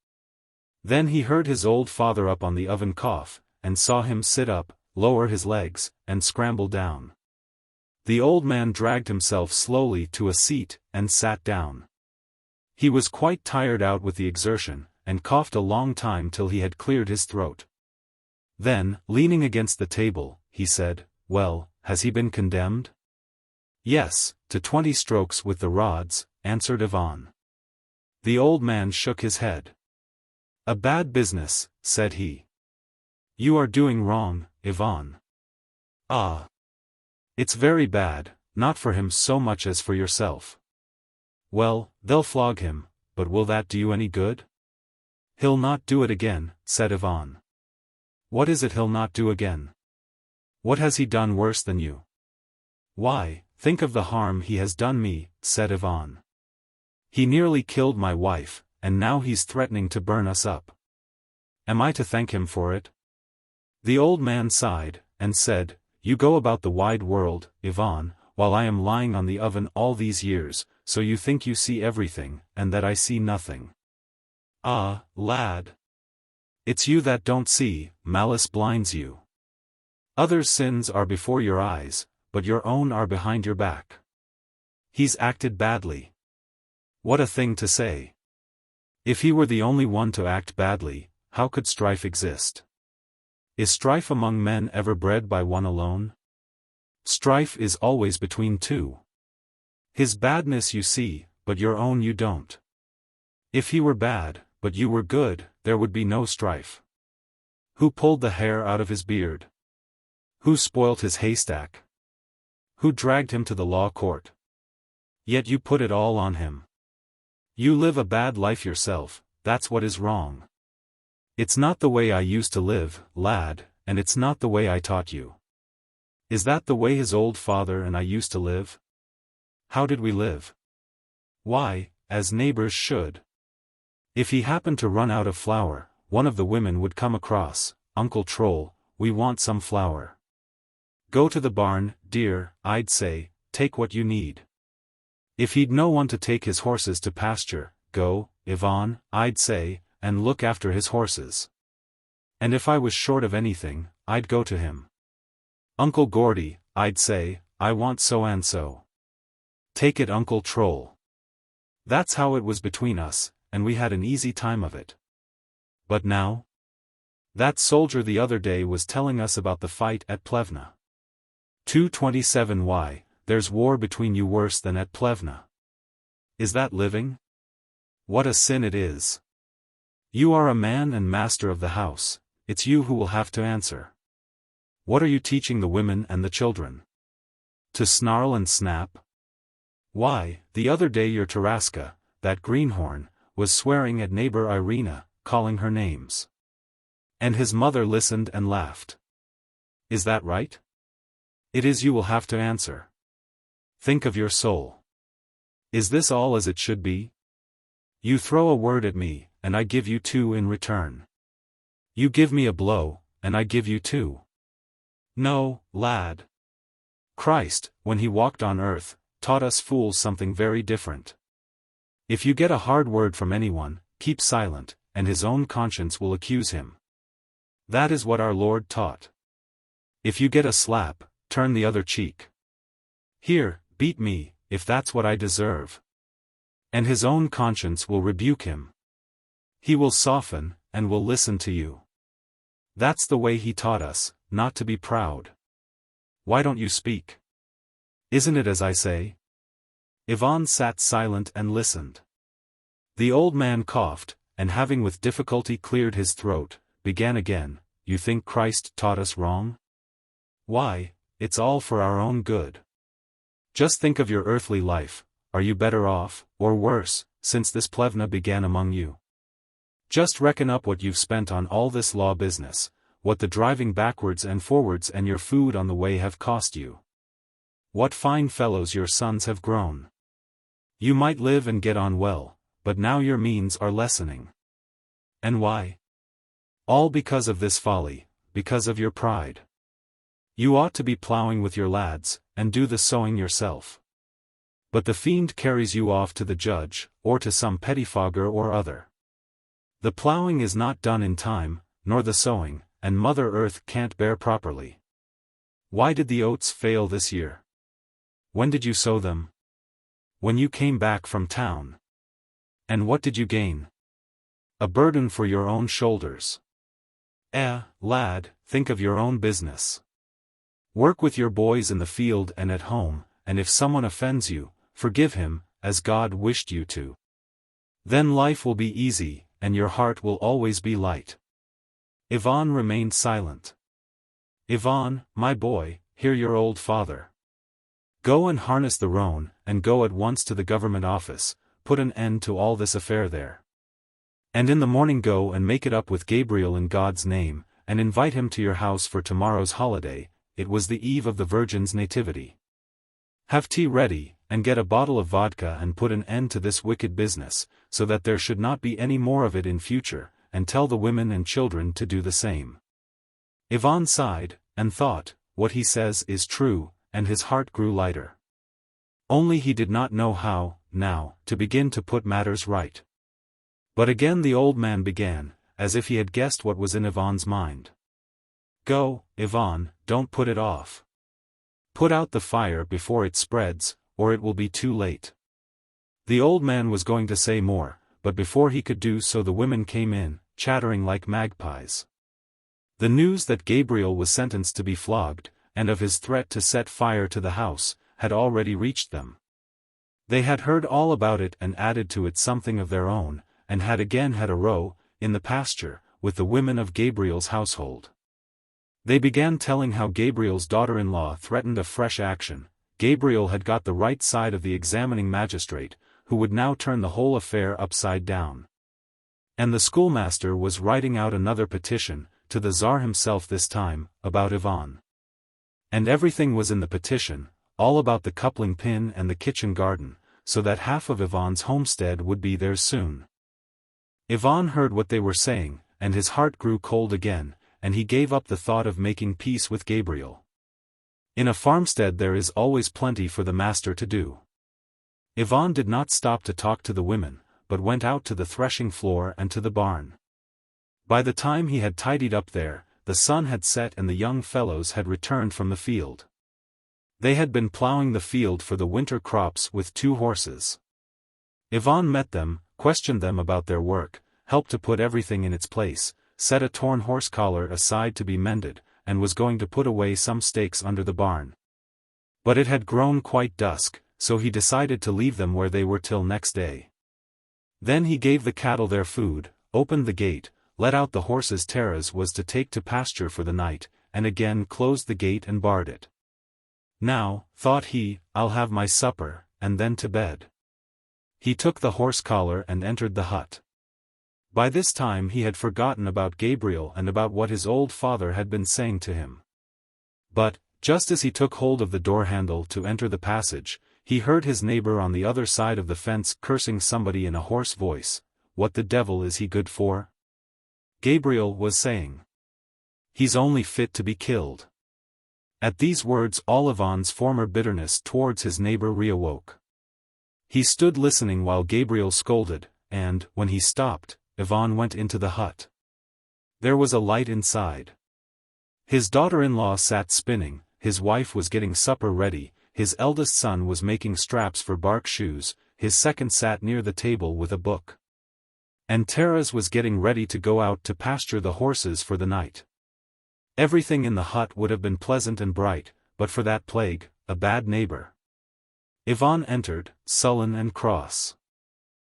Then he heard his old father up on the oven cough, and saw him sit up, lower his legs, and scramble down. The old man dragged himself slowly to a seat, and sat down. He was quite tired out with the exertion, and coughed a long time till he had cleared his throat. Then, leaning against the table, he said, "Well, has he been condemned?" "Yes, to 20 strokes with the rods," answered Iván. The old man shook his head. "A bad business," said he. "You are doing wrong, Iván." "Ah. It's very bad, not for him so much as for yourself." "Well, they'll flog him, but will that do you any good?" "He'll not do it again," said Iván. "What is it he'll not do again? What has he done worse than you?" "Why, think of the harm he has done me," said Iván. "He nearly killed my wife, and now he's threatening to burn us up. Am I to thank him for it? The old man sighed, and said, You go about the wide world, Iván, while I am lying on the oven all these years, so you think you see everything, and that I see nothing. Ah, lad! It's you that don't see, malice blinds you. Others' sins are before your eyes, but your own are behind your back. He's acted badly. What a thing to say. If he were the only one to act badly, how could strife exist? Is strife among men ever bred by one alone? Strife is always between two. His badness you see, but your own you don't. If he were bad, but you were good, there would be no strife. Who pulled the hair out of his beard? Who spoilt his haystack? Who dragged him to the law court? Yet you put it all on him. You live a bad life yourself, that's what is wrong. It's not the way I used to live, lad, and it's not the way I taught you. Is that the way his old father and I used to live? How did we live? Why, as neighbors should. If he happened to run out of flour, one of the women would come across, Uncle Troll, we want some flour. Go to the barn, dear, I'd say, take what you need. If he'd no one to take his horses to pasture, go, Iván, I'd say, and look after his horses. And if I was short of anything, I'd go to him. Uncle Gordy, I'd say, I want so and so. Take it, Uncle Troll. That's how it was between us, and we had an easy time of it. But now? That soldier the other day was telling us about the fight at Plevna. 227. Why, there's war between you worse than at Plevna. Is that living? What a sin it is. You are a man and master of the house, it's you who will have to answer. What are you teaching the women and the children? To snarl and snap? Why, the other day your Taraska, that greenhorn, was swearing at neighbor Irina, calling her names. And his mother listened and laughed. Is that right? It is. You will have to answer. Think of your soul. Is this all as it should be? You throw a word at me, and I give you two in return. You give me a blow, and I give you two. No, lad. Christ, when he walked on earth, taught us fools something very different. If you get a hard word from anyone, keep silent, and his own conscience will accuse him. That is what our Lord taught. If you get a slap, turn the other cheek. Here, beat me, if that's what I deserve. And his own conscience will rebuke him. He will soften, and will listen to you. That's the way he taught us, not to be proud. Why don't you speak? Isn't it as I say? Iván sat silent and listened. The old man coughed, and having with difficulty cleared his throat, began again, You think Christ taught us wrong? Why, it's all for our own good. Just think of your earthly life, are you better off, or worse, since this plevna began among you? Just reckon up what you've spent on all this law business, what the driving backwards and forwards and your food on the way have cost you. What fine fellows your sons have grown. You might live and get on well, but now your means are lessening. And why? All because of this folly, because of your pride. You ought to be plowing with your lads, and do the sowing yourself. But the fiend carries you off to the judge, or to some pettifogger or other. The plowing is not done in time, nor the sowing, and Mother Earth can't bear properly. Why did the oats fail this year? When did you sow them? When you came back from town. And what did you gain? A burden for your own shoulders. Lad, think of your own business. Work with your boys in the field and at home, and if someone offends you, forgive him, as God wished you to. Then life will be easy, and your heart will always be light. Iván remained silent. Iván, my boy, hear your old father. Go and harness the roan, and go at once to the government office, put an end to all this affair there. And in the morning go and make it up with Gabriel in God's name, and invite him to your house for tomorrow's holiday. It was the eve of the Virgin's nativity. Have tea ready, and get a bottle of vodka and put an end to this wicked business, so that there should not be any more of it in future, and tell the women and children to do the same. Iván sighed, and thought, what he says is true, and his heart grew lighter. Only he did not know how, now, to begin to put matters right. But again the old man began, as if he had guessed what was in Iván's mind. Go, Iván, don't put it off. Put out the fire before it spreads, or it will be too late. The old man was going to say more, but before he could do so the women came in, chattering like magpies. The news that Gabriel was sentenced to be flogged, and of his threat to set fire to the house, had already reached them. They had heard all about it and added to it something of their own, and had again had a row, in the pasture, with the women of Gabriel's household. They began telling how Gabriel's daughter-in-law threatened a fresh action. Gabriel had got the right side of the examining magistrate, who would now turn the whole affair upside down. And the schoolmaster was writing out another petition, to the Tsar himself this time, about Iván. And everything was in the petition, all about the coupling pin and the kitchen garden, so that half of Iván's homestead would be theirs soon. Iván heard what they were saying, and his heart grew cold again, and he gave up the thought of making peace with Gabriel. In a farmstead there is always plenty for the master to do. Iván did not stop to talk to the women, but went out to the threshing floor and to the barn. By the time he had tidied up there, the sun had set and the young fellows had returned from the field. They had been plowing the field for the winter crops with 2 horses. Iván met them, questioned them about their work, helped to put everything in its place, set a torn horse collar aside to be mended, and was going to put away some stakes under the barn. But it had grown quite dusk, so he decided to leave them where they were till next day. Then he gave the cattle their food, opened the gate, let out the horses Taras was to take to pasture for the night, and again closed the gate and barred it. Now, thought he, I'll have my supper, and then to bed. He took the horse collar and entered the hut. By this time he had forgotten about Gabriel and about what his old father had been saying to him. But, just as he took hold of the door handle to enter the passage, he heard his neighbor on the other side of the fence cursing somebody in a hoarse voice. What the devil is he good for? Gabriel was saying. He's only fit to be killed. At these words all Iván's former bitterness towards his neighbor reawoke. He stood listening while Gabriel scolded, and, when he stopped, Iván went into the hut. There was a light inside. His daughter-in-law sat spinning, his wife was getting supper ready, his eldest son was making straps for bark shoes, his second sat near the table with a book. And Taras was getting ready to go out to pasture the horses for the night. Everything in the hut would have been pleasant and bright, but for that plague, a bad neighbor. Iván entered, sullen and cross.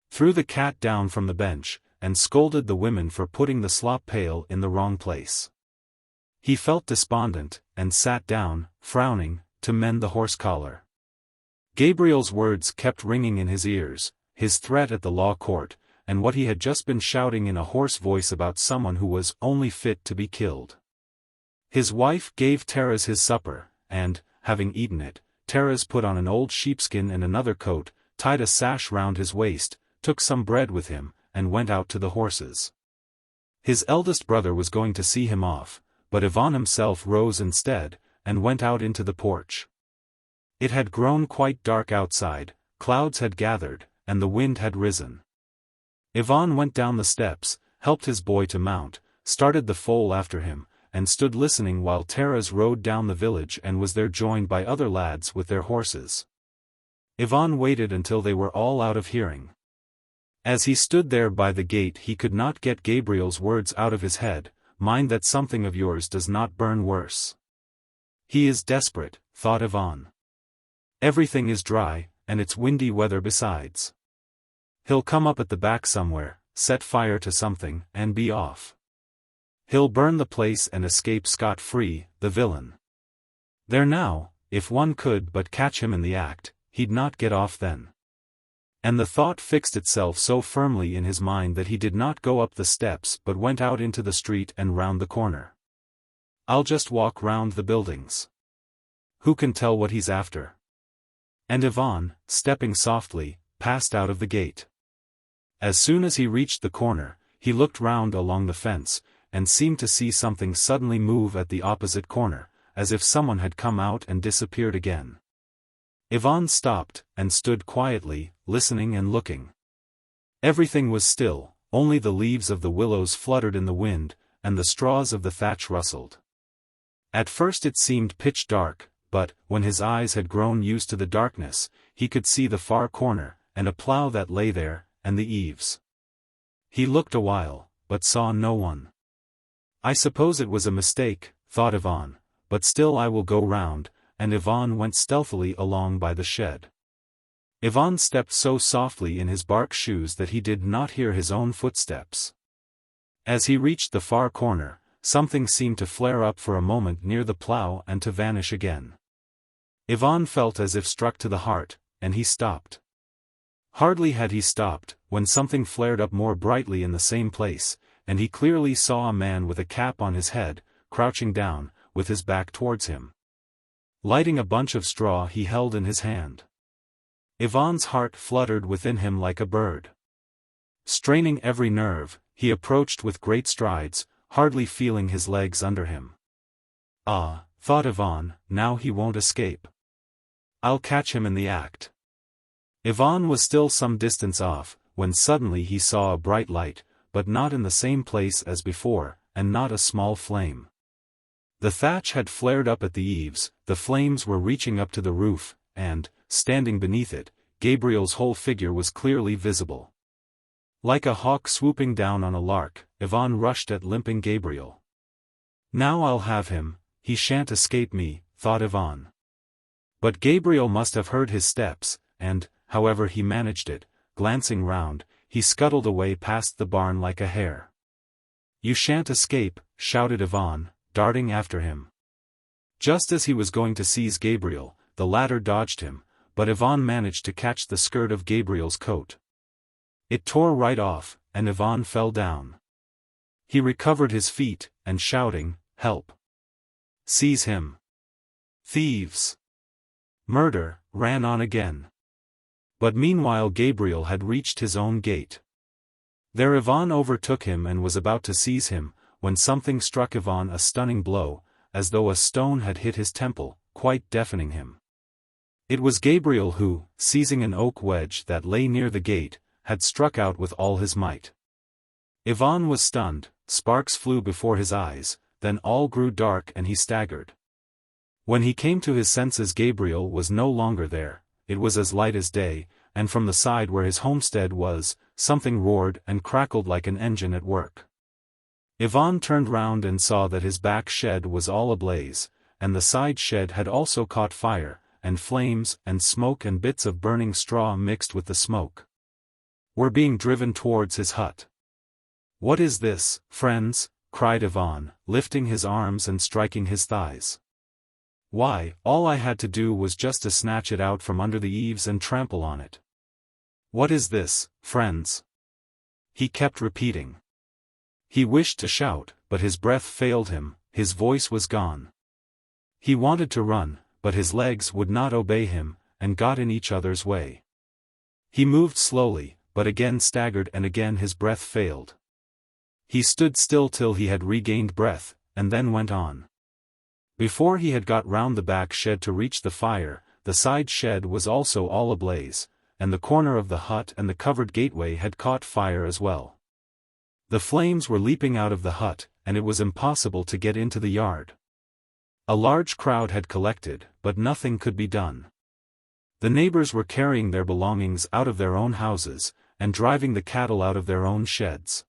Threw the cat down from the bench, and scolded the women for putting the slop pail in the wrong place. He felt despondent, and sat down, frowning, to mend the horse collar. Gabriel's words kept ringing in his ears, his threat at the law court, and what he had just been shouting in a hoarse voice about someone who was only fit to be killed. His wife gave Taras his supper, and, having eaten it, Taras put on an old sheepskin and another coat, tied a sash round his waist, took some bread with him, and went out to the horses. His eldest brother was going to see him off, but Iván himself rose instead, and went out into the porch. It had grown quite dark outside, clouds had gathered, and the wind had risen. Iván went down the steps, helped his boy to mount, started the foal after him, and stood listening while Taras rode down the village and was there joined by other lads with their horses. Iván waited until they were all out of hearing. As he stood there by the gate he could not get Gabriel's words out of his head, mind that something of yours does not burn worse. He is desperate, thought Iván. Everything is dry, and it's windy weather besides. He'll come up at the back somewhere, set fire to something, and be off. He'll burn the place and escape scot-free, the villain. There now, if one could but catch him in the act, he'd not get off then. And the thought fixed itself so firmly in his mind that he did not go up the steps but went out into the street and round the corner. I'll just walk round the buildings. Who can tell what he's after? And Iván, stepping softly, passed out of the gate. As soon as he reached the corner, he looked round along the fence, and seemed to see something suddenly move at the opposite corner, as if someone had come out and disappeared again. Iván stopped, and stood quietly, listening and looking. Everything was still, only the leaves of the willows fluttered in the wind, and the straws of the thatch rustled. At first it seemed pitch dark, but, when his eyes had grown used to the darkness, he could see the far corner, and a plough that lay there, and the eaves. He looked a while, but saw no one. "I suppose it was a mistake," thought Iván, "but still I will go round," and Iván went stealthily along by the shed. Iván stepped so softly in his bark shoes that he did not hear his own footsteps. As he reached the far corner, something seemed to flare up for a moment near the plough and to vanish again. Iván felt as if struck to the heart, and he stopped. Hardly had he stopped, when something flared up more brightly in the same place, and he clearly saw a man with a cap on his head, crouching down, with his back towards him. Lighting a bunch of straw he held in his hand. Iván's heart fluttered within him like a bird. Straining every nerve, he approached with great strides, hardly feeling his legs under him. "Ah," thought Iván, "now he won't escape. I'll catch him in the act." Iván was still some distance off, when suddenly he saw a bright light, but not in the same place as before, and not a small flame. The thatch had flared up at the eaves, the flames were reaching up to the roof, and, standing beneath it, Gabriel's whole figure was clearly visible. Like a hawk swooping down on a lark, Iván rushed at limping Gabriel. "Now I'll have him, he shan't escape me," thought Iván. But Gabriel must have heard his steps, and, however he managed it, glancing round, he scuttled away past the barn like a hare. "You shan't escape," shouted Iván, darting after him. Just as he was going to seize Gabriel, the latter dodged him, but Iván managed to catch the skirt of Gabriel's coat. It tore right off, and Iván fell down. He recovered his feet, and shouting, "Help! Seize him! Thieves! Murder!" ran on again. But meanwhile Gabriel had reached his own gate. There Iván overtook him and was about to seize him, when something struck Iván a stunning blow, as though a stone had hit his temple, quite deafening him. It was Gabriel who, seizing an oak wedge that lay near the gate, had struck out with all his might. Iván was stunned, sparks flew before his eyes, then all grew dark and he staggered. When he came to his senses Gabriel was no longer there, it was as light as day, and from the side where his homestead was, something roared and crackled like an engine at work. Iván turned round and saw that his back shed was all ablaze, and the side shed had also caught fire, and flames and smoke and bits of burning straw mixed with the smoke were being driven towards his hut. "What is this, friends?" cried Iván, lifting his arms and striking his thighs. "Why, all I had to do was just to snatch it out from under the eaves and trample on it. What is this, friends?" he kept repeating. He wished to shout, but his breath failed him, his voice was gone. He wanted to run, but his legs would not obey him, and got in each other's way. He moved slowly, but again staggered and again his breath failed. He stood still till he had regained breath, and then went on. Before he had got round the back shed to reach the fire, the side shed was also all ablaze, and the corner of the hut and the covered gateway had caught fire as well. The flames were leaping out of the hut, and it was impossible to get into the yard. A large crowd had collected, but nothing could be done. The neighbors were carrying their belongings out of their own houses, and driving the cattle out of their own sheds.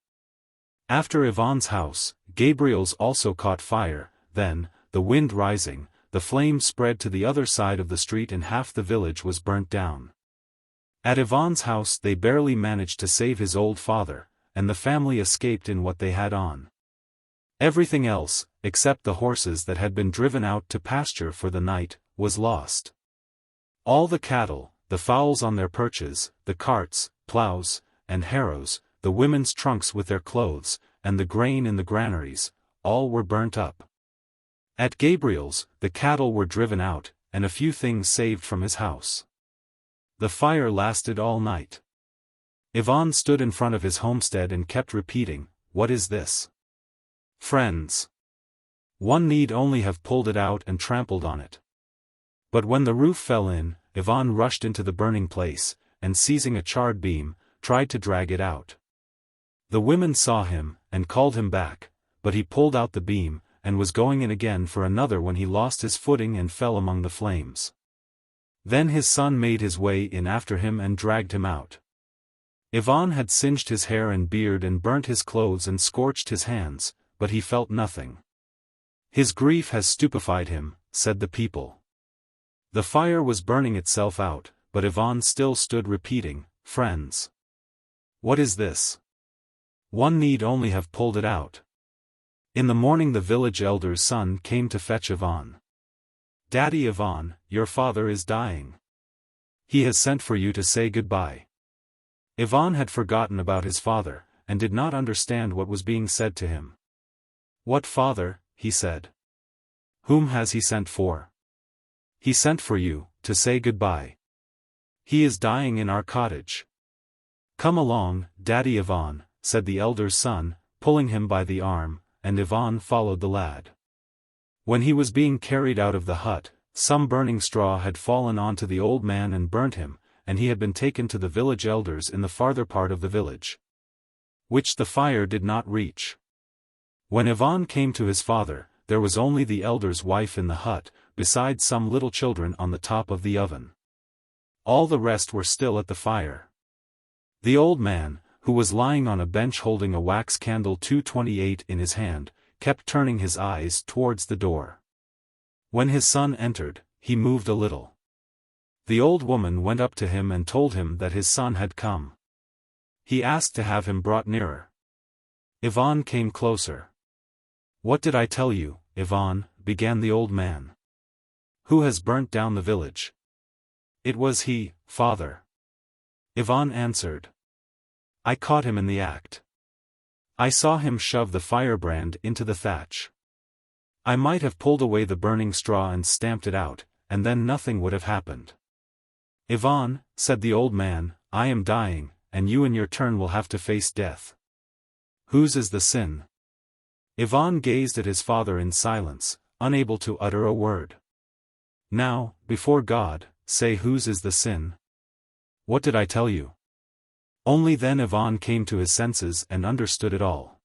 After Iván's house, Gabriel's also caught fire, then, the wind rising, the flames spread to the other side of the street and half the village was burnt down. At Iván's house they barely managed to save his old father, and the family escaped in what they had on. Everything else, except the horses that had been driven out to pasture for the night, was lost. All the cattle, the fowls on their perches, the carts, ploughs, and harrows, the women's trunks with their clothes, and the grain in the granaries, all were burnt up. At Gabriel's, the cattle were driven out, and a few things saved from his house. The fire lasted all night. Iván stood in front of his homestead and kept repeating, "What is this? Friends. One need only have pulled it out and trampled on it." But when the roof fell in, Iván rushed into the burning place, and seizing a charred beam, tried to drag it out. The women saw him, and called him back, but he pulled out the beam, and was going in again for another when he lost his footing and fell among the flames. Then his son made his way in after him and dragged him out. Iván had singed his hair and beard and burnt his clothes and scorched his hands, but he felt nothing. "His grief has stupefied him," said the people. The fire was burning itself out, but Iván still stood repeating, "Friends. What is this? One need only have pulled it out." In the morning the village elder's son came to fetch Iván. "Daddy Iván, your father is dying. He has sent for you to say goodbye." Iván had forgotten about his father, and did not understand what was being said to him. "What father?" he said. "Whom has he sent for?" "He sent for you, to say goodbye. He is dying in our cottage." "Come along, Daddy Iván," said the elder's son, pulling him by the arm, and Iván followed the lad. When he was being carried out of the hut, some burning straw had fallen onto the old man and burnt him, and he had been taken to the village elders in the farther part of the village, which the fire did not reach. When Iván came to his father, there was only the elder's wife in the hut, besides some little children on the top of the oven. All the rest were still at the fire. The old man, who was lying on a bench holding a wax candle 228 in his hand, kept turning his eyes towards the door. When his son entered, he moved a little. The old woman went up to him and told him that his son had come. He asked to have him brought nearer. Iván came closer. "What did I tell you, Iván?" began the old man. "Who has burnt down the village?" "It was he, father." Iván answered. "I caught him in the act. I saw him shove the firebrand into the thatch. I might have pulled away the burning straw and stamped it out, and then nothing would have happened." "Iván," said the old man, "I am dying, and you in your turn will have to face death. Whose is the sin?" Iván gazed at his father in silence, unable to utter a word. "Now, before God, say whose is the sin? What did I tell you?" Only then Iván came to his senses and understood it all.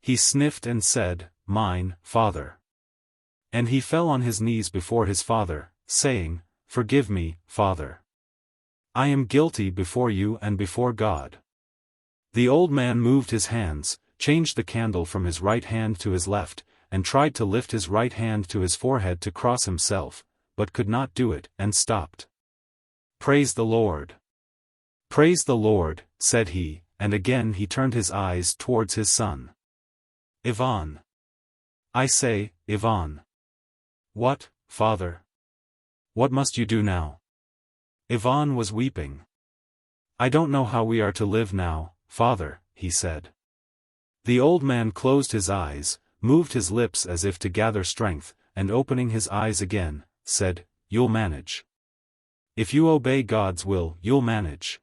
He sniffed and said, "Mine, father." And he fell on his knees before his father, saying, "Forgive me, father. I am guilty before you and before God." The old man moved his hands, changed the candle from his right hand to his left, and tried to lift his right hand to his forehead to cross himself, but could not do it, and stopped. "Praise the Lord! Praise the Lord," said he, and again he turned his eyes towards his son. "Iván. I say, Iván." "What, father? What must you do now?" Iván was weeping. "I don't know how we are to live now, father," he said. The old man closed his eyes, moved his lips as if to gather strength, and opening his eyes again, said, "You'll manage. If you obey God's will, you'll manage."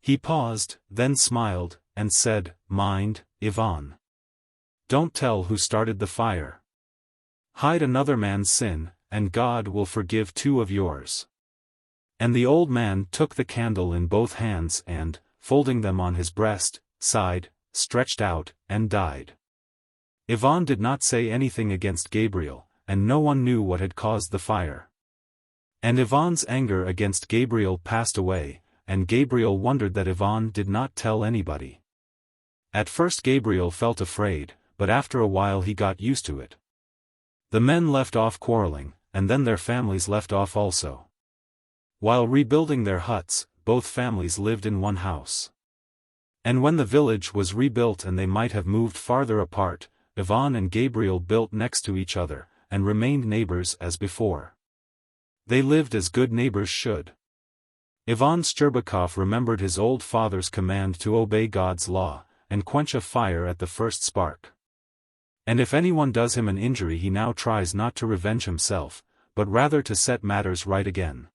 He paused, then smiled, and said, "Mind, Iván. Don't tell who started the fire. Hide another man's sin, and God will forgive two of yours." And the old man took the candle in both hands and, folding them on his breast, sighed, stretched out, and died. Iván did not say anything against Gabriel, and no one knew what had caused the fire. And Iván's anger against Gabriel passed away, and Gabriel wondered that Iván did not tell anybody. At first Gabriel felt afraid, but after a while he got used to it. The men left off quarreling, and then their families left off also. While rebuilding their huts, both families lived in one house. And when the village was rebuilt and they might have moved farther apart, Iván and Gabriel built next to each other, and remained neighbors as before. They lived as good neighbors should. Iván Shcherbakov remembered his old father's command to obey God's law, and quench a fire at the first spark. And if anyone does him an injury, he now tries not to revenge himself, but rather to set matters right again.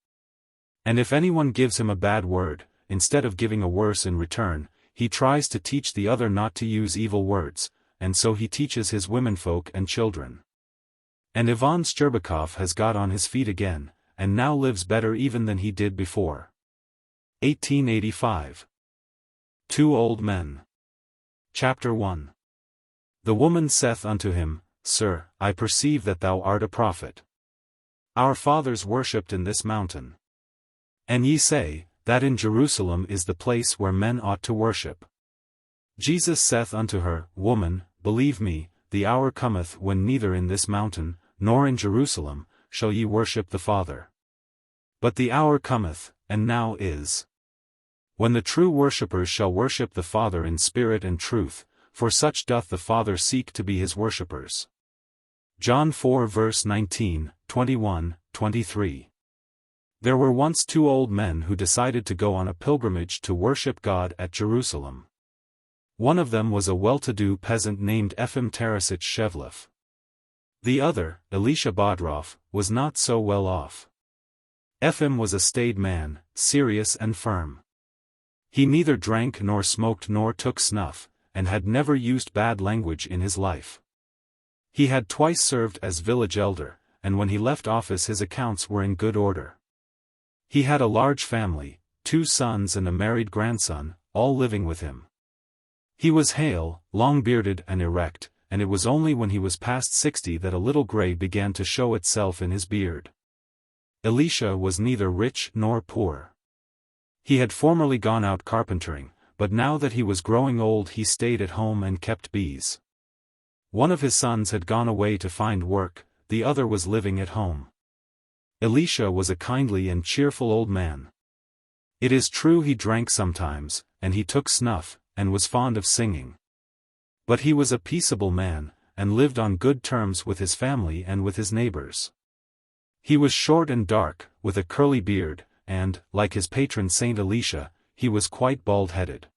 And if anyone gives him a bad word, instead of giving a worse in return, he tries to teach the other not to use evil words, and so he teaches his womenfolk and children. And Ivan Shcherbakov has got on his feet again, and now lives better even than he did before. 1885. Two Old Men. Chapter 1. The woman saith unto him, Sir, I perceive that thou art a prophet. Our fathers worshipped in this mountain. And ye say, that in Jerusalem is the place where men ought to worship. Jesus saith unto her, Woman, believe me, the hour cometh when neither in this mountain, nor in Jerusalem, shall ye worship the Father. But the hour cometh, and now is, when the true worshippers shall worship the Father in spirit and truth, for such doth the Father seek to be his worshippers. John 4 verse 19, 21, 23. There were once two old men who decided to go on a pilgrimage to worship God at Jerusalem. One of them was a well-to-do peasant named Efim Tarasich Shevlev. The other, Elisha Bodrov, was not so well off. Efim was a staid man, serious and firm. He neither drank nor smoked nor took snuff, and had never used bad language in his life. He had twice served as village elder, and when he left office his accounts were in good order. He had a large family, 2 sons and a married grandson, all living with him. He was hale, long-bearded and erect, and it was only when he was past 60 that a little gray began to show itself in his beard. Elisha was neither rich nor poor. He had formerly gone out carpentering, but now that he was growing old he stayed at home and kept bees. One of his sons had gone away to find work, the other was living at home. Elisha was a kindly and cheerful old man. It is true he drank sometimes, and he took snuff, and was fond of singing. But he was a peaceable man, and lived on good terms with his family and with his neighbors. He was short and dark, with a curly beard, and, like his patron Saint Elisha, he was quite bald-headed.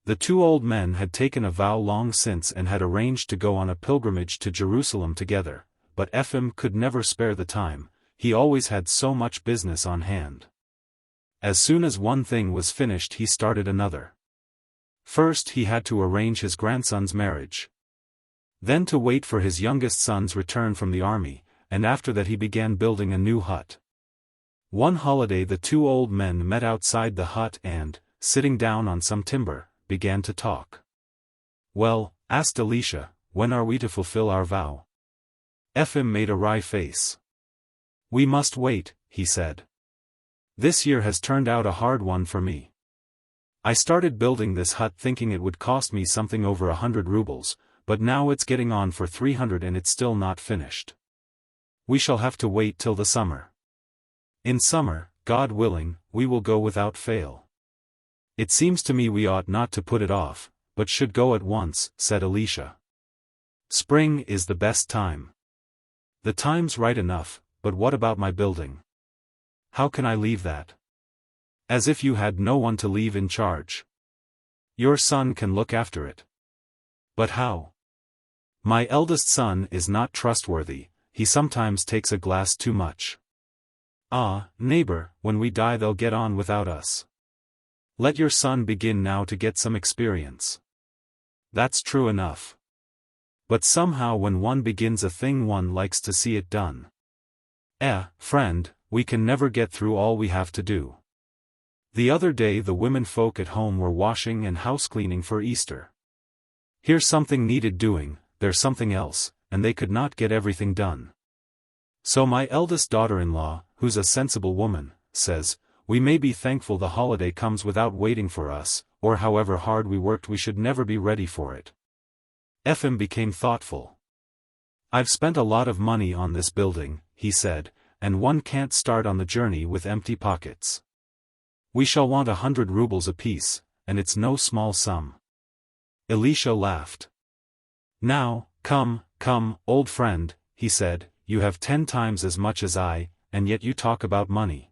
The two old men had taken a vow long since and had arranged to go on a pilgrimage to Jerusalem together, but Efim could never spare the time, he always had so much business on hand. As soon as one thing was finished he started another. First he had to arrange his grandson's marriage. Then to wait for his youngest son's return from the army, and after that he began building a new hut. One holiday the two old men met outside the hut and, sitting down on some timber, began to talk. Well, asked Elisha, when are we to fulfill our vow? Efim made a wry face. We must wait, he said. This year has turned out a hard one for me. I started building this hut thinking it would cost me something over 100 rubles, but now it's getting on for 300 and it's still not finished. We shall have to wait till the summer. In summer, God willing, we will go without fail. It seems to me we ought not to put it off, but should go at once, said Elisha. Spring is the best time. The time's right enough, but what about my building? How can I leave that? As if you had no one to leave in charge. Your son can look after it. But how? My eldest son is not trustworthy, he sometimes takes a glass too much. Ah, neighbor, when we die they'll get on without us. Let your son begin now to get some experience. That's true enough. But somehow when one begins a thing one likes to see it done. Friend, we can never get through all we have to do. The other day the women folk at home were washing and housecleaning for Easter. Here's something needed doing, there's something else, and they could not get everything done. So my eldest daughter-in-law, who's a sensible woman, says, we may be thankful the holiday comes without waiting for us, or however hard we worked we should never be ready for it. Efim became thoughtful. I've spent a lot of money on this building, he said, and one can't start on the journey with empty pockets. We shall want 100 rubles apiece, and it's no small sum. Elisha laughed. Now, come, old friend, he said, you have 10 times as much as I, and yet you talk about money.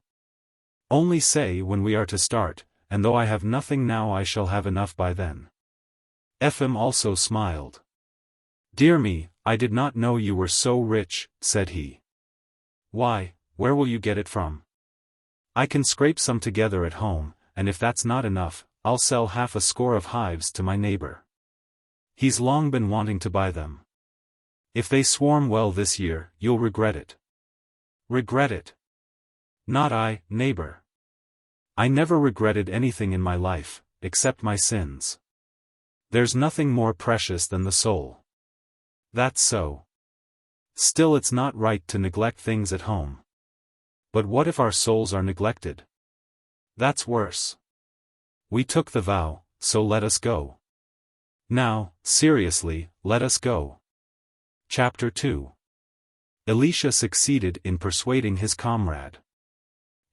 Only say when we are to start, and though I have nothing now I shall have enough by then. Efim also smiled. Dear me, I did not know you were so rich, said he. Why, where will you get it from? I can scrape some together at home, and if that's not enough, I'll sell half a score of hives to my neighbor. He's long been wanting to buy them. If they swarm well this year, you'll regret it. Regret it? Not I, neighbor. I never regretted anything in my life, except my sins. There's nothing more precious than the soul. That's so. Still, it's not right to neglect things at home. But what if our souls are neglected? That's worse. We took the vow, so let us go. Now, seriously, let us go. Chapter 2. Elisha succeeded in persuading his comrade.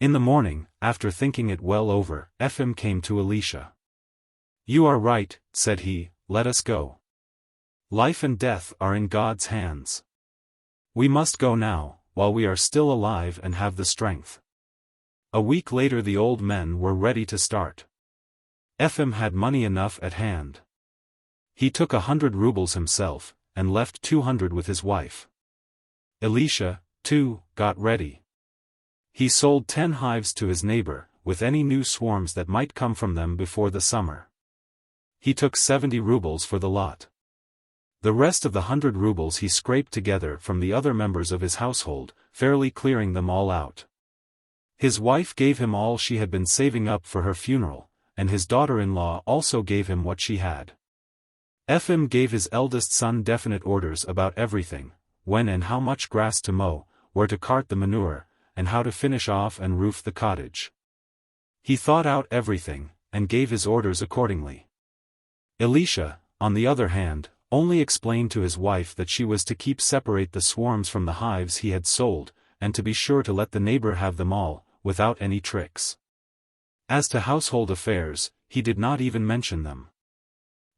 In the morning, after thinking it well over, Ephraim came to Elisha. You are right, said he, let us go. Life and death are in God's hands. We must go now, while we are still alive and have the strength. A week later the old men were ready to start. Ephraim had money enough at hand. He took 100 rubles himself, and left 200 with his wife. Elisha, too, got ready. He sold 10 hives to his neighbor, with any new swarms that might come from them before the summer. He took 70 rubles for the lot. The rest of the 100 rubles he scraped together from the other members of his household, fairly clearing them all out. His wife gave him all she had been saving up for her funeral, and his daughter-in-law also gave him what she had. Ephraim gave his eldest son definite orders about everything, when and how much grass to mow, where to cart the manure, and how to finish off and roof the cottage. He thought out everything, and gave his orders accordingly. Elisha, on the other hand, only explained to his wife that she was to keep separate the swarms from the hives he had sold, and to be sure to let the neighbor have them all, without any tricks. As to household affairs, he did not even mention them.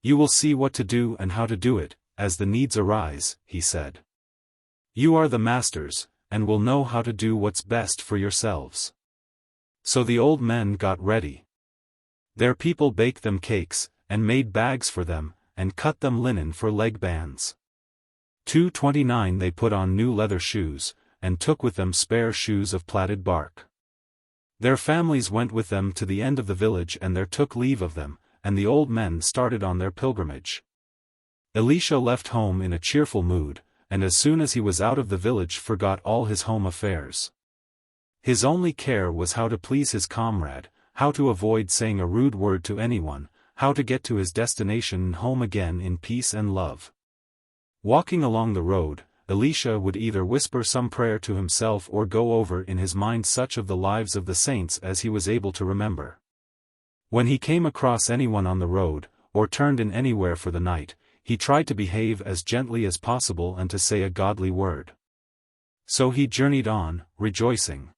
You will see what to do and how to do it, as the needs arise, he said. You are the masters, and will know how to do what's best for yourselves. So the old men got ready. Their people baked them cakes, and made bags for them, and cut them linen for leg bands. 229 They put on new leather shoes, and took with them spare shoes of plaited bark. Their families went with them to the end of the village and there took leave of them, and the old men started on their pilgrimage. Elisha left home in a cheerful mood, and as soon as he was out of the village forgot all his home affairs. His only care was how to please his comrade, how to avoid saying a rude word to anyone, how to get to his destination and home again in peace and love. Walking along the road, Elisha would either whisper some prayer to himself or go over in his mind such of the lives of the saints as he was able to remember. When he came across anyone on the road, or turned in anywhere for the night, he tried to behave as gently as possible and to say a godly word. So he journeyed on, rejoicing.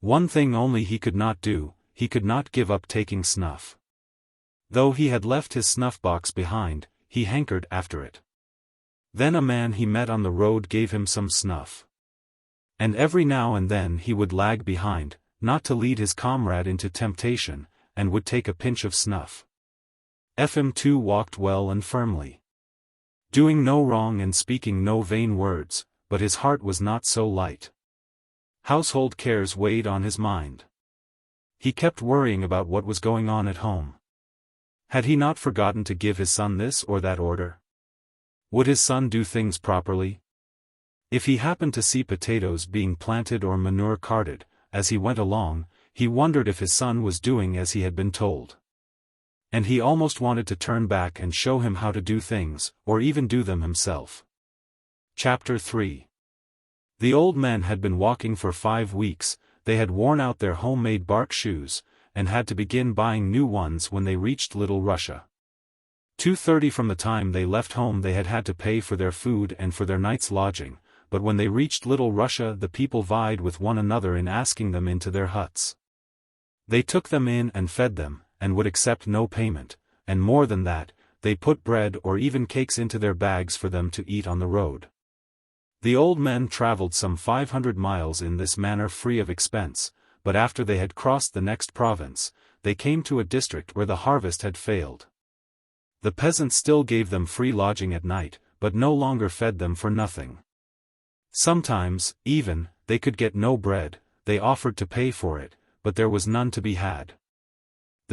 One thing only he could not do, he could not give up taking snuff. Though he had left his snuff-box behind, he hankered after it. Then a man he met on the road gave him some snuff. And every now and then he would lag behind, not to lead his comrade into temptation, and would take a pinch of snuff. Ephraim too walked well and firmly, doing no wrong and speaking no vain words, but his heart was not so light. Household cares weighed on his mind. He kept worrying about what was going on at home. Had he not forgotten to give his son this or that order? Would his son do things properly? If he happened to see potatoes being planted or manure carted, as he went along, he wondered if his son was doing as he had been told. And he almost wanted to turn back and show him how to do things, or even do them himself. Chapter 3. The old men had been walking for 5 weeks, they had worn out their homemade bark shoes, and had to begin buying new ones when they reached Little Russia. 2:30 from the time they left home they had to pay for their food and for their night's lodging, but when they reached Little Russia the people vied with one another in asking them into their huts. They took them in and fed them, and would accept no payment, and more than that, they put bread or even cakes into their bags for them to eat on the road. The old men traveled some 500 miles in this manner free of expense, but after they had crossed the next province, they came to a district where the harvest had failed. The peasants still gave them free lodging at night, but no longer fed them for nothing. Sometimes, even, they could get no bread, they offered to pay for it, but there was none to be had.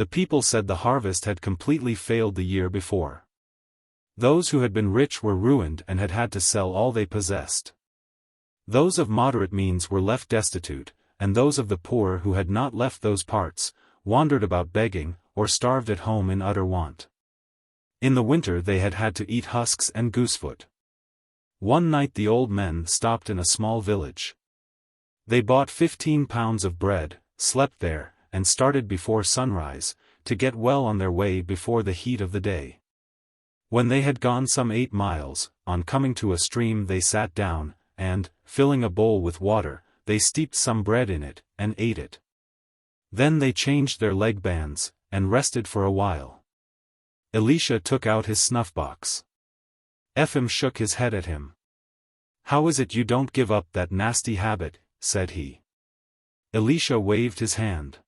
The people said the harvest had completely failed the year before. Those who had been rich were ruined and had had to sell all they possessed. Those of moderate means were left destitute, and those of the poor who had not left those parts, wandered about begging, or starved at home in utter want. In the winter they had had to eat husks and goosefoot. One night the old men stopped in a small village. They bought 15 pounds of bread, slept there, and started before sunrise, to get well on their way before the heat of the day. When they had gone some 8 miles, on coming to a stream they sat down, and, filling a bowl with water, they steeped some bread in it, and ate it. Then they changed their leg bands, and rested for a while. Elisha took out his snuff-box. Ephraim shook his head at him. "How is it you don't give up that nasty habit?" said he. Elisha waved his hand.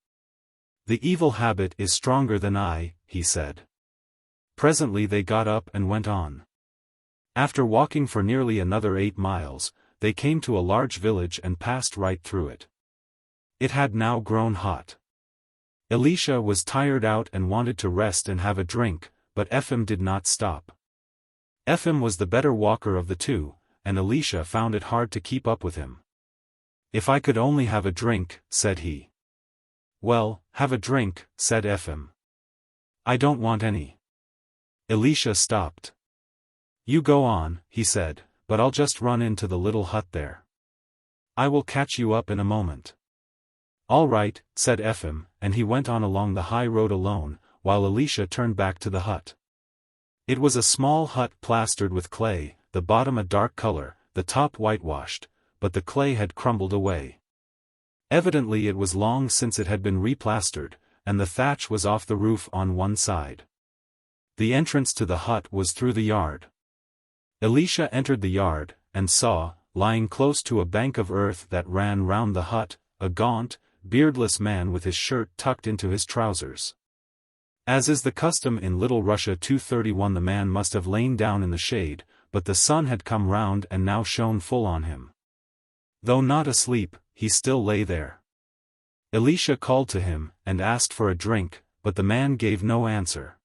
"The evil habit is stronger than I," he said. Presently they got up and went on. After walking for nearly another 8 miles, they came to a large village and passed right through it. It had now grown hot. Elisha was tired out and wanted to rest and have a drink, but Ephraim did not stop. Ephraim was the better walker of the two, and Elisha found it hard to keep up with him. "If I could only have a drink," said he. "Well, have a drink," said Ephraim. "I don't want any." Elisha stopped. "You go on," he said, "but I'll just run into the little hut there. I will catch you up in a moment." "All right," said Ephraim, and he went on along the high road alone, while Elisha turned back to the hut. It was a small hut plastered with clay, the bottom a dark color, the top whitewashed, but the clay had crumbled away. Evidently it was long since it had been replastered, and the thatch was off the roof on one side. The entrance to the hut was through the yard. Elisha entered the yard, and saw, lying close to a bank of earth that ran round the hut, a gaunt, beardless man with his shirt tucked into his trousers. As is the custom in Little Russia 231, the man must have lain down in the shade, but the sun had come round and now shone full on him. Though not asleep, he still lay there. Elisha called to him, and asked for a drink, but the man gave no answer.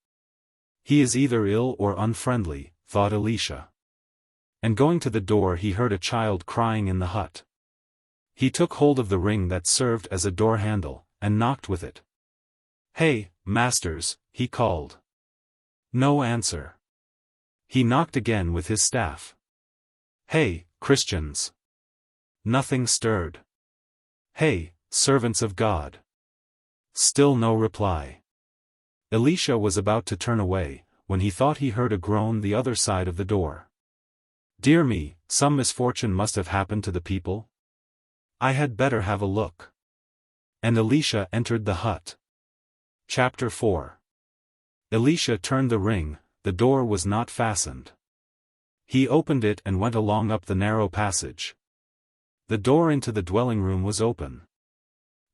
"He is either ill or unfriendly," thought Elisha. And going to the door he heard a child crying in the hut. He took hold of the ring that served as a door handle, and knocked with it. "Hey, masters," he called. No answer. He knocked again with his staff. "Hey, Christians." Nothing stirred. "Hey, servants of God." Still no reply. Elisha was about to turn away, when he thought he heard a groan the other side of the door. "Dear me, some misfortune must have happened to the people. I had better have a look." And Elisha entered the hut. Chapter 4. Elisha turned the ring, the door was not fastened. He opened it and went along up the narrow passage. The door into the dwelling room was open.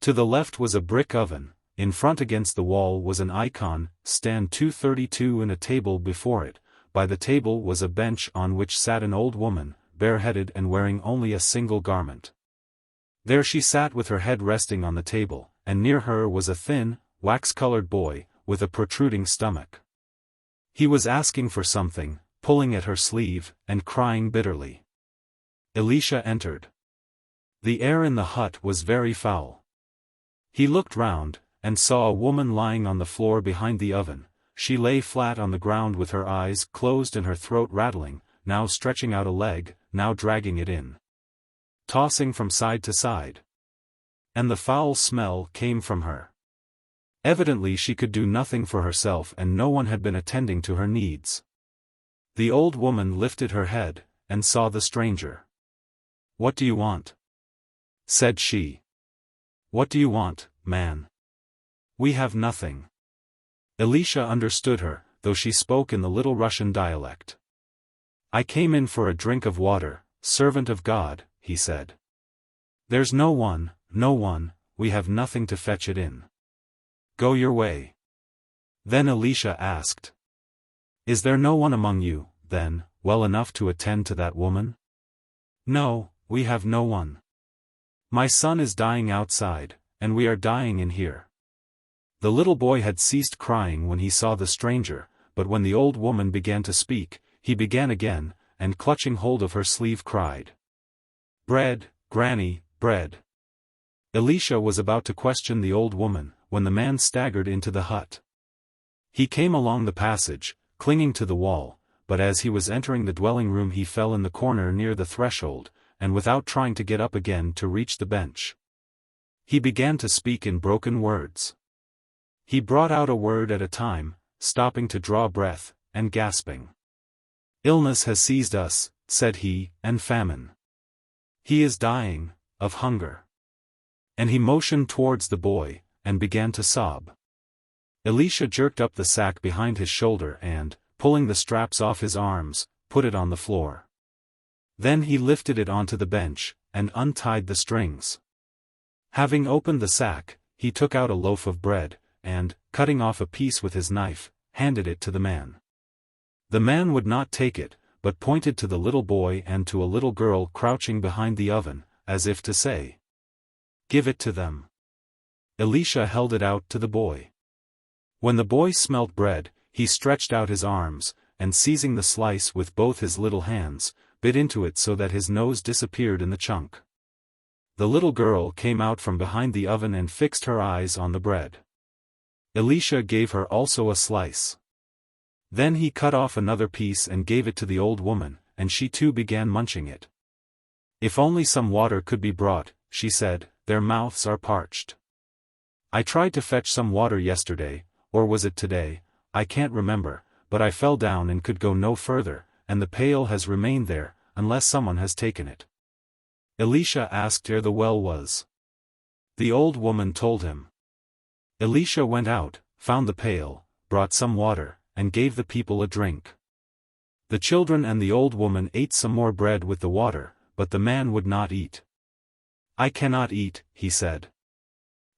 To the left was a brick oven, in front against the wall was an icon, stand 232 and a table before it. By the table was a bench on which sat an old woman, bareheaded and wearing only a single garment. There she sat with her head resting on the table, and near her was a thin, wax-colored boy, with a protruding stomach. He was asking for something, pulling at her sleeve, and crying bitterly. Elisha entered. The air in the hut was very foul. He looked round, and saw a woman lying on the floor behind the oven. She lay flat on the ground with her eyes closed and her throat rattling, now stretching out a leg, now dragging it in. Tossing from side to side. And the foul smell came from her. Evidently she could do nothing for herself and no one had been attending to her needs. The old woman lifted her head, and saw the stranger. "What do you want?" said she. "What do you want, man?" "We have nothing." Elisha understood her, though she spoke in the Little Russian dialect. "I came in for a drink of water, servant of God," he said. "There's no one, we have nothing to fetch it in. Go your way." Then Elisha asked, "Is there no one among you, then, well enough to attend to that woman?" "No, we have no one. My son is dying outside, and we are dying in here." The little boy had ceased crying when he saw the stranger, but when the old woman began to speak, he began again, and clutching hold of her sleeve cried, "Bread, Granny, bread." Elisha was about to question the old woman, when the man staggered into the hut. He came along the passage, clinging to the wall, but as he was entering the dwelling room he fell in the corner near the threshold, and without trying to get up again to reach the bench. He began to speak in broken words. He brought out a word at a time, stopping to draw breath, and gasping. "Illness has seized us," said he, "and famine. He is dying, of hunger." And he motioned towards the boy, and began to sob. Elisha jerked up the sack behind his shoulder and, pulling the straps off his arms, put it on the floor. Then he lifted it onto the bench, and untied the strings. Having opened the sack, he took out a loaf of bread, and, cutting off a piece with his knife, handed it to the man. The man would not take it, but pointed to the little boy and to a little girl crouching behind the oven, as if to say, "Give it to them." Elisha held it out to the boy. When the boy smelt bread, he stretched out his arms, and seizing the slice with both his little hands, bit into it so that his nose disappeared in the chunk. The little girl came out from behind the oven and fixed her eyes on the bread. Elisha gave her also a slice. Then he cut off another piece and gave it to the old woman, and she too began munching it. "If only some water could be brought," she said, "their mouths are parched. I tried to fetch some water yesterday, or was it today, I can't remember, but I fell down and could go no further, and the pail has remained there, unless someone has taken it." Elisha asked where the well was. The old woman told him. Elisha went out, found the pail, brought some water, and gave the people a drink. The children and the old woman ate some more bread with the water, but the man would not eat. "I cannot eat," he said.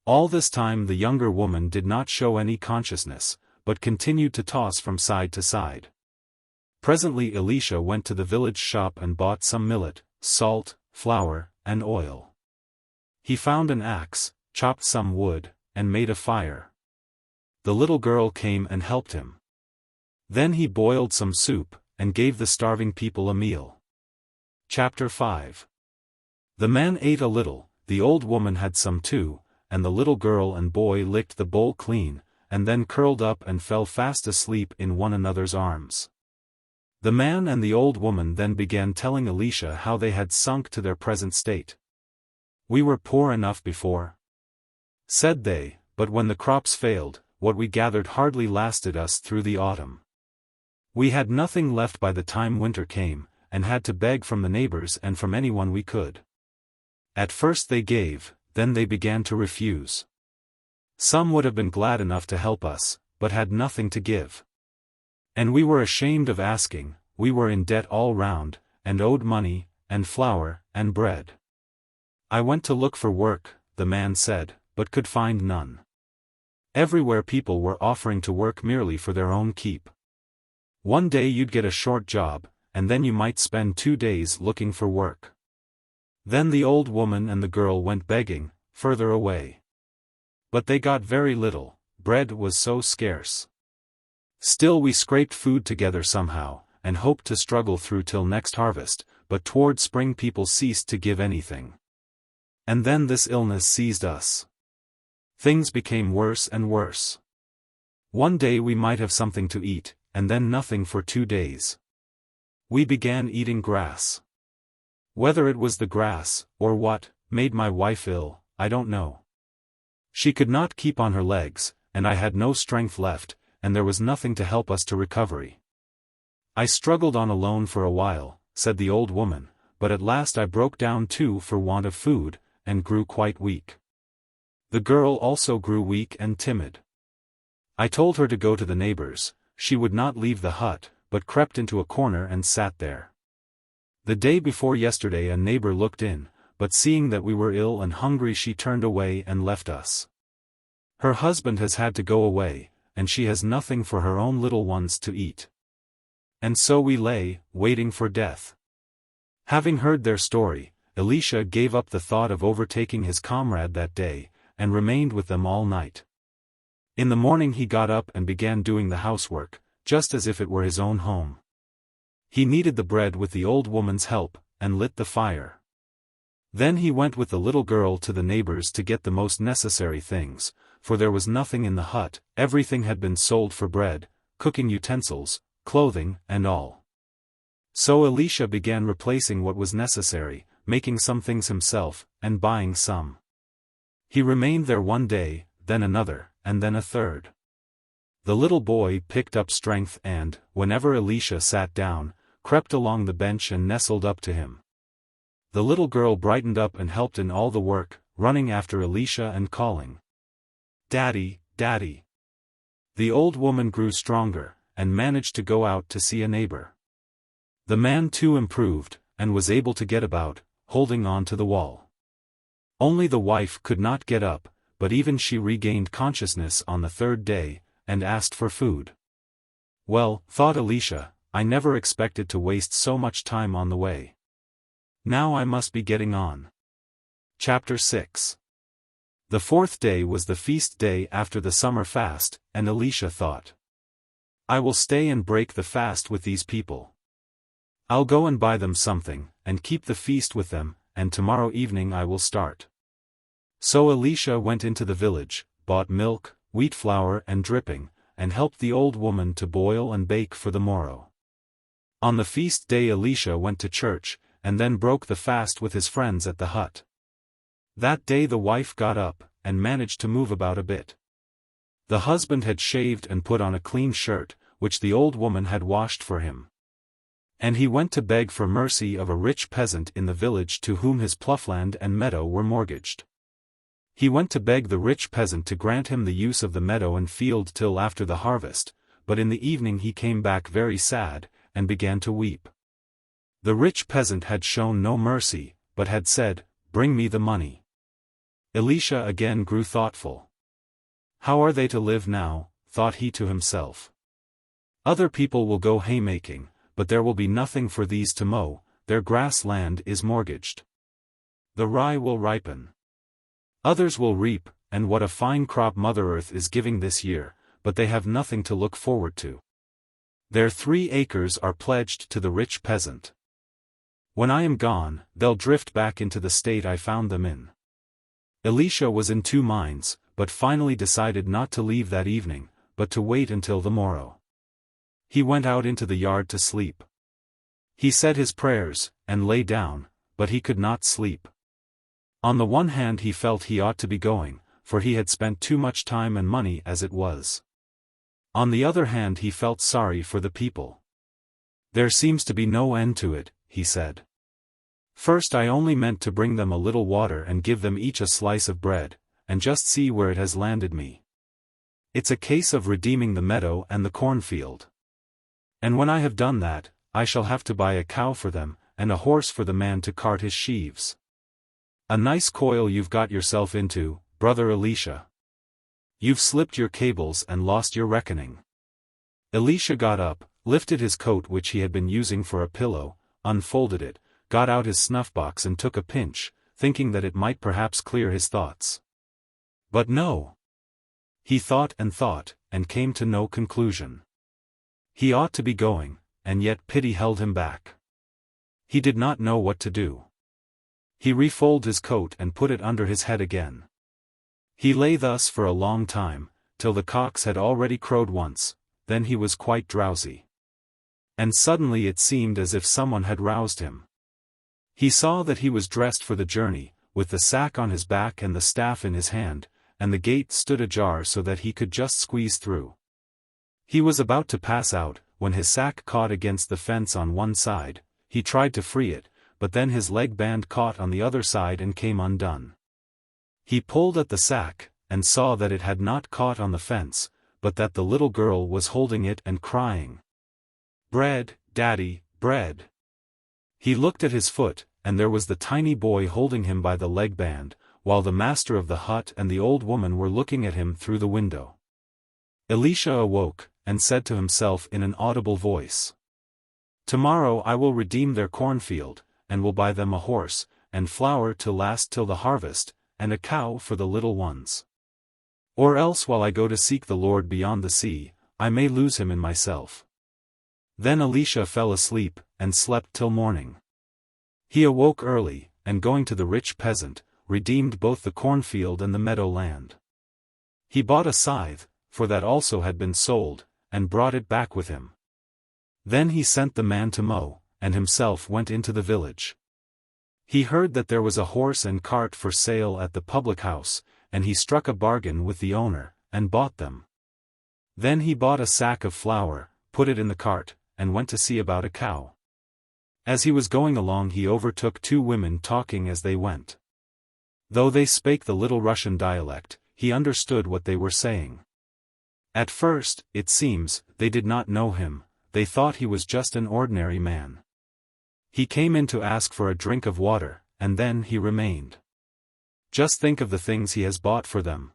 All this time the younger woman did not show any consciousness, but continued to toss from side to side. Presently Elisha went to the village shop and bought some millet, salt, flour, and oil. He found an axe, chopped some wood, and made a fire. The little girl came and helped him. Then he boiled some soup, and gave the starving people a meal. Chapter 5. The man ate a little, the old woman had some too, and the little girl and boy licked the bowl clean, and then curled up and fell fast asleep in one another's arms. The man and the old woman then began telling Elisha how they had sunk to their present state. "We were poor enough before," said they, "but when the crops failed, what we gathered hardly lasted us through the autumn. We had nothing left by the time winter came, and had to beg from the neighbors and from anyone we could. At first they gave, then they began to refuse. Some would have been glad enough to help us, but had nothing to give. And we were ashamed of asking, we were in debt all round, and owed money, and flour, and bread. I went to look for work," the man said, "but could find none. Everywhere people were offering to work merely for their own keep. One day you'd get a short job, and then you might spend 2 days looking for work. Then the old woman and the girl went begging, further away. But they got very little, bread was so scarce. Still we scraped food together somehow, and hoped to struggle through till next harvest, but toward spring people ceased to give anything. And then this illness seized us. Things became worse and worse. One day we might have something to eat, and then nothing for 2 days. We began eating grass. Whether it was the grass, or what, made my wife ill, I don't know. She could not keep on her legs, and I had no strength left, and there was nothing to help us to recovery. I struggled on alone for a while," said the old woman, "but at last I broke down too for want of food, and grew quite weak. The girl also grew weak and timid. I told her to go to the neighbors. She would not leave the hut, but crept into a corner and sat there. The day before yesterday a neighbor looked in, but seeing that we were ill and hungry she turned away and left us. Her husband has had to go away, and she has nothing for her own little ones to eat. And so we lay, waiting for death." Having heard their story, Elisha gave up the thought of overtaking his comrade that day, and remained with them all night. In the morning he got up and began doing the housework, just as if it were his own home. He kneaded the bread with the old woman's help, and lit the fire. Then he went with the little girl to the neighbors to get the most necessary things, for there was nothing in the hut, everything had been sold for bread, cooking utensils, clothing, and all. So Elisha began replacing what was necessary, making some things himself, and buying some. He remained there one day, then another, and then a third. The little boy picked up strength and, whenever Elisha sat down, crept along the bench and nestled up to him. The little girl brightened up and helped in all the work, running after Elisha and calling, "Daddy, Daddy." The old woman grew stronger, and managed to go out to see a neighbor. The man too improved, and was able to get about, holding on to the wall. Only the wife could not get up, but even she regained consciousness on the third day, and asked for food. Well, thought Elisha, I never expected to waste so much time on the way. Now I must be getting on. Chapter 6. The fourth day was the feast day after the summer fast, and Elisha thought, I will stay and break the fast with these people. I'll go and buy them something, and keep the feast with them, and tomorrow evening I will start. So Elisha went into the village, bought milk, wheat flour and dripping, and helped the old woman to boil and bake for the morrow. On the feast day Elisha went to church, and then broke the fast with his friends at the hut. That day the wife got up, and managed to move about a bit. The husband had shaved and put on a clean shirt, which the old woman had washed for him. And he went to beg for mercy of a rich peasant in the village to whom his ploughland and meadow were mortgaged. He went to beg the rich peasant to grant him the use of the meadow and field till after the harvest, but in the evening he came back very sad, and began to weep. The rich peasant had shown no mercy, but had said, Bring me the money. Elisha again grew thoughtful. How are they to live now, thought he to himself. Other people will go haymaking, but there will be nothing for these to mow, their grass land is mortgaged. The rye will ripen. Others will reap, and what a fine crop Mother Earth is giving this year, but they have nothing to look forward to. Their 3 acres are pledged to the rich peasant. When I am gone, they'll drift back into the state I found them in. Elisha was in 2 minds, but finally decided not to leave that evening, but to wait until the morrow. He went out into the yard to sleep. He said his prayers, and lay down, but he could not sleep. On the one hand he felt he ought to be going, for he had spent too much time and money as it was. On the other hand he felt sorry for the people. There seems to be no end to it, he said. First I only meant to bring them a little water and give them each a slice of bread, and just see where it has landed me. It's a case of redeeming the meadow and the cornfield. And when I have done that, I shall have to buy a cow for them, and a horse for the man to cart his sheaves. A nice coil you've got yourself into, brother Elisha. You've slipped your cables and lost your reckoning. Elisha got up, lifted his coat which he had been using for a pillow, unfolded it, got out his snuff-box and took a pinch, thinking that it might perhaps clear his thoughts. But no. He thought, and came to no conclusion. He ought to be going, and yet pity held him back. He did not know what to do. He refolded his coat and put it under his head again. He lay thus for a long time, till the cocks had already crowed once, then he was quite drowsy. And suddenly it seemed as if someone had roused him. He saw that he was dressed for the journey, with the sack on his back and the staff in his hand, and the gate stood ajar so that he could just squeeze through. He was about to pass out, when his sack caught against the fence on one side. He tried to free it, but then his leg band caught on the other side and came undone. He pulled at the sack, and saw that it had not caught on the fence, but that the little girl was holding it and crying, "Bread, Daddy, bread." He looked at his foot, and there was the tiny boy holding him by the leg band, while the master of the hut and the old woman were looking at him through the window. Elisha awoke, and said to himself in an audible voice, "Tomorrow I will redeem their cornfield, and will buy them a horse, and flour to last till the harvest, and a cow for the little ones." Or else while I go to seek the Lord beyond the sea, I may lose him in myself." Then Elisha fell asleep, and slept till morning. He awoke early, and going to the rich peasant, redeemed both the cornfield and the meadow land. He bought a scythe, for that also had been sold, and brought it back with him. Then he sent the man to mow, and himself went into the village. He heard that there was a horse and cart for sale at the public house, and he struck a bargain with the owner, and bought them. Then he bought a sack of flour, put it in the cart, and went to see about a cow. As he was going along he overtook two women talking as they went. Though they spake the Little Russian dialect, he understood what they were saying. At first, it seems, they did not know him, they thought he was just an ordinary man. He came in to ask for a drink of water, and then he remained. Just think of the things he has bought for them.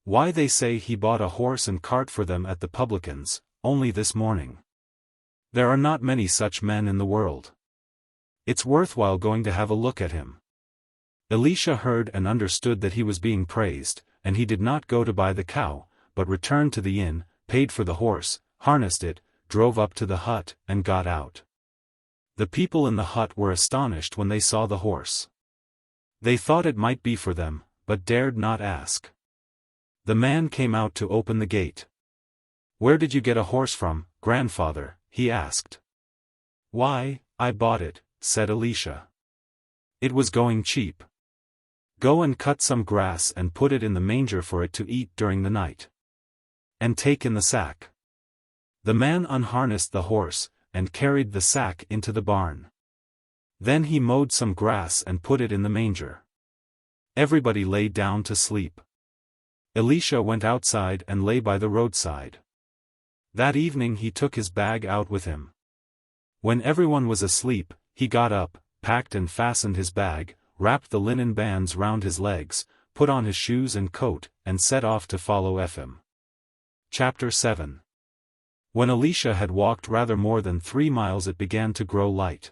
Why, they say he bought a horse and cart for them at the publicans, only this morning. There are not many such men in the world. It's worthwhile going to have a look at him. Elisha heard and understood that he was being praised, and he did not go to buy the cow, but returned to the inn, paid for the horse, harnessed it, drove up to the hut, and got out. The people in the hut were astonished when they saw the horse. They thought it might be for them, but dared not ask. The man came out to open the gate. "Where did you get a horse from, grandfather?" he asked. "Why, I bought it," said Elisha. "It was going cheap. Go and cut some grass and put it in the manger for it to eat during the night. And take in the sack." The man unharnessed the horse, and carried the sack into the barn. Then he mowed some grass and put it in the manger. Everybody lay down to sleep. Elisha went outside and lay by the roadside. That evening he took his bag out with him. When everyone was asleep, he got up, packed and fastened his bag, wrapped the linen bands round his legs, put on his shoes and coat, and set off to follow Ephraim. Chapter 7. When Elisha had walked rather more than 3 miles it began to grow light.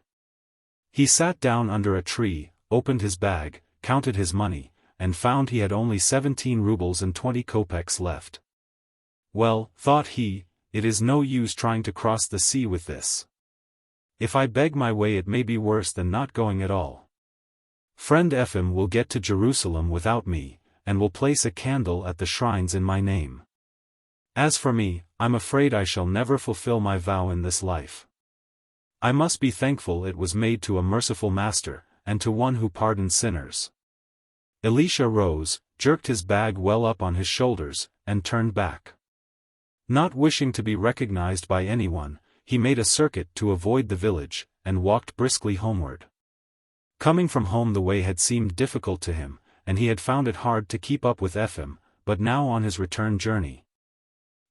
He sat down under a tree, opened his bag, counted his money, and found he had only 17 rubles and 20 kopecks left. Well, thought he, it is no use trying to cross the sea with this. If I beg my way it may be worse than not going at all. Friend Ephraim will get to Jerusalem without me, and will place a candle at the shrines in my name. As for me, I'm afraid I shall never fulfill my vow in this life. I must be thankful it was made to a merciful master, and to one who pardons sinners. Elisha rose, jerked his bag well up on his shoulders, and turned back. Not wishing to be recognized by anyone, he made a circuit to avoid the village, and walked briskly homeward. Coming from home the way had seemed difficult to him, and he had found it hard to keep up with Ephraim, but now on his return journey,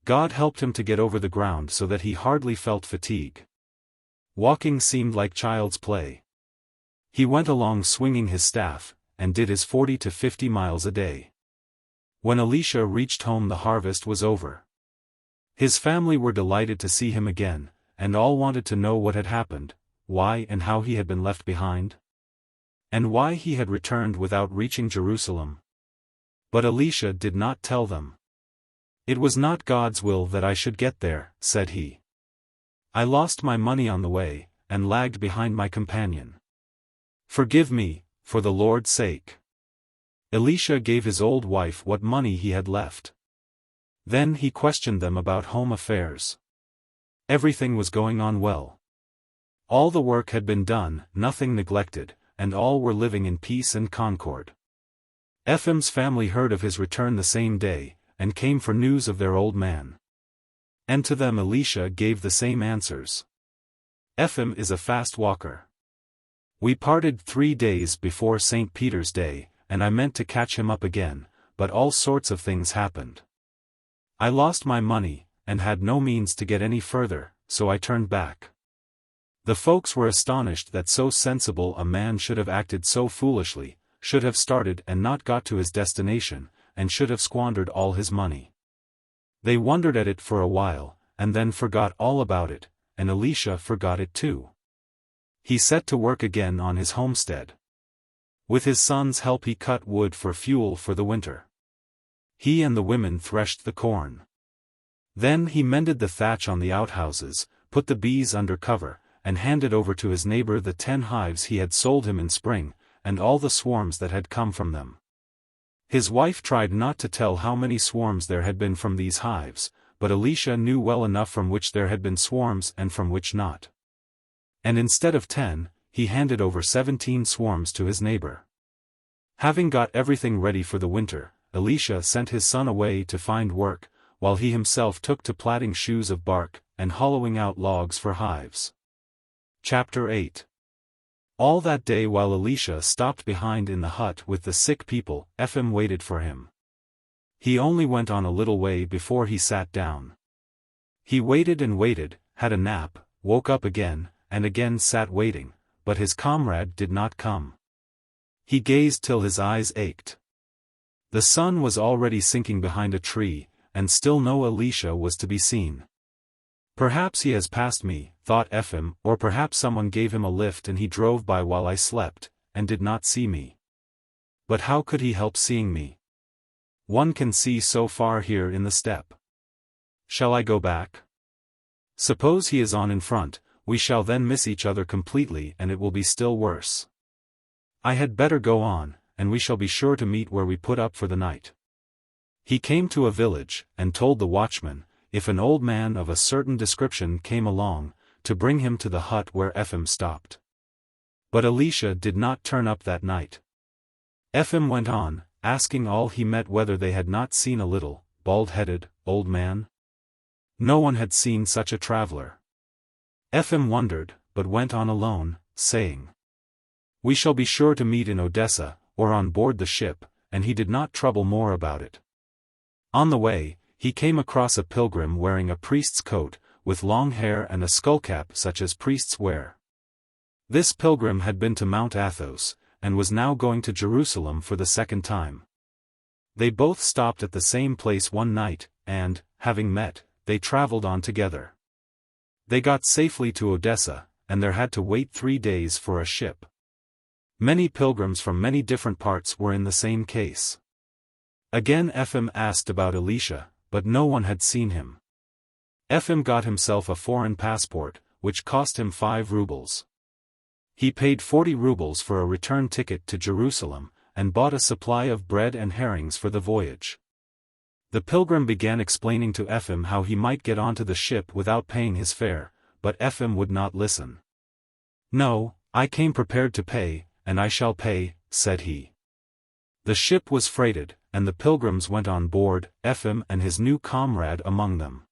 God helped him to get over the ground so that he hardly felt fatigue. Walking seemed like child's play. He went along swinging his staff, and did his 40 to 50 miles a day. When Elisha reached home the harvest was over. His family were delighted to see him again, and all wanted to know what had happened, why and how he had been left behind, and why he had returned without reaching Jerusalem. But Elisha did not tell them. "It was not God's will that I should get there," said he. "I lost my money on the way, and lagged behind my companion. Forgive me, for the Lord's sake." Elisha gave his old wife what money he had left. Then he questioned them about home affairs. Everything was going on well. All the work had been done, nothing neglected, and all were living in peace and concord. Ephraim's family heard of his return the same day, and came for news of their old man. And to them Elisha gave the same answers. Ephraim is a fast walker. We parted 3 days before St. Peter's Day, and I meant to catch him up again, but all sorts of things happened. I lost my money, and had no means to get any further, so I turned back. The folks were astonished that so sensible a man should have acted so foolishly, should have started and not got to his destination, and should have squandered all his money. They wondered at it for a while, and then forgot all about it, and Elisha forgot it too. He set to work again on his homestead. With his son's help he cut wood for fuel for the winter. He and the women threshed the corn. Then he mended the thatch on the outhouses, put the bees under cover, and handed over to his neighbor the 10 hives he had sold him in spring, and all the swarms that had come from them. His wife tried not to tell how many swarms there had been from these hives, but Elisha knew well enough from which there had been swarms and from which not. And instead of 10, he handed over 17 swarms to his neighbor. Having got everything ready for the winter, Elisha sent his son away to find work, while he himself took to plaiting shoes of bark, and hollowing out logs for hives. Chapter 8. All that day while Elisha stopped behind in the hut with the sick people, Ephraim waited for him. He only went on a little way before he sat down. He waited and waited, had a nap, woke up again, and again sat waiting, but his comrade did not come. He gazed till his eyes ached. The sun was already sinking behind a tree, and still no Elisha was to be seen. Perhaps he has passed me, thought Ephraim, or perhaps someone gave him a lift and he drove by while I slept, and did not see me. But how could he help seeing me? One can see so far here in the steppe. Shall I go back? Suppose he is on in front, we shall then miss each other completely and it will be still worse. I had better go on, and we shall be sure to meet where we put up for the night. He came to a village, and told the watchman, if an old man of a certain description came along, to bring him to the hut where Ephraim stopped. But Elisha did not turn up that night. Ephraim went on, asking all he met whether they had not seen a little, bald-headed, old man. No one had seen such a traveler. Ephraim wondered, but went on alone, saying, we shall be sure to meet in Odessa, or on board the ship, and he did not trouble more about it. On the way, he came across a pilgrim wearing a priest's coat, with long hair and a skullcap such as priests wear. This pilgrim had been to Mount Athos, and was now going to Jerusalem for the second time. They both stopped at the same place one night, and, having met, they traveled on together. They got safely to Odessa, and there had to wait 3 days for a ship. Many pilgrims from many different parts were in the same case. Again Ephraim asked about Elisha, but no one had seen him. Ephraim got himself a foreign passport, which cost him 5 rubles. He paid 40 rubles for a return ticket to Jerusalem, and bought a supply of bread and herrings for the voyage. The pilgrim began explaining to Ephraim how he might get onto the ship without paying his fare, but Ephraim would not listen. No, I came prepared to pay, and I shall pay, said he. The ship was freighted, and the pilgrims went on board, Ephraim and his new comrade among them.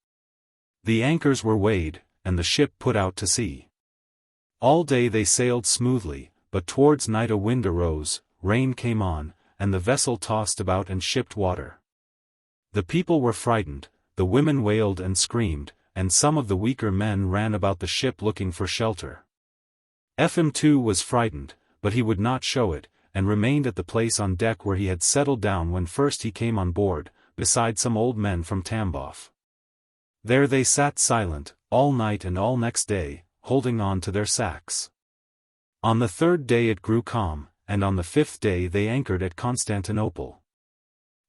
The anchors were weighed, and the ship put out to sea. All day they sailed smoothly, but towards night a wind arose, rain came on, and the vessel tossed about and shipped water. The people were frightened, the women wailed and screamed, and some of the weaker men ran about the ship looking for shelter. Ephraim too was frightened, but he would not show it, and remained at the place on deck where he had settled down when first he came on board, beside some old men from Tambov. There they sat silent, all night and all next day, holding on to their sacks. On the 3rd day it grew calm, and on the 5th day they anchored at Constantinople.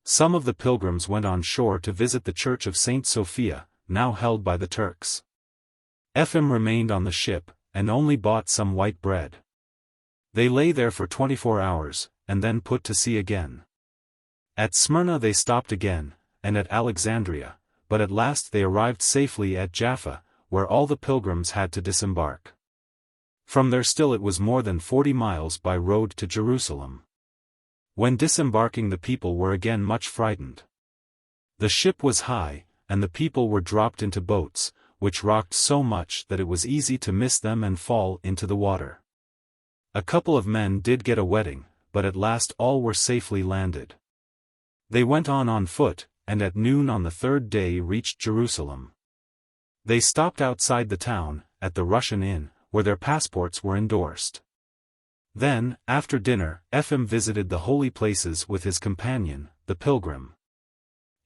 Some of the pilgrims went on shore to visit the church of Saint Sophia, now held by the Turks. Ephraim remained on the ship, and only bought some white bread. They lay there for 24 hours, and then put to sea again. At Smyrna they stopped again, and at Alexandria, but at last they arrived safely at Jaffa, where all the pilgrims had to disembark. From there still it was more than 40 miles by road to Jerusalem. When disembarking the people were again much frightened. The ship was high, and the people were dropped into boats, which rocked so much that it was easy to miss them and fall into the water. A couple of men did get a wetting, but at last all were safely landed. They went on foot, and at noon on the 3rd day reached Jerusalem. They stopped outside the town, at the Russian Inn, where their passports were endorsed. Then, after dinner, Ephraim visited the holy places with his companion, the pilgrim.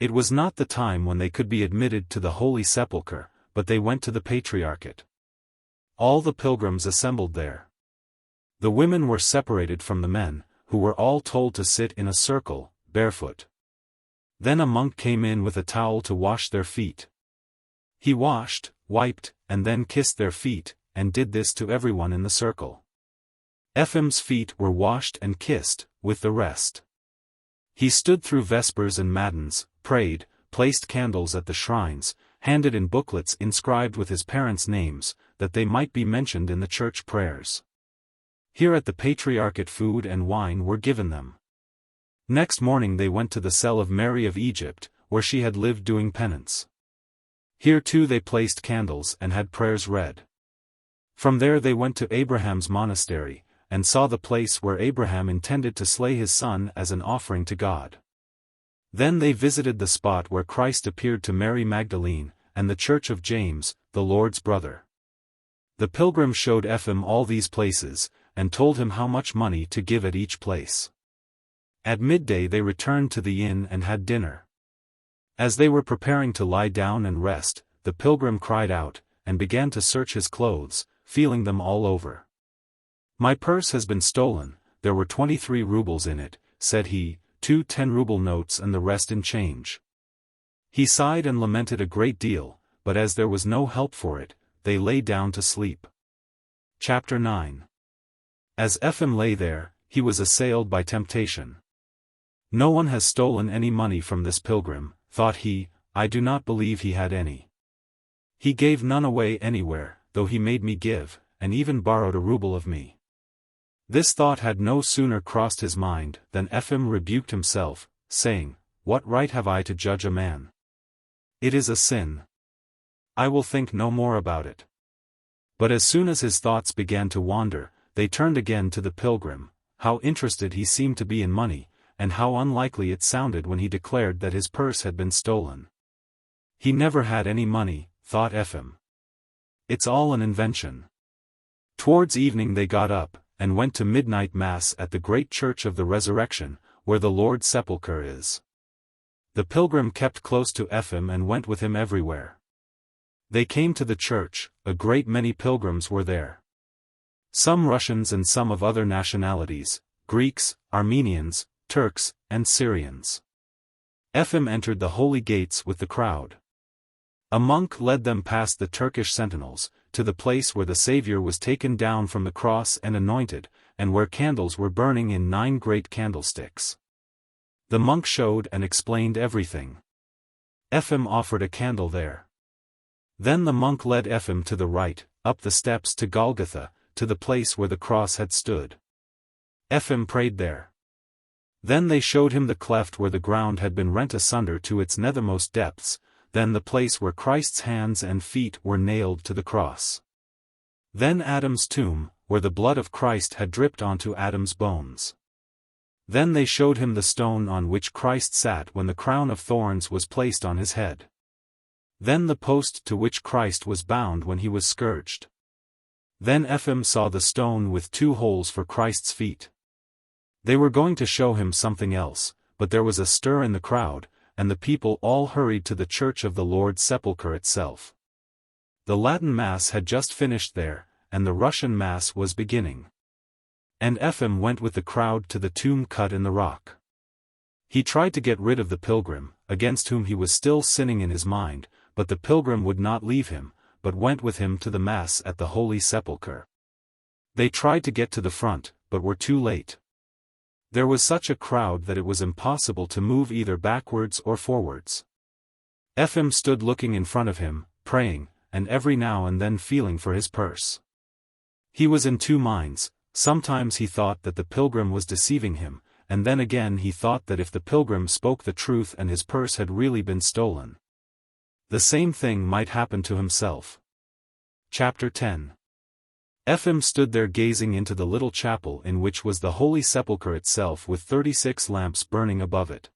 It was not the time when they could be admitted to the Holy Sepulchre, but they went to the Patriarchate. All the pilgrims assembled there. The women were separated from the men, who were all told to sit in a circle, barefoot. Then a monk came in with a towel to wash their feet. He washed, wiped, and then kissed their feet, and did this to everyone in the circle. Ephem's feet were washed and kissed, with the rest. He stood through vespers and matins, prayed, placed candles at the shrines, handed in booklets inscribed with his parents' names, that they might be mentioned in the church prayers. Here at the Patriarchate food and wine were given them. Next morning they went to the cell of Mary of Egypt, where she had lived doing penance. Here too they placed candles and had prayers read. From there they went to Abraham's monastery, and saw the place where Abraham intended to slay his son as an offering to God. Then they visited the spot where Christ appeared to Mary Magdalene, and the church of James, the Lord's brother. The pilgrim showed Ephem all these places, and told him how much money to give at each place. At midday they returned to the inn and had dinner. As they were preparing to lie down and rest, the pilgrim cried out, and began to search his clothes, feeling them all over. "My purse has been stolen, there were 23 rubles in it," said he, 2 10-ruble notes and the rest in change. He sighed and lamented a great deal, but as there was no help for it, they lay down to sleep. Chapter 9. As Ephem lay there, he was assailed by temptation. "No one has stolen any money from this pilgrim," thought he, "I do not believe he had any. He gave none away anywhere, though he made me give, and even borrowed a ruble of me." This thought had no sooner crossed his mind than Ephem rebuked himself, saying, "What right have I to judge a man? It is a sin. I will think no more about it." But as soon as his thoughts began to wander, they turned again to the pilgrim. How interested he seemed to be in money, and how unlikely it sounded when he declared that his purse had been stolen. He never had any money, thought Ephem. It's all an invention. Towards evening they got up, and went to midnight mass at the great church of the Resurrection, where the Lord's sepulchre is. The pilgrim kept close to Ephem and went with him everywhere. They came to the church, a great many pilgrims were there. Some Russians and some of other nationalities, Greeks, Armenians, Turks, and Syrians. Ephem entered the holy gates with the crowd. A monk led them past the Turkish sentinels, to the place where the Saviour was taken down from the cross and anointed, and where candles were burning in 9 great candlesticks. The monk showed and explained everything. Ephem offered a candle there. Then the monk led Ephem to the right, up the steps to Golgotha, to the place where the cross had stood. Ephem prayed there. Then they showed him the cleft where the ground had been rent asunder to its nethermost depths, then the place where Christ's hands and feet were nailed to the cross. Then Adam's tomb, where the blood of Christ had dripped onto Adam's bones. Then they showed him the stone on which Christ sat when the crown of thorns was placed on his head. Then the post to which Christ was bound when he was scourged. Then Ephem saw the stone with 2 holes for Christ's feet. They were going to show him something else, but there was a stir in the crowd, and the people all hurried to the church of the Lord's sepulchre itself. The Latin Mass had just finished there, and the Russian Mass was beginning. And Ephem went with the crowd to the tomb cut in the rock. He tried to get rid of the pilgrim, against whom he was still sinning in his mind, but the pilgrim would not leave him, but went with him to the Mass at the Holy Sepulchre. They tried to get to the front, but were too late. There was such a crowd that it was impossible to move either backwards or forwards. Ephem stood looking in front of him, praying, and every now and then feeling for his purse. He was in 2 minds. Sometimes he thought that the pilgrim was deceiving him, and then again he thought that if the pilgrim spoke the truth and his purse had really been stolen, the same thing might happen to himself. Chapter 10. Ephem stood there gazing into the little chapel in which was the Holy Sepulchre itself with 36 lamps burning above it.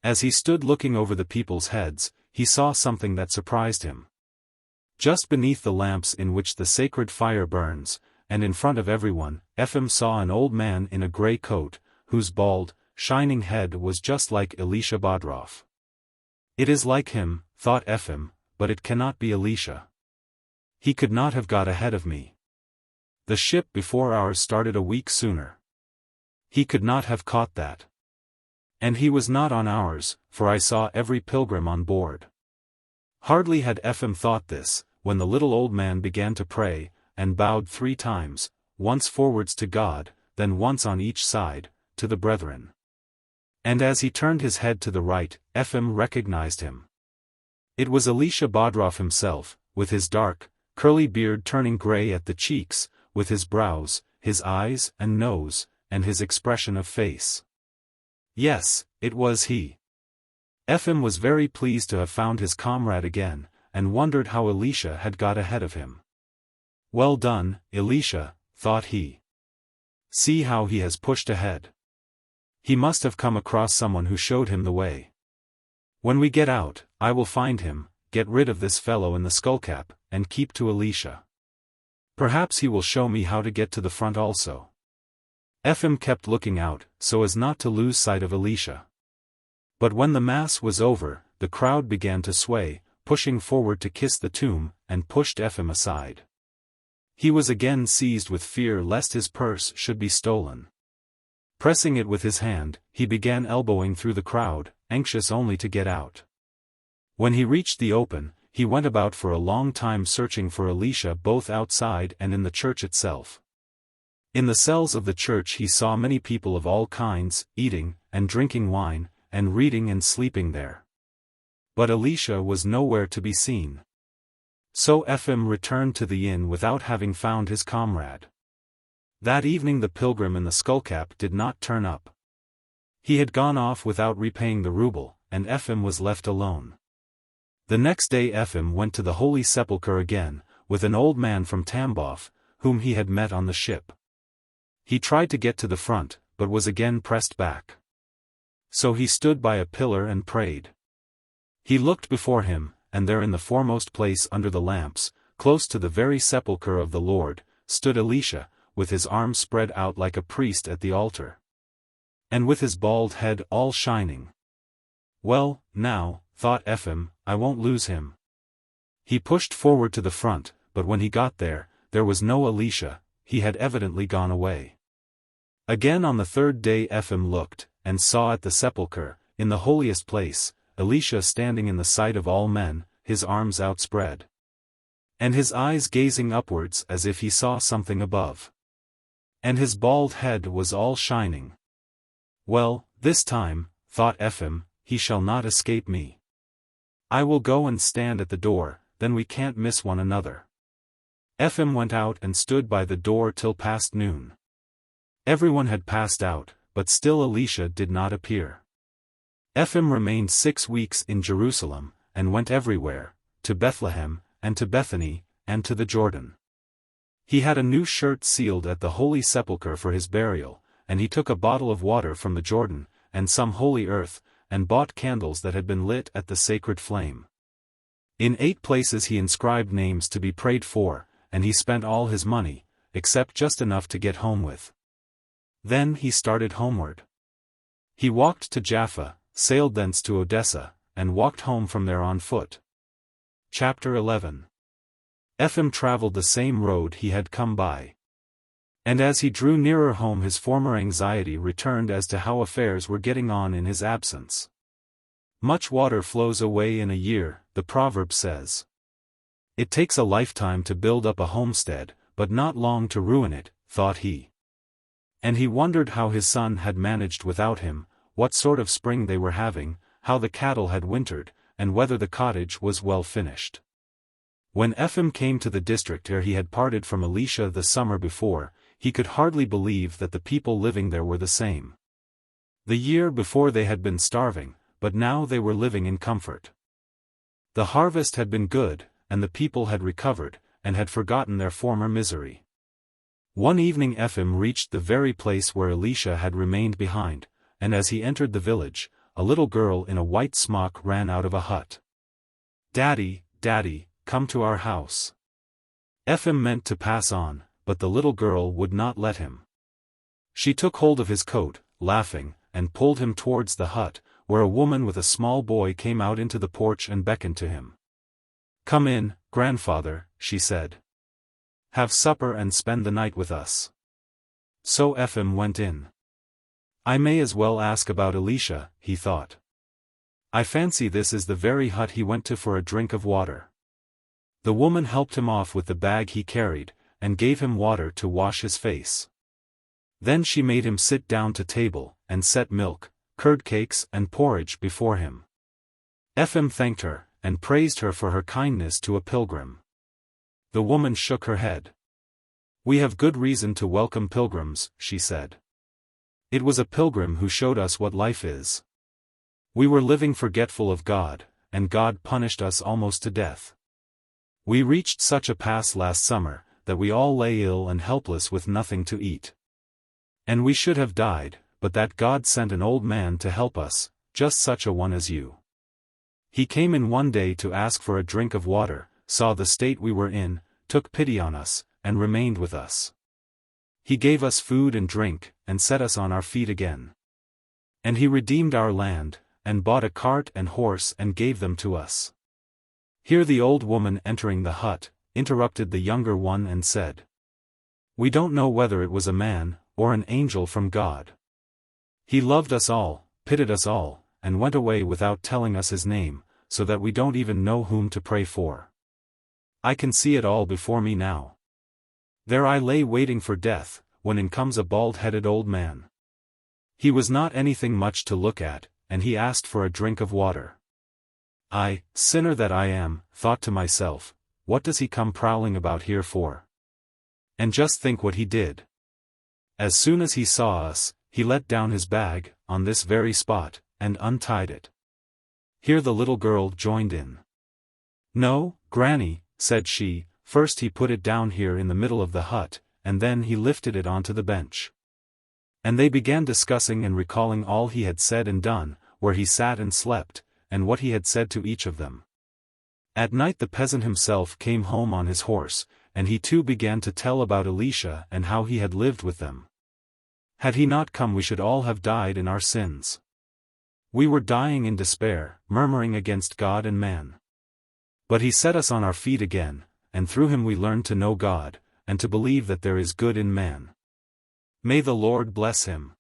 As he stood looking over the people's heads, he saw something that surprised him. Just beneath the lamps in which the sacred fire burns, and in front of everyone, Ephem saw an old man in a grey coat, whose bald, shining head was just like Elisha Bodrov. It is like him, thought Ephem, but it cannot be Elisha. He could not have got ahead of me. The ship before ours started a week sooner. He could not have caught that. And he was not on ours, for I saw every pilgrim on board. Hardly had Ephem thought this, when the little old man began to pray, and bowed 3 times, once forwards to God, then once on each side, to the brethren. And as he turned his head to the right, Ephem recognized him. It was Elisha Bodrov himself, with his dark, curly beard turning gray at the cheeks, with his brows, his eyes and nose, and his expression of face. Yes, it was he. Ephem was very pleased to have found his comrade again, and wondered how Elisha had got ahead of him. Well done, Elisha, thought he. See how he has pushed ahead. He must have come across someone who showed him the way. When we get out, I will find him, get rid of this fellow in the skullcap, and keep to Elisha. Perhaps he will show me how to get to the front also. Ephem kept looking out, so as not to lose sight of Elisha. But when the mass was over, the crowd began to sway, pushing forward to kiss the tomb, and pushed Ephem aside. He was again seized with fear lest his purse should be stolen. Pressing it with his hand, he began elbowing through the crowd, anxious only to get out. When he reached the open, he went about for a long time searching for Elisha both outside and in the church itself. In the cells of the church he saw many people of all kinds, eating, and drinking wine, and reading and sleeping there. But Elisha was nowhere to be seen. So Ephem returned to the inn without having found his comrade. That evening the pilgrim in the skullcap did not turn up. He had gone off without repaying the ruble, and Ephem was left alone. The next day Ephem went to the Holy Sepulchre again, with an old man from Tambov, whom he had met on the ship. He tried to get to the front, but was again pressed back. So he stood by a pillar and prayed. He looked before him, and there in the foremost place under the lamps, close to the very sepulchre of the Lord, stood Elisha, with his arms spread out like a priest at the altar. And with his bald head all shining. Well, now, thought Ephem, I won't lose him. He pushed forward to the front, but when he got there was no Elisha, he had evidently gone away. Again on the 3rd day Ephem looked, and saw at the sepulchre, in the holiest place, Elisha standing in the sight of all men, his arms outspread. And his eyes gazing upwards as if he saw something above. And his bald head was all shining. Well, this time, thought Ephem, he shall not escape me. I will go and stand at the door, then we can't miss one another. Ephem went out and stood by the door till past noon. Everyone had passed out, but still Elisha did not appear. Ephem remained 6 weeks in Jerusalem, and went everywhere, to Bethlehem, and to Bethany, and to the Jordan. He had a new shirt sealed at the Holy Sepulchre for his burial, and he took a bottle of water from the Jordan, and some holy earth, and bought candles that had been lit at the sacred flame. In 8 places he inscribed names to be prayed for, and he spent all his money, except just enough to get home with. Then he started homeward. He walked to Jaffa, sailed thence to Odessa, and walked home from there on foot. Chapter 11. Ephem traveled the same road he had come by. And as he drew nearer home his former anxiety returned as to how affairs were getting on in his absence. Much water flows away in a year, the proverb says. It takes a lifetime to build up a homestead, but not long to ruin it, thought he. And he wondered how his son had managed without him, what sort of spring they were having, how the cattle had wintered, and whether the cottage was well finished. When Ephem came to the district where he had parted from Elisha the summer before, he could hardly believe that the people living there were the same. The year before they had been starving, but now they were living in comfort. The harvest had been good, and the people had recovered, and had forgotten their former misery. One evening Ephem reached the very place where Elisha had remained behind, and as he entered the village, a little girl in a white smock ran out of a hut. "Daddy, Daddy, come to our house." Ephem meant to pass on, but the little girl would not let him. She took hold of his coat, laughing, and pulled him towards the hut, where a woman with a small boy came out into the porch and beckoned to him. "Come in, grandfather," she said. "Have supper and spend the night with us." So Ephem went in. I may as well ask about Elisha, he thought. I fancy this is the very hut he went to for a drink of water. The woman helped him off with the bag he carried, and gave him water to wash his face. Then she made him sit down to table, and set milk, curd cakes and porridge before him. Ephem thanked her, and praised her for her kindness to a pilgrim. The woman shook her head. We have good reason to welcome pilgrims, she said. It was a pilgrim who showed us what life is. We were living forgetful of God, and God punished us almost to death. We reached such a pass last summer, that we all lay ill and helpless with nothing to eat. And we should have died, but that God sent an old man to help us, just such a one as you. He came in one day to ask for a drink of water, saw the state we were in, took pity on us, and remained with us. He gave us food and drink, and set us on our feet again. And he redeemed our land, and bought a cart and horse and gave them to us. Here the old woman entering the hut, interrupted the younger one and said, We don't know whether it was a man, or an angel from God. He loved us all, pitied us all, and went away without telling us his name, so that we don't even know whom to pray for. I can see it all before me now. There I lay waiting for death, when in comes a bald-headed old man. He was not anything much to look at, and he asked for a drink of water. I, sinner that I am, thought to myself, what does he come prowling about here for? And just think what he did. As soon as he saw us, he let down his bag, on this very spot, and untied it. Here the little girl joined in. No, Granny, said she, first he put it down here in the middle of the hut, and then he lifted it onto the bench. And they began discussing and recalling all he had said and done, where he sat and slept, and what he had said to each of them. At night the peasant himself came home on his horse, and he too began to tell about Elisha and how he had lived with them. Had he not come we should all have died in our sins. We were dying in despair, murmuring against God and man. But he set us on our feet again, and through him we learned to know God, and to believe that there is good in man. May the Lord bless him.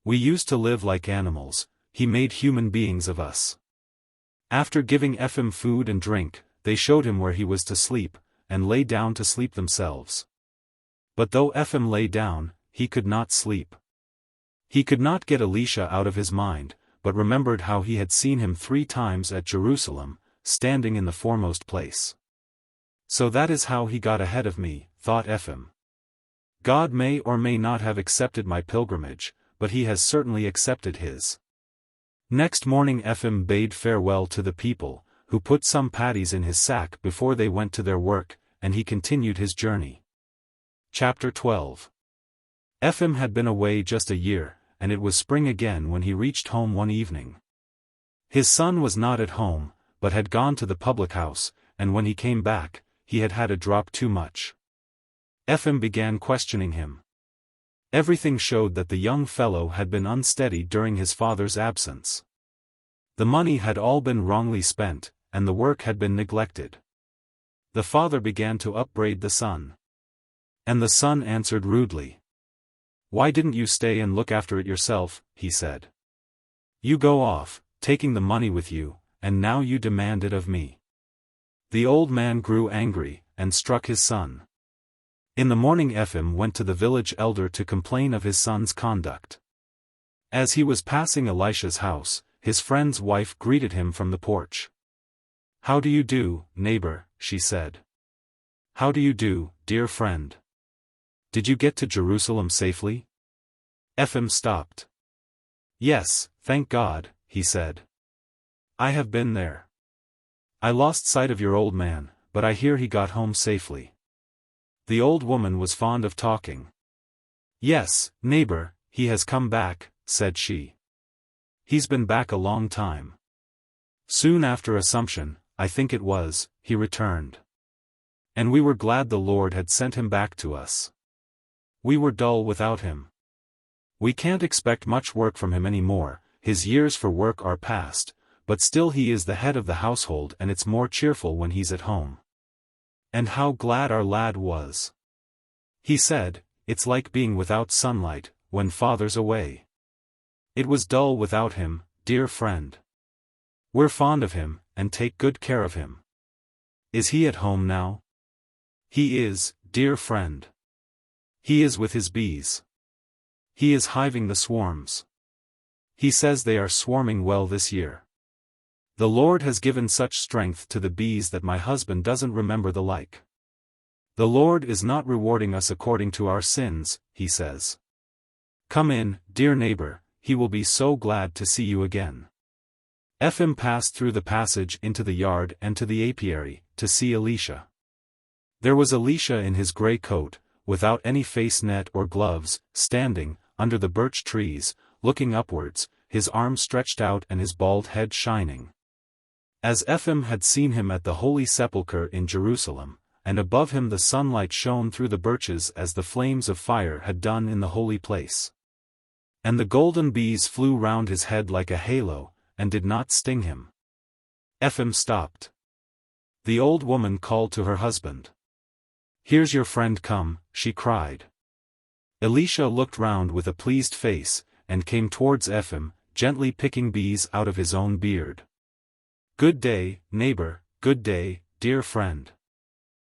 We used to live like animals, he made human beings of us. After giving Ephem food and drink, they showed him where he was to sleep, and lay down to sleep themselves. But though Ephem lay down, he could not sleep. He could not get Elisha out of his mind, but remembered how he had seen him 3 times at Jerusalem, standing in the foremost place. So that is how he got ahead of me, thought Ephem. God may or may not have accepted my pilgrimage, but he has certainly accepted his. Next morning Ephem bade farewell to the people, who put some patties in his sack before they went to their work, and he continued his journey. Chapter 12. Ephem had been away just a year, and it was spring again when he reached home one evening. His son was not at home, but had gone to the public house, and when he came back, he had had a drop too much. Ephem began questioning him. Everything showed that the young fellow had been unsteady during his father's absence. The money had all been wrongly spent, and the work had been neglected. The father began to upbraid the son. And the son answered rudely. Why didn't you stay and look after it yourself, he said. You go off, taking the money with you, and now you demand it of me. The old man grew angry, and struck his son. In the morning Ephem went to the village elder to complain of his son's conduct. As he was passing Elisha's house, his friend's wife greeted him from the porch. How do you do, neighbor, she said. How do you do, dear friend? Did you get to Jerusalem safely? Ephem stopped. Yes, thank God, he said. I have been there. I lost sight of your old man, but I hear he got home safely. The old woman was fond of talking. Yes, neighbor, he has come back, said she. He's been back a long time. Soon after Assumption, I think it was, he returned. And we were glad the Lord had sent him back to us. We were dull without him. We can't expect much work from him any more, his years for work are past, but still he is the head of the household and it's more cheerful when he's at home. And how glad our lad was. He said, it's like being without sunlight, when father's away. It was dull without him, dear friend. We're fond of him, and take good care of him. Is he at home now? He is, dear friend. He is with his bees. He is hiving the swarms. He says they are swarming well this year. The Lord has given such strength to the bees that my husband doesn't remember the like. The Lord is not rewarding us according to our sins, he says. Come in, dear neighbor, he will be so glad to see you again. Ephraim passed through the passage into the yard and to the apiary, to see Elisha. There was Elisha in his grey coat, without any face net or gloves, standing, under the birch trees, looking upwards, his arms stretched out and his bald head shining. As Ephraim had seen him at the Holy Sepulchre in Jerusalem, and above him the sunlight shone through the birches as the flames of fire had done in the holy place. And the golden bees flew round his head like a halo, and did not sting him. Ephraim stopped. The old woman called to her husband. Here's your friend come, she cried. Elisha looked round with a pleased face, and came towards Ephraim, gently picking bees out of his own beard. Good day, neighbor, good day, dear friend.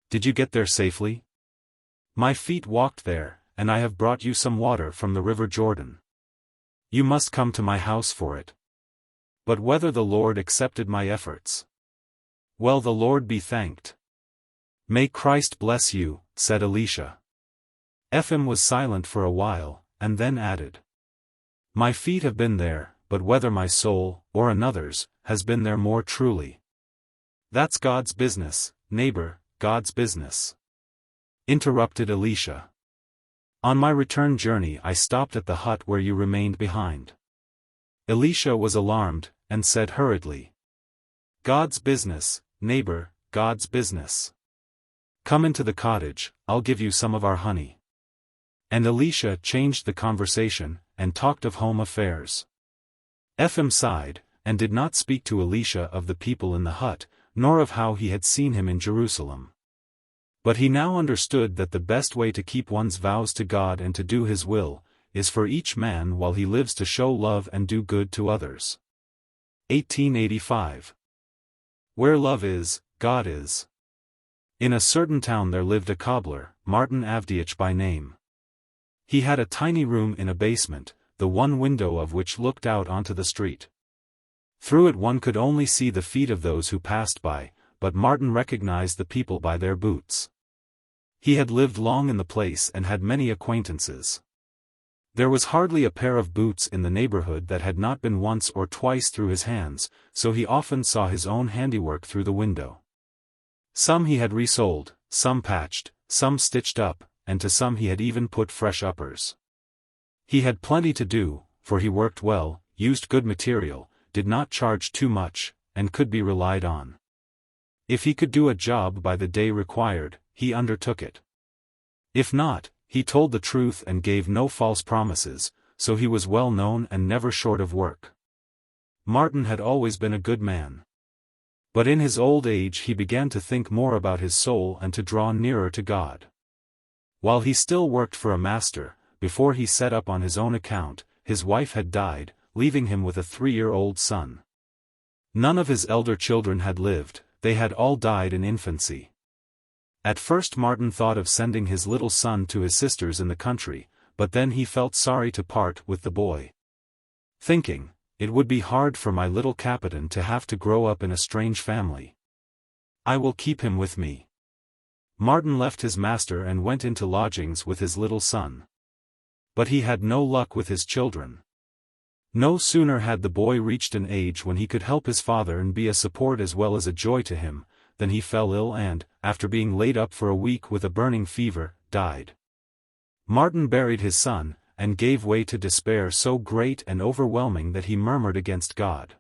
Did you get there safely? My feet walked there, and I have brought you some water from the river Jordan. You must come to my house for it. But whether the Lord accepted my efforts? Well, the Lord be thanked. May Christ bless you, said Elisha. Ephraim was silent for a while, and then added. My feet have been there, but whether my soul, or another's, has been there more truly. That's God's business, neighbor, God's business. Interrupted Elisha. On my return journey I stopped at the hut where you remained behind. Elisha was alarmed, and said hurriedly. God's business, neighbor, God's business. Come into the cottage, I'll give you some of our honey. And Elisha changed the conversation, and talked of home affairs. Ephraim sighed, and did not speak to Elisha of the people in the hut, nor of how he had seen him in Jerusalem. But he now understood that the best way to keep one's vows to God and to do his will, is for each man while he lives to show love and do good to others. 1885. Where love is, God is. In a certain town there lived a cobbler, Martin Avdiich by name. He had a tiny room in a basement, the one window of which looked out onto the street. Through it one could only see the feet of those who passed by, but Martin recognized the people by their boots. He had lived long in the place and had many acquaintances. There was hardly a pair of boots in the neighborhood that had not been once or twice through his hands, so he often saw his own handiwork through the window. Some he had resoled, some patched, some stitched up, and to some he had even put fresh uppers. He had plenty to do, for he worked well, used good material, did not charge too much, and could be relied on. If he could do a job by the day required, he undertook it. If not, he told the truth and gave no false promises, so he was well known and never short of work. Martin had always been a good man. But in his old age he began to think more about his soul and to draw nearer to God. While he still worked for a master, before he set up on his own account, his wife had died, leaving him with a 3-year-old son. None of his elder children had lived, they had all died in infancy. At first Martin thought of sending his little son to his sisters in the country, but then he felt sorry to part with the boy. Thinking, it would be hard for my little Capitan to have to grow up in a strange family. I will keep him with me. Martin left his master and went into lodgings with his little son. But he had no luck with his children. No sooner had the boy reached an age when he could help his father and be a support as well as a joy to him, than he fell ill and, after being laid up for a week with a burning fever, died. Martin buried his son, and gave way to despair so great and overwhelming that he murmured against God.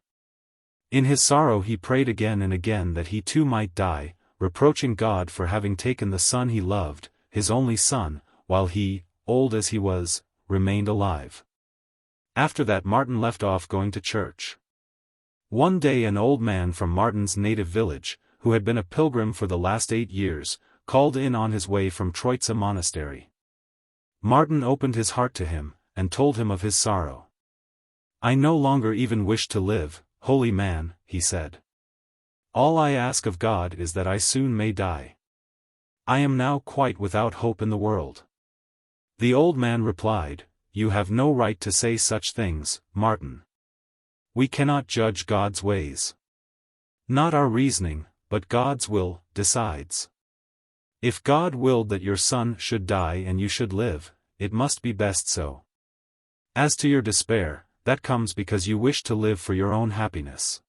In his sorrow he prayed again and again that he too might die, reproaching God for having taken the son he loved, his only son, while he, old as he was, remained alive. After that Martin left off going to church. One day an old man from Martin's native village, who had been a pilgrim for the last 8 years, called in on his way from Troitsa monastery. Martin opened his heart to him, and told him of his sorrow. I no longer even wish to live, holy man, he said. All I ask of God is that I soon may die. I am now quite without hope in the world. The old man replied, You have no right to say such things, Martin. We cannot judge God's ways. Not our reasoning, but God's will, decides. If God willed that your son should die and you should live, it must be best so. As to your despair, that comes because you wish to live for your own happiness.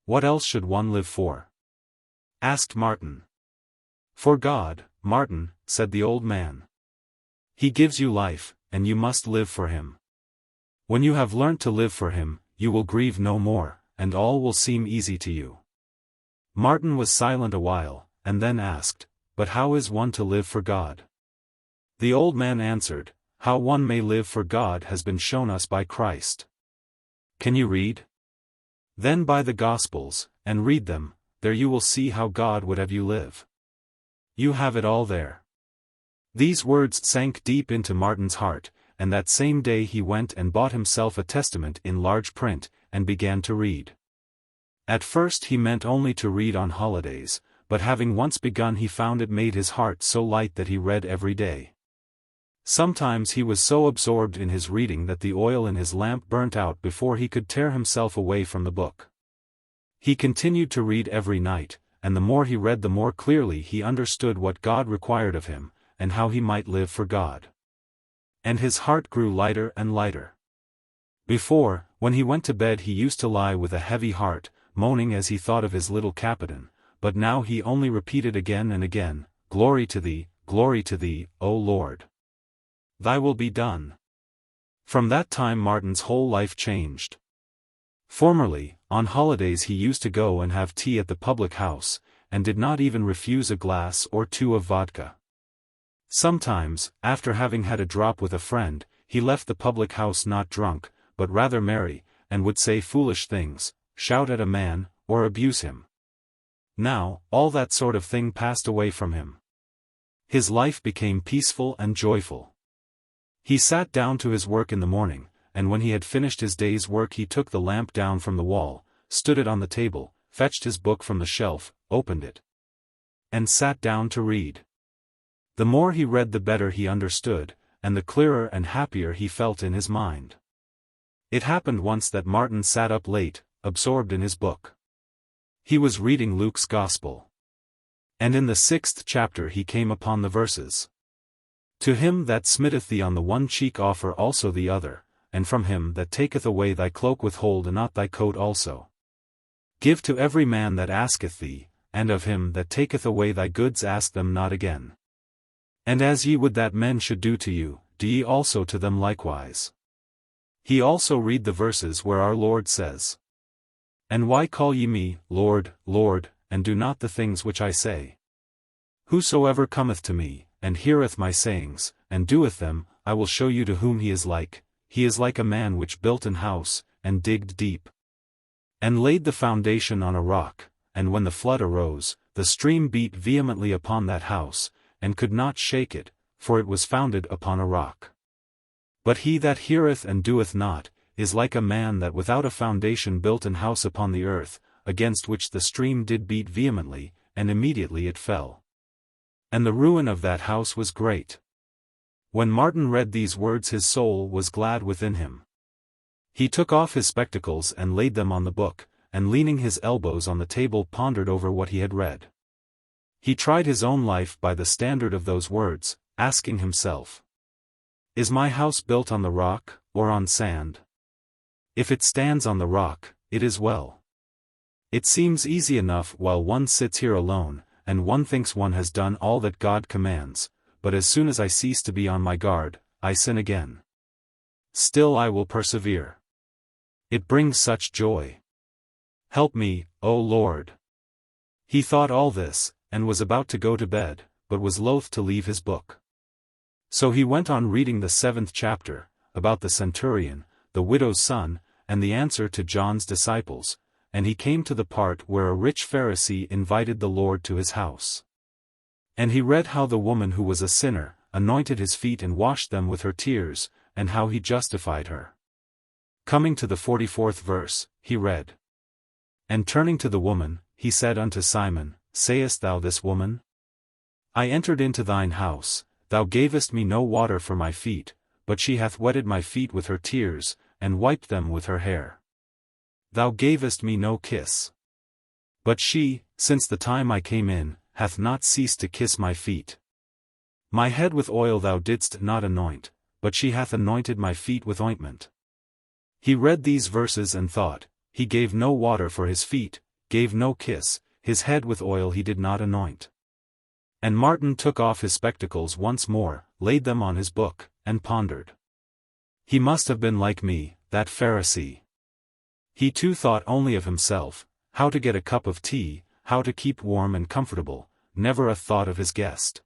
What else should one live for? Asked Martin. For God, Martin, said the old man. He gives you life, and you must live for him. When you have learnt to live for him, you will grieve no more, and all will seem easy to you. Martin was silent a while, and then asked, But how is one to live for God? The old man answered, How one may live for God has been shown us by Christ. Can you read? Then buy the Gospels, and read them, there you will see how God would have you live. You have it all there. These words sank deep into Martin's heart, and that same day he went and bought himself a testament in large print, and began to read. At first he meant only to read on holidays, but having once begun he found it made his heart so light that he read every day. Sometimes he was so absorbed in his reading that the oil in his lamp burnt out before he could tear himself away from the book. He continued to read every night, and the more he read the more clearly he understood what God required of him, and how he might live for God. And his heart grew lighter and lighter. Before, when he went to bed he used to lie with a heavy heart, moaning as he thought of his little Capitan, but now he only repeated again and again, Glory to thee, O Lord. Thy will be done. From that time Martin's whole life changed. Formerly, on holidays he used to go and have tea at the public house, and did not even refuse a glass or two of vodka. Sometimes, after having had a drop with a friend, he left the public house not drunk, but rather merry, and would say foolish things, shout at a man, or abuse him. Now, all that sort of thing passed away from him. His life became peaceful and joyful. He sat down to his work in the morning, and when he had finished his day's work he took the lamp down from the wall, stood it on the table, fetched his book from the shelf, opened it, and sat down to read. The more he read the better he understood, and the clearer and happier he felt in his mind. It happened once that Martin sat up late, absorbed in his book. He was reading Luke's Gospel. And in the 6th chapter he came upon the verses. To him that smiteth thee on the one cheek offer also the other, and from him that taketh away thy cloak withhold not thy coat also. Give to every man that asketh thee, and of him that taketh away thy goods ask them not again. And as ye would that men should do to you, do ye also to them likewise. He also read the verses where our Lord says, And why call ye me, Lord, Lord, and do not the things which I say? Whosoever cometh to me, and heareth my sayings, and doeth them, I will show you to whom he is like a man which built an house, and digged deep, and laid the foundation on a rock, and when the flood arose, the stream beat vehemently upon that house, and could not shake it, for it was founded upon a rock. But he that heareth and doeth not, is like a man that without a foundation built an house upon the earth, against which the stream did beat vehemently, and immediately it fell. And the ruin of that house was great. When Martin read these words his soul was glad within him. He took off his spectacles and laid them on the book, and leaning his elbows on the table pondered over what he had read. He tried his own life by the standard of those words, asking himself, Is my house built on the rock, or on sand? If it stands on the rock, it is well. It seems easy enough while one sits here alone, and one thinks one has done all that God commands, but as soon as I cease to be on my guard, I sin again. Still I will persevere. It brings such joy. Help me, O Lord. He thought all this, and was about to go to bed, but was loath to leave his book. So he went on reading the 7th chapter, about the centurion, the widow's son, and the answer to John's disciples, and he came to the part where a rich Pharisee invited the Lord to his house. And he read how the woman who was a sinner, anointed his feet and washed them with her tears, and how he justified her. Coming to the 44th verse, he read. And turning to the woman, he said unto Simon, Sayest thou this, woman? I entered into thine house, thou gavest me no water for my feet, but she hath wetted my feet with her tears, and wiped them with her hair. Thou gavest me no kiss. But she, since the time I came in, hath not ceased to kiss my feet. My head with oil thou didst not anoint, but she hath anointed my feet with ointment. He read these verses and thought, he gave no water for his feet, gave no kiss, his head with oil he did not anoint. And Martin took off his spectacles once more, laid them on his book, and pondered. He must have been like me, that Pharisee. He too thought only of himself, how to get a cup of tea, how to keep warm and comfortable, never a thought of his guest.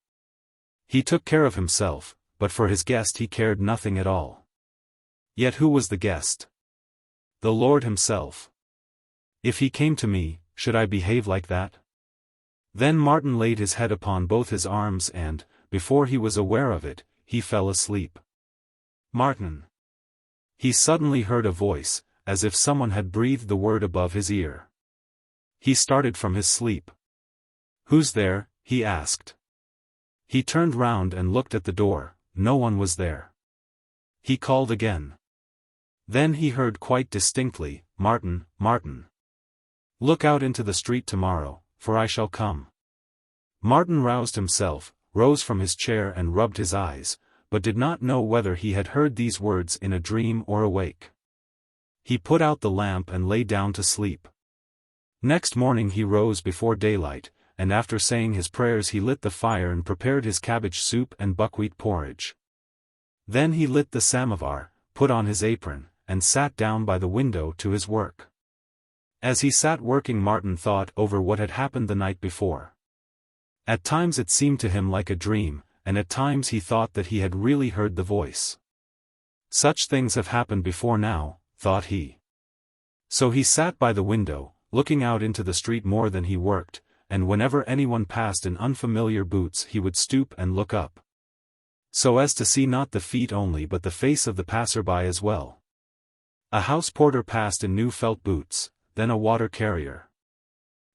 He took care of himself, but for his guest he cared nothing at all. Yet who was the guest? The Lord himself. If he came to me, should I behave like that? Then Martin laid his head upon both his arms and, before he was aware of it, he fell asleep. Martin. He suddenly heard a voice, as if someone had breathed the word above his ear. He started from his sleep. Who's there? He asked. He turned round and looked at the door, no one was there. He called again. Then he heard quite distinctly, Martin, Martin. Look out into the street tomorrow, for I shall come. Martin roused himself, rose from his chair and rubbed his eyes, but did not know whether he had heard these words in a dream or awake. He put out the lamp and lay down to sleep. Next morning he rose before daylight, and after saying his prayers he lit the fire and prepared his cabbage soup and buckwheat porridge. Then he lit the samovar, put on his apron, and sat down by the window to his work. As he sat working, Martin thought over what had happened the night before. At times it seemed to him like a dream, and at times he thought that he had really heard the voice. Such things have happened before now, thought he. So he sat by the window, looking out into the street more than he worked, and whenever anyone passed in unfamiliar boots he would stoop and look up, so as to see not the feet only but the face of the passer-by as well. A house porter passed in new felt boots, then a water carrier.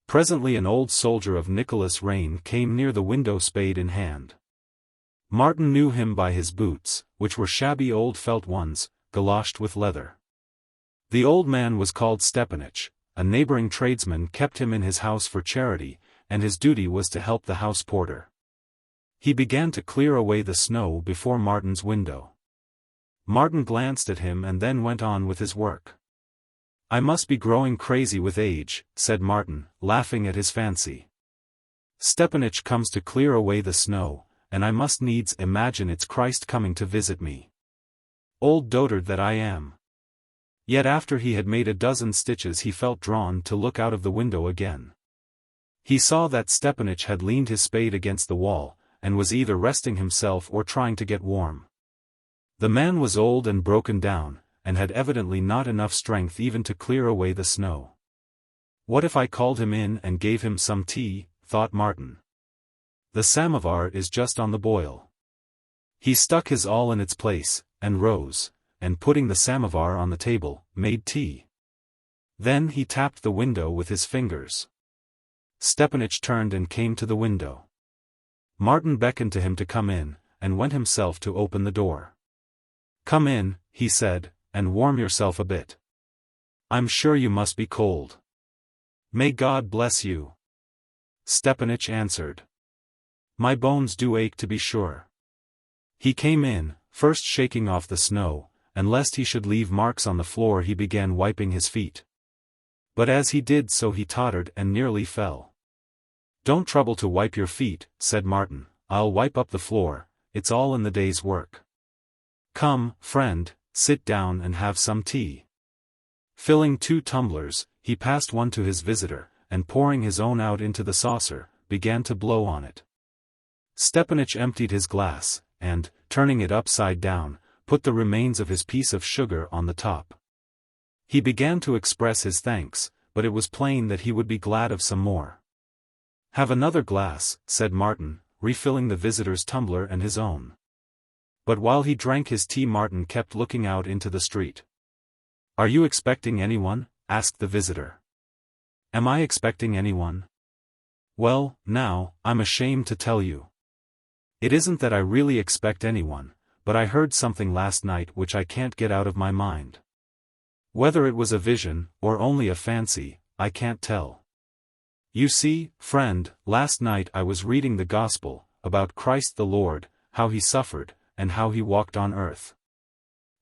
Presently an old soldier of Nicholas Reign came near the window, spade in hand. Martin knew him by his boots, which were shabby old felt ones, galoshed with leather. The old man was called Stepanich. A neighboring tradesman kept him in his house for charity, and his duty was to help the house porter. He began to clear away the snow before Martin's window. Martin glanced at him and then went on with his work. I must be growing crazy with age, said Martin, laughing at his fancy. Stepanich comes to clear away the snow, and I must needs imagine it's Christ coming to visit me. Old dotard that I am. Yet after he had made a dozen stitches he felt drawn to look out of the window again. He saw that Stepanich had leaned his spade against the wall, and was either resting himself or trying to get warm. The man was old and broken down, and had evidently not enough strength even to clear away the snow. What if I called him in and gave him some tea, thought Martin. The samovar is just on the boil. He stuck his awl in its place, and rose, and putting the samovar on the table, made tea. Then he tapped the window with his fingers. Stepanich turned and came to the window. Martin beckoned to him to come in, and went himself to open the door. Come in, he said, and warm yourself a bit. I'm sure you must be cold. May God bless you. Stepanich answered. My bones do ache to be sure. He came in, first shaking off the snow, and lest he should leave marks on the floor he began wiping his feet. But as he did so he tottered and nearly fell. Don't trouble to wipe your feet, said Martin, I'll wipe up the floor, it's all in the day's work. Come, friend, sit down and have some tea. Filling 2 tumblers, he passed one to his visitor, and pouring his own out into the saucer, began to blow on it. Stepanich emptied his glass, and, turning it upside down, put the remains of his piece of sugar on the top. He began to express his thanks, but it was plain that he would be glad of some more. Have another glass, said Martin, refilling the visitor's tumbler and his own. But while he drank his tea Martin kept looking out into the street. "Are you expecting anyone?" asked the visitor. "Am I expecting anyone? Well, now, I'm ashamed to tell you. It isn't that I really expect anyone, but I heard something last night which I can't get out of my mind. Whether it was a vision, or only a fancy, I can't tell. You see, friend, last night I was reading the Gospel, about Christ the Lord, how he suffered, and how he walked on earth.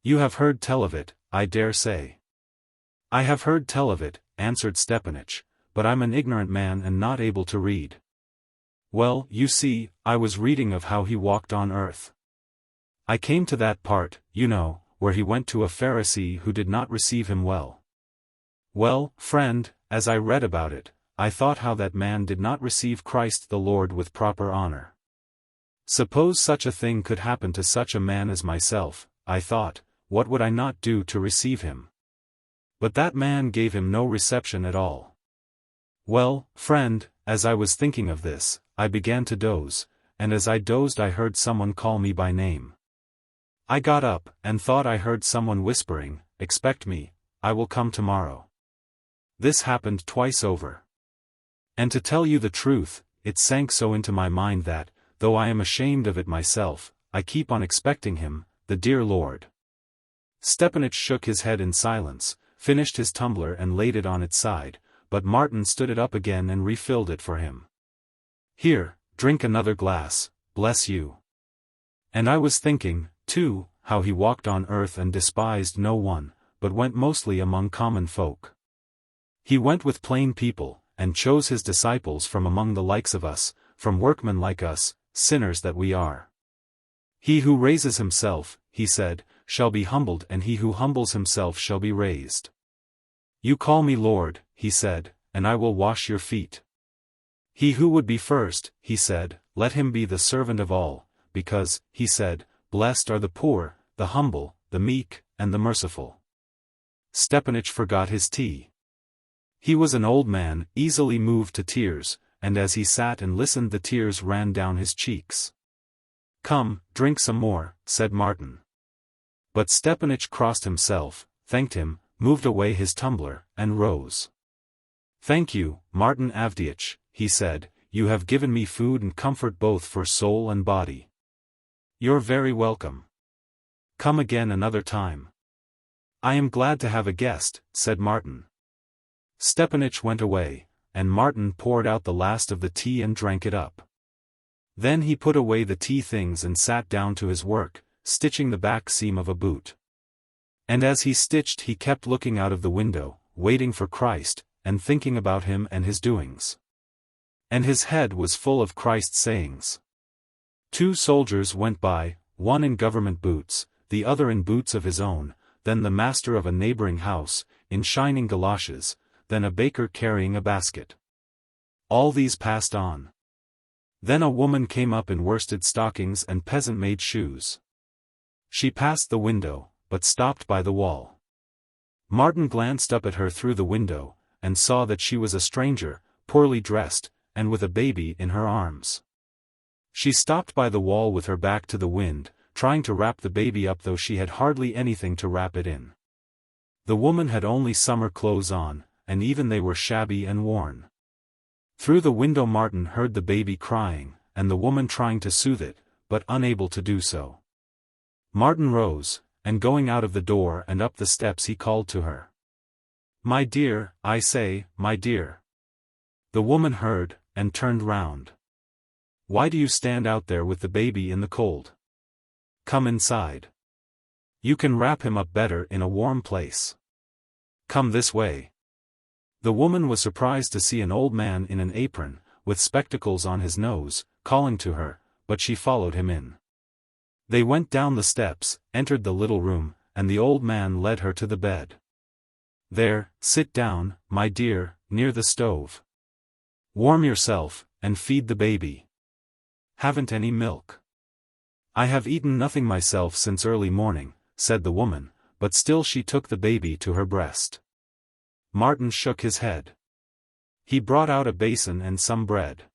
You have heard tell of it, I dare say." "I have heard tell of it," answered Stepanich, "but I'm an ignorant man and not able to read." "Well, you see, I was reading of how he walked on earth. I came to that part, you know, where he went to a Pharisee who did not receive him well. Well, friend, as I read about it, I thought how that man did not receive Christ the Lord with proper honor. Suppose such a thing could happen to such a man as myself, I thought, what would I not do to receive him? But that man gave him no reception at all. Well, friend, as I was thinking of this, I began to doze, and as I dozed I heard someone call me by name. I got up, and thought I heard someone whispering, 'Expect me, I will come tomorrow.' This happened twice over. And to tell you the truth, it sank so into my mind that, though I am ashamed of it myself, I keep on expecting him, the dear Lord." Stepanich shook his head in silence, finished his tumbler and laid it on its side, but Martin stood it up again and refilled it for him. "Here, drink another glass, bless you. And I was thinking, too, how he walked on earth and despised no one, but went mostly among common folk. He went with plain people, and chose his disciples from among the likes of us, from workmen like us, sinners that we are. He who raises himself, he said, shall be humbled, and he who humbles himself shall be raised. You call me Lord, he said, and I will wash your feet. He who would be first, he said, let him be the servant of all, because, he said, blessed are the poor, the humble, the meek, and the merciful." Stepanich forgot his tea. He was an old man, easily moved to tears, and as he sat and listened the tears ran down his cheeks. "Come, drink some more," said Martin. But Stepanich crossed himself, thanked him, moved away his tumbler, and rose. "Thank you, Martin Avdiich," he said, "you have given me food and comfort both for soul and body. You're very welcome. Come again another time." "I am glad to have a guest," said Martin. Stepanich went away, and Martin poured out the last of the tea and drank it up. Then he put away the tea things and sat down to his work, stitching the back seam of a boot. And as he stitched he kept looking out of the window, waiting for Christ, and thinking about him and his doings. And his head was full of Christ's sayings. 2 soldiers went by, one in government boots, the other in boots of his own, then the master of a neighboring house, in shining galoshes, then a baker carrying a basket. All these passed on. Then a woman came up in worsted stockings and peasant-made shoes. She passed the window, but stopped by the wall. Martin glanced up at her through the window, and saw that she was a stranger, poorly dressed, and with a baby in her arms. She stopped by the wall with her back to the wind, trying to wrap the baby up though she had hardly anything to wrap it in. The woman had only summer clothes on, and even they were shabby and worn. Through the window Martin heard the baby crying, and the woman trying to soothe it, but unable to do so. Martin rose, and going out of the door and up the steps he called to her. "My dear, I say, my dear." The woman heard, and turned round. "Why do you stand out there with the baby in the cold? Come inside. You can wrap him up better in a warm place. Come this way." The woman was surprised to see an old man in an apron, with spectacles on his nose, calling to her, but she followed him in. They went down the steps, entered the little room, and the old man led her to the bed. "There, sit down, my dear, near the stove. Warm yourself, and feed the baby. Haven't any milk?" "I have eaten nothing myself since early morning," said the woman, but still she took the baby to her breast. Martin shook his head. He brought out a basin and some bread.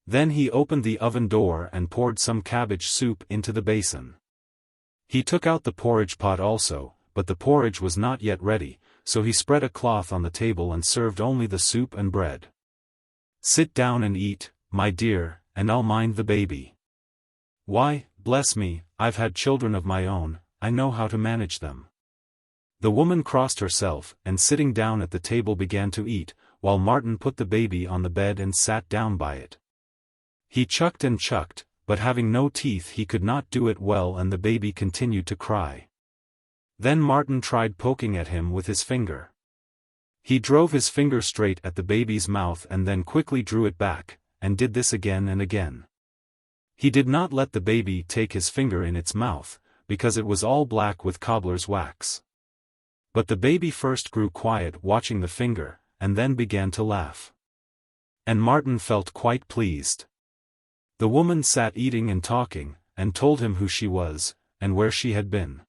Then he opened the oven door and poured some cabbage soup into the basin. He took out the porridge pot also, but the porridge was not yet ready, so he spread a cloth on the table and served only the soup and bread. "Sit down and eat, my dear, and I'll mind the baby." "Why, bless me, I've had children of my own, I know how to manage them." The woman crossed herself, and sitting down at the table began to eat, while Martin put the baby on the bed and sat down by it. He chucked and chucked, but having no teeth he could not do it well and the baby continued to cry. Then Martin tried poking at him with his finger. He drove his finger straight at the baby's mouth and then quickly drew it back, and did this again and again. He did not let the baby take his finger in its mouth, because it was all black with cobbler's wax. But the baby first grew quiet watching the finger, and then began to laugh. And Martin felt quite pleased. The woman sat eating and talking, and told him who she was, and where she had been.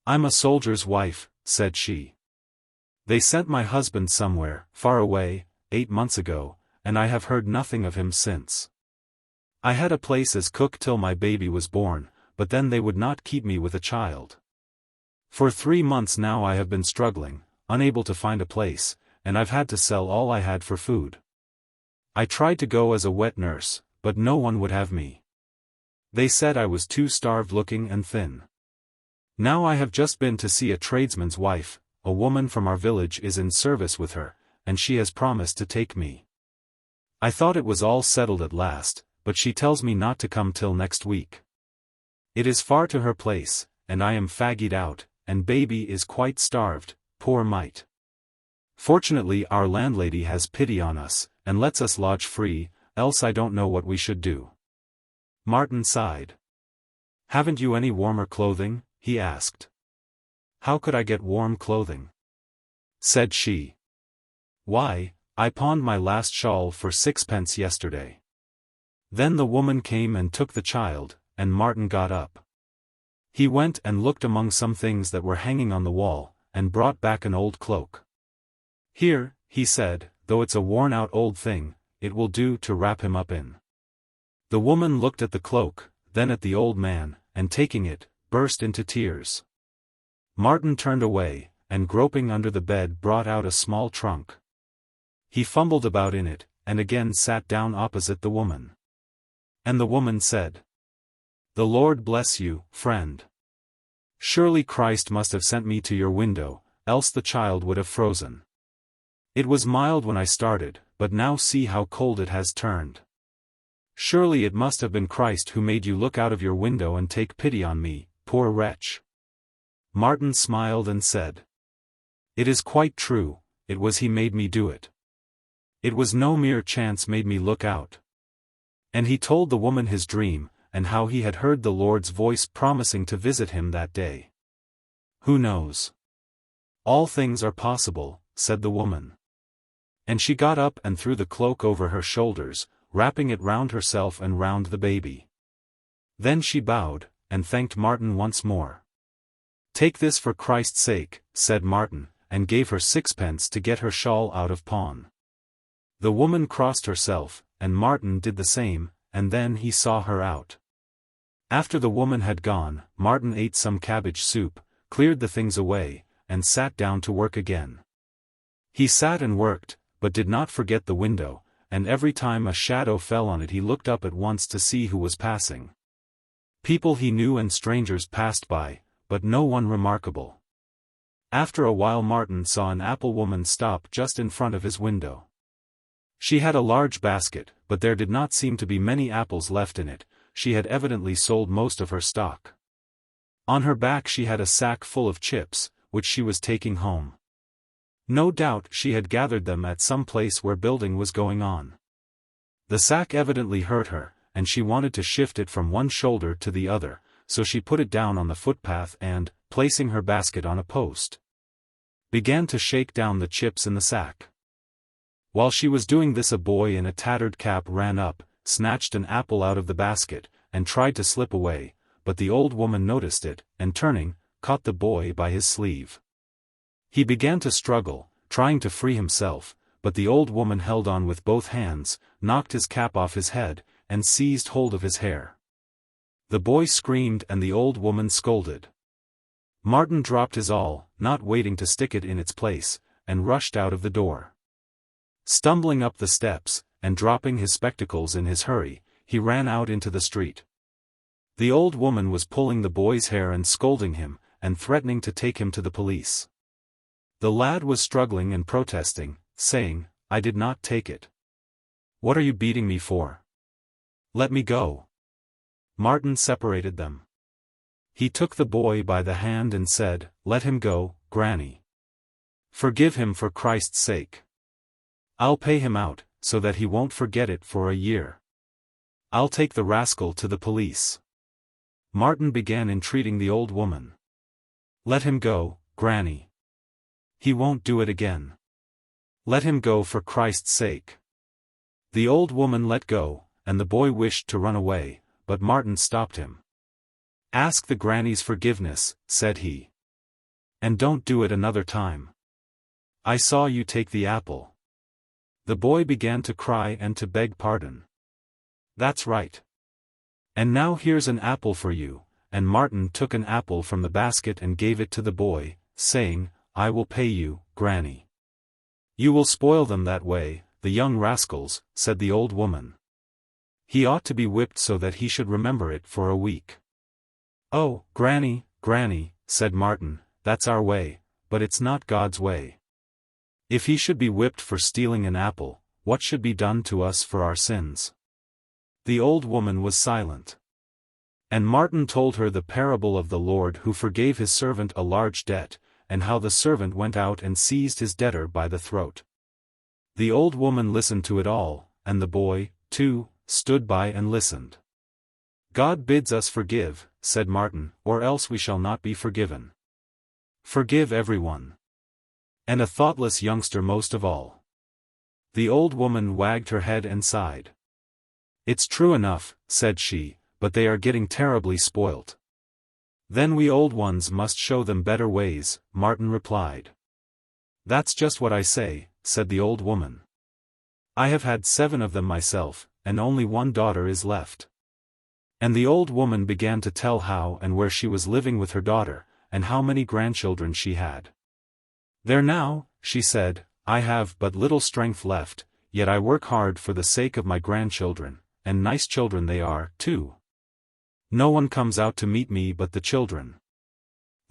"I'm a soldier's wife," said she. "They sent my husband somewhere, far away, 8 months ago, and I have heard nothing of him since. I had a place as cook till my baby was born, but then they would not keep me with a child. For 3 months now I have been struggling, unable to find a place, and I've had to sell all I had for food. I tried to go as a wet nurse, but no one would have me. They said I was too starved looking and thin. Now I have just been to see a tradesman's wife, a woman from our village is in service with her, and she has promised to take me. I thought it was all settled at last, but she tells me not to come till next week. It is far to her place, and I am faggied out, and baby is quite starved, poor mite. Fortunately our landlady has pity on us, and lets us lodge free, else I don't know what we should do." Martin sighed. "Haven't you any warmer clothing?" he asked. "How could I get warm clothing?" said she. "Why, I pawned my last shawl for 6 pence yesterday." Then the woman came and took the child, and Martin got up. He went and looked among some things that were hanging on the wall, and brought back an old cloak. "Here," he said, "though it's a worn-out old thing, it will do to wrap him up in." The woman looked at the cloak, then at the old man, and taking it, burst into tears. Martin turned away, and groping under the bed brought out a small trunk. He fumbled about in it, and again sat down opposite the woman. And the woman said, "The Lord bless you, friend. Surely Christ must have sent me to your window, else the child would have frozen. It was mild when I started, but now see how cold it has turned. Surely it must have been Christ who made you look out of your window and take pity on me, poor wretch." Martin smiled and said, "It is quite true, it was he made me do it. It was no mere chance made me look out." And he told the woman his dream, and how he had heard the Lord's voice promising to visit him that day. "Who knows? All things are possible," said the woman. And she got up and threw the cloak over her shoulders, wrapping it round herself and round the baby. Then she bowed, and thanked Martin once more. "Take this for Christ's sake," said Martin, and gave her 6 pence to get her shawl out of pawn. The woman crossed herself, and Martin did the same, and then he saw her out. After the woman had gone, Martin ate some cabbage soup, cleared the things away, and sat down to work again. He sat and worked, but did not forget the window, and every time a shadow fell on it he looked up at once to see who was passing. People he knew and strangers passed by, but no one remarkable. After a while Martin saw an apple woman stop just in front of his window. She had a large basket, but there did not seem to be many apples left in it, she had evidently sold most of her stock. On her back she had a sack full of chips, which she was taking home. No doubt she had gathered them at some place where building was going on. The sack evidently hurt her, and she wanted to shift it from one shoulder to the other, so she put it down on the footpath and, placing her basket on a post, began to shake down the chips in the sack. While she was doing this a boy in a tattered cap ran up, snatched an apple out of the basket, and tried to slip away, but the old woman noticed it, and turning, caught the boy by his sleeve. He began to struggle, trying to free himself, but the old woman held on with both hands, knocked his cap off his head, and seized hold of his hair. The boy screamed and the old woman scolded. Martin dropped his awl, not waiting to stick it in its place, and rushed out of the door. Stumbling up the steps, and dropping his spectacles in his hurry, he ran out into the street. The old woman was pulling the boy's hair and scolding him, and threatening to take him to the police. The lad was struggling and protesting, saying, "I did not take it. What are you beating me for? Let me go." Martin separated them. He took the boy by the hand and said, "Let him go, Granny. Forgive him for Christ's sake. I'll pay him out, so that he won't forget it for a year. I'll take the rascal to the police." Martin began entreating the old woman. "Let him go, Granny. He won't do it again. Let him go for Christ's sake." The old woman let go, and the boy wished to run away, but Martin stopped him. "Ask the granny's forgiveness," said he. "And don't do it another time. I saw you take the apple." The boy began to cry and to beg pardon. "That's right. And now here's an apple for you," and Martin took an apple from the basket and gave it to the boy, saying, "I will pay you, Granny." "You will spoil them that way, the young rascals," said the old woman. "He ought to be whipped so that he should remember it for a week." "Oh, Granny, Granny," said Martin, "that's our way, but it's not God's way. If he should be whipped for stealing an apple, what should be done to us for our sins?" The old woman was silent. And Martin told her the parable of the Lord who forgave his servant a large debt, and how the servant went out and seized his debtor by the throat. The old woman listened to it all, and the boy, too, stood by and listened. "God bids us forgive," said Martin, "or else we shall not be forgiven. Forgive everyone. And a thoughtless youngster most of all." The old woman wagged her head and sighed. "It's true enough," said she, "but they are getting terribly spoilt." "Then we old ones must show them better ways," Martin replied. "That's just what I say," said the old woman. "I have had 7 of them myself, and only 1 daughter is left." And the old woman began to tell how and where she was living with her daughter, and how many grandchildren she had. "There now," she said, "I have but little strength left, yet I work hard for the sake of my grandchildren, and nice children they are, too. No one comes out to meet me but the children.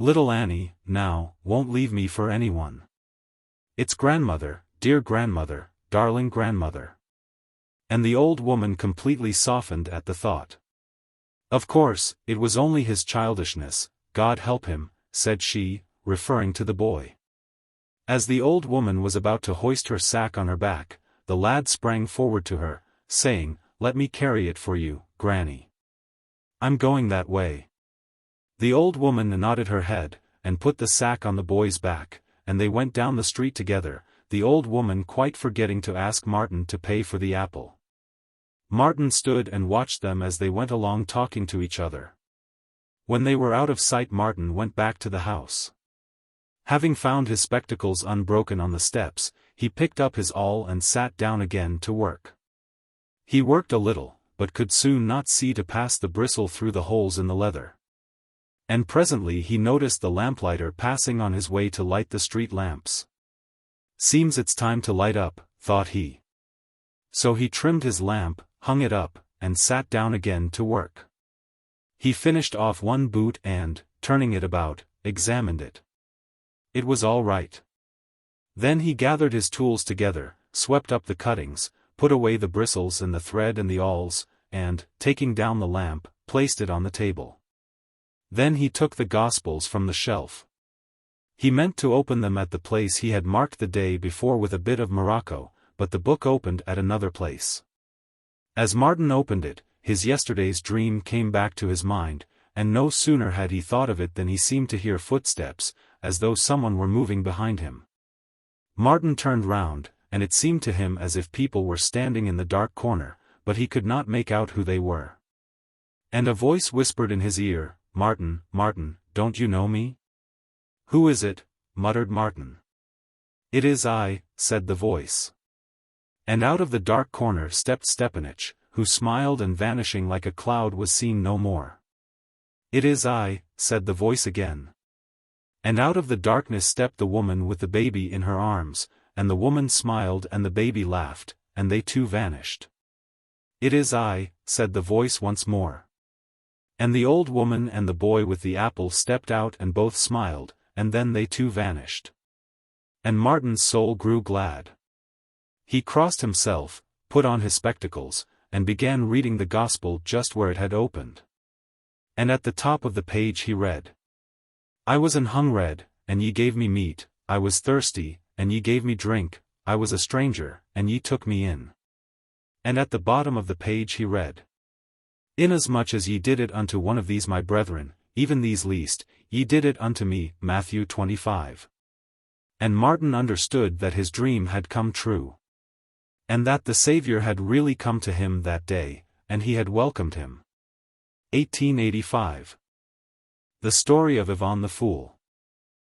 Little Annie, now, won't leave me for anyone. It's grandmother, dear grandmother, darling grandmother." And the old woman completely softened at the thought. "Of course, it was only his childishness, God help him," said she, referring to the boy. As the old woman was about to hoist her sack on her back, the lad sprang forward to her, saying, "Let me carry it for you, Granny. I'm going that way." The old woman nodded her head, and put the sack on the boy's back, and they went down the street together, the old woman quite forgetting to ask Martin to pay for the apple. Martin stood and watched them as they went along talking to each other. When they were out of sight, Martin went back to the house. Having found his spectacles unbroken on the steps, he picked up his awl and sat down again to work. He worked a little, but could soon not see to pass the bristle through the holes in the leather. And presently he noticed the lamplighter passing on his way to light the street lamps. "Seems it's time to light up," thought he. So he trimmed his lamp, hung it up, and sat down again to work. He finished off 1 boot and, turning it about, examined it. It was all right. Then he gathered his tools together, swept up the cuttings, put away the bristles and the thread and the awls, and, taking down the lamp, placed it on the table. Then he took the Gospels from the shelf. He meant to open them at the place he had marked the day before with a bit of morocco, but the book opened at another place. As Martin opened it, his yesterday's dream came back to his mind, and no sooner had he thought of it than he seemed to hear footsteps, as though someone were moving behind him. Martin turned round, and it seemed to him as if people were standing in the dark corner, but he could not make out who they were. And a voice whispered in his ear, "Martin, Martin, don't you know me?" "Who is it?" muttered Martin. "It is I," said the voice. And out of the dark corner stepped Stepanich, who smiled, and vanishing like a cloud was seen no more. "It is I," said the voice again. And out of the darkness stepped the woman with the baby in her arms, and the woman smiled and the baby laughed, and they too vanished. "It is I," said the voice once more. And the old woman and the boy with the apple stepped out and both smiled, and then they too vanished. And Martin's soul grew glad. He crossed himself, put on his spectacles, and began reading the Gospel just where it had opened. And at the top of the page he read, "I was an hungred, and ye gave me meat, I was thirsty, and ye gave me drink, I was a stranger, and ye took me in." And at the bottom of the page he read, "Inasmuch as ye did it unto one of these my brethren, even these least, ye did it unto me." Matthew 25. And Martin understood that his dream had come true. And that the Savior had really come to him that day, and he had welcomed him. 1885. The story of Iván the Fool.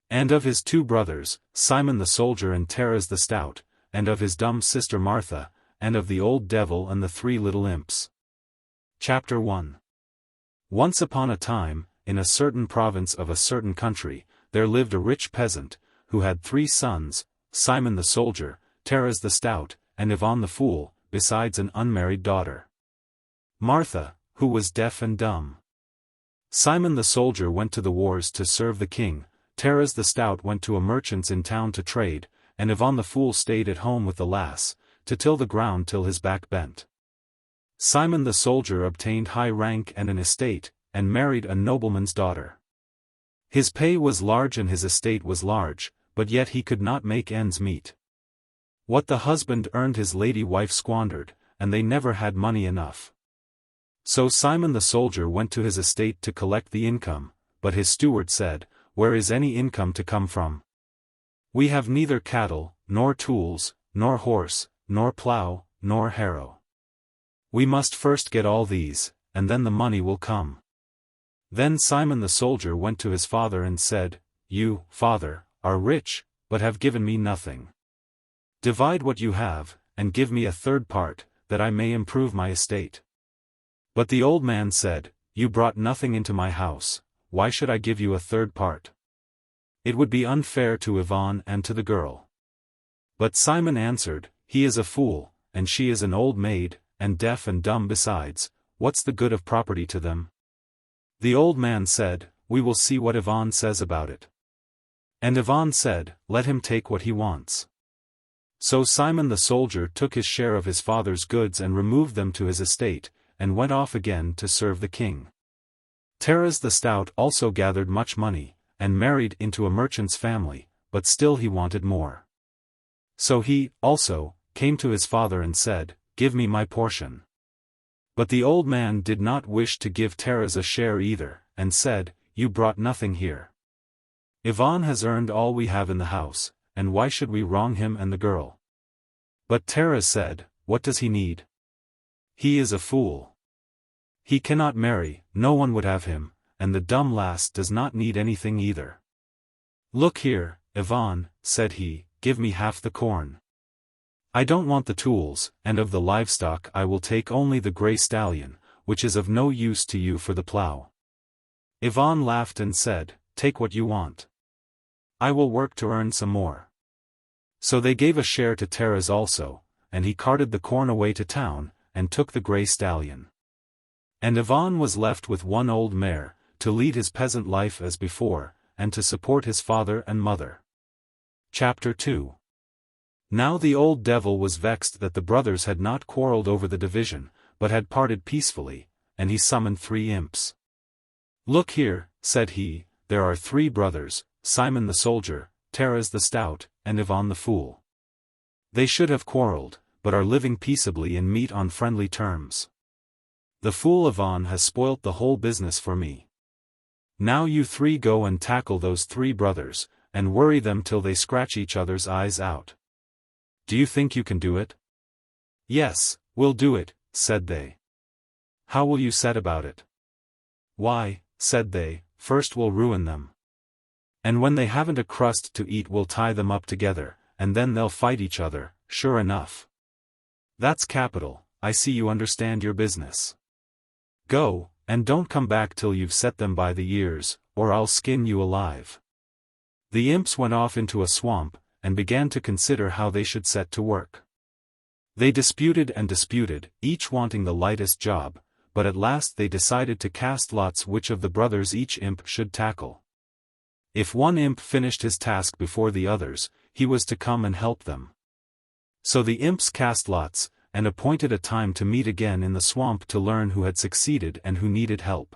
And of his two brothers, Simon the soldier and Taras the stout, and of his dumb sister Martha, and of the old devil and the three little imps. Chapter 1. Once upon a time, in a certain province of a certain country, there lived a rich peasant, who had 3 sons, Simon the soldier, Taras the stout, and Iván the fool, besides an unmarried daughter, Martha, who was deaf and dumb. Simon the soldier went to the wars to serve the king, Taras the stout went to a merchant's in town to trade, and Iván the fool stayed at home with the lass, to till the ground till his back bent. Simon the soldier obtained high rank and an estate, and married a nobleman's daughter. His pay was large and his estate was large, but yet he could not make ends meet. What the husband earned his lady wife squandered, and they never had money enough. So Simon the soldier went to his estate to collect the income, but his steward said, "Where is any income to come from? We have neither cattle, nor tools, nor horse, nor plough, nor harrow. We must first get all these, and then the money will come." Then Simon the soldier went to his father and said, "You, father, are rich, but have given me nothing. Divide what you have, and give me a third part, that I may improve my estate." But the old man said, "You brought nothing into my house, why should I give you a third part? It would be unfair to Iván and to the girl." But Simon answered, "He is a fool, and she is an old maid, and deaf and dumb besides, what's the good of property to them?" The old man said, "We will see what Iván says about it." And Iván said, "Let him take what he wants." So Simon the soldier took his share of his father's goods and removed them to his estate, and went off again to serve the king. Taras the stout also gathered much money, and married into a merchant's family, but still he wanted more. So he, also, came to his father and said, "Give me my portion." But the old man did not wish to give Taras a share either, and said, "You brought nothing here. Iván has earned all we have in the house, and why should we wrong him and the girl?" But Taras said, "What does he need? He is a fool. He cannot marry, no one would have him, and the dumb lass does not need anything either. Look here, Iván," said he, "give me half the corn. I don't want the tools, and of the livestock I will take only the gray stallion, which is of no use to you for the plough." Iván laughed and said, "Take what you want. I will work to earn some more." So they gave a share to Taras also, and he carted the corn away to town, and took the gray stallion. And Iván was left with one old mare, to lead his peasant life as before, and to support his father and mother. Chapter 2. Now the old devil was vexed that the brothers had not quarreled over the division, but had parted peacefully, and he summoned 3 imps. "Look here," said he, "there are 3 brothers, Simon the soldier, Taras the stout, and Iván the fool. They should have quarreled, but are living peaceably and meet on friendly terms. The fool Iván has spoilt the whole business for me. Now you 3 go and tackle those 3 brothers, and worry them till they scratch each other's eyes out. Do you think you can do it?" "Yes, we'll do it," said they. "How will you set about it?" "Why," said they, "first we'll ruin them. And when they haven't a crust to eat we'll tie them up together, and then they'll fight each other, sure enough." "That's capital, I see you understand your business. Go, and don't come back till you've set them by the ears, or I'll skin you alive." The imps went off into a swamp, and began to consider how they should set to work. They disputed and disputed, each wanting the lightest job, but at last they decided to cast lots which of the brothers each imp should tackle. If one imp finished his task before the others, he was to come and help them. So the imps cast lots, and appointed a time to meet again in the swamp to learn who had succeeded and who needed help.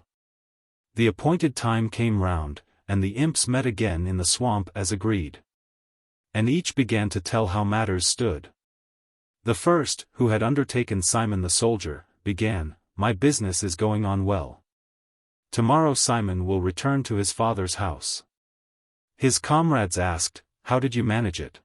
The appointed time came round, and the imps met again in the swamp as agreed. And each began to tell how matters stood. The first, who had undertaken Simon the soldier, began, "My business is going on well. Tomorrow Simon will return to his father's house." His comrades asked, "How did you manage it?"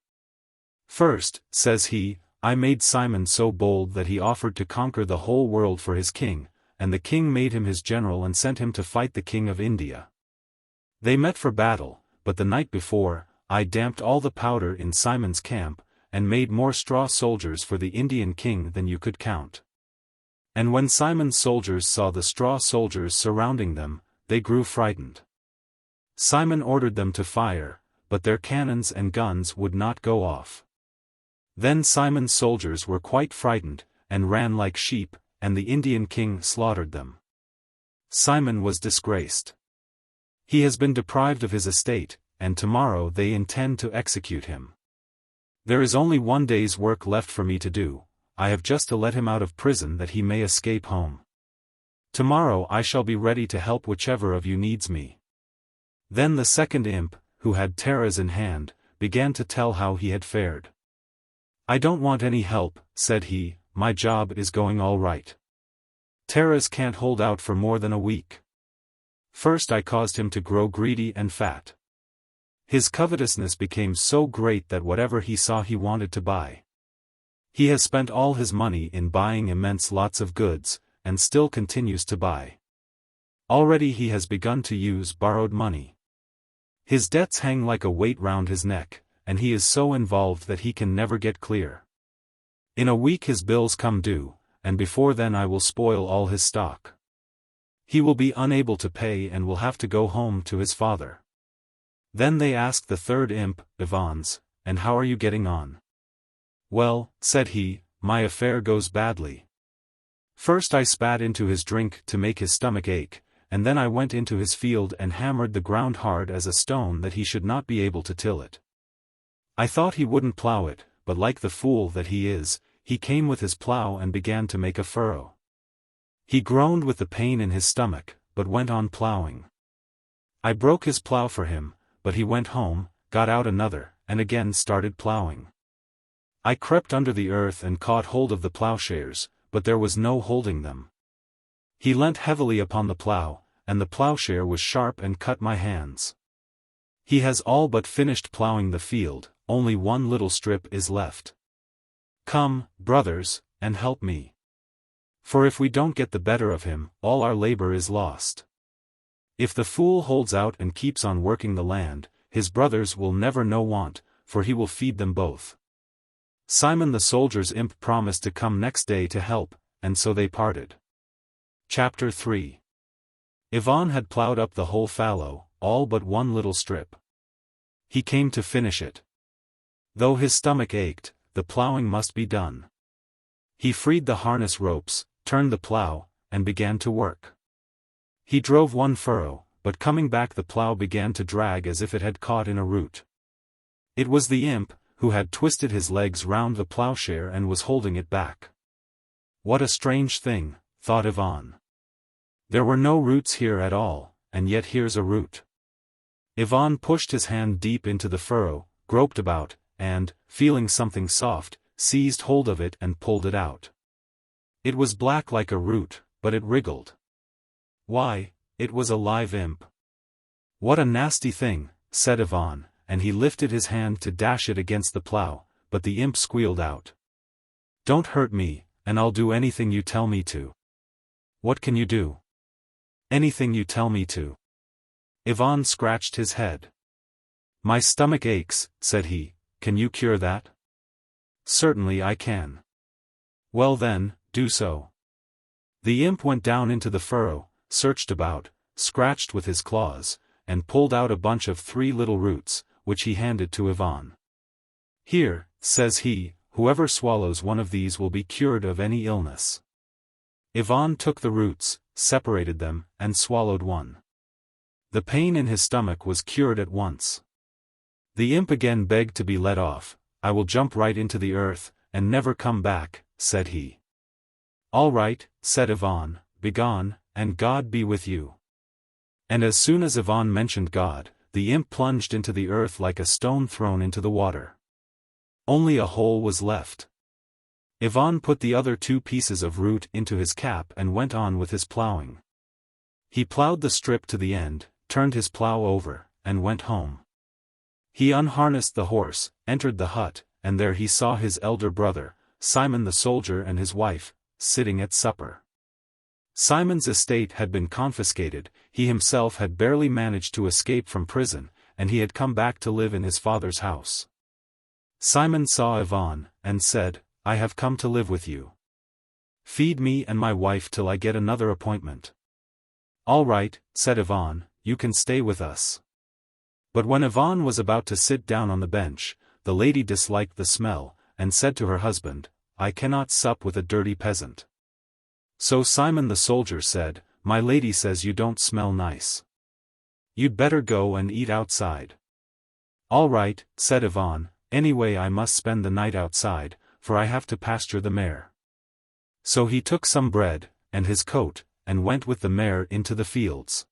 "First," says he, "I made Simon so bold that he offered to conquer the whole world for his king, and the king made him his general and sent him to fight the king of India. They met for battle, but the night before, I damped all the powder in Simon's camp, and made more straw soldiers for the Indian king than you could count. And when Simon's soldiers saw the straw soldiers surrounding them, they grew frightened. Simon ordered them to fire, but their cannons and guns would not go off. Then Simon's soldiers were quite frightened, and ran like sheep, and the Indian king slaughtered them. Simon was disgraced. He has been deprived of his estate, and tomorrow they intend to execute him. There is only one day's work left for me to do. I have just to let him out of prison that he may escape home. Tomorrow I shall be ready to help whichever of you needs me." Then the second imp, who had tares in hand, began to tell how he had fared. "I don't want any help," said he, "my job is going all right. Tares can't hold out for more than a week. First I caused him to grow greedy and fat. His covetousness became so great that whatever he saw he wanted to buy. He has spent all his money in buying immense lots of goods, and still continues to buy. Already he has begun to use borrowed money. His debts hang like a weight round his neck, and he is so involved that he can never get clear. In a week his bills come due, and before then I will spoil all his stock. He will be unable to pay and will have to go home to his father." Then they asked the third imp, Iván's, "And how are you getting on?" "Well," said he, "my affair goes badly. First I spat into his drink to make his stomach ache, and then I went into his field and hammered the ground hard as a stone that he should not be able to till it. I thought he wouldn't plow it, but like the fool that he is, he came with his plow and began to make a furrow. He groaned with the pain in his stomach, but went on plowing. I broke his plow for him, but he went home, got out another, and again started plowing. I crept under the earth and caught hold of the plowshares, but there was no holding them. He leant heavily upon the plow, and the plowshare was sharp and cut my hands. He has all but finished plowing the field, only one little strip is left. Come, brothers, and help me. For if we don't get the better of him, all our labor is lost. If the fool holds out and keeps on working the land, his brothers will never know want, for he will feed them both." Simon the soldier's imp promised to come next day to help, and so they parted. Chapter 3. Iván had plowed up the whole fallow, all but one little strip. He came to finish it. Though his stomach ached, the plowing must be done. He freed the harness ropes, turned the plow, and began to work. He drove one furrow, but coming back the plow began to drag as if it had caught in a root. It was the imp, who had twisted his legs round the plowshare and was holding it back. "What a strange thing," thought Iván. "There were no roots here at all, and yet here's a root." Iván pushed his hand deep into the furrow, groped about, and, feeling something soft, seized hold of it and pulled it out. It was black like a root, but it wriggled. Why, it was a live imp. "What a nasty thing," said Iván, and he lifted his hand to dash it against the plow, but the imp squealed out. "Don't hurt me, and I'll do anything you tell me to." "What can you do?" "Anything you tell me to." Iván scratched his head. "My stomach aches," said he, "can you cure that?" "Certainly I can." "Well then, do so." The imp went down into the furrow, searched about, scratched with his claws, and pulled out a bunch of 3 little roots, which he handed to Iván. "Here," says he, "whoever swallows one of these will be cured of any illness." Iván took the roots, separated them, and swallowed one. The pain in his stomach was cured at once. The imp again begged to be let off. "I will jump right into the earth, and never come back," said he. "All right," said Iván, "begone, and God be with you." And as soon as Iván mentioned God, the imp plunged into the earth like a stone thrown into the water. Only a hole was left. Iván put the other 2 pieces of root into his cap and went on with his ploughing. He ploughed the strip to the end, turned his plough over, and went home. He unharnessed the horse, entered the hut, and there he saw his elder brother, Simon the soldier, and his wife, sitting at supper. Simon's estate had been confiscated, he himself had barely managed to escape from prison, and he had come back to live in his father's house. Simon saw Iván, and said, "I have come to live with you. Feed me and my wife till I get another appointment." "All right," said Iván, "you can stay with us." But when Iván was about to sit down on the bench, the lady disliked the smell, and said to her husband, "I cannot sup with a dirty peasant." So Simon the soldier said, "My lady says you don't smell nice. You'd better go and eat outside." "All right," said Iván, "anyway I must spend the night outside, for I have to pasture the mare." So he took some bread, and his coat, and went with the mare into the fields.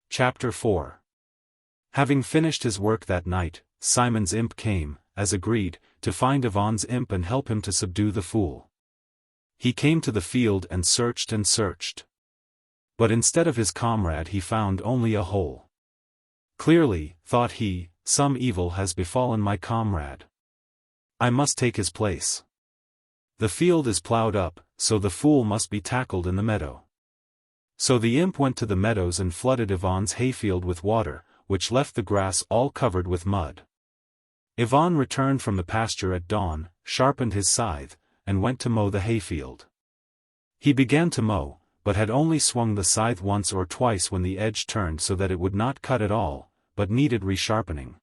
Chapter 4. Having finished his work that night, Simon's imp came, as agreed, to find Iván's imp and help him to subdue the fool. He came to the field and searched and searched. But instead of his comrade he found only a hole. "Clearly," thought he, "some evil has befallen my comrade. I must take his place. The field is ploughed up, so the fool must be tackled in the meadow." So the imp went to the meadows and flooded Iván's hayfield with water, which left the grass all covered with mud. Iván returned from the pasture at dawn, sharpened his scythe, and went to mow the hayfield. He began to mow, but had only swung the scythe once or twice when the edge turned so that it would not cut at all, but needed resharpening.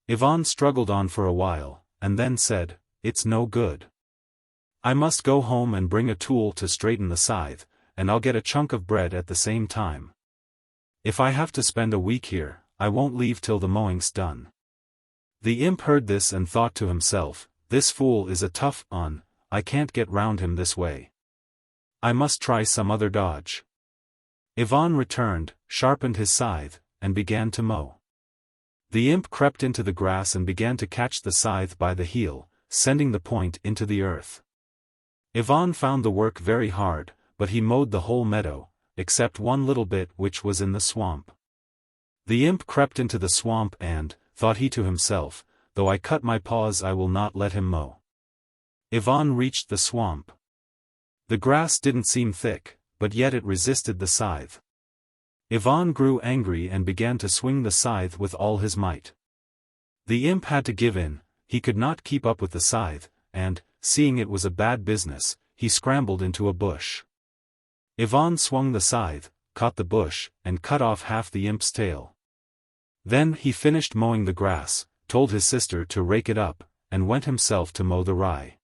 Iván struggled on for a while, and then said, "It's no good. I must go home and bring a tool to straighten the scythe, and I'll get a chunk of bread at the same time. If I have to spend a week here, I won't leave till the mowing's done." The imp heard this and thought to himself, "This fool is a tough un, I can't get round him this way. I must try some other dodge." Iván returned, sharpened his scythe, and began to mow. The imp crept into the grass and began to catch the scythe by the heel, sending the point into the earth. Iván found the work very hard, but he mowed the whole meadow, except one little bit which was in the swamp. The imp crept into the swamp and, thought he to himself, "Though I cut my paws I will not let him mow." Iván reached the swamp. The grass didn't seem thick, but yet it resisted the scythe. Iván grew angry and began to swing the scythe with all his might. The imp had to give in, he could not keep up with the scythe, and, seeing it was a bad business, he scrambled into a bush. Iván swung the scythe, caught the bush, and cut off half the imp's tail. Then he finished mowing the grass, told his sister to rake it up, and went himself to mow the rye.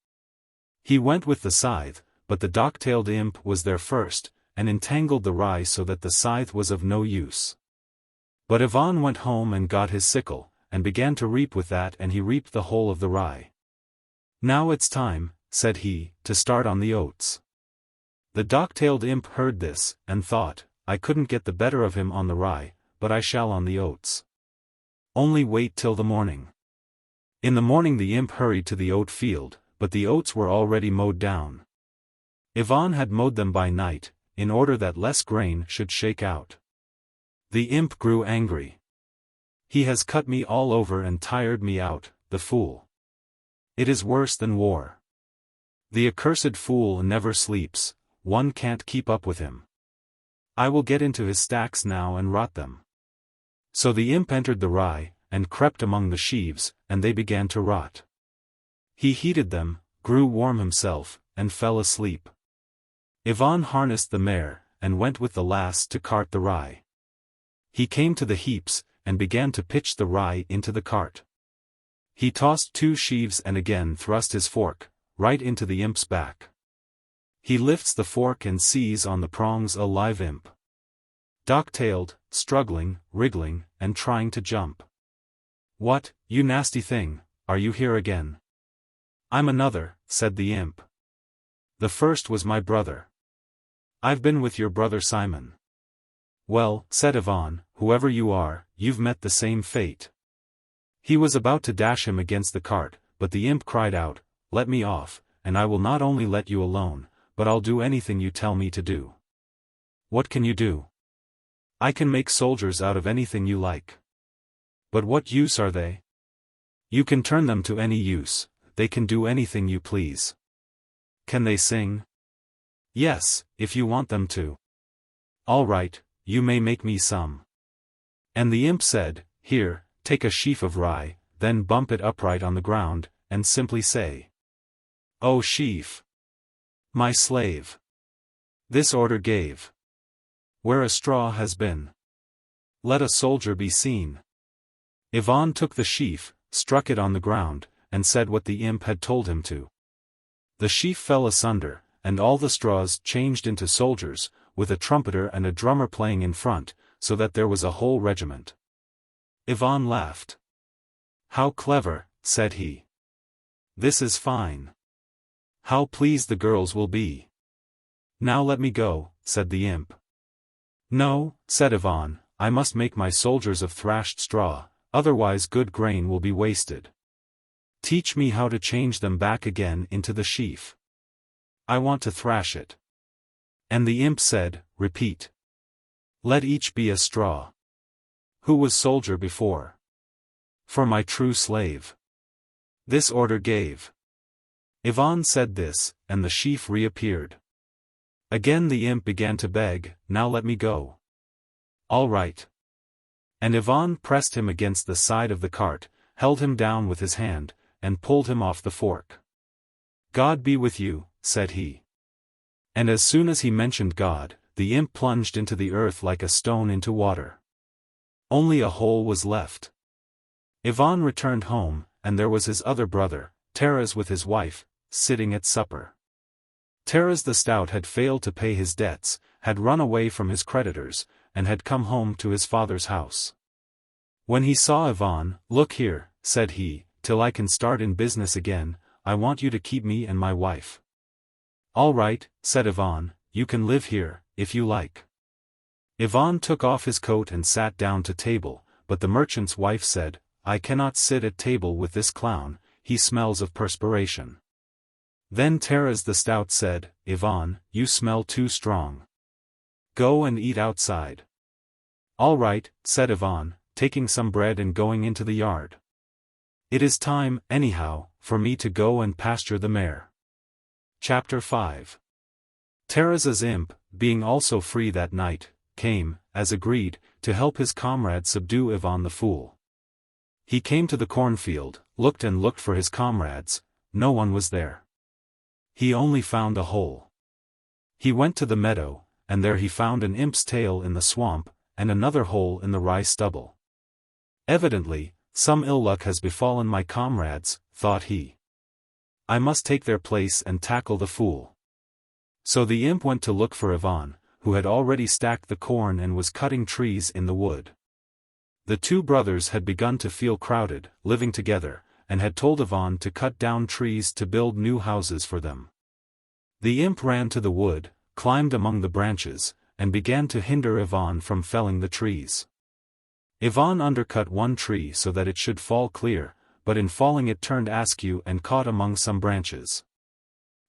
He went with the scythe, but the dock-tailed imp was there first, and entangled the rye so that the scythe was of no use. But Iván went home and got his sickle, and began to reap with that, and he reaped the whole of the rye. "Now it's time," said he, "to start on the oats." The dock-tailed imp heard this, and thought, "I couldn't get the better of him on the rye, but I shall on the oats. Only wait till the morning." In the morning the imp hurried to the oat field, but the oats were already mowed down. Iván had mowed them by night, in order that less grain should shake out. The imp grew angry. "He has cut me all over and tired me out, the fool. It is worse than war. The accursed fool never sleeps, one can't keep up with him. I will get into his stacks now and rot them." So the imp entered the rye, and crept among the sheaves, and they began to rot. He heated them, grew warm himself, and fell asleep. Iván harnessed the mare, and went with the lass to cart the rye. He came to the heaps, and began to pitch the rye into the cart. He tossed 2 sheaves and again thrust his fork, right into the imp's back. He lifts the fork and sees on the prongs a live imp. Dock-tailed, struggling, wriggling, and trying to jump. "What, you nasty thing, are you here again?" "I'm another," said the imp. "The first was my brother. I've been with your brother Simon." "Well," said Iván, "whoever you are, you've met the same fate." He was about to dash him against the cart, but the imp cried out, "Let me off, and I will not only let you alone, but I'll do anything you tell me to do." "What can you do?" "I can make soldiers out of anything you like." "But what use are they?" "You can turn them to any use, they can do anything you please." "Can they sing?" "Yes, if you want them to." "All right, you may make me some." And the imp said, "Here, take a sheaf of rye, then bump it upright on the ground, and simply say, 'O sheaf, my slave, this order gave. Where a straw has been, let a soldier be seen.'" Iván took the sheaf, struck it on the ground, and said what the imp had told him to. The sheaf fell asunder, and all the straws changed into soldiers, with a trumpeter and a drummer playing in front, so that there was a whole regiment. Iván laughed. "How clever," said he. "This is fine. How pleased the girls will be." "Now let me go," said the imp. "No," said Iván, "I must make my soldiers of thrashed straw, otherwise good grain will be wasted. Teach me how to change them back again into the sheaf. I want to thrash it." And the imp said, "Repeat. Let each be a straw. Who was soldier before? For my true slave. This order gave." Iván said this, and the sheaf reappeared. Again the imp began to beg, "Now let me go." "All right." And Iván pressed him against the side of the cart, held him down with his hand, and pulled him off the fork. "God be with you," said he. And as soon as he mentioned God, the imp plunged into the earth like a stone into water. Only a hole was left. Iván returned home, and there was his other brother, Taras with his wife, sitting at supper. Taras the Stout had failed to pay his debts, had run away from his creditors, and had come home to his father's house. When he saw Iván, "Look here," said he, "till I can start in business again, I want you to keep me and my wife." "All right," said Iván, "you can live here, if you like." Iván took off his coat and sat down to table, but the merchant's wife said, "I cannot sit at table with this clown, he smells of perspiration." Then Taras the Stout said, "Iván, you smell too strong. Go and eat outside." "All right," said Iván, taking some bread and going into the yard. "It is time, anyhow, for me to go and pasture the mare." Chapter 5. Taras's imp, being also free that night, came, as agreed, to help his comrade subdue Iván the fool. He came to the cornfield, looked and looked for his comrades, no one was there. He only found a hole. He went to the meadow, and there he found an imp's tail in the swamp, and another hole in the rye stubble. Evidently, some ill luck has befallen my comrades, thought he. I must take their place and tackle the fool. So the imp went to look for Iván, who had already stacked the corn and was cutting trees in the wood. The two brothers had begun to feel crowded, living together, and had told Iván to cut down trees to build new houses for them. The imp ran to the wood, climbed among the branches, and began to hinder Iván from felling the trees. Iván undercut one tree so that it should fall clear, but in falling it turned askew and caught among some branches.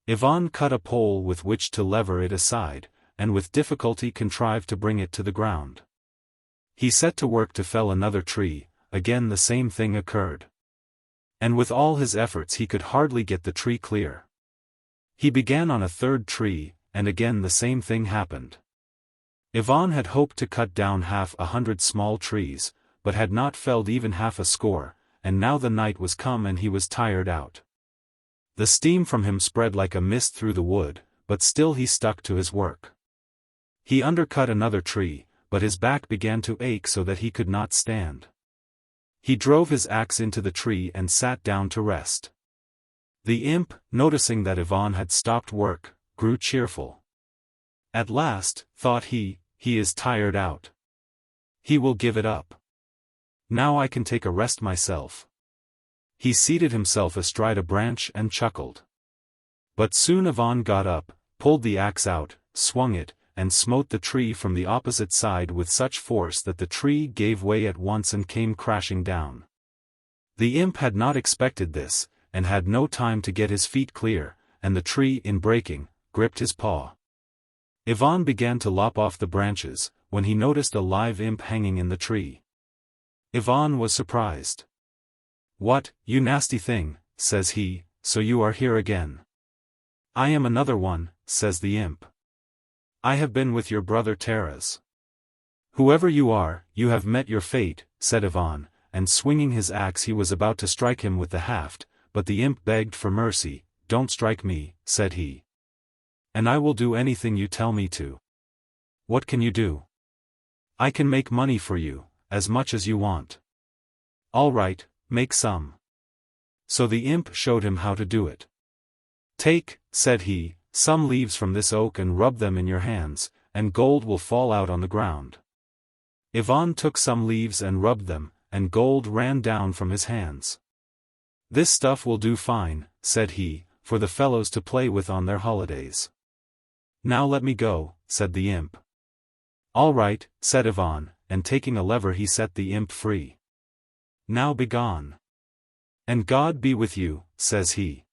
Iván cut a pole with which to lever it aside, and with difficulty contrived to bring it to the ground. He set to work to fell another tree, again the same thing occurred. And with all his efforts he could hardly get the tree clear. He began on a third tree, and again the same thing happened. Iván had hoped to cut down 100 small trees, but had not felled even half a score, and now the night was come and he was tired out. The steam from him spread like a mist through the wood, but still he stuck to his work. He undercut another tree, but his back began to ache so that he could not stand. He drove his axe into the tree and sat down to rest. The imp, noticing that Iván had stopped work, grew cheerful. At last, thought he is tired out. He will give it up. Now I can take a rest myself. He seated himself astride a branch and chuckled. But soon Iván got up, pulled the axe out, swung it, and smote the tree from the opposite side with such force that the tree gave way at once and came crashing down. The imp had not expected this, and had no time to get his feet clear, and the tree, in breaking, gripped his paw. Iván began to lop off the branches, when he noticed a live imp hanging in the tree. Iván was surprised. "What, you nasty thing," says he, "so you are here again." "I am another one," says the imp. "I have been with your brother Taras." "Whoever you are, you have met your fate," said Iván, and swinging his axe he was about to strike him with the haft, but the imp begged for mercy. "Don't strike me," said he. "And I will do anything you tell me to." "What can you do?" "I can make money for you, as much as you want." "All right, make some." So the imp showed him how to do it. "Take," said he, "some leaves from this oak and rub them in your hands, and gold will fall out on the ground." Iván took some leaves and rubbed them, and gold ran down from his hands. "This stuff will do fine," said he, "for the fellows to play with on their holidays." "Now let me go," said the imp. "All right," said Iván, and taking a lever he set the imp free. "Now begone." "And God be with you," says he.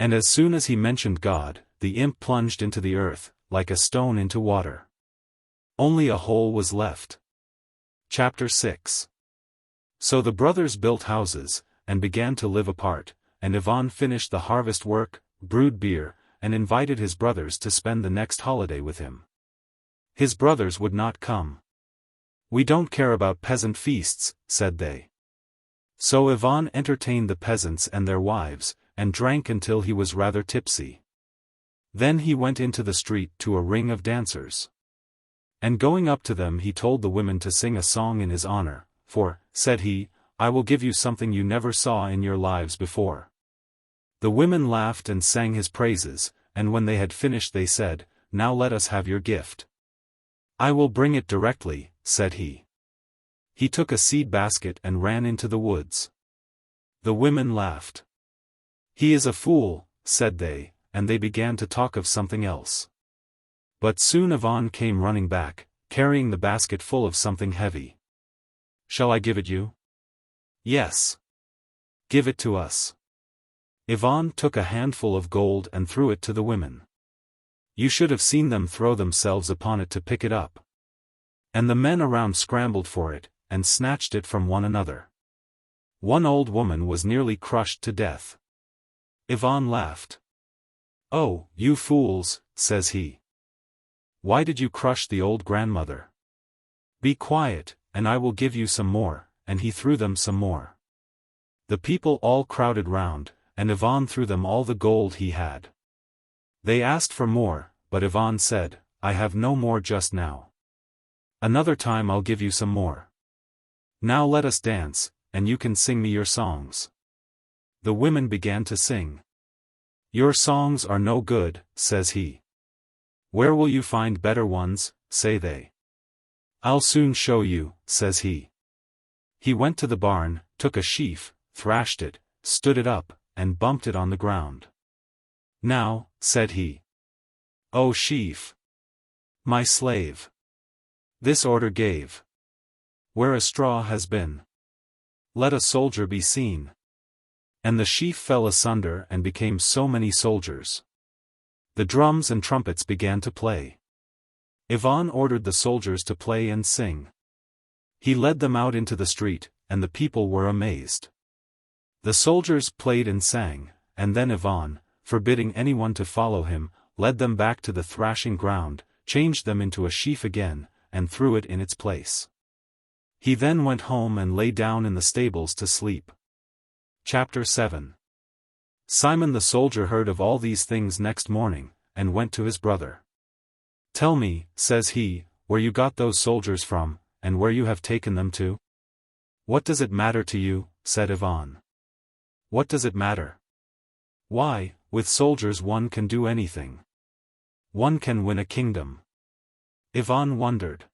And as soon as he mentioned God, the imp plunged into the earth, like a stone into water. Only a hole was left. Chapter 6. So the brothers built houses, and began to live apart, and Iván finished the harvest work, brewed beer, and invited his brothers to spend the next holiday with him. His brothers would not come. "We don't care about peasant feasts," said they. So Iván entertained the peasants and their wives, and drank until he was rather tipsy. Then he went into the street to a ring of dancers. And going up to them he told the women to sing a song in his honor, "For," said he, "I will give you something you never saw in your lives before." The women laughed and sang his praises, and when they had finished they said, "Now let us have your gift." "I will bring it directly," said he. He took a seed basket and ran into the woods. The women laughed. "He is a fool," said they, and they began to talk of something else. But soon Iván came running back, carrying the basket full of something heavy. "Shall I give it you?" "Yes." "Give it to us." Iván took a handful of gold and threw it to the women. You should have seen them throw themselves upon it to pick it up. And the men around scrambled for it, and snatched it from one another. One old woman was nearly crushed to death. Iván laughed. "Oh, you fools," says he. "Why did you crush the old grandmother? Be quiet, and I will give you some more," and he threw them some more. The people all crowded round, and Iván threw them all the gold he had. They asked for more, but Iván said, "I have no more just now. Another time I'll give you some more. Now let us dance, and you can sing me your songs." The women began to sing. "Your songs are no good," says he. "Where will you find better ones?" say they. "I'll soon show you," says he. He went to the barn, took a sheaf, thrashed it, stood it up, and bumped it on the ground. "Now," said he. "O sheaf, my slave, this order gave. Where a straw has been, let a soldier be seen." And the sheaf fell asunder and became so many soldiers. The drums and trumpets began to play. Iván ordered the soldiers to play and sing. He led them out into the street, and the people were amazed. The soldiers played and sang, and then Iván, forbidding anyone to follow him, led them back to the thrashing ground, changed them into a sheaf again, and threw it in its place. He then went home and lay down in the stables to sleep. Chapter 7. Simon the soldier heard of all these things next morning, and went to his brother. "Tell me," says he, where you got those soldiers from, and where you have taken them to? What does it matter to you? Said Iván. What does it matter? Why, with soldiers one can do anything. One can win a kingdom. Iván wondered.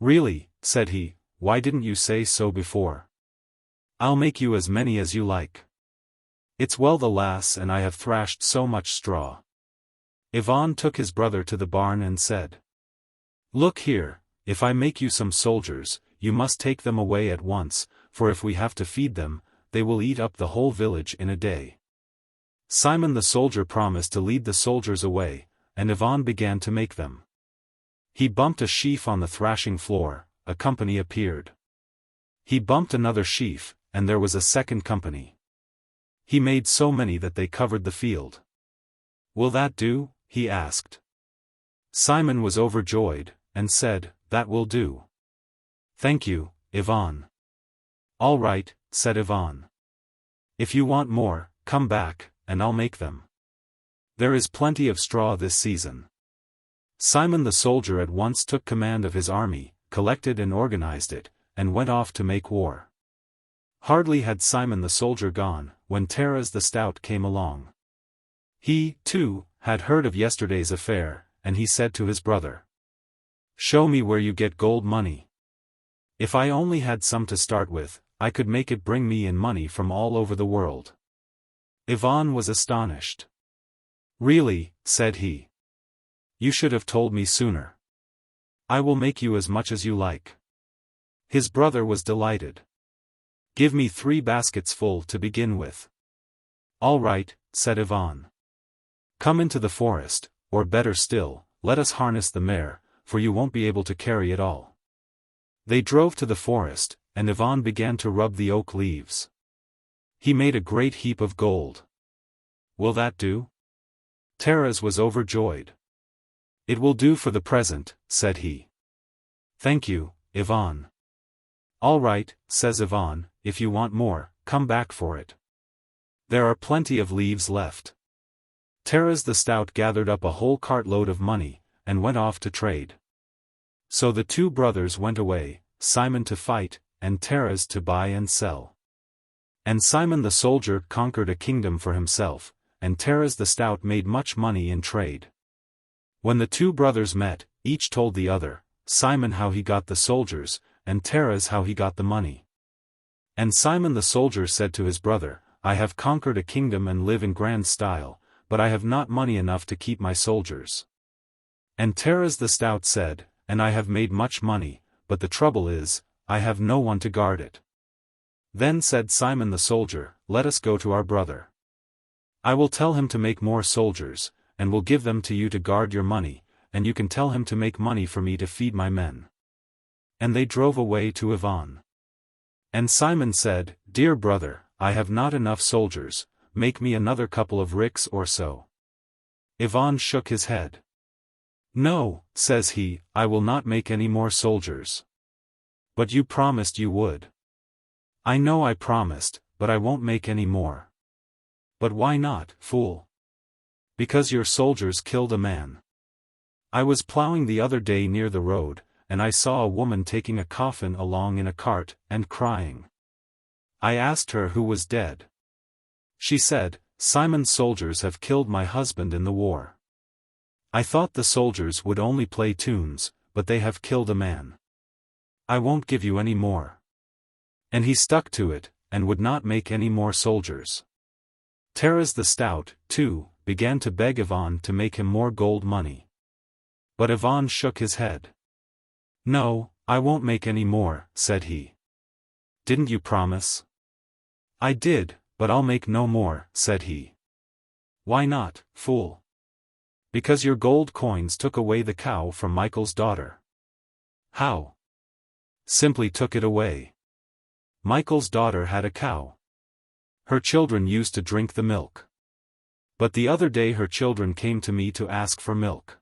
Really, said he, why didn't you say so before? I'll make you as many as you like. It's well the lass and I have thrashed so much straw. Iván took his brother to the barn and said. Look here, if I make you some soldiers, you must take them away at once, for if we have to feed them, they will eat up the whole village in a day. Simon the soldier promised to lead the soldiers away, and Iván began to make them. He bumped a sheaf on the thrashing floor, a company appeared. He bumped another sheaf, and there was a second company. He made so many that they covered the field. Will that do? He asked. Simon was overjoyed, and said, That will do. Thank you, Iván. All right, said Iván. If you want more, come back, and I'll make them. There is plenty of straw this season. Simon the soldier at once took command of his army, collected and organized it, and went off to make war. Hardly had Simon the soldier gone, when Taras the stout came along. He, too, had heard of yesterday's affair, and he said to his brother, Show me where you get gold money. If I only had some to start with, I could make it bring me in money from all over the world. Iván was astonished. Really, said he. You should have told me sooner. I will make you as much as you like. His brother was delighted. Give me 3 baskets full to begin with. All right, said Iván. Come into the forest, or better still, let us harness the mare, for you won't be able to carry it all. They drove to the forest, and Iván began to rub the oak leaves. He made a great heap of gold. Will that do? Taras was overjoyed. It will do for the present, said he. Thank you, Iván. All right, says Iván, if you want more, come back for it. There are plenty of leaves left. Taras the stout gathered up a whole cartload of money, and went off to trade. So the 2 brothers went away, Simon to fight, and Taras to buy and sell. And Simon the soldier conquered a kingdom for himself, and Taras the stout made much money in trade. When the 2 brothers met, each told the other, Simon how he got the soldiers, and Taras how he got the money. And Simon the soldier said to his brother, I have conquered a kingdom and live in grand style, but I have not money enough to keep my soldiers. And Taras the stout said, And I have made much money, but the trouble is, I have no one to guard it. Then said Simon the soldier, Let us go to our brother. I will tell him to make more soldiers, and will give them to you to guard your money, and you can tell him to make money for me to feed my men. And they drove away to Iván. And Simon said, Dear brother, I have not enough soldiers, make me another couple of ricks or so. Iván shook his head. No, says he, I will not make any more soldiers. But you promised you would. I know I promised, but I won't make any more. But why not, fool? Because your soldiers killed a man. I was plowing the other day near the road, and I saw a woman taking a coffin along in a cart, and crying. I asked her who was dead. She said, Simon's soldiers have killed my husband in the war. I thought the soldiers would only play tunes, but they have killed a man. I won't give you any more. And he stuck to it, and would not make any more soldiers. Taras the stout, too, began to beg Iván to make him more gold money. But Iván shook his head. No, I won't make any more, said he. Didn't you promise? I did, but I'll make no more, said he. Why not, fool? Because your gold coins took away the cow from Michael's daughter. How? Simply took it away. Michael's daughter had a cow. Her children used to drink the milk. But the other day her children came to me to ask for milk.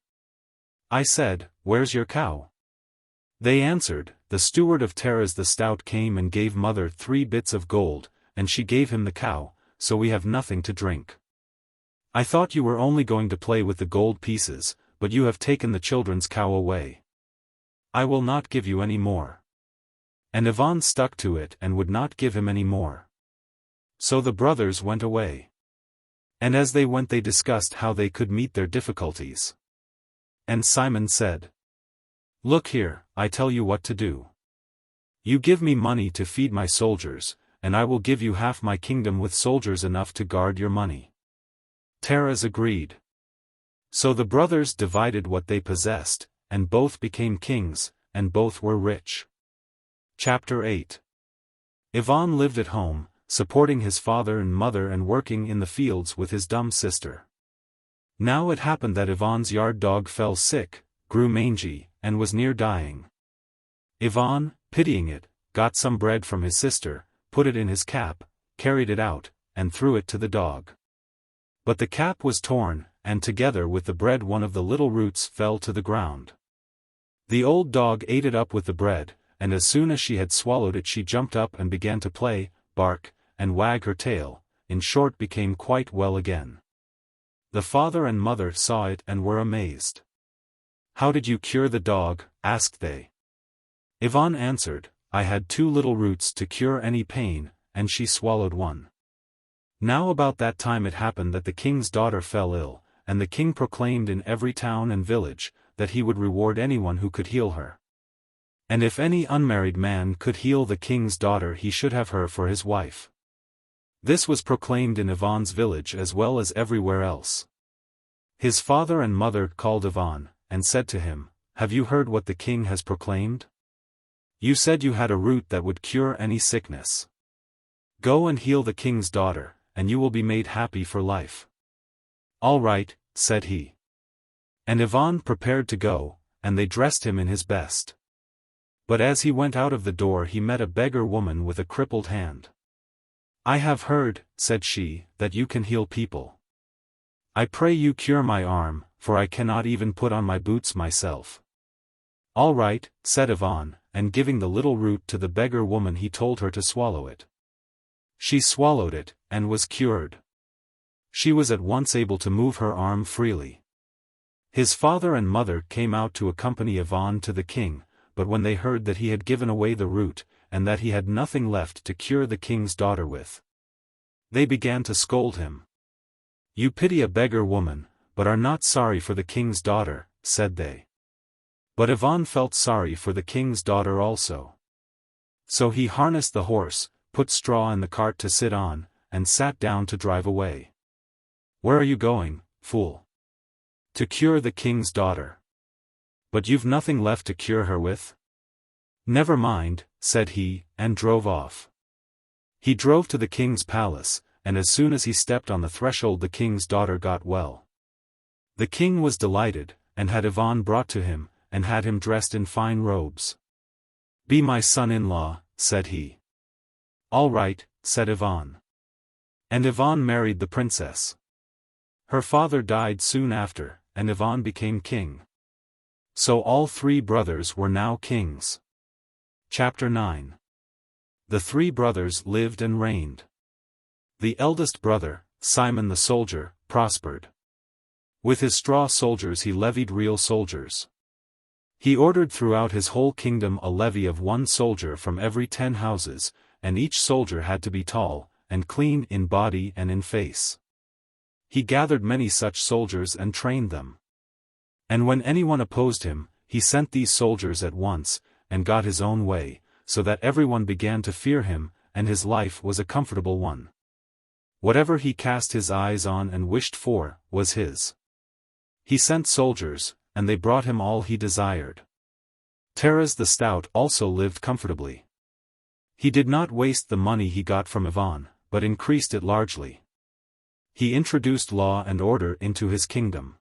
I said, Where's your cow? They answered, The steward of Taras the stout came and gave mother 3 bits of gold, and she gave him the cow, so we have nothing to drink. I thought you were only going to play with the gold pieces, but you have taken the children's cow away. I will not give you any more. And Iván stuck to it and would not give him any more. So the brothers went away. And as they went they discussed how they could meet their difficulties. And Simon said, Look here, I tell you what to do. You give me money to feed my soldiers, and I will give you half my kingdom with soldiers enough to guard your money. Taras agreed. So the brothers divided what they possessed, and both became kings, and both were rich. Chapter 8. Iván lived at home, supporting his father and mother and working in the fields with his dumb sister. Now it happened that Iván's yard dog fell sick, grew mangy, and was near dying. Iván, pitying it, got some bread from his sister, put it in his cap, carried it out, and threw it to the dog. But the cap was torn, and together with the bread one of the little roots fell to the ground. The old dog ate it up with the bread, and as soon as she had swallowed it she jumped up and began to play, bark, and wag her tail, in short became quite well again. The father and mother saw it and were amazed. How did you cure the dog? Asked they. Iván answered, I had 2 little roots to cure any pain, and she swallowed one. Now about that time it happened that the king's daughter fell ill, and the king proclaimed in every town and village, that he would reward anyone who could heal her. And if any unmarried man could heal the king's daughter he should have her for his wife. This was proclaimed in Iván's village as well as everywhere else. His father and mother called Iván, and said to him, Have you heard what the king has proclaimed? You said you had a root that would cure any sickness. Go and heal the king's daughter, and you will be made happy for life. All right, said he. And Iván prepared to go, and they dressed him in his best. But as he went out of the door he met a beggar woman with a crippled hand. I have heard, said she, that you can heal people. I pray you cure my arm, for I cannot even put on my boots myself. All right, said Iván, and giving the little root to the beggar woman he told her to swallow it. She swallowed it, and was cured. She was at once able to move her arm freely. His father and mother came out to accompany Iván to the king, but when they heard that he had given away the root, and that he had nothing left to cure the king's daughter with, they began to scold him. You pity a beggar woman, but are not sorry for the king's daughter, said they. But Iván felt sorry for the king's daughter also. So he harnessed the horse, put straw in the cart to sit on, and sat down to drive away. Where are you going, fool? To cure the king's daughter. But you've nothing left to cure her with? Never mind, said he, and drove off. He drove to the king's palace, and as soon as he stepped on the threshold the king's daughter got well. The king was delighted, and had Iván brought to him, and had him dressed in fine robes. Be my son-in-law, said he. All right, said Iván. And Iván married the princess. Her father died soon after, and Iván became king. So all 3 brothers were now kings. Chapter 9. The 3 brothers lived and reigned. The eldest brother, Simon the soldier, prospered. With his straw soldiers he levied real soldiers. He ordered throughout his whole kingdom a levy of 1 soldier from every 10 houses, and each soldier had to be tall, and clean in body and in face. He gathered many such soldiers and trained them. And when anyone opposed him, he sent these soldiers at once, and got his own way, so that everyone began to fear him, and his life was a comfortable one. Whatever he cast his eyes on and wished for, was his. He sent soldiers, and they brought him all he desired. Taras the stout also lived comfortably. He did not waste the money he got from Iván, but increased it largely. He introduced law and order into his kingdom.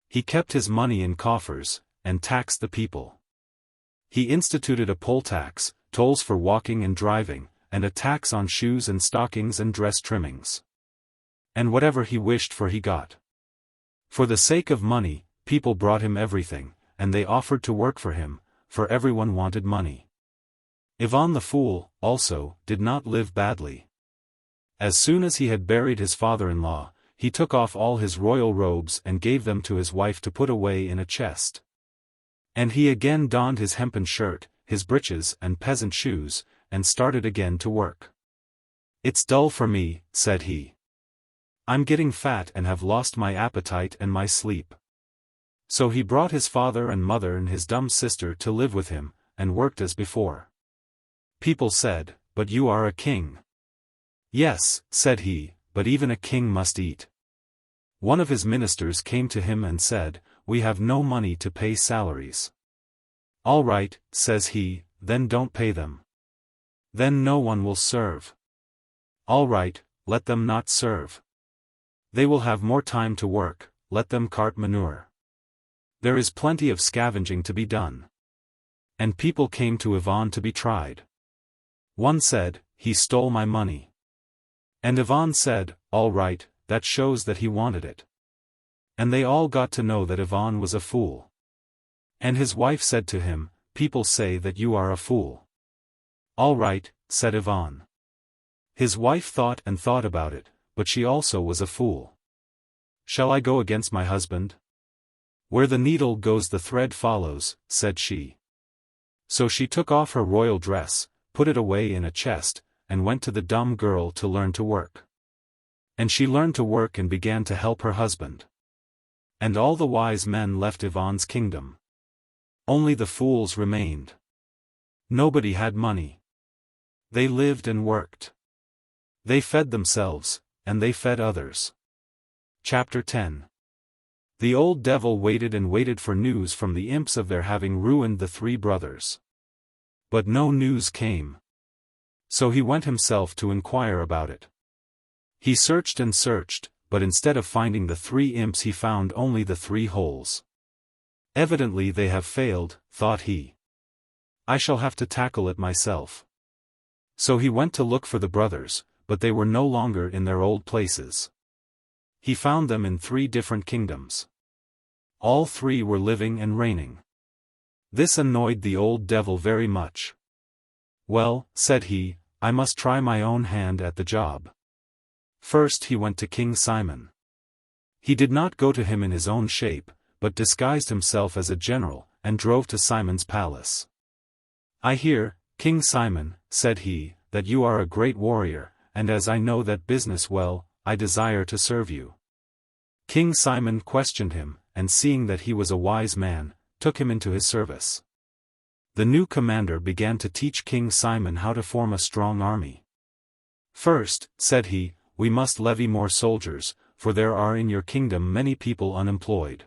He kept his money in coffers, and taxed the people. He instituted a poll tax, tolls for walking and driving, and a tax on shoes and stockings and dress trimmings. And whatever he wished for he got. For the sake of money, people brought him everything, and they offered to work for him, for everyone wanted money. Iván the fool, also, did not live badly. As soon as he had buried his father-in-law, he took off all his royal robes and gave them to his wife to put away in a chest. And he again donned his hempen shirt, his breeches and peasant shoes, and started again to work. "It's dull for me," said he. "I'm getting fat and have lost my appetite and my sleep." So he brought his father and mother and his dumb sister to live with him, and worked as before. People said, "But you are a king." "Yes," said he, "but even a king must eat." One of his ministers came to him and said, "We have no money to pay salaries." "All right," says he, "then don't pay them. Then no one will serve." "All right, let them not serve. They will have more time to work, let them cart manure. There is plenty of scavenging to be done." And people came to Iván to be tried. One said, "He stole my money." And Iván said, "All right, that shows that he wanted it." And they all got to know that Iván was a fool. And his wife said to him, "People say that you are a fool." "All right," said Iván. His wife thought and thought about it, but she also was a fool. "Shall I go against my husband?" "Where the needle goes the thread follows," said she. So she took off her royal dress, put it away in a chest, and went to the dumb girl to learn to work. And she learned to work and began to help her husband. And all the wise men left Iván's kingdom. Only the fools remained. Nobody had money. They lived and worked. They fed themselves, and they fed others. Chapter 10. The old devil waited and waited for news from the imps of their having ruined the three brothers. But no news came. So he went himself to inquire about it. He searched and searched, but instead of finding the three imps he found only the three holes. "Evidently they have failed," thought he. "I shall have to tackle it myself." So he went to look for the brothers, but they were no longer in their old places. He found them in three different kingdoms. All three were living and reigning. This annoyed the old devil very much. "Well," said he, "I must try my own hand at the job." First he went to King Simon. He did not go to him in his own shape, but disguised himself as a general, and drove to Simon's palace. "I hear, King Simon," said he, "that you are a great warrior, and as I know that business well, I desire to serve you." King Simon questioned him, and seeing that he was a wise man, took him into his service. The new commander began to teach King Simon how to form a strong army. "First," said he, "we must levy more soldiers, for there are in your kingdom many people unemployed.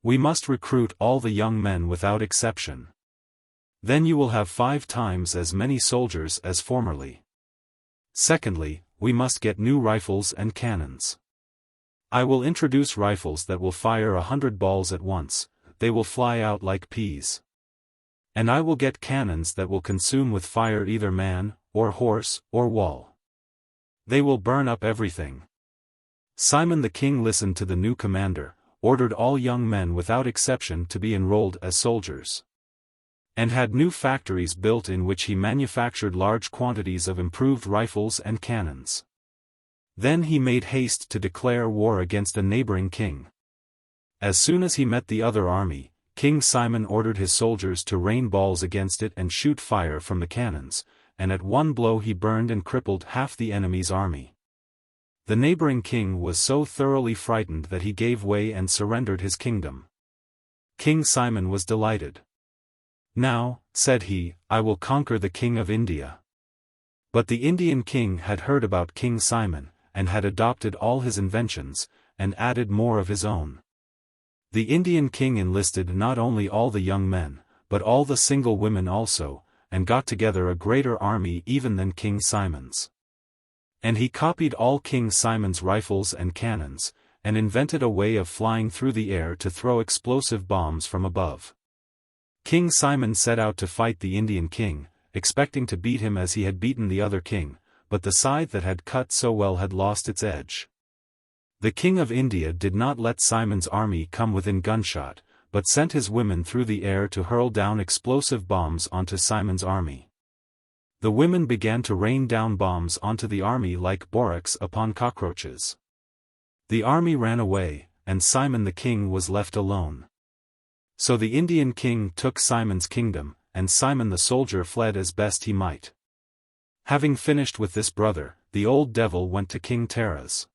We must recruit all the young men without exception. Then you will have 5 times as many soldiers as formerly. Secondly, we must get new rifles and cannons. I will introduce rifles that will fire 100 balls at once, they will fly out like peas. And I will get cannons that will consume with fire either man, or horse, or wall. They will burn up everything." Simon the king listened to the new commander, ordered all young men without exception to be enrolled as soldiers, and had new factories built in which he manufactured large quantities of improved rifles and cannons. Then he made haste to declare war against a neighboring king. As soon as he met the other army, King Simon ordered his soldiers to rain balls against it and shoot fire from the cannons, and at one blow he burned and crippled half the enemy's army. The neighboring king was so thoroughly frightened that he gave way and surrendered his kingdom. King Simon was delighted. "Now," said he, "I will conquer the king of India." But the Indian king had heard about King Simon, and had adopted all his inventions, and added more of his own. The Indian king enlisted not only all the young men, but all the single women also, and got together a greater army even than King Simon's. And he copied all King Simon's rifles and cannons, and invented a way of flying through the air to throw explosive bombs from above. King Simon set out to fight the Indian king, expecting to beat him as he had beaten the other king, but the scythe that had cut so well had lost its edge. The king of India did not let Simon's army come within gunshot, but sent his women through the air to hurl down explosive bombs onto Simon's army. The women began to rain down bombs onto the army like borax upon cockroaches. The army ran away, and Simon the king was left alone. So the Indian king took Simon's kingdom, and Simon the soldier fled as best he might. Having finished with this brother, the old devil went to King Taras.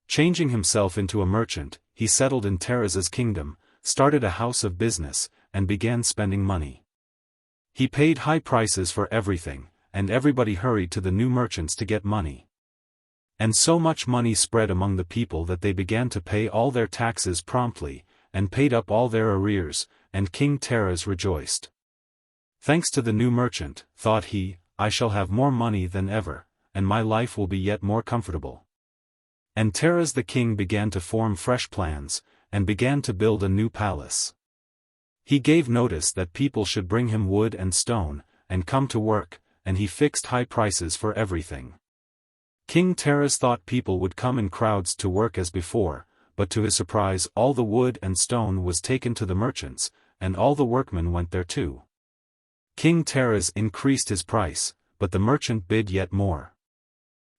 Changing himself into a merchant, he settled in Taras's kingdom, started a house of business, and began spending money. He paid high prices for everything, and everybody hurried to the new merchants to get money. And so much money spread among the people that they began to pay all their taxes promptly, and paid up all their arrears, and King Taras rejoiced. Thanks to the new merchant, thought he, I shall have more money than ever, and my life will be yet more comfortable. And Taras the king began to form fresh plans, and began to build a new palace. He gave notice that people should bring him wood and stone, and come to work, and he fixed high prices for everything. King Taras thought people would come in crowds to work as before, but to his surprise all the wood and stone was taken to the merchants, and all the workmen went there too. King Taras increased his price, but the merchant bid yet more.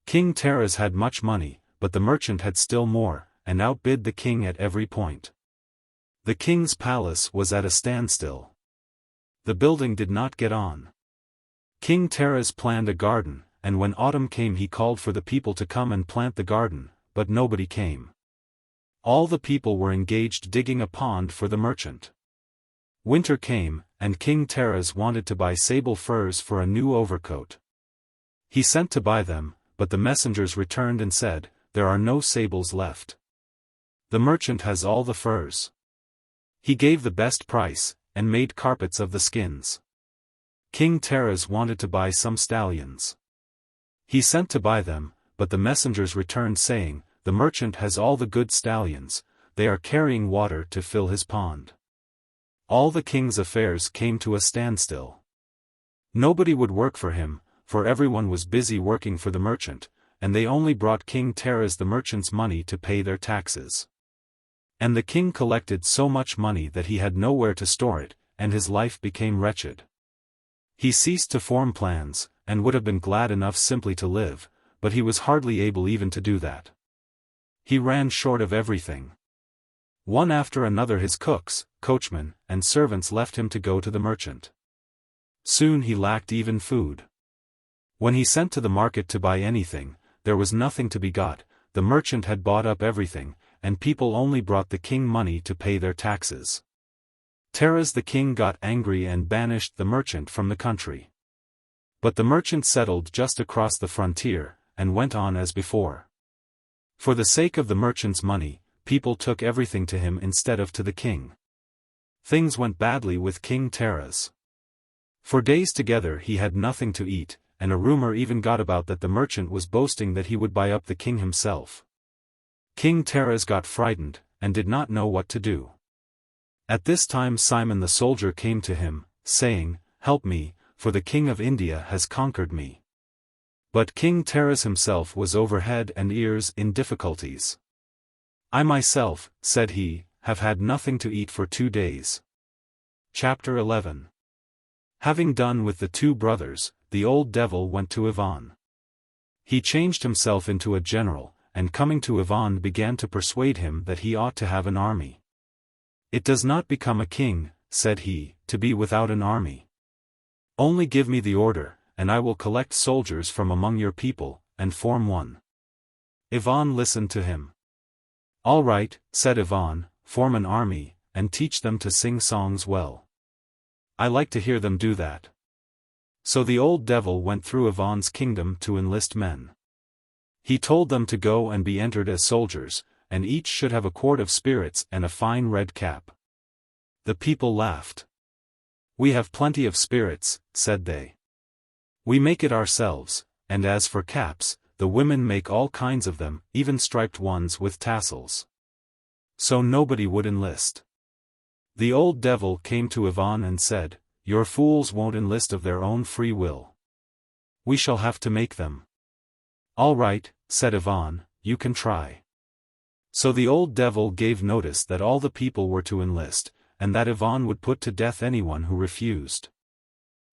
King Taras had much money, but the merchant had still more, and outbid the king at every point. The king's palace was at a standstill. The building did not get on. King Taras planned a garden, and when autumn came he called for the people to come and plant the garden, but nobody came. All the people were engaged digging a pond for the merchant. Winter came, and King Taras wanted to buy sable furs for a new overcoat. He sent to buy them, but the messengers returned and said, there are no sables left. The merchant has all the furs. He gave the best price, and made carpets of the skins. King Taras wanted to buy some stallions. He sent to buy them, but the messengers returned saying, the merchant has all the good stallions, they are carrying water to fill his pond. All the king's affairs came to a standstill. Nobody would work for him, for everyone was busy working for the merchant, and they only brought King Taras the merchant's money to pay their taxes. And the king collected so much money that he had nowhere to store it, and his life became wretched. He ceased to form plans, and would have been glad enough simply to live, but he was hardly able even to do that. He ran short of everything. One after another his cooks, coachmen, and servants left him to go to the merchant. Soon he lacked even food. When he sent to the market to buy anything, there was nothing to be got, the merchant had bought up everything, and people only brought the king money to pay their taxes. Taras the king got angry and banished the merchant from the country. But the merchant settled just across the frontier, and went on as before. For the sake of the merchant's money, people took everything to him instead of to the king. Things went badly with King Taras. For days together he had nothing to eat, and a rumor even got about that the merchant was boasting that he would buy up the king himself. King Taras got frightened, and did not know what to do. At this time Simon the soldier came to him, saying, help me, for the king of India has conquered me. But King Taras himself was over head and ears in difficulties. I myself, said he, have had nothing to eat for 2 days. Chapter 11. Having done with the two brothers, the old devil went to Iván. He changed himself into a general, and coming to Iván began to persuade him that he ought to have an army. It does not become a king, said he, to be without an army. Only give me the order, and I will collect soldiers from among your people, and form one. Iván listened to him. All right, said Iván, form an army, and teach them to sing songs well. I like to hear them do that. So the old devil went through Iván's kingdom to enlist men. He told them to go and be entered as soldiers, and each should have a quart of spirits and a fine red cap. The people laughed. We have plenty of spirits, said they. We make it ourselves, and as for caps, the women make all kinds of them, even striped ones with tassels. So nobody would enlist. The old devil came to Iván and said, your fools won't enlist of their own free will. We shall have to make them. All right, said Iván, you can try. So the old devil gave notice that all the people were to enlist, and that Iván would put to death anyone who refused.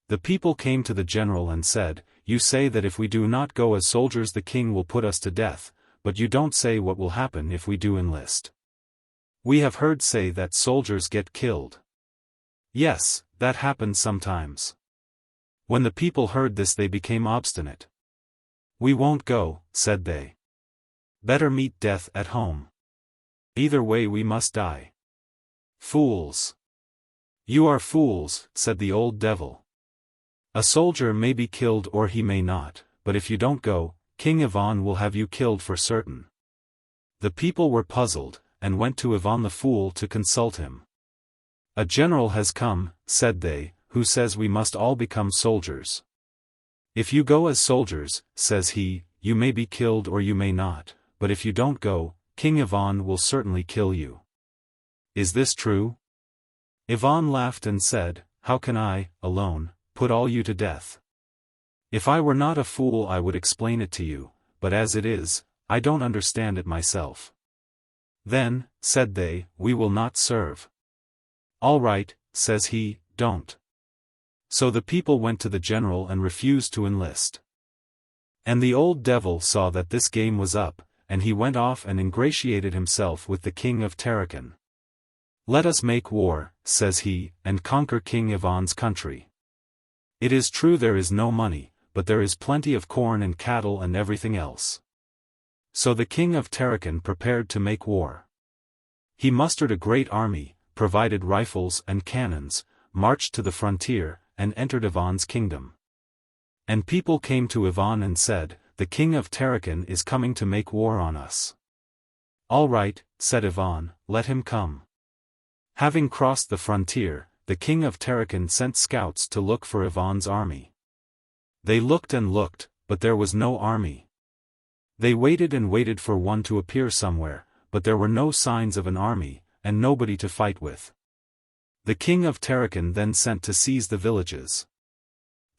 The people came to the general and said, you say that if we do not go as soldiers the king will put us to death, but you don't say what will happen if we do enlist. We have heard say that soldiers get killed. Yes, that happened sometimes. When the people heard this they became obstinate. We won't go, said they. Better meet death at home. Either way we must die. Fools. You are fools, said the old devil. A soldier may be killed or he may not, but if you don't go, King Iván will have you killed for certain. The people were puzzled, and went to Iván the Fool to consult him. A general has come, said they, who says we must all become soldiers. If you go as soldiers, says he, you may be killed or you may not, but if you don't go, King Iván will certainly kill you. Is this true? Iván laughed and said, how can I, alone, put all you to death? If I were not a fool I would explain it to you, but as it is, I don't understand it myself. Then, said they, we will not serve. All right, says he, don't. So the people went to the general and refused to enlist. And the old devil saw that this game was up, and he went off and ingratiated himself with the king of Tarracan. Let us make war, says he, and conquer King Iván's country. It is true there is no money, but there is plenty of corn and cattle and everything else. So the king of Tarracan prepared to make war. He mustered a great army, provided rifles and cannons, marched to the frontier, and entered Iván's kingdom. And people came to Iván and said, the king of Tarracan is coming to make war on us. All right, said Iván, let him come. Having crossed the frontier, the king of Tarracan sent scouts to look for Iván's army. They looked and looked, but there was no army. They waited and waited for one to appear somewhere, but there were no signs of an army, and nobody to fight with. The king of Tarracan then sent to seize the villages.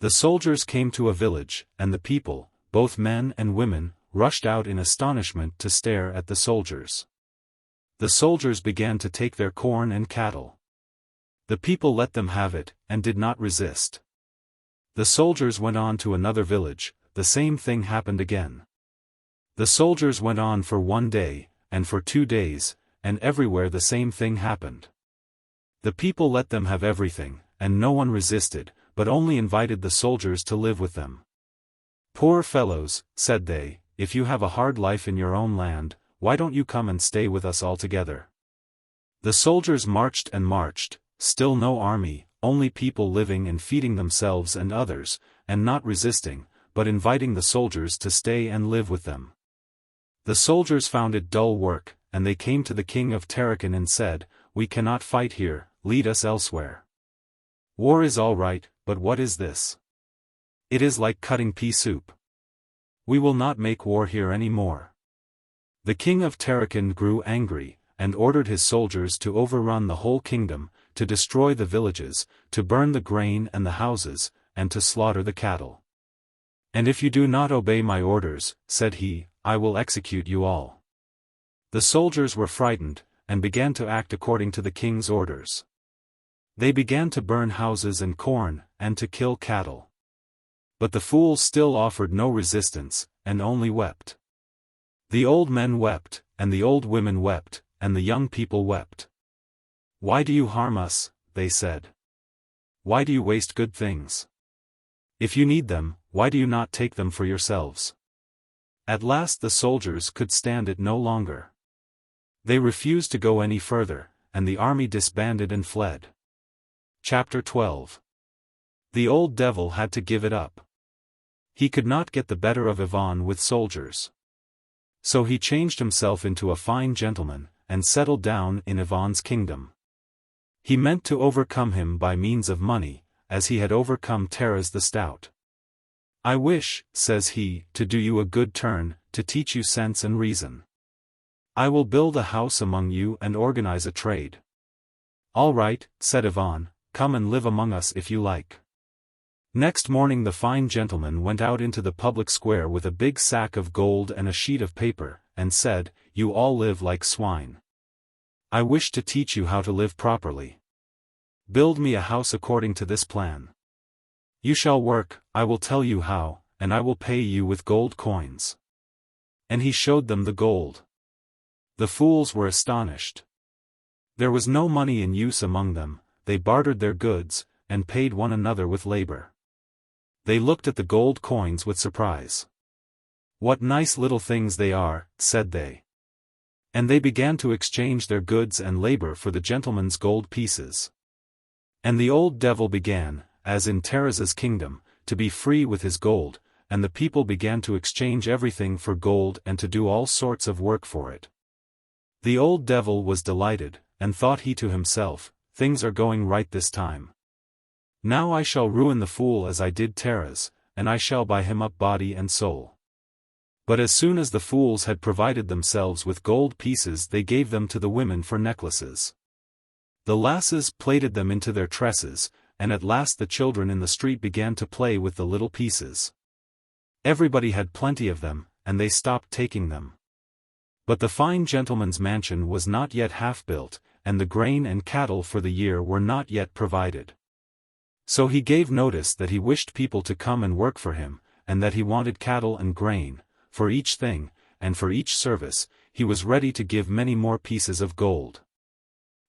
The soldiers came to a village, and the people, both men and women, rushed out in astonishment to stare at the soldiers. The soldiers began to take their corn and cattle. The people let them have it, and did not resist. The soldiers went on to another village, the same thing happened again. The soldiers went on for 1 day, and for 2 days, and everywhere the same thing happened. The people let them have everything, and no one resisted, but only invited the soldiers to live with them. Poor fellows, said they, if you have a hard life in your own land, why don't you come and stay with us altogether? The soldiers marched and marched, still no army, only people living and feeding themselves and others, and not resisting, but inviting the soldiers to stay and live with them. The soldiers found it dull work, and they came to the king of Tarracan and said, we cannot fight here, lead us elsewhere. War is all right, but what is this? It is like cutting pea soup. We will not make war here any more. The king of Tarracan grew angry, and ordered his soldiers to overrun the whole kingdom, to destroy the villages, to burn the grain and the houses, and to slaughter the cattle. And if you do not obey my orders, said he, I will execute you all. The soldiers were frightened, and began to act according to the king's orders. They began to burn houses and corn, and to kill cattle. But the fools still offered no resistance, and only wept. The old men wept, and the old women wept, and the young people wept. Why do you harm us, they said. Why do you waste good things? If you need them, why do you not take them for yourselves? At last the soldiers could stand it no longer. They refused to go any further, and the army disbanded and fled. Chapter 12. The old devil had to give it up. He could not get the better of Iván with soldiers. So he changed himself into a fine gentleman, and settled down in Iván's kingdom. He meant to overcome him by means of money, as he had overcome Taras the Stout. I wish, says he, to do you a good turn, to teach you sense and reason. I will build a house among you and organize a trade. All right, said Iván, come and live among us if you like. Next morning the fine gentleman went out into the public square with a big sack of gold and a sheet of paper, and said, you all live like swine. I wish to teach you how to live properly. Build me a house according to this plan. You shall work, I will tell you how, and I will pay you with gold coins. And he showed them the gold. The fools were astonished. There was no money in use among them, they bartered their goods, and paid one another with labor. They looked at the gold coins with surprise. "What nice little things they are," said they. And they began to exchange their goods and labor for the gentleman's gold pieces. And the old devil began, as in Teresa's kingdom, to be free with his gold, and the people began to exchange everything for gold and to do all sorts of work for it. The old devil was delighted, and thought he to himself, "Things are going right this time. Now I shall ruin the fool as I did Teres, and I shall buy him up body and soul." But as soon as the fools had provided themselves with gold pieces, they gave them to the women for necklaces. The lasses plaited them into their tresses, and at last the children in the street began to play with the little pieces. Everybody had plenty of them, and they stopped taking them. But the fine gentleman's mansion was not yet half built, and the grain and cattle for the year were not yet provided. So he gave notice that he wished people to come and work for him, and that he wanted cattle and grain, for each thing, and for each service, he was ready to give many more pieces of gold.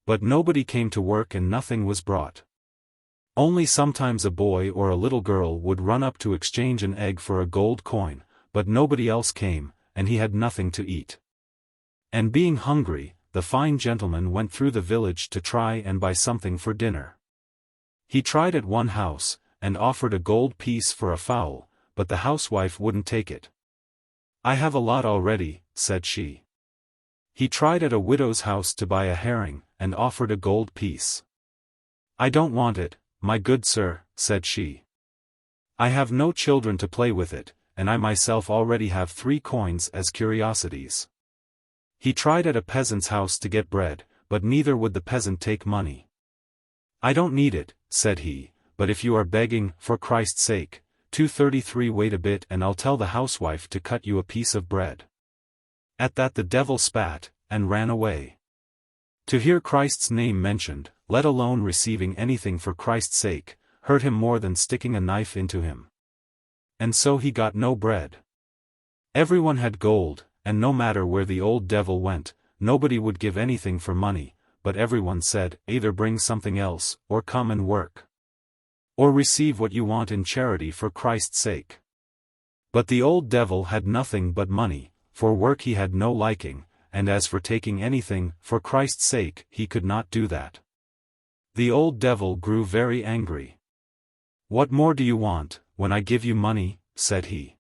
But nobody came to work and nothing was brought. Only sometimes a boy or a little girl would run up to exchange an egg for a gold coin, but nobody else came, and he had nothing to eat. And being hungry, the fine gentleman went through the village to try and buy something for dinner. He tried at one house, and offered a gold piece for a fowl, but the housewife wouldn't take it. "I have a lot already," said she. He tried at a widow's house to buy a herring, and offered a gold piece. "I don't want it, my good sir," said she. "I have no children to play with it, and I myself already have 3 coins as curiosities." He tried at a peasant's house to get bread, but neither would the peasant take money. "I don't need it," said he, "but if you are begging, for Christ's sake, 233 wait a bit and I'll tell the housewife to cut you a piece of bread." At that the devil spat, and ran away. To hear Christ's name mentioned, let alone receiving anything for Christ's sake, hurt him more than sticking a knife into him. And so he got no bread. Everyone had gold, and no matter where the old devil went, nobody would give anything for money, but everyone said, "Either bring something else, or come and work. Or receive what you want in charity for Christ's sake." But the old devil had nothing but money, for work he had no liking, and as for taking anything, for Christ's sake, he could not do that. The old devil grew very angry. "What more do you want, when I give you money?" said he.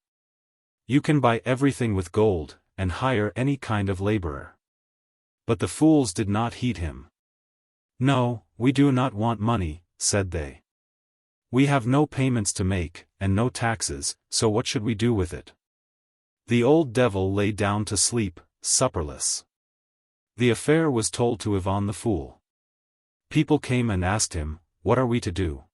"You can buy everything with gold, and hire any kind of laborer." But the fools did not heed him. "No, we do not want money," said they. "We have no payments to make, and no taxes, so what should we do with it?" The old devil lay down to sleep, supperless. The affair was told to Iván the fool. People came and asked him, "What are we to do?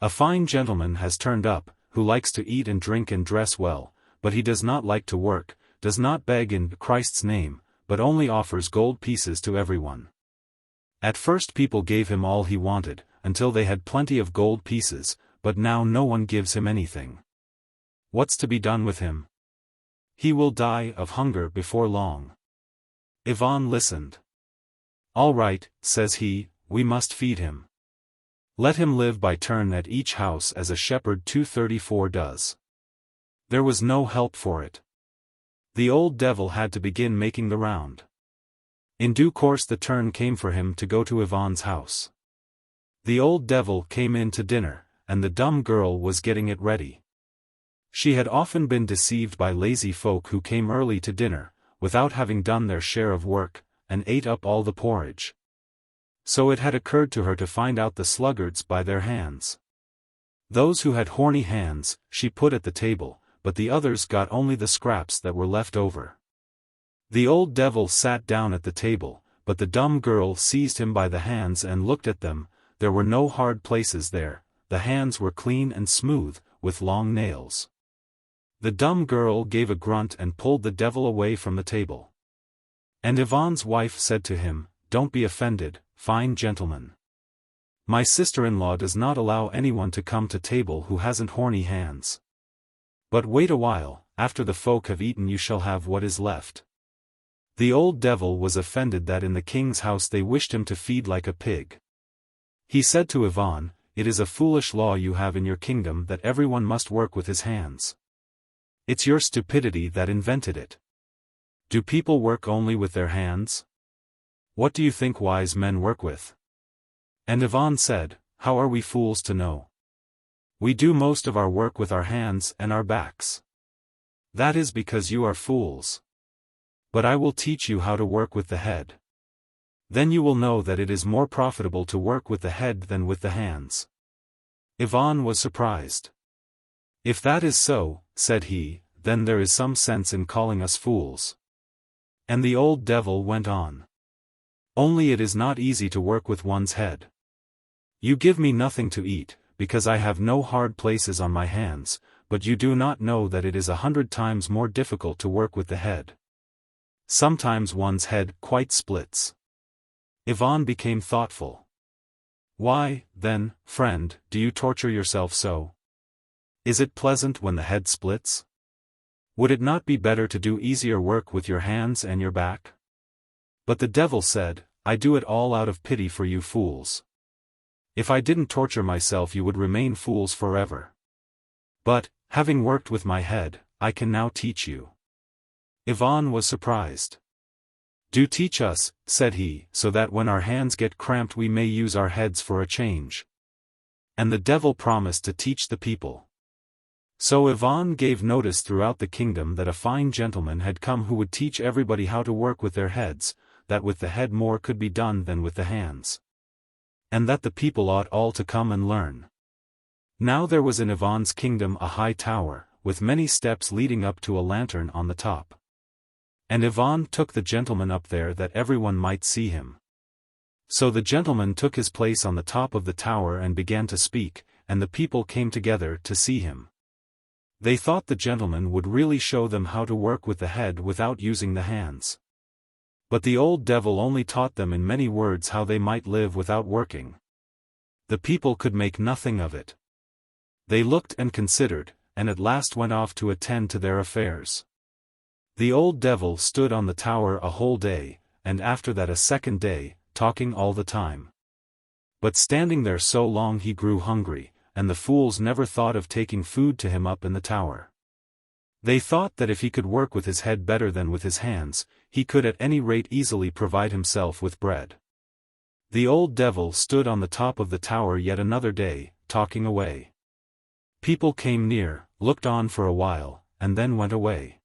A fine gentleman has turned up, who likes to eat and drink and dress well, but he does not like to work, does not beg in Christ's name, but only offers gold pieces to everyone." At first people gave him all he wanted, until they had plenty of gold pieces, but now no one gives him anything. What's to be done with him? He will die of hunger before long. Iván listened. "All right," says he, "we must feed him. Let him live by turn at each house as a shepherd 234 does." There was no help for it. The old devil had to begin making the round. In due course the turn came for him to go to Iván's house. The old devil came in to dinner, and the dumb girl was getting it ready. She had often been deceived by lazy folk who came early to dinner, without having done their share of work, and ate up all the porridge. So it had occurred to her to find out the sluggards by their hands. Those who had horny hands, she put at the table, but the others got only the scraps that were left over. The old devil sat down at the table, but the dumb girl seized him by the hands and looked at them. There were no hard places there, the hands were clean and smooth, with long nails. The dumb girl gave a grunt and pulled the devil away from the table. And Iván's wife said to him, "Don't be offended, fine gentleman. My sister-in-law does not allow anyone to come to table who hasn't horny hands. But wait a while, after the folk have eaten you shall have what is left." The old devil was offended that in the king's house they wished him to feed like a pig. He said to Iván, "It is a foolish law you have in your kingdom that everyone must work with his hands. It's your stupidity that invented it. Do people work only with their hands? What do you think wise men work with?" And Iván said, "How are we fools to know? We do most of our work with our hands and our backs. That is because you are fools. But I will teach you how to work with the head. Then you will know that it is more profitable to work with the head than with the hands." Iván was surprised. "If that is so," said he, "then there is some sense in calling us fools." And the old devil went on. "Only it is not easy to work with one's head. You give me nothing to eat, because I have no hard places on my hands, but you do not know that it is 100 times more difficult to work with the head. Sometimes one's head quite splits." Iván became thoughtful. "Why, then, friend, do you torture yourself so? Is it pleasant when the head splits? Would it not be better to do easier work with your hands and your back?" But the devil said, "I do it all out of pity for you fools. If I didn't torture myself you would remain fools forever. But, having worked with my head, I can now teach you." Iván was surprised. "Do teach us," said he, "so that when our hands get cramped we may use our heads for a change." And the devil promised to teach the people. So Iván gave notice throughout the kingdom that a fine gentleman had come who would teach everybody how to work with their heads, that with the head more could be done than with the hands. And that the people ought all to come and learn. Now there was in Iván's kingdom a high tower, with many steps leading up to a lantern on the top. And Iván took the gentleman up there that everyone might see him. So the gentleman took his place on the top of the tower and began to speak, and the people came together to see him. They thought the gentleman would really show them how to work with the head without using the hands. But the old devil only taught them in many words how they might live without working. The people could make nothing of it. They looked and considered, and at last went off to attend to their affairs. The old devil stood on the tower a whole day, and after that a second day, talking all the time. But standing there so long he grew hungry, and the fools never thought of taking food to him up in the tower. They thought that if he could work with his head better than with his hands, he could at any rate easily provide himself with bread. The old devil stood on the top of the tower yet another day, talking away. People came near, looked on for a while, and then went away.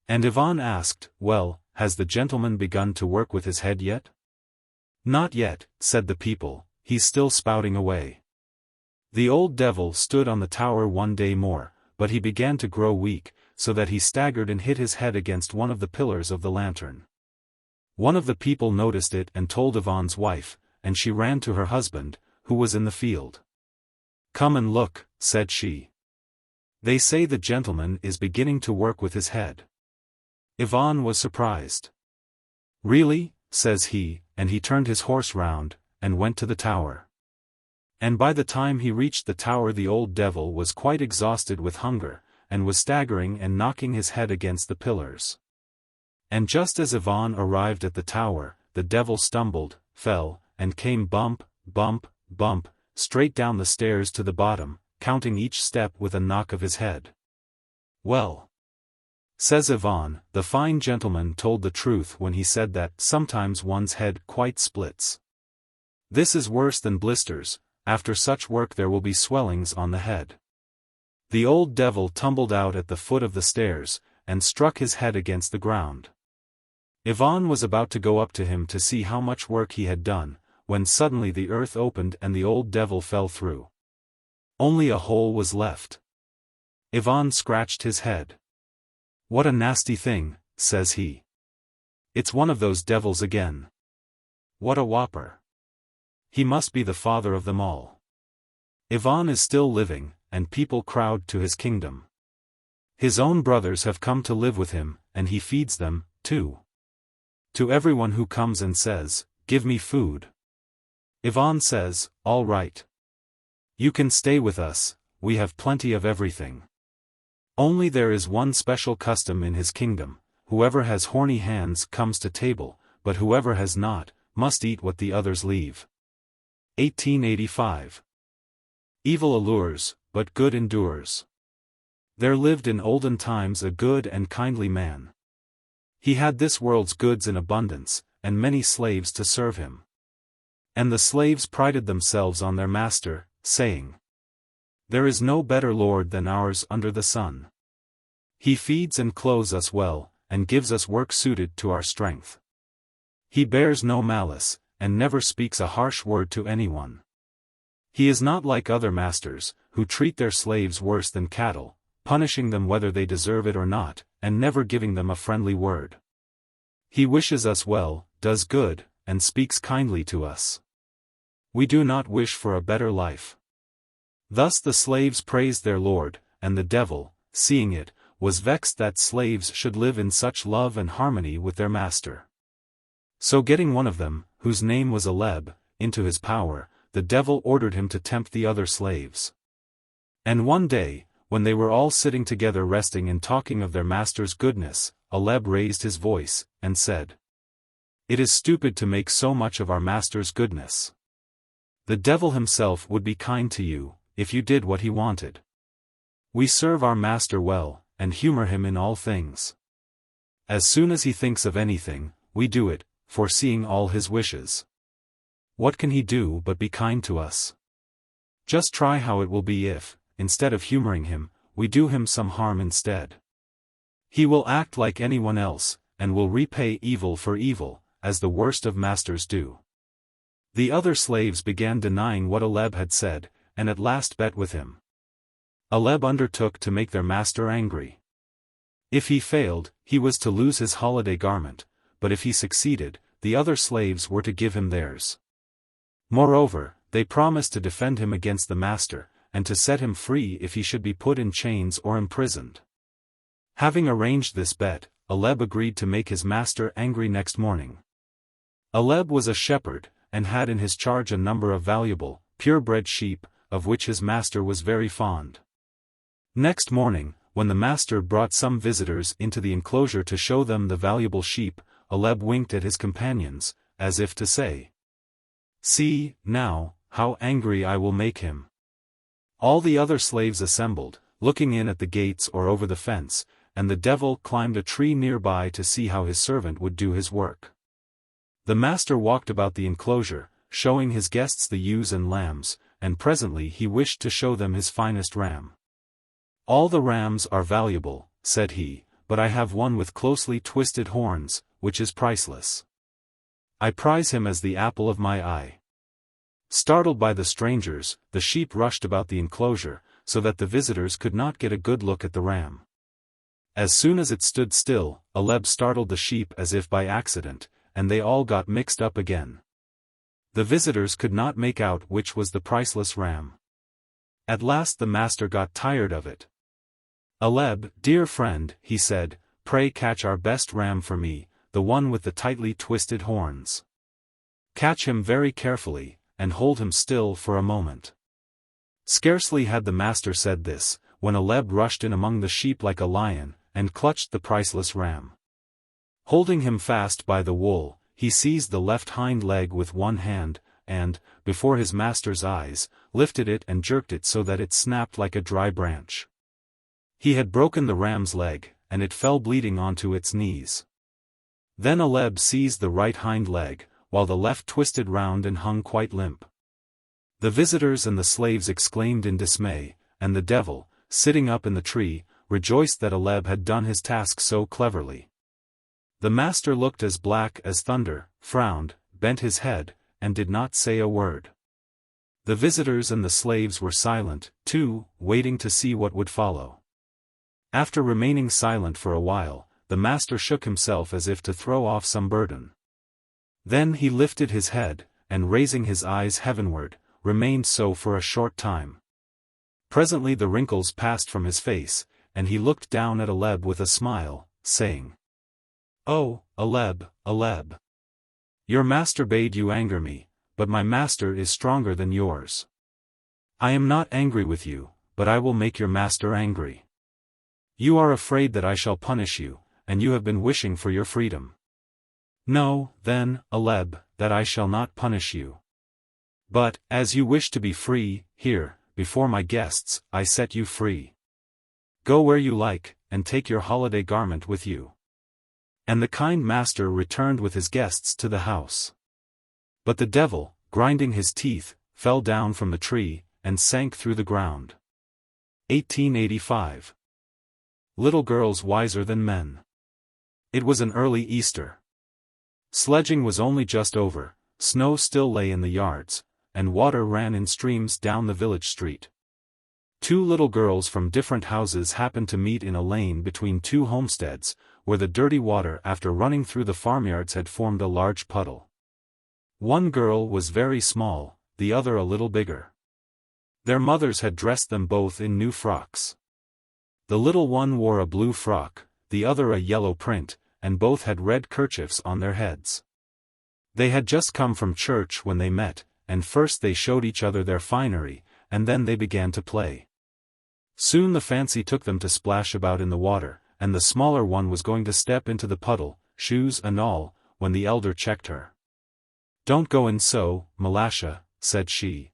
And Iván asked, "Well, has the gentleman begun to work with his head yet?" "Not yet," said the people, "he's still spouting away." The old devil stood on the tower one day more, but he began to grow weak, so that he staggered and hit his head against one of the pillars of the lantern. One of the people noticed it and told Iván's wife, and she ran to her husband, who was in the field. "Come and look," said she. "They say the gentleman is beginning to work with his head." Iván was surprised. "Really?" says he, and he turned his horse round, and went to the tower. And by the time he reached the tower the old devil was quite exhausted with hunger, and was staggering and knocking his head against the pillars. And just as Iván arrived at the tower, the devil stumbled, fell, and came bump, bump, bump, straight down the stairs to the bottom, counting each step with a knock of his head. "Well," says Iván, "the fine gentleman told the truth when he said that sometimes one's head quite splits. This is worse than blisters. After such work there will be swellings on the head." The old devil tumbled out at the foot of the stairs, and struck his head against the ground. Iván was about to go up to him to see how much work he had done, when suddenly the earth opened and the old devil fell through. Only a hole was left. Iván scratched his head. "What a nasty thing," says he. "It's one of those devils again. What a whopper. He must be the father of them all." Iván is still living, and people crowd to his kingdom. His own brothers have come to live with him, and he feeds them, too. To everyone who comes and says, "Give me food," Iván says, "All right. You can stay with us, we have plenty of everything." Only there is one special custom in his kingdom: whoever has horny hands comes to table, but whoever has not, must eat what the others leave. 1885. Evil allures, but good endures. There lived in olden times a good and kindly man. He had this world's goods in abundance, and many slaves to serve him. And the slaves prided themselves on their master, saying, "There is no better lord than ours under the sun. He feeds and clothes us well, and gives us work suited to our strength. He bears no malice, and never speaks a harsh word to anyone. He is not like other masters, who treat their slaves worse than cattle, punishing them whether they deserve it or not, and never giving them a friendly word. He wishes us well, does good, and speaks kindly to us. We do not wish for a better life." Thus the slaves praised their lord, and the devil, seeing it, was vexed that slaves should live in such love and harmony with their master. So getting one of them, whose name was Aleb, into his power, the devil ordered him to tempt the other slaves. And one day, when they were all sitting together resting and talking of their master's goodness, Aleb raised his voice, and said, "It is stupid to make so much of our master's goodness. The devil himself would be kind to you, if you did what he wanted. We serve our master well, and humor him in all things. As soon as he thinks of anything, we do it, foreseeing all his wishes. What can he do but be kind to us? Just try how it will be if, instead of humoring him, we do him some harm instead. He will act like anyone else, and will repay evil for evil, as the worst of masters do." The other slaves began denying what Aleb had said, and at last bet with him. Aleb undertook to make their master angry. If he failed, he was to lose his holiday garment, but if he succeeded, the other slaves were to give him theirs. Moreover, they promised to defend him against the master, and to set him free if he should be put in chains or imprisoned. Having arranged this bet, Aleb agreed to make his master angry next morning. Aleb was a shepherd, and had in his charge a number of valuable, purebred sheep, of which his master was very fond. Next morning, when the master brought some visitors into the enclosure to show them the valuable sheep, Aleb winked at his companions, as if to say, "See, now, how angry I will make him." All the other slaves assembled, looking in at the gates or over the fence, and the devil climbed a tree nearby to see how his servant would do his work. The master walked about the enclosure, showing his guests the ewes and lambs, and presently he wished to show them his finest ram. "All the rams are valuable," said he, "but I have one with closely twisted horns, which is priceless. I prize him as the apple of my eye." Startled by the strangers, the sheep rushed about the enclosure, so that the visitors could not get a good look at the ram. As soon as it stood still, Aleb startled the sheep as if by accident, and they all got mixed up again. The visitors could not make out which was the priceless ram. At last the master got tired of it. "Aleb, dear friend," he said, "pray catch our best ram for me, the one with the tightly twisted horns. Catch him very carefully, and hold him still for a moment." Scarcely had the master said this, when Aleb rushed in among the sheep like a lion, and clutched the priceless ram. Holding him fast by the wool, he seized the left hind leg with one hand, and, before his master's eyes, lifted it and jerked it so that it snapped like a dry branch. He had broken the ram's leg, and it fell bleeding onto its knees. Then Aleb seized the right hind leg, while the left twisted round and hung quite limp. The visitors and the slaves exclaimed in dismay, and the devil, sitting up in the tree, rejoiced that Aleb had done his task so cleverly. The master looked as black as thunder, frowned, bent his head, and did not say a word. The visitors and the slaves were silent, too, waiting to see what would follow. After remaining silent for a while, the master shook himself as if to throw off some burden. Then he lifted his head, and raising his eyes heavenward, remained so for a short time. Presently the wrinkles passed from his face, and he looked down at Aleb with a smile, saying, "Oh, Aleb, Aleb! Your master bade you anger me, but my master is stronger than yours. I am not angry with you, but I will make your master angry. You are afraid that I shall punish you, and you have been wishing for your freedom. Know, then, Aleb, that I shall not punish you. But, as you wish to be free, here, before my guests, I set you free. Go where you like, and take your holiday garment with you. And the kind master returned with his guests to the house. But the devil, grinding his teeth, fell down from the tree, and sank through the ground. 1885. Little girls wiser than men. It was an early Easter. Sledging was only just over, snow still lay in the yards, and water ran in streams down the village street. Two little girls from different houses happened to meet in a lane between two homesteads, where the dirty water after running through the farmyards had formed a large puddle. One girl was very small, the other a little bigger. Their mothers had dressed them both in new frocks. The little one wore a blue frock, the other a yellow print, and both had red kerchiefs on their heads. They had just come from church when they met, and first they showed each other their finery, and then they began to play. Soon the fancy took them to splash about in the water, and the smaller one was going to step into the puddle, shoes and all, when the elder checked her. "Don't go in so, Malasha," said she.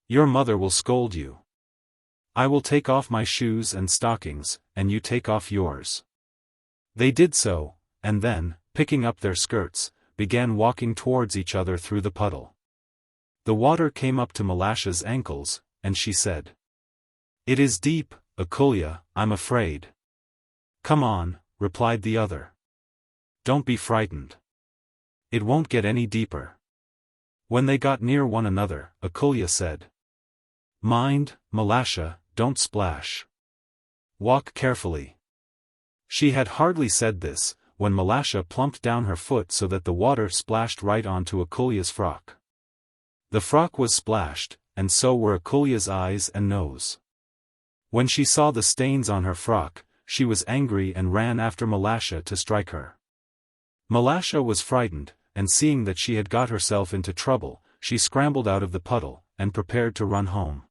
"Your mother will scold you. I will take off my shoes and stockings, and you take off yours." They did so, and then, picking up their skirts, began walking towards each other through the puddle. The water came up to Malasha's ankles, and she said, "It is deep, Akulia, I'm afraid." "Come on," replied the other. "Don't be frightened. It won't get any deeper." When they got near one another, Akulia said, "Mind, Malasha, don't splash. Walk carefully." She had hardly said this, when Malasha plumped down her foot so that the water splashed right onto Akulia's frock. The frock was splashed, and so were Akulia's eyes and nose. When she saw the stains on her frock, she was angry and ran after Malasha to strike her. Malasha was frightened, and seeing that she had got herself into trouble, she scrambled out of the puddle, and prepared to run home.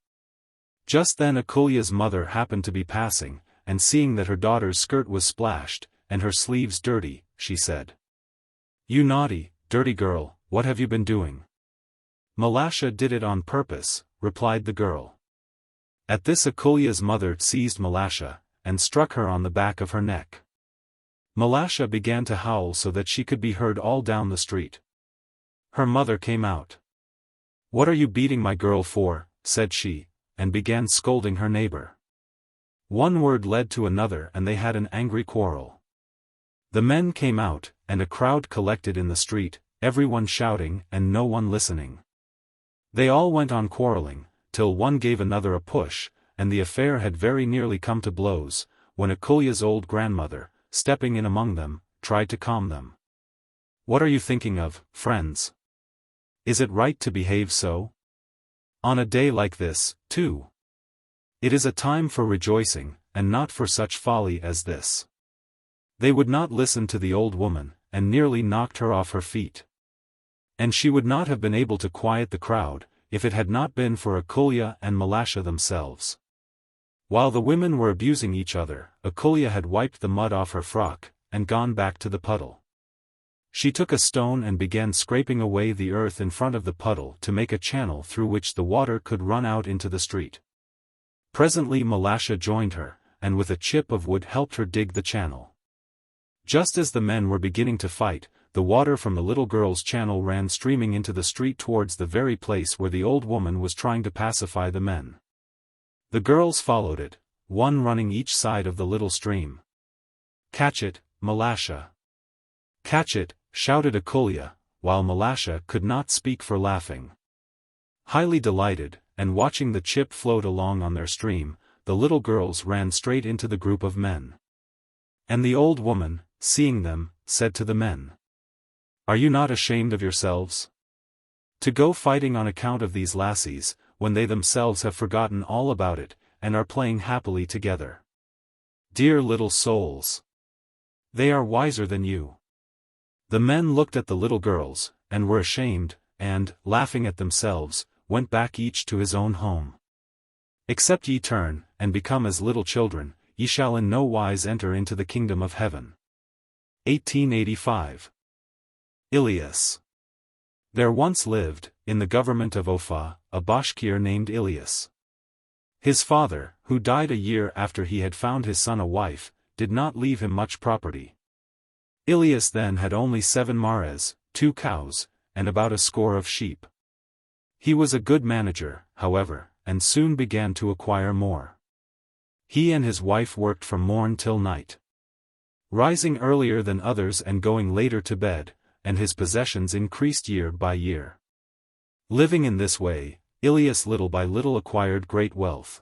Just then Akulia's mother happened to be passing, and seeing that her daughter's skirt was splashed, and her sleeves dirty, she said, "You naughty, dirty girl, what have you been doing?" "Malasha did it on purpose," replied the girl. At this Akulia's mother seized Malasha, and struck her on the back of her neck. Malasha began to howl so that she could be heard all down the street. Her mother came out. "What are you beating my girl for?" said she, and began scolding her neighbor. One word led to another and they had an angry quarrel. The men came out, and a crowd collected in the street, everyone shouting and no one listening. They all went on quarreling, till one gave another a push, and the affair had very nearly come to blows, when Akulia's old grandmother, stepping in among them, tried to calm them. "What are you thinking of, friends? Is it right to behave so? On a day like this, too? It is a time for rejoicing, and not for such folly as this." They would not listen to the old woman, and nearly knocked her off her feet. And she would not have been able to quiet the crowd, if it had not been for Akulia and Malasha themselves. While the women were abusing each other, Akulia had wiped the mud off her frock, and gone back to the puddle. She took a stone and began scraping away the earth in front of the puddle to make a channel through which the water could run out into the street. Presently Malasha joined her, and with a chip of wood helped her dig the channel. Just as the men were beginning to fight, the water from the little girl's channel ran streaming into the street towards the very place where the old woman was trying to pacify the men. The girls followed it, one running each side of the little stream. "Catch it, Malasha! Catch it!" shouted Akulia, while Malasha could not speak for laughing. Highly delighted, and watching the chip float along on their stream, the little girls ran straight into the group of men. And the old woman, seeing them, said to the men, "Are you not ashamed of yourselves? To go fighting on account of these lassies, when they themselves have forgotten all about it, and are playing happily together? Dear little souls! They are wiser than you." The men looked at the little girls, and were ashamed, and, laughing at themselves, went back each to his own home. "Except ye turn, and become as little children, ye shall in no wise enter into the kingdom of heaven." 1885. Ilias. There once lived, in the government of Ufa, a Bashkir named Ilyas. His father, who died a year after he had found his son a wife, did not leave him much property. Ilyas then had only 7 mares, 2 cows, and about a score of sheep. He was a good manager, however, and soon began to acquire more. He and his wife worked from morn till night, rising earlier than others and going later to bed, and his possessions increased year by year. Living in this way, Ilyas little by little acquired great wealth.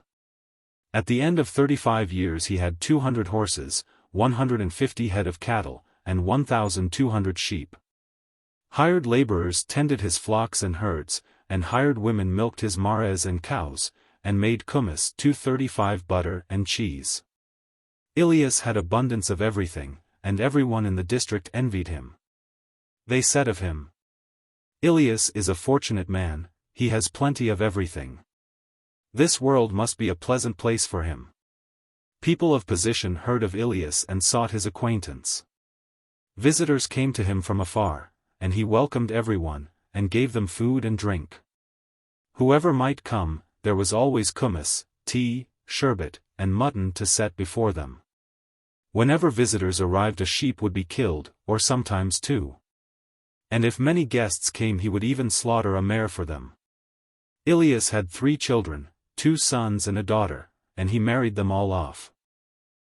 At the end of 35 years he had 200 horses, 150 head of cattle, and 1,200 sheep. Hired laborers tended his flocks and herds, and hired women milked his mares and cows, and made kumis 235 butter and cheese. Ilyas had abundance of everything, and everyone in the district envied him. They said of him, "Ilyas is a fortunate man, he has plenty of everything. This world must be a pleasant place for him." People of position heard of Ilyas and sought his acquaintance. Visitors came to him from afar, and he welcomed everyone, and gave them food and drink. Whoever might come, there was always kumis, tea, sherbet, and mutton to set before them. Whenever visitors arrived a sheep would be killed, or sometimes 2. And if many guests came he would even slaughter a mare for them. Ilyas had 3 children, 2 sons and a daughter, and he married them all off.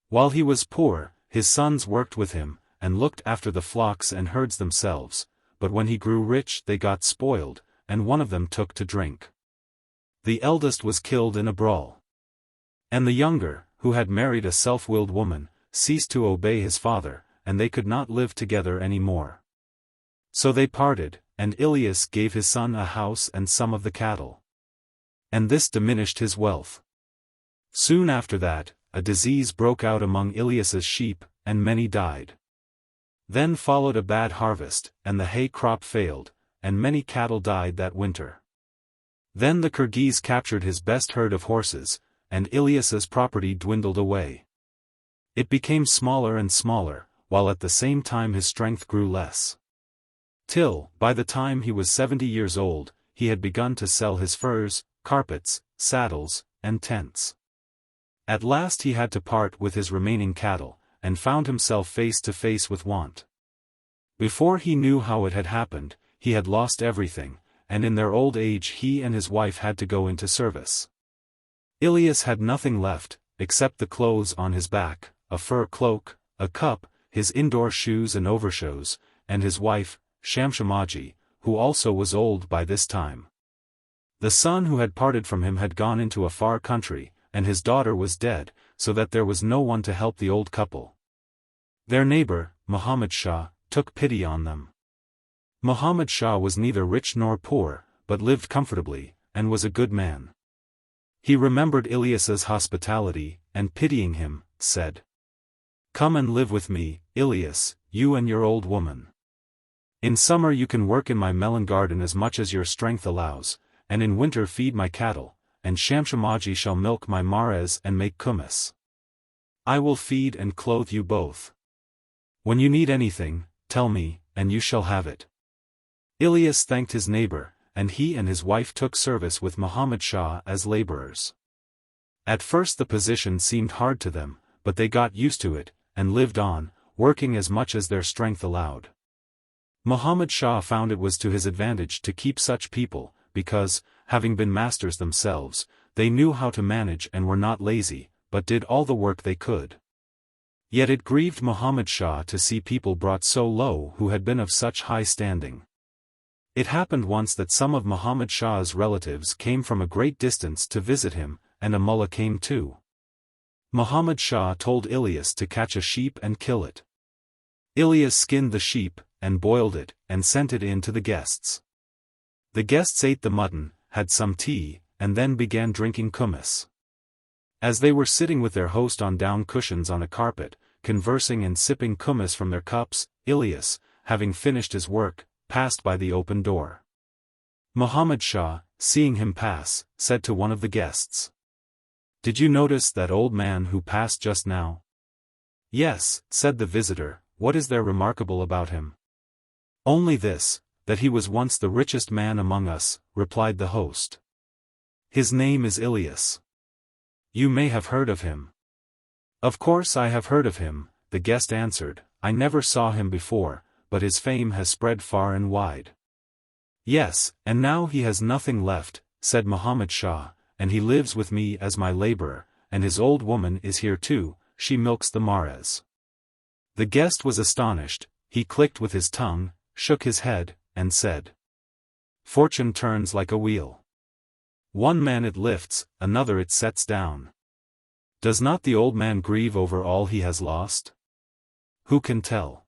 While he was poor, his sons worked with him, and looked after the flocks and herds themselves, but when he grew rich they got spoiled, and one of them took to drink. The eldest was killed in a brawl. And the younger, who had married a self-willed woman, ceased to obey his father, and they could not live together any more. So they parted, and Ilyas gave his son a house and some of the cattle. And this diminished his wealth. Soon after that, a disease broke out among Ilyas's sheep, and many died. Then followed a bad harvest, and the hay crop failed, and many cattle died that winter. Then the Kyrgyz captured his best herd of horses, and Ilyas's property dwindled away. It became smaller and smaller, while at the same time his strength grew less. Till, by the time he was 70 years old, he had begun to sell his furs, carpets, saddles, and tents. At last he had to part with his remaining cattle, and found himself face to face with want. Before he knew how it had happened, he had lost everything, and in their old age he and his wife had to go into service. Ilyas had nothing left, except the clothes on his back, a fur cloak, a cup, his indoor shoes and overshoes, and his wife, Shamshamaji, who also was old by this time. The son who had parted from him had gone into a far country, and his daughter was dead, so that there was no one to help the old couple. Their neighbor, Muhammad Shah, took pity on them. Muhammad Shah was neither rich nor poor, but lived comfortably, and was a good man. He remembered Ilyas's hospitality, and pitying him, said, "Come and live with me, Ilyas, you and your old woman. In summer you can work in my melon garden as much as your strength allows, and in winter feed my cattle, and Shamshamaji shall milk my mares and make kumis. I will feed and clothe you both. When you need anything, tell me, and you shall have it." Ilyas thanked his neighbor, and he and his wife took service with Muhammad Shah as laborers. At first the position seemed hard to them, but they got used to it, and lived on, working as much as their strength allowed. Muhammad Shah found it was to his advantage to keep such people, because, having been masters themselves, they knew how to manage and were not lazy, but did all the work they could. Yet it grieved Muhammad Shah to see people brought so low who had been of such high standing. It happened once that some of Muhammad Shah's relatives came from a great distance to visit him, and a mullah came too. Muhammad Shah told Ilyas to catch a sheep and kill it. Ilyas skinned the sheep, and boiled it, and sent it in to the guests. The guests ate the mutton, had some tea, and then began drinking kumis. As they were sitting with their host on down cushions on a carpet, conversing and sipping kumis from their cups, Ilyas, having finished his work, passed by the open door. Muhammad Shah, seeing him pass, said to one of the guests, "Did you notice that old man who passed just now?" "Yes," said the visitor, "what is there remarkable about him?" "Only this, that he was once the richest man among us," replied the host. "His name is Ilias. You may have heard of him." "Of course I have heard of him," the guest answered. "I never saw him before, but his fame has spread far and wide." "Yes, and now he has nothing left," said Muhammad Shah, "and he lives with me as my laborer, and his old woman is here too, she milks the mares." The guest was astonished, he clicked with his tongue, shook his head, and said, "Fortune turns like a wheel. One man it lifts, another it sets down. Does not the old man grieve over all he has lost? Who can tell?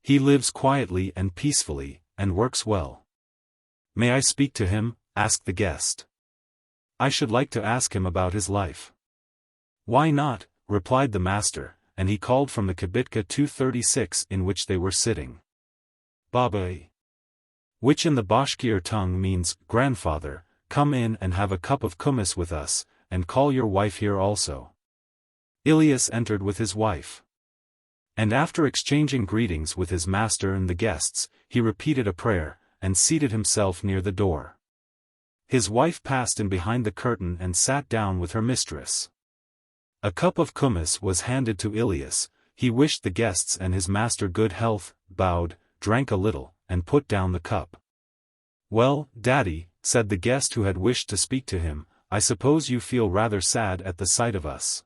He lives quietly and peacefully, and works well." "May I speak to him?" asked the guest. "I should like to ask him about his life." "Why not?" replied the master, and he called from the kibitka 236 in which they were sitting. "Baba," which in the Bashkir tongue means, "Grandfather, come in and have a cup of kumis with us, and call your wife here also." Ilias entered with his wife. And after exchanging greetings with his master and the guests, he repeated a prayer, and seated himself near the door. His wife passed in behind the curtain and sat down with her mistress. A cup of kumis was handed to Ilias, he wished the guests and his master good health, bowed, drank a little, and put down the cup. "Well, Daddy," said the guest who had wished to speak to him, "I suppose you feel rather sad at the sight of us.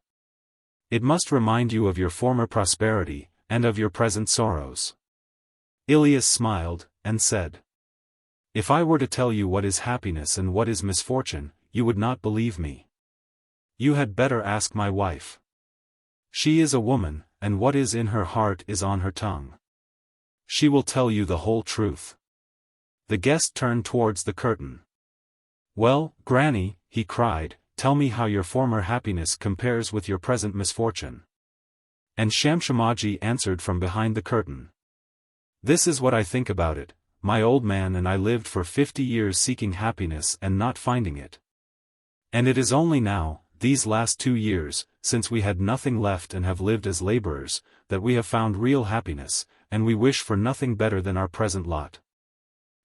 It must remind you of your former prosperity, and of your present sorrows." Ilias smiled, and said, "If I were to tell you what is happiness and what is misfortune, you would not believe me. You had better ask my wife. She is a woman, and what is in her heart is on her tongue. She will tell you the whole truth." The guest turned towards the curtain. "Well, Granny," he cried, "tell me how your former happiness compares with your present misfortune." And Shamshamaji answered from behind the curtain. "This is what I think about it. My old man and I lived for 50 years seeking happiness and not finding it. And it is only now, these last 2 years, since we had nothing left and have lived as laborers, that we have found real happiness, and we wish for nothing better than our present lot."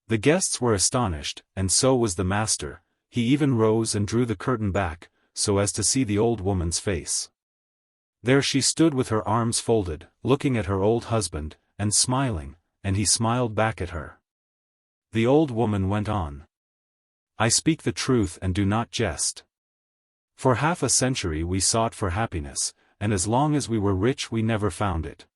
The guests were astonished, and so was the master. He even rose and drew the curtain back, so as to see the old woman's face. There she stood with her arms folded, looking at her old husband, and smiling, and he smiled back at her. The old woman went on. "I speak the truth and do not jest. For half a century we sought for happiness, and as long as we were rich we never found it.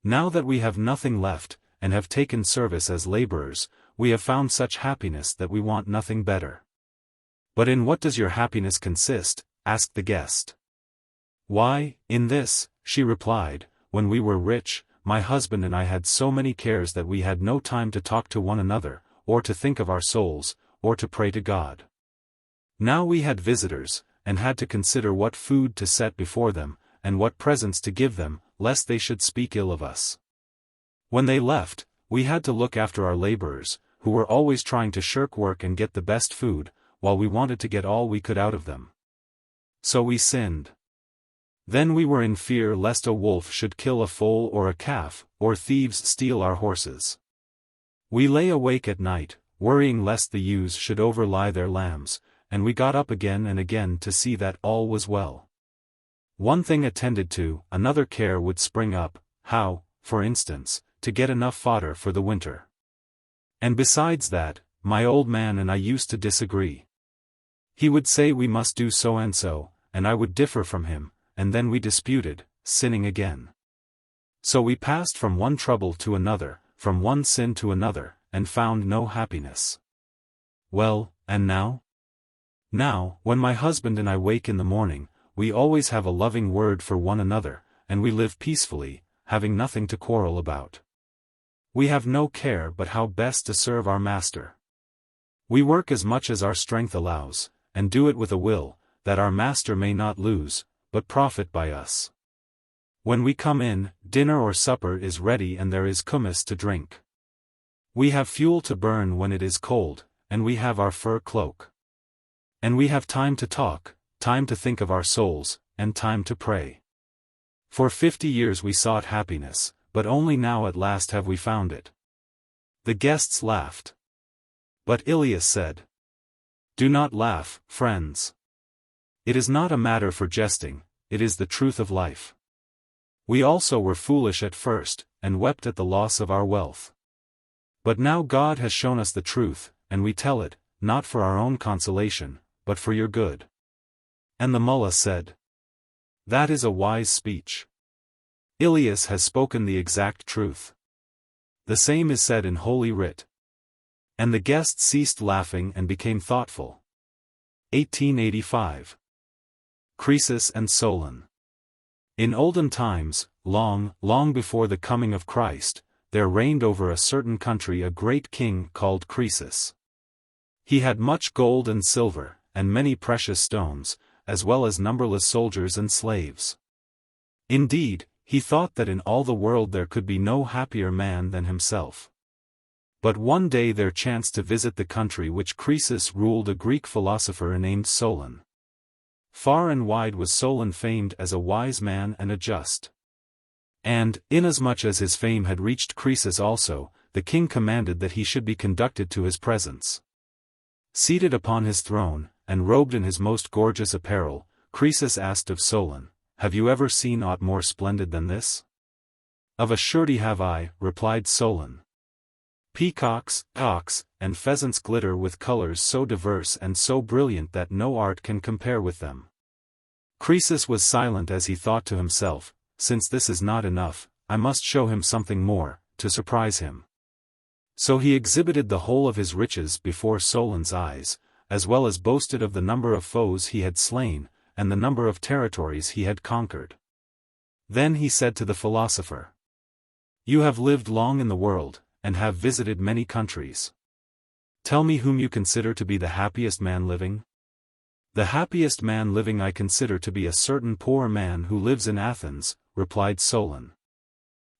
Now that we have nothing left, and have taken service as laborers, we have found such happiness that we want nothing better." "But in what does your happiness consist?" asked the guest. "Why, in this," she replied, "when we were rich, my husband and I had so many cares that we had no time to talk to one another, or to think of our souls, or to pray to God. Now we had visitors, and had to consider what food to set before them, and what presents to give them, lest they should speak ill of us. When they left, we had to look after our laborers, who were always trying to shirk work and get the best food, while we wanted to get all we could out of them. So we sinned. Then we were in fear lest a wolf should kill a foal or a calf, or thieves steal our horses. We lay awake at night, worrying lest the ewes should overlie their lambs, and we got up again and again to see that all was well. One thing attended to, another care would spring up, how, for instance, to get enough fodder for the winter. And besides that, my old man and I used to disagree. He would say we must do so, and I would differ from him, and then we disputed, sinning again. So we passed from one trouble to another, from one sin to another, and found no happiness. Well, and now? Now, when my husband and I wake in the morning, we always have a loving word for one another, and we live peacefully, having nothing to quarrel about. We have no care but how best to serve our master. We work as much as our strength allows, and do it with a will, that our master may not lose, but profit by us. When we come in, dinner or supper is ready and there is kumis to drink. We have fuel to burn when it is cold, and we have our fur cloak. And we have time to talk, time to think of our souls, and time to pray. For 50 years we sought happiness, but only now at last have we found it. The guests laughed. But Ilias said, "Do not laugh, friends. It is not a matter for jesting, it is the truth of life. We also were foolish at first, and wept at the loss of our wealth. But now God has shown us the truth, and we tell it, not for our own consolation, but for your good." And the mullah said, "That is a wise speech. Ilias has spoken the exact truth. The same is said in Holy Writ." And the guests ceased laughing and became thoughtful. 1885. Croesus and Solon. In olden times, long, long before the coming of Christ, there reigned over a certain country a great king called Croesus. He had much gold and silver, and many precious stones, as well as numberless soldiers and slaves. Indeed, he thought that in all the world there could be no happier man than himself. But one day there chanced to visit the country which Croesus ruled a Greek philosopher named Solon. Far and wide was Solon famed as a wise man and a just. And, inasmuch as his fame had reached Croesus also, the king commanded that he should be conducted to his presence. Seated upon his throne, and robed in his most gorgeous apparel, Croesus asked of Solon, "Have you ever seen aught more splendid than this?" "Of a surety have I," replied Solon. "Peacocks, hawks, and pheasants glitter with colors so diverse and so brilliant that no art can compare with them." Croesus was silent as he thought to himself, "Since this is not enough, I must show him something more, to surprise him." So he exhibited the whole of his riches before Solon's eyes, as well as boasted of the number of foes he had slain, and the number of territories he had conquered. Then he said to the philosopher, "You have lived long in the world, and have visited many countries. Tell me whom you consider to be the happiest man living?" "The happiest man living I consider to be a certain poor man who lives in Athens," replied Solon.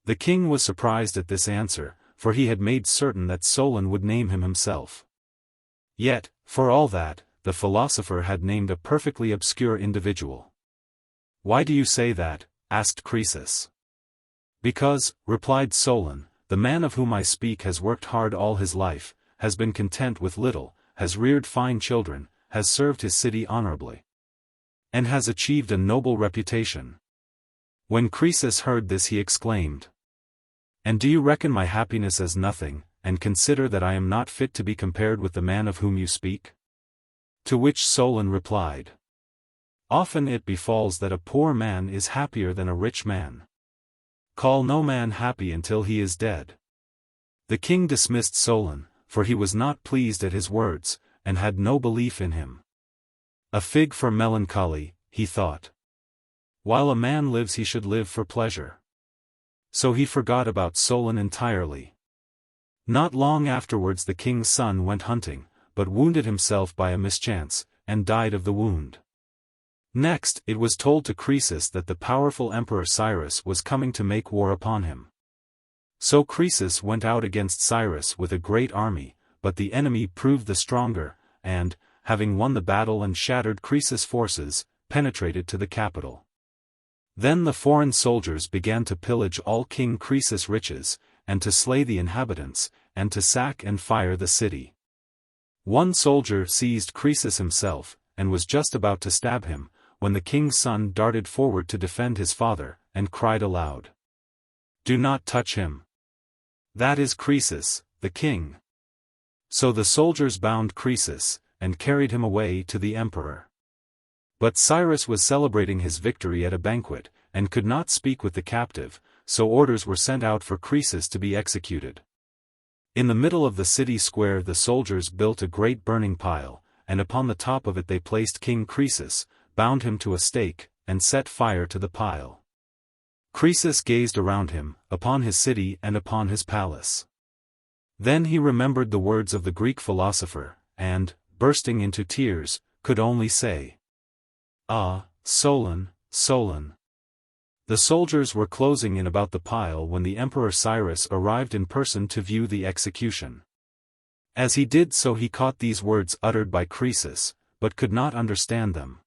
The king was surprised at this answer, for he had made certain that Solon would name him himself. Yet, for all that, the philosopher had named a perfectly obscure individual. "Why do you say that?" asked Croesus. "Because," replied Solon, "the man of whom I speak has worked hard all his life, has been content with little, has reared fine children, has served his city honorably, and has achieved a noble reputation." When Croesus heard this he exclaimed, "And do you reckon my happiness as nothing, and consider that I am not fit to be compared with the man of whom you speak?" To which Solon replied, "Often it befalls that a poor man is happier than a rich man. Call no man happy until he is dead." The king dismissed Solon, for he was not pleased at his words, and had no belief in him. A fig for melancholy, he thought. While a man lives he should live for pleasure. So he forgot about Solon entirely. Not long afterwards the king's son went hunting, but wounded himself by a mischance, and died of the wound. Next, it was told to Croesus that the powerful emperor Cyrus was coming to make war upon him. So Croesus went out against Cyrus with a great army, but the enemy proved the stronger, and, having won the battle and shattered Croesus' forces, penetrated to the capital. Then the foreign soldiers began to pillage all King Croesus' riches, and to slay the inhabitants, and to sack and fire the city. One soldier seized Croesus himself, and was just about to stab him, when the king's son darted forward to defend his father, and cried aloud, "Do not touch him! That is Croesus, the king." So the soldiers bound Croesus, and carried him away to the emperor. But Cyrus was celebrating his victory at a banquet, and could not speak with the captive, so orders were sent out for Croesus to be executed. In the middle of the city square the soldiers built a great burning pile, and upon the top of it they placed King Croesus, bound him to a stake, and set fire to the pile. Croesus gazed around him, upon his city and upon his palace. Then he remembered the words of the Greek philosopher, and, bursting into tears, could only say, "Ah, Solon, Solon." The soldiers were closing in about the pile when the Emperor Cyrus arrived in person to view the execution. As he did so he caught these words uttered by Croesus, but could not understand them.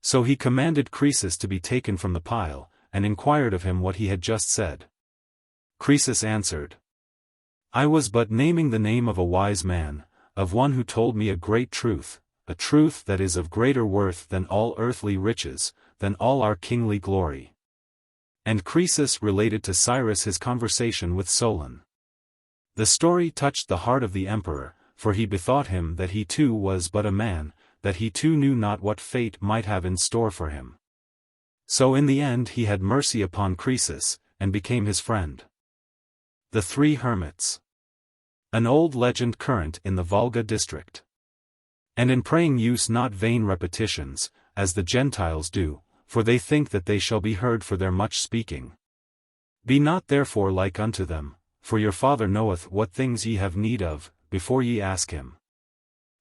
So he commanded Croesus to be taken from the pile, and inquired of him what he had just said. Croesus answered, I was but naming the name of a wise man, of one who told me a great truth, a truth that is of greater worth than all earthly riches, than all our kingly glory. And Croesus related to Cyrus his conversation with Solon. The story touched the heart of the emperor, for he bethought him that he too was but a man, that he too knew not what fate might have in store for him. So in the end he had mercy upon Croesus, and became his friend. The Three Hermits. An old legend current in the Volga district. And in praying use not vain repetitions, as the Gentiles do, for they think that they shall be heard for their much speaking. Be not therefore like unto them, for your Father knoweth what things ye have need of, before ye ask him.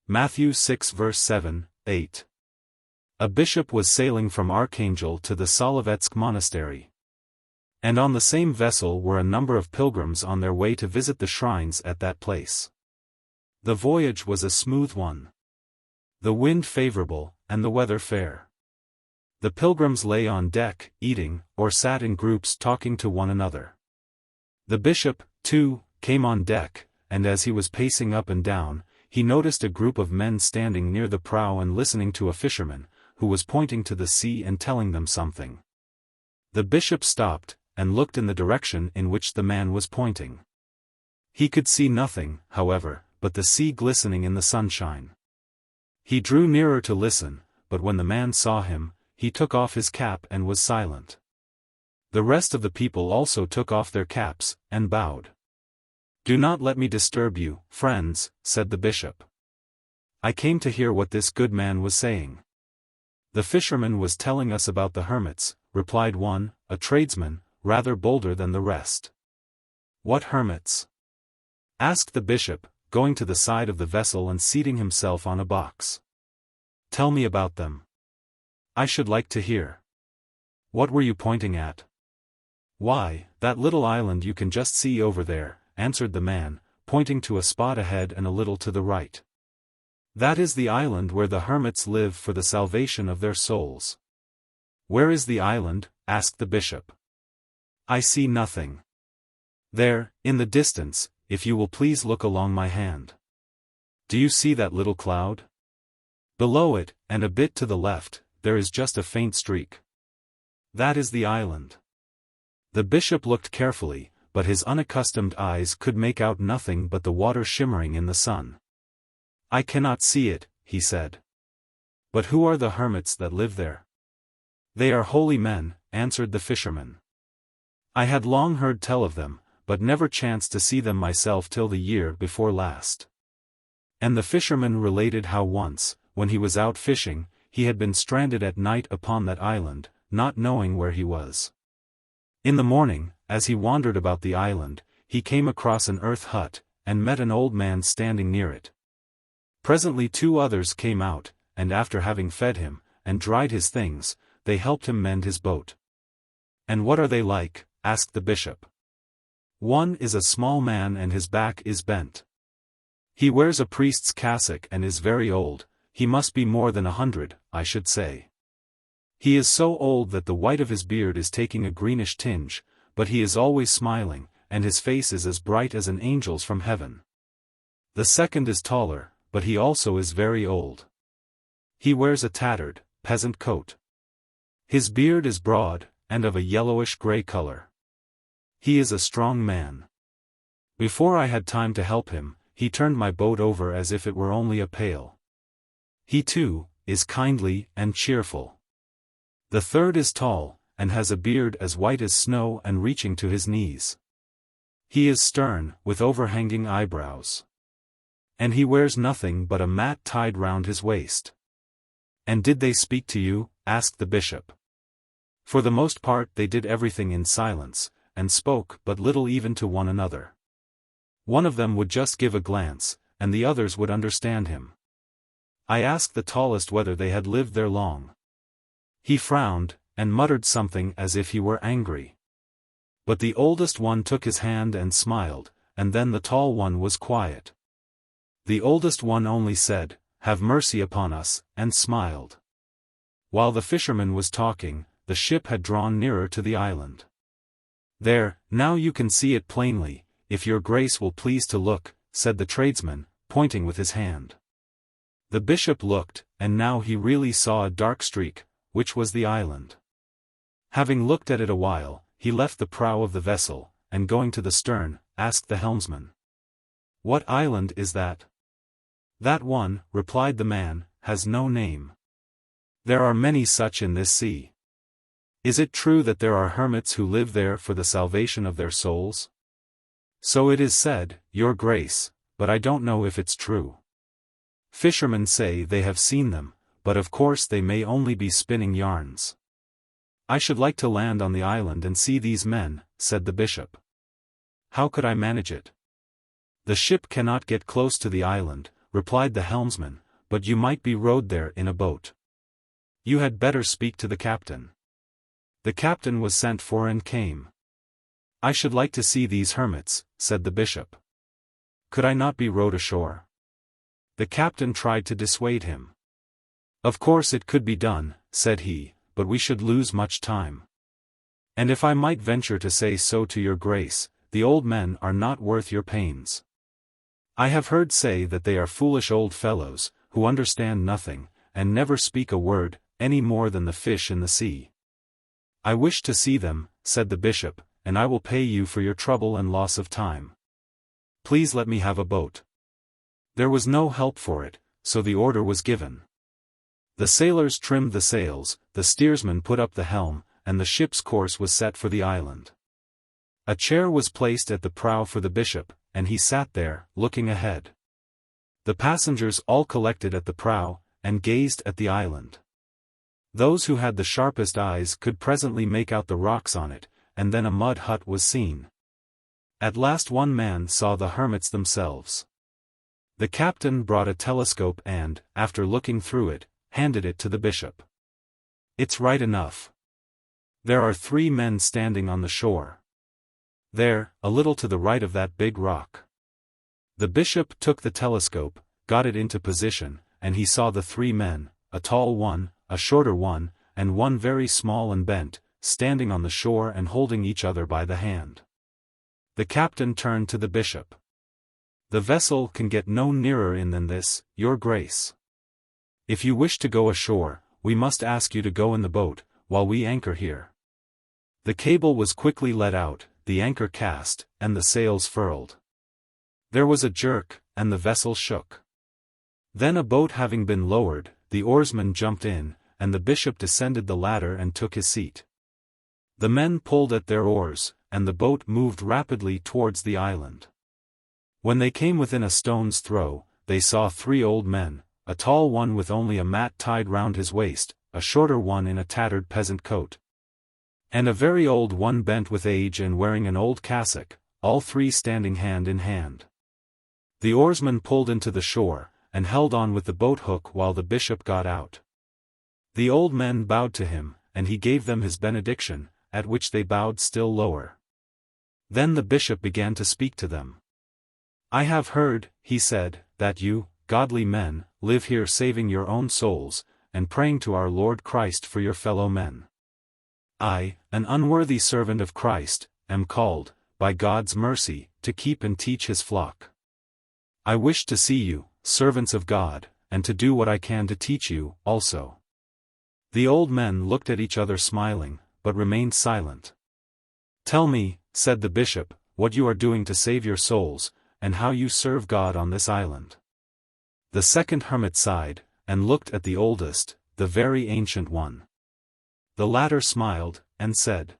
Matthew 6 verse 7, 8. A bishop was sailing from Archangel to the Solovetsk monastery. And on the same vessel were a number of pilgrims on their way to visit the shrines at that place. The voyage was a smooth one. The wind favorable, and the weather fair. The pilgrims lay on deck, eating, or sat in groups talking to one another. The bishop, too, came on deck, and as he was pacing up and down, he noticed a group of men standing near the prow and listening to a fisherman, who was pointing to the sea and telling them something. The bishop stopped, and looked in the direction in which the man was pointing. He could see nothing, however, but the sea glistening in the sunshine. He drew nearer to listen, but when the man saw him, he took off his cap and was silent. The rest of the people also took off their caps, and bowed. "Do not let me disturb you, friends," said the bishop. "I came to hear what this good man was saying." "The fisherman was telling us about the hermits," replied one, a tradesman, rather bolder than the rest. "What hermits?" asked the bishop, going to the side of the vessel and seating himself on a box. "Tell me about them. I should like to hear." "What were you pointing at?" "Why, that little island you can just see over there," answered the man, pointing to a spot ahead and a little to the right. "That is the island where the hermits live for the salvation of their souls." "Where is the island?" asked the bishop. "I see nothing." "There, in the distance, if you will please look along my hand. Do you see that little cloud? Below it, and a bit to the left, there is just a faint streak. That is the island." The bishop looked carefully, but his unaccustomed eyes could make out nothing but the water shimmering in the sun. "I cannot see it," he said. "But who are the hermits that live there?" "They are holy men," answered the fisherman. "I had long heard tell of them, but never chanced to see them myself till the year before last." And the fisherman related how once, when he was out fishing, he had been stranded at night upon that island, not knowing where he was. In the morning, as he wandered about the island, he came across an earth hut, and met an old man standing near it. Presently 2 others came out, and after having fed him, and dried his things, they helped him mend his boat. "And what are they like?" asked the bishop. "One is a small man and his back is bent. He wears a priest's cassock and is very old, he must be more than 100, I should say. He is so old that the white of his beard is taking a greenish tinge, but he is always smiling, and his face is as bright as an angel's from heaven. The second is taller, but he also is very old. He wears a tattered, peasant coat. His beard is broad, and of a yellowish-gray color. He is a strong man. Before I had time to help him, he turned my boat over as if it were only a pail. He too, is kindly and cheerful. The third is tall, and has a beard as white as snow and reaching to his knees. He is stern, with overhanging eyebrows. And he wears nothing but a mat tied round his waist." "And did they speak to you?" asked the bishop. "For the most part they did everything in silence, and spoke but little even to one another. One of them would just give a glance, and the others would understand him. I asked the tallest whether they had lived there long. He frowned, and muttered something as if he were angry. But the oldest one took his hand and smiled, and then the tall one was quiet. The oldest one only said, 'Have mercy upon us,' and smiled." While the fisherman was talking, the ship had drawn nearer to the island. "There, now you can see it plainly, if your grace will please to look, said the tradesman, pointing with his hand. The bishop looked, and now he really saw a dark streak, which was the island. Having looked at it a while, he left the prow of the vessel, and going to the stern, asked the helmsman, "What island is that?" "That one," replied the man, "has no name. There are many such in this sea." "Is it true that there are hermits who live there for the salvation of their souls?" "So it is said, your grace, but I don't know if it's true. Fishermen say they have seen them, but of course they may only be spinning yarns." "I should like to land on the island and see these men," said the bishop. "How could I manage it?" "The ship cannot get close to the island," replied the helmsman, "but you might be rowed there in a boat." "You had better speak to the captain." The captain was sent for and came. "I should like to see these hermits," said the bishop. "Could I not be rowed ashore?" The captain tried to dissuade him. "Of course it could be done," said he, "but we should lose much time. And if I might venture to say so to your grace, the old men are not worth your pains. I have heard say that they are foolish old fellows, who understand nothing, and never speak a word, any more than the fish in the sea." "I wish to see them," said the bishop, "and I will pay you for your trouble and loss of time. Please let me have a boat." There was no help for it, so the order was given. The sailors trimmed the sails, the steersman put up the helm, and the ship's course was set for the island. A chair was placed at the prow for the bishop, and he sat there, looking ahead. The passengers all collected at the prow, and gazed at the island. Those who had the sharpest eyes could presently make out the rocks on it, and then a mud hut was seen. At last one man saw the hermits themselves. The captain brought a telescope and, after looking through it, handed it to the bishop. "It's right enough. There are 3 men standing on the shore. There, a little to the right of that big rock." The bishop took the telescope, got it into position, and he saw the 3 men, a tall one, a shorter one, and one very small and bent, standing on the shore and holding each other by the hand. The captain turned to the bishop. "The vessel can get no nearer in than this, your grace. If you wish to go ashore, we must ask you to go in the boat, while we anchor here." The cable was quickly let out, the anchor cast, and the sails furled. There was a jerk, and the vessel shook. Then a boat having been lowered, the oarsman jumped in, and the bishop descended the ladder and took his seat. The men pulled at their oars, and the boat moved rapidly towards the island. When they came within a stone's throw, they saw 3 old men, a tall one with only a mat tied round his waist, a shorter one in a tattered peasant coat, and a very old one bent with age and wearing an old cassock, all 3 standing hand in hand. The oarsman pulled into the shore, and held on with the boat hook while the bishop got out. The old men bowed to him, and he gave them his benediction, at which they bowed still lower. Then the bishop began to speak to them. "I have heard," he said, "that you, godly men, live here saving your own souls, and praying to our Lord Christ for your fellow men. I, an unworthy servant of Christ, am called, by God's mercy, to keep and teach his flock. I wish to see you, servants of God, and to do what I can to teach you, also." The old men looked at each other smiling, but remained silent. "Tell me," said the bishop, "what you are doing to save your souls, and how you serve God on this island." The second hermit sighed, and looked at the oldest, the very ancient one. The latter smiled, and said,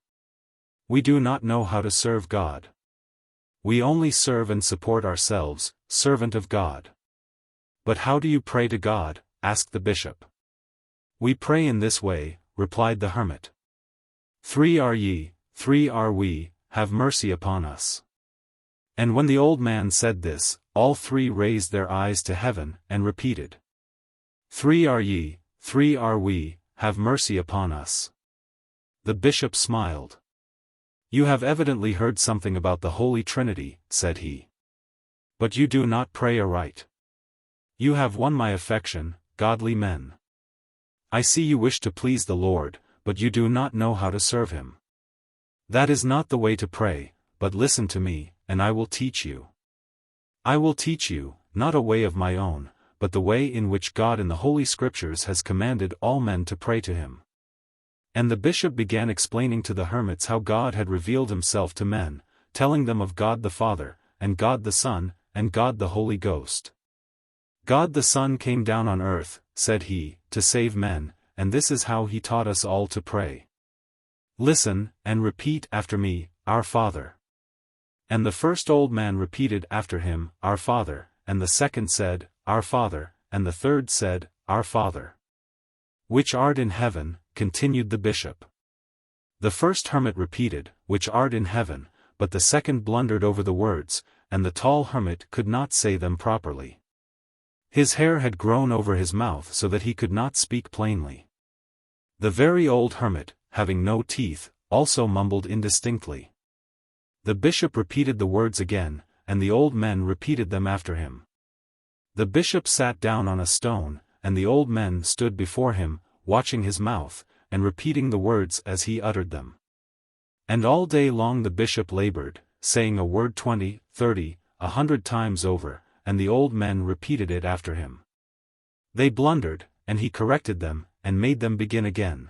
"We do not know how to serve God. We only serve and support ourselves, servant of God." "But how do you pray to God?" asked the bishop. "We pray in this way," replied the hermit. "Three are ye, 3 are we, have mercy upon us." And when the old man said this, all 3 raised their eyes to heaven, and repeated, "3 are ye, 3 are we, have mercy upon us." The bishop smiled. "You have evidently heard something about the Holy Trinity," said he. "But you do not pray aright. You have won my affection, godly men. I see you wish to please the Lord, but you do not know how to serve him. That is not the way to pray, but listen to me, and I will teach you. I will teach you, not a way of my own, but the way in which God in the Holy Scriptures has commanded all men to pray to him." And the bishop began explaining to the hermits how God had revealed himself to men, telling them of God the Father, and God the Son, and God the Holy Ghost. "God the Son came down on earth," said he, "to save men, and this is how he taught us all to pray. Listen, and repeat after me, Our Father." And the first old man repeated after him, Our Father, and the second said, Our Father, and the third said, Our Father, which art in heaven, continued the bishop. The first hermit repeated, Which art in heaven, but the second blundered over the words, and the tall hermit could not say them properly. His hair had grown over his mouth so that he could not speak plainly. The very old hermit, having no teeth, also mumbled indistinctly. The bishop repeated the words again, and the old men repeated them after him. The bishop sat down on a stone, and the old men stood before him, watching his mouth, and repeating the words as he uttered them. And all day long the bishop labored, saying a word 20, 30, 100 times over, and the old men repeated it after him. They blundered, and he corrected them, and made them begin again.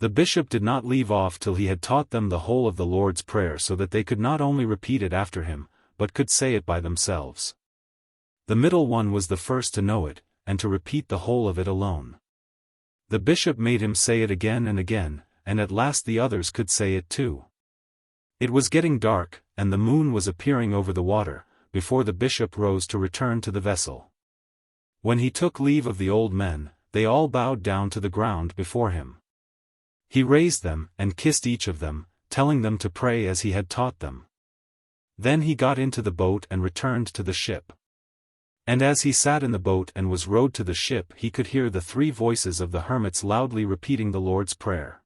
The bishop did not leave off till he had taught them the whole of the Lord's Prayer so that they could not only repeat it after him, but could say it by themselves. The middle one was the first to know it, and to repeat the whole of it alone. The bishop made him say it again, and at last the others could say it too. It was getting dark, and the moon was appearing over the water, before the bishop rose to return to the vessel. When he took leave of the old men, they all bowed down to the ground before him. He raised them, and kissed each of them, telling them to pray as he had taught them. Then he got into the boat and returned to the ship. And as he sat in the boat and was rowed to the ship, he could hear the three voices of the hermits loudly repeating the Lord's Prayer.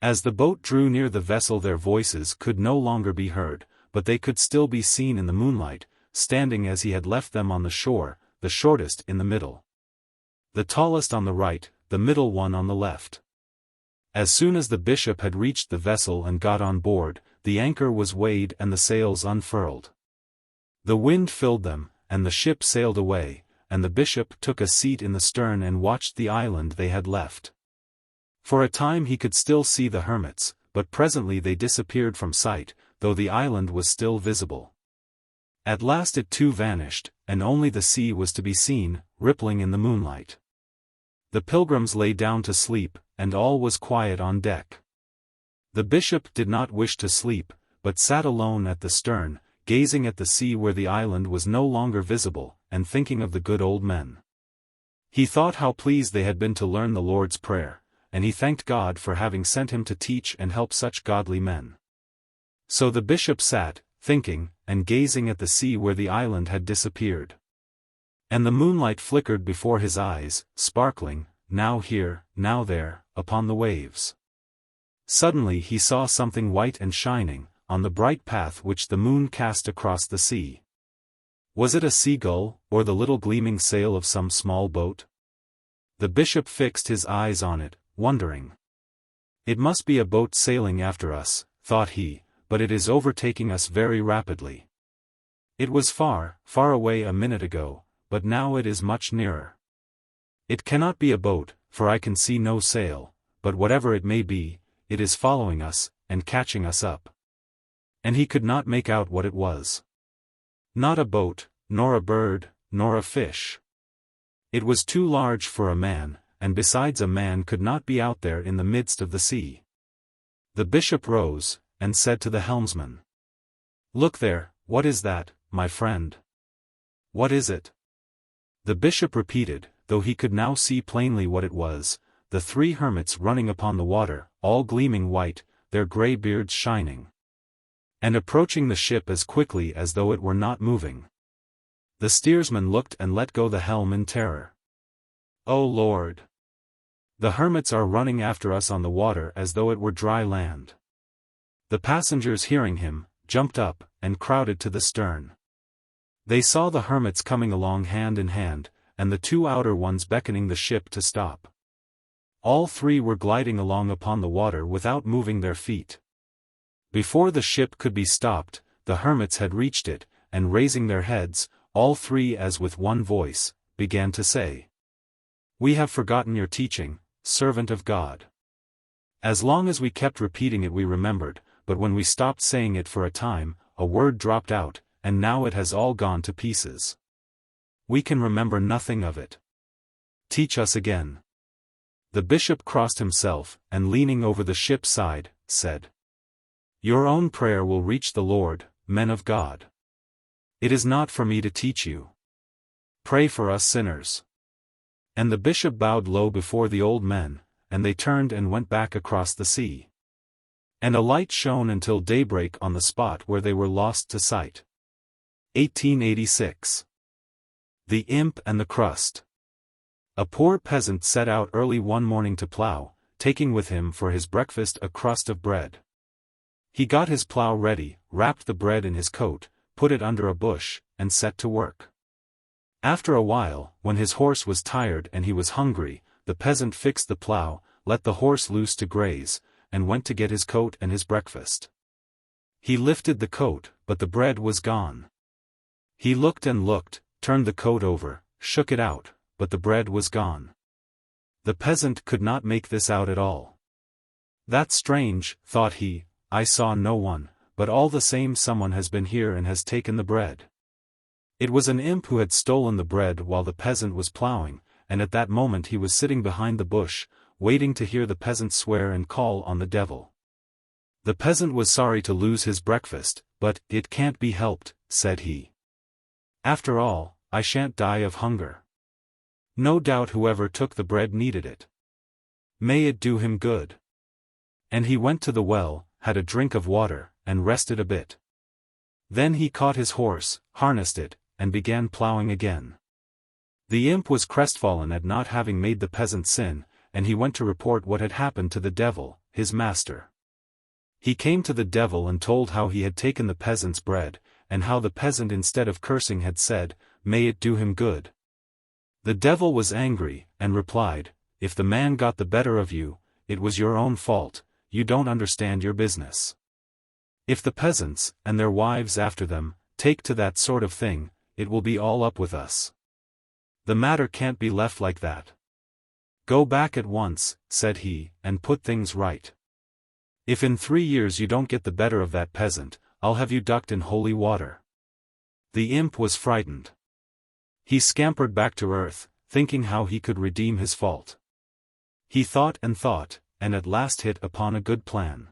As the boat drew near the vessel, their voices could no longer be heard, but they could still be seen in the moonlight, standing as he had left them on the shore, the shortest in the middle, the tallest on the right, the middle one on the left. As soon as the bishop had reached the vessel and got on board, the anchor was weighed and the sails unfurled. The wind filled them, and the ship sailed away, and the bishop took a seat in the stern and watched the island they had left. For a time he could still see the hermits, but presently they disappeared from sight, though the island was still visible. At last it too vanished, and only the sea was to be seen, rippling in the moonlight. The pilgrims lay down to sleep, and all was quiet on deck. The bishop did not wish to sleep, but sat alone at the stern, gazing at the sea where the island was no longer visible, and thinking of the good old men. He thought how pleased they had been to learn the Lord's Prayer, and he thanked God for having sent him to teach and help such godly men. So the bishop sat, thinking, and gazing at the sea where the island had disappeared. And the moonlight flickered before his eyes, sparkling, now here, now there, upon the waves. Suddenly he saw something white and shining, on the bright path which the moon cast across the sea. Was it a seagull, or the little gleaming sail of some small boat? The bishop fixed his eyes on it, wondering. It must be a boat sailing after us, thought he, but it is overtaking us very rapidly. It was far, far away a minute ago, but now it is much nearer. It cannot be a boat, for I can see no sail, but whatever it may be, it is following us, and catching us up. And he could not make out what it was. Not a boat, nor a bird, nor a fish. It was too large for a man, and besides a man could not be out there in the midst of the sea. The bishop rose, and said to the helmsman, "Look there, what is that, my friend? What is it?" The bishop repeated, though he could now see plainly what it was, the three hermits running upon the water, all gleaming white, their grey beards shining, and approaching the ship as quickly as though it were not moving. The steersman looked and let go the helm in terror. "O Lord! The hermits are running after us on the water as though it were dry land." The passengers, hearing him, jumped up, and crowded to the stern. They saw the hermits coming along hand in hand, and the two outer ones beckoning the ship to stop. All three were gliding along upon the water without moving their feet. Before the ship could be stopped, the hermits had reached it, and raising their heads, all three as with one voice, began to say, "We have forgotten your teaching, servant of God." As long as we kept repeating it we remembered, but when we stopped saying it for a time, a word dropped out, and now it has all gone to pieces. We can remember nothing of it. Teach us again. The bishop crossed himself, and leaning over the ship's side, said, "Your own prayer will reach the Lord, men of God. It is not for me to teach you. Pray for us sinners." And the bishop bowed low before the old men, and they turned and went back across the sea. And a light shone until daybreak on the spot where they were lost to sight. 1886. The Imp and the Crust. A poor peasant set out early one morning to plough, taking with him for his breakfast a crust of bread. He got his plough ready, wrapped the bread in his coat, put it under a bush, and set to work. After a while, when his horse was tired and he was hungry, the peasant fixed the plough, let the horse loose to graze, and went to get his coat and his breakfast. He lifted the coat, but the bread was gone. He looked and looked, turned the coat over, shook it out, but the bread was gone. The peasant could not make this out at all. "That's strange," thought he, "I saw no one, but all the same someone has been here and has taken the bread." It was an imp who had stolen the bread while the peasant was ploughing, and at that moment he was sitting behind the bush, waiting to hear the peasant swear and call on the devil. The peasant was sorry to lose his breakfast, but "It can't be helped," said he. "After all, I shan't die of hunger. No doubt whoever took the bread needed it. May it do him good." And he went to the well, had a drink of water, and rested a bit. Then he caught his horse, harnessed it, and began ploughing again. The imp was crestfallen at not having made the peasant sin, and he went to report what had happened to the devil, his master. He came to the devil and told how he had taken the peasant's bread, and how the peasant instead of cursing had said, "May it do him good." The devil was angry, and replied, "If the man got the better of you, it was your own fault, you don't understand your business. If the peasants, and their wives after them, take to that sort of thing, it will be all up with us. The matter can't be left like that. Go back at once," said he, "and put things right. If in 3 years you don't get the better of that peasant, I'll have you ducked in holy water." The imp was frightened. He scampered back to earth, thinking how he could redeem his fault. He thought, and at last hit upon a good plan.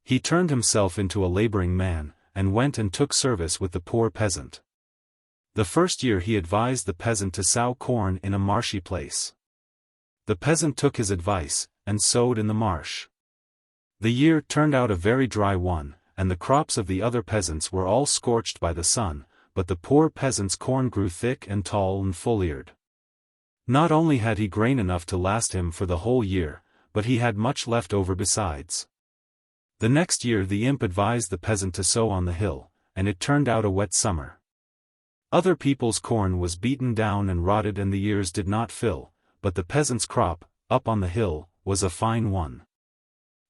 He turned himself into a laboring man, and went and took service with the poor peasant. The first year he advised the peasant to sow corn in a marshy place. The peasant took his advice, and sowed in the marsh. The year turned out a very dry one, and the crops of the other peasants were all scorched by the sun, but the poor peasant's corn grew thick and tall and full-eared. Not only had he grain enough to last him for the whole year, but he had much left over besides. The next year the imp advised the peasant to sow on the hill, and it turned out a wet summer. Other people's corn was beaten down and rotted and the ears did not fill, but the peasant's crop, up on the hill, was a fine one.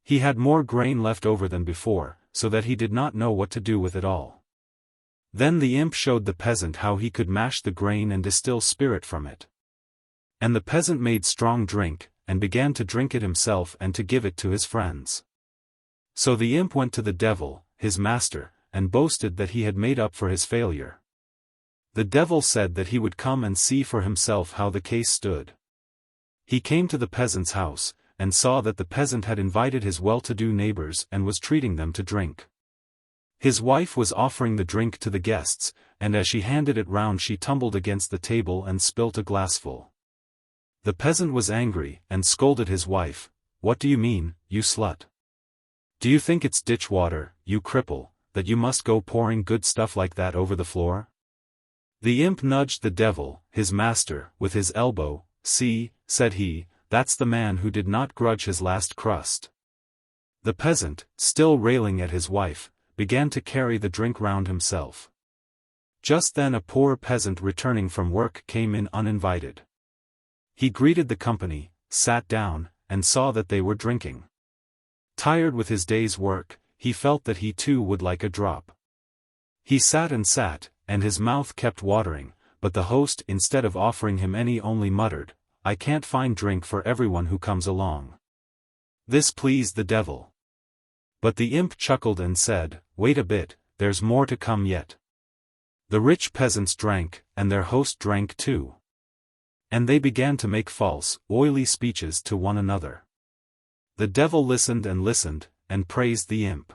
He had more grain left over than before, so that he did not know what to do with it all. Then the imp showed the peasant how he could mash the grain and distill spirit from it. And the peasant made strong drink, and began to drink it himself and to give it to his friends. So the imp went to the devil, his master, and boasted that he had made up for his failure. The devil said that he would come and see for himself how the case stood. He came to the peasant's house, and saw that the peasant had invited his well-to-do neighbors and was treating them to drink. His wife was offering the drink to the guests, and as she handed it round she tumbled against the table and spilt a glassful. The peasant was angry, and scolded his wife, "What do you mean, you slut? Do you think it's ditch water, you cripple, that you must go pouring good stuff like that over the floor?" The imp nudged the devil, his master, with his elbow. "See," said he, "that's the man who did not grudge his last crust." The peasant, still railing at his wife, began to carry the drink round himself. Just then a poor peasant returning from work came in uninvited. He greeted the company, sat down, and saw that they were drinking. Tired with his day's work, he felt that he too would like a drop. He sat, and his mouth kept watering, but the host, instead of offering him any, only muttered, "I can't find drink for everyone who comes along." This pleased the devil. But the imp chuckled and said, "Wait a bit, there's more to come yet." The rich peasants drank, and their host drank too. And they began to make false, oily speeches to one another. The devil listened, and praised the imp.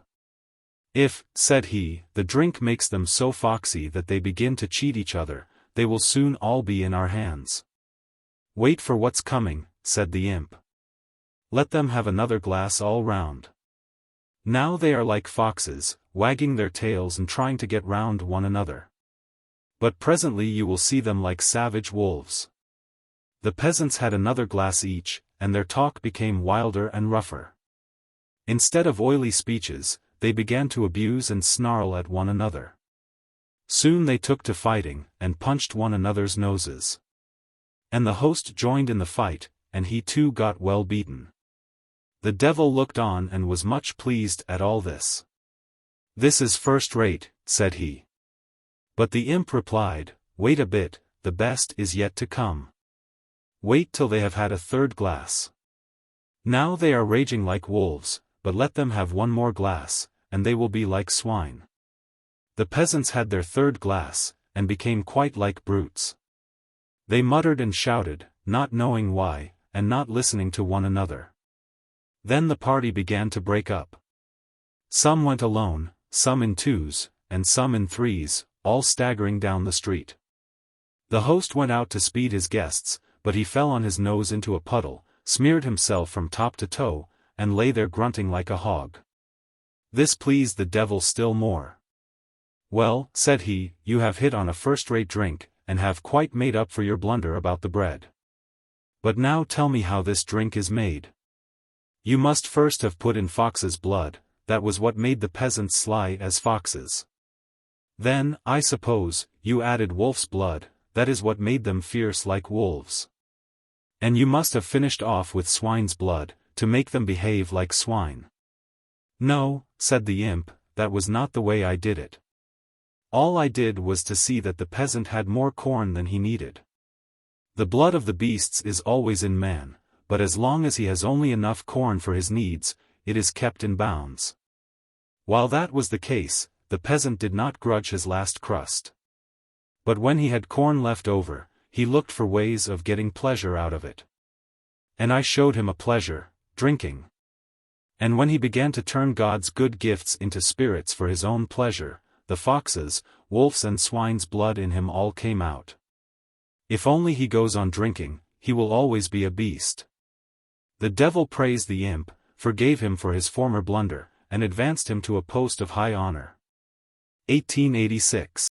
"If," said he, "the drink makes them so foxy that they begin to cheat each other, they will soon all be in our hands." "Wait for what's coming," said the imp. "Let them have another glass all round. Now they are like foxes, wagging their tails and trying to get round one another. But presently you will see them like savage wolves." The peasants had another glass each, and their talk became wilder and rougher. Instead of oily speeches, they began to abuse and snarl at one another. Soon they took to fighting, and punched one another's noses. And the host joined in the fight, and he too got well beaten. The devil looked on and was much pleased at all this. "This is first rate," said he. But the imp replied, "Wait a bit, the best is yet to come. Wait till they have had a third glass. Now they are raging like wolves, but let them have one more glass, and they will be like swine." The peasants had their third glass, and became quite like brutes. They muttered and shouted, not knowing why, and not listening to one another. Then the party began to break up. Some went alone, some in twos, and some in threes, all staggering down the street. The host went out to speed his guests, but he fell on his nose into a puddle, smeared himself from top to toe, and lay there grunting like a hog. This pleased the devil still more. "Well," said he, "you have hit on a first-rate drink, and have quite made up for your blunder about the bread. But now tell me how this drink is made. You must first have put in fox's blood, that was what made the peasants sly as foxes. Then, I suppose, you added wolf's blood, that is what made them fierce like wolves. And you must have finished off with swine's blood, to make them behave like swine." "No," said the imp, "that was not the way I did it. All I did was to see that the peasant had more corn than he needed. The blood of the beasts is always in man, but as long as he has only enough corn for his needs, it is kept in bounds. While that was the case, the peasant did not grudge his last crust. But when he had corn left over, he looked for ways of getting pleasure out of it. And I showed him a pleasure, drinking. And when he began to turn God's good gifts into spirits for his own pleasure, the foxes, wolves and swine's blood in him all came out. If only he goes on drinking, he will always be a beast." The devil praised the imp, forgave him for his former blunder, and advanced him to a post of high honor. 1886